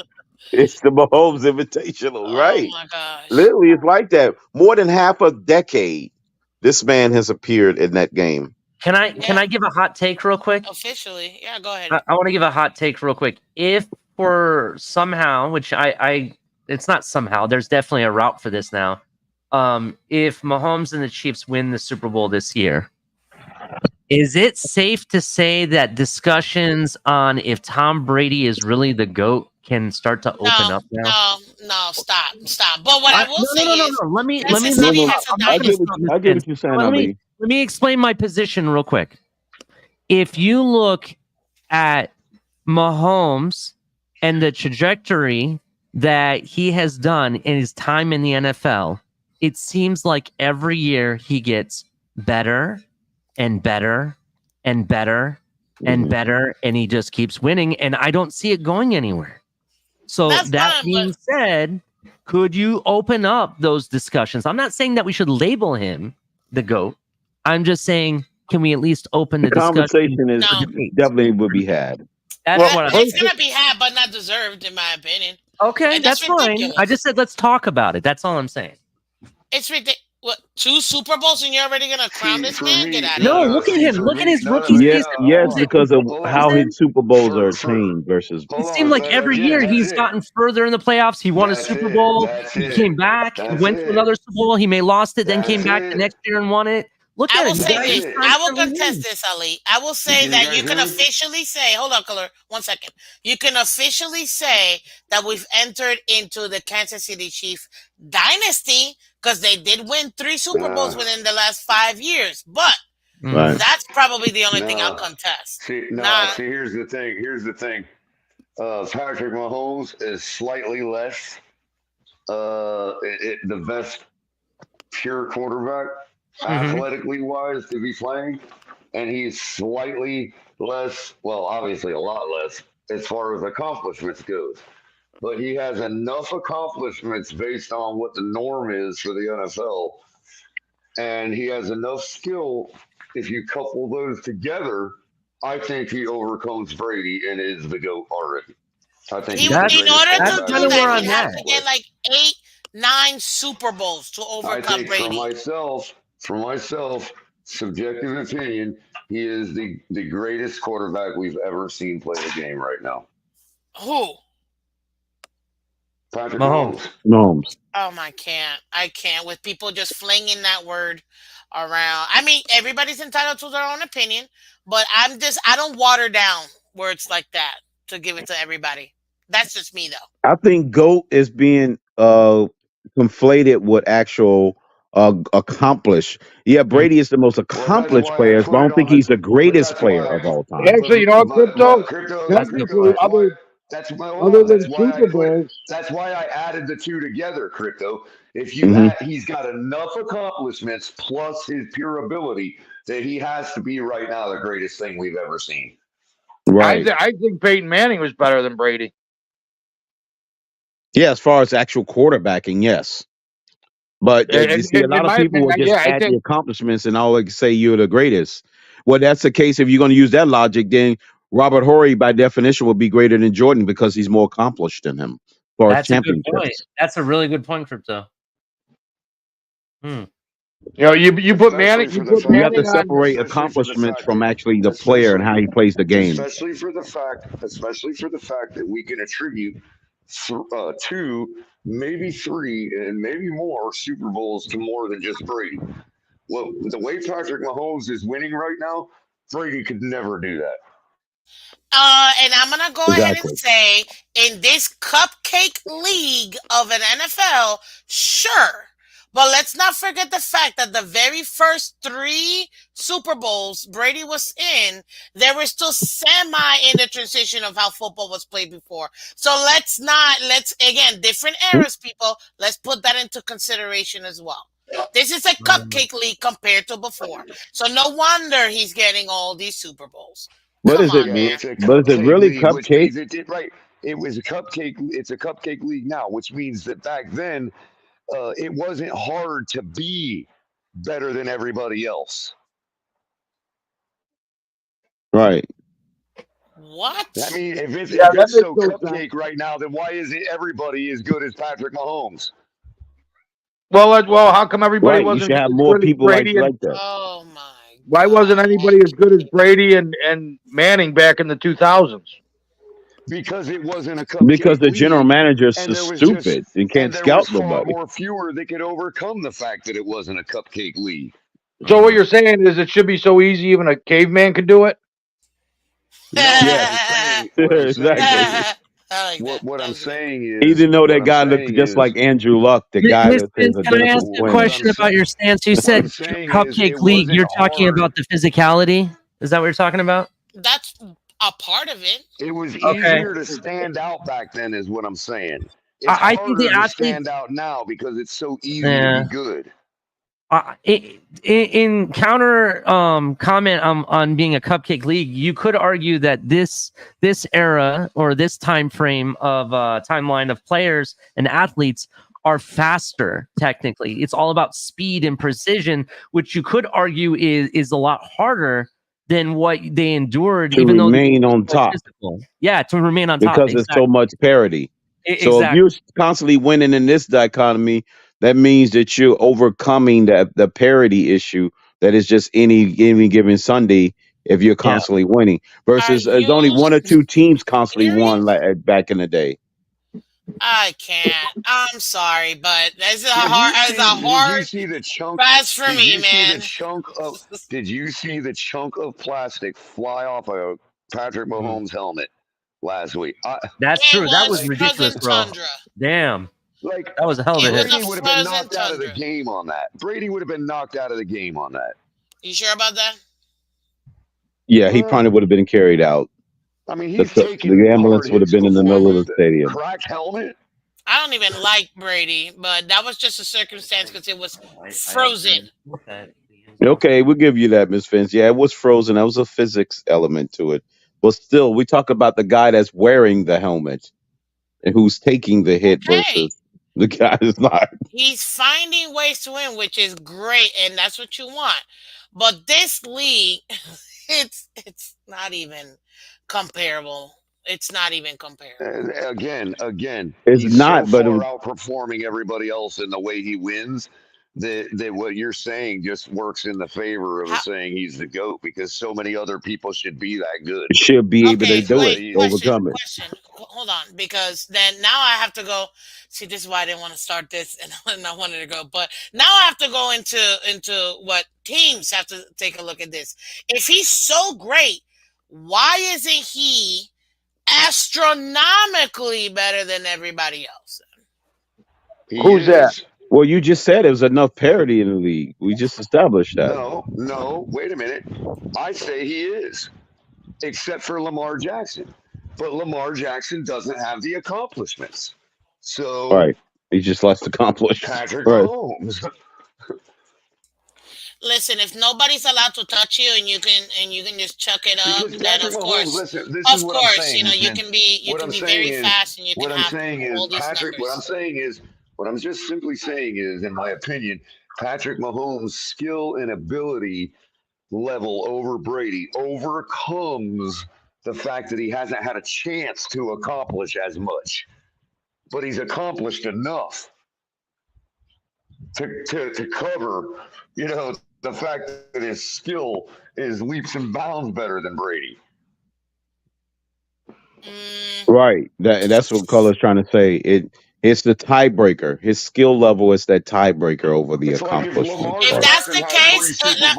It's the Mahomes Invitational, right? Oh my gosh. Literally, it's like that. More than half a decade, this man has appeared in that game. Can I give a hot take real quick? Officially, yeah, go ahead. I want to give a hot take real quick. If for somehow, which it's not somehow, there's definitely a route for this now. If Mahomes and the Chiefs win the Super Bowl this year, is it safe to say that discussions on if Tom Brady is really the GOAT can start to open up now? No, stop. But what I will say is, let me. I get what you're saying. Let me explain my position real quick. If you look at Mahomes and the trajectory that he has done in his time in the NFL, it seems like every year he gets better and better and better and better, and he just keeps winning, and I don't see it going anywhere. So that being said, could you open up those discussions? I'm not saying that we should label him the GOAT. I'm just saying, can we at least open the conversation is definitely would be had. It's gonna be had, but not deserved, in my opinion. Okay, And that's fine. ridiculous. I just said let's talk about it. That's all I'm saying. It's ridiculous. What, 2 Super Bowls and you're already gonna crown this man? Get out of No, here. look at him. Look at his rookie season. Yes, because of how his Super Bowls are changed versus. It seemed like every year he's gotten further in the playoffs. He won a Super Bowl. He came back. He went to another Super Bowl. He may lost it, then came back the next year and won it. Look at I will him. say this. I will contest this, Ali. I will say that you can officially say, hold on, Color, 1 second. You can officially say that we've entered into the Kansas City Chiefs dynasty because they did win 3 Super Bowls within the last 5 years. But that's probably the only thing I'll contest. See, here's the thing. Patrick Mahomes is slightly less the best pure quarterback, athletically wise, to be playing, and he's slightly less, well, obviously a lot less, as far as accomplishments goes. But he has enough accomplishments based on what the norm is for the NFL, and he has enough skill. If you couple those together, I think he overcomes Brady and is the GOAT already. I think in order to do that, he has to get like 8, 9 Super Bowls to overcome Brady. For myself, subjective opinion, he is the greatest quarterback we've ever seen play the game right now. Who? Patrick Mahomes. Oh my, I can't with people just flinging that word around. I mean, everybody's entitled to their own opinion, but I don't water down words like that to give it to everybody. That's just me, though. I think GOAT is being conflated with actual accomplished. Yeah, Brady is the most accomplished player, but I don't think he's the greatest player of all time. Actually, you know what, Crypto? That's why I added the two together, Crypto. If you add, he's got enough accomplishments plus his pure ability that he has to be right now the greatest thing we've ever seen. Right. I think Peyton Manning was better than Brady. Yeah, as far as actual quarterbacking, yes. But you see, a lot of people will just add the accomplishments and always say you're the greatest. Well, that's the case. If you're going to use that logic, then Robert Horry, by definition, will be greater than Jordan because he's more accomplished than him. That's a good point. That's a really good point, Crypto. You know, you put Manning. You have to separate accomplishments from actually the player and how he plays the game. Especially for the fact that we can attribute 2, maybe 3, and maybe more Super Bowls to more than just Brady. Well, the way Patrick Mahomes is winning right now, Brady could never do that. And I'm going to go ahead and say, in this cupcake league of an NFL, sure. But let's not forget the fact that the very first 3 Super Bowls Brady was in, they were still semi in the transition of how football was played before. So let's again, different eras, people. Let's put that into consideration as well. This is a cupcake league compared to before. So no wonder he's getting all these Super Bowls. What does it mean? But is it really cupcake? Right. It was a cupcake. It's a cupcake league now, which means that back then, it wasn't hard to be better than everybody else. Right. What? I mean, if it's so cupcake right now, then why isn't everybody as good as Patrick Mahomes? Well, how come everybody wasn't? You should have more people like that. Oh my! Why wasn't anybody as good as Brady and Manning back in the 2000s? Because it wasn't a cupcake. Because the general league, manager is stupid and can't scout nobody. There were fewer that could overcome the fact that it wasn't a cupcake league. So what you're saying is it should be so easy even a caveman could do it? Yeah, exactly. What I'm saying is, he didn't know that guy looked just like Andrew Luck, the guy that says can I ask a question about your stance? You said cupcake league. You're talking about the physicality. Is that what you're talking about? That's a part of it. It was easier to stand out back then, is what I'm saying. It's I think the harder to athletes stand out now because it's so easy to be good. In counter comment on being a cupcake league, you could argue that this era or this time frame of timeline of players and athletes are faster. Technically, it's all about speed and precision, which you could argue is a lot harder than what they endured, to even though remain on top. physical. Yeah, to remain on top because it's so much parity. So if Exactly. you're constantly winning in this dichotomy, that means that you're overcoming the parity issue that is just any given Sunday if you're constantly winning. Versus there's only one or two teams constantly won like back in the day. I can't. I'm sorry, but as a Did hard you see the chunk? pass for Did me, you man. Did you see the chunk of plastic fly off of Patrick Mahomes' helmet last week? That's true. That was ridiculous, bro. Tundra. Damn. Like that was a hell of a hit. Brady would have been knocked out of the game on that. Brady would have been knocked out of the game on that. You sure about that? Yeah, he probably would have been carried out. I mean, he's taking the ambulance would have been in the middle of the stadium. Cracked helmet. I don't even like Brady, but that was just a circumstance because it was frozen. Okay, we'll give you that, Miss Vince. Yeah, it was frozen. That was a physics element to it. But still, we talk about the guy that's wearing the helmet and who's taking the hit versus the guy that's not. He's finding ways to win, which is great, and that's what you want. But this league, it's not even comparable. It's not even comparable. Again, It's he's not, so but far outperforming everybody else in the way he wins that what you're saying just works in the favor of saying he's the GOAT because so many other people should be that good. Should be able to do it, overcome it. Hold on, because then now I have to go. See, this is why I didn't want to start this, and I wanted to go. But now I have to go into what teams have to take a look at this. If he's so great, why isn't he astronomically better than everybody else? Who's that? Well, you just said it was enough parity in the league. We just established that. No, wait a minute. I say he is, except for Lamar Jackson. But Lamar Jackson doesn't have the accomplishments. So right, he just less accomplished. Patrick Right. Mahomes. Listen, if nobody's allowed to touch you and you can just chuck it up, Because then Patrick of Mahomes, course, listen, this is what I'm saying, you can be very fast and you can have all these numbers. What I'm just simply saying is, in my opinion, Patrick Mahomes' skill and ability level over Brady overcomes the fact that he hasn't had a chance to accomplish as much, but he's accomplished enough to cover, the fact that his skill is leaps and bounds better than Brady. Right. That's what Color's trying to say. It's the tiebreaker. His skill level is that tiebreaker over the accomplishment. If that's the case, hold on.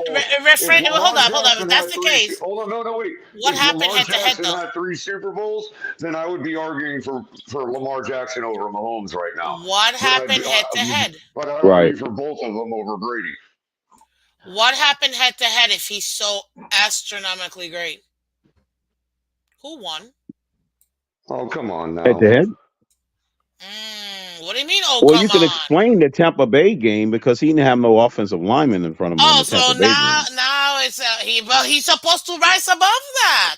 If that's the case, hold on, no, wait. What happened head to head though? Had 3 Super Bowls, then I would be arguing for Lamar Jackson over Mahomes right now. What happened head to head? But I would argue for both of them over Brady. What happened head to head if he's so astronomically great? Who won? Oh, come on now. Head to head? What do you mean? Well, you can explain the Tampa Bay game because he didn't have no offensive lineman in front of him. Now it's he's supposed to rise above that.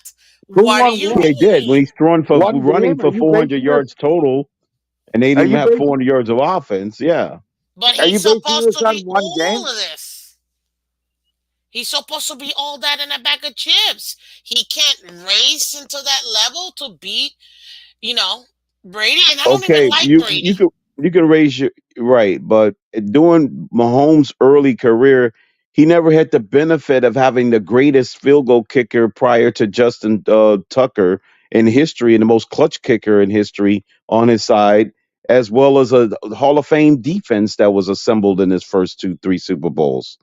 He did when he's running for 400 yards total, and they didn't even have 400 yards of offense. Yeah, but he's supposed to be all of this. He's supposed to be all that in a bag of chips. He can't raise into that level to beat, Brady. And I don't even like Brady. You can raise your right, but during Mahomes' early career, he never had the benefit of having the greatest field goal kicker prior to Justin Tucker in history and the most clutch kicker in history on his side, as well as a Hall of Fame defense that was assembled in his first 2-3 Super Bowls.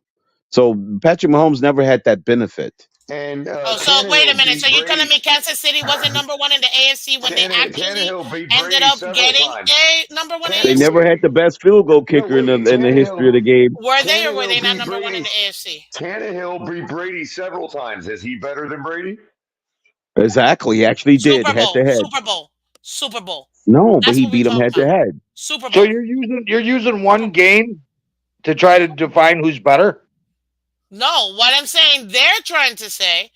So Patrick Mahomes never had that benefit. And so wait a minute. So you're telling me Kansas City wasn't number one in the AFC when they actually ended up getting a number one? They never had the best field goal kicker in the history of the game. Were they or were they not number one in the AFC? Tannehill beat Brady several times. Is he better than Brady? Exactly. He actually did head to head. Super Bowl. No, but he beat him head to head. Super Bowl. So you're using one game to try to define who's better? No, what I'm saying, they're trying to say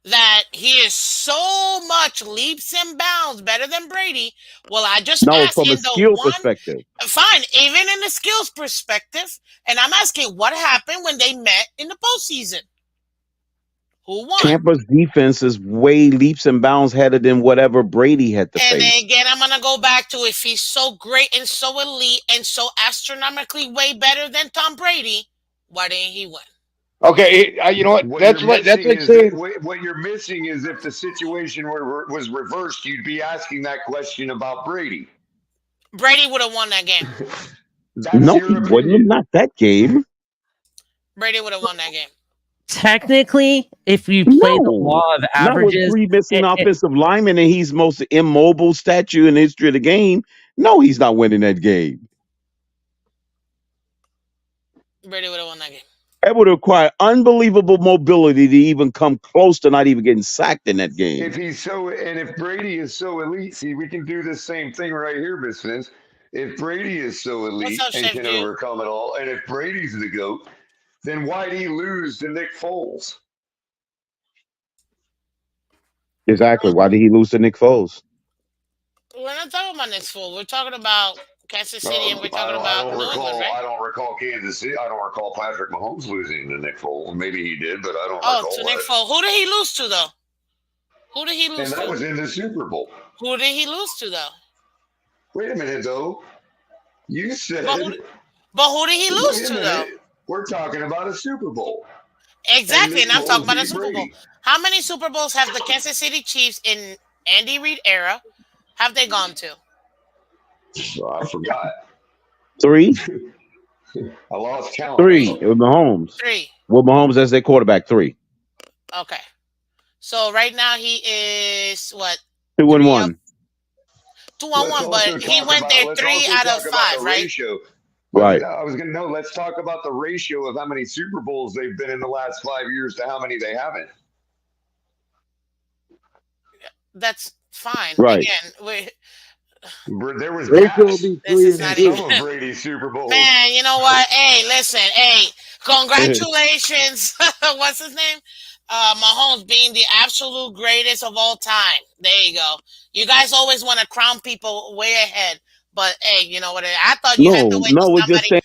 that he is so much leaps and bounds better than Brady. Well, I just No, asked from a in the skill one, perspective. fine, even in the skills perspective, and I'm asking what happened when they met in the postseason. Who won? Tampa's defense is way leaps and bounds ahead than whatever Brady had to And face. again, I'm gonna go back to if he's so great and so elite and so astronomically way better than Tom Brady, why didn't he win? Okay, you know what? That's like saying what you're missing is if the situation was reversed, you'd be asking that question about Brady. Brady would have won that game. No, he wouldn't. Not that game. Brady would have won that game. Technically, if you play the law of averages, not with 3 missing offensive linemen and he's most immobile statue in the history of the game. No, he's not winning that game. Brady would have won that game. That would require unbelievable mobility to even come close to not even getting sacked in that game. If Brady is so elite, see, we can do the same thing right here, Miss Vince. If Brady is so elite and can overcome it all, and if Brady's the GOAT, then why did he lose to Nick Foles? Exactly. Why did he lose to Nick Foles? We're not talking about Nick Foles. We're talking about Kansas City, and we're talking about New England, right? I don't recall Kansas City. I don't recall Patrick Mahomes losing to Nick Foles. Maybe he did, but I don't recall. Oh, to Nick Foles. Who did he lose to, though? Who did he lose to? And that was in the Super Bowl. Who did he lose to, though? Wait a minute, though. You said... But who did he lose to, though? We're talking about a Super Bowl. Exactly, and I'm talking about a Super Bowl. How many Super Bowls have the Kansas City Chiefs in Andy Reid era have they gone to? I forgot. 3. I lost count. 3 with Mahomes. 3. With Mahomes as their quarterback, 3. Okay. So right now he is what? 2-1. 2-1, but he went there 3 out of 5, right? Ratio. Right. I was going to know. Let's talk about the ratio of how many Super Bowls they've been in the last 5 years to how many they haven't. That's fine. Right. Again, there was some of Brady's Super Bowls. Man, you know what? Hey, listen. Hey, congratulations. What's his name? Mahomes being the absolute greatest of all time. There you go. You guys always want to crown people way ahead. But hey, you know what? I thought you had to wait till somebody. We're just saying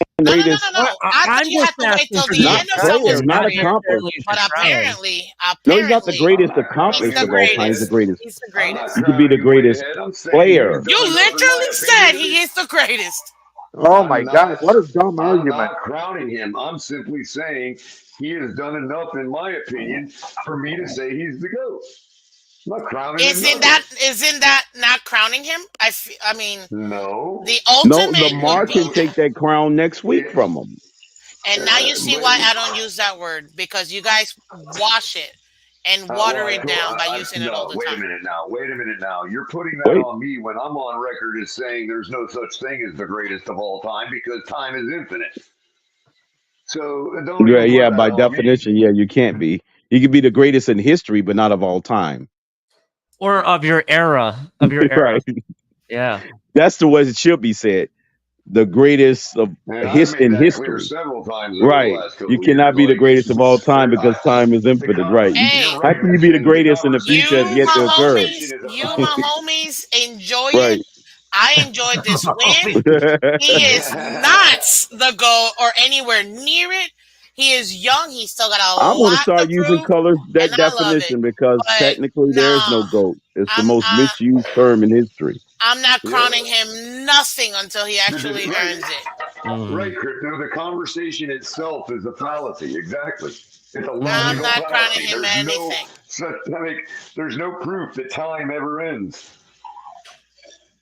No. I thought you had to wait till the end of someone's not career. accomplished. But apparently, No, he's not the greatest accomplished of all time. He's the greatest. He's the greatest. He could be the greatest player. You literally said he is the greatest. Oh my God! What a dumb argument! I'm not crowning him. I'm simply saying he has done enough, in my opinion, for me to say he's the GOAT. I'm not crowning him. Isn't that not crowning him? I mean, no. The ultimate. No, Lamar can take that crown next week from him. And now you see why I don't use that word, because you guys wash it and water it down by using it all the time. Wait a minute now. You're putting that on me when I'm on record as saying there's no such thing as the greatest of all time because time is infinite. So don't by definition, you can't be. You can be the greatest in history, but not of all time. Or of your era. Right. Yeah. That's the way it should be said. The greatest of in history. Several times right. You cannot be the greatest of all time because time is infinite. Right. How can you be the greatest in the future yet to occur? You, my homies, enjoy it. I enjoyed this win. He is not the goal or anywhere near it. He is young. He's still got a lot. I'm going to start using prove, colors that definition because technically there is no GOAT. It's the most misused term in history. I'm not crowning him nothing until he actually earns it. Right, Crypto. The conversation itself is a fallacy. Exactly. It's a logical I'm not crowning him anything. There's no proof that time ever ends.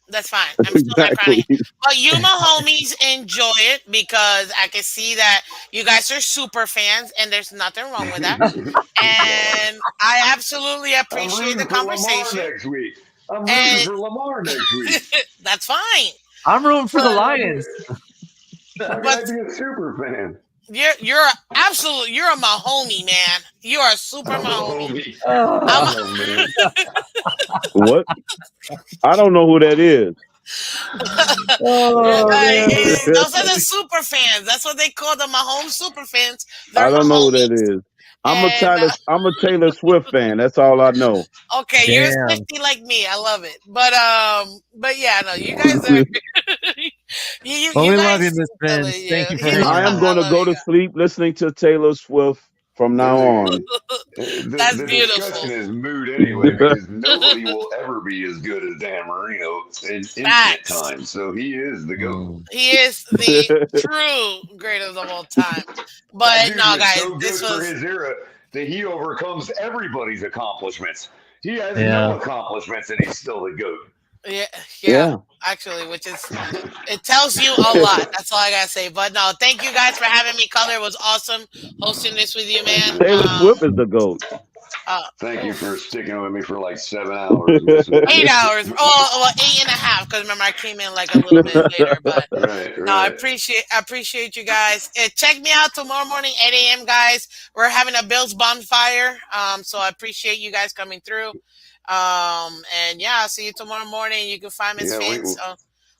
That's fine. I'm still not crowning him. But you, my homies, enjoy it because I can see that you guys are super fans and there's nothing wrong with that. And I absolutely appreciate the conversation. I'm rooting for Lamar next week. That's fine. I'm rooting for the Lions. How can I be a super fan? You're a Mahomie, man. You are a super Mahomie. What? I don't know who that is. Those are the super fans. That's what they call the Mahomes super fans. They're I don't know who Mahomes. that is. I'm And, a Taylor Swift fan. That's all I know. Okay, you're a Swiftie like me. I love it. But yeah, no, you guys are you Well, we guys love you, Miss Vince. Thank you for hanging I am out. going to go to sleep listening to Taylor Swift from now on. That's The beautiful. discussion is moot anyway because nobody will ever be as good as Dan Marino in infinite time. So he is the GOAT. He is the true greatest of all time. That But dude no, was guys, so good this for was his era that he overcomes everybody's accomplishments. He has Yeah. no accomplishments and he's still the GOAT. yeah, actually, which is it tells you a lot. That's all I gotta say. But no, thank you guys for having me. Color, it was awesome hosting this with you, man. Taylor Swift is the GOAT. Thank you for sticking with me for like 7 hours. Miss Whitney. 8 hours. Oh, well, 8.5. Because remember, I came in like a little bit later. But Right. no, I appreciate you guys. Check me out tomorrow morning, 8 a.m. guys. We're having a Bills bonfire. So I appreciate you guys coming through. And yeah, I'll see you tomorrow morning. You can find Miss Fins.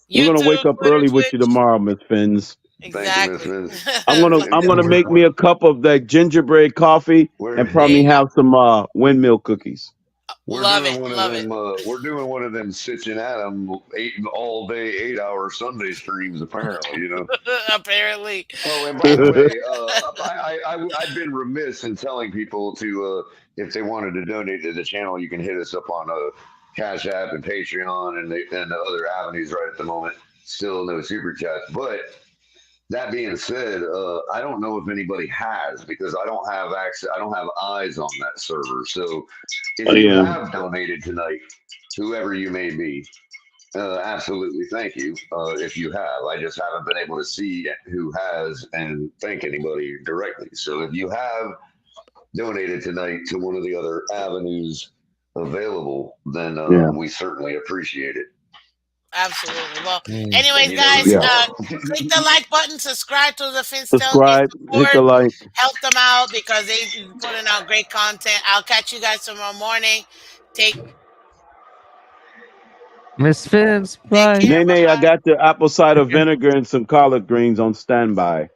We're gonna YouTube, wake up Twitter, early with Twitch. you tomorrow, Miss Fins. Exactly. I'm gonna make me a cup of that gingerbread coffee and probably have some windmill cookies. We're doing one of them Sitchin' Adam all day 8-hour Sunday streams. Apparently, you know. Apparently. Oh, and by the way, I've been remiss in telling people to if they wanted to donate to the channel, you can hit us up on Cash App and Patreon and the other avenues right at the moment. Still no super chats, but that being said, I don't know if anybody has because I don't have access. I don't have eyes on that server. So if you have donated tonight, whoever you may be, absolutely thank you. If you have, I just haven't been able to see who has and thank anybody directly. So if you have donated tonight to one of the other avenues available, then we certainly appreciate it. Absolutely. Well, anyways, guys, click the like button, subscribe to the Fins Tailgate, Subscribe, hit the like. help them out because they're putting out great content. I'll catch you guys tomorrow morning. Miss Fins, bye. Nene, I got the apple cider vinegar and some collard greens on standby.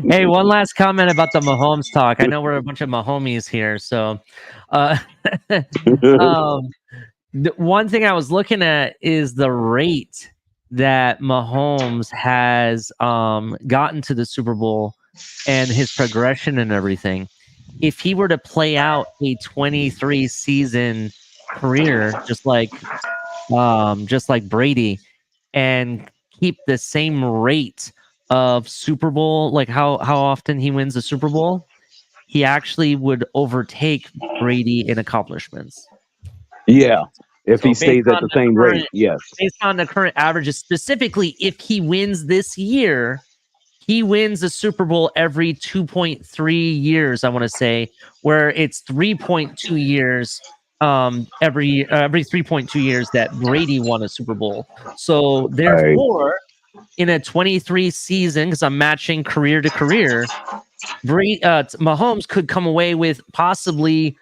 Hey, one last comment about the Mahomes talk. I know we're a bunch of Mahomies here, so the one thing I was looking at is the rate that Mahomes has gotten to the Super Bowl and his progression and everything. If he were to play out a 23 season career, just like Brady, and keep the same rate of Super Bowl, like how often he wins the Super Bowl, he actually would overtake Brady in accomplishments. Yeah. If he stays at the same rate, yes. Based on the current averages, specifically if he wins this year, he wins the Super Bowl every 2.3 years, I want to say, where it's 3.2 years every 3.2 years that Brady won a Super Bowl. So therefore, in a 23 season, because I'm matching career to career, Mahomes could come away with possibly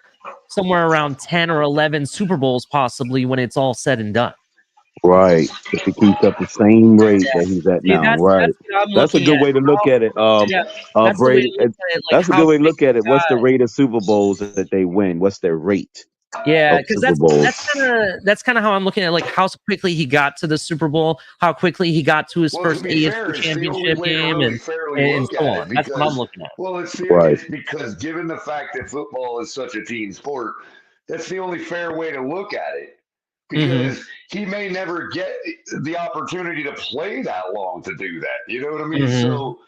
somewhere around 10 or 11 Super Bowls, possibly when it's all said and done. Right. If he keeps up the same rate that he's at now. Right. That's a good way to look at it. Brady. That's a good way to look at it. What's the rate of Super Bowls that they win? What's their rate? Yeah, because that's kind of how I'm looking at, like, how quickly he got to the Super Bowl, how quickly he got to his first AFC Championship game, and so on. That's what I'm looking at. Well, it's because given the fact that football is such a team sport, that's the only fair way to look at it. Because he may never get the opportunity to play that long to do that. You know what I mean? So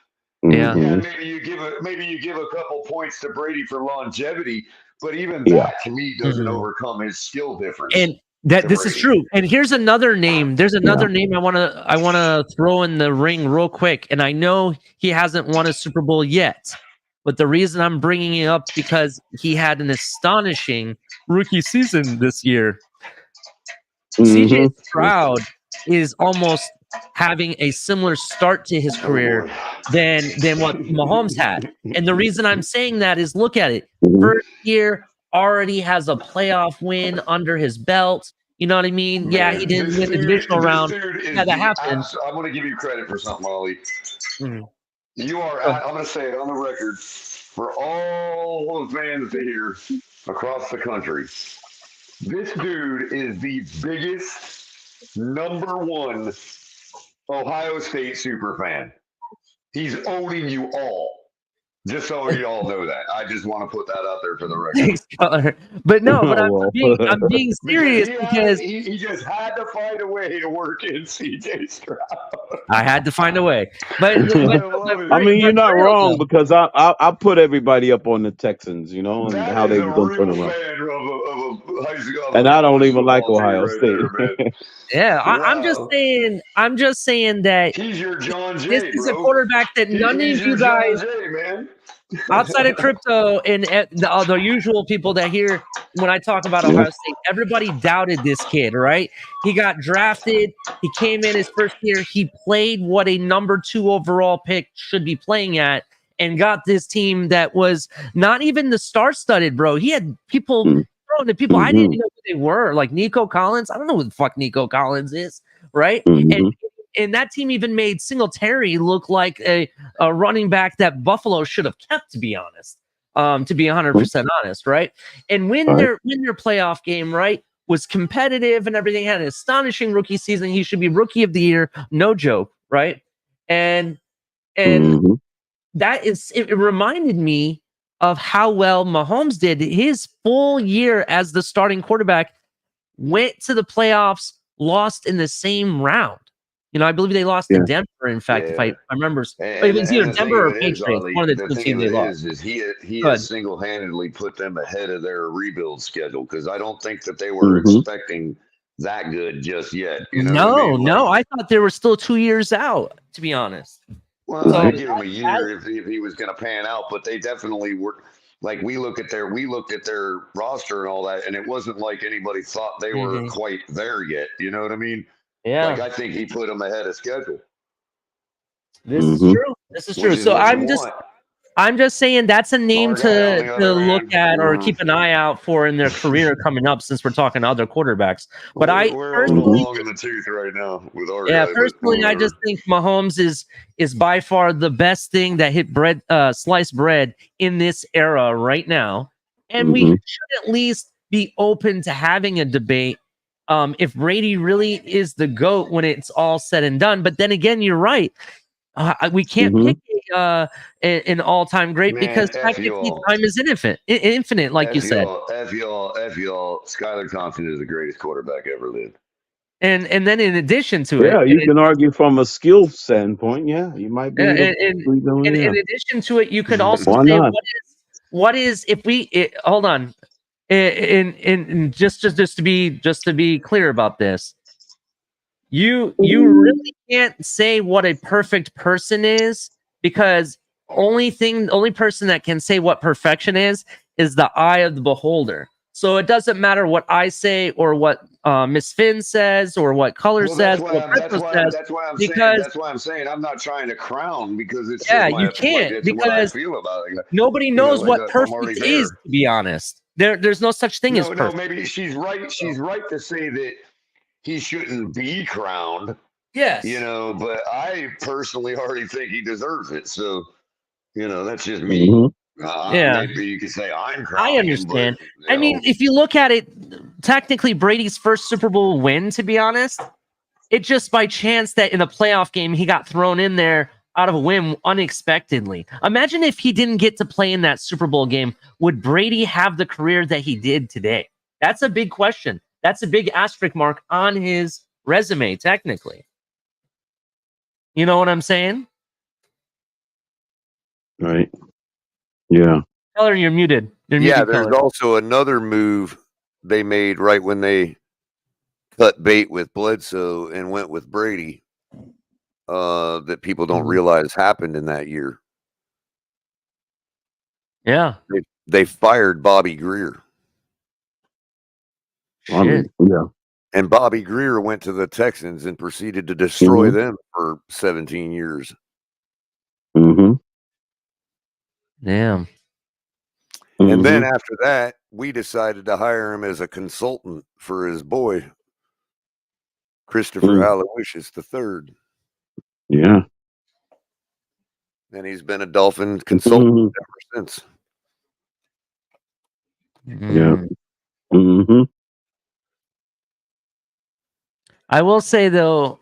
maybe you give a couple points to Brady for longevity. But even that, to me, doesn't overcome his skill difference. And this is true. And here's another name. There's another name I wanna throw in the ring real quick. And I know he hasn't won a Super Bowl yet, but the reason I'm bringing it up because he had an astonishing rookie season this year. CJ Stroud is almost having a similar start to his career than what Mahomes had. And the reason I'm saying that is, look at it. First year, already has a playoff win under his belt. You know what I mean? Man, yeah, he didn't win the divisional round. Yeah, that happened. I'm going to give you credit for something, Ollie. Mm-hmm. You are, I'm going to say it on the record for all the fans here across the country. This dude is the biggest #1 Ohio State super fan. He's owning you all. Just so you all know that. I just want to put that out there for the record. Thanks, Color. But no, but I'm being serious because he just had to find a way to work in CJ Stroud. I had to find a way. But I mean, you're not wrong because I put everybody up on the Texans, you know, and that how they is a going to turn real around. fan of a high school. And I don't even like Ohio State. There, yeah, wow. I'm just saying that he's your John Jay, this is a quarterback that none of you guys, Jay, man. outside of crypto and the usual people that hear when I talk about Ohio State, everybody doubted this kid, right? He got drafted. He came in his first year. He played what a #2 overall pick should be playing at and got this team that was not even the star-studded, bro. He had people, I didn't even know who they were, like Nico Collins. I don't know who the fuck Nico Collins is, right? And that team even made Singletary look like a running back that Buffalo should have kept, to be honest. To be 100% honest, right? And when their playoff game, right, was competitive and everything, had an astonishing rookie season. He should be rookie of the year, no joke, right? And that is, it reminded me of how well Mahomes did. His full year as the starting quarterback, went to the playoffs, lost in the same round. You know, I believe they lost to Denver, in fact, if I remember. It was either Denver or Patriots, one of the two teams they lost. He has single-handedly put them ahead of their rebuild schedule because I don't think that they were expecting that good just yet. You know no, I thought they were still 2 years out, to be honest. Well, I'd give him a year if he was going to pan out, but they definitely were. Like we looked at their roster and all that, and it wasn't like anybody thought they were quite there yet. You know what I mean? Yeah. Like I think he put them ahead of schedule. This is true. This is true. So I'm just saying that's a name to look at or keep an eye out for in their career coming up, since we're talking other quarterbacks. But we're a little long in the tooth right now with our guy, personally, I just think Mahomes is by far the best thing that hit sliced bread in this era right now, and we should at least be open to having a debate. If Brady really is the GOAT when it's all said and done. But then again, you're right. We can't pick an all-time great because technically time is infinite, like you said. F y'all. Skylar Thompson is the greatest quarterback ever lived. And then in addition to it, you can argue from a skill standpoint. Yeah, you might be. In addition to it, you could also say what is if we hold on. And just to be clear about this, you really can't say what a perfect person is, because only person that can say what perfection is the eye of the beholder. So it doesn't matter what I say or what Miss Finn says or what Color says. That's why I'm saying I'm not trying to crown, because it's you can't, because what I feel about it. Nobody knows what perfect is, to be honest. There's no such thing as perfect. No, maybe she's right. She's right to say that he shouldn't be crowned. Yes. You know, but I personally already think he deserves it. So, you know, that's just me. Maybe you could say I'm crowned. I understand. But, I mean, if you look at it, technically Brady's first Super Bowl win, to be honest, it just by chance that in a playoff game he got thrown in there out of a whim unexpectedly. Imagine if he didn't get to play in that Super Bowl game. Would Brady have the career that he did today? That's a big question. That's a big asterisk mark on his resume, technically. You know what I'm saying? Right. Yeah. Color, you're muted. There's also another move they made right when they cut bait with Bledsoe and went with Brady. That people don't realize happened in that year. Yeah. They fired Bobby Greer. Shit. And Bobby Greer went to the Texans and proceeded to destroy them for 17 years. Damn. And then after that, we decided to hire him as a consultant for his boy, Christopher Aloysius III. Yeah. And he's been a Dolphin consultant ever since. Yeah. Mm-hmm. I will say though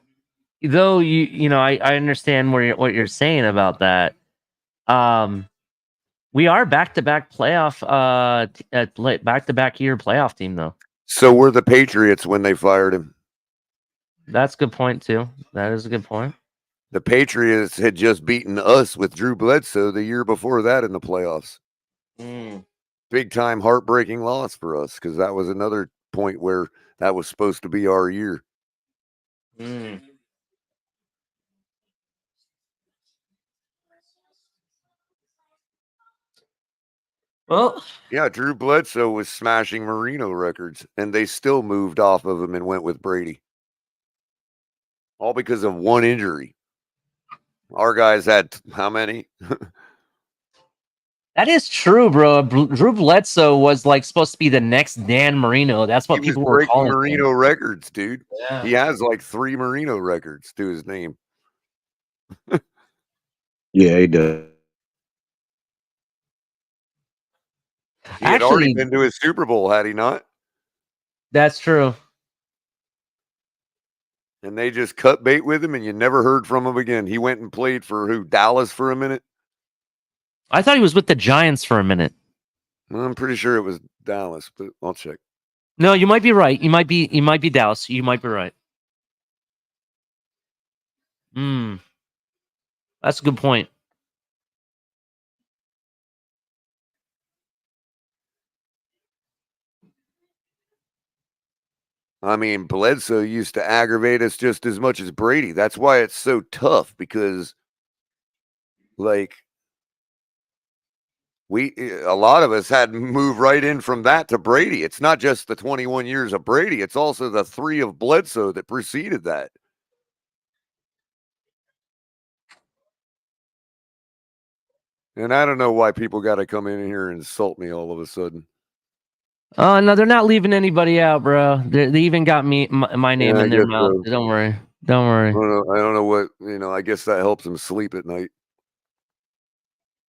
I understand what you're saying about that. We are back-to-back playoff back-to-back year playoff team though. So were the Patriots when they fired him. That's a good point too. That is a good point. The Patriots had just beaten us with Drew Bledsoe the year before that in the playoffs. Big time heartbreaking loss for us because that was another point where that was supposed to be our year. Well, yeah, Drew Bledsoe was smashing Marino records, and they still moved off of him and went with Brady. All because of one injury. Our guys had how many? That is true, bro. Drew Bledsoe was like supposed to be the next Dan Marino. That's what people were calling Marino him. records, dude. Yeah. He has like 3 Marino records to his name. Yeah, he does. He had already been to his Super Bowl, had he not? That's true. And they just cut bait with him, and you never heard from him again. He went and played for who? Dallas for a minute? I thought he was with the Giants for a minute. Well, I'm pretty sure it was Dallas, but I'll check. No, you might be right. You might be Dallas. You might be right. That's a good point. I mean, Bledsoe used to aggravate us just as much as Brady. That's why it's so tough because, like, a lot of us had to move right in from that to Brady. It's not just the 21 years of Brady. It's also the 3 of Bledsoe that preceded that. And I don't know why people got to come in here and insult me all of a sudden. Oh no, they're not leaving anybody out, bro. They even got my name in their mouth. So. Don't worry. Don't worry. I don't know what I guess that helps them sleep at night.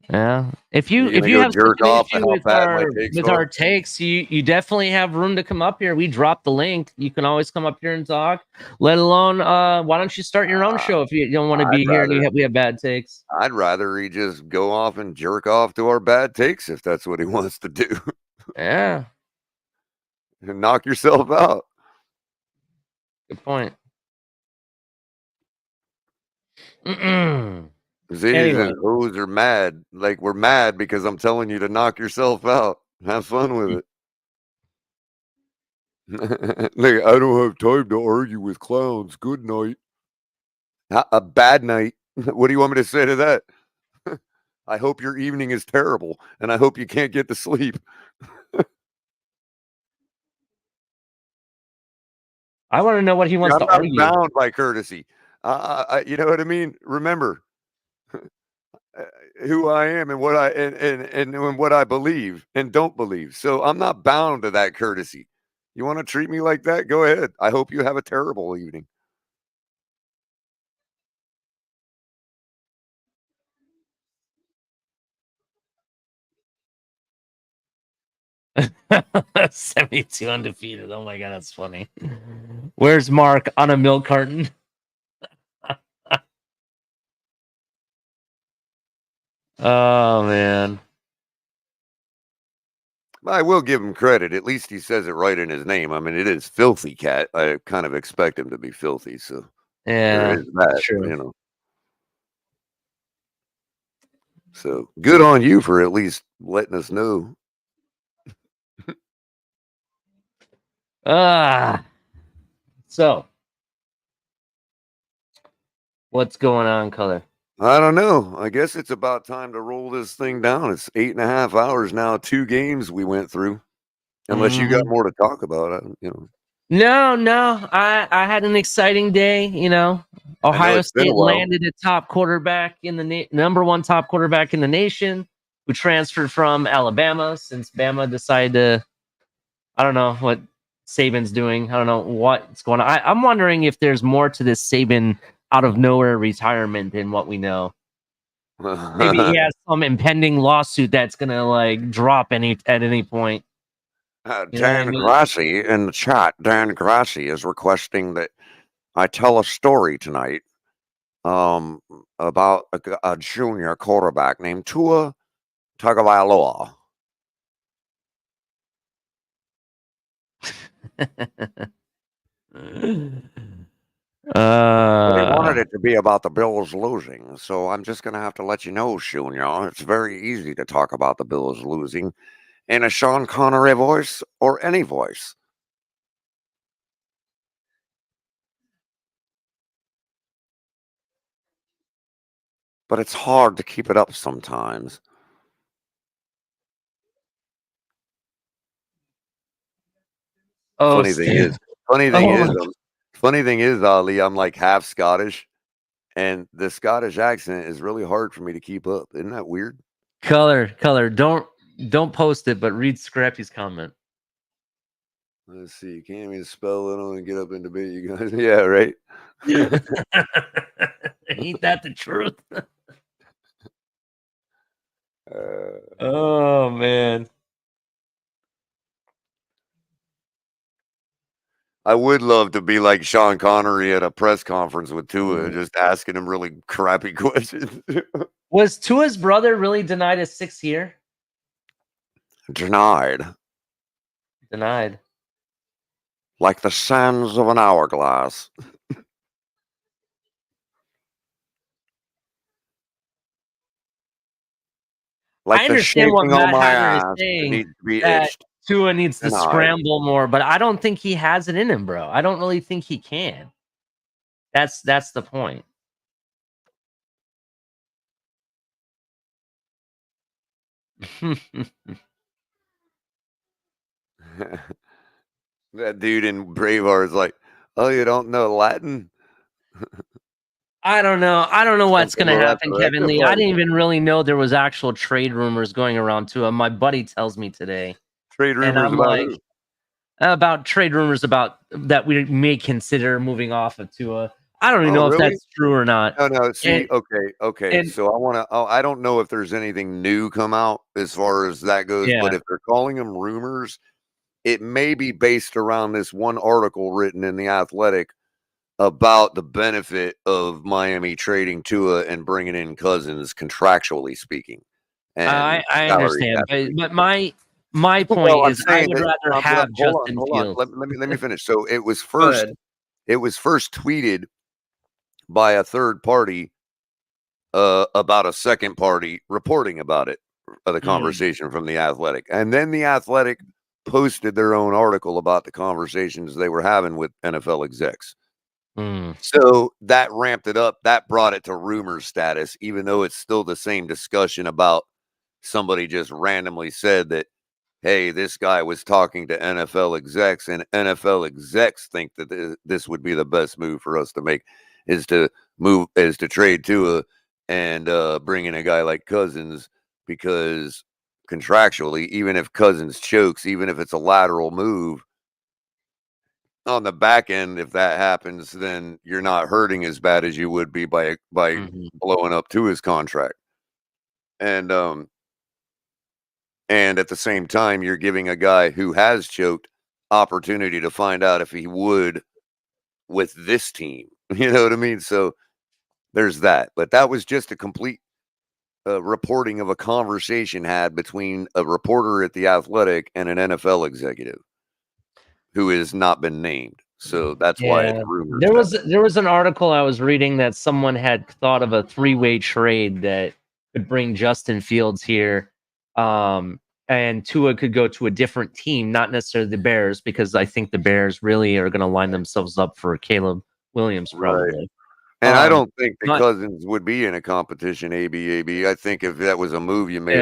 Yeah. If you have jerk off issue with our takes, you definitely have room to come up here. We dropped the link. You can always come up here and talk. Let alone, why don't you start your own show if you don't want to be here and we have bad takes? I'd rather he just go off and jerk off to our bad takes if that's what he wants to do. Yeah. And knock yourself out. Good point. Anyway. Those are mad. Like, we're mad because I'm telling you to knock yourself out. Have fun with it. Like, I don't have time to argue with clowns. Good night. A bad night. What do you want me to say to that? I hope your evening is terrible, and I hope you can't get to sleep. I want to know what he wants to argue. I'm bound by courtesy. You know what I mean? Remember who I am and what and what I believe and don't believe. So I'm not bound to that courtesy. You want to treat me like that? Go ahead. I hope you have a terrible evening. $72 undefeated. Oh my god, that's funny. Where's Mark on a milk carton? Oh man. I will give him credit. At least he says it right in his name. I mean, it is Filthy Cat. I kind of expect him to be filthy. So yeah, that, true. So good on you for at least letting us know. So what's going on, Color? I don't know. I guess it's about time to roll this thing down. It's 8.5 hours now. 2 games we went through. Unless you got more to talk about, No. I had an exciting day. Ohio State landed a top quarterback in the number 1 top quarterback in the nation, who transferred from Alabama since Bama decided to. I don't know what Saban's doing. I don't know what's going on. I'm wondering if there's more to this Saban out of nowhere retirement than what we know. Maybe he has some impending lawsuit that's gonna like drop at any point. Dan Grassi in the chat. Dan Grassi is requesting that I tell a story tonight about a junior quarterback named Tua Tagovailoa. They wanted it to be about the Bills losing, so I'm just going to have to let you know, Junior, it's very easy to talk about the Bills losing in a Sean Connery voice or any voice. But it's hard to keep it up sometimes. Funny thing is, Ali, I'm like half Scottish, and the Scottish accent is really hard for me to keep up. Isn't that weird? Color. Don't post it, but read Scrappy's comment. Let's see. You can't even spell it on and get up in debate, you guys. Yeah, right. Ain't that the truth? Oh man. I would love to be like Sean Connery at a press conference with Tua, just asking him really crappy questions. Was Tua's brother really denied a 6th year? Denied. Like the sands of an hourglass. Like I understand what Matt Hager is saying, needs to be that itched. Tua needs to Denied. scramble more, but I don't think he has it in him, bro. I don't really think he can. That's the point. That dude in Braveheart is like, oh, you don't know Latin? I don't know what's going to happen, Kevin Lee. I didn't even really know there was actual trade rumors going around Tua. My buddy tells me today. Trade rumors about who? About trade rumors about that we may consider moving off of Tua. I don't even know if that's true or not. No. See, okay. So I don't know if there's anything new come out as far as that goes, but if they're calling them rumors, it may be based around this one article written in The Athletic about the benefit of Miami trading Tua and bringing in Cousins, contractually speaking. And I understand, but my point is, I would rather have Justin Fields. Let me finish. So it was first tweeted by a third party about a second party reporting about it, the conversation from The Athletic, and then The Athletic posted their own article about the conversations they were having with NFL execs. So that ramped it up. That brought it to rumor status, even though it's still the same discussion about somebody just randomly said that, hey, this guy was talking to NFL execs, and NFL execs think that this would be the best move for us to make is to trade Tua and bring in a guy like Cousins, because contractually, even if Cousins chokes, even if it's a lateral move, on the back end, if that happens, then you're not hurting as bad as you would be by blowing up Tua's contract. And at the same time, you're giving a guy who has choked opportunity to find out if he would with this team. You know what I mean? So there's that. But that was just a complete reporting of a conversation had between a reporter at The Athletic and an NFL executive who has not been named. So that's why it's rumors. There was an article I was reading that someone had thought of a 3-way trade that could bring Justin Fields here. And Tua could go to a different team, not necessarily the Bears, because I think the Bears really are going to line themselves up for Caleb Williams, probably. Right. And I don't think the Cousins would be in a competition, AB. I think if that was a move you made,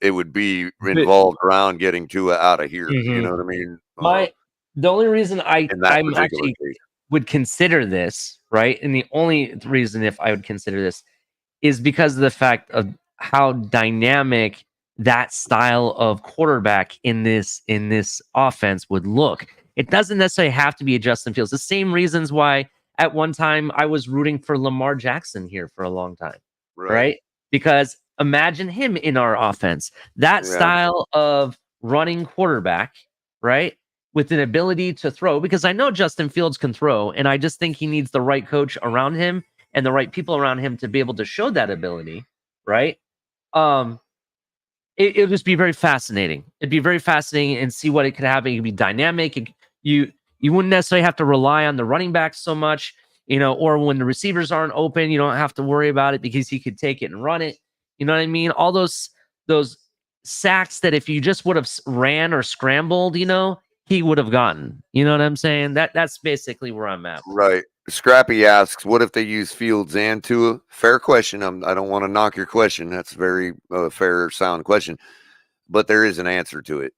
it would be involved around getting Tua out of here. You know what I mean? The only reason I'm actually would consider this, right, and the only reason if I would consider this is because of the fact of how dynamic that style of quarterback in this offense would look. It doesn't necessarily have to be a Justin Fields. The same reasons why at one time I was rooting for Lamar Jackson here for a long time, right? Because imagine him in our offense. That style of running quarterback, right? With an ability to throw, because I know Justin Fields can throw, and I just think he needs the right coach around him and the right people around him to be able to show that ability, right? It would just be very fascinating. It'd be very fascinating and see what it could have. It could be dynamic. You wouldn't necessarily have to rely on the running backs so much, or when the receivers aren't open, you don't have to worry about it because he could take it and run it. You know what I mean? All those sacks that if you just would have ran or scrambled, he would have gotten. You know what I'm saying? That's basically where I'm at. Right. Scrappy asks, what if they use Fields and Tua? Fair question. I don't want to knock your question. That's a very fair, sound question. But there is an answer to it.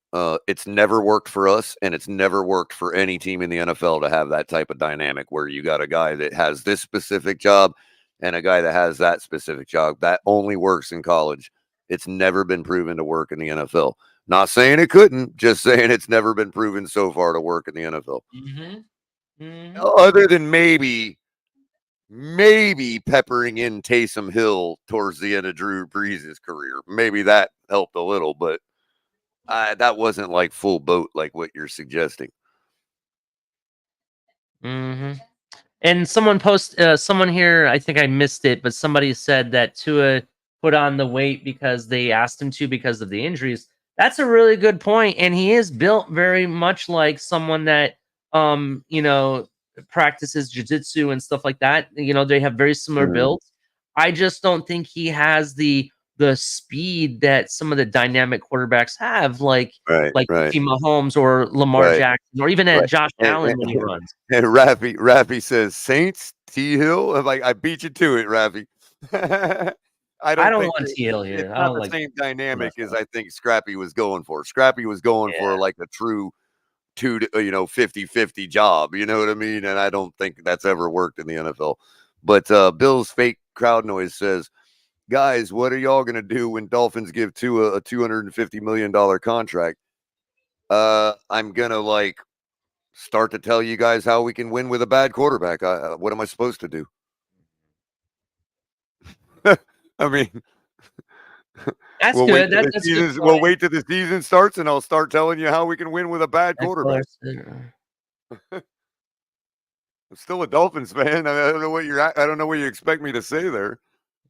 It's never worked for us, and it's never worked for any team in the NFL to have that type of dynamic where you got a guy that has this specific job and a guy that has that specific job. That only works in college. It's never been proven to work in the NFL. Not saying it couldn't, just saying it's never been proven so far to work in the NFL. Other than maybe peppering in Taysom Hill towards the end of Drew Brees' career. Maybe that helped a little, but that wasn't like full boat like what you're suggesting. And someone someone here, I think I missed it, but somebody said that Tua put on the weight because they asked him to because of the injuries. That's a really good point, and he is built very much like someone that practices jiu-jitsu and stuff like that. They have very similar builds. I just don't think he has the speed that some of the dynamic quarterbacks have, like Mahomes or Lamar Jackson, or even at Josh Allen when he runs. And Raffy says Saints T Hill. I'm like, I beat you to it, Raffy. I don't want T Hill here. It's not the same dynamic as I think Scrappy was going for. Scrappy was going for like a true 50-50 job. You know what I mean? And I don't think that's ever worked in the NFL. But Bill's fake crowd noise says, guys, what are y'all going to do when Dolphins give Tua a $250 million contract? I'm going to start to tell you guys how we can win with a bad quarterback. What am I supposed to do? I mean, that's good. We'll wait till the season starts, and I'll start telling you how we can win with a bad quarterback. I'm still a Dolphins fan. I don't know what you expect me to say there.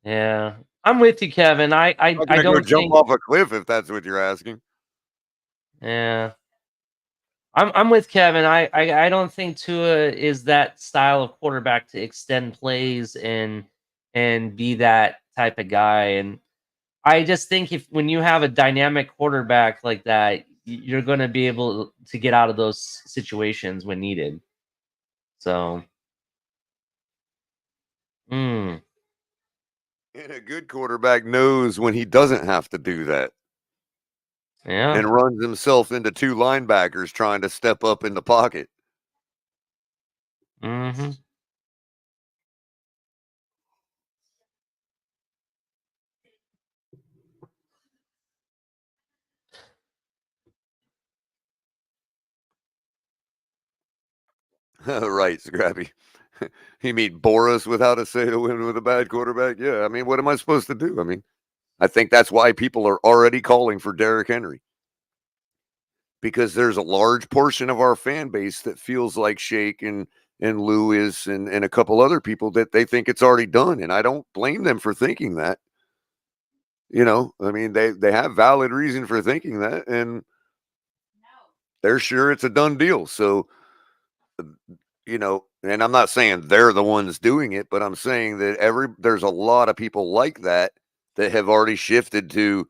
Yeah, I'm with you, Kevin. I don't jump off a cliff if that's what you're asking. Yeah, I'm with Kevin. I don't think Tua is that style of quarterback to extend plays and be that type of guy. And I just think when you have a dynamic quarterback like that, you're going to be able to get out of those situations when needed. So, And a good quarterback knows when he doesn't have to do that. Yeah. And runs himself into two linebackers trying to step up in the pocket. Right, Scrappy. You mean bore us with how to say to win with a bad quarterback? Yeah, I mean, what am I supposed to do? I mean, I think that's why people are already calling for Derrick Henry. Because there's a large portion of our fan base that feels like Shake and Lewis and a couple other people that they think it's already done. And I don't blame them for thinking that. I mean, they have valid reason for thinking that. And they're sure it's a done deal. So, and I'm not saying they're the ones doing it, but I'm saying that there's a lot of people like that have already shifted to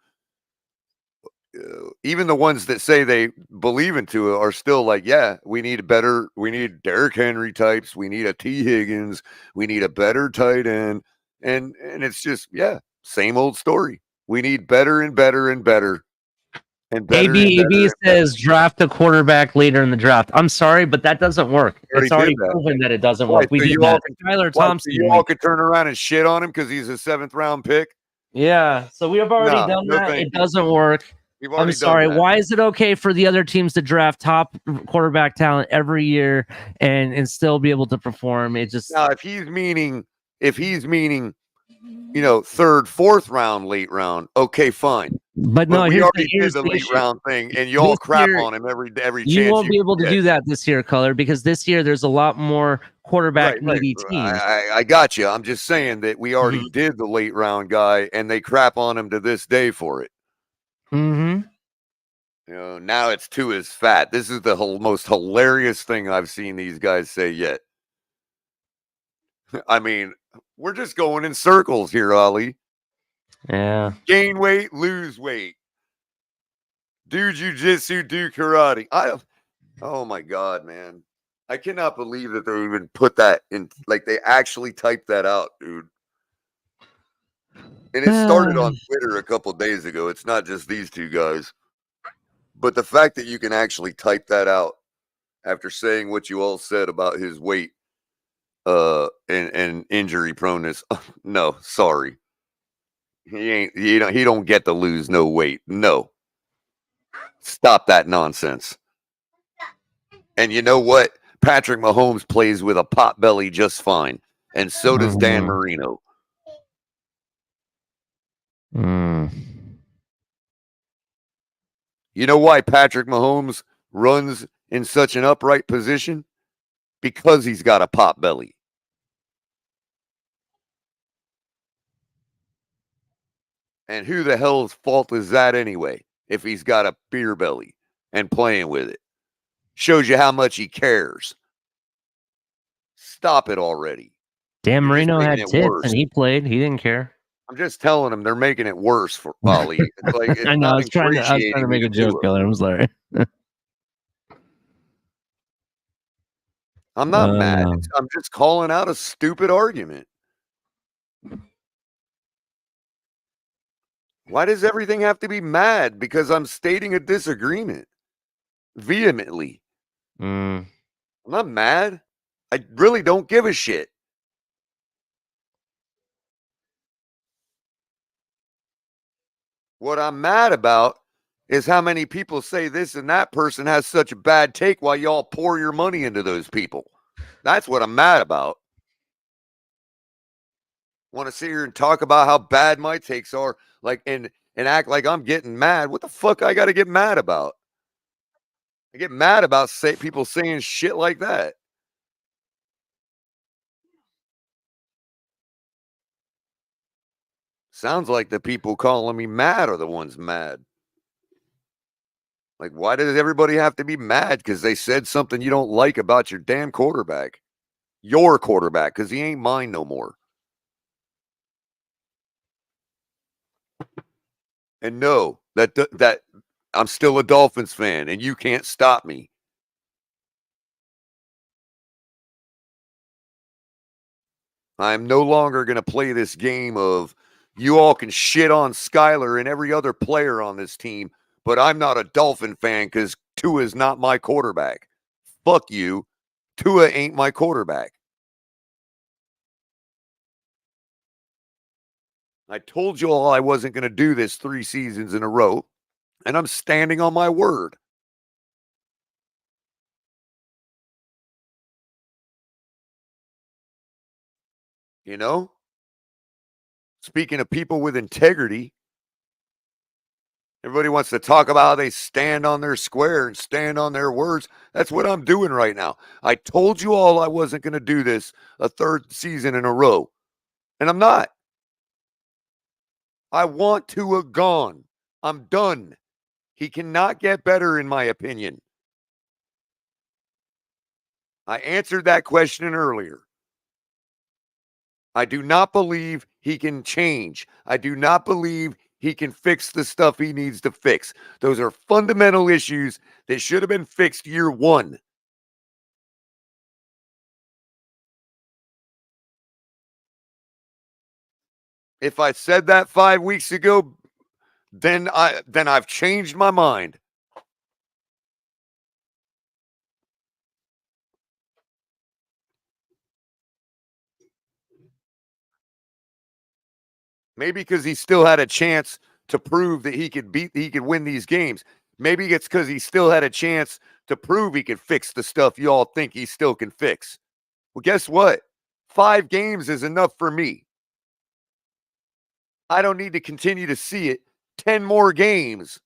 even the ones that say they believe into it are still like, yeah, we need Derrick Henry types. We need a T Higgins. We need a better tight end. And it's just, same old story. We need better and better and better. And better AB says draft a quarterback later in the draft. I'm sorry, but that doesn't work. It's already proven that it doesn't work. We did that. Tyler Thompson. You all could turn around and shit on him because he's a 7th round pick. Yeah, so we have already done that. It doesn't work. I'm sorry. Why is it okay for the other teams to draft top quarterback talent every year and still be able to perform? It just now if he's meaning, third, fourth round, late round, okay, fine. But we here's already did the the late issue. round thing, and you all crap on him every You chance won't be able to get. do that this year, Color, because this year there's a lot more quarterback needy teams. I got you. I'm just saying that we already did the late round guy, and they crap on him to this day for it. Mm-hmm. Now it's Tua's fat. This is the most hilarious thing I've seen these guys say yet. I mean, we're just going in circles here, Ali. Yeah. Gain weight, lose weight. Do jujitsu, do karate. Oh my God, man. I cannot believe that they even put that in. Like, they actually typed that out, dude. And it started on Twitter a couple days ago. It's not just these two guys. But the fact that you can actually type that out after saying what you all said about his weight and injury proneness. No, sorry. He don't get to lose no weight. No. Stop that nonsense. And you know what? Patrick Mahomes plays with a pot belly just fine. And so does Dan Marino. You know why Patrick Mahomes runs in such an upright position? Because he's got a pot belly. And who the hell's fault is that anyway, if he's got a beer belly and playing with it? Shows you how much he cares. Stop it already. Dan Marino had tits and he played. He didn't care. I'm just telling him they're making it worse for Ali. It's like, it's I know. I was trying to make a joke, Killer. I'm sorry. I'm not mad. I'm just calling out a stupid argument. Why does everything have to be mad? Because I'm stating a disagreement vehemently. I'm not mad. I really don't give a shit. What I'm mad about is how many people say this and that person has such a bad take while y'all pour your money into those people. That's what I'm mad about. Want to sit here and talk about how bad my takes are, like, and act like I'm getting mad. What the fuck I got to get mad about? I get mad about people saying shit like that. Sounds like the people calling me mad are the ones mad. Like, why does everybody have to be mad because they said something you don't like about your damn quarterback? Your quarterback, because he ain't mine no more. And no, that I'm still a Dolphins fan, and you can't stop me. I'm no longer going to play this game of you all can shit on Skyler and every other player on this team, but I'm not a Dolphin fan because Tua is not my quarterback. Fuck you. Tua ain't my quarterback. I told you all I wasn't going to do this 3 seasons in a row, and I'm standing on my word. You know? Speaking of people with integrity, everybody wants to talk about how they stand on their square and stand on their words. That's what I'm doing right now. I told you all I wasn't going to do this a 3rd season in a row, and I'm not. I want Tua gone. I'm done. He cannot get better, in my opinion. I answered that question earlier. I do not believe he can change. I do not believe he can fix the stuff he needs to fix. Those are fundamental issues that should have been fixed year 1. If I said that 5 weeks ago, then I've changed my mind. Maybe because he still had a chance to prove that he could win these games. Maybe it's because he still had a chance to prove he could fix the stuff you all think he still can fix. Well, guess what? 5 games is enough for me. I don't need to continue to see it 10 more games.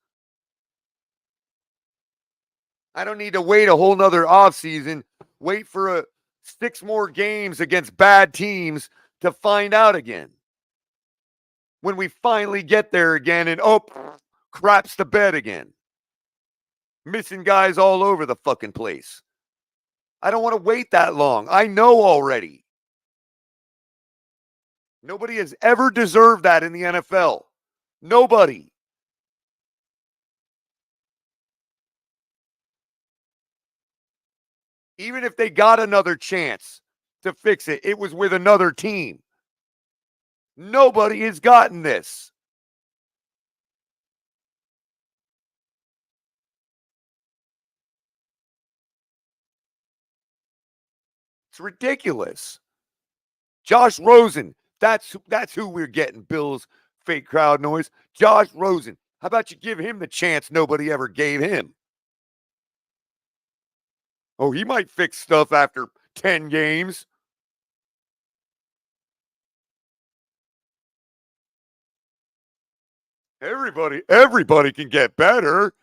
I don't need to wait a whole nother offseason, wait for 6 more games against bad teams to find out again. When we finally get there again and craps the bed again. Missing guys all over the fucking place. I don't want to wait that long. I know already. Nobody has ever deserved that in the NFL. Nobody. Even if they got another chance to fix it, it was with another team. Nobody has gotten this. It's ridiculous. Josh Rosen, that's who we're getting, Bill's fake crowd noise. Josh Rosen. How about you give him the chance nobody ever gave him? Oh, he might fix stuff after 10 games. Everybody can get better.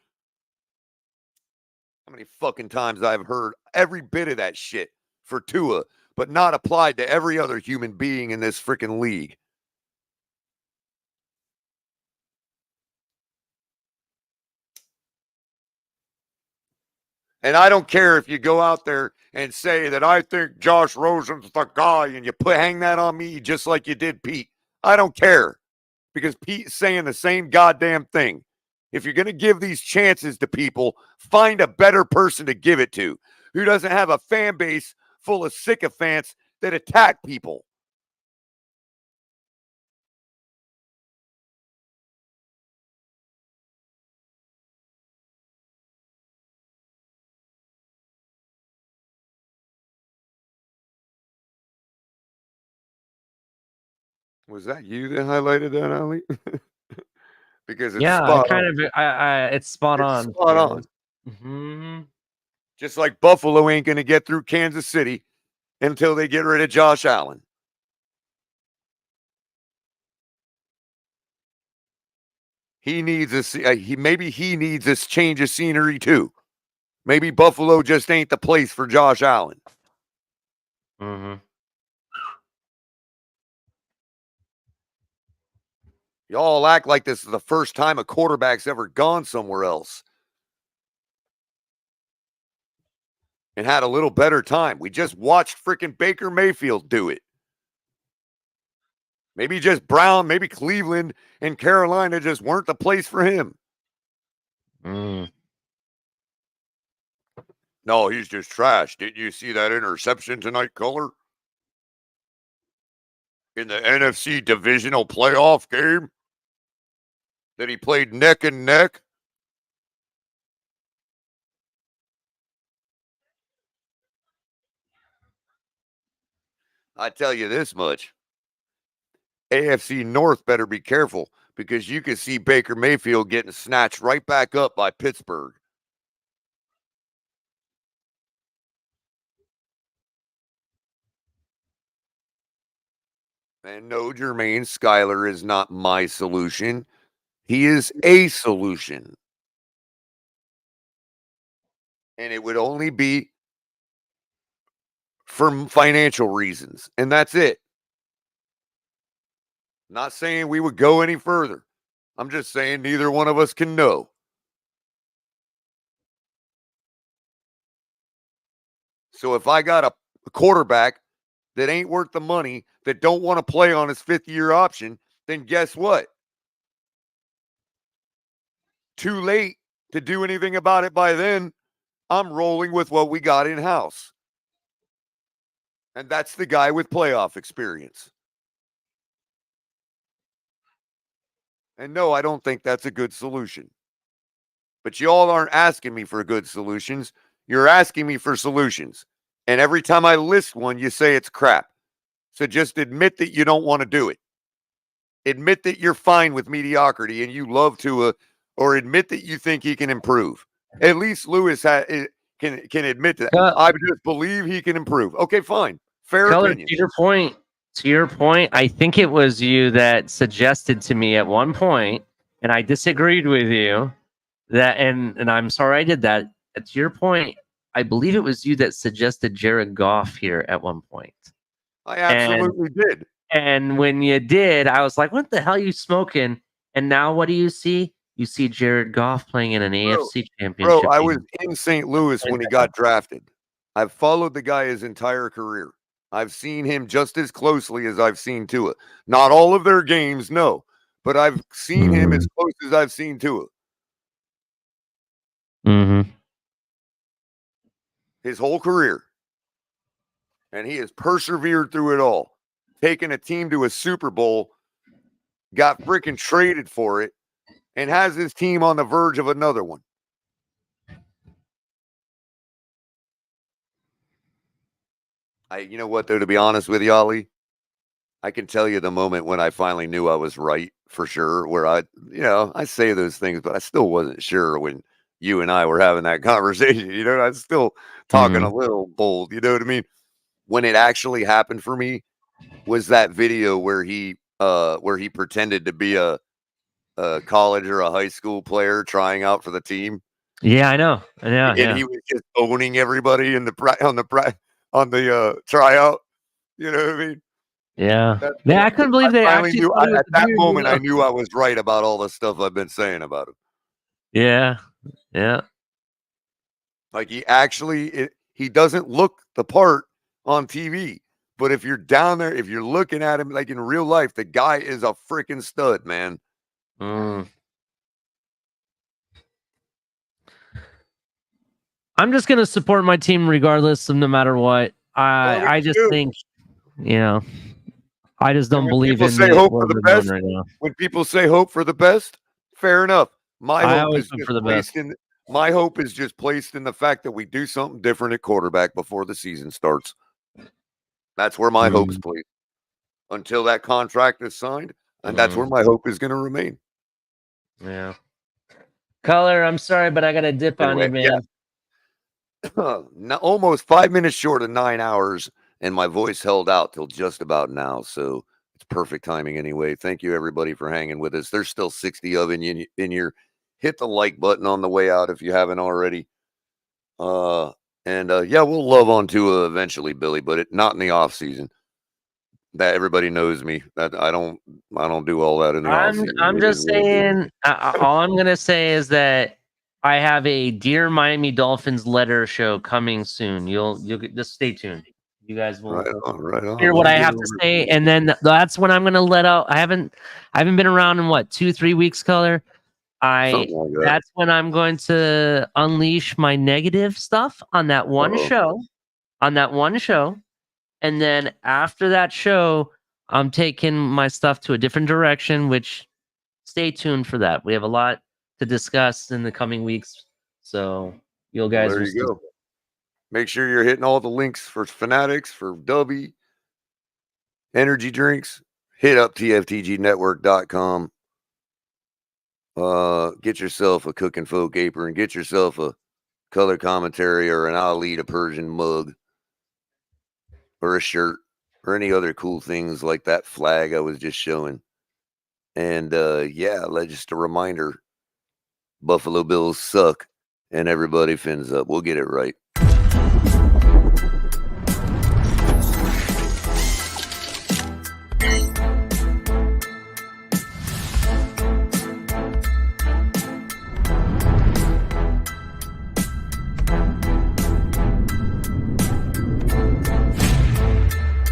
How many fucking times I've heard every bit of that shit for Tua, but not applied to every other human being in this freaking league. And I don't care if you go out there and say that I think Josh Rosen's the guy and you hang that on me just like you did Pete. I don't care because Pete's saying the same goddamn thing. If you're going to give these chances to people, find a better person to give it to who doesn't have a fan base full of sycophants that attack people. Was that you that highlighted that, Ali? Because it's spot on. It's spot on. Spot on. Mm-hmm. Just like Buffalo ain't going to get through Kansas City until they get rid of Josh Allen. He needs maybe he needs this change of scenery too. Maybe Buffalo just ain't the place for Josh Allen. Mm-hmm. Y'all act like this is the first time a quarterback's ever gone somewhere else and had a little better time. We just watched freaking Baker Mayfield do it. Maybe just Brown, maybe Cleveland and Carolina just weren't the place for him. No, he's just trash. Didn't you see that interception tonight, Color? In the NFC divisional playoff game that he played neck and neck? I tell you this much. AFC North better be careful because you can see Baker Mayfield getting snatched right back up by Pittsburgh. And no, Jermaine Schuyler is not my solution. He is a solution. And it would only be for financial reasons. And that's it. Not saying we would go any further. I'm just saying neither one of us can know. So if I got a quarterback that ain't worth the money, that don't want to play on his 5th-year option, then guess what? Too late to do anything about it by then. I'm rolling with what we got in-house. And that's the guy with playoff experience. And no, I don't think that's a good solution. But y'all aren't asking me for good solutions. You're asking me for solutions. And every time I list one, you say it's crap. So just admit that you don't want to do it. Admit that you're fine with mediocrity and you love Tua, or admit that you think he can improve. At least Lewis can admit to that. I just believe he can improve. Okay, fine. Fair opinion. To your point, I think it was you that suggested to me at one point, and I disagreed with you, that and I'm sorry I did that. To your point, I believe it was you that suggested Jared Goff here at one point. I absolutely did. And when you did, I was like, what the hell are you smoking? And now what do you see? You see Jared Goff playing in an AFC championship. Bro, I was in St. Louis when he got drafted. I've followed the guy his entire career. I've seen him just as closely as I've seen Tua. Not all of their games, no. But I've seen him as close as I've seen Tua. Mm-hmm. His whole career. And he has persevered through it all. Taken a team to a Super Bowl, got freaking traded for it, and has his team on the verge of another one. You know what, though, to be honest with you, Ollie, I can tell you the moment when I finally knew I was right for sure, where I say those things, but I still wasn't sure when you and I were having that conversation. I was still talking a little bold. You know what I mean? When it actually happened for me was that video where he pretended to be a college or a high school player trying out for the team. Yeah, I know. And he was just owning everybody on the tryout. You know what I mean? Yeah. I couldn't believe they actually knew, at that moment I knew I was right about all the stuff I've been saying about him. Yeah. Yeah. Like he doesn't look the part on TV. But if you're down there, if you're looking at him like in real life, the guy is a freaking stud, man. I'm just going to support my team regardless of no matter what. I just think, I just don't believe in hope for the best. Right now. When people say hope for the best, fair enough. My hope is just placed in the fact that we do something different at quarterback before the season starts. That's where my hope's placed until that contract is signed, and that's where my hope is going to remain. Yeah. Color, I'm sorry, but I got to dip on you, man. Now, almost 5 minutes short of 9 hours, and my voice held out till just about now, so it's perfect timing anyway. Thank you, everybody, for hanging with us. There's still 60 of you in here. Hit the like button on the way out if you haven't already. We'll love on Tua eventually, Billy, but not in the off season. That everybody knows me. That I don't do all that in the off season. I'm just saying. All I'm gonna say is that I have a Dear Miami Dolphins letter show coming soon. You'll just stay tuned. You guys will hear what I have to say, and then that's when I'm gonna let out. I haven't been around in 2-3 weeks, Color. That's when I'm going to unleash my negative stuff on that one show. And then after that show, I'm taking my stuff to a different direction, which stay tuned for that. We have a lot to discuss in the coming weeks. So you guys there you go. Make sure you're hitting all the links for Fanatics, for Dubby, energy drinks. Hit up TFTGnetwork.com. Get yourself a Cooking Folk apron. Get yourself a color commentary or an I'll eat a Persian mug or a shirt or any other cool things like that flag I was just showing. And just a reminder, Buffalo Bills suck and everybody fins up. We'll get it right.